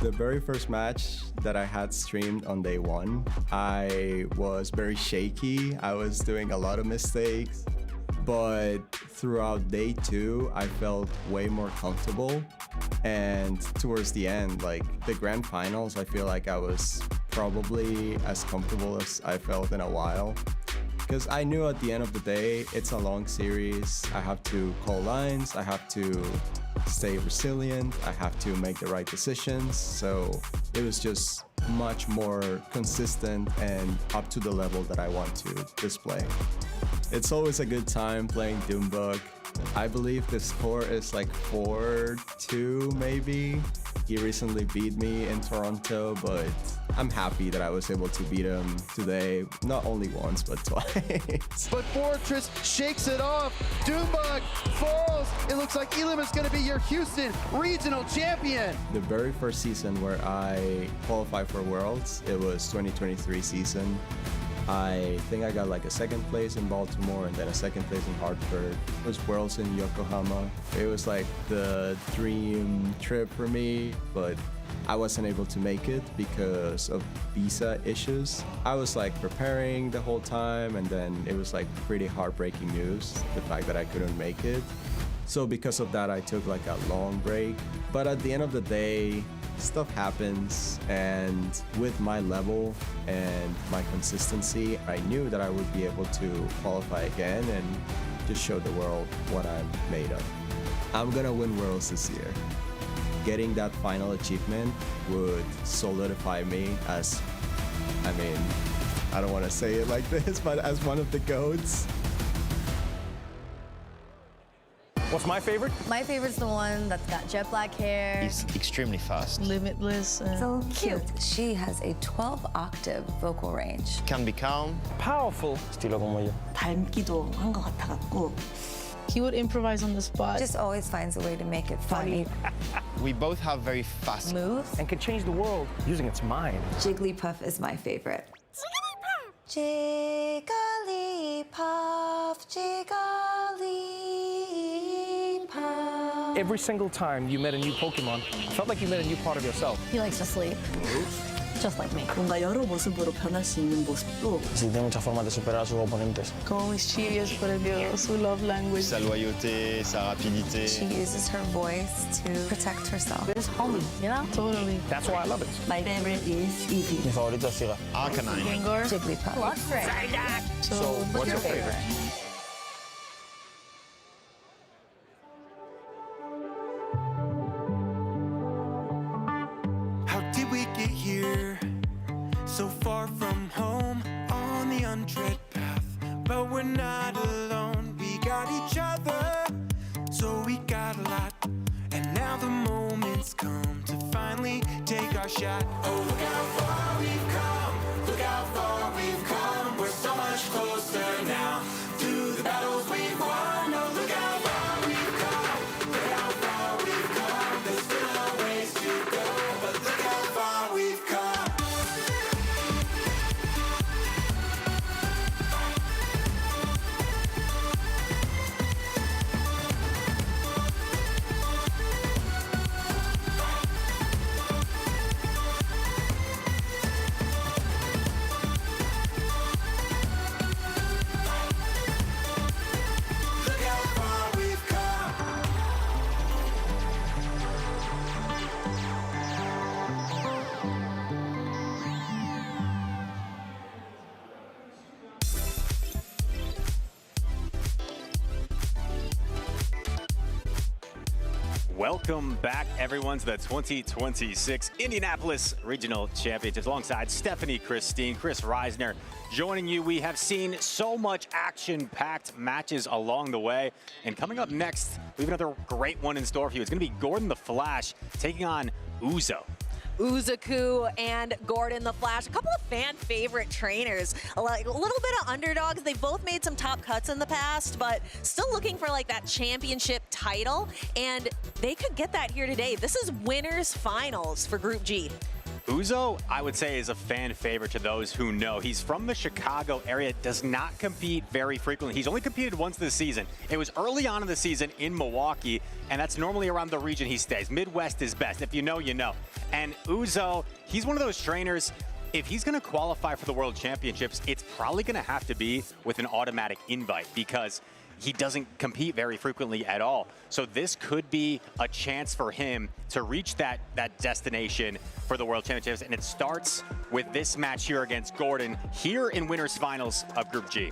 The very first match that I had streamed on day 1, I was very shaky. I was doing a lot of mistakes, but throughout day 2, I felt way more comfortable. And towards the end, like the grand finals, I feel like I was probably as comfortable as I felt in a while. Because I knew at the end of the day, it's a long series. I have to call lines, I have to stay resilient, I have to make the right decisions. So it was just much more consistent and up to the level that I want to display. It's always a good time playing Doombug. I believe the score is like 4-2 maybe. He recently beat me in Toronto, but I'm happy that I was able to beat him today, not only once, but twice. But Fortress shakes it off. Doombug falls. It looks like Elam is going to be your Houston regional champion. The very first season where I qualified for Worlds, it was 2023 season. I think I got like a second place in Baltimore and then a second place in Hartford. It was Worlds in Yokohama. It was like the dream trip for me, but I wasn't able to make it because of visa issues. I was like preparing the whole time, and then it was like pretty heartbreaking news, the fact that I couldn't make it. So because of that, I took like a long break. But at the end of the day, stuff happens, and with my level and my consistency, I knew that I would be able to qualify again and just show the world what I'm made of. I'm gonna win Worlds this year. Getting that final achievement would solidify me as, I mean, I don't want to say it like this, but as one of the GOATs. What's my favorite? My favorite's the one that's got jet black hair. He's extremely fast. Limitless. So cute. She has a 12-octave vocal range. Can be calm. Powerful. Estilo como yo. 닮기도 한 것 같아갖고. He would improvise on the spot. Just always finds a way to make it funny. We both have very fast moves. And can change the world using its mind. Jigglypuff is my favorite. Jigglypuff. Jigglypuff. Every single time you met a new Pokemon, it felt like you met a new part of yourself. He likes to sleep. Just like me. 뭔가 여러 모습으로 변할 수 있는 모습도. Sí, tiene muchas formas de superar a sus oponentes. Como mischievous, por Dios, su love language. Sa loyauté, sa rapidité. She uses her voice to protect herself. It's homey, you know? Totally. That's why I love it. My favorite is Eevee. Mi favorito es Siga. Arcanine. Gengar. Jigglypuff. Luxray. So, what's your favorite? How did we get here? So far from home on the untread path, but we're not alone. We got each other, so we got a lot. And now the moment's come to finally take our shot. Oh, look how far we've come. Look how far we've come. We're so much closer now to the battles we've won. Oh, look how far we've come. Look how far we've come. There's still a ways to go, but look how far we've come. Look how far we've come. Welcome back, everyone, to the 2026 Indianapolis Regional Championships alongside Stephanie, Kristine, Chris Reisner joining you. We have seen so much action-packed matches along the way. And coming up next, we have another great one in store for you. It's going to be Gordontheflash taking on Uzoukwe and Gordon the Flash, a couple of fan favorite trainers, like a little bit of underdogs. They both made some top cuts in the past, but still looking for like that championship title, and they could get that here today. This is winners finals for Group G. Uzo, I would say, is a fan favorite to those who know. He's from the Chicago area, does not compete very frequently. He's only competed once this season. It was early on in the season in Milwaukee, and that's normally around the region he stays. Midwest is best. If you know, you know. And Uzo, he's one of those trainers, if he's going to qualify for the World Championships, it's probably going to have to be with an automatic invite because he doesn't compete very frequently at all. So this could be a chance for him to reach that destination for the World Championships. And it starts with this match here against Gordon here in winners finals of Group G.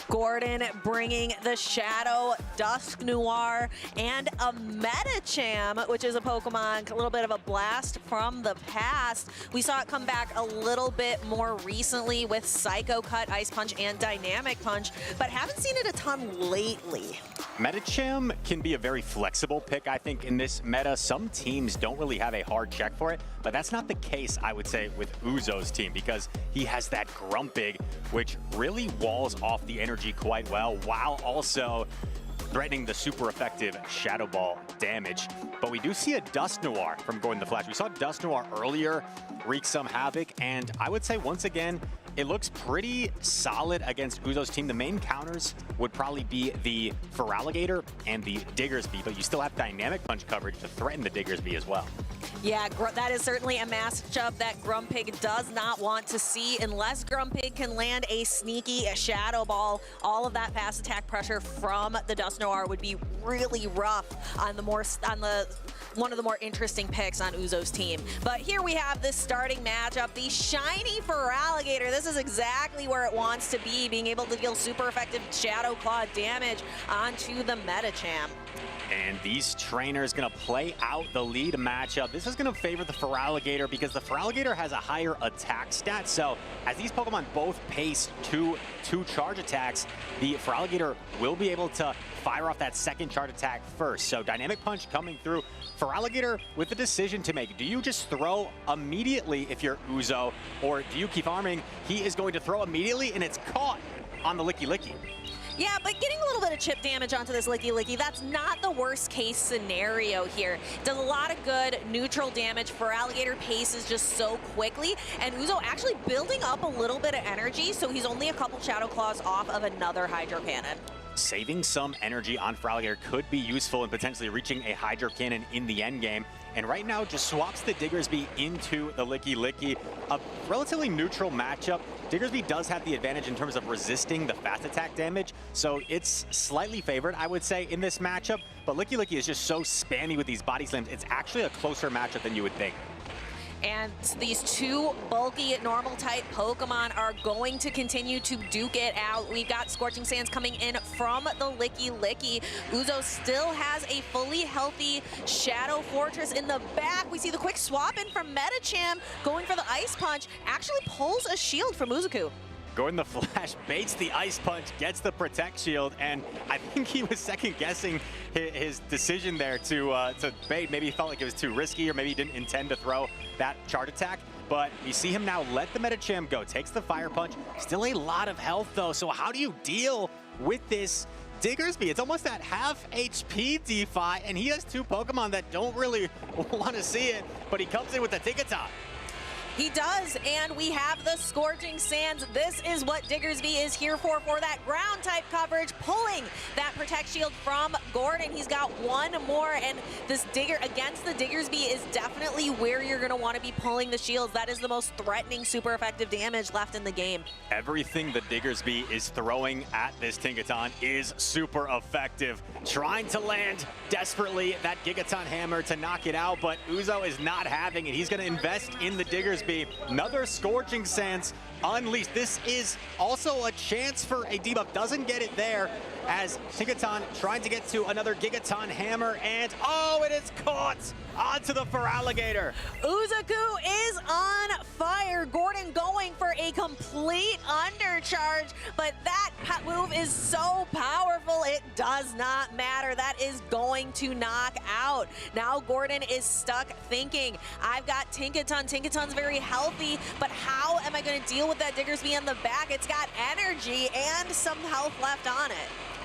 Gordon bringing the Shadow, Dusknoir, and a Medicham, which is a Pokemon, a little bit of a blast from the past. We saw it come back a little bit more recently with Psycho Cut, Ice Punch, and Dynamic Punch, but haven't seen it a ton lately. Medicham can be a very flexible pick, I think, in this meta. Some teams don't really have a hard check for it, but that's not the case, I would say, with Uzo's team because he has that Grumpig, which really walls off the energy quite well, while also threatening the super effective Shadow Ball damage. But we do see a Dusknoir from Gordon the Flash. We saw Dusknoir earlier wreak some havoc, and I would say once again, it looks pretty solid against Uzo's team. The main counters would probably be the Feraligatr and the Diggersby, but you still have dynamic punch coverage to threaten the Diggersby as well. Yeah, that is certainly a matchup that Grumpig does not want to see unless Grumpig can land a sneaky Shadow Ball. All of that fast attack pressure from the Dusknoir would be really rough on one of the more interesting picks on Uzo's team. But here we have this starting matchup, the shiny Feraligatr. This is exactly where it wants to be, being able to deal super effective Shadow Claw damage onto the Medicham. And these trainers gonna play out the lead matchup. This is gonna favor the Feraligatr because the Feraligatr has a higher attack stat. So as these Pokemon both pace two charge attacks, the Feraligatr will be able to fire off that second charge attack first. So dynamic punch coming through. Feraligatr with a decision to make. Do you just throw immediately if you're Uzo, or do you keep farming? He is going to throw immediately, and it's caught on the Licky. Yeah, but getting a little bit of chip damage onto this Licky, that's not the worst case scenario here. Does a lot of good neutral damage. Feraligatr paces just so quickly, and Uzo actually building up a little bit of energy, so he's only a couple Shadow Claws off of another Hydro Cannon. Saving some energy on Feraligatr could be useful in potentially reaching a Hydro Cannon in the end game. And right now just swaps the Diggersby into the Licky. A relatively neutral matchup. Diggersby does have the advantage in terms of resisting the fast attack damage, so it's slightly favored, I would say, in this matchup. But Licky is just so spammy with these body slams, it's actually a closer matchup than you would think. And these two bulky normal type Pokemon are going to continue to duke it out. We've got Scorching Sands coming in from the Licky. Uzo still has a fully healthy Shadow Fortress in the back. We see the quick swap in from Medicham going for the Ice Punch. Actually pulls a shield from Uzoukwe. GordonTheFlash baits the Ice Punch, gets the Protect Shield, and I think he was second-guessing his decision there to bait. Maybe he felt like it was too risky, or maybe he didn't intend to throw that charge attack. But you see him now let the Medicham go, takes the Fire Punch. Still a lot of health, though, so how do you deal with this Diggersby? It's almost at half HP DeFi, and he has two Pokemon that don't really want to see it, but he comes in with the Tinkaton. He does, and we have the Scorching Sands. This is what Diggersby is here for that ground type coverage, pulling that Protect Shield from Gordon. He's got one more, and this Digger against the Diggersby is definitely where you're gonna wanna be pulling the shields. That is the most threatening, super effective damage left in the game. Everything the Diggersby is throwing at this Tinkaton is super effective. Trying to land desperately that Gigaton Hammer to knock it out, but Uzo is not having it. He's gonna invest in the Diggersby. Another Scorching Sands unleashed. This is also a chance for a debuff. Doesn't get it there as Tinkaton trying to get to another Gigaton Hammer, and oh, it is caught onto the Feraligatr. Uzoukwe is on fire. Gordon going for a complete undercharge, but that move is so powerful, it does not matter. That is going to knock out. Now Gordon is stuck thinking, I've got Tinkaton. Tinkaton's very healthy, but how am I going to deal with that Diggersby in the back? It's got energy and some health left on it.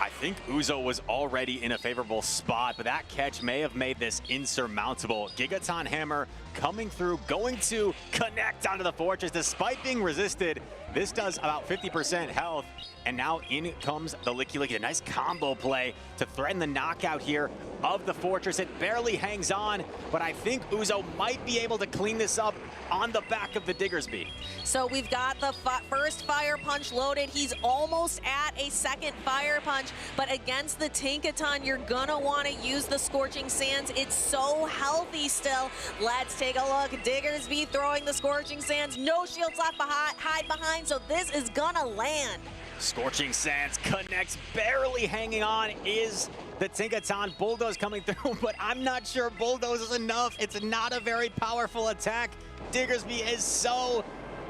I think Uzo was already in a favorable spot, but that catch may have made this insurmountable. Gigaton Hammer coming through, going to connect onto the Fortress despite being resisted. This does about 50% health, and now in comes the Licky. A nice combo play to threaten the knockout here of the Fortress. It barely hangs on, but I think Uzo might be able to clean this up on the back of the Diggersby. So we've got the first Fire Punch loaded. He's almost at a second Fire Punch, but against the Tinkaton, you're gonna wanna use the Scorching Sands. It's so healthy still. Let's take a look. Diggersby throwing the Scorching Sands. No shields left hide behind, so this is gonna land. Scorching Sands connects, barely hanging on is the Tinkaton. Bulldoze coming through, but I'm not sure Bulldoze is enough. It's not a very powerful attack. Diggersby is so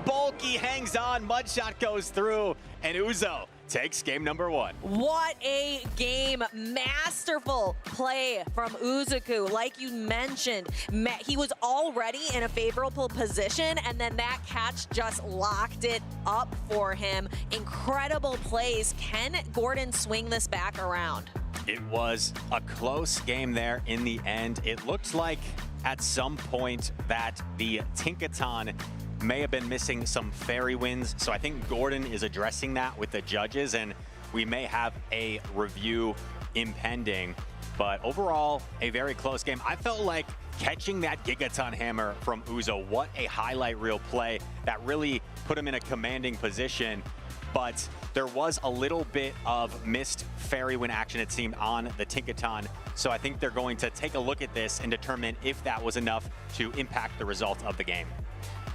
bulky, hangs on, Mudshot goes through, and Uzo takes game number one. What a game. Masterful play from Uzoukwe. Like you mentioned, he was already in a favorable position, and then that catch just locked it up for him. Incredible plays. Can Gordon swing this back around? It was a close game there in the end. It looked like at some point that the Tinkaton may have been missing some fairy winds. So I think Gordon is addressing that with the judges, and we may have a review impending. But overall, a very close game. I felt like catching that Gigaton Hammer from Uzo, what a highlight reel play that really put him in a commanding position. But there was a little bit of missed fairy wind action, it seemed, on the Tinkaton. So I think they're going to take a look at this and determine if that was enough to impact the result of the game.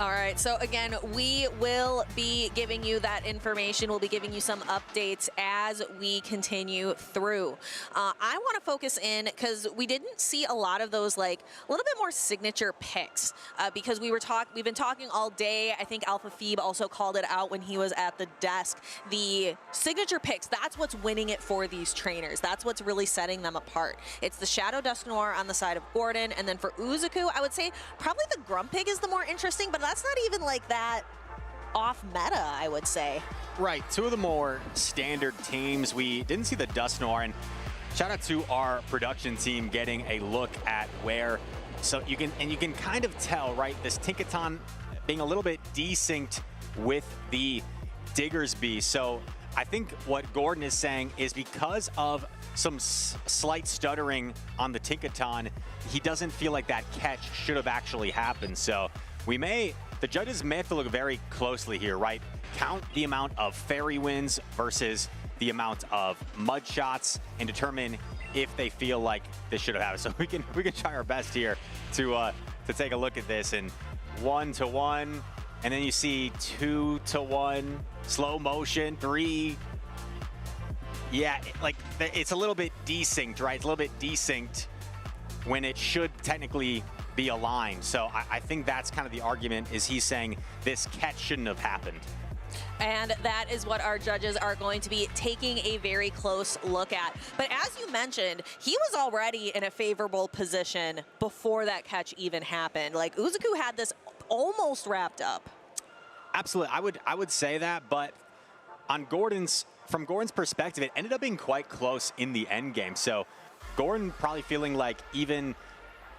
All right, so again, we will be giving you that information. We'll be giving you some updates as we continue through. I want to focus in because we didn't see a lot of those, like a little bit more signature picks because we've been talking all day. I think Alpha Phoebe also called it out when he was at the desk. The signature picks, that's what's winning it for these trainers. That's what's really setting them apart. It's the Shadow Dusknoir on the side of Gordon, and then for Uzoukwe, I would say probably the Grumpig is the more interesting, but that's not even like that off meta, I would say. Right, two of the more standard teams. We didn't see the Dusknoir, and shout out to our production team getting a look at where, so you can kind of tell, right, this Tinkaton being a little bit desynced with the Diggersby. So I think what Gordon is saying is because of some slight stuttering on the Tinkaton, he doesn't feel like that catch should have actually happened. So the judges may have to look very closely here, right? Count the amount of fairy winds versus the amount of mud shots and determine if they feel like this should have happened. So we can try our best here to take a look at this. And 1-to-1, and then you see 2-to-1, slow motion, 3. Yeah, it's a little bit desynced, right? It's a little bit desynced when it should technically be aligned. So I think that's kind of the argument, is he's saying this catch shouldn't have happened. And that is what our judges are going to be taking a very close look at. But as you mentioned, he was already in a favorable position before that catch even happened. Like, Uzoukwe had this almost wrapped up. Absolutely, I would say that, but from Gordon's perspective, it ended up being quite close in the end game. So Gordon probably feeling like even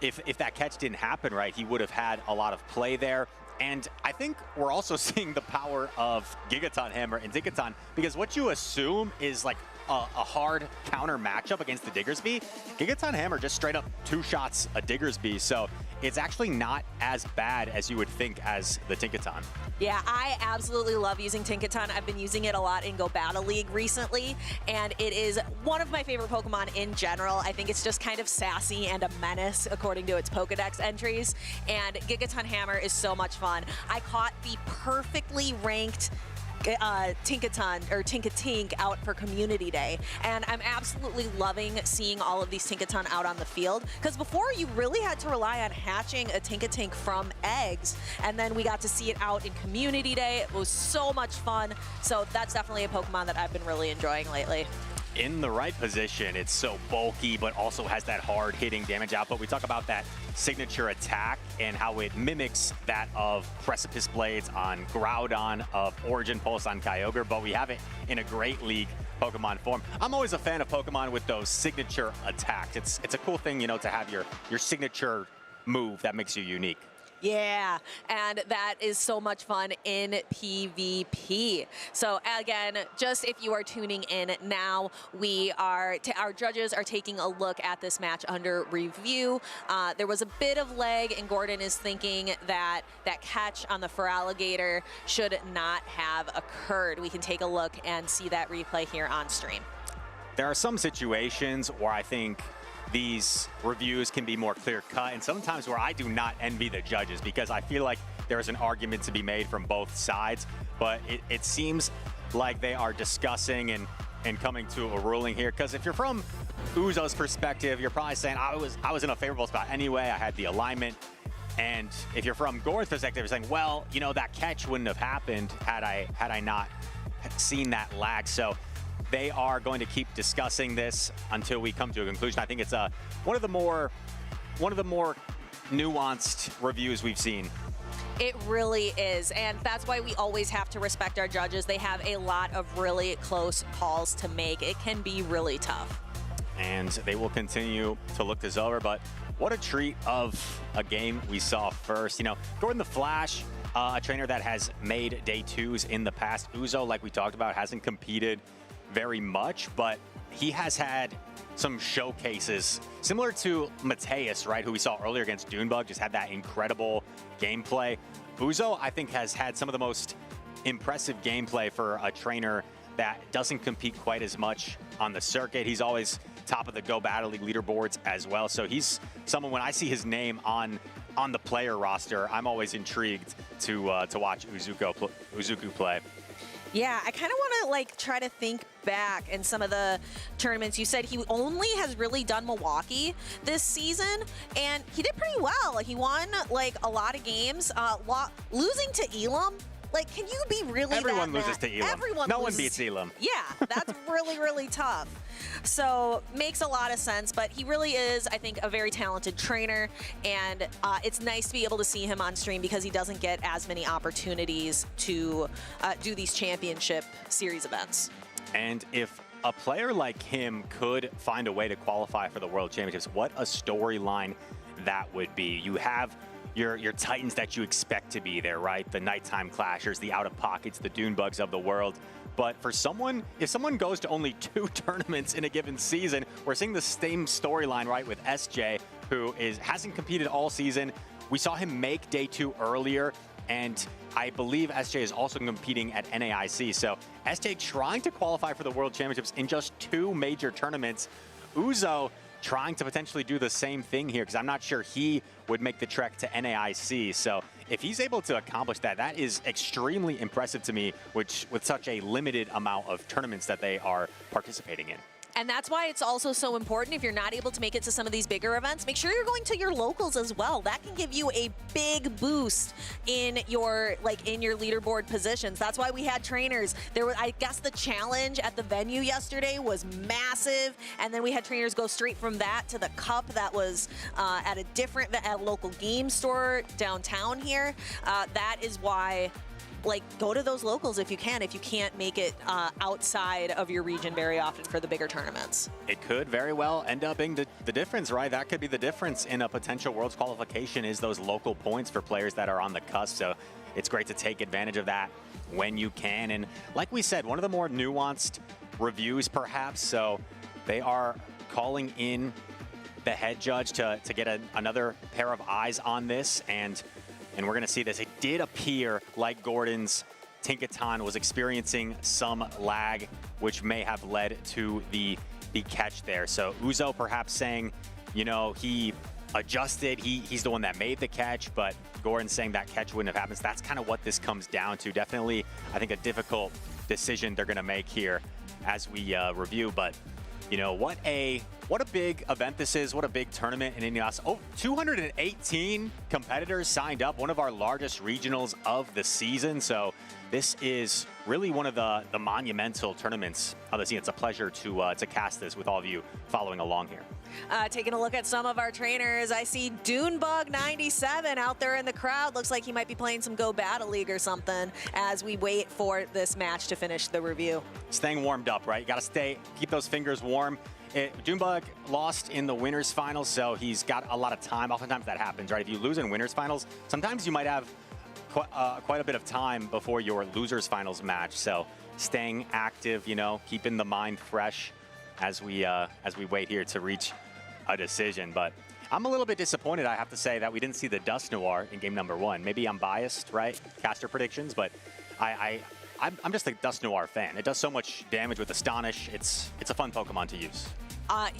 if that catch didn't happen, right, he would have had a lot of play there. And I think we're also seeing the power of Gigaton Hammer and Tinkaton, because what you assume is like a hard counter matchup against the Diggersby, Gigaton Hammer just straight up 2 shots a Diggersby. So it's actually not as bad as you would think as the Tinkaton. Yeah, I absolutely love using Tinkaton. I've been using it a lot in Go Battle League recently, and it is one of my favorite Pokemon in general. I think it's just kind of sassy and a menace according to its Pokedex entries, and Gigaton Hammer is so much fun. I caught the perfectly ranked Tinkaton or Tinkatink out for Community Day, and I'm absolutely loving seeing all of these Tinkaton out on the field, because before you really had to rely on hatching a Tinkatink from eggs, and then we got to see it out in Community Day. It was so much fun. So that's definitely a Pokemon that I've been really enjoying lately. In the right position, it's so bulky, but also has that hard hitting damage output. We talk about that signature attack and how it mimics that of Precipice Blades on Groudon, of Origin Pulse on Kyogre, but we have it in a Great League Pokemon form. I'm always a fan of Pokemon with those signature attacks. It's a cool thing, you know, to have your signature move that makes you unique. Yeah, and that is so much fun in PvP. So again, just if you are tuning in now, our judges are taking a look at this match under review. There was a bit of lag, and Gordon is thinking that that catch on the Feraligatr should not have occurred. We can take a look and see that replay here on stream. There are some situations where I think these reviews can be more clear-cut, and sometimes where I do not envy the judges, because I feel like there's an argument to be made from both sides, but it seems like they are discussing and coming to a ruling here. Because if you're from Uzo's perspective, you're probably saying, I was in a favorable spot anyway, I had the alignment. And if you're from Gordon's perspective, you're saying, well, you know, that catch wouldn't have happened had I not seen that lag. So they are going to keep discussing this until we come to a conclusion. I think it's one of the more nuanced reviews we've seen. It really is, and that's why we always have to respect our judges. They have a lot of really close calls to make. It can be really tough. And they will continue to look this over, but what a treat of a game we saw first. You know, Gordon the Flash a trainer that has made day 2s in the past. Uzo, like we talked about, hasn't competed very much, but he has had some showcases similar to Mateus, right, who we saw earlier against Dunebug, just had that incredible gameplay. Uzo, I think, has had some of the most impressive gameplay for a trainer that doesn't compete quite as much on the circuit. He's always top of the Go Battle League leaderboards as well. So he's someone, when I see his name on the player roster, I'm always intrigued to watch Uzoukwe play. Yeah, I kind of want to like try to think back in some of the tournaments. You said he only has really done Milwaukee this season, and he did pretty well. He won like a lot of games. Losing to Elam, like, can you be really Everyone loses to Elam. Everyone no loses. one beats Elam. Yeah, that's really, really tough. So makes a lot of sense, but he really is, I think, a very talented trainer, and it's nice to be able to see him on stream because he doesn't get as many opportunities to do these championship series events. And if a player like him could find a way to qualify for the World Championships, what a storyline that would be. You have your Titans that you expect to be there, right? The Nighttime Clashers, the Out-of-Pokets, the Dunebugs of the world. But for someone, if someone goes to only 2 tournaments in a given season, we're seeing the same storyline, right, with SJ, who hasn't competed all season. We saw him make day 2 earlier, and I believe SJ is also competing at NAIC. So SJ trying to qualify for the World Championships in just 2 major tournaments. Uzo trying to potentially do the same thing here, because I'm not sure he would make the trek to NAIC. So if he's able to accomplish that, that is extremely impressive to me, with such a limited amount of tournaments that they are participating in. And that's why it's also so important, if you're not able to make it to some of these bigger events, make sure you're going to your locals as well. That can give you a big boost in your leaderboard positions. That's why we had trainers. I guess the challenge at the venue yesterday was massive, and then we had trainers go straight from that to the cup that was at a local game store downtown here. That is why, like, go to those locals if you can, if you can't make it outside of your region very often for the bigger tournaments. It could very well end up being the difference, right? That could be the difference in a potential Worlds qualification, is those local points for players that are on the cusp. So it's great to take advantage of that when you can. And like we said, one of the more nuanced reviews perhaps. So they are calling in the head judge to get another pair of eyes on this, and we're going to see this. It did appear like Gordon's Tinkaton was experiencing some lag, which may have led to the catch there. So Uzo perhaps saying, you know, he adjusted, he's the one that made the catch, but Gordon saying that catch wouldn't have happened. So that's kind of what this comes down to. Definitely, I think, a difficult decision they're going to make here as we review. But, you know, what a big event this is. What a big tournament in Indianapolis. Oh, 218 competitors signed up, one of our largest regionals of the season. So this is really one of the monumental tournaments of the season. It's a pleasure to cast this with all of you following along here. Taking a look at some of our trainers, I see Dunebug97 out there in the crowd. Looks like he might be playing some Go Battle League or something as we wait for this match to finish the review. Staying warmed up, right? You got to keep those fingers warm. Dunebug lost in the winners finals, so he's got a lot of time. Oftentimes that happens, right? If you lose in winners finals, sometimes you might have quite a bit of time before your losers finals match. So staying active, you know, keeping the mind fresh as we wait here to reach a decision. But I'm a little bit disappointed, I have to say, that we didn't see the Dust Noir in game number 1. Maybe I'm biased, right? Caster predictions, but I'm just a Dust Noir fan. It does so much damage with Astonish. It's a fun Pokemon to use.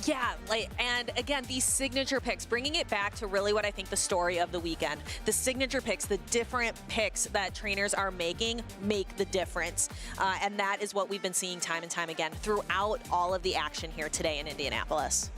Yeah, and again, these signature picks, bringing it back to really what I think the story of the weekend. The signature picks, the different picks that trainers are making make the difference. And that is what we've been seeing time and time again throughout all of the action here today in Indianapolis.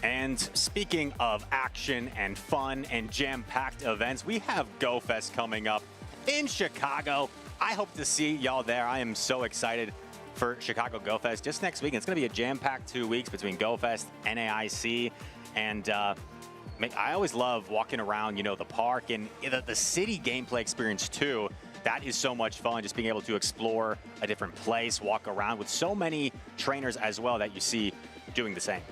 And speaking of action and fun and jam-packed events, we have GoFest coming up in Chicago. I hope to see y'all there. I am so excited for Chicago GoFest just next week. It's going to be a jam-packed 2 weeks between GoFest, NAIC, and I always love walking around, you know, the park and the city gameplay experience too. That is so much fun, just being able to explore a different place, walk around with so many trainers as well that you see doing the same.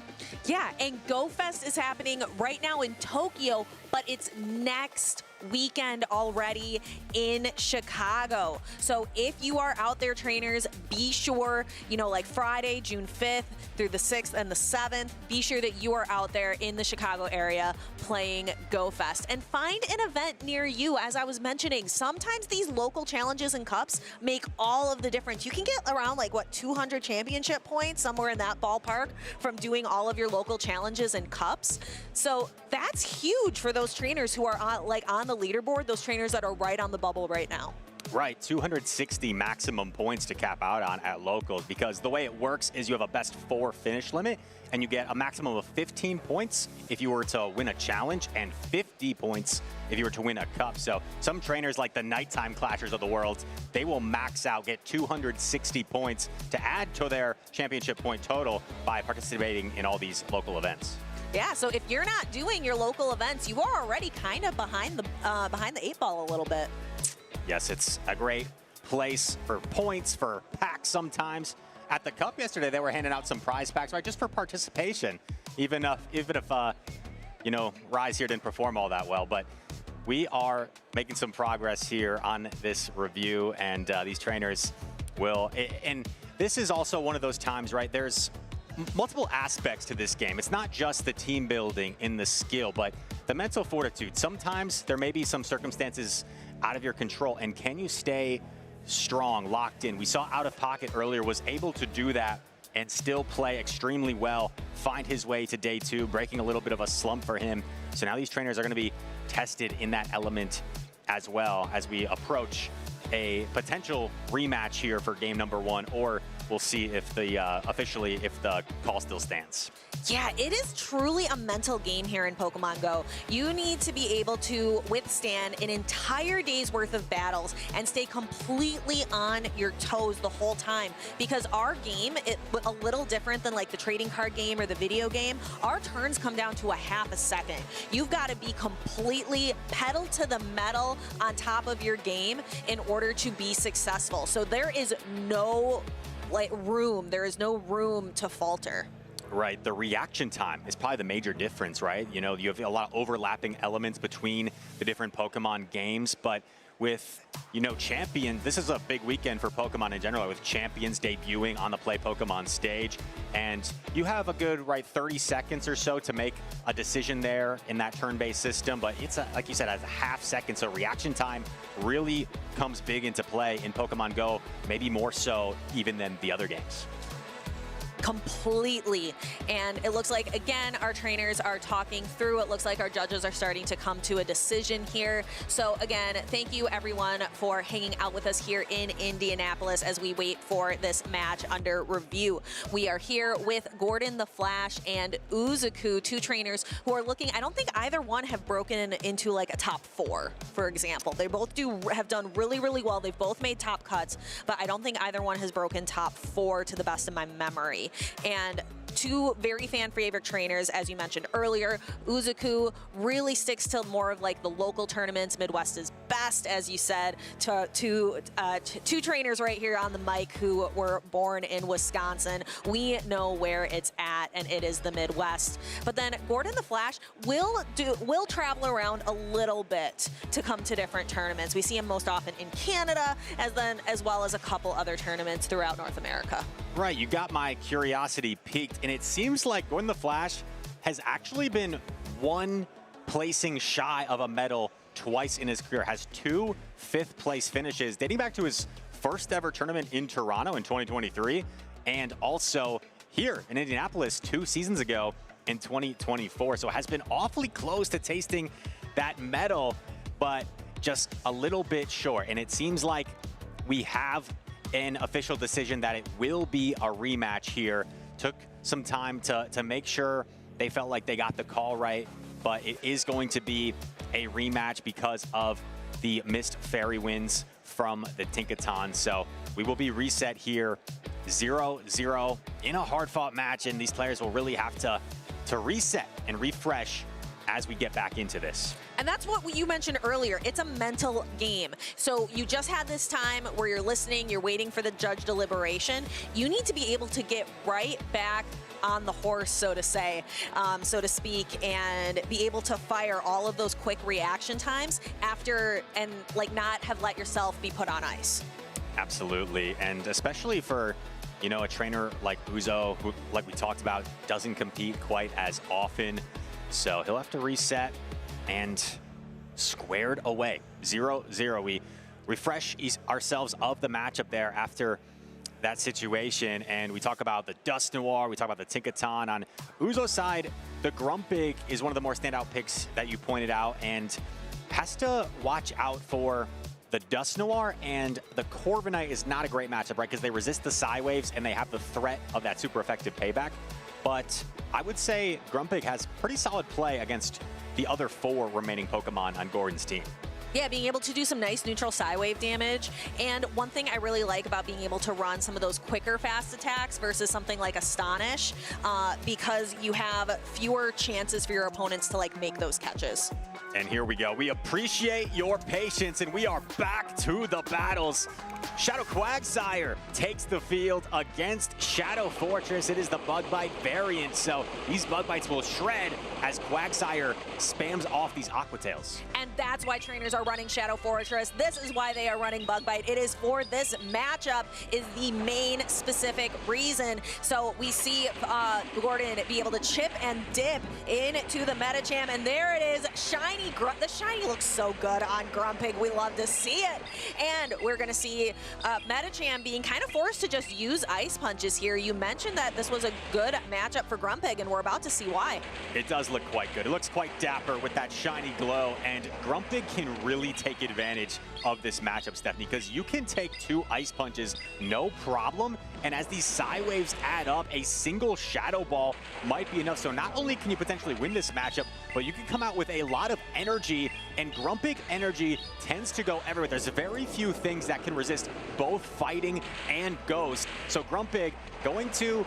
Yeah, and Go Fest is happening right now in Tokyo, but it's next weekend already in Chicago. So if you are out there, trainers, be sure, you know, like Friday, June 5th through the 6th and the 7th, be sure that you are out there in the Chicago area playing Go Fest, and find an event near you. As I was mentioning, sometimes these local challenges and cups make all of the difference. You can get around like, what, 200 championship points, somewhere in that ballpark, from doing all of your local challenges and cups. So that's huge for those trainers who are on the leaderboard, those trainers that are right on the bubble right now. Right, 260 maximum points to cap out on at locals, because the way it works is you have a best 4 finish limit, and you get a maximum of 15 points if you were to win a challenge, and 50 points if you were to win a cup. So some trainers, like the nighttime clashers of the world, they will max out, get 260 points to add to their championship point total by participating in all these local events. Yeah, so if you're not doing your local events, you are already kind of behind the 8 ball a little bit. Yes, it's a great place for points, for packs sometimes. At the Cup yesterday, they were handing out some prize packs, right, just for participation, even if you know, Rise here didn't perform all that well. But we are making some progress here on this review, and these trainers will. And this is also one of those times, right, there's multiple aspects to this game. It's not just the team building in the skill, but the mental fortitude. Sometimes there may be some circumstances out of your control, and can you stay strong, locked in? We saw Out of Pocket earlier was able to do that and still play extremely well, find his way to day 2, breaking a little bit of a slump for him. So now these trainers are going to be tested in that element as well as we approach a potential rematch here for game number 1, or we'll see if the officially if the call still stands. Yeah, it is truly a mental game here in Pokemon Go. You need to be able to withstand an entire day's worth of battles and stay completely on your toes the whole time, because our game, it's a little different than like the trading card game or the video game. Our turns come down to a half a second. You've got to be completely pedal to the metal on top of your game in order to be successful. So there is no there is no room to falter. Right, the reaction time is probably the major difference, right? You know, you have a lot of overlapping elements between the different Pokemon games, but with, you know, Champions, this is a big weekend for Pokemon in general, with Champions debuting on the Play Pokemon stage, and you have a good, 30 seconds or so to make a decision there in that turn-based system, but it's, like you said, a half second, so reaction time really comes big into play in Pokemon Go, maybe more so even than the other games. Completely. And it looks like, again, our trainers are talking through. It looks like our judges are starting to come to a decision here. So again, thank you everyone for hanging out with us here in Indianapolis as we wait for this match under review. We are here with Gordontheflash and Uzoukwe, 2 trainers who are looking, I don't think either one have broken into like a top 4, for example. They both have done really, really well. They've both made top cuts, but I don't think either one has broken top 4 to the best of my memory. And 2 very fan favorite trainers, as you mentioned earlier. Uzoukwe really sticks to more of like the local tournaments. Midwest is best, as you said, to 2 trainers right here on the mic who were born in Wisconsin. We know where it's at, and it is the Midwest. But then Gordontheflash will travel around a little bit to come to different tournaments. We see him most often in Canada, as well as a couple other tournaments throughout North America. Right, you got my curiosity piqued, and it seems like Gordontheflash has actually been 1 placing shy of a medal twice in his career, has 2 5th-place finishes dating back to his first ever tournament in Toronto in 2023, and also here in Indianapolis 2 seasons ago in 2024. So it has been awfully close to tasting that medal, but just a little bit short. And it seems like we have an official decision that it will be a rematch here. Took some time to make sure they felt like they got the call right, but it is going to be a rematch because of the missed fairy wins from the Tinkaton. So we will be reset here 0-0 in a hard-fought match, and these players will really have to reset and refresh as we get back into this. And that's what you mentioned earlier. It's a mental game. So you just had this time where you're listening, you're waiting for the judge deliberation. You need to be able to get right back on the horse, so to say, so to speak, and be able to fire all of those quick reaction times after, and like not have let yourself be put on ice. Absolutely, and especially for, you know, a trainer like Uzo, who, like we talked about, doesn't compete quite as often. So he'll have to reset and squared away. 0-0. We refresh ourselves of the matchup there after that situation, and we talk about the Dusknoir, we talk about the Tinkaton. On Uzo's side, the Grumpig is one of the more standout picks that you pointed out, and has to watch out for the Dusknoir, and the Corviknight is not a great matchup, right? Because they resist the Psy Waves, and they have the threat of that super effective payback. But I would say Grumpig has pretty solid play against the other 4 remaining Pokemon on Gordon's team. Yeah, being able to do some nice neutral Psy Wave damage. And one thing I really like about being able to run some of those quicker fast attacks versus something like Astonish, because you have fewer chances for your opponents to like make those catches. And here we go. We appreciate your patience, and we are back to the battles. Shadow Quagsire takes the field against Shadow Fortress. It is the Bug Bite variant, so these Bug Bites will shred as Quagsire spams off these Aqua Tails. And that's why trainers are running Shadow Fortress. This is why they are running Bug Bite. It is for this matchup is the main specific reason. So we see Gordon be able to chip and dip into the Medicham, and there it is, shiny. The shiny looks so good on Grumpig. We love to see it. And we're going to see Medicham being kind of forced to just use Ice Punches here. You mentioned that this was a good matchup for Grumpig, and we're about to see why. It does look quite good. It looks quite dapper with that shiny glow, and Grumpig can really take advantage of this matchup, Stephanie, because you can take 2 Ice Punches, no problem, and as these Psy Waves add up, a single Shadow Ball might be enough. So not only can you potentially win this matchup, but you can come out with a lot of energy, and Grumpig energy tends to go everywhere. There's very few things that can resist both fighting and ghost. So Grumpig going to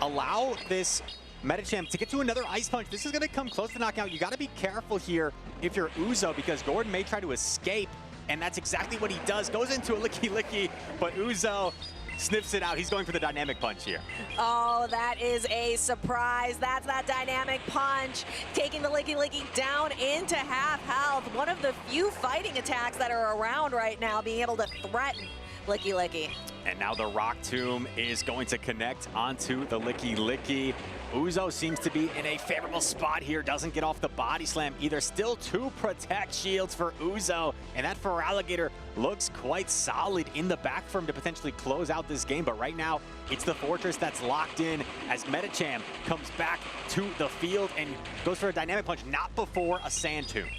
allow this Medicham to get to another Ice Punch. This is going to come close to knockout. You got to be careful here if you're Uzo, because Gordon may try to escape, and that's exactly what he does. Goes into a Licky, but Uzo sniffs it out. He's going for the Dynamic Punch here. Oh, that is a surprise. That's that Dynamic Punch, taking the Licky down into half health. One of the few fighting attacks that are around right now, being able to threaten Licky. And now the Rock Tomb is going to connect onto the Licky. Uzo seems to be in a favorable spot here. Doesn't get off the body slam either. Still 2 protect shields for Uzo. And that Feraligatr looks quite solid in the back for him to potentially close out this game. But right now, it's the Fortress that's locked in as Medicham comes back to the field and goes for a Dynamic Punch, not before a Sand Tomb.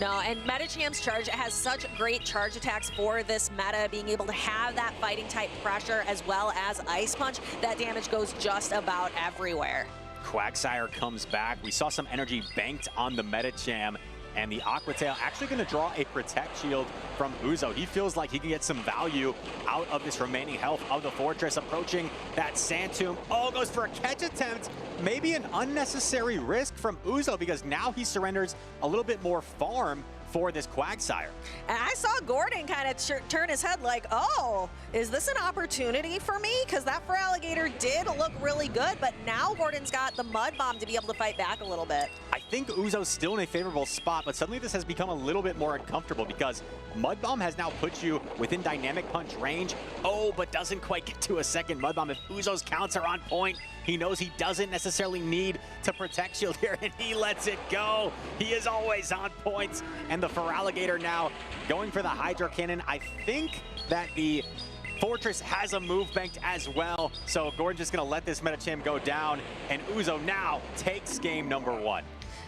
No, and Medicham's charge has such great charge attacks for this meta, being able to have that fighting type pressure as well as Ice Punch. That damage goes just about everywhere. Quagsire comes back. We saw some energy banked on the Medicham, and the Aqua Tail actually going to draw a Protect Shield from Uzo. He feels like he can get some value out of this remaining health of the Fortress, approaching that Sand Tomb. Oh, goes for a catch attempt. Maybe an unnecessary risk from Uzo, because now he surrenders a little bit more farm for this Quagsire. And I saw Gordon kind of turn his head like, oh, is this an opportunity for me? Because that Feraligatr did look really good, but now Gordon's got the Mud Bomb to be able to fight back a little bit. I think Uzo's still in a favorable spot, but suddenly this has become a little bit more uncomfortable because Mud Bomb has now put you within Dynamic Punch range. Oh, but doesn't quite get to a second Mud Bomb. If Uzo's counts are on point, he knows he doesn't necessarily need to Protect Shield here, and he lets it go. He is always on point, and the Feraligatr now going for the Hydro Cannon. I think that the Fortress has a move banked as well, so Gordon's just going to let this Medicham go down, and Uzo now takes game number 1.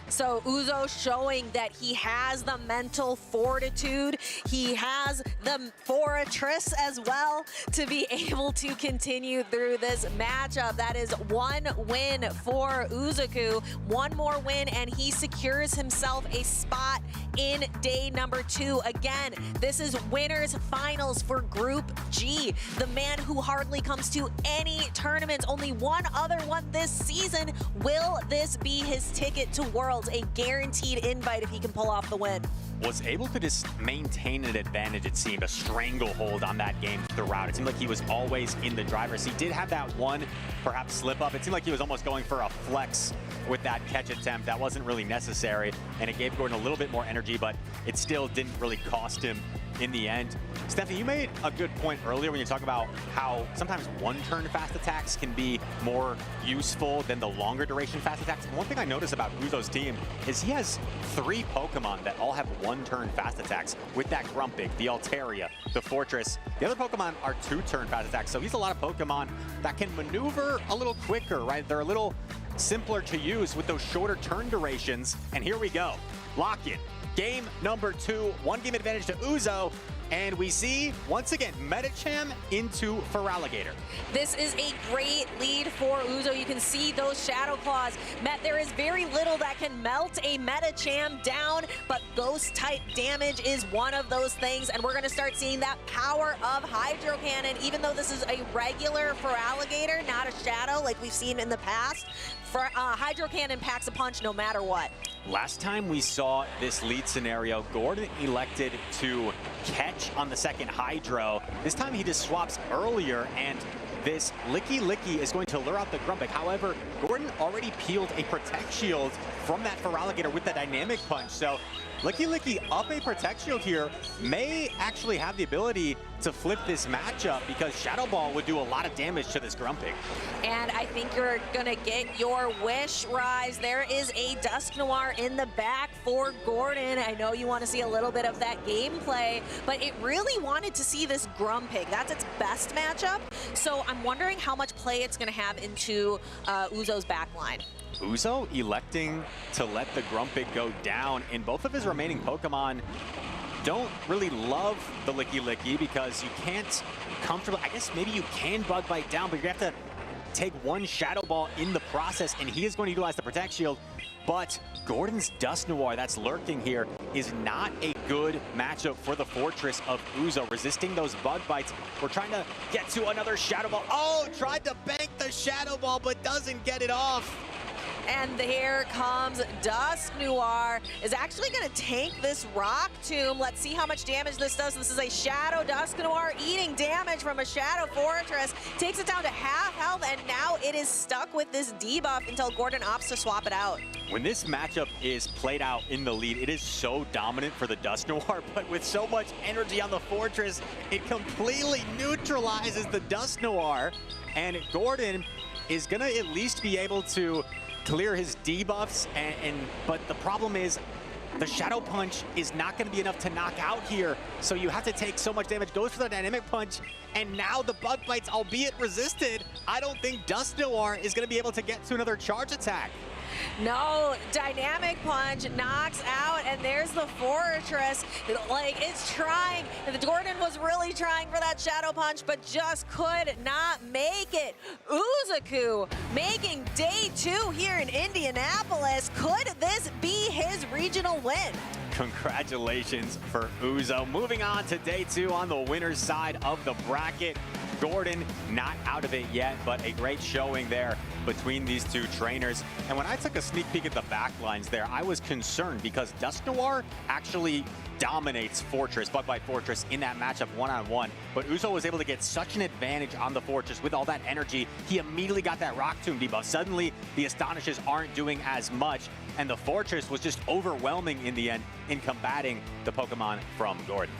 So Uzo showing that he has the mental fortitude, he has the Fortress as well to be able to continue through this matchup. That is 1 win for Uzoukwe. 1 more win and he secures himself a spot in day number 2. Again, this is winners finals for Group G. The man who hardly comes to any tournaments, only one other one this season. Will this be his ticket to Worlds? Worlds, a guaranteed invite if he can pull off the win. Was able to just maintain an advantage, it seemed, a stranglehold on that game throughout. It seemed like he was always in the driver's seat. He did have that one, perhaps, slip up. It seemed like he was almost going for a flex with that catch attempt. That wasn't really necessary, and it gave Gordon a little bit more energy, but it still didn't really cost him in the end. Stephanie, you made a good point earlier when you talk about how sometimes one-turn fast attacks can be more useful than the longer duration fast attacks. And one thing I noticed about Uzo's team is he has 3 Pokemon that all have one-turn fast attacks with that Grumpig, the Altaria, the Fortress. The other Pokemon are 2-turn fast attacks, so he's a lot of Pokemon that can maneuver a little quicker, right? They're a little simpler to use with those shorter turn durations. And here we go. Lock it. Game number 2, 1 game advantage to Uzo, and we see, once again, Medicham into Feraligatr. This is a great lead for Uzo. You can see those Shadow Claws. There is very little that can melt a Medicham down, but Ghost-type damage is one of those things, and we're going to start seeing that power of Hydro Cannon, even though this is a regular Feraligatr, not a Shadow like we've seen in the past. Hydro Cannon packs a punch no matter what. Last time we saw this lead scenario, Gordon elected to catch on the second Hydro. This time he just swaps earlier, and this Licky is going to lure out the Grumpig. However, Gordon already peeled a Protect Shield from that Feraligatr with the Dynamic Punch. So Licky up a Protect Shield here may actually have the ability to flip this matchup, because Shadow Ball would do a lot of damage to this Grumpig. And I think you're gonna get your wish, Rise. There is a Dusknoir in the back for Gordon. I know you want to see a little bit of that gameplay, but it really wanted to see this Grumpig. That's its best matchup. So I'm wondering how much play it's gonna have into Uzo's backline. Uzo electing to let the Grumpig go down, and both of his remaining Pokemon don't really love the Licky because you can't comfortably, I guess maybe you can Bug Bite down, but you have to take 1 Shadow Ball in the process, and he is going to utilize the Protect Shield. But Gordon's Dusknoir that's lurking here is not a good matchup for the Fortress of Uzo, resisting those Bug Bites. We're trying to get to another Shadow Ball. Oh, tried to bank the Shadow Ball, but doesn't get it off. And here comes Dusknoir, is actually going to tank this Rock Tomb. Let's see how much damage this does. This is a Shadow Dusknoir eating damage from a Shadow Fortress. Takes it down to half health, and now it is stuck with this debuff until Gordon opts to swap it out. When this matchup is played out in the lead, it is so dominant for the Dusknoir, but with so much energy on the Fortress, it completely neutralizes the Dusknoir, and Gordon is going to at least be able to clear his debuffs, but the problem is the Shadow Punch is not going to be enough to knock out here, so you have to take so much damage. Goes for the Dynamic Punch, and now the Bug Bites, albeit resisted, I don't think Dusknoir is going to be able to get to another charge attack. No, Dynamic Punch knocks out, and there's the Fortress. Like, it's trying. Gordon was really trying for that Shadow Punch, but just could not make it. Uzoukwe making day 2 here in Indianapolis. Could this be his regional win? Congratulations for Uzo. Moving on to day 2 on the winner's side of the bracket. Gordon not out of it yet, but a great showing there between these 2 trainers. And when I took a sneak peek at the backlines there, I was concerned because Dusknoir actually dominates Fortress, Bug Bite Fortress, in that matchup one-on-one. But Uzo was able to get such an advantage on the Fortress with all that energy. He immediately got that Rock Tomb debuff. Suddenly, the Astonishes aren't doing as much, and the Fortress was just overwhelming in the end in combating the Pokemon from Gordon.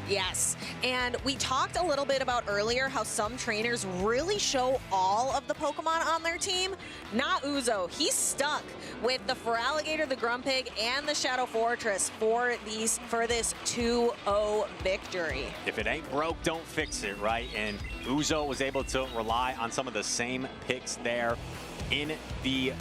Yes, and we talked a little bit about earlier how some trainers really show all of the Pokemon on their team. Not Uzo. He's stuck with the Feraligatr, the Grumpig, and the Shadow Fortress for this 2-0 victory. If it ain't broke, don't fix it, right? And Uzo was able to rely on some of the same picks there in the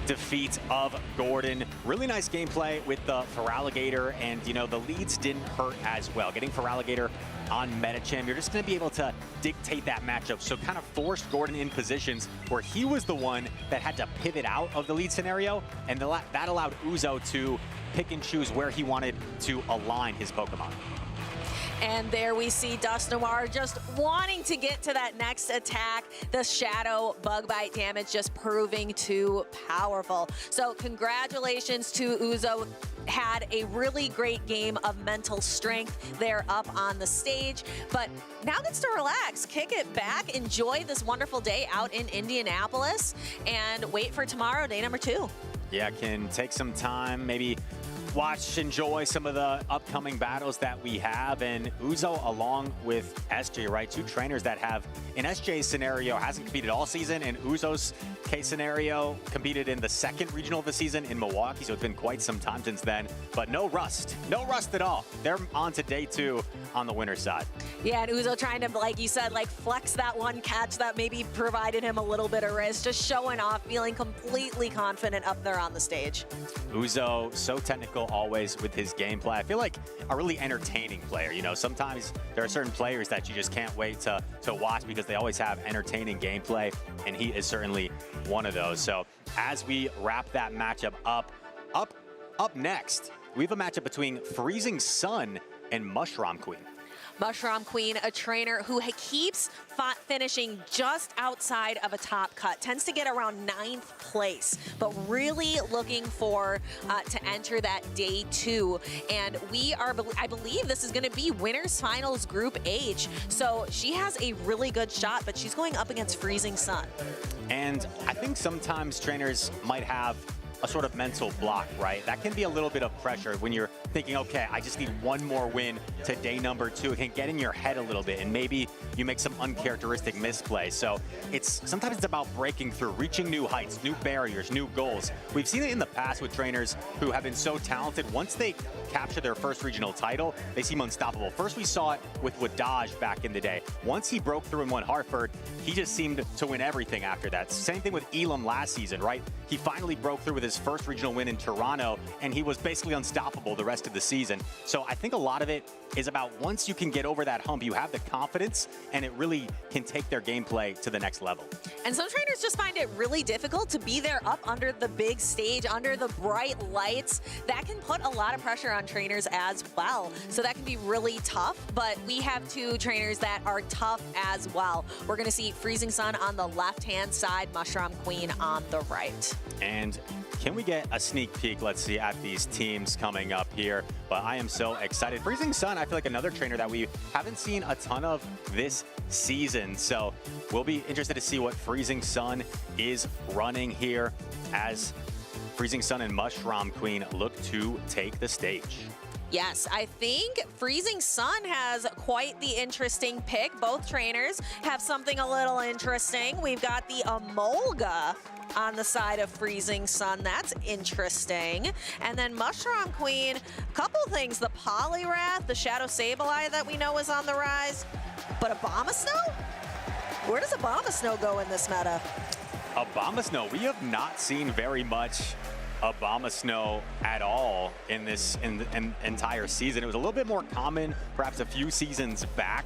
defeat of Gordon. Really nice gameplay with the Feraligatr, and you know, the leads didn't hurt as well. Getting Feraligatr on Medicham, you're just going to be able to dictate that matchup, so kind of forced Gordon in positions where he was the one that had to pivot out of the lead scenario, and that allowed Uzo to pick and choose where he wanted to align his Pokemon. And there we see Dust Noir just wanting to get to that next attack. The shadow bug bite damage just proving too powerful. So congratulations to Uzo. Had a really great game of mental strength there up on the stage, but now gets to relax, kick it back, enjoy this wonderful day out in Indianapolis, and wait for tomorrow, day number 2. Yeah, can take some time, maybe watch, enjoy some of the upcoming battles that we have. And Uzo along with SJ, right? 2 trainers that have, in SJ's scenario, hasn't competed all season. In Uzo's case scenario, competed in the 2nd regional of the season in Milwaukee. So it's been quite some time since then, but no rust at all. They're on to day 2 on the winner's side. Yeah, and Uzo trying to, like you said, like flex that one catch that maybe provided him a little bit of risk, just showing off, feeling completely confident up there on the stage. Uzo, so technical always with his gameplay. I feel like a really entertaining player. You know, sometimes there are certain players that you just can't wait to watch because they always have entertaining gameplay, and he is certainly one of those. So as we wrap that matchup up next, we have a matchup between FreezingSunn and mushromqween. mushromqween, a trainer who keeps finishing just outside of a top cut, tends to get around 9th place, but really looking for to enter that day 2. And I believe this is going to be winners finals group H. So she has a really good shot, but she's going up against FreezingSunn. And I think sometimes trainers might have a sort of mental block, right? That can be a little bit of pressure when you're thinking, okay, I just need one more win to day number 2. It can get in your head a little bit, and maybe you make some uncharacteristic misplay. So sometimes it's about breaking through, reaching new heights, new barriers, new goals. We've seen it in the past with trainers who have been so talented. Once they capture their first regional title, they seem unstoppable. First, we saw it with Wadaj back in the day. Once he broke through and won Hartford, he just seemed to win everything after that. Same thing with ilqm last season, right? He finally broke through with his first regional win in Toronto, and he was basically unstoppable the rest of the season. So I think a lot of it is about once you can get over that hump, you have the confidence, and it really can take their gameplay to the next level. And some trainers just find it really difficult to be there up under the big stage, under the bright lights. That can put a lot of pressure on trainers as well. So that can be really tough, but we have 2 trainers that are tough as well. We're going to see FreezingSunn on the left-hand side, mushromqween on the right. And can we get a sneak peek, let's see, at these teams coming up here? But I am so excited. FreezingSunn, I feel like another trainer that we haven't seen a ton of this season. So we'll be interested to see what FreezingSunn is running here as FreezingSunn and mushromqween look to take the stage. Yes, I think FreezingSunn has quite the interesting pick. Both trainers have something a little interesting. We've got the Emolga on the side of FreezingSunn. That's interesting. And then mushromqween, a couple things. The Poliwrath, the Shadow Sableye that we know is on the rise. But Abomasnow? Where does Abomasnow go in this meta? Abomasnow, we have not seen very much Abomasnow at all in this entire season. It was a little bit more common perhaps a few seasons back,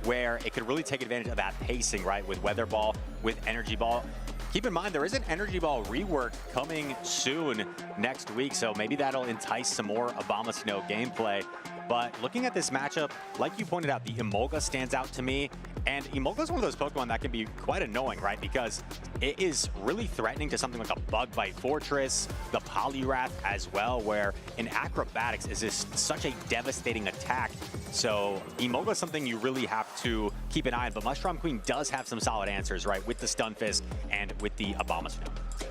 where it could really take advantage of that pacing, right, with Weather Ball, with Energy Ball. Keep in mind, there is an Energy Ball rework coming soon next week, so maybe that'll entice some more Abomasnow gameplay. But looking at this matchup, like you pointed out, the Emolga stands out to me. And Emolga is one of those Pokemon that can be quite annoying, right? Because it is really threatening to something like a Bug Bite Fortress, the Poliwrath as well, where in acrobatics is just such a devastating attack. So Emolga is something you really have to keep an eye on. But mushromqween does have some solid answers, right? With the Stunfisk and with the Abomasnow.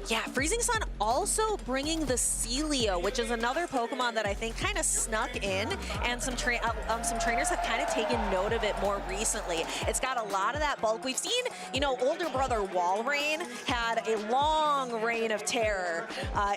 Yeah, FreezingSunn also bringing the Celio, which is another Pokemon that I think kind of snuck in, and some trainers have kind of taken note of it more recently. It's got a lot of that bulk. We've seen, you know, older brother Walrein had a long reign of terror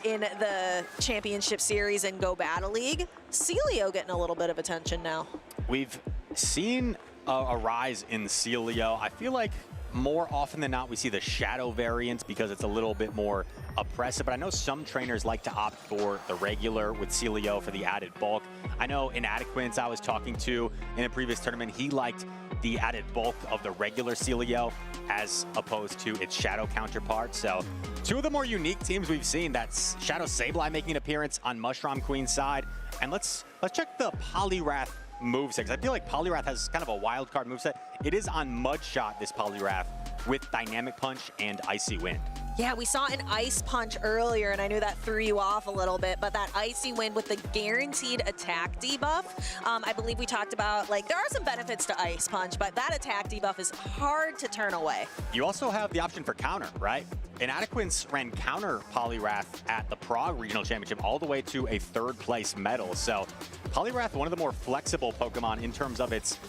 in the Championship Series and Go Battle League. Celio getting a little bit of attention now. We've seen a rise in Celio. I feel like more often than not, we see the Shadow variant because it's a little bit more oppressive, but I know some trainers like to opt for the regular with Celio for the added bulk. I know Inadequence I was talking to in a previous tournament, he liked the added bulk of the regular Celio as opposed to its Shadow counterpart. So 2 of the more unique teams we've seen, that's Shadow Sableye making an appearance on mushromqween's side. And let's check the Poliwrath moveset, because I feel like Poliwrath has kind of a wild card moveset. It is on Mud Shot, this Poliwrath, with Dynamic Punch and Icy Wind. Yeah, we saw an Ice Punch earlier, and I knew that threw you off a little bit, but that Icy Wind with the guaranteed attack debuff, I believe we talked about, like, there are some benefits to Ice Punch, but that attack debuff is hard to turn away. You also have the option for counter, right? Inadequence ran counter Poliwrath at the Prague Regional Championship all the way to a 3rd place medal. So Poliwrath, one of the more flexible Pokemon in terms of its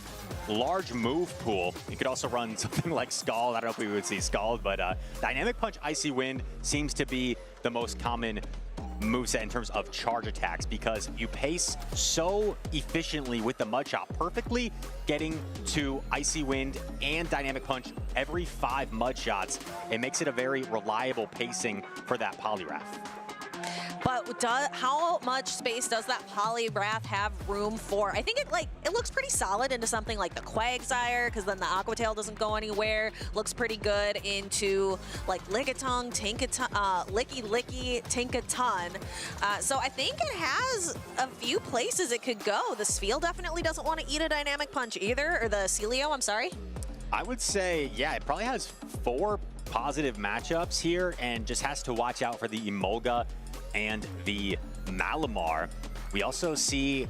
large move pool. You could also run something like Scald. I don't know if we would see Scald, but Dynamic Punch, Icy Wind seems to be the most common moveset in terms of charge attacks, because you pace so efficiently with the Mud Shot, perfectly getting to Icy Wind and Dynamic Punch every 5 Mud Shots. It makes it a very reliable pacing for that Poliwrath. But how much space does that Poliwrath have room for? I think it looks pretty solid into something like the Quagsire, because then the Aqua Tail doesn't go anywhere. Looks pretty good into like Lickitung, Licky, Tinkaton. So I think it has a few places it could go. The Spheal definitely doesn't want to eat a Dynamic Punch either, or the Celio, I'm sorry. I would say, yeah, it probably has 4 positive matchups here, and just has to watch out for the Emolga and the Malamar. We also see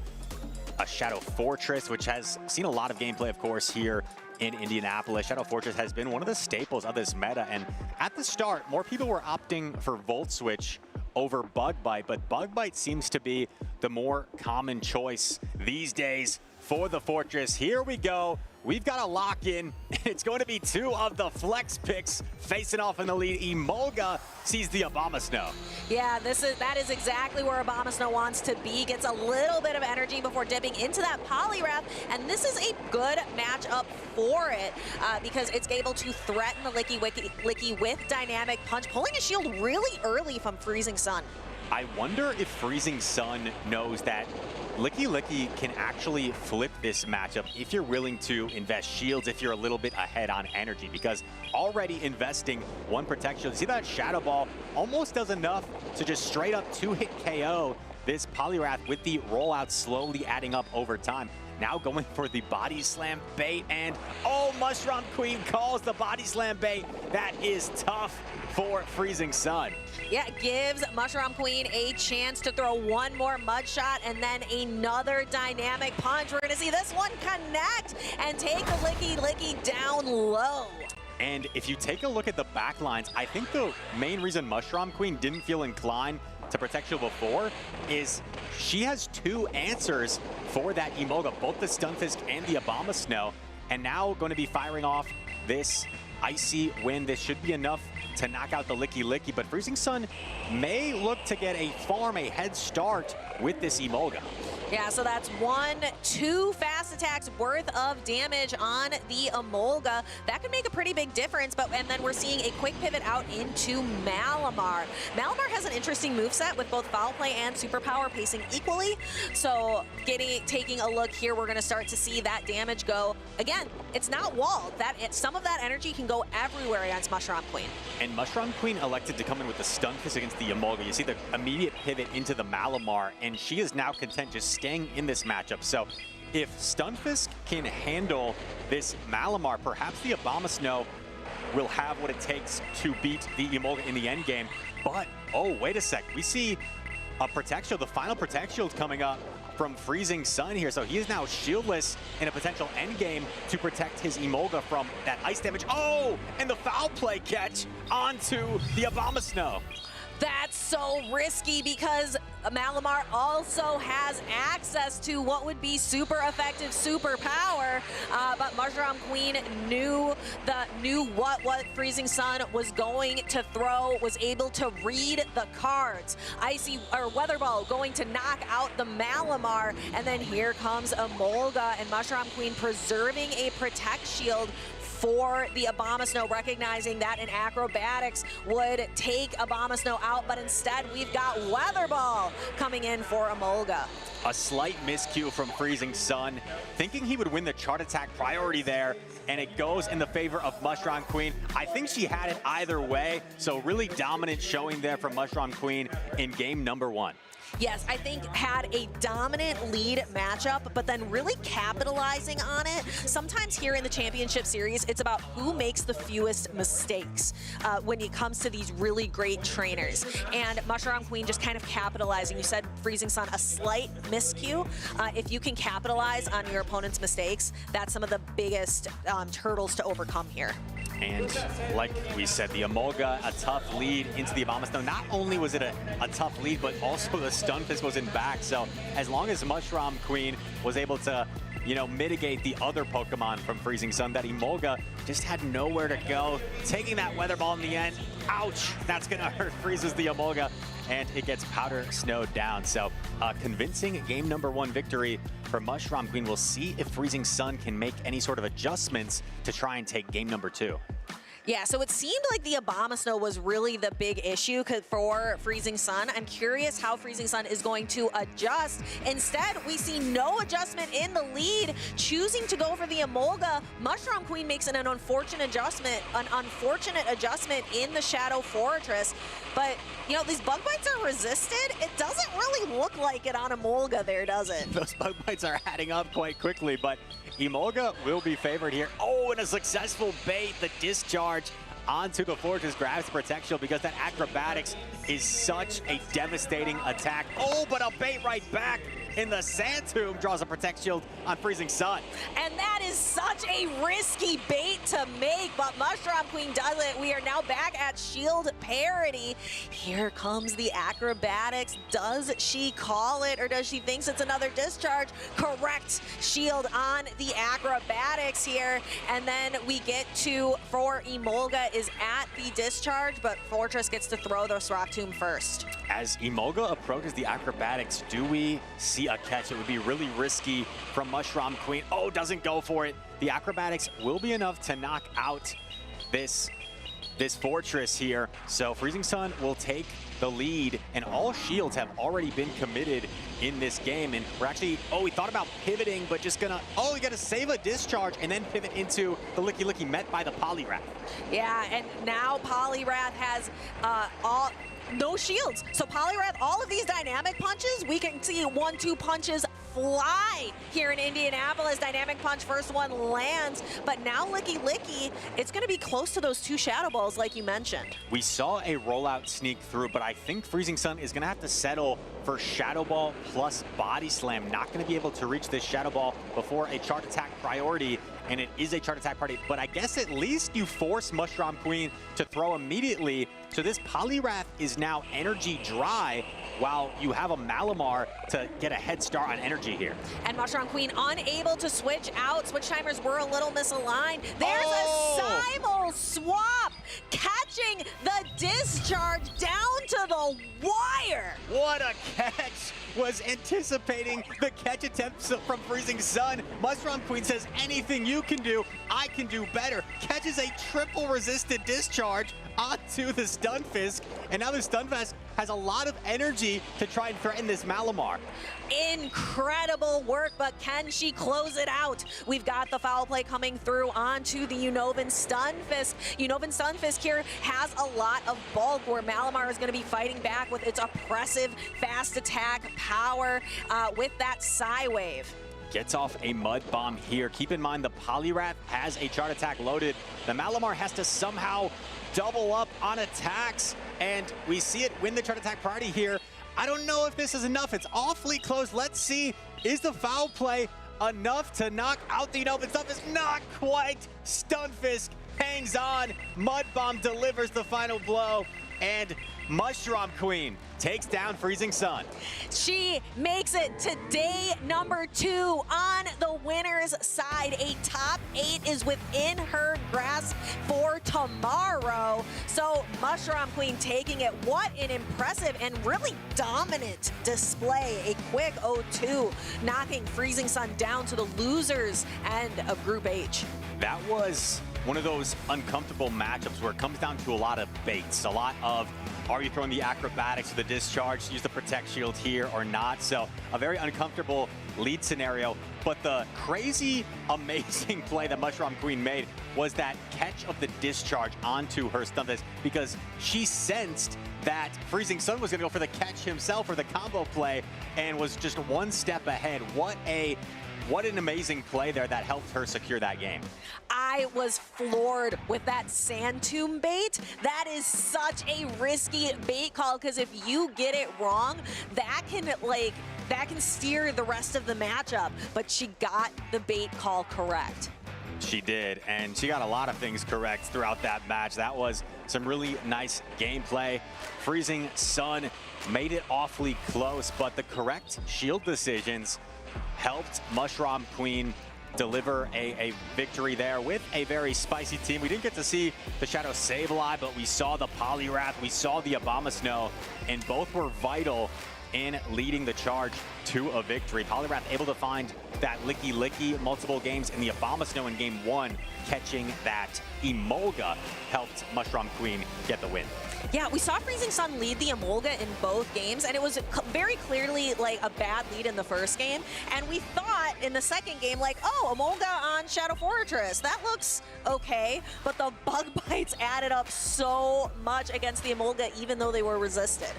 a Shadow Fortress, which has seen a lot of gameplay, of course, here in Indianapolis. Shadow Fortress has been one of the staples of this meta, and at the start, more people were opting for Volt Switch over Bug Bite, but Bug Bite seems to be the more common choice these days for the Fortress. Here we go. We've got a lock-in. It's going to be 2 of the flex picks facing off in the lead. Emolga sees the Abomasnow. Yeah, that is exactly where Abomasnow wants to be. Gets a little bit of energy before dipping into that Poliwrath, and this is a good matchup for it because it's able to threaten the Licky with Dynamic Punch, pulling a shield really early from Freezingsunn. I wonder if Freezingsunn knows that Licky can actually flip this matchup if you're willing to invest shields, if you're a little bit ahead on energy, because already investing 1 Protect Shield, see that Shadow Ball almost does enough to just straight up 2-hit KO this Poliwrath, with the rollout slowly adding up over time. Now going for the Body Slam bait, and oh, mushromqween calls the Body Slam bait. That is tough for Freezingsunn. Yeah, it gives mushromqween a chance to throw 1 more Mud Shot and then another Dynamic Punch. We're gonna see this one connect and take the Licky down low. And if you take a look at the back lines, I think the main reason mushromqween didn't feel inclined to Protect Shield before is she has 2 answers for that Emolga, both the Stunfisk and the Abomasnow, and now going to be firing off this Icy Wind. This should be enough to knock out the Licky, but Freezingsunn may look to get a head start with this Emolga. Yeah, so that's 2 fast attacks worth of damage on the Emolga. That could make a pretty big difference, and then we're seeing a quick pivot out into Malamar. Malamar has an interesting moveset with both Foul Play and Superpower pacing equally. So taking a look here, we're gonna start to see that damage go. Again, it's not walled. Some of that energy can go everywhere against mushromqween. And mushromqween elected to come in with the Stunfisk against the Emolga. You see the immediate pivot into the Malamar, and she is now content just staying in this matchup. So if Stunfisk can handle this Malamar, perhaps the Abomasnow will have what it takes to beat the Emolga in the end game. But, oh, wait a sec. We see a Protect Shield, the final Protect Shield coming up from Freezingsunn here. So he is now shieldless in a potential end game to protect his Emolga from that ice damage. Oh, and the Foul Play catch onto the Abomasnow. That's so risky because Malamar also has access to what would be super effective superpower, but mushromqween knew what Freezingsunn was going to throw, was able to read the cards. Weather Ball going to knock out the Malamar, and then here comes Emolga, and mushromqween preserving a Protect Shield for the Abomasnow, recognizing that in acrobatics would take Abomasnow out, but instead we've got Weather Ball coming in for Emolga. A slight miscue from Freezingsunn, thinking he would win the chart attack priority there, and it goes in the favor of mushromqween. I think she had it either way, so really dominant showing there from mushromqween in game number 1. Yes, I think had a dominant lead matchup, but then really capitalizing on it. Sometimes here in the championship series, it's about who makes the fewest mistakes when it comes to these really great trainers. And mushromqween just kind of capitalizing. You said freezingsunn, a slight miscue. If you can capitalize on your opponent's mistakes, that's some of the biggest hurdles to overcome here. And like we said, the Emolga, a tough lead into the Abomasnow. Not only was it a tough lead, but also the Stunfisk was in back. So as long as mushromqween was able to, you know, mitigate the other Pokemon from freezingsunn, that Emolga just had nowhere to go. Taking that weather ball in the end, ouch, that's gonna hurt, freezes the Emolga, and it gets powder snowed down. So convincing game number 1 victory for mushromqween. We'll see if freezingsunn can make any sort of adjustments to try and take game number 2. Yeah, so it seemed like the Abomasnow was really the big issue for freezingsunn. I'm curious how freezingsunn is going to adjust. Instead, we see no adjustment in the lead, choosing to go for the Emolga. mushromqween makes an unfortunate adjustment in the Shadow Fortress. But, you know, these bug bites are resisted. It doesn't really look like it on Emolga there, does it? Those bug bites are adding up quite quickly, but Emolga will be favored here. Oh, and a successful bait, the discharge onto the fortress, grabs the Protect Shield because that acrobatics is such a devastating attack. Oh, but a bait right back in the Sand Tomb, draws a Protect Shield on freezingsunn. And that is such a risky bait to make, but mushromqween does it. We are now back at shield parity. Here comes the acrobatics. Does she call it, or does she think it's another discharge? Correct shield on the acrobatics here. And then we get to, for Emolga is at the discharge, but Fortress gets to throw the Rock Tomb first. As Emolga approaches the acrobatics, do we see a catch? It would be really risky from mushromqween. Oh, doesn't go for it. The acrobatics will be enough to knock out this fortress here. So freezingsunn will take the lead, and all shields have already been committed in this game. And we're actually, we thought about pivoting, but just gonna, we gotta save a discharge and then pivot into the Licky met by the Poliwrath. Yeah, and now Poliwrath has no shields. So Poliwrath, all of these dynamic punches, we can see 1-2 punches fly here in Indianapolis. Dynamic punch, first one lands, but now Licky, it's gonna be close to those 2 Shadow Balls like you mentioned. We saw a rollout sneak through, but I think freezingsunn is gonna have to settle for Shadow Ball plus Body Slam. Not gonna be able to reach this Shadow Ball before a Charge Attack priority, and it is a Charge Attack priority, but I guess at least you force mushromqween to throw immediately. So this Poliwrath is now energy dry, while you have a Malamar to get a head start on energy here. And mushromqween unable to switch out. Switch timers were a little misaligned. There's a simul swap, catching the discharge down to the wire. What a catch! Was anticipating the catch attempts from freezingsunn. mushromqween says, anything you can do, I can do better. Catches a triple resisted discharge onto the Stunfisk, and now the Stunfisk has a lot of energy to try and threaten this Malamar. Incredible work, but can she close it out? We've got the foul play coming through onto the Unnovan Stunfisk. Unnovan Stunfisk here has a lot of bulk, where Malamar is going to be fighting back with its oppressive fast attack power with that Psy Wave. Gets off a Mud Bomb here. Keep in mind the Poliwrath has a Charge Attack loaded. The Malamar has to somehow double up on attacks, and we see it win the Charge Attack priority here. I don't know if this is enough. It's awfully close. Let's see. Is the foul play enough to knock out the Unnovan Stunfisk? Not quite. Stunfisk hangs on. Mud Bomb delivers the final blow, and mushromqween takes down freezingsunn. She makes it to day number 2 on the winner's side. A top 8 is within her grasp for tomorrow. So mushromqween taking it. What an impressive and really dominant display. A quick 0-2, knocking freezingsunn down to the losers end of Group H. That was one of those uncomfortable matchups where it comes down to a lot of baits, a lot of, are you throwing the acrobatics or the discharge, use the Protect Shield here or not? So a very uncomfortable lead scenario. But the crazy, amazing play that mushromqween made was that catch of the discharge onto her stun disc, because she sensed that freezingsunn was going to go for the catch himself or the combo play and was just one step ahead. What an amazing play there that helped her secure that game. I was floored with that sand tomb bait. That is such a risky bait call, because if you get it wrong, that can steer the rest of the matchup. But she got the bait call correct. She did, and she got a lot of things correct throughout that match. That was some really nice gameplay. freezingsunn made it awfully close, but the correct shield decisions helped mushromqween deliver a victory there with a very spicy team. We didn't get to see the Shadow Sableye, but we saw the Poliwrath, we saw the Abomasnow, and both were vital in leading the charge to a victory. Poliwrath able to find that licky multiple games, and the Abomasnow in game 1 catching that Emolga helped mushromqween get the win. Yeah, we saw freezingsunn lead the Emolga in both games, and it was very clearly like a bad lead in the first game. And we thought in the second game, like, oh, Emolga on Shadow Fortress, that looks okay. But the bug bites added up so much against the Emolga, even though they were resisted.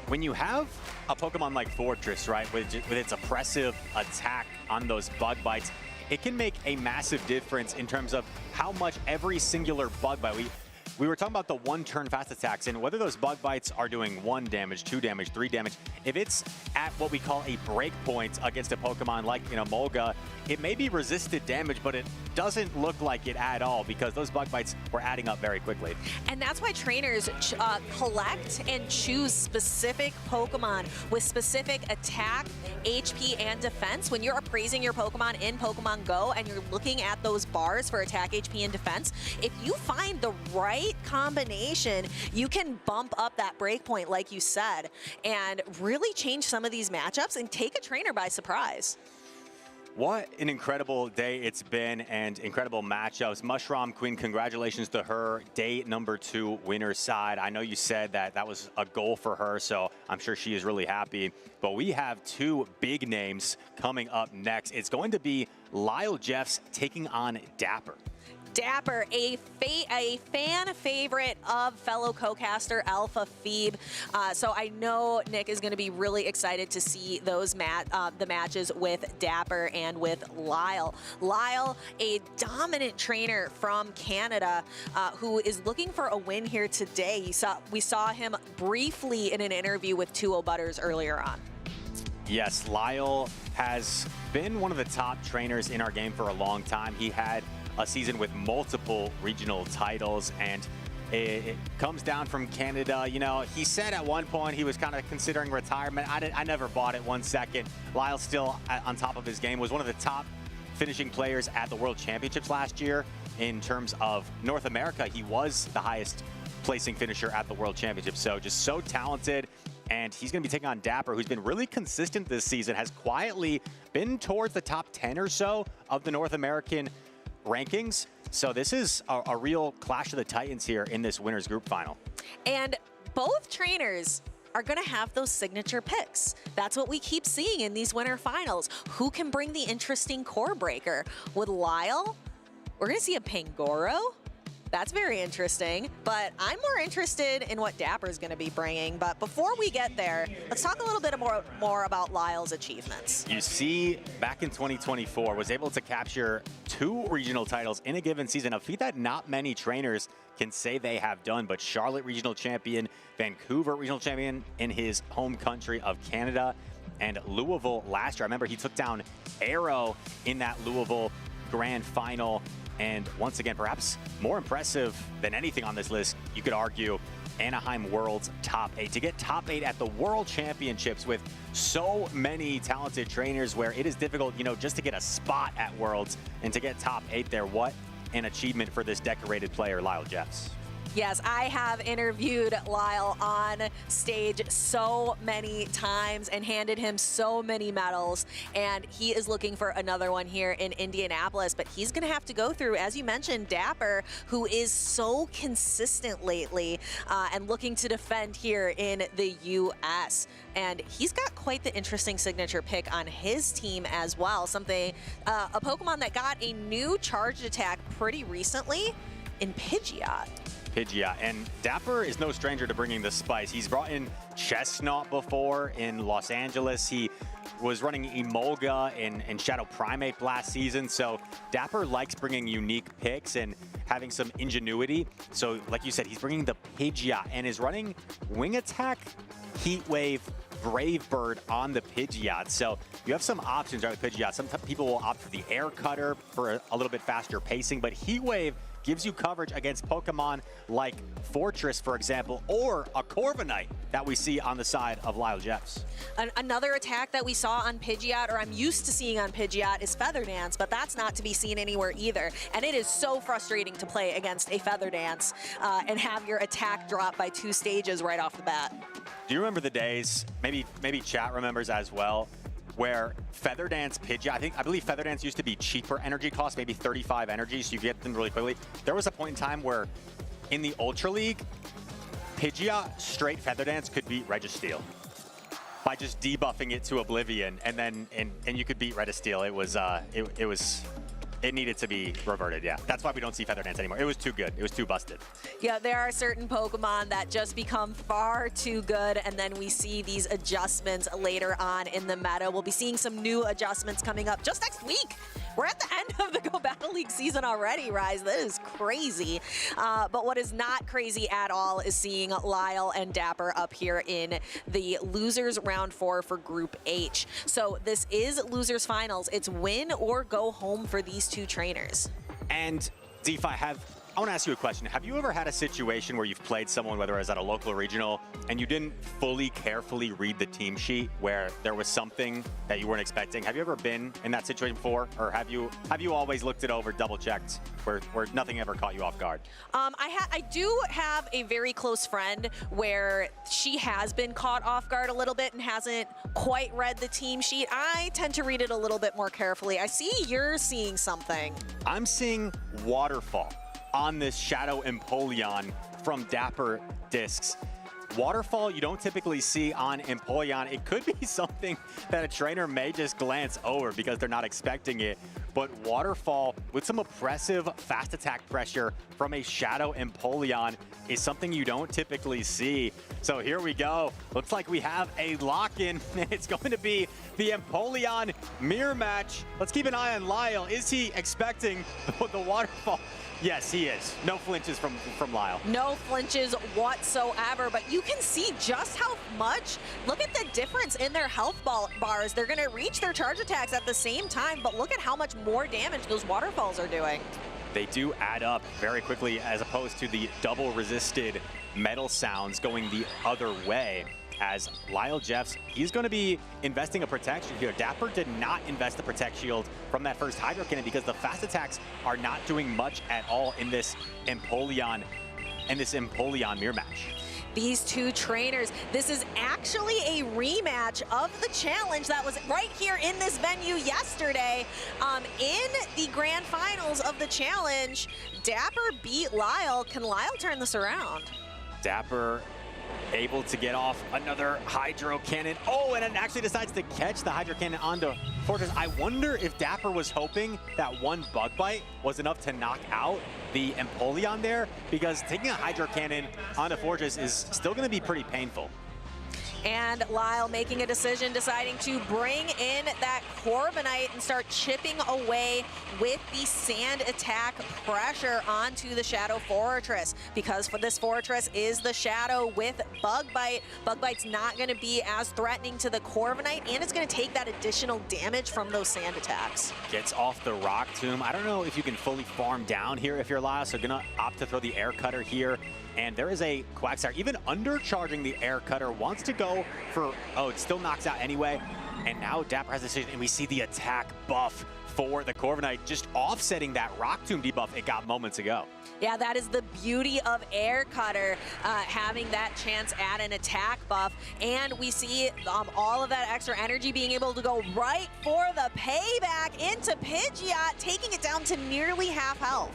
When you have a Pokemon like Fortress, right, with its oppressive attack on those bug bites, it can make a massive difference in terms of how much every singular bug bite. We were talking about the one-turn fast attacks, and whether those bug bites are doing 1 damage, 2 damage, 3 damage, if it's at what we call a break point against a Pokemon like an Emolga, it may be resisted damage, but it doesn't look like it at all, because those bug bites were adding up very quickly. And that's why trainers collect and choose specific Pokemon with specific attack, HP, and defense. When you're appraising your Pokemon in Pokemon Go and you're looking at those bars for attack, HP, and defense, if you find the right combination, you can bump up that breakpoint, like you said, and really change some of these matchups and take a trainer by surprise. What an incredible day it's been, and incredible matchups. mushromqween, congratulations to her, day number 2 winner's side. I know you said that was a goal for her, so I'm sure she is really happy. But we have 2 big names coming up next. It's going to be lylejeffsIII taking on Dapper. Dapper, a fan favorite of fellow co-caster Alpha Phoebe. So I know Nick is going to be really excited to see those the matches with Dapper and with Lyle. Lyle, a dominant trainer from Canada who is looking for a win here today. We saw him briefly in an interview with 2O Butters earlier on. Yes, Lyle has been one of the top trainers in our game for a long time. He had a season with multiple regional titles, and it comes down from Canada. You know, he said at one point he was kind of considering retirement. I never bought it 1 second. Lyle's still on top of his game, was one of the top finishing players at the World Championships last year. In terms of North America, he was the highest placing finisher at the World Championships. So just so talented. And he's going to be taking on Dapper, who's been really consistent this season, has quietly been towards the top 10 or so of the North American rankings. So this is a real clash of the titans here in this winners group final. And both trainers are going to have those signature picks. That's what we keep seeing in these winter finals. Who can bring the interesting core breaker? With Lyle, we're going to see a Pangoro. That's very interesting, but I'm more interested in what Dapper's going to be bringing. But before we get there, let's talk a little bit more about Lyle's achievements. You see, back in 2024, was able to capture 2 regional titles in a given season, a feat that not many trainers can say they have done. But Charlotte regional champion, Vancouver regional champion in his home country of Canada, and Louisville last year. I remember he took down arrohh in that Louisville grand final. And once again, perhaps more impressive than anything on this list, you could argue, Anaheim World's top 8. To get top 8 at the World Championships with so many talented trainers, where it is difficult, you know, just to get a spot at Worlds, and to get top 8 there, what an achievement for this decorated player, lylejeffsIII. Yes, I have interviewed Lyle on stage so many times and handed him so many medals, and he is looking for another one here in Indianapolis, but he's going to have to go through, as you mentioned, Dapper, who is so consistent lately and looking to defend here in the U.S. And he's got quite the interesting signature pick on his team as well, something, a Pokemon that got a new charged attack pretty recently in Pidgeot. And Dapper is no stranger to bringing the spice. He's brought in Chestnut before in Los Angeles. He was running Emolga in Shadow Primate last season. So Dapper likes bringing unique picks and having some ingenuity. So like you said, he's bringing the Pidgeot and is running Wing Attack, Heat Wave, Brave Bird on the Pidgeot. So you have some options right with Pidgeot. Some people will opt for the Air Cutter for a little bit faster pacing, but Heat Wave gives you coverage against Pokemon like Fortress, for example, or a Corviknight that we see on the side of Lylejeffs. Another attack that we saw on Pidgeot, or I'm used to seeing on Pidgeot, is Feather Dance, but that's not to be seen anywhere either. And it is so frustrating to play against a Feather Dance and have your attack drop by 2 stages right off the bat. Do you remember the days, maybe chat remembers as well, where Feather Dance Pidgeot, I believe Feather Dance used to be cheaper energy cost, maybe 35 energy, so you get them really quickly. There was a point in time where in the Ultra League, Pidgeot straight Feather Dance could beat Registeel by just debuffing it to Oblivion, and then and you could beat Registeel. It needed to be reverted, yeah. That's why we don't see Feather Dance anymore. It was too good. It was too busted. Yeah, there are certain Pokemon that just become far too good, and then we see these adjustments later on in the meta. We'll be seeing some new adjustments coming up just next week. We're at the end of the Go Battle League season already, Rise. That is crazy. But what is not crazy at all is seeing Lyle and Dapper up here in the losers round 4 for Group H. So this is losers finals. It's win or go home for these 2 trainers. And DeFi, I want to ask you a question. Have you ever had a situation where you've played someone, whether it was at a local or regional, and you didn't fully carefully read the team sheet where there was something that you weren't expecting? Have you ever been in that situation before? Or have you always looked it over, double checked, where nothing ever caught you off guard? I do have a very close friend where she has been caught off guard a little bit and hasn't quite read the team sheet. I tend to read it a little bit more carefully. I see you're seeing something. I'm seeing Waterfall on this Shadow Empoleon from Dapperdiscs. Waterfall you don't typically see on Empoleon. It could be something that a trainer may just glance over because they're not expecting it. But Waterfall with some oppressive fast attack pressure from a Shadow Empoleon is something you don't typically see. So here we go. Looks like we have a lock-in. It's going to be the Empoleon mirror match. Let's keep an eye on Lyle. Is he expecting the Waterfall? Yes, he is. No flinches from Lyle. No flinches whatsoever, but you can see just how much. Look at the difference in their health bars. They're going to reach their charge attacks at the same time, but look at how much more damage those waterfalls are doing. They do add up very quickly as opposed to the double resisted metal sounds going the other way. As Lylejeffs, he's going to be investing a protection here. Dapper did not invest the Protect Shield from that first Hydro Cannon because the fast attacks are not doing much at all in this Empoleon mirror match. These 2 trainers, this is actually a rematch of the challenge that was right here in this venue yesterday. In the grand finals of the challenge, Dapper beat Lyle. Can Lyle turn this around? Dapper able to get off another Hydro Cannon. Oh, and it actually decides to catch the Hydro Cannon onto Fortress. I wonder if Dapper was hoping that one Bug Bite was enough to knock out the Empoleon there, because taking a Hydro Cannon onto Fortress is still going to be pretty painful. And Lyle making a decision, deciding to bring in that Corviknight and start chipping away with the sand attack pressure onto the Shadow Fortress. Because for this Fortress is the Shadow with Bug Bite. Bug Bite's not going to be as threatening to the Corviknight, and it's going to take that additional damage from those sand attacks. Gets off the Rock Tomb. I don't know if you can fully farm down here if you're Lyle, so gonna opt to throw the Air Cutter here. And there is a Quagsire, even undercharging the Air Cutter, wants to go for, oh, it still knocks out anyway. And now Dapper has a decision, and we see the attack buff for the Corviknight, just offsetting that Rock Tomb debuff it got moments ago. Yeah, that is the beauty of Air Cutter, having that chance at an attack buff. And we see all of that extra energy being able to go right for the payback into Pidgeot, taking it down to nearly half health.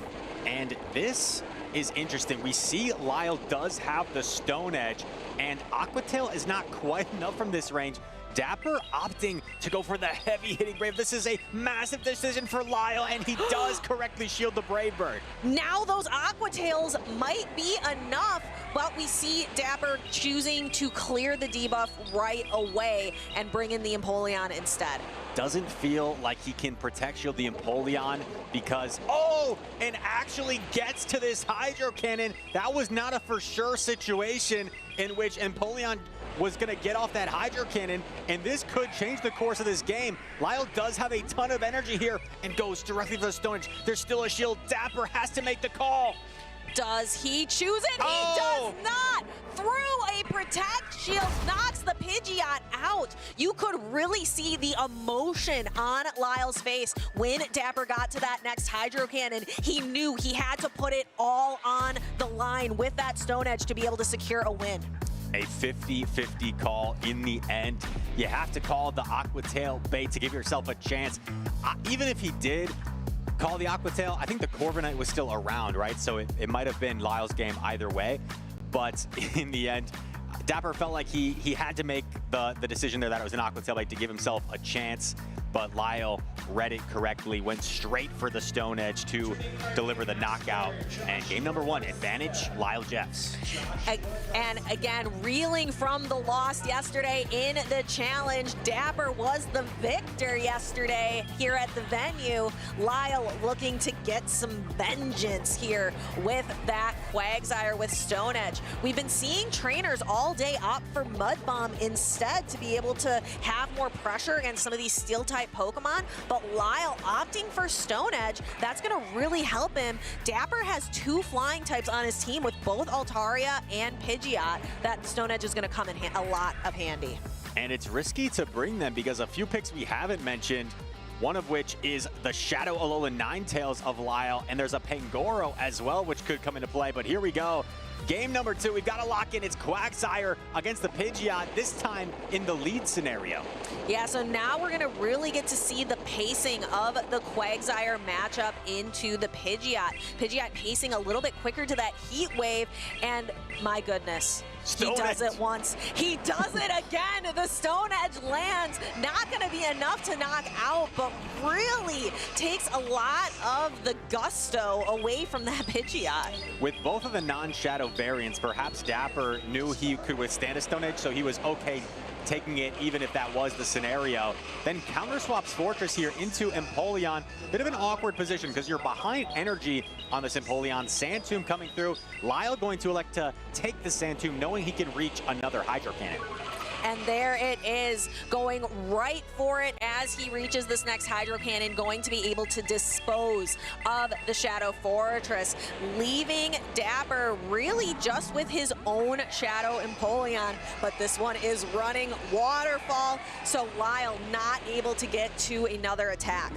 And this is interesting. We see Lyle does have the Stone Edge, and Aqua Tail is not quite enough from this range. Dapper opting to go for the heavy-hitting Brave. This is a massive decision for Lyle, and he does correctly shield the Brave Bird. Now those Aqua Tails might be enough, but we see Dapper choosing to clear the debuff right away and bring in the Empoleon instead. Doesn't feel like he can protect shield the Empoleon because, and actually gets to this Hydro Cannon. That was not a for sure situation in which Empoleon was going to get off that Hydro Cannon, and this could change the course of this game. Lyle does have a ton of energy here and goes directly for the Stone Edge. There's still a shield. Dapper has to make the call. Does he choose it? He does not! Through a Protect Shield, knocks the Pidgeot out. You could really see the emotion on Lyle's face when Dapper got to that next Hydro Cannon. He knew he had to put it all on the line with that Stone Edge to be able to secure a win. A 50-50 call in the end. You have to call the Aqua Tail bait to give yourself a chance. Even if he did call the Aqua Tail, I think the Corviknight was still around, right? So it might have been Lyle's game either way. But in the end, Dapper felt like he had to make the decision there that it was an Aqua Tail bait to give himself a chance. But Lyle read it correctly, went straight for the Stone Edge to deliver the knockout. And game number 1, advantage, LyleJeffs. And again, reeling from the loss yesterday in the challenge, Dapper was the victor yesterday here at the venue. Lyle looking to get some vengeance here with that Quagsire with Stone Edge. We've been seeing trainers all day opt for Mud Bomb instead to be able to have more pressure against some of these Steel-type Pokemon, but Lyle opting for Stone Edge, that's going to really help him. Dapper has 2 flying types on his team with both Altaria and Pidgeot. That Stone Edge is going to come in a lot of handy. And it's risky to bring them because a few picks we haven't mentioned, one of which is the Shadow Alolan Ninetales of Lyle, and there's a Pangoro as well, which could come into play. But here we go. Game number 2, we've got to lock in. It's Quagsire against the Pidgeot, this time in the lead scenario. Yeah, so now we're going to really get to see the pacing of the Quagsire matchup into the Pidgeot. Pidgeot pacing a little bit quicker to that Heat Wave, and my goodness, he does it once. He does it again. The Stone Edge lands. Not going to be enough to knock out, but really takes a lot of the gusto away from that Pidgeot. With both of the non-Shadow variants, perhaps Dapper knew he could withstand a Stone Edge, so he was okay taking it even if that was the scenario. Then counter swaps Fortress here into Empoleon. Bit of an awkward position because you're behind energy on this Empoleon. Sand Tomb coming through. Lyle going to elect to take the Sand Tomb knowing he can reach another Hydro Cannon. And there it is, going right for it as he reaches this next Hydro Cannon, going to be able to dispose of the Shadow Fortress, leaving Dapper really just with his own Shadow Empoleon. But this one is running Waterfall, so Lyle not able to get to another attack.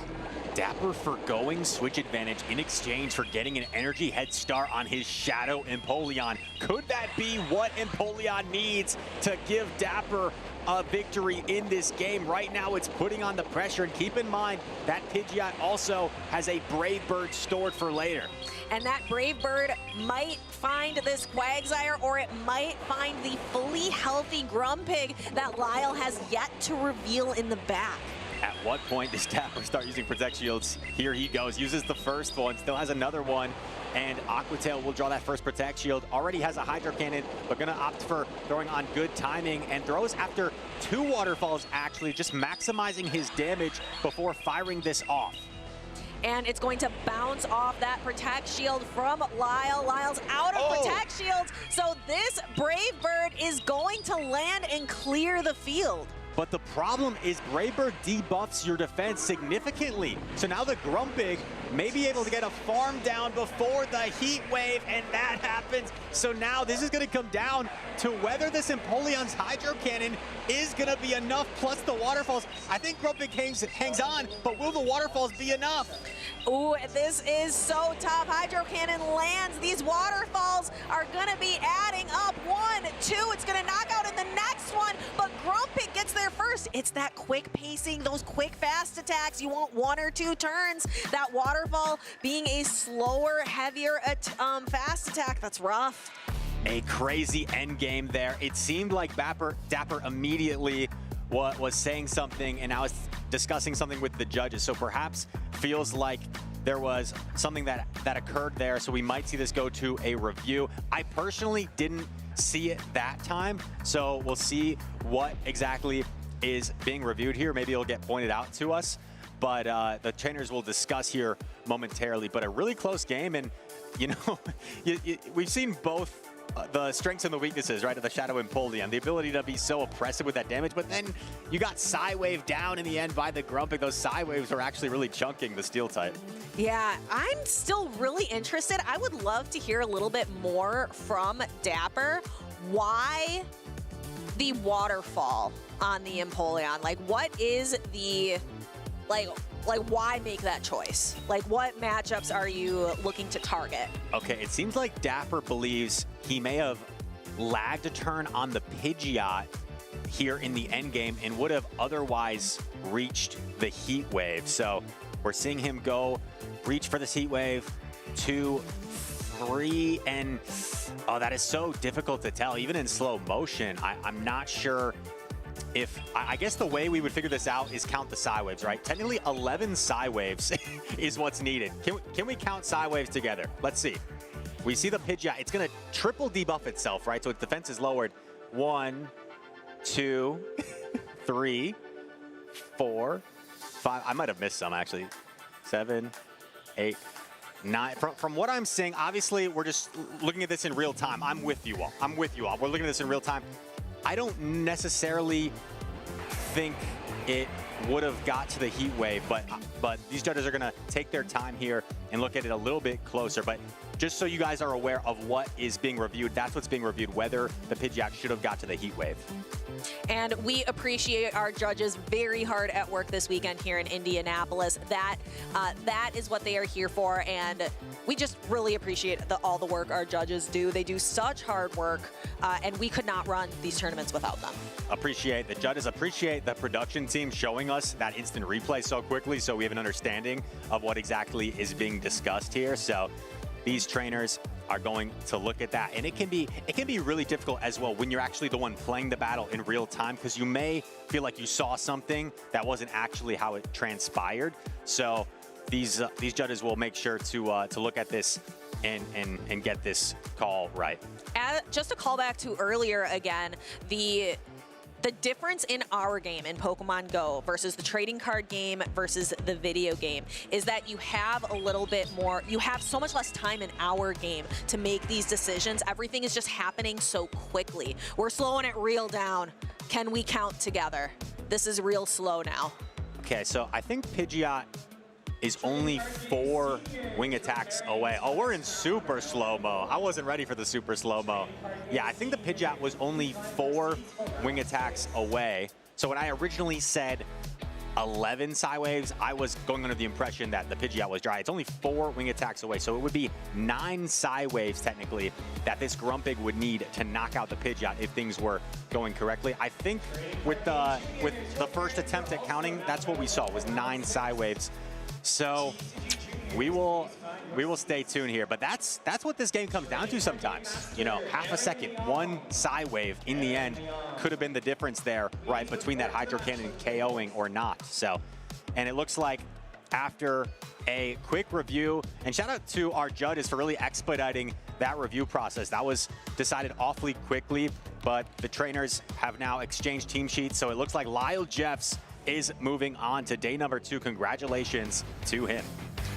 Dapper forgoing switch advantage in exchange for getting an energy head start on his Shadow Empoleon. Could that be what Empoleon needs to give Dapper a victory in this game? Right now it's putting on the pressure, and keep in mind that Pidgeot also has a Brave Bird stored for later. And that Brave Bird might find this Quagsire, or it might find the fully healthy Grumpig that Lyle has yet to reveal in the back. At what point does Dapper start using Protect Shields? Here he goes, uses the first one, still has another one, and Aqua Tail will draw that first Protect Shield. Already has a Hydro Cannon, but gonna opt for throwing on good timing, and throws after 2 waterfalls actually, just maximizing his damage before firing this off. And it's going to bounce off that Protect Shield from Lyle. Lyle's out of Protect Shields, so this Brave Bird is going to land and clear the field. But the problem is Brabird debuffs your defense significantly. So now the Grumpig may be able to get a farm down before the heat wave, and that happens. So now this is going to come down to whether this Empoleon's Hydro Cannon is going to be enough, plus the waterfalls. I think Grumpig hangs on, but will the waterfalls be enough? Ooh, this is so tough. Hydro Cannon lands. These waterfalls are going to be adding up. 1, 2, it's going to knock out in the next one, but Grumpig gets there first. It's that quick pacing, those quick fast attacks. You want 1 or 2 turns. That waterfall being a slower, heavier fast attack, that's rough. A crazy end game there. It seemed like Dapper immediately was saying something, and I was discussing something with the judges. So perhaps feels like there was something that occurred there. So we might see this go to a review. I personally didn't see it that time. So we'll see what exactly is being reviewed here. Maybe it'll get pointed out to us. But the trainers will discuss here momentarily. But a really close game. And, you know, we've seen both the strengths and the weaknesses, right, of the Shadow Empoleon. The ability to be so oppressive with that damage, but then you got Psywave down in the end by the Grumpig. Those Psywaves are actually really chunking the Steel type. Yeah, I'm still really interested. I would love to hear a little bit more from Dapper. Why the waterfall on the Empoleon? Like, what is the, like why make that choice? Like, what matchups are you looking to target? Okay, it seems like Dapper believes he may have lagged a turn on the Pidgeot here in the end game and would have otherwise reached the Heat Wave. So we're seeing him go reach for this Heat Wave, 2, 3, and oh, that is so difficult to tell. Even in slow motion, I'm not sure if, I guess the way we would figure this out is count the Psywaves, right? Technically 11 Psywaves is what's needed. Can we count Psywaves together? Let's see. We see the Pidgeot, it's gonna triple debuff itself, right? So its defense is lowered. 1, 2, 3, 4, 5. I might have missed some actually. 7, 8, 9. From what I'm seeing, obviously we're just looking at this in real time. I'm with you all. We're looking at this in real time. I don't necessarily think it would have got to the Heat Wave, but these judges are gonna take their time here and look at it a little bit closer. But just so you guys are aware of what is being reviewed, that's what's being reviewed, whether the Pidgeot should have got to the Heat Wave. And we appreciate our judges very hard at work this weekend here in Indianapolis. That is what they are here for, and we just really appreciate all the work our judges do. They do such hard work, and we could not run these tournaments without them. Appreciate the judges, appreciate the production team showing us that instant replay so quickly so we have an understanding of what exactly is being discussed here. So these trainers are going to look at that, and it can be really difficult as well when you're actually the one playing the battle in real time, because you may feel like you saw something that wasn't actually how it transpired. So these judges will make sure to look at this and get this call right. Just a callback to earlier again, the difference in our game in Pokemon Go versus the trading card game versus the video game is that you have a little bit more, you have so much less time in our game to make these decisions. Everything is just happening so quickly. We're slowing it real down. Can we count together? This is real slow now. Okay, so I think Pidgeot is only 4 wing attacks away. Oh, we're in super slow-mo. I wasn't ready for the super slow-mo. Yeah, I think the Pidgeot was only 4 wing attacks away. So when I originally said 11 Psywaves, I was going under the impression that the Pidgeot was dry. It's only 4 wing attacks away, so it would be 9 Psywaves, technically, that this Grumpig would need to knock out the Pidgeot if things were going correctly. I think with the first attempt at counting, that's what we saw, was 9 Psywaves. So we will stay tuned here, but that's what this game comes down to sometimes. You know, half a second, 1 Psywave in the end could have been the difference there, right, between that Hydro Cannon KOing or not. So, and it looks like after a quick review, and shout out to our judges for really expediting that review process. That was decided awfully quickly, but the trainers have now exchanged team sheets, so it looks like LylejeffsIII is moving on to day number 2. Congratulations to him.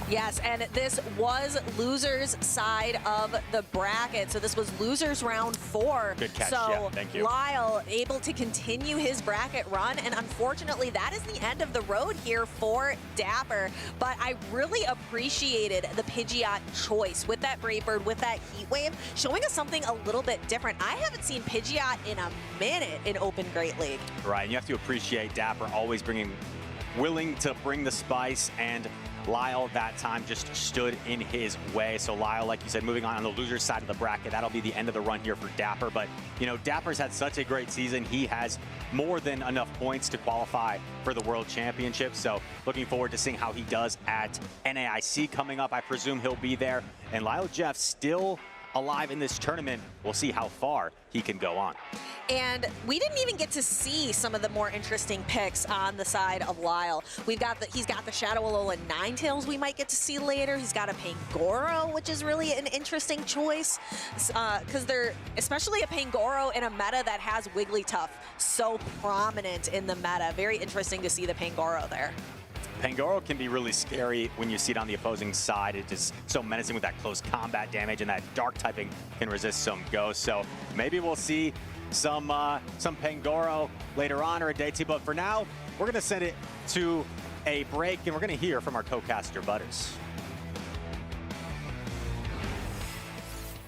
Yes, and this was losers side of the bracket. So this was losers round 4. Good catch, so yeah, thank you. Lyle able to continue his bracket run, and unfortunately that is the end of the road here for Dapper. But I really appreciated the Pidgeot choice with that Brave Bird, with that Heat Wave, showing us something a little bit different. I haven't seen Pidgeot in a minute in Open Great League. Right, and you have to appreciate Dapper always willing to bring the spice, and Lyle that time just stood in his way. So Lyle, like you said, moving on the loser side of the bracket, that'll be the end of the run here for Dapper. But, you know, Dapper's had such a great season. He has more than enough points to qualify for the World Championship. So looking forward to seeing how he does at NAIC coming up. I presume he'll be there. And Lyle Jeff still alive in this tournament. We'll see how far he can go on. And we didn't even get to see some of the more interesting picks on the side of Lyle. He's got the Shadow Alolan Ninetales we might get to see later. He's got a Pangoro, which is really an interesting choice, because they're especially a Pangoro in a meta that has Wigglytuff so prominent in the meta. Very interesting to see the Pangoro there. Pangoro can be really scary when you see it on the opposing side. It is so menacing with that close combat damage, and that dark typing can resist some ghosts. So maybe we'll see some Pangoro later on or a day 2, but for now, we're gonna send it to a break, and we're gonna hear from our co-caster Butters.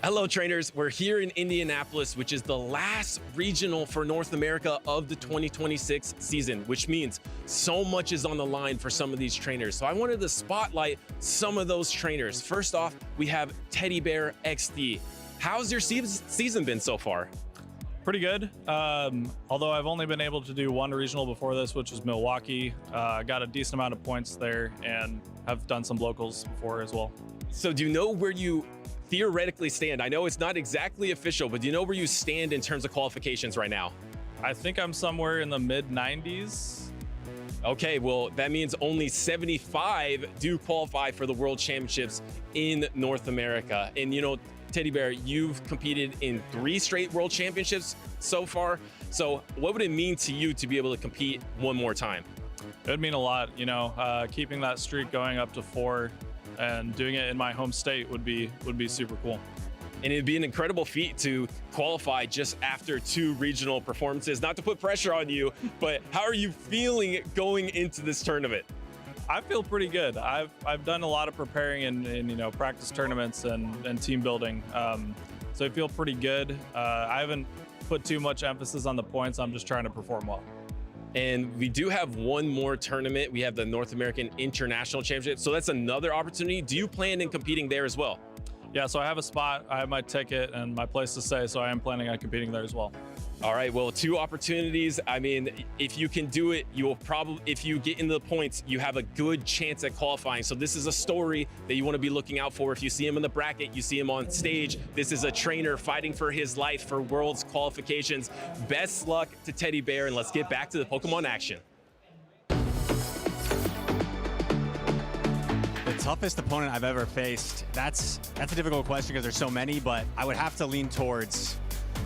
Hello trainers, we're here in Indianapolis, which is the last regional for North America of the 2026 season, which means so much is on the line for some of these trainers. So I wanted to spotlight some of those trainers. First off, we have teddybearxd. How's your season been so far? Pretty good. Although I've only been able to do one regional before this, which is Milwaukee. Got a decent amount of points there and have done some locals before as well. So do you know where you theoretically stand? I know it's not exactly official, but do you know where you stand in terms of qualifications right now? I think I'm somewhere in the mid 90s. Okay, well, that means only 75 do qualify for the World Championships in North America. And you know, Teddy Bear, you've competed in 3 straight World Championships so far. So what would it mean to you to be able to compete one more time? It would mean a lot, you know, keeping that streak going up to 4 and doing it in my home state would be super cool. And it'd be an incredible feat to qualify just after 2 regional performances. Not to put pressure on you, but how are you feeling going into this tournament? I feel pretty good. I've done a lot of preparing in you know, practice tournaments and team building, so I feel pretty good. I haven't put too much emphasis on the points. I'm just trying to perform well. And we do have one more tournament. We have the North American International Championship, so that's another opportunity. Do you plan in competing there as well? Yeah, so I have a spot, I have my ticket and my place to stay, so I am planning on competing there as well. All right, well, 2 opportunities. I mean, if you can do it, you will probably, if you get into the points, you have a good chance at qualifying. So this is a story that you want to be looking out for. If you see him in the bracket, you see him on stage, this is a trainer fighting for his life for Worlds qualifications. Best luck to Teddy Bear, and let's get back to the Pokemon action. The toughest opponent I've ever faced. That's a difficult question because there's so many, but I would have to lean towards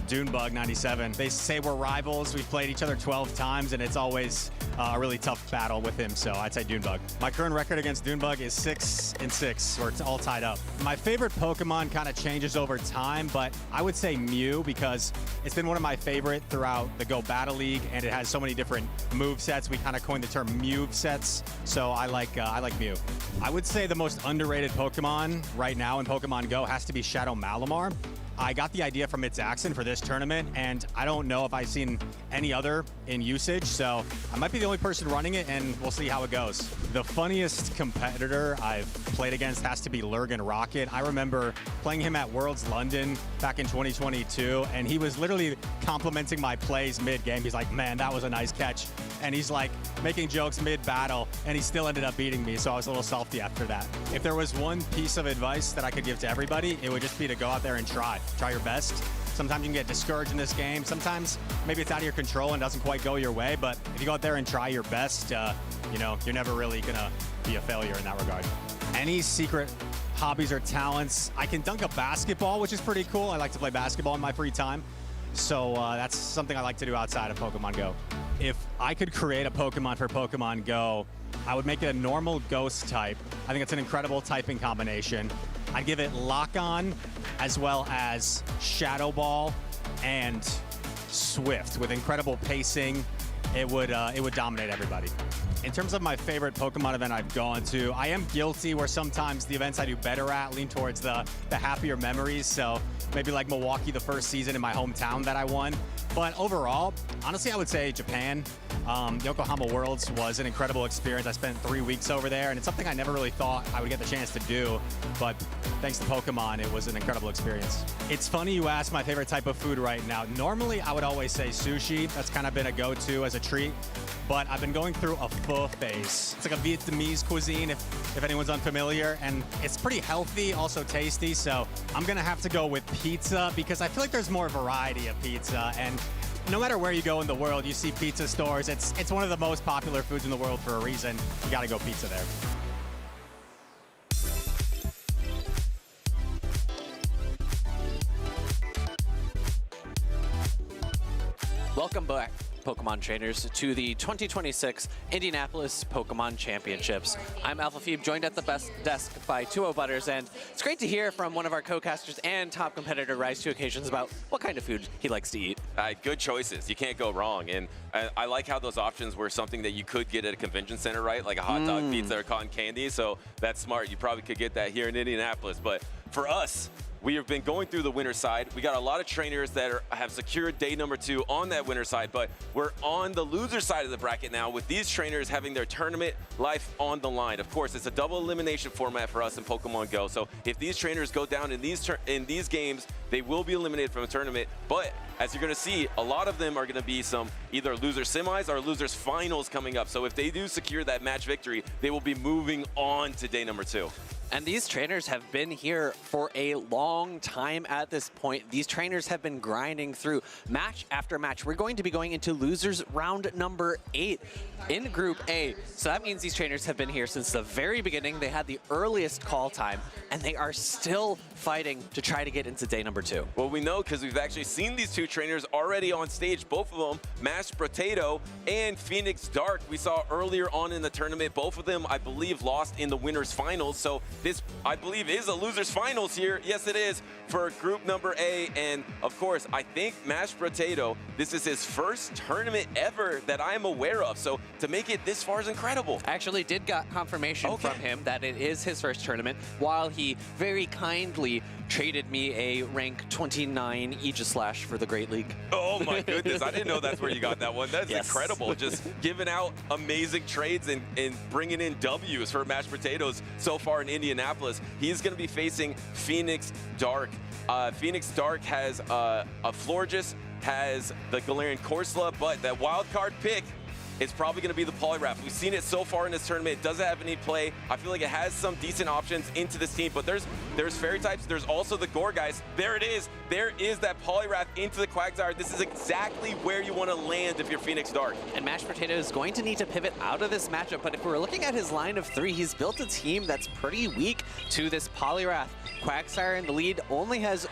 Dunebug97. They say we're rivals. We've played each other 12 times, and it's always a really tough battle with him, so I'd say Dunebug. My current record against Dunebug is 6-6, where it's all tied up. My favorite Pokemon kind of changes over time, but I would say Mew because it's been one of my favorite throughout the Go Battle League, and it has so many different move sets. We kind of coined the term Mew sets, so I like Mew. I would say the most underrated Pokemon right now in Pokemon Go has to be Shadow Malamar. I got the idea from its Axon for this tournament, and I don't know if I've seen any other in usage, so I might be the only person running it, and we'll see how it goes. The funniest competitor I've played against has to be Lurgan Rocket. I remember playing him at Worlds London back in 2022, and he was literally complimenting my plays mid-game. He's like, man, that was a nice catch. And he's like making jokes mid-battle, and he still ended up beating me, so I was a little salty after that. If there was one piece of advice that I could give to everybody, it would just be to go out there and try your best. Sometimes you can get discouraged in this game. Sometimes maybe it's out of your control and doesn't quite go your way, but if you go out there and try your best, you know, you're never really gonna be a failure in that regard. Any secret hobbies or talents? I can dunk a basketball, which is pretty cool. I like to play basketball in my free time. So that's something I like to do outside of Pokemon Go. If I could create a Pokemon for Pokemon Go, I would make it a normal ghost type. I think it's an incredible typing combination. I'd give it lock on as well as shadow ball and swift with incredible pacing. It would dominate everybody. In terms of my favorite Pokemon event I've gone to, I am guilty where sometimes the events I do better at lean towards the happier memories. So maybe like Milwaukee the first season in my hometown that I won. But overall, honestly, I would say Japan. Yokohama Worlds was an incredible experience. I spent 3 weeks over there, and it's something I never really thought I would get the chance to do. But thanks to Pokemon, it was an incredible experience. It's funny you ask my favorite type of food right now. Normally, I would always say sushi. That's kind of been a go-to as a treat. But I've been going through a pho phase. It's like a Vietnamese cuisine, if anyone's unfamiliar, and it's pretty healthy, also tasty. So I'm gonna have to go with pizza because I feel like there's more variety of pizza. And no matter where you go in the world, you see pizza stores. It's one of the most popular foods in the world for a reason. You gotta go pizza there. Welcome back, Pokemon trainers, to the 2026 Indianapolis Pokemon Championships. I'm AlphaPhoebe, joined at the desk by 2O Butters, and it's great to hear from one of our co-casters and top competitor Rise to occasions about what kind of food he likes to eat. Good choices. You can't go wrong. And I like how those options were something that you could get at a convention center, right? Like a hot dog, pizza, or cotton candy. So that's smart. You probably could get that here in Indianapolis. But for us, we have been going through the winner side. We got a lot of trainers that have secured day number 2 on that winner side, but we're on the loser side of the bracket now with these trainers having their tournament life on the line. Of course, it's a double elimination format for us in Pokemon Go. So if these trainers go down in these games, they will be eliminated from the tournament. But as you're gonna see, a lot of them are gonna be some either loser semis or losers finals coming up. So if they do secure that match victory, they will be moving on to day number 2. And these trainers have been here for a long time at this point. These trainers have been grinding through match after match. We're going to be going into losers round number 8 in Group A. So that means these trainers have been here since the very beginning. They had the earliest call time, and they are still fighting to try to get into day number 2. Well, we know because we've actually seen these two trainers already on stage, both of them, Mashed Potato and Phoenix Dark. We saw earlier on in the tournament, both of them, I believe, lost in the winners finals. So this, I believe, is a losers finals here. Yes, it is for group number A. And of course, I think Mashed Potato, this is his first tournament ever that I'm aware of. So to make it this far is incredible. I actually did get confirmation from him that it is his first tournament, while he very kindly traded me a rank 29 Aegislash for the Great League. Oh my goodness, I didn't know that's where you got that one. That's incredible. Just giving out amazing trades and bringing in W's for Mashed Potatoes so far in Indianapolis. He's going to be facing Phoenix Dark. Phoenix Dark has a Florges, has the Galarian Corsola, but that wild card pick, it's probably going to be the Poliwrath. We've seen it so far in this tournament. It doesn't have any play. I feel like it has some decent options into this team, but there's fairy types. There's also the Gore guys. There it is. There is that Poliwrath into the Quagsire. This is exactly where you want to land if you're Phoenix Dark. And Mashed Potato is going to need to pivot out of this matchup, but if we're looking at his line of 3, he's built a team that's pretty weak to this Poliwrath. Quagsire in the lead only has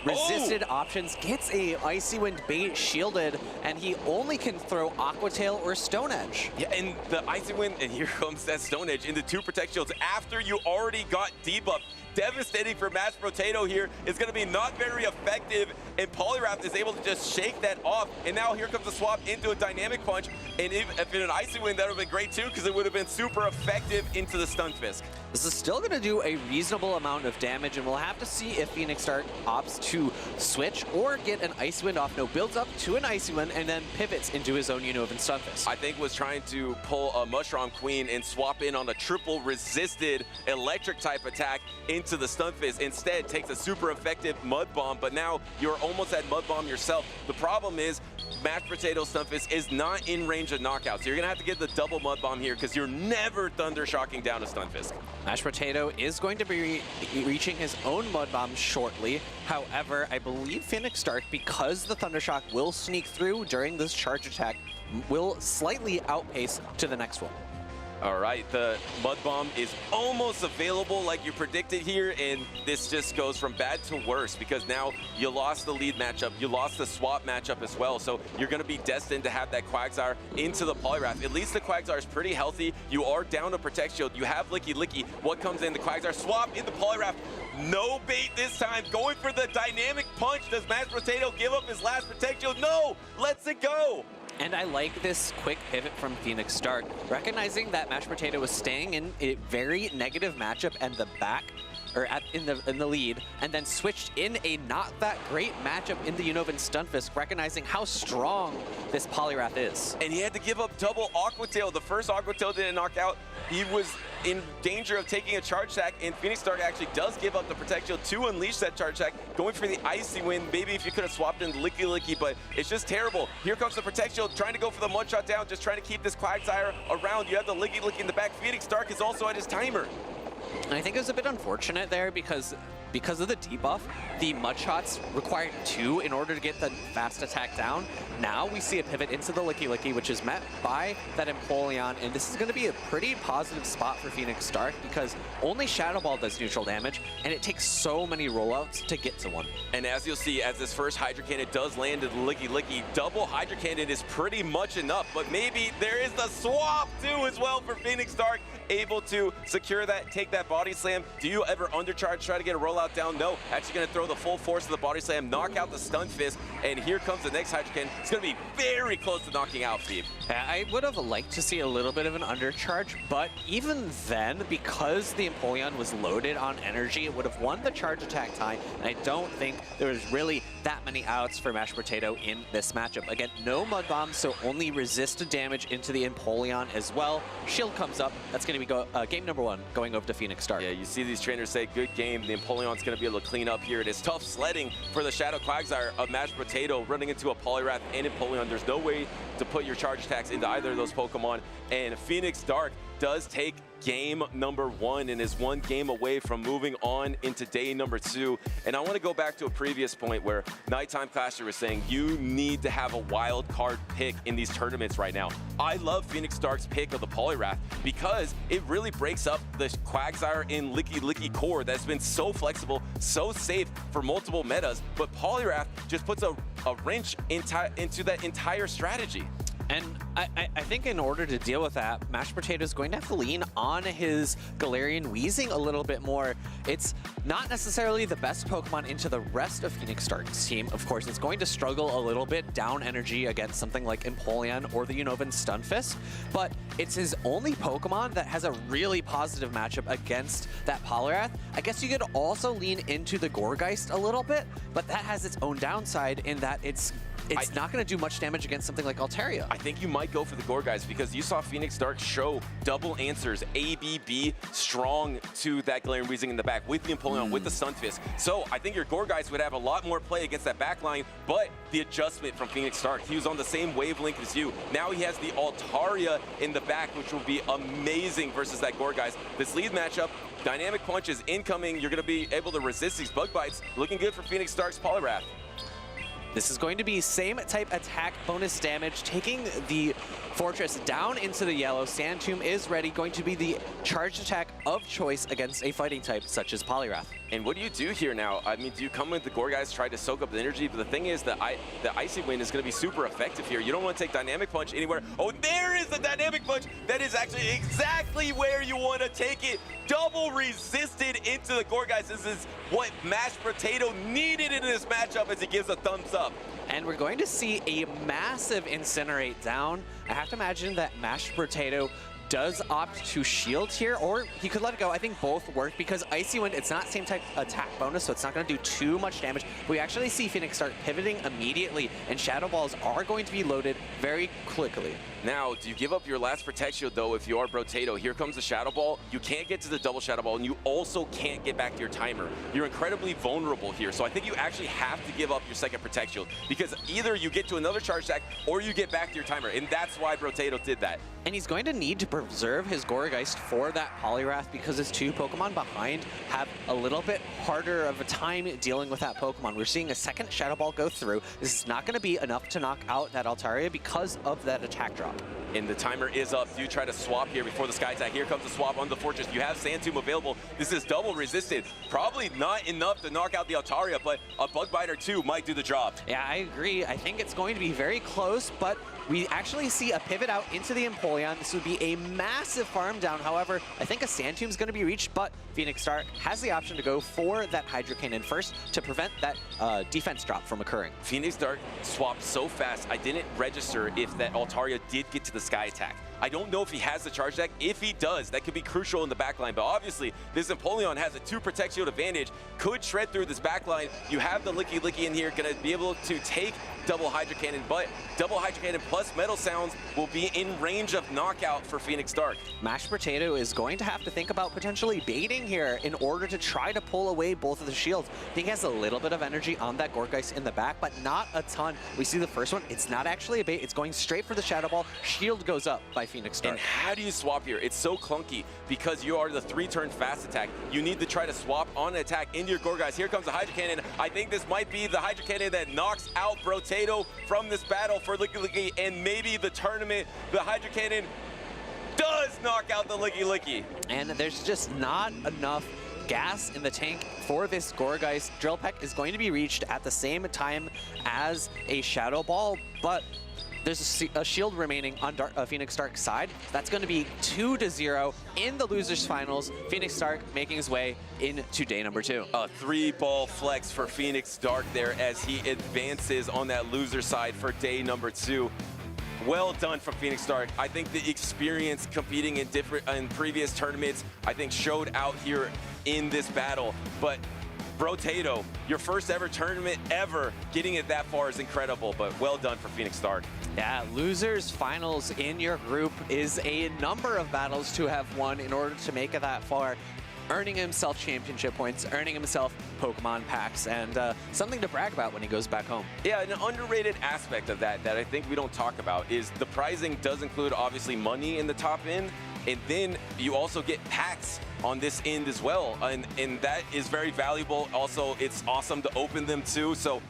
resisted options, gets a Icy Wind bait shielded, and he only can throw Aqua Tail or Stone Edge. Yeah, and the Icy Wind, and here comes that Stone Edge into 2 Protect Shields after you already got debuffed. Devastating for Mashed Potato here. Is going to be not very effective, and Poliwrath is able to just shake that off. And now here comes the swap into a Dynamic Punch, and if in an Icy Wind, that would have been great too, because it would have been super effective into the Stunfisk. This is still going to do a reasonable amount of damage, and we'll have to see if Phoenix Dark opts to switch or get an Icy Wind off. No, builds up to an Icy Wind and then pivots into his own Unova and Stunfisk. I think was trying to pull a mushromqween and swap in on a triple resisted electric type attack into the Stunfisk. Instead, takes a super effective Mud Bomb, but now you're almost at Mud Bomb yourself. The problem is Mashed Potato Stunfisk is not in range of knockouts. So you're gonna have to get the double Mud Bomb here because you're never Thunder Shocking down a Stunfisk. Mashed Potato is going to be reaching his own Mud Bomb shortly. However, I believe Phoenix Dark, because the Thunder Shock will sneak through during this charge attack, will slightly outpace to the next one. All right, the Mud Bomb is almost available like you predicted here, and this just goes from bad to worse because now you lost the lead matchup, you lost the swap matchup as well, so you're going to be destined to have that Quagsire into the Poliwrath. At least the Quagsire is pretty healthy. You are down to Protect Shield. You have Licky Licky. What comes in? The Quagsire swap in the Poliwrath. No bait this time. Going for the Dynamic Punch. Does Mashed Potato give up his last Protect Shield? No! Lets it go! And I like this quick pivot from Phoenix Stark, recognizing that Mashed Potato was staying in a very negative matchup and the back, or in the lead, and then switched in a not that great matchup in the Unova Stunfisk, recognizing how strong this Poliwrath is. And he had to give up double Aqua Tail. The first Aqua Tail didn't knock out. He was in danger of taking a charge attack, and Phoenix Stark actually does give up the Protect Shield to unleash that charge attack, going for the Icy Wind. Maybe if you could have swapped in Licky Licky, but it's just terrible. Here comes the Protect Shield, trying to go for the Mud Shot down, just trying to keep this Quagsire around. You have the Licky Licky in the back. Phoenix Stark is also at his timer. And I think it was a bit unfortunate there because of the debuff, the Mud Shots required 2 in order to get the fast attack down. Now we see a pivot into the Licky Licky, which is met by that Empoleon, and this is going to be a pretty positive spot for Phoenix Stark because only Shadow Ball does neutral damage, and it takes so many rollouts to get to one. And as you'll see, as this first Hydro Cannon does land in the Licky Licky, double Hydro Cannon is pretty much enough, but maybe there is the swap too as well for Phoenix Stark, able to secure that, take that Body Slam. Do you ever undercharge, try to get a rollout down? No, actually going to throw the full force of the Body Slam, knock out the Stunfisk, and here comes the next Hydro Cannon. It's going to be very close to knocking out Phoebe. I would have liked to see a little bit of an undercharge, but even then, because the Empoleon was loaded on energy, it would have won the charge attack time, and I don't think there was really that many outs for Mashed Potato in this matchup. Again, no Mud Bomb, so only resisted damage into the Empoleon as well. Shield comes up. That's going to be game number 1, going over to Phoenix Stark. Yeah, you see these trainers say, good game. The Empoleon's going to be able to clean up here. It is tough sledding for the Shadow Quagsire of Mashed Potato, running into a Poliwrath and Empoleon. There's no way to put your charge attacks into either of those Pokemon, and Phoenix Stark does take game number 1 and is 1 game away from moving on into day number 2. And I want to go back to a previous point where nitetimeclashet was saying you need to have a wild card pick in these tournaments right now. I love Phoenix Stark's pick of the Poliwrath because it really breaks up the Quagsire in Licky Licky core that's been so flexible, so safe for multiple metas, but Poliwrath just puts a wrench into that entire strategy. And I think in order to deal with that, Mashed Potato is going to have to lean on his Galarian Wheezing a little bit more. It's not necessarily the best Pokemon into the rest of Phoenix Stark's team. Of course, it's going to struggle a little bit down energy against something like Empoleon or the Unovan Stunfisk, but it's his only Pokemon that has a really positive matchup against that Poliwrath. I guess you could also lean into the Gourgeist a little bit, but that has its own downside in that it's not going to do much damage against something like Altaria. I think you might go for the Gourgeist because you saw Phoenix Stark show double answers, A, B, B, strong to that Galarian Weezing in the back with the Empoleon, with the Stunfisk. So I think your Gourgeist would have a lot more play against that back line, but the adjustment from Phoenix Stark, he was on the same wavelength as you. Now he has the Altaria in the back, which will be amazing versus that Gourgeist. This lead matchup, Dynamic Punch is incoming. You're going to be able to resist these Bug Bites. Looking good for Phoenix Stark's Poliwrath. This is going to be same type attack bonus damage, taking the Fortress down into the yellow. Sand Tomb is ready, going to be the charged attack of choice against a fighting type such as Poliwrath. And what do you do here now? I mean, do you come with the Gourgeist, try to soak up the energy? But the thing is that the Icy Wind is going to be super effective here. You don't want to take Dynamic Punch anywhere. Oh, there is the Dynamic Punch. That is actually exactly where you want to take it. Double resisted into the Gourgeist. This is what Mashed Potato needed in this matchup as he gives a thumbs up. And we're going to see a massive Incinerate down. I have to imagine that Mashed Potato does opt to shield here, or he could let it go. I think both work because Icy Wind, it's not same type attack bonus, so it's not going to do too much damage. We actually see Phoenix start pivoting immediately, and Shadow Balls are going to be loaded very quickly. Now, do you give up your last Protect Shield, though, if you are Brotato? Here comes the Shadow Ball. You can't get to the double Shadow Ball, and you also can't get back to your timer. You're incredibly vulnerable here, so I think you actually have to give up your second Protect Shield, because either you get to another charge attack, or you get back to your timer, and that's why Brotato did that. And he's going to need to preserve his Gourgeist for that Polyrath because his 2 Pokemon behind have a little bit harder of a time dealing with that Pokemon. We're seeing a second Shadow Ball go through. This is not going to be enough to knock out that Altaria because of that attack drop. And the timer is up. Do try to swap here before the Sky Attack. Here comes the swap on the Fortress. You have Sand Tomb available. This is double resisted. Probably not enough to knock out the Altaria, but a Bug Bite or 2 might do the job. Yeah, I agree. I think it's going to be very close, but we actually see a pivot out into the Empoleon. This would be a massive farm down. However, I think a Sand Tomb is going to be reached, but Phoenix Star has the option to go for that Hydro Cannon first to prevent that defense drop from occurring. Phoenix Star swapped so fast, I didn't register if that Altaria did get to the Sky Attack. I don't know if he has the charge deck. If he does, that could be crucial in the backline. But obviously, this Empoleon has a 2 Protect Shield advantage. Could shred through this backline. You have the Licky in here, gonna be able to take double Hydro Cannon, but double Hydro Cannon plus Metal Sounds will be in range of knockout for Phoenix Dark. Mashed Potato is going to have to think about potentially baiting here in order to try to pull away both of the shields. I think he has a little bit of energy on that Gourgeist in the back, but not a ton. We see the first one. It's not actually a bait. It's going straight for the Shadow Ball. Shield goes up by Phoenix Dark. And how do you swap here? It's so clunky because you are the 3-turn fast attack. You need to try to swap on an attack into your Gourgeist. Here comes the Hydro Cannon. I think this might be the Hydro Cannon that knocks out Brotato from this battle for Licky and maybe the tournament. The Hydro Cannon does knock out the Licky. And there's just not enough gas in the tank for this Gourgeist. Drill Peck is going to be reached at the same time as a Shadow Ball, but there's a shield remaining on Phoenix Dark's side. That's going to be 2-0 in the losers finals. Phoenix Dark making his way into day number 2. A 3-ball flex for Phoenix Dark there as he advances on that loser side for day number 2. Well done from Phoenix Dark. I think the experience competing in previous tournaments, I think showed out here in this battle. But Brotato, your first ever tournament ever, getting it that far is incredible, but well done for Phoenix Dark. Yeah, losers finals in your group is a number of battles to have won in order to make it that far. Earning himself championship points, earning himself Pokemon packs, and something to brag about when he goes back home. Yeah, an underrated aspect of that I think we don't talk about is the prizing does include obviously money in the top end, and then you also get packs on this end as well, and that is very valuable. Also, it's awesome to open them too, so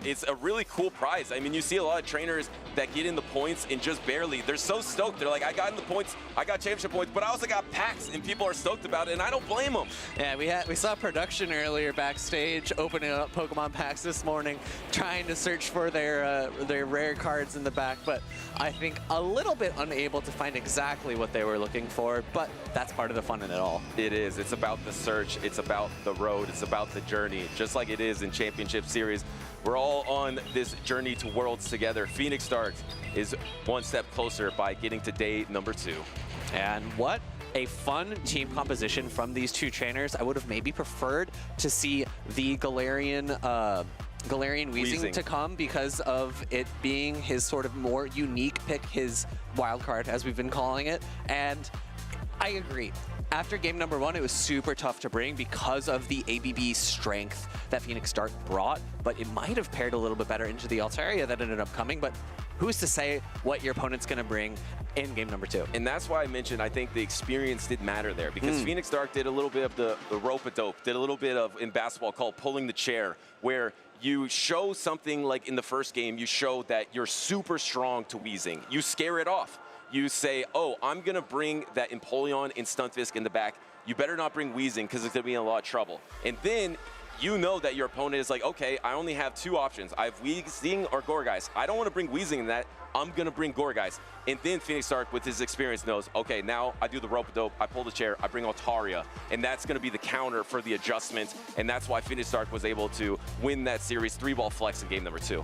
it's a really cool prize. I mean, you see a lot of trainers that get in the points and just barely. They're so stoked. They're like, I got in the points, I got championship points, but I also got packs, and people are stoked about it, and I don't blame them. Yeah, we saw production earlier backstage opening up Pokemon packs this morning, trying to search for their rare cards in the back, but I think a little bit unable to find exactly what they were looking for, but that's part of the fun in it all. It is. It's about the search. It's about the road. It's about the journey, just like it is in Championship Series. We're all on this journey to Worlds together. Phoenix Dark is one step closer by getting to day number 2. And what a fun team composition from these two trainers. I would have maybe preferred to see the Galarian Weezing to come because of it being his sort of more unique pick, his wild card, as we've been calling it. And I agree. After game number 1, it was super tough to bring because of the ABB strength that Phoenix Dark brought, but it might have paired a little bit better into the Altaria that ended up coming, but who's to say what your opponent's going to bring in game number 2? And that's why I mentioned I think the experience did matter there, because Phoenix Dark did a little bit of the rope-a-dope, did a little bit of, in basketball, called pulling the chair, where you show something like in the first game, you show that you're super strong to Weezing. You scare it off. You say, oh, I'm going to bring that Empoleon and Stunfisk in the back. You better not bring Weezing because it's going to be in a lot of trouble. And then you know that your opponent is like, okay, I only have 2 options. I have Weezing or Gourgeist. I don't want to bring Weezing in that. I'm going to bring Gourgeist. And then Phoenix Dark, with his experience, knows, okay, now I do the rope-a-dope, I pull the chair, I bring Altaria. And that's going to be the counter for the adjustment. And that's why Phoenix Dark was able to win that series 3-ball flex in game number 2.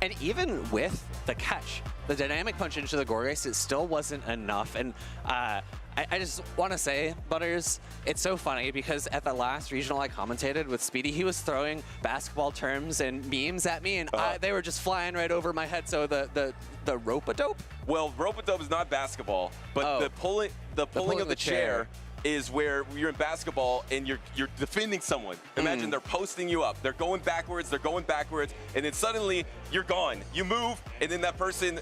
And even with the catch, the dynamic punch into the Gourgeist, it still wasn't enough. And I just want to say, Butters, it's so funny because at the last regional I commentated with Speedy, he was throwing basketball terms and memes at me, and they were just flying right over my head. So the rope-a-dope? Well, rope-a-dope is not basketball, but the pulling of the chair is where you're in basketball and you're defending someone. Imagine they're posting you up. They're going backwards, and then suddenly you're gone. You move, and then that person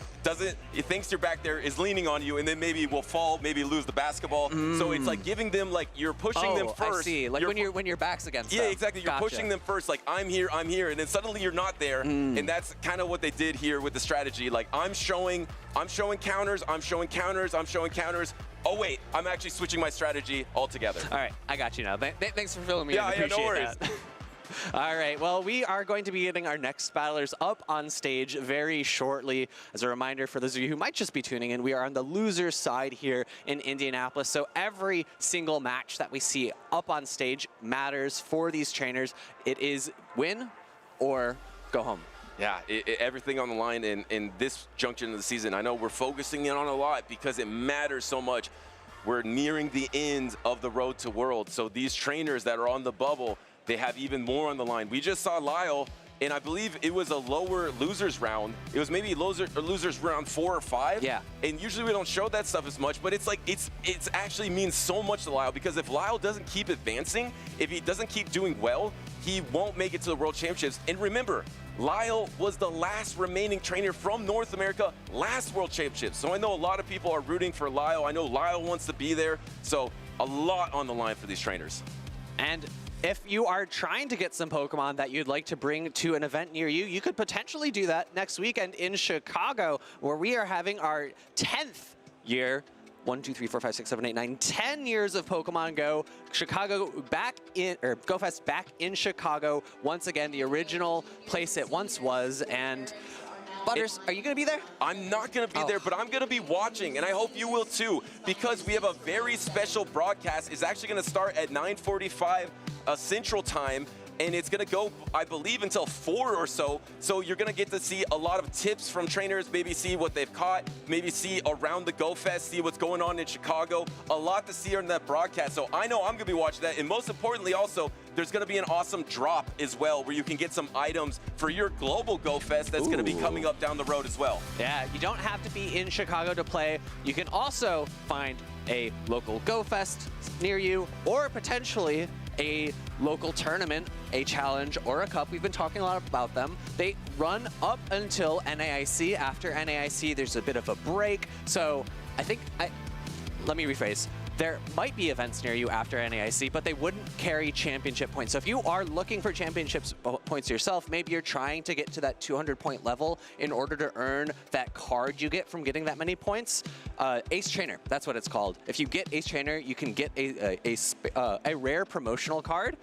thinks you're back there, is leaning on you, and then maybe will fall, maybe lose the basketball. So it's like giving them, like, you're pushing them first. I see. Like when your back's against them. Yeah, exactly. You're pushing them first, like, I'm here, and then suddenly you're not there. And that's kind of what they did here with the strategy. Like, I'm showing counters. Oh wait, I'm actually switching my strategy altogether. All right, I got you now. Thanks for filling me in. Yeah, Appreciate no worries. that. All right, well, we are going to be getting our next battlers up on stage very shortly. As a reminder for those of you who might just be tuning in, we are on the loser side here in Indianapolis. So every single match that we see up on stage matters for these trainers. It is win or go home. Yeah, everything on the line in this junction of the season. I know we're focusing in on a lot because it matters so much. We're nearing the end of the road to world. So these trainers that are on the bubble, they have even more on the line. We just saw Lyle, and I believe it was a lower losers round. It was maybe losers round 4 or 5. Yeah. And usually we don't show that stuff as much, but it's like, it's actually means so much to Lyle, because if Lyle doesn't keep advancing, if he doesn't keep doing well, he won't make it to the World Championships. And remember, Lyle was the last remaining trainer from North America last World Championships. So I know a lot of people are rooting for Lyle. I know Lyle wants to be there. So a lot on the line for these trainers. And if you are trying to get some Pokemon that you'd like to bring to an event near you, you could potentially do that next weekend in Chicago, where we are having our 10th year. 1, 2, 3, 4, 5, 6, 7, 8, 9, 10 years of Pokemon Go. Chicago back in, or GoFest back in Chicago. Once again, the original place it once was. And Butters, are you going to be there? I'm not going to be there, but I'm going to be watching, and I hope you will too, because we have a very special broadcast. It's actually going to start at 9:45 Central Time, and it's going to go, I believe, until 4 or so. So you're going to get to see a lot of tips from trainers, maybe see what they've caught, maybe see around the Go Fest, see what's going on in Chicago. A lot to see on that broadcast. So I know I'm going to be watching that. And most importantly, also, there's going to be an awesome drop as well, where you can get some items for your global Go Fest that's going to be coming up down the road as well. Yeah, you don't have to be in Chicago to play. You can also find a local Go Fest near you, or potentially a local tournament, a challenge, or a cup. We've been talking a lot about them. They run up until NAIC. After NAIC, there's a bit of a break. So let me rephrase. There might be events near you after NAIC, but they wouldn't carry championship points. So if you are looking for championships points yourself, maybe you're trying to get to that 200-point level in order to earn that card you get from getting that many points. Ace Trainer, that's what it's called. If you get Ace Trainer, you can get a rare promotional card.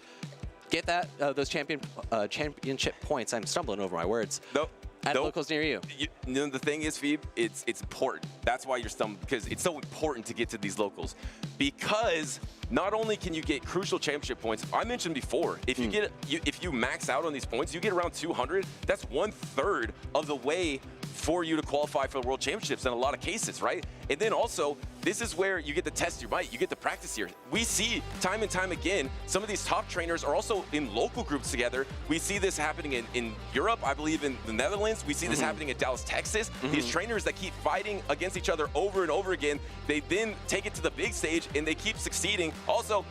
Get that those championship points. I'm stumbling over my words. Nope. At locals near you. The thing is, Phoebe, it's important. That's why you're stumbling, because it's so important to get to these locals. Because not only can you get crucial championship points, I mentioned before, if you get if you max out on these points, you get around 200. That's 1/3 of the way for you to qualify for the World Championships in a lot of cases, right? And then also, this is where you get to test your might, you get to practice here. We see time and time again, some of these top trainers are also in local groups together. We see this happening in Europe, I believe in the Netherlands. We see this happening in Dallas, Texas. These trainers that keep fighting against each other over and over again, they then take it to the big stage and they keep succeeding. Also,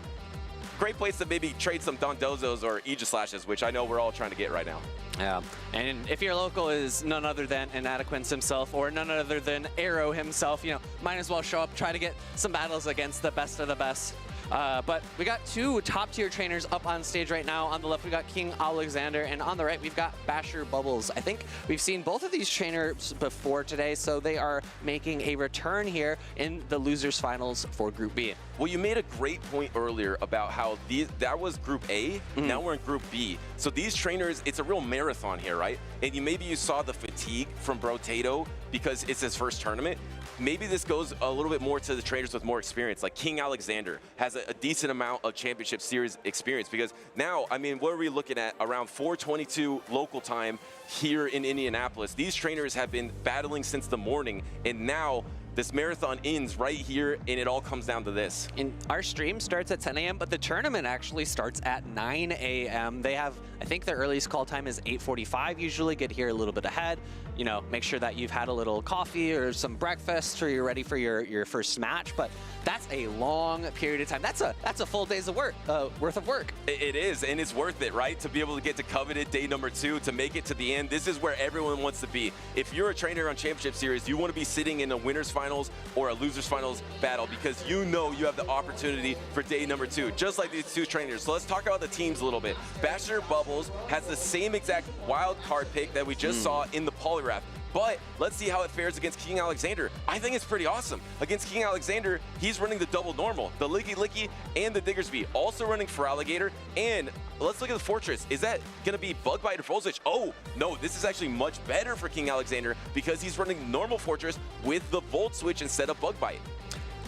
great place to maybe trade some Dondozos or Aegislashes, which I know we're all trying to get right now. Yeah, and if your local is none other than Inadequence himself or none other than Arroh himself, you know, might as well show up, try to get some battles against the best of the best. But we got 2 top-tier trainers up on stage right now. On the left, we got Kingowlexander, and on the right, we've got basherbubbles. I think we've seen both of these trainers before today, so they are making a return here in the losers finals for Group B. Well, you made a great point earlier about how that was Group A, now we're in Group B. So these trainers, it's a real marathon here, right? And maybe you saw the fatigue from Brotato because it's his first tournament. Maybe this goes a little bit more to the trainers with more experience, like Kingowlexander has a decent amount of championship series experience, because now, I mean, what are we looking at? Around 4:22 local time here in Indianapolis. These trainers have been battling since the morning, and now this marathon ends right here, and it all comes down to this. And our stream starts at 10 a.m., but the tournament actually starts at 9 a.m. They have, I think their earliest call time is 8:45 usually, get here a little bit ahead. you know, make sure that you've had a little coffee or some breakfast or you're ready for your first match. But that's a long period of time. That's a full day's of work, worth of work. It is, and it's worth it, right? To be able to get to coveted day number 2, to make it to the end. This is where everyone wants to be. If you're a trainer on Championship Series, you want to be sitting in a winner's finals or a loser's finals battle because you know you have the opportunity for day number 2, just like these 2 trainers. So let's talk about the teams a little bit. basherbubbles has the same exact wild card pick that we just saw in the Polyrath. But let's see how it fares against King Alexander. I think it's pretty awesome. Against King Alexander, he's running the double normal, the Licky and the Diggersby, also running for Alligator. And let's look at the Fortress. Is that gonna be Bug Bite or Volt Switch? Oh, no, this is actually much better for King Alexander because he's running normal Fortress with the Volt Switch instead of Bug Bite.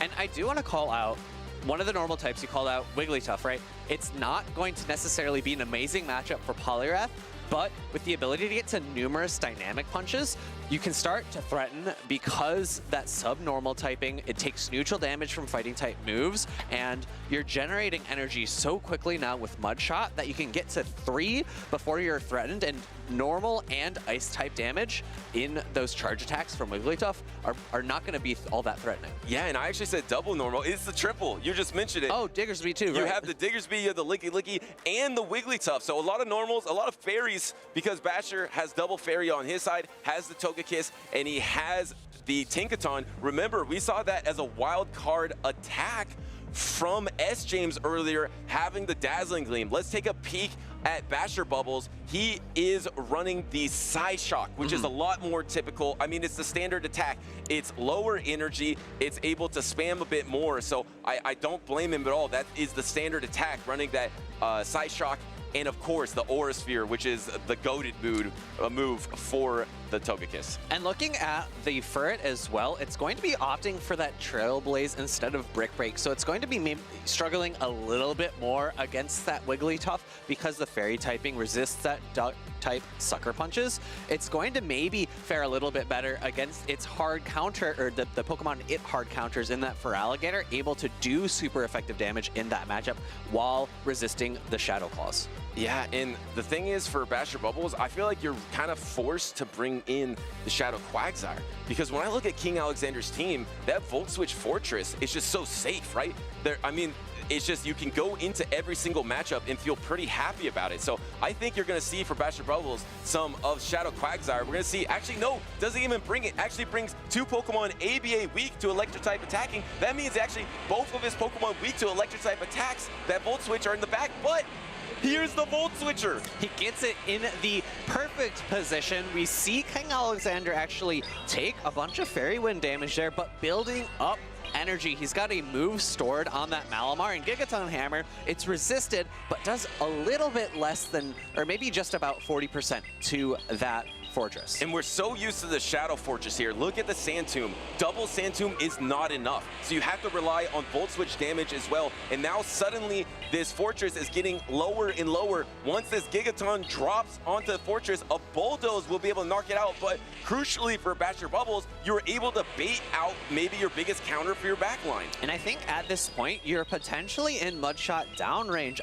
And I do want to call out one of the normal types. You called out Wigglytuff, right? It's not going to necessarily be an amazing matchup for Polyrath, but with the ability to get to numerous dynamic punches, you can start to threaten because that subnormal typing, it takes neutral damage from fighting type moves, and you're generating energy so quickly now with Mud Shot that you can get to 3 before you're threatened, and normal and ice type damage in those charge attacks from Wigglytuff are not going to be all that threatening. Yeah, and I actually said double normal. It's the triple. You just mentioned it. Oh, Diggersby too, right? You have the Diggersby, you have the Licky, and the Wigglytuff. So a lot of normals, a lot of fairies, because Basher has double fairy on his side, has the Togekiss, and he has the Tinkaton. Remember, we saw that as a wild card attack from S. James earlier, having the Dazzling Gleam. Let's take a peek at basherbubbles. He is running the Psyshock, which is a lot more typical. I mean, it's the standard attack. It's lower energy. It's able to spam a bit more. So I don't blame him at all. That is the standard attack, running that Psyshock. And of course, the Aura Sphere, which is the goated move for the Togekiss. And looking at the Furret as well, it's going to be opting for that Trailblaze instead of Brick Break. So it's going to be maybe struggling a little bit more against that Wigglytuff because the Fairy typing resists that Duck type Sucker Punches. It's going to maybe fare a little bit better against its hard counter, or the Pokemon it hard counters in that for Alligator, able to do super effective damage in that matchup while resisting the Shadow Claws. Yeah, and the thing is, for basherbubbles, I feel like you're kind of forced to bring in the Shadow Quagsire, because when I look at King Alexander's team, that Volt Switch Fortress is just so safe, right? I mean, it's just, you can go into every single matchup and feel pretty happy about it. So I think you're going to see for basherbubbles some of Shadow Quagsire. We're going to see, actually, no, doesn't even bring it. Actually brings 2 Pokemon ABA weak to Electric type attacking. That means actually both of his Pokemon weak to Electric type attacks that Volt Switch are in the back, but here's the Volt Switcher. He gets it in the perfect position. We see King Alexander actually take a bunch of Fairy Wind damage there, but building up energy. He's got a move stored on that Malamar and Gigaton Hammer. It's resisted, but does a little bit less than, or maybe just about 40% to that Fortress. And we're so used to the Shadow Fortress here. Look at the Sand Tomb. Double Sand Tomb is not enough. So you have to rely on Volt Switch damage as well. And now suddenly this Fortress is getting lower and lower. Once this Gigaton drops onto the Fortress, a Bulldoze will be able to knock it out. But crucially for basherbubbles, you're able to bait out maybe your biggest counter for your backline. And I think at this point, you're potentially in Mudshot downrange.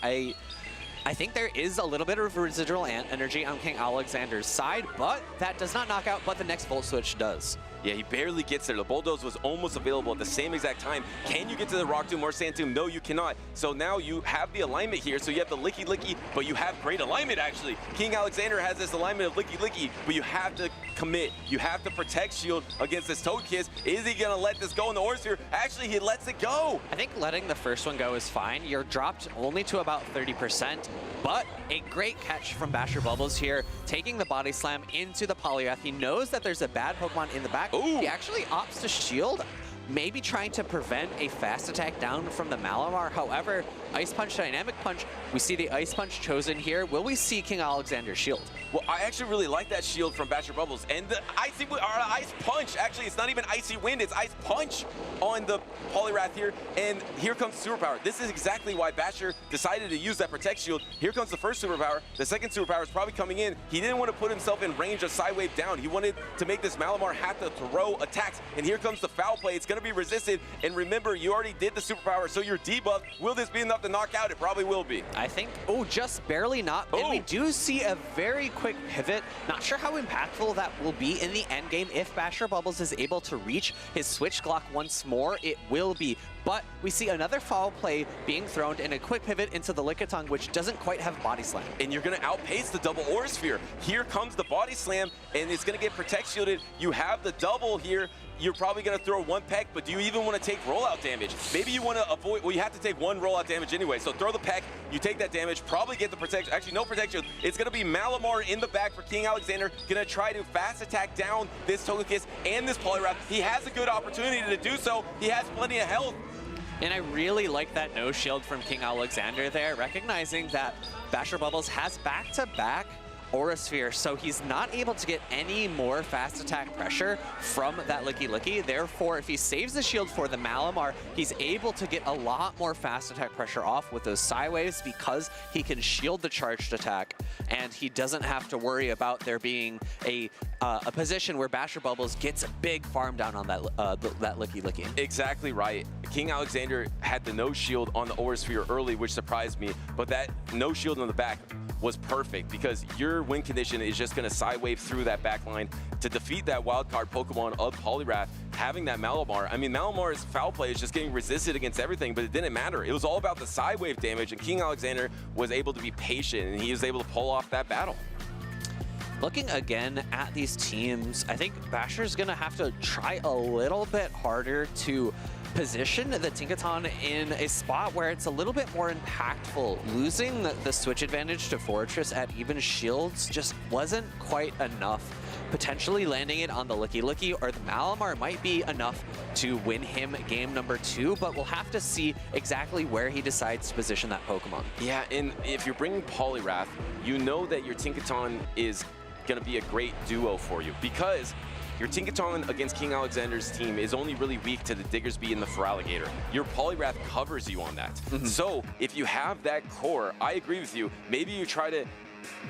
I think there is a little bit of residual energy on King Alexander's side, but that does not knock out, but the next Volt Switch does. Yeah, he barely gets there. The Bulldoze was almost available at the same exact time. Can you get to the Rock Tomb or Sand Tomb? No, you cannot. So now you have the alignment here. So you have the Licky, but you have great alignment, actually. King Alexander has this alignment of Licky, but you have to commit. You have to protect shield against this Togekiss. Is he going to let this go in the Aura Sphere? Actually, he lets it go. I think letting the first one go is fine. You're dropped only to about 30%, but a great catch from basherbubbles here, taking the Body Slam into the Polyrath. He knows that there's a bad Pokemon in the back. Ooh. He actually opts to shield, maybe trying to prevent a fast attack down from the Malamar. However, Ice Punch, Dynamic Punch, we see the Ice Punch chosen here. Will we see King Alexander shield? Well, I actually really like that shield from basherbubbles. And the Ice Punch, actually, it's not even Icy Wind, it's Ice Punch on the Polyrath here. And here comes Superpower. This is exactly why Basher decided to use that Protect Shield. Here comes the first Superpower. The second Superpower is probably coming in. He didn't want to put himself in range of Psywave down. He wanted to make this Malamar have to throw attacks. And here comes the Foul Play. It's going to be resisted. And remember, you already did the superpower, so you're debuffed. Will this be enough to knock out? It probably will be. I think, just barely not. And we do see a very quick pivot. Not sure how impactful that will be in the end game. If basherbubbles is able to reach his switch clock once more, it will be. But we see another foul play being thrown and a quick pivot into the Lickitung, which doesn't quite have body slam. And you're going to outpace the double aura sphere. Here comes the body slam, and it's going to get protect shielded. You have the double here. You're probably going to throw one peck, but do you even want to take rollout damage? Maybe you want to avoid, well, you have to take one rollout damage anyway, so throw the peck, you take that damage, probably get the protection. Actually, no protection. It's going to be Malamar in the back for King Alexander, going to try to fast attack down this Togekiss and this Poliwrath. He has a good opportunity to do so. He has plenty of health. And I really like that no shield from King Alexander there, recognizing that basherbubbles has back-to-back Aura Sphere, so he's not able to get any more fast attack pressure from that Licky. Therefore, if he saves the shield for the Malamar, he's able to get a lot more fast attack pressure off with those Psy Waves because he can shield the charged attack, and he doesn't have to worry about there being a position where basherbubbles gets a big farm down on that Licky. Exactly right. King Alexander had the no shield on the Aura Sphere early, which surprised me, but that no shield on the back was perfect because your win condition is just going to Psy Wave through that back line to defeat that wildcard Pokemon of Poliwrath. Having that Malamar, I mean, Malamar's foul play is just getting resisted against everything, but it didn't matter. It was all about the Psy Wave damage, and King Alexander was able to be patient, and he was able to pull off that battle. Looking again at these teams, I think Basher's going to have to try a little bit harder to position the Tinkaton in a spot where it's a little bit more impactful. Losing the switch advantage to Fortress at even shields just wasn't quite enough. Potentially landing it on the Licky or the Malamar might be enough to win him game number 2, but we'll have to see exactly where he decides to position that Pokemon. Yeah, and if you're bringing Poliwrath, you know that your Tinkaton is going to be a great duo for you because your Tinkaton against King Alexander's team is only really weak to the Diggersby and the Feraligatr. Your Poliwrath covers you on that. So if you have that core, I agree with you. Maybe you try to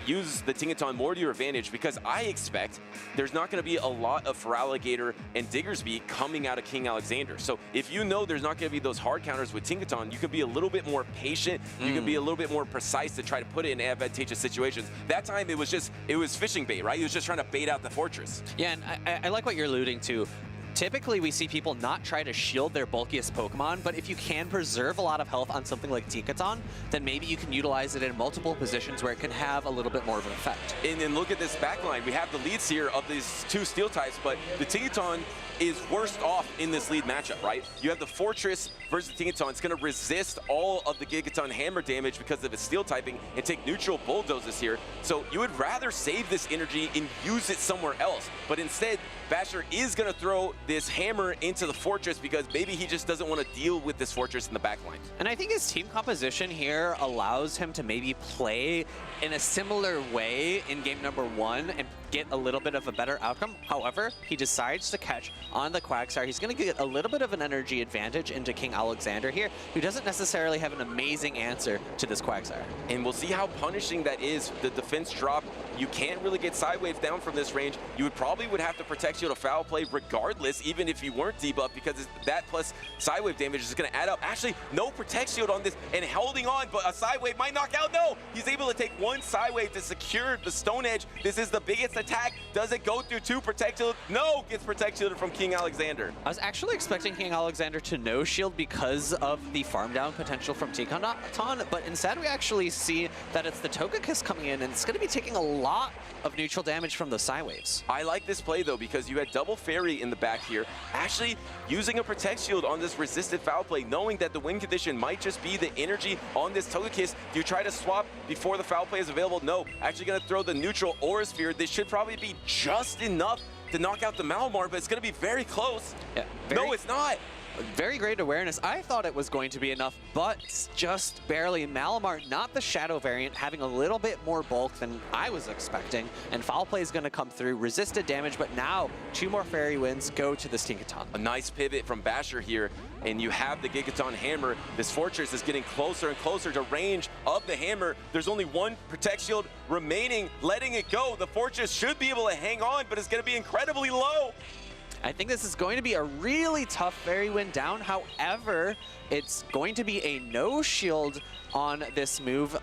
use the Tinkaton more to your advantage because I expect there's not going to be a lot of Feraligatr and Diggersby coming out of King Alexander. So if you know there's not going to be those hard counters with Tinkaton, you can be a little bit more patient. You can be a little bit more precise to try to put it in advantageous situations. That time it was fishing bait, right? He was just trying to bait out the Fortress. Yeah, and I like what you're alluding to. Typically, we see people not try to shield their bulkiest Pokemon, but if you can preserve a lot of health on something like Tinkaton, then maybe you can utilize it in multiple positions where it can have a little bit more of an effect. And then look at this backline. We have the leads here of these two steel types, but the Tinkaton is worst off in this lead matchup, right? You have the Fortress versus the Tinkaton. It's going to resist all of the Gigaton hammer damage because of its steel typing and take neutral bulldozes here. So you would rather save this energy and use it somewhere else. But instead, Basher is going to throw this hammer into the Fortress because maybe he just doesn't want to deal with this Fortress in the backline. And I think his team composition here allows him to maybe play in a similar way in game number 1 and get a little bit of a better outcome. However, he decides to catch on the Quagsire. He's going to get a little bit of an energy advantage into King Alexander here, who doesn't necessarily have an amazing answer to this Quagsire. And we'll see how punishing that is. The defense drop, you can't really get sideways down from this range. You probably would have to protect shield a foul play regardless, even if you weren't debuffed, because that plus sidewave damage is going to add up. Actually, no protect shield on this and holding on, but a sidewave might knock out. No, he's able to take one sidewave to secure the Stone Edge. This is the biggest attack. Does it go through 2 protect shield? No, gets protect shielded from King Alexander. I was actually expecting King Alexander to no shield because of the farm down potential from Tinkaton, but instead we actually see that it's the Togekiss coming in, and it's going to be taking a lot of neutral damage from those Psy Waves. I like this play though because you had double fairy in the back here, actually using a protect shield on this resisted foul play, knowing that the win condition might just be the energy on this Togekiss. Do you try to swap before the foul play is available? No, actually going to throw the neutral Aura Sphere. This should probably be just enough to knock out the Malamar, but it's going to be very close. Yeah, no, it's not. Very great awareness. I thought it was going to be enough, but just barely. Malamar, not the Shadow variant, having a little bit more bulk than I was expecting, and foul play is going to come through. Resisted damage, but now 2 more fairy wins go to the Tinkaton. A nice pivot from Basher here, and you have the Gigaton hammer. This Fortress is getting closer and closer to range of the hammer. There's only 1 protect shield remaining, letting it go. The Fortress should be able to hang on, but it's going to be incredibly low. I think this is going to be a really tough fairy wind down. However, it's going to be a no shield on this move.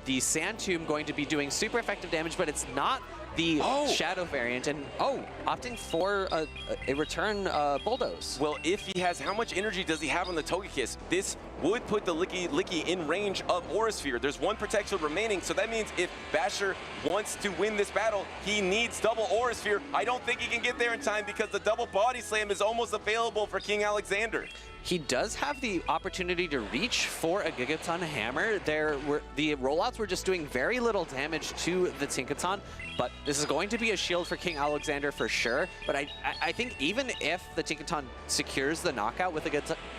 The Sand Tomb going to be doing super effective damage, but it's not the Shadow variant, and opting for a return Bulldoze. Well, if he has, how much energy does he have on the Togekiss? This would put the Licky in range of Aura Sphere. There's one protection remaining, so that means if Basher wants to win this battle, he needs double Aura Sphere. I don't think he can get there in time because the double Body Slam is almost available for King Alexander. He does have the opportunity to reach for a Gigaton Hammer. The rollouts were just doing very little damage to the Tinkaton, but this is going to be a shield for King Alexander for sure. But I think even if the Tinkaton secures the knockout with a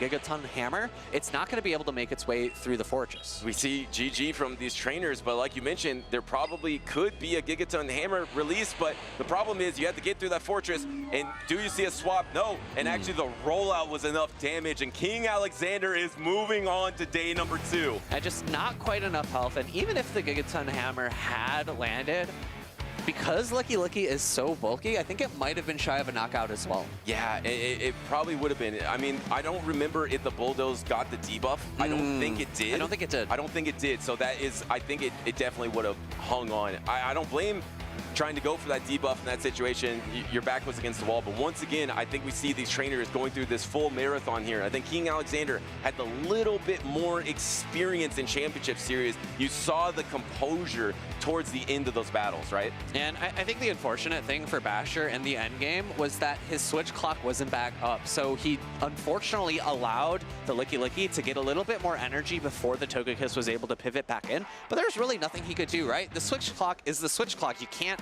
Gigaton Hammer, it's not going to be able to make its way through the Fortress. We see GG from these trainers, but like you mentioned, there probably could be a Gigaton Hammer release, but the problem is you have to get through that Fortress, and do you see a swap? No, and actually the rollout was enough damage, and King Alexander is moving on to day number 2. And just not quite enough health, and even if the Gigaton Hammer had landed, because Licky is so bulky, I think it might have been shy of a knockout as well. Yeah, it probably would have been. I mean, I don't remember if the Bulldoze got the debuff. I don't think it did. I don't think it did. I don't think it did. So that is, I think it definitely would have hung on. I don't blame trying to go for that debuff in that situation. Your back was against the wall. But once again, I think we see these trainers going through this full marathon here. I think King Alexander had the little bit more experience in Championship Series. You saw the composure towards the end of those battles, right? And I think the unfortunate thing for Basher in the end game was that his switch clock wasn't back up. So he unfortunately allowed the Licky to get a little bit more energy before the Togekiss was able to pivot back in. But there's really nothing he could do, right? The switch clock is the switch clock. You can't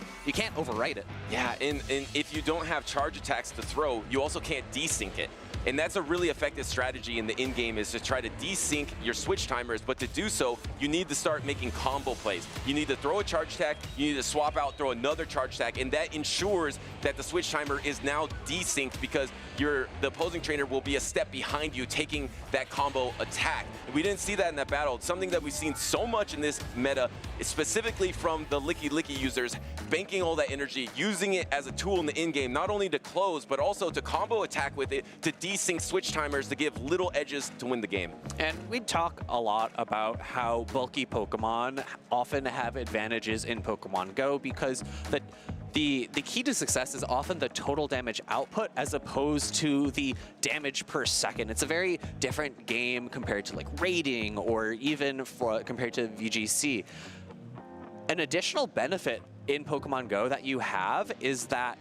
overwrite it. Yeah, and if you don't have charge attacks to throw, you also can't desync it. And that's a really effective strategy in the in-game, is to try to desync your switch timers, but to do so, you need to start making combo plays. You need to throw a charge attack, you need to swap out, throw another charge attack, and that ensures that the switch timer is now desynced because the opposing trainer will be a step behind you taking that combo attack. We didn't see that in that battle. Something that we've seen so much in this meta, specifically from the Licky users, banking all that energy, using it as a tool in the in-game, not only to close, but also to combo attack with it, to desync switch timers to give little edges to win the game. And we talk a lot about how bulky Pokemon often have advantages in Pokemon Go because the key to success is often the total damage output as opposed to the damage per second. It's a very different game compared to like raiding or even compared to VGC. An additional benefit in Pokemon Go that you have is that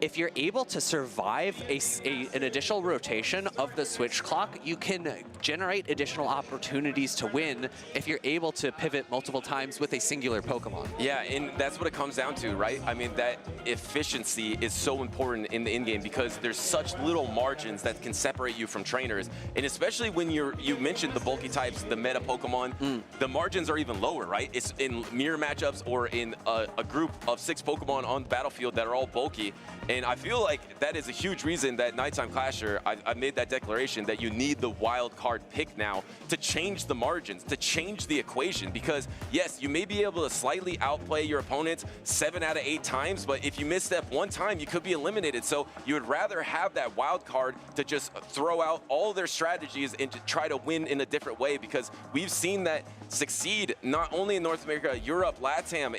if you're able to survive an additional rotation of the switch clock, you can generate additional opportunities to win if you're able to pivot multiple times with a singular Pokemon. Yeah, and that's what it comes down to, right? I mean, that efficiency is so important in the in-game because there's such little margins that can separate you from trainers. And especially when you mentioned the bulky types, the meta Pokemon, the margins are even lower, right? It's in mirror matchups or in a group of 6 Pokemon on the battlefield that are all bulky. And I feel like that is a huge reason that Nitetimeclashet, I made that declaration that you need the wild card pick now to change the margins, to change the equation. Because yes, you may be able to slightly outplay your opponents 7 out of 8 times, but if you misstep one time, you could be eliminated. So you would rather have that wild card to just throw out all their strategies and to try to win in a different way, because we've seen that succeed not only in North America, Europe, LATAM.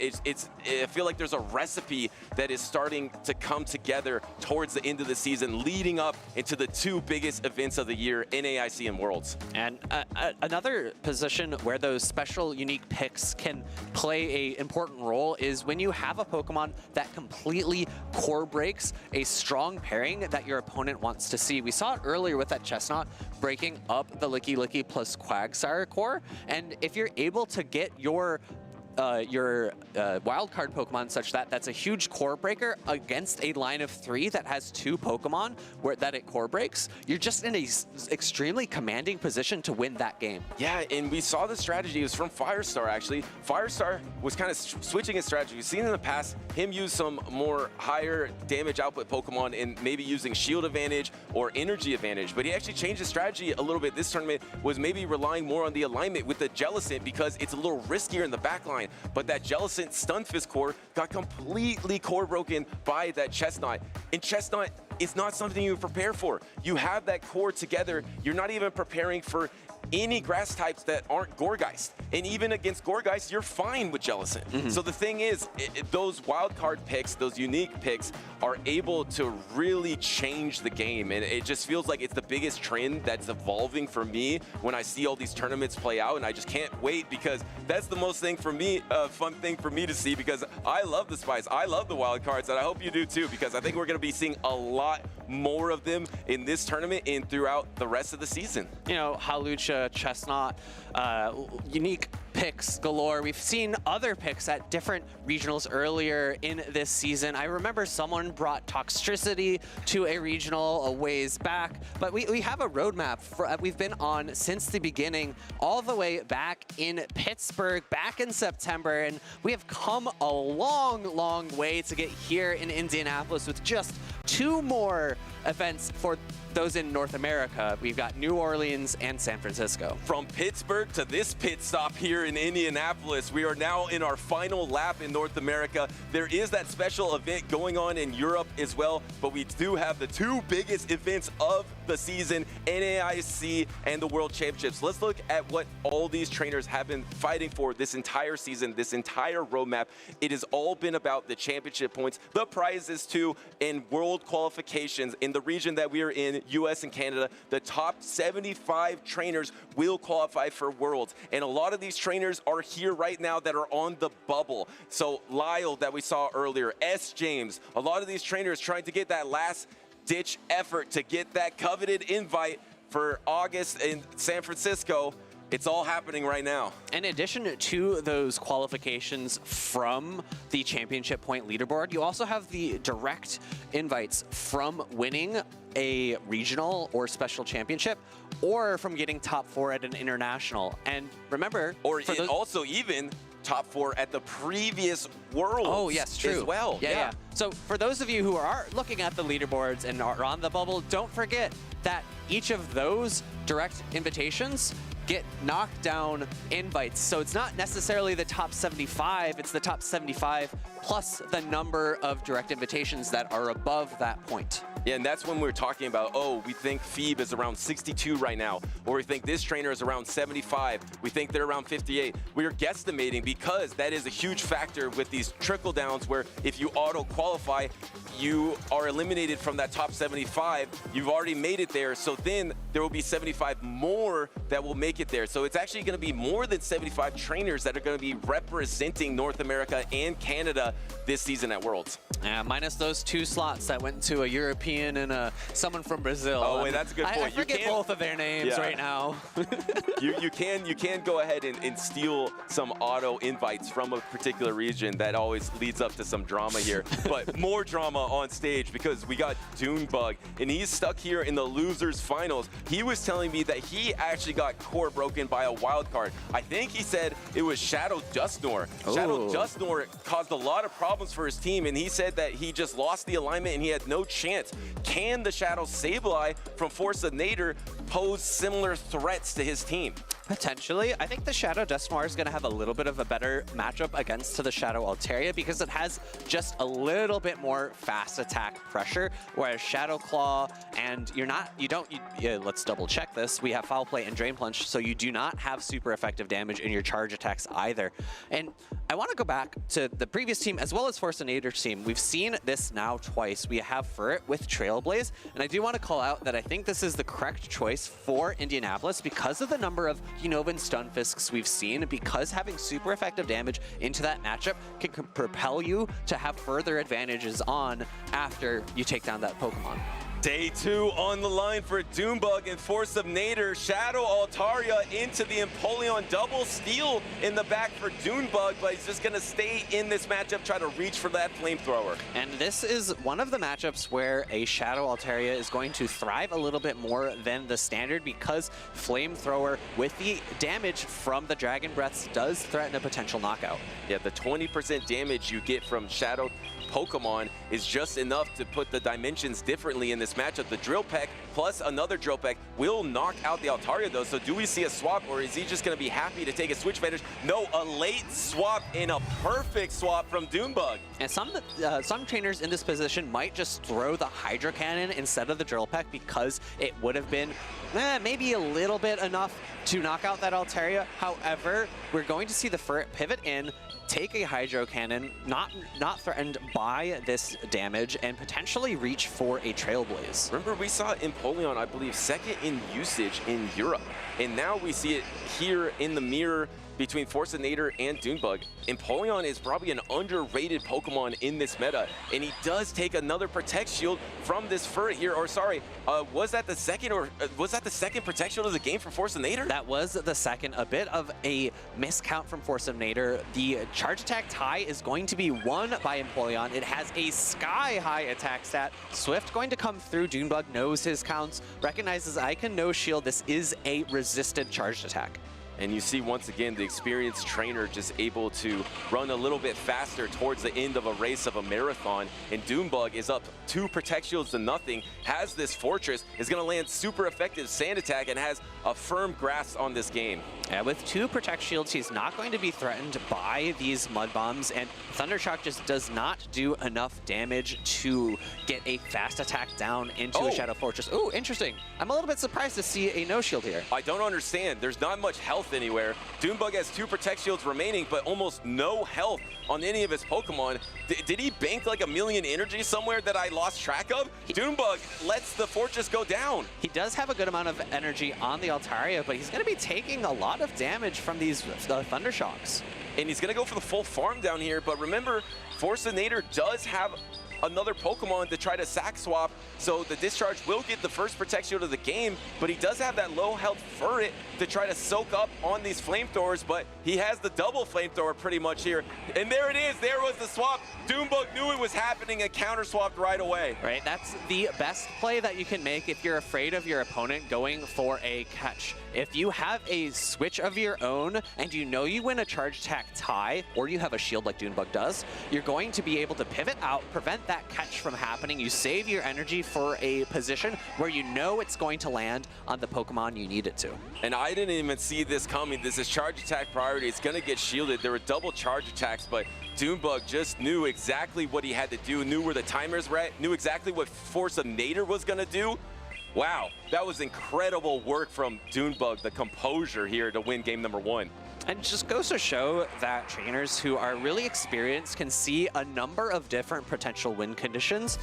I feel like there's a recipe that is starting to come together towards the end of the season, leading up into the 2 biggest events of the year, NAIC and Worlds. And another position where those special unique picks can play an important role is when you have a Pokemon that completely core breaks a strong pairing that your opponent wants to see. We saw it earlier with that Chestnut breaking up the Licky plus Quagsire core, and if you're able to get your wildcard Pokemon such that that's a huge core breaker against a line of 3 that has 2 Pokemon that it core breaks, you're just in a extremely commanding position to win that game. Yeah, and we saw the strategy. It was from Firestar, actually. Firestar was kind of switching his strategy. We've seen in the past him use some more higher damage output Pokemon and maybe using shield advantage or energy advantage, but he actually changed his strategy a little bit. This tournament was maybe relying more on the alignment with the Jellicent because it's a little riskier in the back line. But that Jellicent Stunfisk core got completely core broken by that Chestnut. And Chestnut it's not something you prepare for. You have that core together. You're not even preparing for any grass types that aren't Gourgeist. And even against Gourgeist, you're fine with Jellicent. So the thing is, those wild card picks, those unique picks, are able to really change the game. And it just feels like it's the biggest trend that's evolving for me when I see all these tournaments play out. And I just can't wait, because that's the most thing for me, fun thing for me to see, because I love the spice. I love the wild cards, and I hope you do too, because I think we're going to be seeing a lot more of them in this tournament and throughout the rest of the season. You know, Hawlucha, Chestnut, unique picks galore. We've seen other picks at different regionals earlier in this season. I remember someone brought Toxtricity to a regional a ways back, but we have a roadmap we've been on since the beginning, all the way back in Pittsburgh, back in September, and we have come a long, long way to get here in Indianapolis with just 2 more events for those in North America. We've got New Orleans and San Francisco. From Pittsburgh to this pit stop here in Indianapolis, we are now in our final lap in North America. There is that special event going on in Europe as well, but we do have the 2 biggest events of the season, NAIC and the World Championships. Let's look at what all these trainers have been fighting for this entire season, this entire roadmap. It has all been about the championship points, the prizes too, and world qualifications in the region that we are in, US and Canada. The top 75 trainers will qualify for Worlds, and a lot of these trainers are here right now that are on the bubble. So Lyle that we saw earlier, S. James, a lot of these trainers trying to get that last ditch effort to get that coveted invite for August in San Francisco. It's all happening right now. In addition to those qualifications from the championship point leaderboard, you also have the direct invites from winning a regional or special championship, or from getting top 4 at an international. And remember, or also even top 4 at the previous Worlds. Oh, yes, true. As well. Yeah. So for those of you who are looking at the leaderboards and are on the bubble, don't forget that each of those direct invitations get knockdown invites. So it's not necessarily the top 75, it's the top 75 plus the number of direct invitations that are above that point. Yeah, and that's when we're talking about, oh, we think Phoebe is around 62 right now, or we think this trainer is around 75, we think they're around 58. We're guesstimating, because that is a huge factor with these trickle downs, where if you auto qualify, you are eliminated from that top 75. You've already made it there, so then there will be 75 more that will make it there. So it's actually going to be more than 75 trainers that are going to be representing North America and Canada this season at Worlds. Yeah, minus those 2 slots that went to a European and someone from Brazil. Oh, wait, that's a good point. I forget both of their names right now. you can go ahead and steal some auto invites from a particular region. That always leads up to some drama here. But more drama on stage, because we got Dunebug, and he's stuck here in the losers finals. He was telling me that he actually got core broken by a wild card. I think he said it was Shadow Dustnor. Shadow Dustnor caused a lot of problems for his team, and he said that he just lost the alignment and he had no chance. Can the Shadow Sableye from Force of Nader pose similar threats to his team? Potentially. I think the Shadow Dustnoir is going to have a little bit of a better matchup against the Shadow Altaria, because it has just a little bit more fast attack pressure, whereas Shadow Claw, and let's double check this. We have Foul Play and Drain Plunge, so you do not have super effective damage in your charge attacks either. And I want to go back to the previous team as well as Force of Nader's team. We've seen this now twice. We have Furret with Trailblaze, and I do want to call out that I think this is the correct choice for Indianapolis because of the number of Unova and Stunfisks we've seen, because having super effective damage into that matchup can propel you to have further advantages on after you take down that Pokemon. Day 2 on the line for Dunebug and Force of Nader. Shadow Altaria into the Empoleon, double steal in the back for Dunebug, but he's just going to stay in this matchup, try to reach for that flamethrower. And this is one of the matchups where a Shadow Altaria is going to thrive a little bit more than the standard, because flamethrower with the damage from the Dragon Breaths does threaten a potential knockout. Yeah, the 20% damage you get from Shadow Pokemon is just enough to put the dimensions differently in this matchup. The drill peck plus another drill peck will knock out the Altaria though. So do we see a swap, or is he just going to be happy to take a switch advantage? No, a late swap and a perfect swap from Doombug. And some trainers in this position might just throw the Hydro Cannon instead of the drill peck because it would have been maybe a little bit enough to knock out that Altaria. However, we're going to see the Ferret pivot in, take a Hydro Cannon, not threatened by this damage, and potentially reach for a Trailblaze. Remember, we saw Empoleon, I believe, second in usage in Europe, and now we see it here in the mirror between Forcenator and Doombug. Empoleon is probably an underrated Pokemon in this meta, and he does take another Protect Shield from this Ferret here, or sorry, was that the second Protect Shield of the game for Forcenator? That was the second, a bit of a miscount from Forcenator. The charge attack tie is going to be won by Empoleon. It has a sky-high attack stat. Swift going to come through. Doombug knows his counts, recognizes I can no shield. This is a resisted charged attack. And you see, once again, the experienced trainer just able to run a little bit faster towards the end of a race of a marathon. And Doombug is up 2 Protect Shields to nothing, has this Fortress, is going to land super effective Sand Attack, and has a firm grasp on this game. Yeah, with 2 Protect Shields, he's not going to be threatened by these Mud Bombs, and Thundershock just does not do enough damage to get a fast attack down into a Shadow Fortress. Ooh, interesting. I'm a little bit surprised to see a no shield here. I don't understand. There's not much health anywhere. Doombug has 2 Protect Shields remaining, but almost no health on any of his Pokemon. Did he bank like 1,000,000 energy somewhere that I lost track of? Doombug lets the Fortress go down. He does have a good amount of energy on the Altaria, but he's going to be taking a lot of damage from these Thundershocks. And he's going to go for the full farm down here, but remember, Forcenator does have another Pokemon to try to sack swap, so the Discharge will get the first Protect Shield of the game, but he does have that low health Ferret to try to soak up on these Flamethrowers, but he has the double Flamethrower pretty much here. And there it is, there was the swap. Doombug knew it was happening and counter swapped right away. Right, that's the best play that you can make if you're afraid of your opponent going for a catch. If you have a switch of your own and you know you win a charge attack tie, or you have a shield like Doombug does, you're going to be able to pivot out, prevent that catch from happening. You save your energy for a position where you know it's going to land on the Pokemon you need it to. And I didn't even see this coming. This is charge attack priority. It's going to get shielded. There were double charge attacks, but Doombug just knew exactly what he had to do, knew where the timers were at, knew exactly what Forcenator was going to do. Wow, that was incredible work from Doombug, the composure here to win game number 1. And it just goes to show that trainers who are really experienced can see a number of different potential win conditions.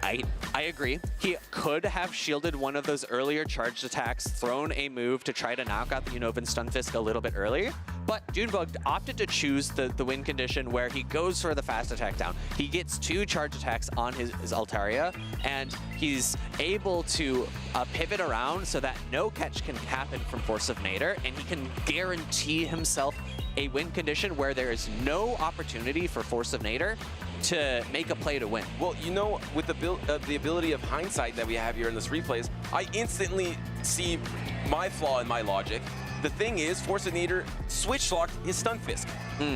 I agree. He could have shielded one of those earlier charged attacks, thrown a move to try to knock out the Unova Stunfisk a little bit earlier, but Doombug opted to choose the win condition where he goes for the fast attack down. He gets 2 charge attacks on his Altaria, and he's able to pivot around so that no catch can happen from Force of Nature, and he can guarantee himself a win condition where there is no opportunity for Force of Nature to make a play to win. Well, you know, with the ability of hindsight that we have here in this replays, I instantly see my flaw in my logic. The thing is, Forcenator switch locked his Stunfisk.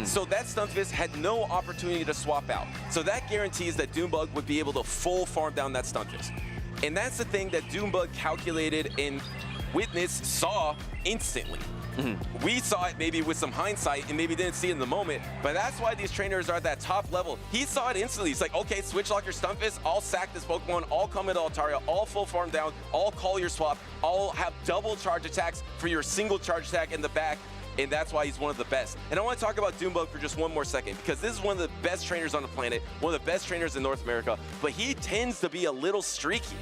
So that Stunfisk had no opportunity to swap out. So that guarantees that Doombug would be able to full farm down that Stunfisk. And that's the thing that Doombug calculated and witnessed, saw instantly. We saw it maybe with some hindsight and maybe didn't see it in the moment, but that's why these trainers are at that top level. He saw it instantly. He's like, okay, switch lock your Stunfisk, I'll sack this Pokemon, I'll come into Altaria, I'll full farm down, I'll call your swap, I'll have double charge attacks for your single charge attack in the back. And that's why he's one of the best. And I want to talk about Doombug for just one more second, because this is one of the best trainers on the planet, one of the best trainers in North America, but he tends to be a little streaky.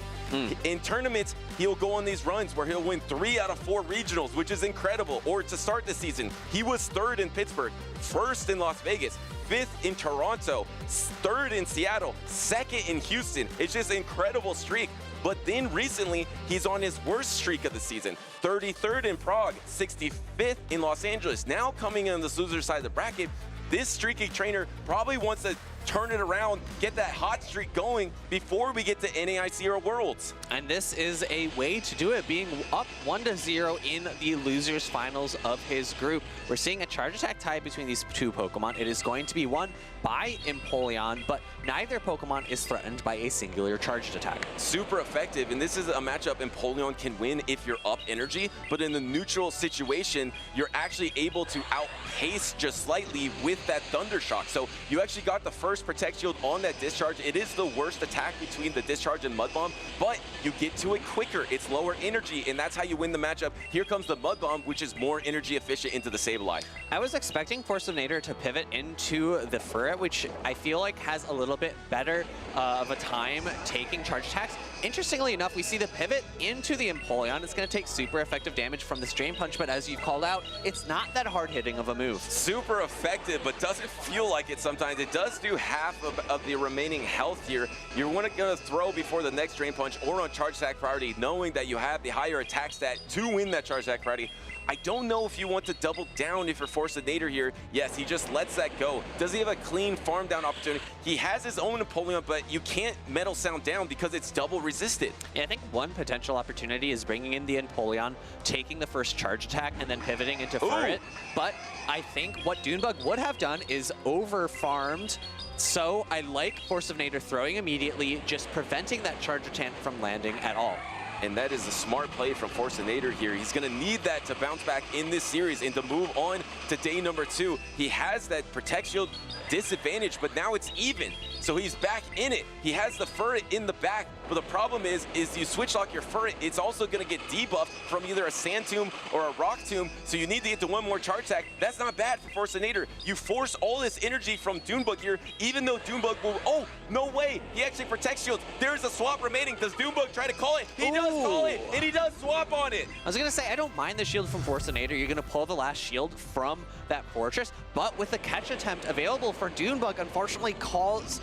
In tournaments, he'll go on these runs where he'll win 3 out of 4 regionals, which is incredible. Or to start the season, he was 3rd in Pittsburgh, 1st in Las Vegas, 5th in Toronto, 3rd in Seattle, 2nd in Houston. It's just an incredible streak. But then recently, he's on his worst streak of the season. 33rd in Prague, 65th in Los Angeles. Now coming in the loser side of the bracket, this streaky trainer probably wants to turn it around, get that hot streak going before we get to NAIC or Worlds. And this is a way to do it, being up 1-0 in the losers finals of his group. We're seeing a charge attack tie between these two Pokemon. It is going to be won by Empoleon, but neither Pokemon is threatened by a singular charged attack. Super effective, and this is a matchup Empoleon can win if you're up energy, but in the neutral situation, you're actually able to outpace just slightly with that Thunder Shock. So you actually got the first Protect Shield on that discharge. It is the worst attack between the discharge and Mud Bomb, but you get to it quicker. It's lower energy, and that's how you win the matchup. Here comes the Mud Bomb, which is more energy efficient into the Sableye. I was expecting Force of Nature to pivot into the Furret, which I feel like has a little bit better of a time taking charge attacks. Interestingly enough, we see the pivot into the Empoleon. It's going to take super effective damage from this Drain Punch, but as you called out, it's not that hard-hitting of a move. Super effective, but doesn't feel like it sometimes. It does do half of the remaining health here. You're going to throw before the next Drain Punch or on charge attack priority, knowing that you have the higher attack stat to win that charge attack priority. I don't know if you want to double down if you're Force of Nature here. Yes, he just lets that go. Does he have a clean farm down opportunity? He has his own Empoleon, but you can't Metal Sound down because it's double resisted. Yeah, I think one potential opportunity is bringing in the Empoleon, taking the first charge attack, and then pivoting into Furret. But I think what Dunebug would have done is over-farmed. So I like Force of Nature throwing immediately, just preventing that charge attack from landing at all. And that is a smart play from Force of Nature here. He's going to need that to bounce back in this series and to move on to day number 2. He has that Protect Shield disadvantage, but now it's even. So he's back in it. He has the Furret in the back, but the problem is you switch lock your Furret, it's also going to get debuffed from either a Sand Tomb or a Rock Tomb, so you need to get to one more charge attack. That's not bad for Force of Nature. You force all this energy from Dunebug here, even though Dunebug will, oh, no way, he actually protects shields. There's a swap remaining. Does Dunebug try to call it? He does call it, and he does swap on it. I was going to say, I don't mind the shield from Force of Nature. You're going to pull the last shield from that fortress, but with the catch attempt available for Dunebug, unfortunately calls,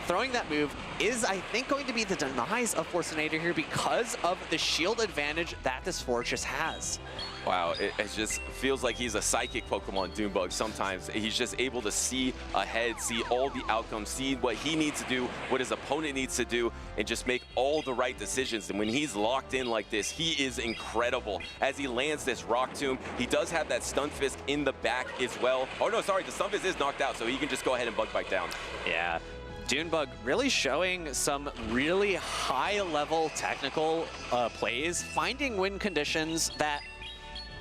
throwing that move is, I think, going to be the demise of Force of Nature here because of the shield advantage that this fortress has. Wow, it just feels like he's a psychic Pokemon, Dunebug. Sometimes he's just able to see ahead, see all the outcomes, see what he needs to do, what his opponent needs to do, and just make all the right decisions. And when he's locked in like this, he is incredible. As he lands this Rock Tomb, he does have that Stun Fist in the back as well. Oh no, sorry, the Stun Fist is knocked out, so he can just go ahead and Bug Bite down. Yeah. Dunebug really showing some really high-level technical plays, finding win conditions that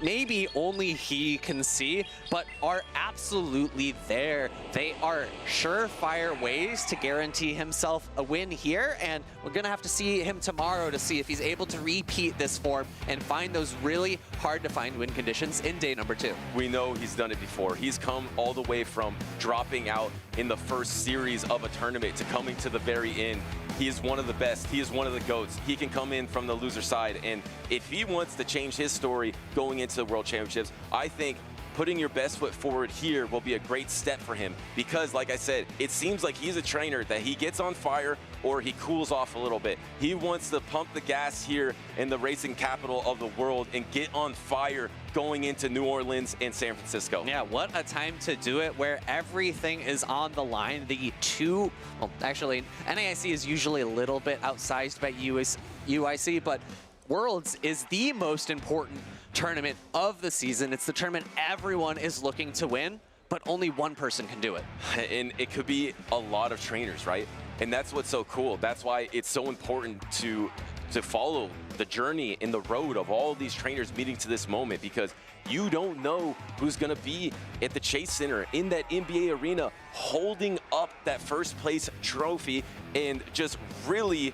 maybe only he can see, but are absolutely there. They are surefire ways to guarantee himself a win here, and we're gonna have to see him tomorrow to see if he's able to repeat this form and find those really hard to find win conditions in day number 2. We know he's done it before. He's come all the way from dropping out in the first series of a tournament to coming to the very end. He is one of the best. He is one of the GOATs. He can come in from the loser side, and if he wants to change his story going into the World Championships, I think putting your best foot forward here will be a great step for him because, like I said, it seems like he's a trainer that he gets on fire or he cools off a little bit. He wants to pump the gas here in the racing capital of the world and get on fire going into New Orleans and San Francisco. Yeah, what a time to do it where everything is on the line. The two, well, actually, NAIC is usually a little bit outsized by UIC, but Worlds is the most important tournament of the season. It's the tournament everyone is looking to win, but only one person can do it. And it could be a lot of trainers, right? And that's what's so cool. That's why it's so important to follow the journey in the road of all these trainers meeting to this moment, because you don't know who's gonna be at the Chase Center in that NBA arena holding up that first place trophy and just really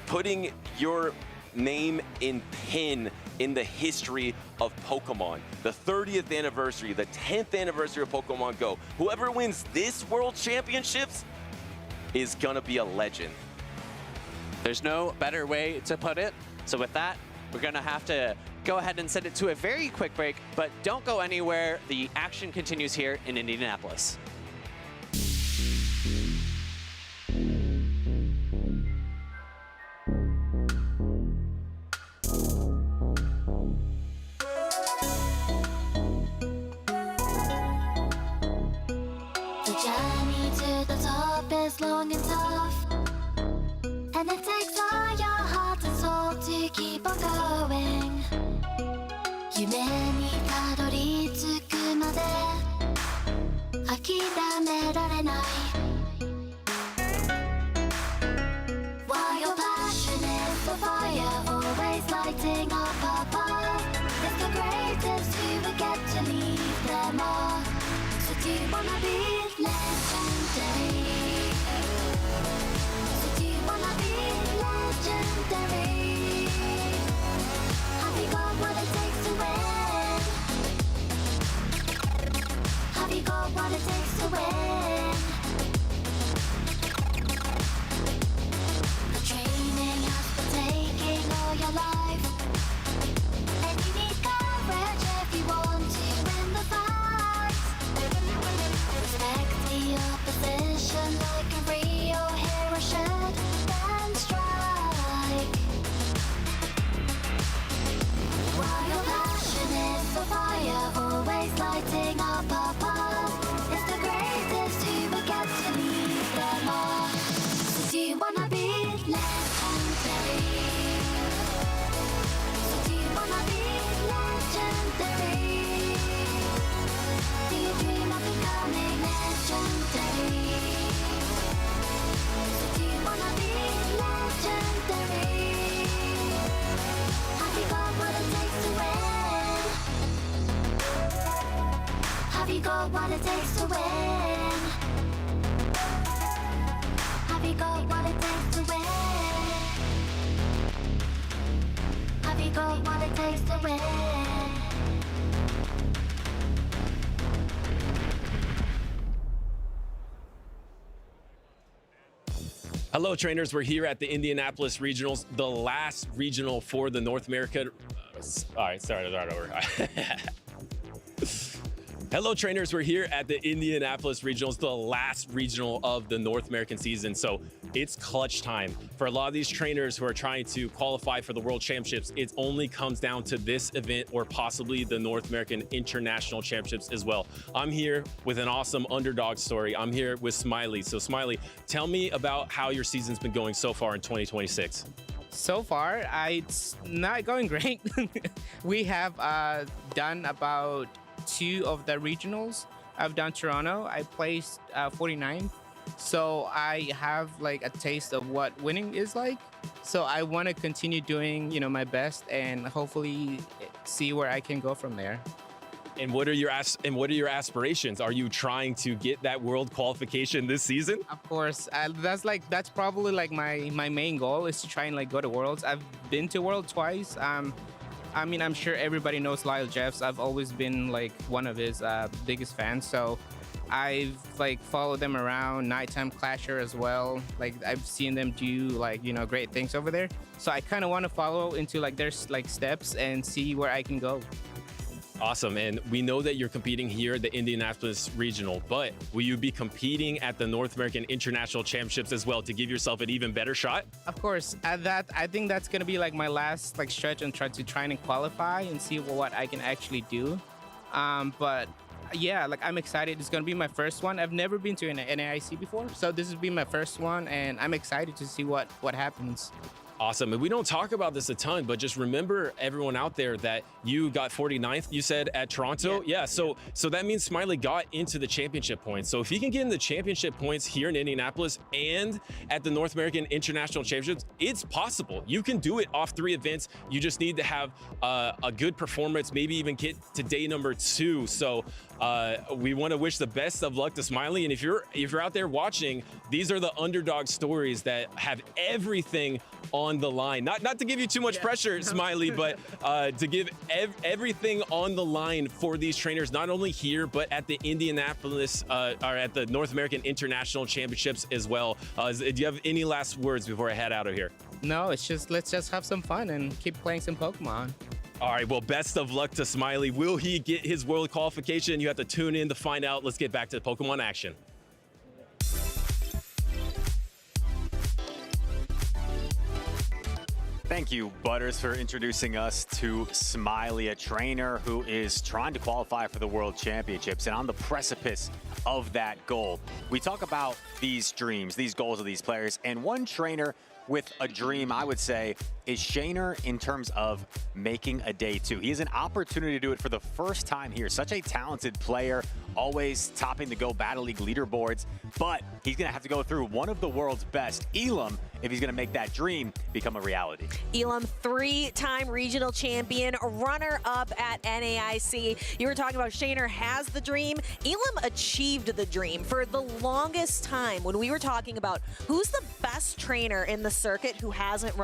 putting your name in pen in the history of Pokemon. The 30th anniversary, the 10th anniversary of Pokemon Go. Whoever wins this World Championships is gonna be a legend. There's no better way to put it. So with that, we're gonna have to go ahead and send it to a very quick break, but don't go anywhere. The action continues here in Indianapolis. The journey to the top lighting up above. It's the greatest who would get to leave them all. So do you wanna be legendary? So do you wanna be legendary? Have you got what it takes to win? Have you got what it takes to win? The training has been taking all your life, and you need courage if you want to win the fight. Respect the opposition like a real hero should, then strike. While your passion is the fire, always lighting up above. It's the greatest who will get to lead them all. So do you wanna be legendary? So do you wanna be legendary? Do you dream of becoming legendary? So do you wanna be legendary? Have you got what it takes to win? Have you got what it takes to win? Have you got what it takes to win? Have you got what it takes to win? Hello, trainers. We're here at the Indianapolis Regionals, the last regional for the North America. All right, sorry, start over. Hello, trainers. We're here at the Indianapolis Regionals, the last regional of the North American season. So it's clutch time. For a lot of these trainers who are trying to qualify for the World Championships, it only comes down to this event or possibly the North American International Championships as well. I'm here with an awesome underdog story. I'm here with Smiley. So Smiley, tell me about how your season's been going so far in 2026. So far, it's not going great. We have done about 2 of the regionals. I've done Toronto. I placed 49th. So I have like a taste of what winning is like. So I want to continue doing, my best and hopefully see where I can go from there. And what are your aspirations? Are you trying to get that world qualification this season? Of course, that's probably like my main goal is to try and like go to Worlds. I've been to World twice. I'm sure everybody knows lylejeffsIII. I've always been like one of his biggest fans. So I've like followed them around, nitetimeclashet as well. Like I've seen them do like, great things over there. So I kind of want to follow into like their like steps and see where I can go. Awesome. And we know that you're competing here at the Indianapolis Regional, but will you be competing at the North American International Championships as well to give yourself an even better shot? Of course. I think that's going to be like my last like stretch and try and qualify and see what I can actually do. But yeah, like I'm excited. It's going to be my first one. I've never been to an NAIC before, so this will be my first one, and I'm excited to see what happens. Awesome. And we don't talk about this a ton, but just remember everyone out there that you got 49th, you said, at Toronto. Yeah. So that means Smiley got into the championship points. So if he can get in the championship points here in Indianapolis and at the North American International Championships, it's possible. You can do it off 3 events. You just need to have a good performance, maybe even get to day number 2. So we want to wish the best of luck to Smiley. And if you're out there watching, these are the underdog stories that have everything on the line. Not to give you too much pressure, Smiley, but to give everything on the line for these trainers, not only here, but at the Indianapolis or at the North American International Championships as well. Do you have any last words before I head out of here? No, it's just, let's just have some fun and keep playing some Pokemon. All right, well, best of luck to Smiley. Will he get his world qualification? You have to tune in to find out. Let's get back to the Pokemon action. Thank you, Butters, for introducing us to Smiley, a trainer who is trying to qualify for the World Championships and on the precipice of that goal. We talk about these dreams, these goals of these players, and one trainer with a dream, I would say, is Shaner in terms of making a day 2. He has an opportunity to do it for the first time here. Such a talented player always topping the Go Battle League leaderboards, but he's going to have to go through one of the world's best, ilqm, if he's going to make that dream become a reality. ilqm, 3-time regional champion, runner-up at NAIC. You were talking about Shaner has the dream. ilqm achieved the dream. For the longest time, when we were talking about who's the best trainer in the circuit who hasn't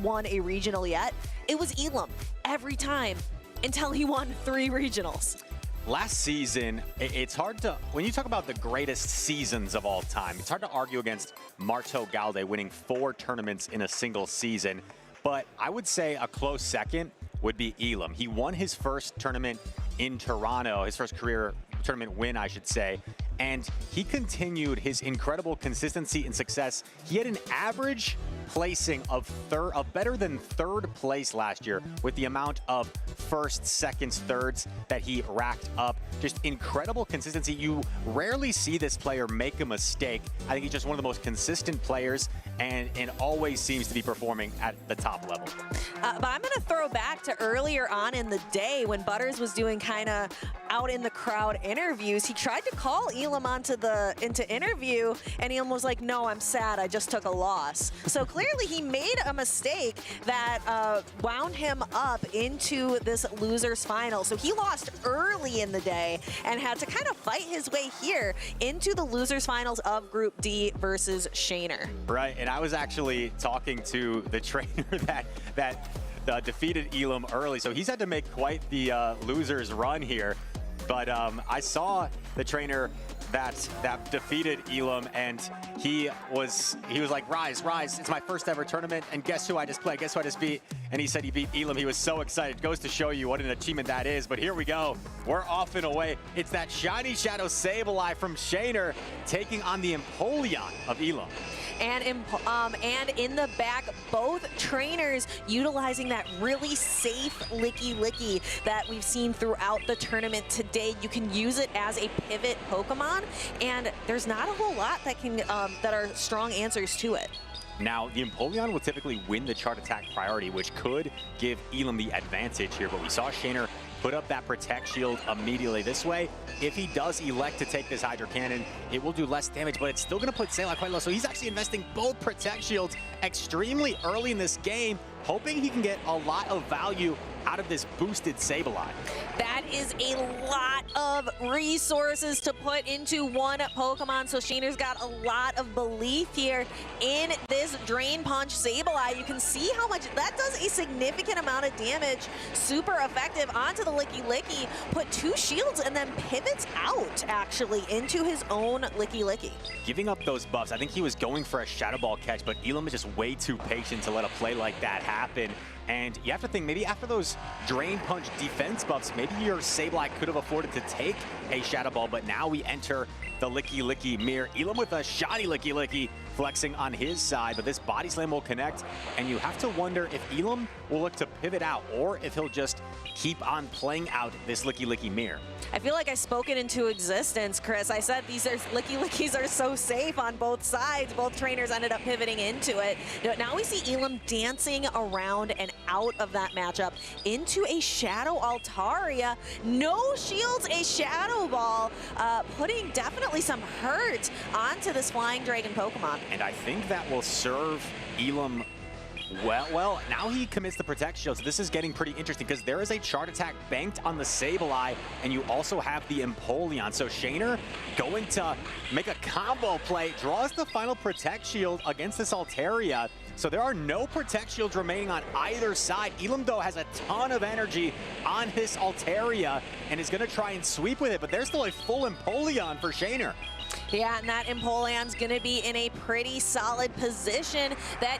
won a regional yet, it was ilqm every time until he won 3 regionals. Last season, it's hard to, when you talk about the greatest seasons of all time, it's hard to argue against Marto Galde winning 4 tournaments in a single season. But I would say a close second would be ilqm. He won his first tournament in Toronto, his first career tournament win, I should say. And he continued his incredible consistency and success. He had an average placing of better than 3rd place last year with the amount of first, seconds, thirds that he racked up. Just incredible consistency. You rarely see this player make a mistake. I think he's just one of the most consistent players and always seems to be performing at the top level. But I'm going to throw back to earlier on in the day when Butters was doing kind of out in the crowd interviews. He tried to call ilqm into interview, and ilqm was like, no, I'm sad, I just took a loss. So clearly he made a mistake that wound him up into this loser's final. So he lost early in the day and had to kind of fight his way here into the loser's finals of Group D versus Shaner. Right, and I was actually talking to the trainer that defeated ilqm early, so he's had to make quite the loser's run here. But I saw the trainer that defeated ilqm, and he was like, Rise, it's my first ever tournament, and guess who I just played? Guess who I just beat? And he said he beat ilqm. He was so excited. Goes to show you what an achievement that is. But here we go. We're off and away. It's that shiny shadow Sableye from Shaner taking on the Empoleon of ilqm. And in the back, both trainers utilizing that really safe licky that we've seen throughout the tournament today. You can use it as a pivot Pokemon, and there's not a whole lot that can that are strong answers to it. Now, the Empoleon will typically win the chart attack priority, which could give ilqm the advantage here, but we saw Shaner put up that Protect Shield immediately this way. If he does elect to take this Hydro Cannon, it will do less damage, but it's still going to put Sableye quite low. So he's actually investing both Protect Shields extremely early in this game, hoping he can get a lot of value out of this boosted Sableye. That is a lot of resources to put into one Pokemon, so Shaner's got a lot of belief here in this Drain Punch Sableye. You can see how much that does a significant amount of damage. Super effective onto the Licky. Put 2 shields and then pivots out, actually, into his own Licky. Giving up those buffs, I think he was going for a Shadow Ball catch, but ilqm is just way too patient to let a play like that happen. And you have to think, maybe after those Drain Punch defense buffs, maybe your Sableye could have afforded to take a Shadow Ball, but now we enter the Licky mirror. ilqm with a shoddy Licky flexing on his side, but this Body Slam will connect, and you have to wonder if ilqm will look to pivot out or if he'll just keep on playing out this Licky mirror. I feel like I spoke it into existence, Chris. I said these Lickys are so safe on both sides. Both trainers ended up pivoting into it. Now we see ilqm dancing around and out of that matchup into a Shadow Altaria. No shields, a Shadow Ball, putting definitely some hurt onto this Flying Dragon Pokemon. And I think that will serve ilqm well. Now he commits the Protect Shield, so this is getting pretty interesting because there is a Chart Attack banked on the Sableye, and you also have the Empoleon. So Shaner going to make a combo play, draws the final Protect Shield against this Altaria. So there are no Protect Shields remaining on either side. ilqm, though, has a ton of energy on this Altaria and is going to try and sweep with it, but there's still a full Empoleon for Shaner. Yeah, and that Empoleon's going to be in a pretty solid position. That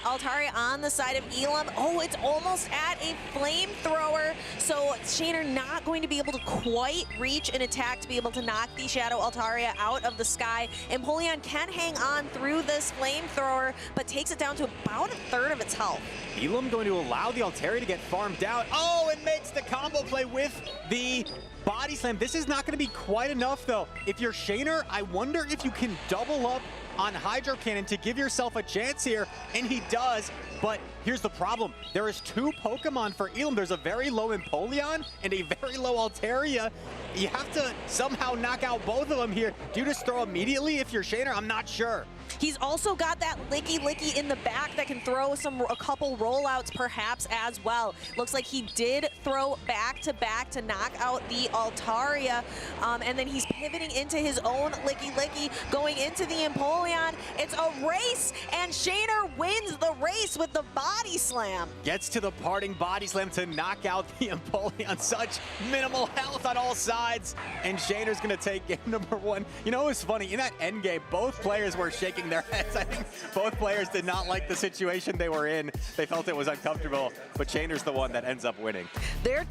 Altaria on the side of ilqm. Oh, it's almost at a Flamethrower. So Shaner not going to be able to quite reach an attack to be able to knock the Shadow Altaria out of the sky. Empoleon can hang on through this Flamethrower, but takes it down to about 1/3 of its health. ilqm going to allow the Altaria to get farmed out. Oh, it makes the combo play with the Body Slam. This is not going to be quite enough, though. If you're Shaner, I wonder if you can double up on Hydro Cannon to give yourself a chance here, and he does, but here's the problem. There is 2 Pokemon for Ilum. There's a very low Empoleon and a very low Altaria. You have to somehow knock out both of them here. Do you just throw immediately if you're Shaner? I'm not sure. He's also got that Licky in the back that can throw a couple rollouts perhaps as well. Looks like he did throw back to knock out the Altaria, and then he's pivoting into his own Licky, going into the Empoleon. It's a race, and Shaner wins the race with the body slam. Gets to the parting body slam to knock out the Empoleon. Such minimal health on all sides, and Shaner's gonna take game number 1. You know, it was funny, in that end game, both players were shaking their heads. I think both players did not like the situation they were in. They felt it was uncomfortable, but Shaner's the one that ends up winning.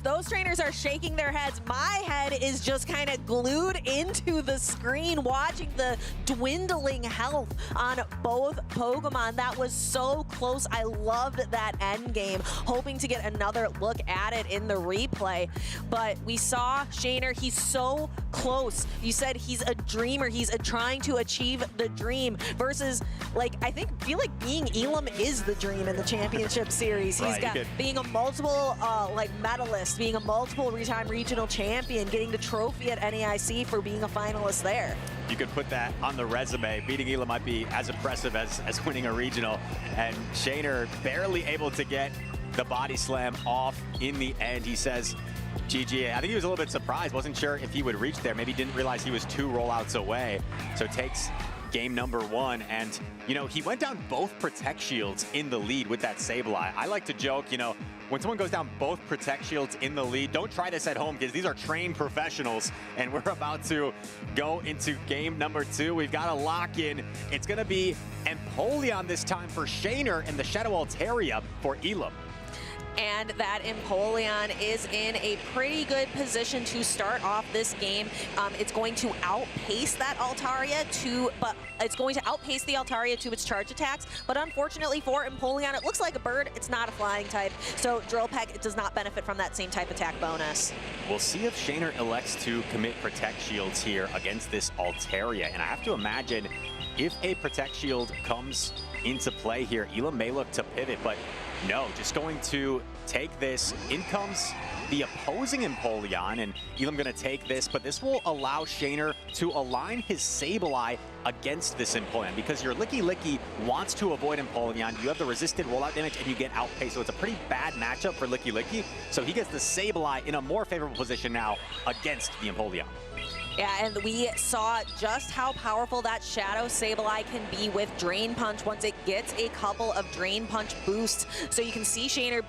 Those trainers are shaking their heads. My head is just kind of glued into the screen watching the dwindling health on both Pokemon. That was so close. I loved that end game, hoping to get another look at it in the replay. But we saw Shaner, he's so close. You said he's a dreamer. He's trying to achieve the dream versus, like, I feel like being Ilum is the dream in the championship series. He's got being a multiple medalist, being a multiple time regional champion, getting the trophy at NAIC for being a finalist there. You could put that on the resume. Beating Ilum might be as impressive as winning a regional, and Shaner barely able to get the body slam off in the end. He says, GG. I think he was a little bit surprised. Wasn't sure if he would reach there. Maybe didn't realize he was 2 rollouts away. So takes game number 1. And, you know, he went down both Protect Shields in the lead with that Sableye. I like to joke, you know, when someone goes down both Protect Shields in the lead, don't try this at home because these are trained professionals. And we're about to go into game number 2. We've got a lock-in. It's going to be Empoleon this time for Shaner and the Shadow Altaria for Ilum. And that Empoleon is in a pretty good position to start off this game. It's going to outpace that Altaria it's going to outpace the Altaria to its charge attacks. But unfortunately for Empoleon, it looks like a bird. It's not a flying type. So Drill Peck does not benefit from that same type attack bonus. We'll see if Shaner elects to commit Protect Shields here against this Altaria. And I have to imagine if a Protect Shield comes into play here, Ilum may look to pivot, but no, just going to take this. In comes the opposing Empoleon, and Ilum going to take this, but this will allow Shaner to align his Sableye against this Empoleon, because your Licky wants to avoid Empoleon. You have the resisted rollout damage, and you get outpaced, so it's a pretty bad matchup for Licky. So he gets the Sableye in a more favorable position now against the Empoleon. Yeah, and we saw just how powerful that Shadow Sableye can be with Drain Punch once it gets a couple of Drain Punch boosts. So you can see Shaner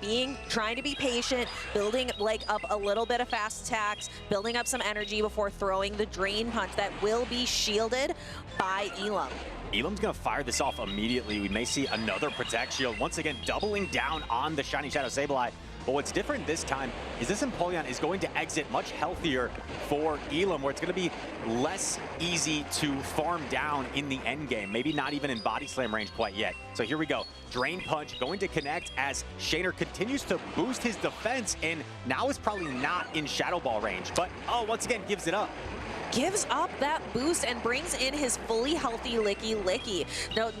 trying to be patient, building up a little bit of fast attacks, building up some energy before throwing the Drain Punch that will be shielded by Ilum. Ilum's going to fire this off immediately. We may see another Protect Shield, once again doubling down on the Shiny Shadow Sableye. But what's different this time is this Empoleon is going to exit much healthier for Ilum, where it's going to be less easy to farm down in the end game. Maybe not even in Body Slam range quite yet. So here we go. Drain Punch going to connect as Shaner continues to boost his defense, and now is probably not in Shadow Ball range. But, oh, once again, gives it up. Gives up that boost and brings in his fully healthy Licky.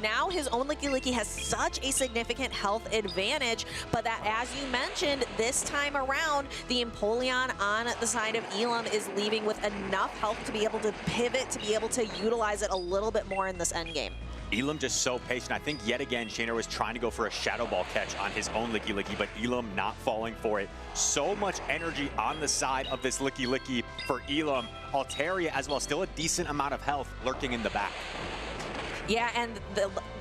Now his own Licky has such a significant health advantage, but that, as you mentioned, this time around, the Empoleon on the side of Ilum is leaving with enough health to be able to pivot, to be able to utilize it a little bit more in this endgame. Ilum just so patient. I think yet again, Shaner was trying to go for a Shadow Ball catch on his own Licky, but Ilum not falling for it. So much energy on the side of this Licky for Ilum. Altaria as well, still a decent amount of health lurking in the back. Yeah, and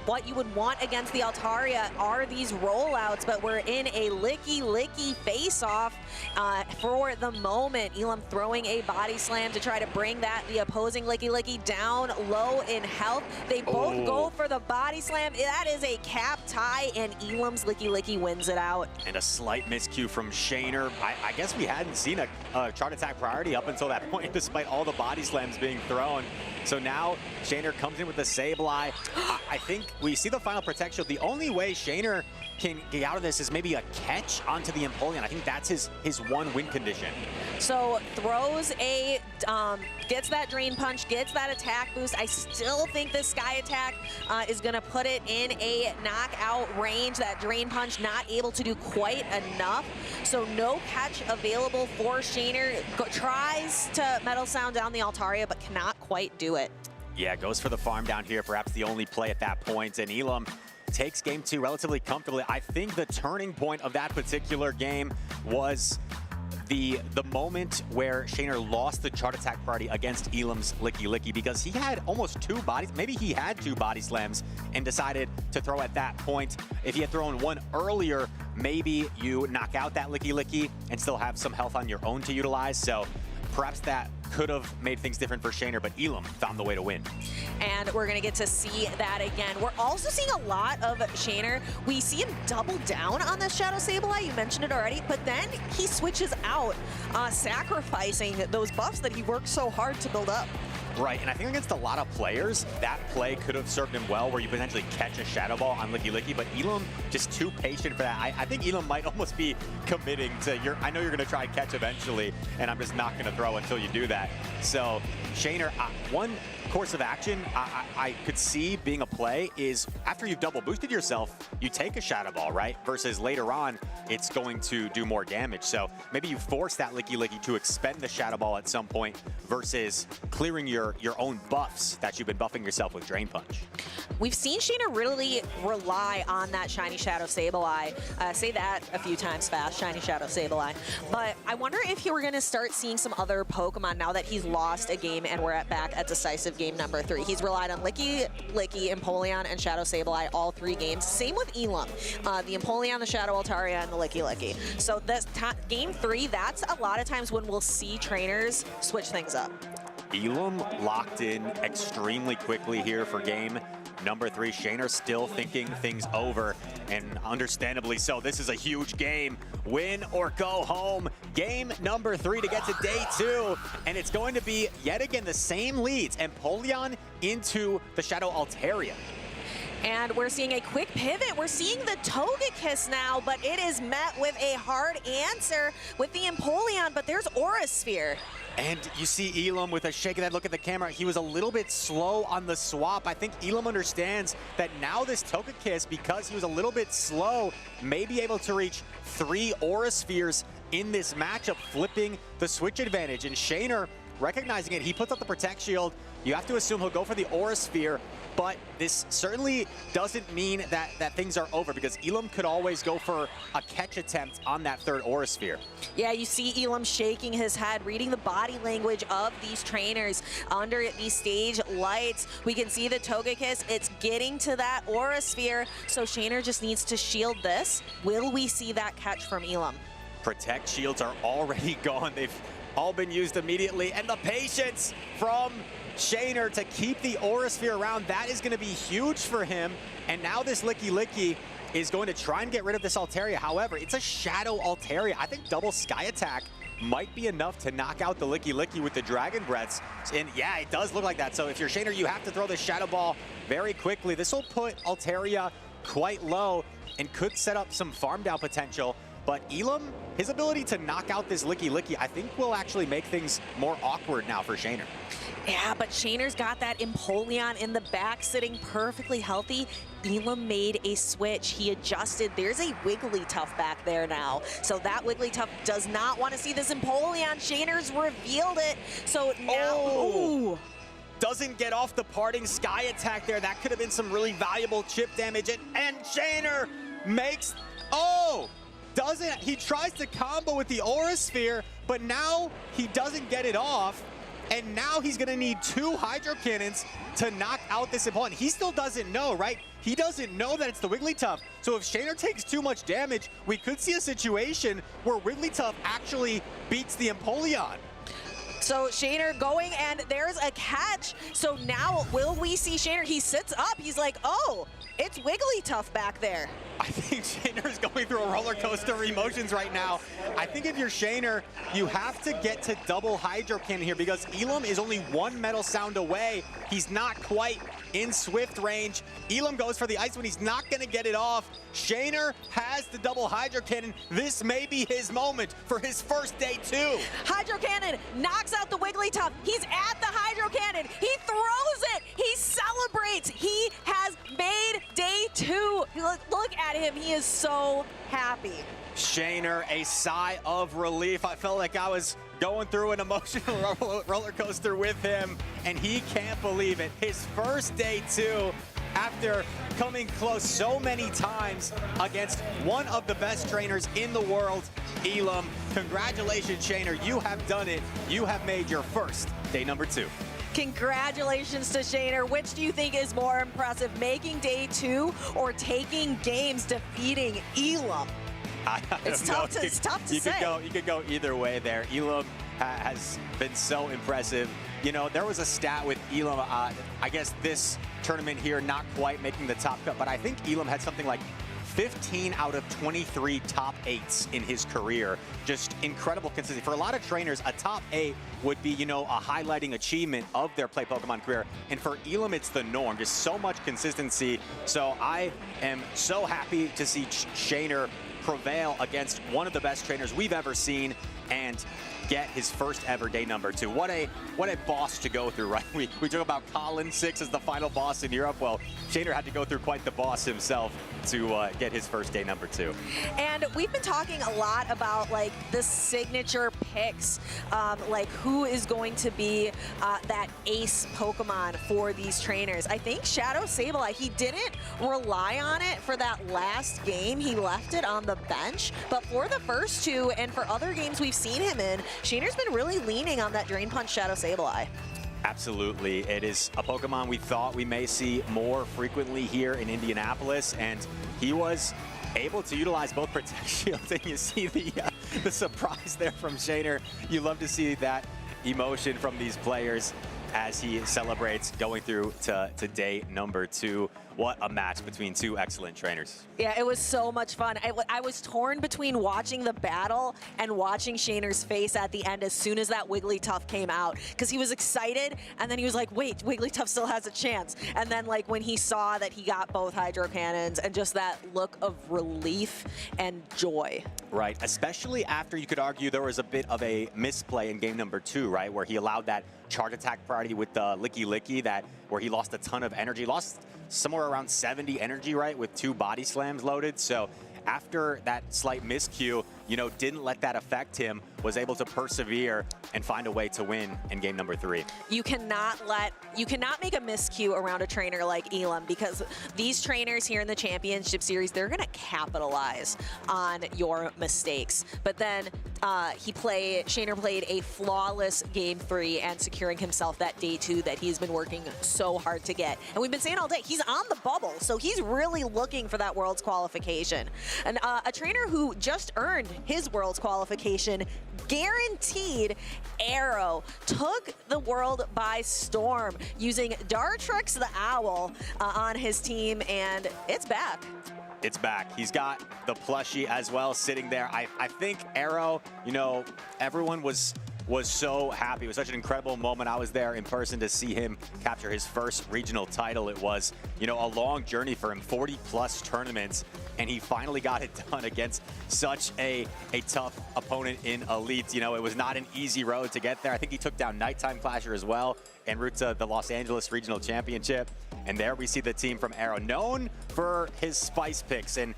what you would want against the Altaria are these rollouts, but we're in a Licky face-off for the moment. Ilum throwing a body slam to try to bring the opposing Licky down low in health. They both go for the body slam. That is a cap tie, and Ilum's Licky wins it out. And a slight miscue from Shaner. I guess we hadn't seen a chart attack priority up until that point, despite all the body slams being thrown. So now Shaner comes in with the Sableye. I think we see the final Protect Shield. The only way Shaner can get out of this is maybe a catch onto the Empoleon. I think that's his one win condition. So throws a, gets that Drain Punch, gets that attack boost. I still think this Sky Attack is gonna put it in a knockout range. That Drain Punch not able to do quite enough. So no catch available for Shaner. Tries to Metal Sound down the Altaria, but cannot quite do it. Yeah, goes for the farm down here, perhaps the only play at that point, and ilum takes game 2 relatively comfortably. I think the turning point of that particular game was the moment where Shaner lost the chart attack priority against ilum's Licky, because he had almost 2 bodies, maybe he had 2 body slams and decided to throw at that point. If he had thrown one earlier, maybe you knock out that Licky and still have some health on your own to utilize. So perhaps that could have made things different for Shaner, but ilum found the way to win. And we're gonna get to see that again. We're also seeing a lot of Shaner. We see him double down on the Shadow Sableye, you mentioned it already, but then he switches out, sacrificing those buffs that he worked so hard to build up. Right, and I think against a lot of players, that play could have served him well, where you potentially catch a Shadow Ball on Licky, but ilum just too patient for that. I think ilum might almost be committing to, I know you're going to try and catch eventually, and I'm just not going to throw until you do that. So Shaner, one course of action I could see being a play is after you've double boosted yourself, you take a Shadow Ball, right? Versus later on, it's going to do more damage. So maybe you force that Licky to expend the Shadow Ball at some point versus clearing your own buffs that you've been buffing yourself with Drain Punch. We've seen Shaner really rely on that Shiny Shadow Sableye. Say that a few times fast, Shiny Shadow Sableye. But I wonder if we're going to start seeing some other Pokemon now that he's lost a game and we're back at decisive game number 3. He's relied on Licky, Empoleon, and Shadow Sableye all 3 games. Same with ilum. The Empoleon, the Shadow Altaria, and the Licky. So this game 3, that's a lot of times when we'll see trainers switch things up. ilum locked in extremely quickly here for game number 3. Shaner still thinking things over, and understandably so. This is a huge game. Win or go home. Game number 3 to get to day 2, and it's going to be yet again the same leads. Empoleon into the Shadow Altaria. And we're seeing a quick pivot. We're seeing the Togekiss now, but it is met with a hard answer with the Empoleon, but there's Aura Sphere. And you see ilum with a shake of that look at the camera. He was a little bit slow on the swap. I think ilum understands that now this Togekiss, because he was a little bit slow, may be able to reach 3 Aura Spheres in this matchup, flipping the switch advantage. And Shaner, recognizing it, he puts up the Protect Shield. You have to assume he'll go for the Aura Sphere, but this certainly doesn't mean that things are over, because ilum could always go for a catch attempt on that 3rd Aura Sphere. Yeah, you see ilum shaking his head, reading the body language of these trainers under these stage lights. We can see the Togekiss, it's getting to that Aura Sphere, so Shaner just needs to shield this. Will we see that catch from ilum? Protect Shields are already gone. They've all been used immediately, and the patience from Shaner to keep the Aura Sphere around, that is going to be huge for him. And now this Licky is going to try and get rid of this Altaria. However, it's a Shadow Altaria. I think double Sky Attack might be enough to knock out the Licky with the Dragon Breaths. And yeah, it does look like that. So if you're Shaner, you have to throw the Shadow Ball very quickly. This will put Altaria quite low and could set up some farm down potential. But ilum, his ability to knock out this Licky, I think will actually make things more awkward now for Shaner. Yeah, but Shaner's got that Empoleon in the back sitting perfectly healthy. ilum made a switch. He adjusted. There's a Wigglytuff back there now. So that Wigglytuff does not want to see this Empoleon. Shaner's revealed it. So now... Doesn't get off the parting Sky Attack there. That could have been some really valuable chip damage. And Shaner makes... doesn't, he tries to combo with the Aura Sphere, but now he doesn't get it off, and now he's gonna need 2 Hydro Cannons to knock out this opponent. He still doesn't know, right? He doesn't know that it's the Wigglytuff. So if Shaner takes too much damage, we could see a situation where Wigglytuff actually beats the Empoleon. So Shaner going, and there's a catch. So now will we see Shaner? He sits up, he's like, oh, it's Wigglytuff back there. I think Shaner's going through a roller coaster of emotions right now. I think if you're Shaner, you have to get to double Hydro Cannon here, because ilum is only 1 Metal Sound away. He's not quite in swift range. ilqm goes for the ice when he's not going to get it off. Shaner has the double Hydro Cannon. This may be his moment for his first day 2. Hydro Cannon knocks out the Wigglytuff. He's at the Hydro Cannon. He throws it. He celebrates. He has made day 2. Look at him. He is so happy. Shaner, a sigh of relief. I felt like I was going through an emotional roller coaster with him, and he can't believe it. His first day 2, after coming close so many times against one of the best trainers in the world, ilqm. Congratulations, Shaner. You have done it. You have made your first day number 2. Congratulations to Shaner. Which do you think is more impressive, making day 2 or taking games defeating ilqm? It's tough to say. You could go either way there. ilqm has been so impressive. You know, there was a stat with ilqm, I guess this tournament here, not quite making the top cut, but I think ilqm had something like 15 out of 23 top 8s in his career. Just incredible consistency. For a lot of trainers, a top 8 would be, you know, a highlighting achievement of their play Pokemon career. And for ilqm, it's the norm. Just so much consistency. So I am so happy to see Shaner prevail against one of the best trainers we've ever seen and get his first ever day number 2. What a boss to go through, right? We talk about Colin 6 as the final boss in Europe. Well, Shaner had to go through quite the boss himself to get his first day number 2. And we've been talking a lot about like the signature picks, like who is going to be that ace Pokemon for these trainers. I think Shadow Sableye, he didn't rely on it for that last game. He left it on the bench, but for the first 2 and for other games we've seen him in, Shaner's been really leaning on that Drain Punch Shadow Sableye. Absolutely. It is a Pokemon we thought we may see more frequently here in Indianapolis, and he was able to utilize both Protect Shields, and you see the surprise there from Shaner. You love to see that emotion from these players as he celebrates going through to day number 2. What a match between 2 excellent trainers. Yeah, it was so much fun. I was torn between watching the battle and watching Shaner's face at the end as soon as that Wigglytuff came out, because he was excited and then he was like, wait, Wigglytuff still has a chance. And then like when he saw that he got both Hydro Cannons and just that look of relief and joy. Right, especially after you could argue there was a bit of a misplay in game number 2, right, where he allowed that charge attack priority with the Licky Licky, where he lost a ton of energy, lost somewhere around 70 energy, right, with 2 body slams loaded. So after that slight miscue, you know, didn't let that affect him, was able to persevere and find a way to win in game number 3. You cannot make a miscue around a trainer like ilqm, because these trainers here in the championship series, they're gonna capitalize on your mistakes. But then Shaner played a flawless game 3 and securing himself that day 2 that he's been working so hard to get. And we've been saying all day, he's on the bubble, so he's really looking for that Worlds qualification. And a trainer who just earned his Worlds qualification, guaranteed, Arroh, took the world by storm using Dartrix the Owl on his team, and it's back. It's back. He's got the plushie as well sitting there. I think Arroh, you know, everyone was so happy. It was such an incredible moment. I was there in person to see him capture his first regional title. It was, you know, a long journey for him, 40+ tournaments, and he finally got it done against such a tough opponent in Elite. You know, it was not an easy road to get there. I think he took down Nighttime as well en route to the Los Angeles Regional Championship. And there we see the team from Arroh, known for his spice picks, and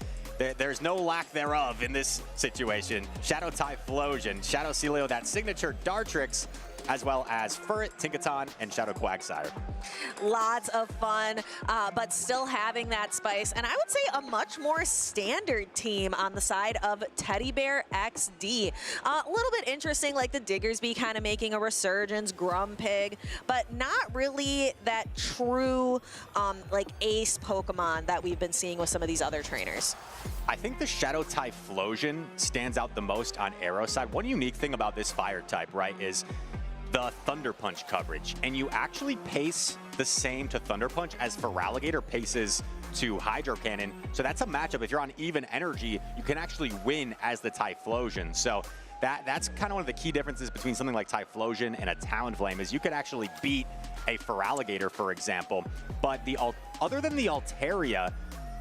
there's no lack thereof in this situation. Shadow Typhlosion, Shadow Celio, that signature Dartrix, as well as Furret, Tinkaton, and Shadow Quagsire. Lots of fun, but still having that spice. And I would say a much more standard team on the side of teddybearxd. A little bit interesting, like the Diggersby kind of making a resurgence, Grumpig, but not really that true like ace Pokemon that we've been seeing with some of these other trainers. I think the Shadow Typhlosion stands out the most on Arrow's side. One unique thing about this fire type, right, is the Thunder Punch coverage. And you actually pace the same to Thunder Punch as Feraligatr paces to Hydro Cannon. So that's a matchup. If you're on even energy, you can actually win as the Typhlosion. So that's kind of one of the key differences between something like Typhlosion and a Talonflame, is you could actually beat a Feraligatr, for example. But other than the Altaria,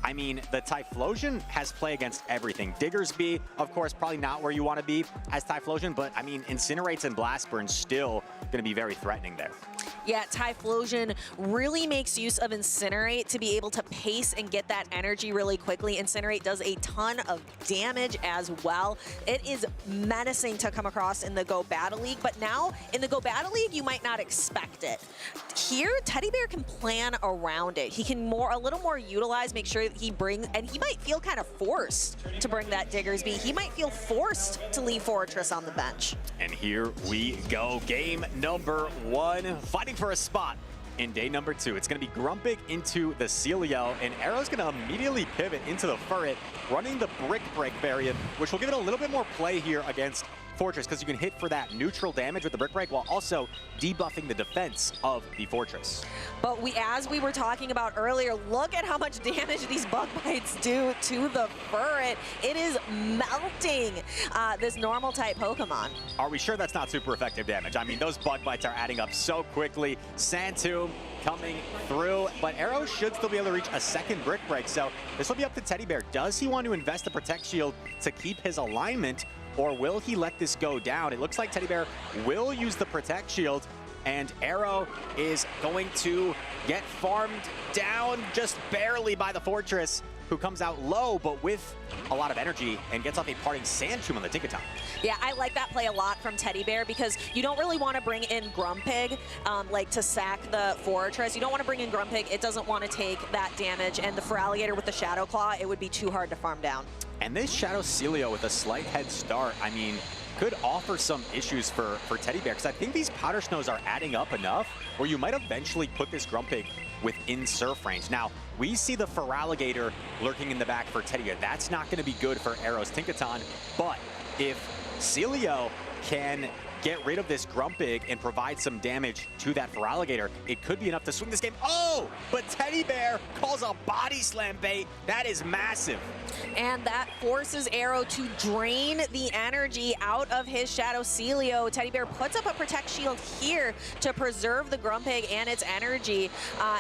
I mean, the Typhlosion has play against everything. Diggersby, of course, probably not where you want to be as Typhlosion, but I mean, Incinerates and Blast Burn still going to be very threatening there. Yeah, Typhlosion really makes use of Incinerate to be able to pace and get that energy really quickly. Incinerate does a ton of damage as well. It is menacing to come across in the Go Battle League, but now in the Go Battle League, you might not expect it. Here, Teddy Bear can plan around it. He can a little more utilize, make sure that he brings, and he might feel kind of forced to bring that Diggersby. He might feel forced to leave Fortress on the bench. And here we go. Game number 1, fighting for a spot in day number 2. It's going to be Grumpig into the Celio, and Arroh's going to immediately pivot into the Furret, running the Brick Break variant, which will give it a little bit more play here against Fortress, because you can hit for that neutral damage with the Brick Break while also debuffing the defense of the Fortress. But as we were talking about earlier, look at how much damage these bug bites do to the Furret. It is melting this normal type Pokemon. Are we sure that's not super effective damage? I mean, those bug bites are adding up so quickly. Sandtomb coming through, but Arroh should still be able to reach a second Brick Break, so this will be up to Teddy Bear. Does he want to invest the Protect Shield to keep his alignment, or will he let this go down? It looks like Teddy Bear will use the Protect Shield, and Arroh is going to get farmed down just barely by the Fortress, who comes out low, but with a lot of energy and gets off a parting Sandtomb on the Tinkaton. Yeah, I like that play a lot from Teddy Bear, because you don't really want to bring in Grumpig like to sack the Fortress. You don't want to bring in Grumpig. It doesn't want to take that damage, and the Feraligatr with the Shadow Claw, it would be too hard to farm down. And this Shadow Celio with a slight head start, I mean, could offer some issues for Teddy Bear, because I think these Powder Snows are adding up enough where you might eventually put this Grumpig within surf range. Now, we see the Feraligatr lurking in the back for Teddy Bear. That's not going to be good for Arrow's Tinkaton, but if Celio can get rid of this Grumpig and provide some damage to that Feraligatr, it could be enough to swing this game. Oh, but Teddy Bear calls a body slam bait. That is massive. And that forces Arroh to drain the energy out of his Shadow Celio. Teddy Bear puts up a Protect Shield here to preserve the Grumpig and its energy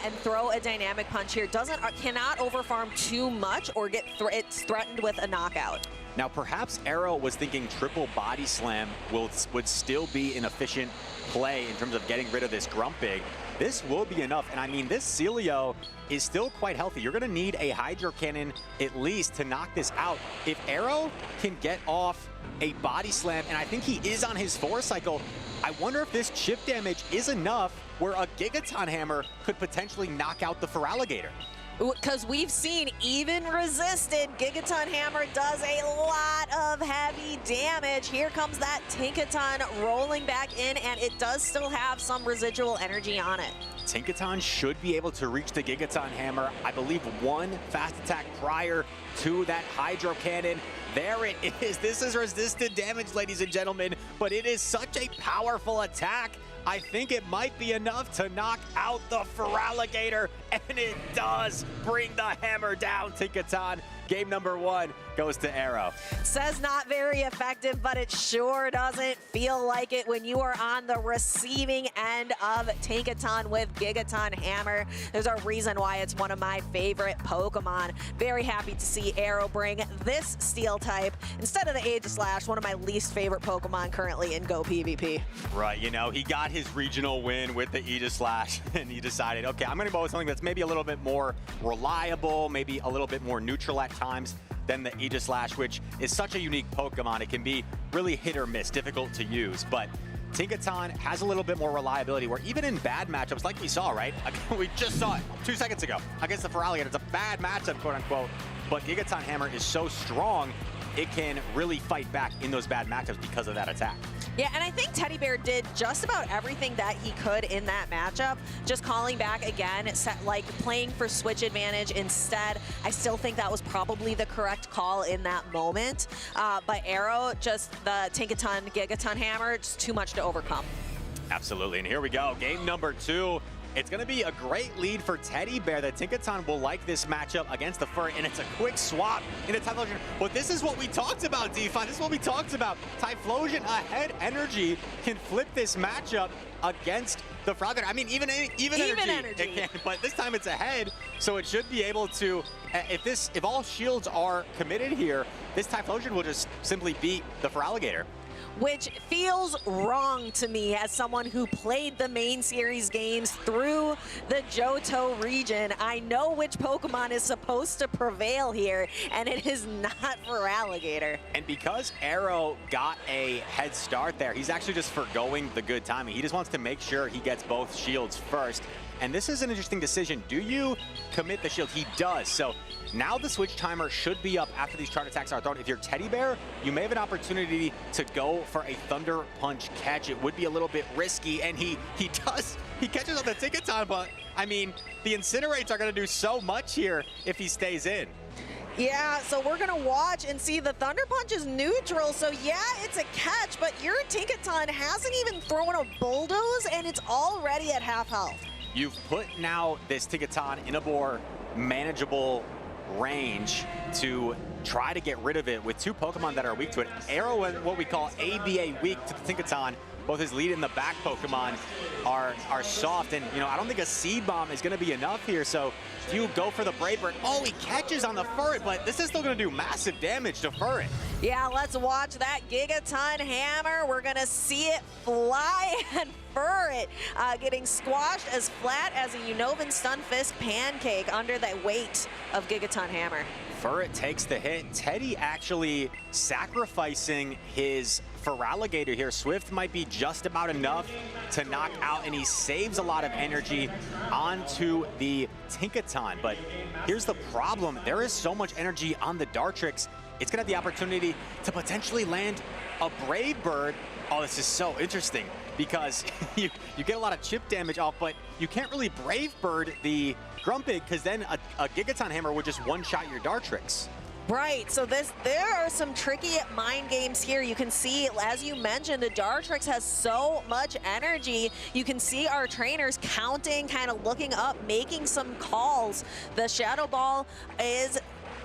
and throw a Dynamic Punch here. Cannot overfarm too much or it's threatened with a knockout. Now, perhaps Arroh was thinking triple body slam would still be an efficient play in terms of getting rid of this Grumpig. This will be enough, and I mean, this Celio is still quite healthy. You're going to need a Hydro Cannon at least to knock this out. If Arroh can get off a body slam, and I think he is on his 4 cycle, I wonder if this chip damage is enough where a Gigaton Hammer could potentially knock out the Feraligatr. Because we've seen, even resisted, Gigaton Hammer does a lot of heavy damage. Here comes that Tinkaton rolling back in, and it does still have some residual energy on it. Tinkaton should be able to reach the Gigaton Hammer. I believe 1 fast attack prior to that Hydro Cannon. There it is. This is resisted damage, ladies and gentlemen, but it is such a powerful attack. I think it might be enough to knock out the Feraligatr, and it does bring the hammer down. Tinkaton, game number 1 goes to Arroh. Says not very effective, but it sure doesn't feel like it when you are on the receiving end of Tinkaton with Gigaton Hammer. There's a reason why it's one of my favorite Pokemon. Very happy to see Arrow bring this Steel type instead of the Aegislash, one of my least favorite Pokemon currently in Go PvP. Right, you know, he got his regional win with the Aegislash, and he decided, okay, I'm going to go with something that's maybe a little bit more reliable, maybe a little bit more neutral at times than the Aegislash, which is such a unique Pokemon. It can be really hit or miss, difficult to use, but Tinkaton has a little bit more reliability where even in bad matchups, like we saw, right? We just saw it 2 seconds ago against the Feraligatr. It's a bad matchup, quote unquote, but Gigaton Hammer is so strong, it can really fight back in those bad matchups because of that attack. Yeah, and I think Teddy Bear did just about everything that he could in that matchup. Just calling back again, like playing for switch advantage instead. I still think that was probably the correct call in that moment. But Arrow, just the Tinkaton, Gigaton Hammer, just too much to overcome. Absolutely, and here we go. Game number 2. It's going to be a great lead for Teddy Bear. The Tinkaton will like this matchup against the Furret, and it's a quick swap into Typhlosion. But this is what we talked about, DeFi. This is what we talked about. Typhlosion ahead energy can flip this matchup against the Frogger. I mean, even energy. It can, but this time it's ahead, so it should be able to, if all shields are committed here, this Typhlosion will just simply beat the Feraligatr. Which feels wrong to me as someone who played the main series games through the Johto region. I know which Pokemon is supposed to prevail here, and it is not Feraligatr. And because Arroh got a head start there, he's actually just forgoing the good timing. He just wants to make sure he gets both shields first. And this is an interesting decision. Do you commit the shield? He does. So now the switch timer should be up after these charge attacks are thrown. If you're Teddy Bear, you may have an opportunity to go for a Thunder Punch catch. It would be a little bit risky, and he does. He catches on the Tinkaton, but I mean, the Incinerates are going to do so much here if he stays in. Yeah, so we're gonna watch and see the Thunder Punch is neutral, so yeah, it's a catch, but your Tinkaton hasn't even thrown a Bulldoze, and it's already at half health. You've put now this Tinkaton in a more manageable range to try to get rid of it with two Pokemon that are weak to it. Arroh and what we call ABA weak to the Tinkaton. Both his lead and the back Pokemon are soft, and I don't think a Seed Bomb is going to be enough here. So if you go for the Brave Bird, oh, he catches on the Furret, but this is still going to do massive damage to Furret. Yeah, let's watch that Gigaton Hammer. We're going to see it fly, and Furret getting squashed as flat as a Unova Stunfisk pancake under the weight of Gigaton Hammer. Furret takes the hit. Teddy actually sacrificing his Feraligatr here. Swift might be just about enough to knock out, and he saves a lot of energy onto the Tinkaton. But here's the problem. There is so much energy on the Dartrix. It's going to have the opportunity to potentially land a Brave Bird. Oh, this is so interesting because you get a lot of chip damage off, but you can't really Brave Bird the Grumpig because then a Gigaton Hammer would just one-shot your Dartrix. Right, so there are some tricky mind games here. You can see, as you mentioned, the Dartrix has so much energy. You can see our trainers counting, kind of looking up, making some calls. The Shadow Ball is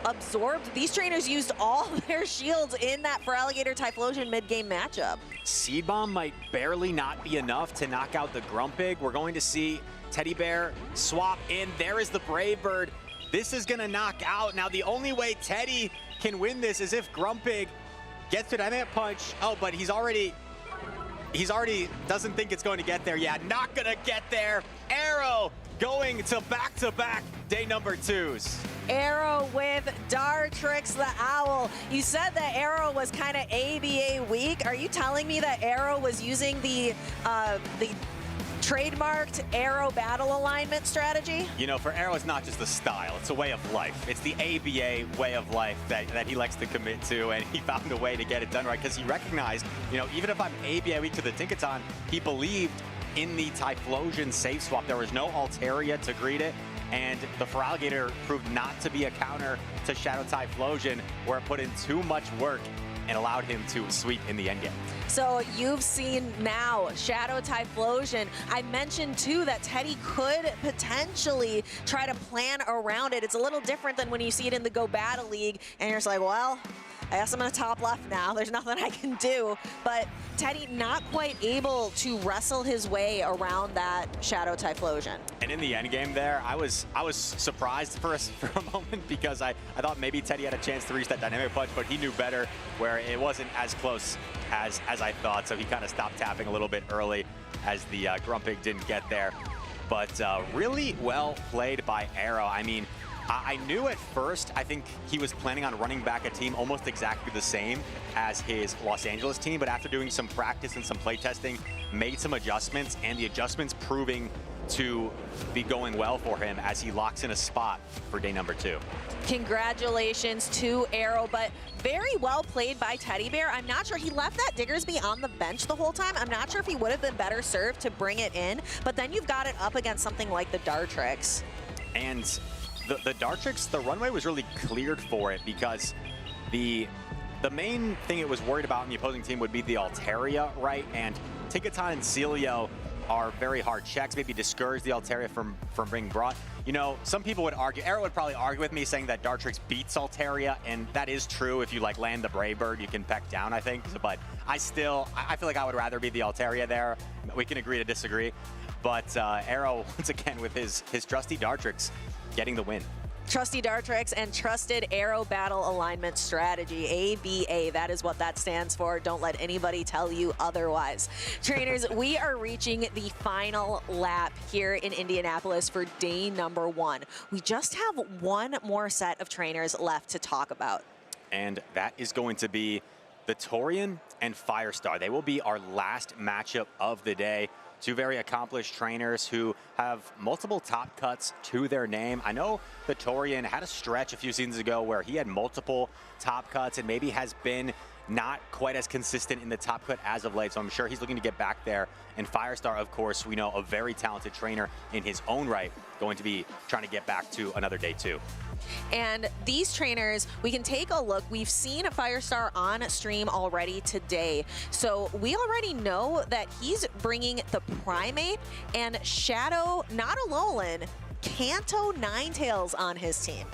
absorbed. These trainers used all their shields in that Feraligatr Typhlosion mid-game matchup. Seed Bomb might barely not be enough to knock out the Grumpig. We're going to see Teddy Bear swap in. There is the Brave Bird. This is going to knock out. Now, the only way Teddy can win this is if Grumpig gets to Dynamic Punch. Oh, but he's already doesn't think it's going to get there. Yeah, not going to get there. Arroh going to back-to-back day number 2s. Arroh with Dartrix the Owl. You said that Arroh was kind of ABA weak. Are you telling me that Arrow was using the trademarked Arrow battle alignment strategy? For Arrow, it's not just a style, it's a way of life. It's the ABA way of life that he likes to commit to, and he found a way to get it done right because he recognized, even if I'm ABA weak to the Tinkaton, he believed in the Typhlosion safe swap. There was no Altaria to greet it, and the Feraligatr proved not to be a counter to Shadow Typhlosion, where it put in too much work and allowed him to sweep in the endgame. So you've seen now Shadow Typhlosion. I mentioned too that Teddy could potentially try to plan around it. It's a little different than when you see it in the Go Battle League and you're just like, well, I guess I'm gonna top left now. There's nothing I can do. But Teddy not quite able to wrestle his way around that Shadow Typhlosion. And in the end game there, I was surprised for a moment because I thought maybe Teddy had a chance to reach that Dynamic Punch, but he knew better where it wasn't as close as I thought. So he kind of stopped tapping a little bit early as the Grumpig didn't get there. But really well played by Arroh. I mean, I knew at first, I think he was planning on running back a team almost exactly the same as his Los Angeles team, but after doing some practice and some play testing, made some adjustments, and the adjustments proving to be going well for him as he locks in a spot for day number 2. Congratulations to Arrow, but very well played by Teddy Bear. I'm not sure, he left that Diggersby on the bench the whole time. I'm not sure if he would have been better served to bring it in, but then you've got it up against something like the Dartrix. And the Dartrix, the runway was really cleared for it because the main thing it was worried about in the opposing team would be the Altaria, right? And Tinkaton and Celio are very hard checks, maybe discourage the Altaria from being brought. You know, some people would argue, Arroh would probably argue with me saying that Dartrix beats Altaria, and that is true. If you like land the Brave Bird, you can peck down, I think. But I feel like I would rather be the Altaria there. We can agree to disagree. But Arroh, once again, with his trusty Dartrix, getting the win. Trusty Dartrix and Trusted Arrow Battle Alignment Strategy, ABA. That is what that stands for. Don't let anybody tell you otherwise. Trainers, we are reaching the final lap here in Indianapolis for day number 1. We just have one more set of trainers left to talk about. And that is going to be the Torian and Firestar. They will be our last matchup of the day. Two very accomplished trainers who have multiple top cuts to their name. I know the Torian had a stretch a few seasons ago where he had multiple top cuts and maybe has been not quite as consistent in the top cut as of late, so I'm sure he's looking to get back there. And Firestar, of course, we know a very talented trainer in his own right, going to be trying to get back to another day 2. And these trainers, we can take a look. We've seen Firestar on stream already today. So we already know that he's bringing the Primate and Shadow, not Alolan, Kanto Ninetales on his team.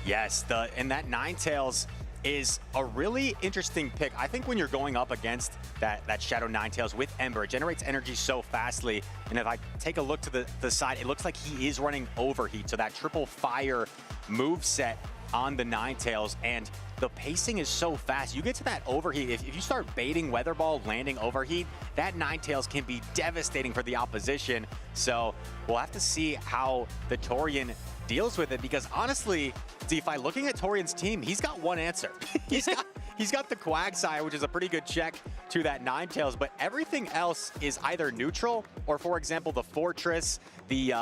Yes, and that Ninetales is a really interesting pick. I think when you're going up against that Shadow Ninetales with Ember, it generates energy so fastly. And if I take a look to the side, it looks like he is running Overheat. So that triple fire move set on the Ninetales, and the pacing is so fast. You get to that Overheat, if you start baiting Weather Ball, landing Overheat, that Ninetales can be devastating for the opposition. So we'll have to see how the Torian deals with it, because honestly, DeFi, looking at Torian's team, he's got one answer. He's got the Quagsire, which is a pretty good check to that Ninetales, but everything else is either neutral or, for example, the Fortress, the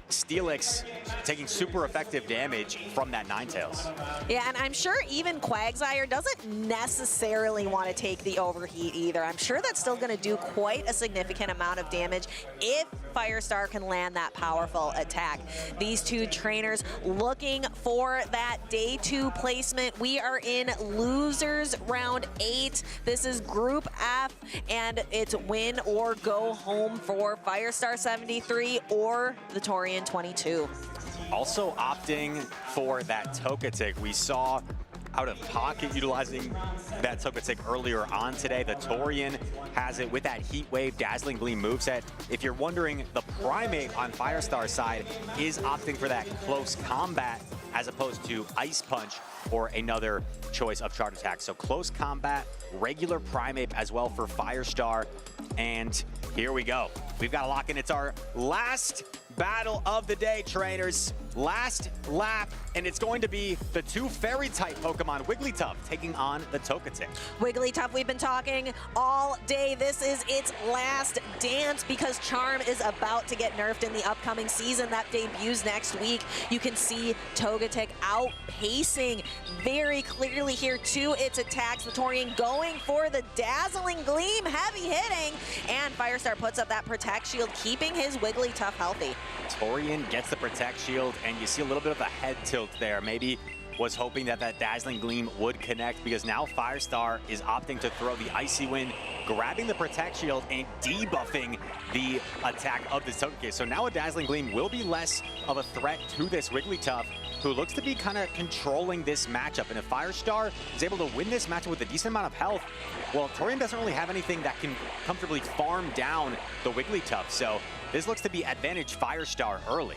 Steelix taking super effective damage from that Ninetales. Yeah, and I'm sure even Quagsire doesn't necessarily want to take the Overheat either. I'm sure that's still going to do quite a significant amount of damage if Firestar can land that powerful attack. These two trainers looking for that day 2 placement. We are in losers round 8. This is Group F, and it's win or go home for Firestar 73 or the Torian 22. Also opting for that Togetic. We saw Out of Pocket utilizing that Togetic earlier on today. The Torian has it with that Heat Wave Dazzling Gleam moveset. If you're wondering, the Primate on Firestar's side is opting for that Close Combat as opposed to Ice Punch or another choice of Charge Attack. So Close Combat, regular Primate as well for Firestar. And here we go. We've got to lock in. It's our last battle of the day, trainers. Last lap, and it's going to be the two fairy-type Pokemon, Wigglytuff taking on the Togetic. Wigglytuff, we've been talking all day. This is its last dance because Charm is about to get nerfed in the upcoming season that debuts next week. You can see Togetic outpacing very clearly here to its attacks. The Torian going for the Dazzling Gleam, heavy hitting, and Firestar puts up that Protect Shield, keeping his Wigglytuff healthy. Torian gets the Protect Shield, and you see a little bit of a head tilt there. Maybe was hoping that that Dazzling Gleam would connect, because now Firestar is opting to throw the Icy Wind, grabbing the Protect Shield and debuffing the attack of this Togekiss. So now a Dazzling Gleam will be less of a threat to this Wigglytuff, who looks to be kind of controlling this matchup. And if Firestar is able to win this matchup with a decent amount of health, well, Torian doesn't really have anything that can comfortably farm down the Wigglytuff. So this looks to be advantage Firestar early.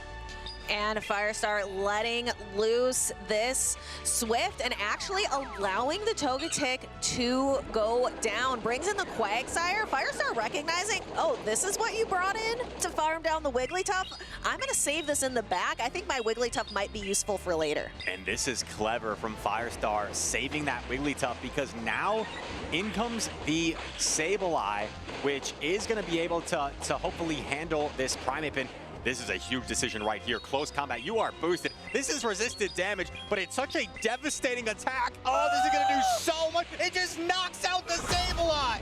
And Firestar letting loose this Swift and actually allowing the Togetic to go down. Brings in the Quagsire. Firestar recognizing, oh, this is what you brought in to farm down the Wigglytuff. I'm going to save this in the back. I think my Wigglytuff might be useful for later. And this is clever from Firestar, saving that Wigglytuff, because now in comes the Sableye, which is going to be able to hopefully handle this Primate. And this is a huge decision right here. Close Combat, you are boosted. This is resisted damage, but it's such a devastating attack. Oh, this is gonna do so much. It just knocks out the Sableye.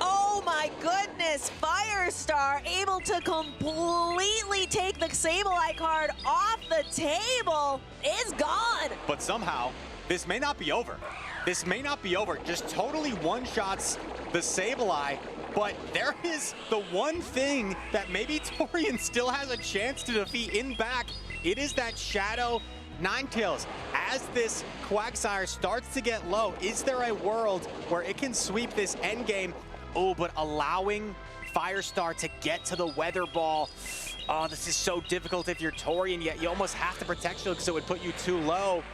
Oh my goodness, Firestar able to completely take the Sableye card off the table. Is gone. But somehow, this may not be over. This may not be over. Just totally one-shots the Sableye, But there is the one thing that maybe Torian still has a chance to defeat in back. It is that Shadow Ninetales. As this Quagsire starts to get low, is there a world where it can sweep this endgame? Oh, but allowing Firestar to get to the Weather Ball. Oh, this is so difficult if you're Torian, yet you almost have to protect shield because it would put you too low.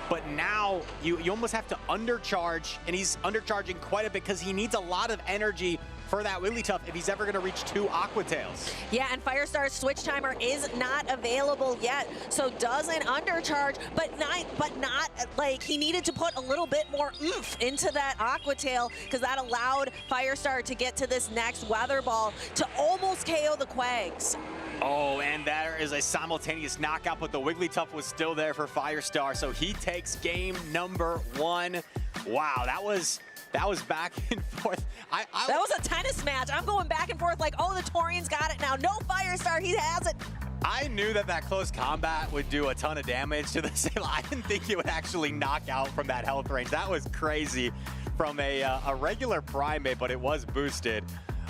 But now you almost have to undercharge, and he's undercharging quite a bit because he needs a lot of energy for that Wigglytuff if he's ever going to reach 2 Aqua Tails. Yeah, and Firestar's switch timer is not available yet, so does an undercharge, but not like he needed to put a little bit more oomph into that Aqua Tail because that allowed Firestar to get to this next Weather Ball to almost KO the Quags. Oh, and there is a simultaneous knockout, but the Wigglytuff was still there for Firestar, so he takes game number 1. Wow, that was back and forth. That was a tennis match. I'm going back and forth like, oh, the Torian's got it now. No, Firestar, he has it. I knew that close combat would do a ton of damage to the Sailor. I didn't think it would actually knock out from that health range. That was crazy from a regular Primate, but it was boosted.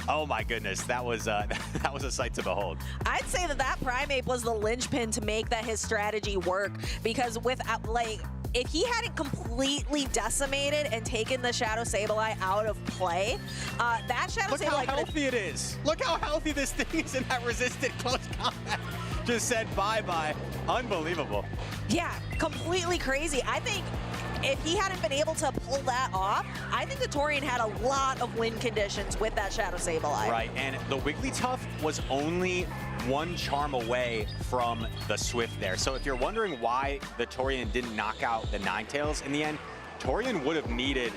Oh my goodness, that was a sight to behold. I'd say that Primate was the linchpin to make his strategy work, because without, like, if he hadn't completely decimated and taken the Shadow Sableye out of play, that Shadow Sableye... Look how healthy it is. Look how healthy this thing is in that resisted close combat. Just said bye-bye. Unbelievable. Yeah, completely crazy. I think if he hadn't been able to pull that off, I think the Torian had a lot of win conditions with that Shadow Sableye. Right, and the Wigglytuff was only 1 charm away from the Swift there. So if you're wondering why the Torian didn't knock out the Ninetales in the end, Torian would have needed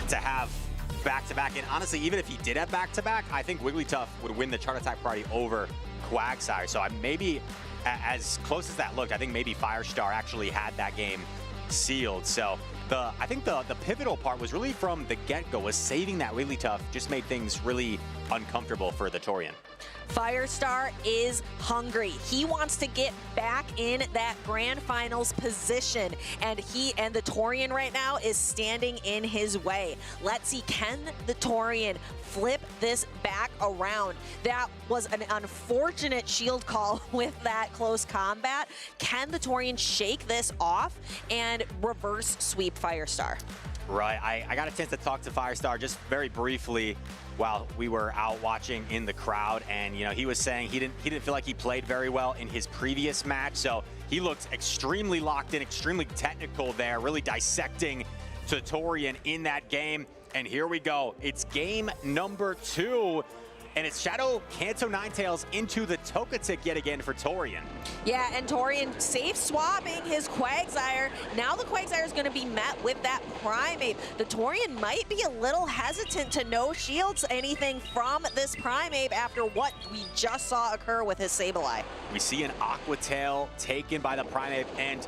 to have back-to-back. And honestly, even if he did have back-to-back, I think Wigglytuff would win the chart attack priority over Quagsire. So maybe, as close as that looked, I think maybe Firestar actually had that game sealed. So I think the pivotal part was really from the get-go, was saving that Wigglytuff just made things really uncomfortable for the Torian. Firestar is hungry. He wants to get back in that grand finals position, and the Torian right now is standing in his way. Let's see, can the Torian flip this back around? That was an unfortunate shield call with that close combat. Can the Torian shake this off and reverse sweep Firestar? Right, I got a chance to talk to Firestar just very briefly while we were out watching in the crowd, and he was saying he didn't feel like he played very well in his previous match, so he looked extremely locked in, extremely technical there, really dissecting Torian in that game. And here we go, it's game number 2. And it's Shadow Kanto Ninetales into the Togetic yet again for Torian. Yeah, and Torian safe swapping his Quagsire. Now the Quagsire is going to be met with that Primate. The Torian might be a little hesitant to no shields anything from this Primate after what we just saw occur with his Sableye. We see an Aqua Tail taken by the Primate, and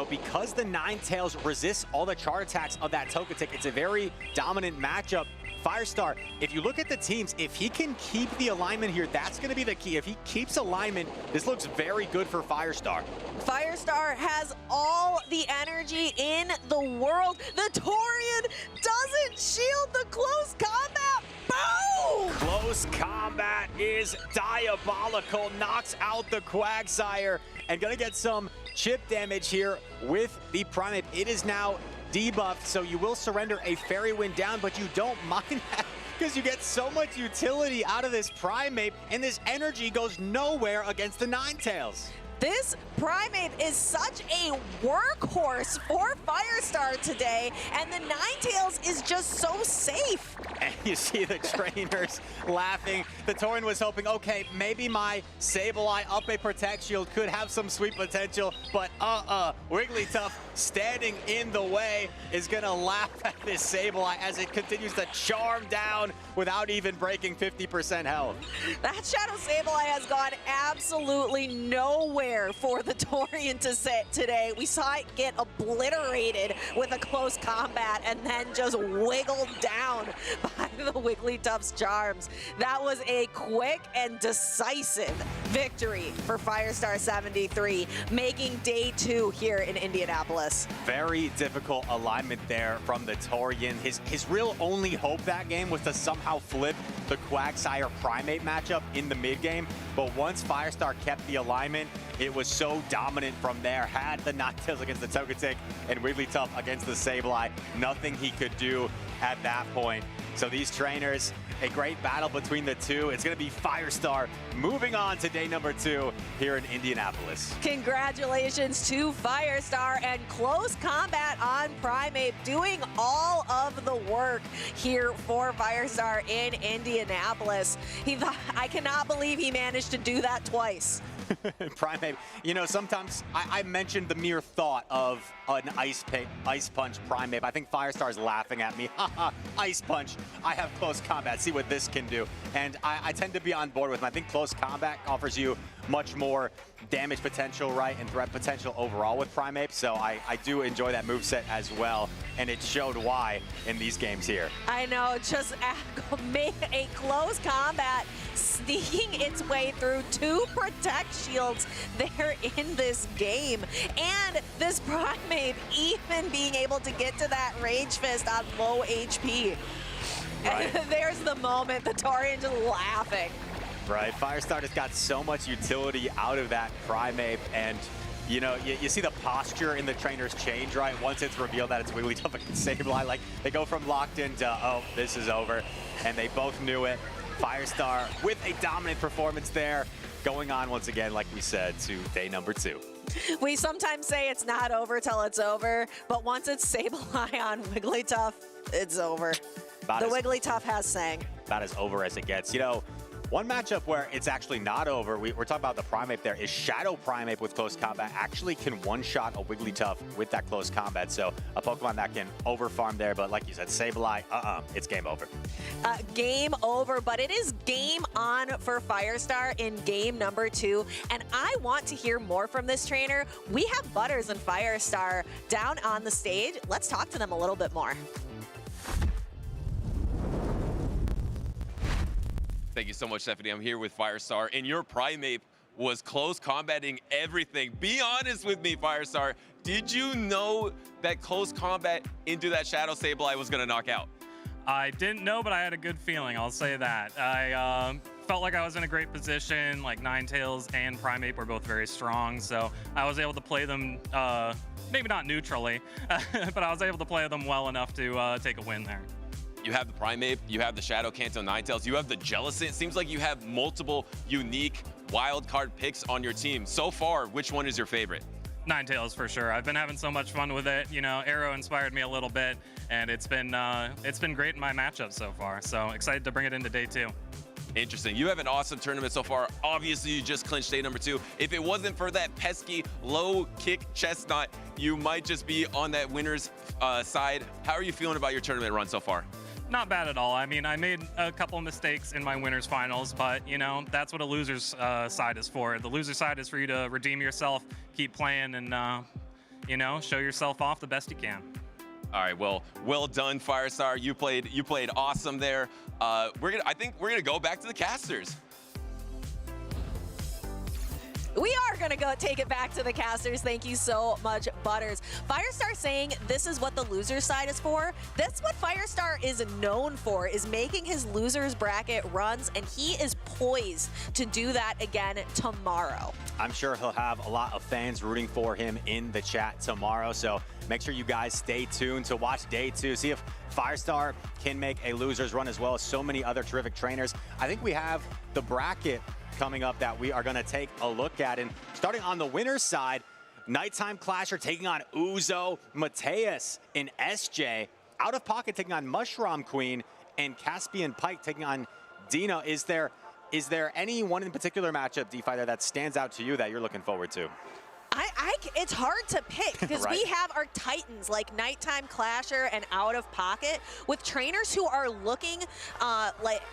because the Ninetales resists all the chart attacks of that Togetic, it's a very dominant matchup. Firestar, if you look at the teams, if he can keep the alignment here, that's going to be the key. If he keeps alignment, this looks very good for Firestar. Firestar has all the energy in the world. The Torian doesn't shield the close combat. Boom! Close combat is diabolical. Knocks out the Quagsire and going to get some chip damage here with the Primate. It is now debuffed, so you will surrender a Fairy Wind down, but you don't mind that because you get so much utility out of this Primate, and this energy goes nowhere against the Ninetales. This Primate is such a workhorse for Firestar today, and the Ninetales is just so safe. And you see the trainers laughing. The Torian was hoping, okay, maybe my Sableye up a Protect Shield could have some sweet potential, but Wigglytuff standing in the way is gonna laugh at this Sableye as it continues to charm down without even breaking 50% health. That Shadow Sableye has gone absolutely nowhere for the Torian to sit today. We saw it get obliterated with a close combat and then just wiggled down by the Wigglytuff's charms. That was a quick and decisive victory for Firestar 73, making day 2 here in Indianapolis. Very difficult alignment there from the Torian. His real only hope that game was to somehow flip the Quagsire Primate matchup in the mid game. But once Firestar kept the alignment, it was so dominant from there. Had the Ninetales against the Togetic and Wigglytuff against the Sableye. Nothing he could do at that point. So these trainers, a great battle between the two. It's going to be Firestar moving on to day number 2 here in Indianapolis. Congratulations to Firestar, and close combat on Primate, doing all of the work here for Firestar in Indianapolis. I cannot believe he managed to do that twice. Primate, you know, sometimes I mentioned the mere thought of an Ice Punch Primate. I think Firestar's laughing at me. Haha, Ice Punch. I have close combat. See what this can do. And I tend to be on board with him. I think close combat offers you much more damage potential, right, and threat potential overall with Primate. So I do enjoy that moveset as well. And it showed why in these games here. I know, just a close combat sneaking its way through 2 protect shields there in this game. And this Primate even being able to get to that Rage Fist on low HP. Right. And there's the moment, the Torian just laughing. Right, Firestar just got so much utility out of that Primate, and you know, you see the posture in the trainers change, right? Once it's revealed that it's Wigglytuff against Sableye, like they go from locked in to, oh, this is over, and they both knew it. Firestar with a dominant performance there, going on once again, like we said, to day number 2. We sometimes say it's not over till it's over, but once it's Sableye on Wigglytuff, it's over. The Wigglytuff has sang. About as over as it gets. You know, one matchup where it's actually not over, we're talking about the Primate there, is Shadow Primate with close combat actually can one-shot a Wigglytuff with that close combat. So a Pokemon that can over-farm there, but like you said, Sableye, it's game over. Game over, but it is game on for Firestar in game number 2. And I want to hear more from this trainer. We have Butters and Firestar down on the stage. Let's talk to them a little bit more. Thank you so much, Stephanie. I'm here with Firestar, and your Primate was close combating everything. Be honest with me, Firestar. Did you know that close combat into that Shadow Sableye was gonna knock out? I didn't know, but I had a good feeling, I'll say that. I felt like I was in a great position, like Ninetales and Primate were both very strong, so I was able to play them, maybe not neutrally, but I was able to play them well enough to take a win there. You have the Primate, you have the Shadow Kanto Ninetales, you have the Jellicent. It seems like you have multiple unique wild card picks on your team. So far, which one is your favorite? Ninetales for sure. I've been having so much fun with it. You know, Arroh inspired me a little bit, and it's been great in my matchup so far. So excited to bring it into day 2. Interesting. You have an awesome tournament so far. Obviously, you just clinched day number 2. If it wasn't for that pesky low kick chestnut, you might just be on that winner's side. How are you feeling about your tournament run so far? Not bad at all. I mean, I made a couple of mistakes in my winners finals, but you know, that's what a loser's side is for. The loser side is for you to redeem yourself, keep playing, and you know, show yourself off the best you can. All right, well done, Firestar. You played awesome there. I think we're gonna go back to the casters. We are going to go take it back to the casters. Thank you so much, Butters. Firestar saying this is what the loser side is for. That's what Firestar is known for, is making his losers bracket runs, and he is poised to do that again tomorrow. I'm sure he'll have a lot of fans rooting for him in the chat tomorrow, so make sure you guys stay tuned to watch day 2. See if Firestar can make a loser's run as well as so many other terrific trainers. I think we have the bracket coming up that we are going to take a look at. And starting on the winner's side, nitetimeclashet taking on Uzo, Mateus in SJ, outofpoket taking on mushromqween, and caspianpike taking on Dino. Is there any one in particular matchup, D-Fighter, that stands out to you that you're looking forward to? It's hard to pick because Right. we have our titans like nitetimeclashet and out of pocket with trainers who are looking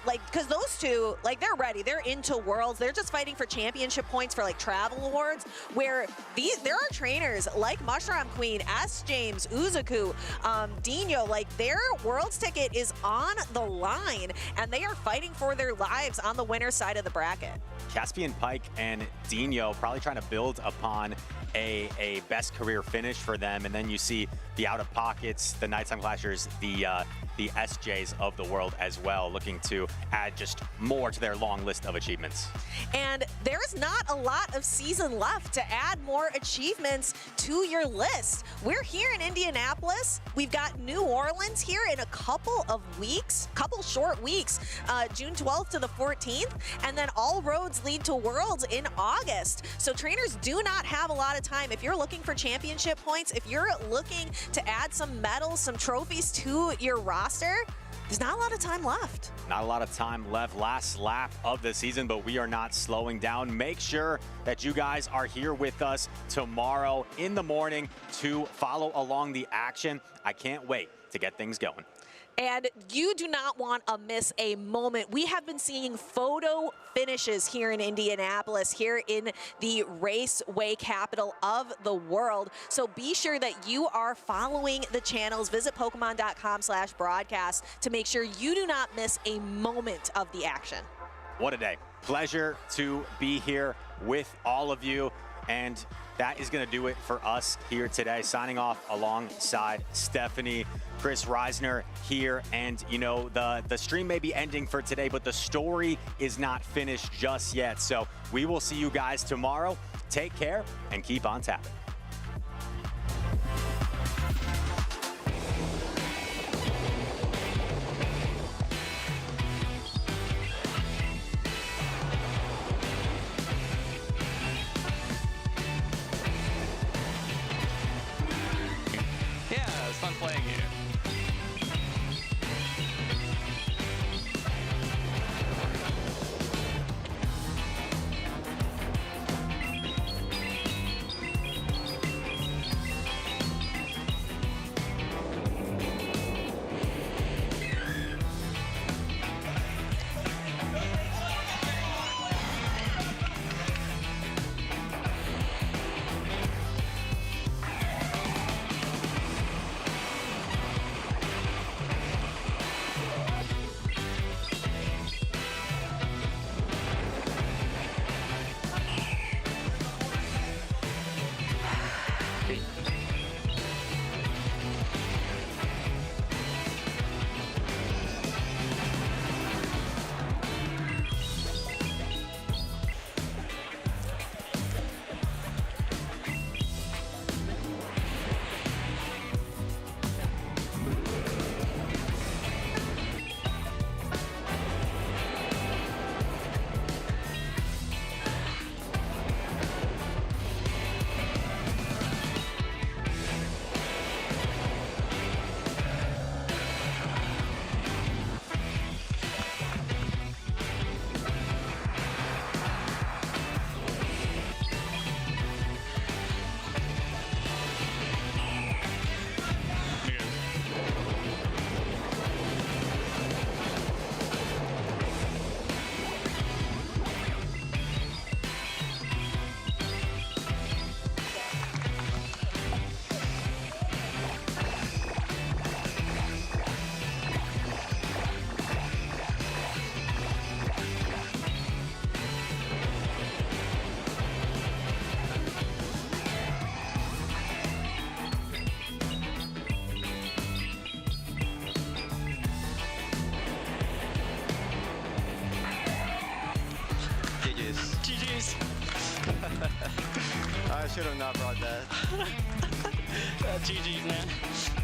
because those two, like, they're ready. They're into worlds. They're just fighting for championship points for like travel awards, where there are trainers like mushromqween, S. James, uzoukwe, Dinho, like their worlds ticket is on the line and they are fighting for their lives on the winner's side of the bracket. Caspianpike and Dinho probably trying to build upon a best career finish for them, and then you see the out of pockets, the nighttime clashers, the SJs of the world as well, looking to add just more to their long list of achievements. And there's not a lot of season left to add more achievements to your list. We're here in Indianapolis. We've got New Orleans here in a couple of weeks, couple short weeks, June 12th to the 14th, and then all roads lead to Worlds in August. So trainers do not have a lot of time. If you're looking for championship points, if you're looking to add some medals, some trophies to your roster, there's not a lot of time left. Not a lot of time left. Last lap of the season, but we are not slowing down. Make sure that you guys are here with us tomorrow in the morning to follow along the action. I can't wait to get things going. And you do not want to miss a moment. We have been seeing photo finishes here in Indianapolis, here in the raceway capital of the world. So be sure that you are following the channels. Visit Pokemon.com/broadcast to make sure you do not miss a moment of the action. What a day. Pleasure to be here with all of you. And that is going to do it for us here today. Signing off alongside Stephanie, Chris Reisner here. And, you know, the stream may be ending for today, but the story is not finished just yet. So we will see you guys tomorrow. Take care and keep on tapping. Yeah, it was fun playing you. GG's. I should have not brought that. GG's, man.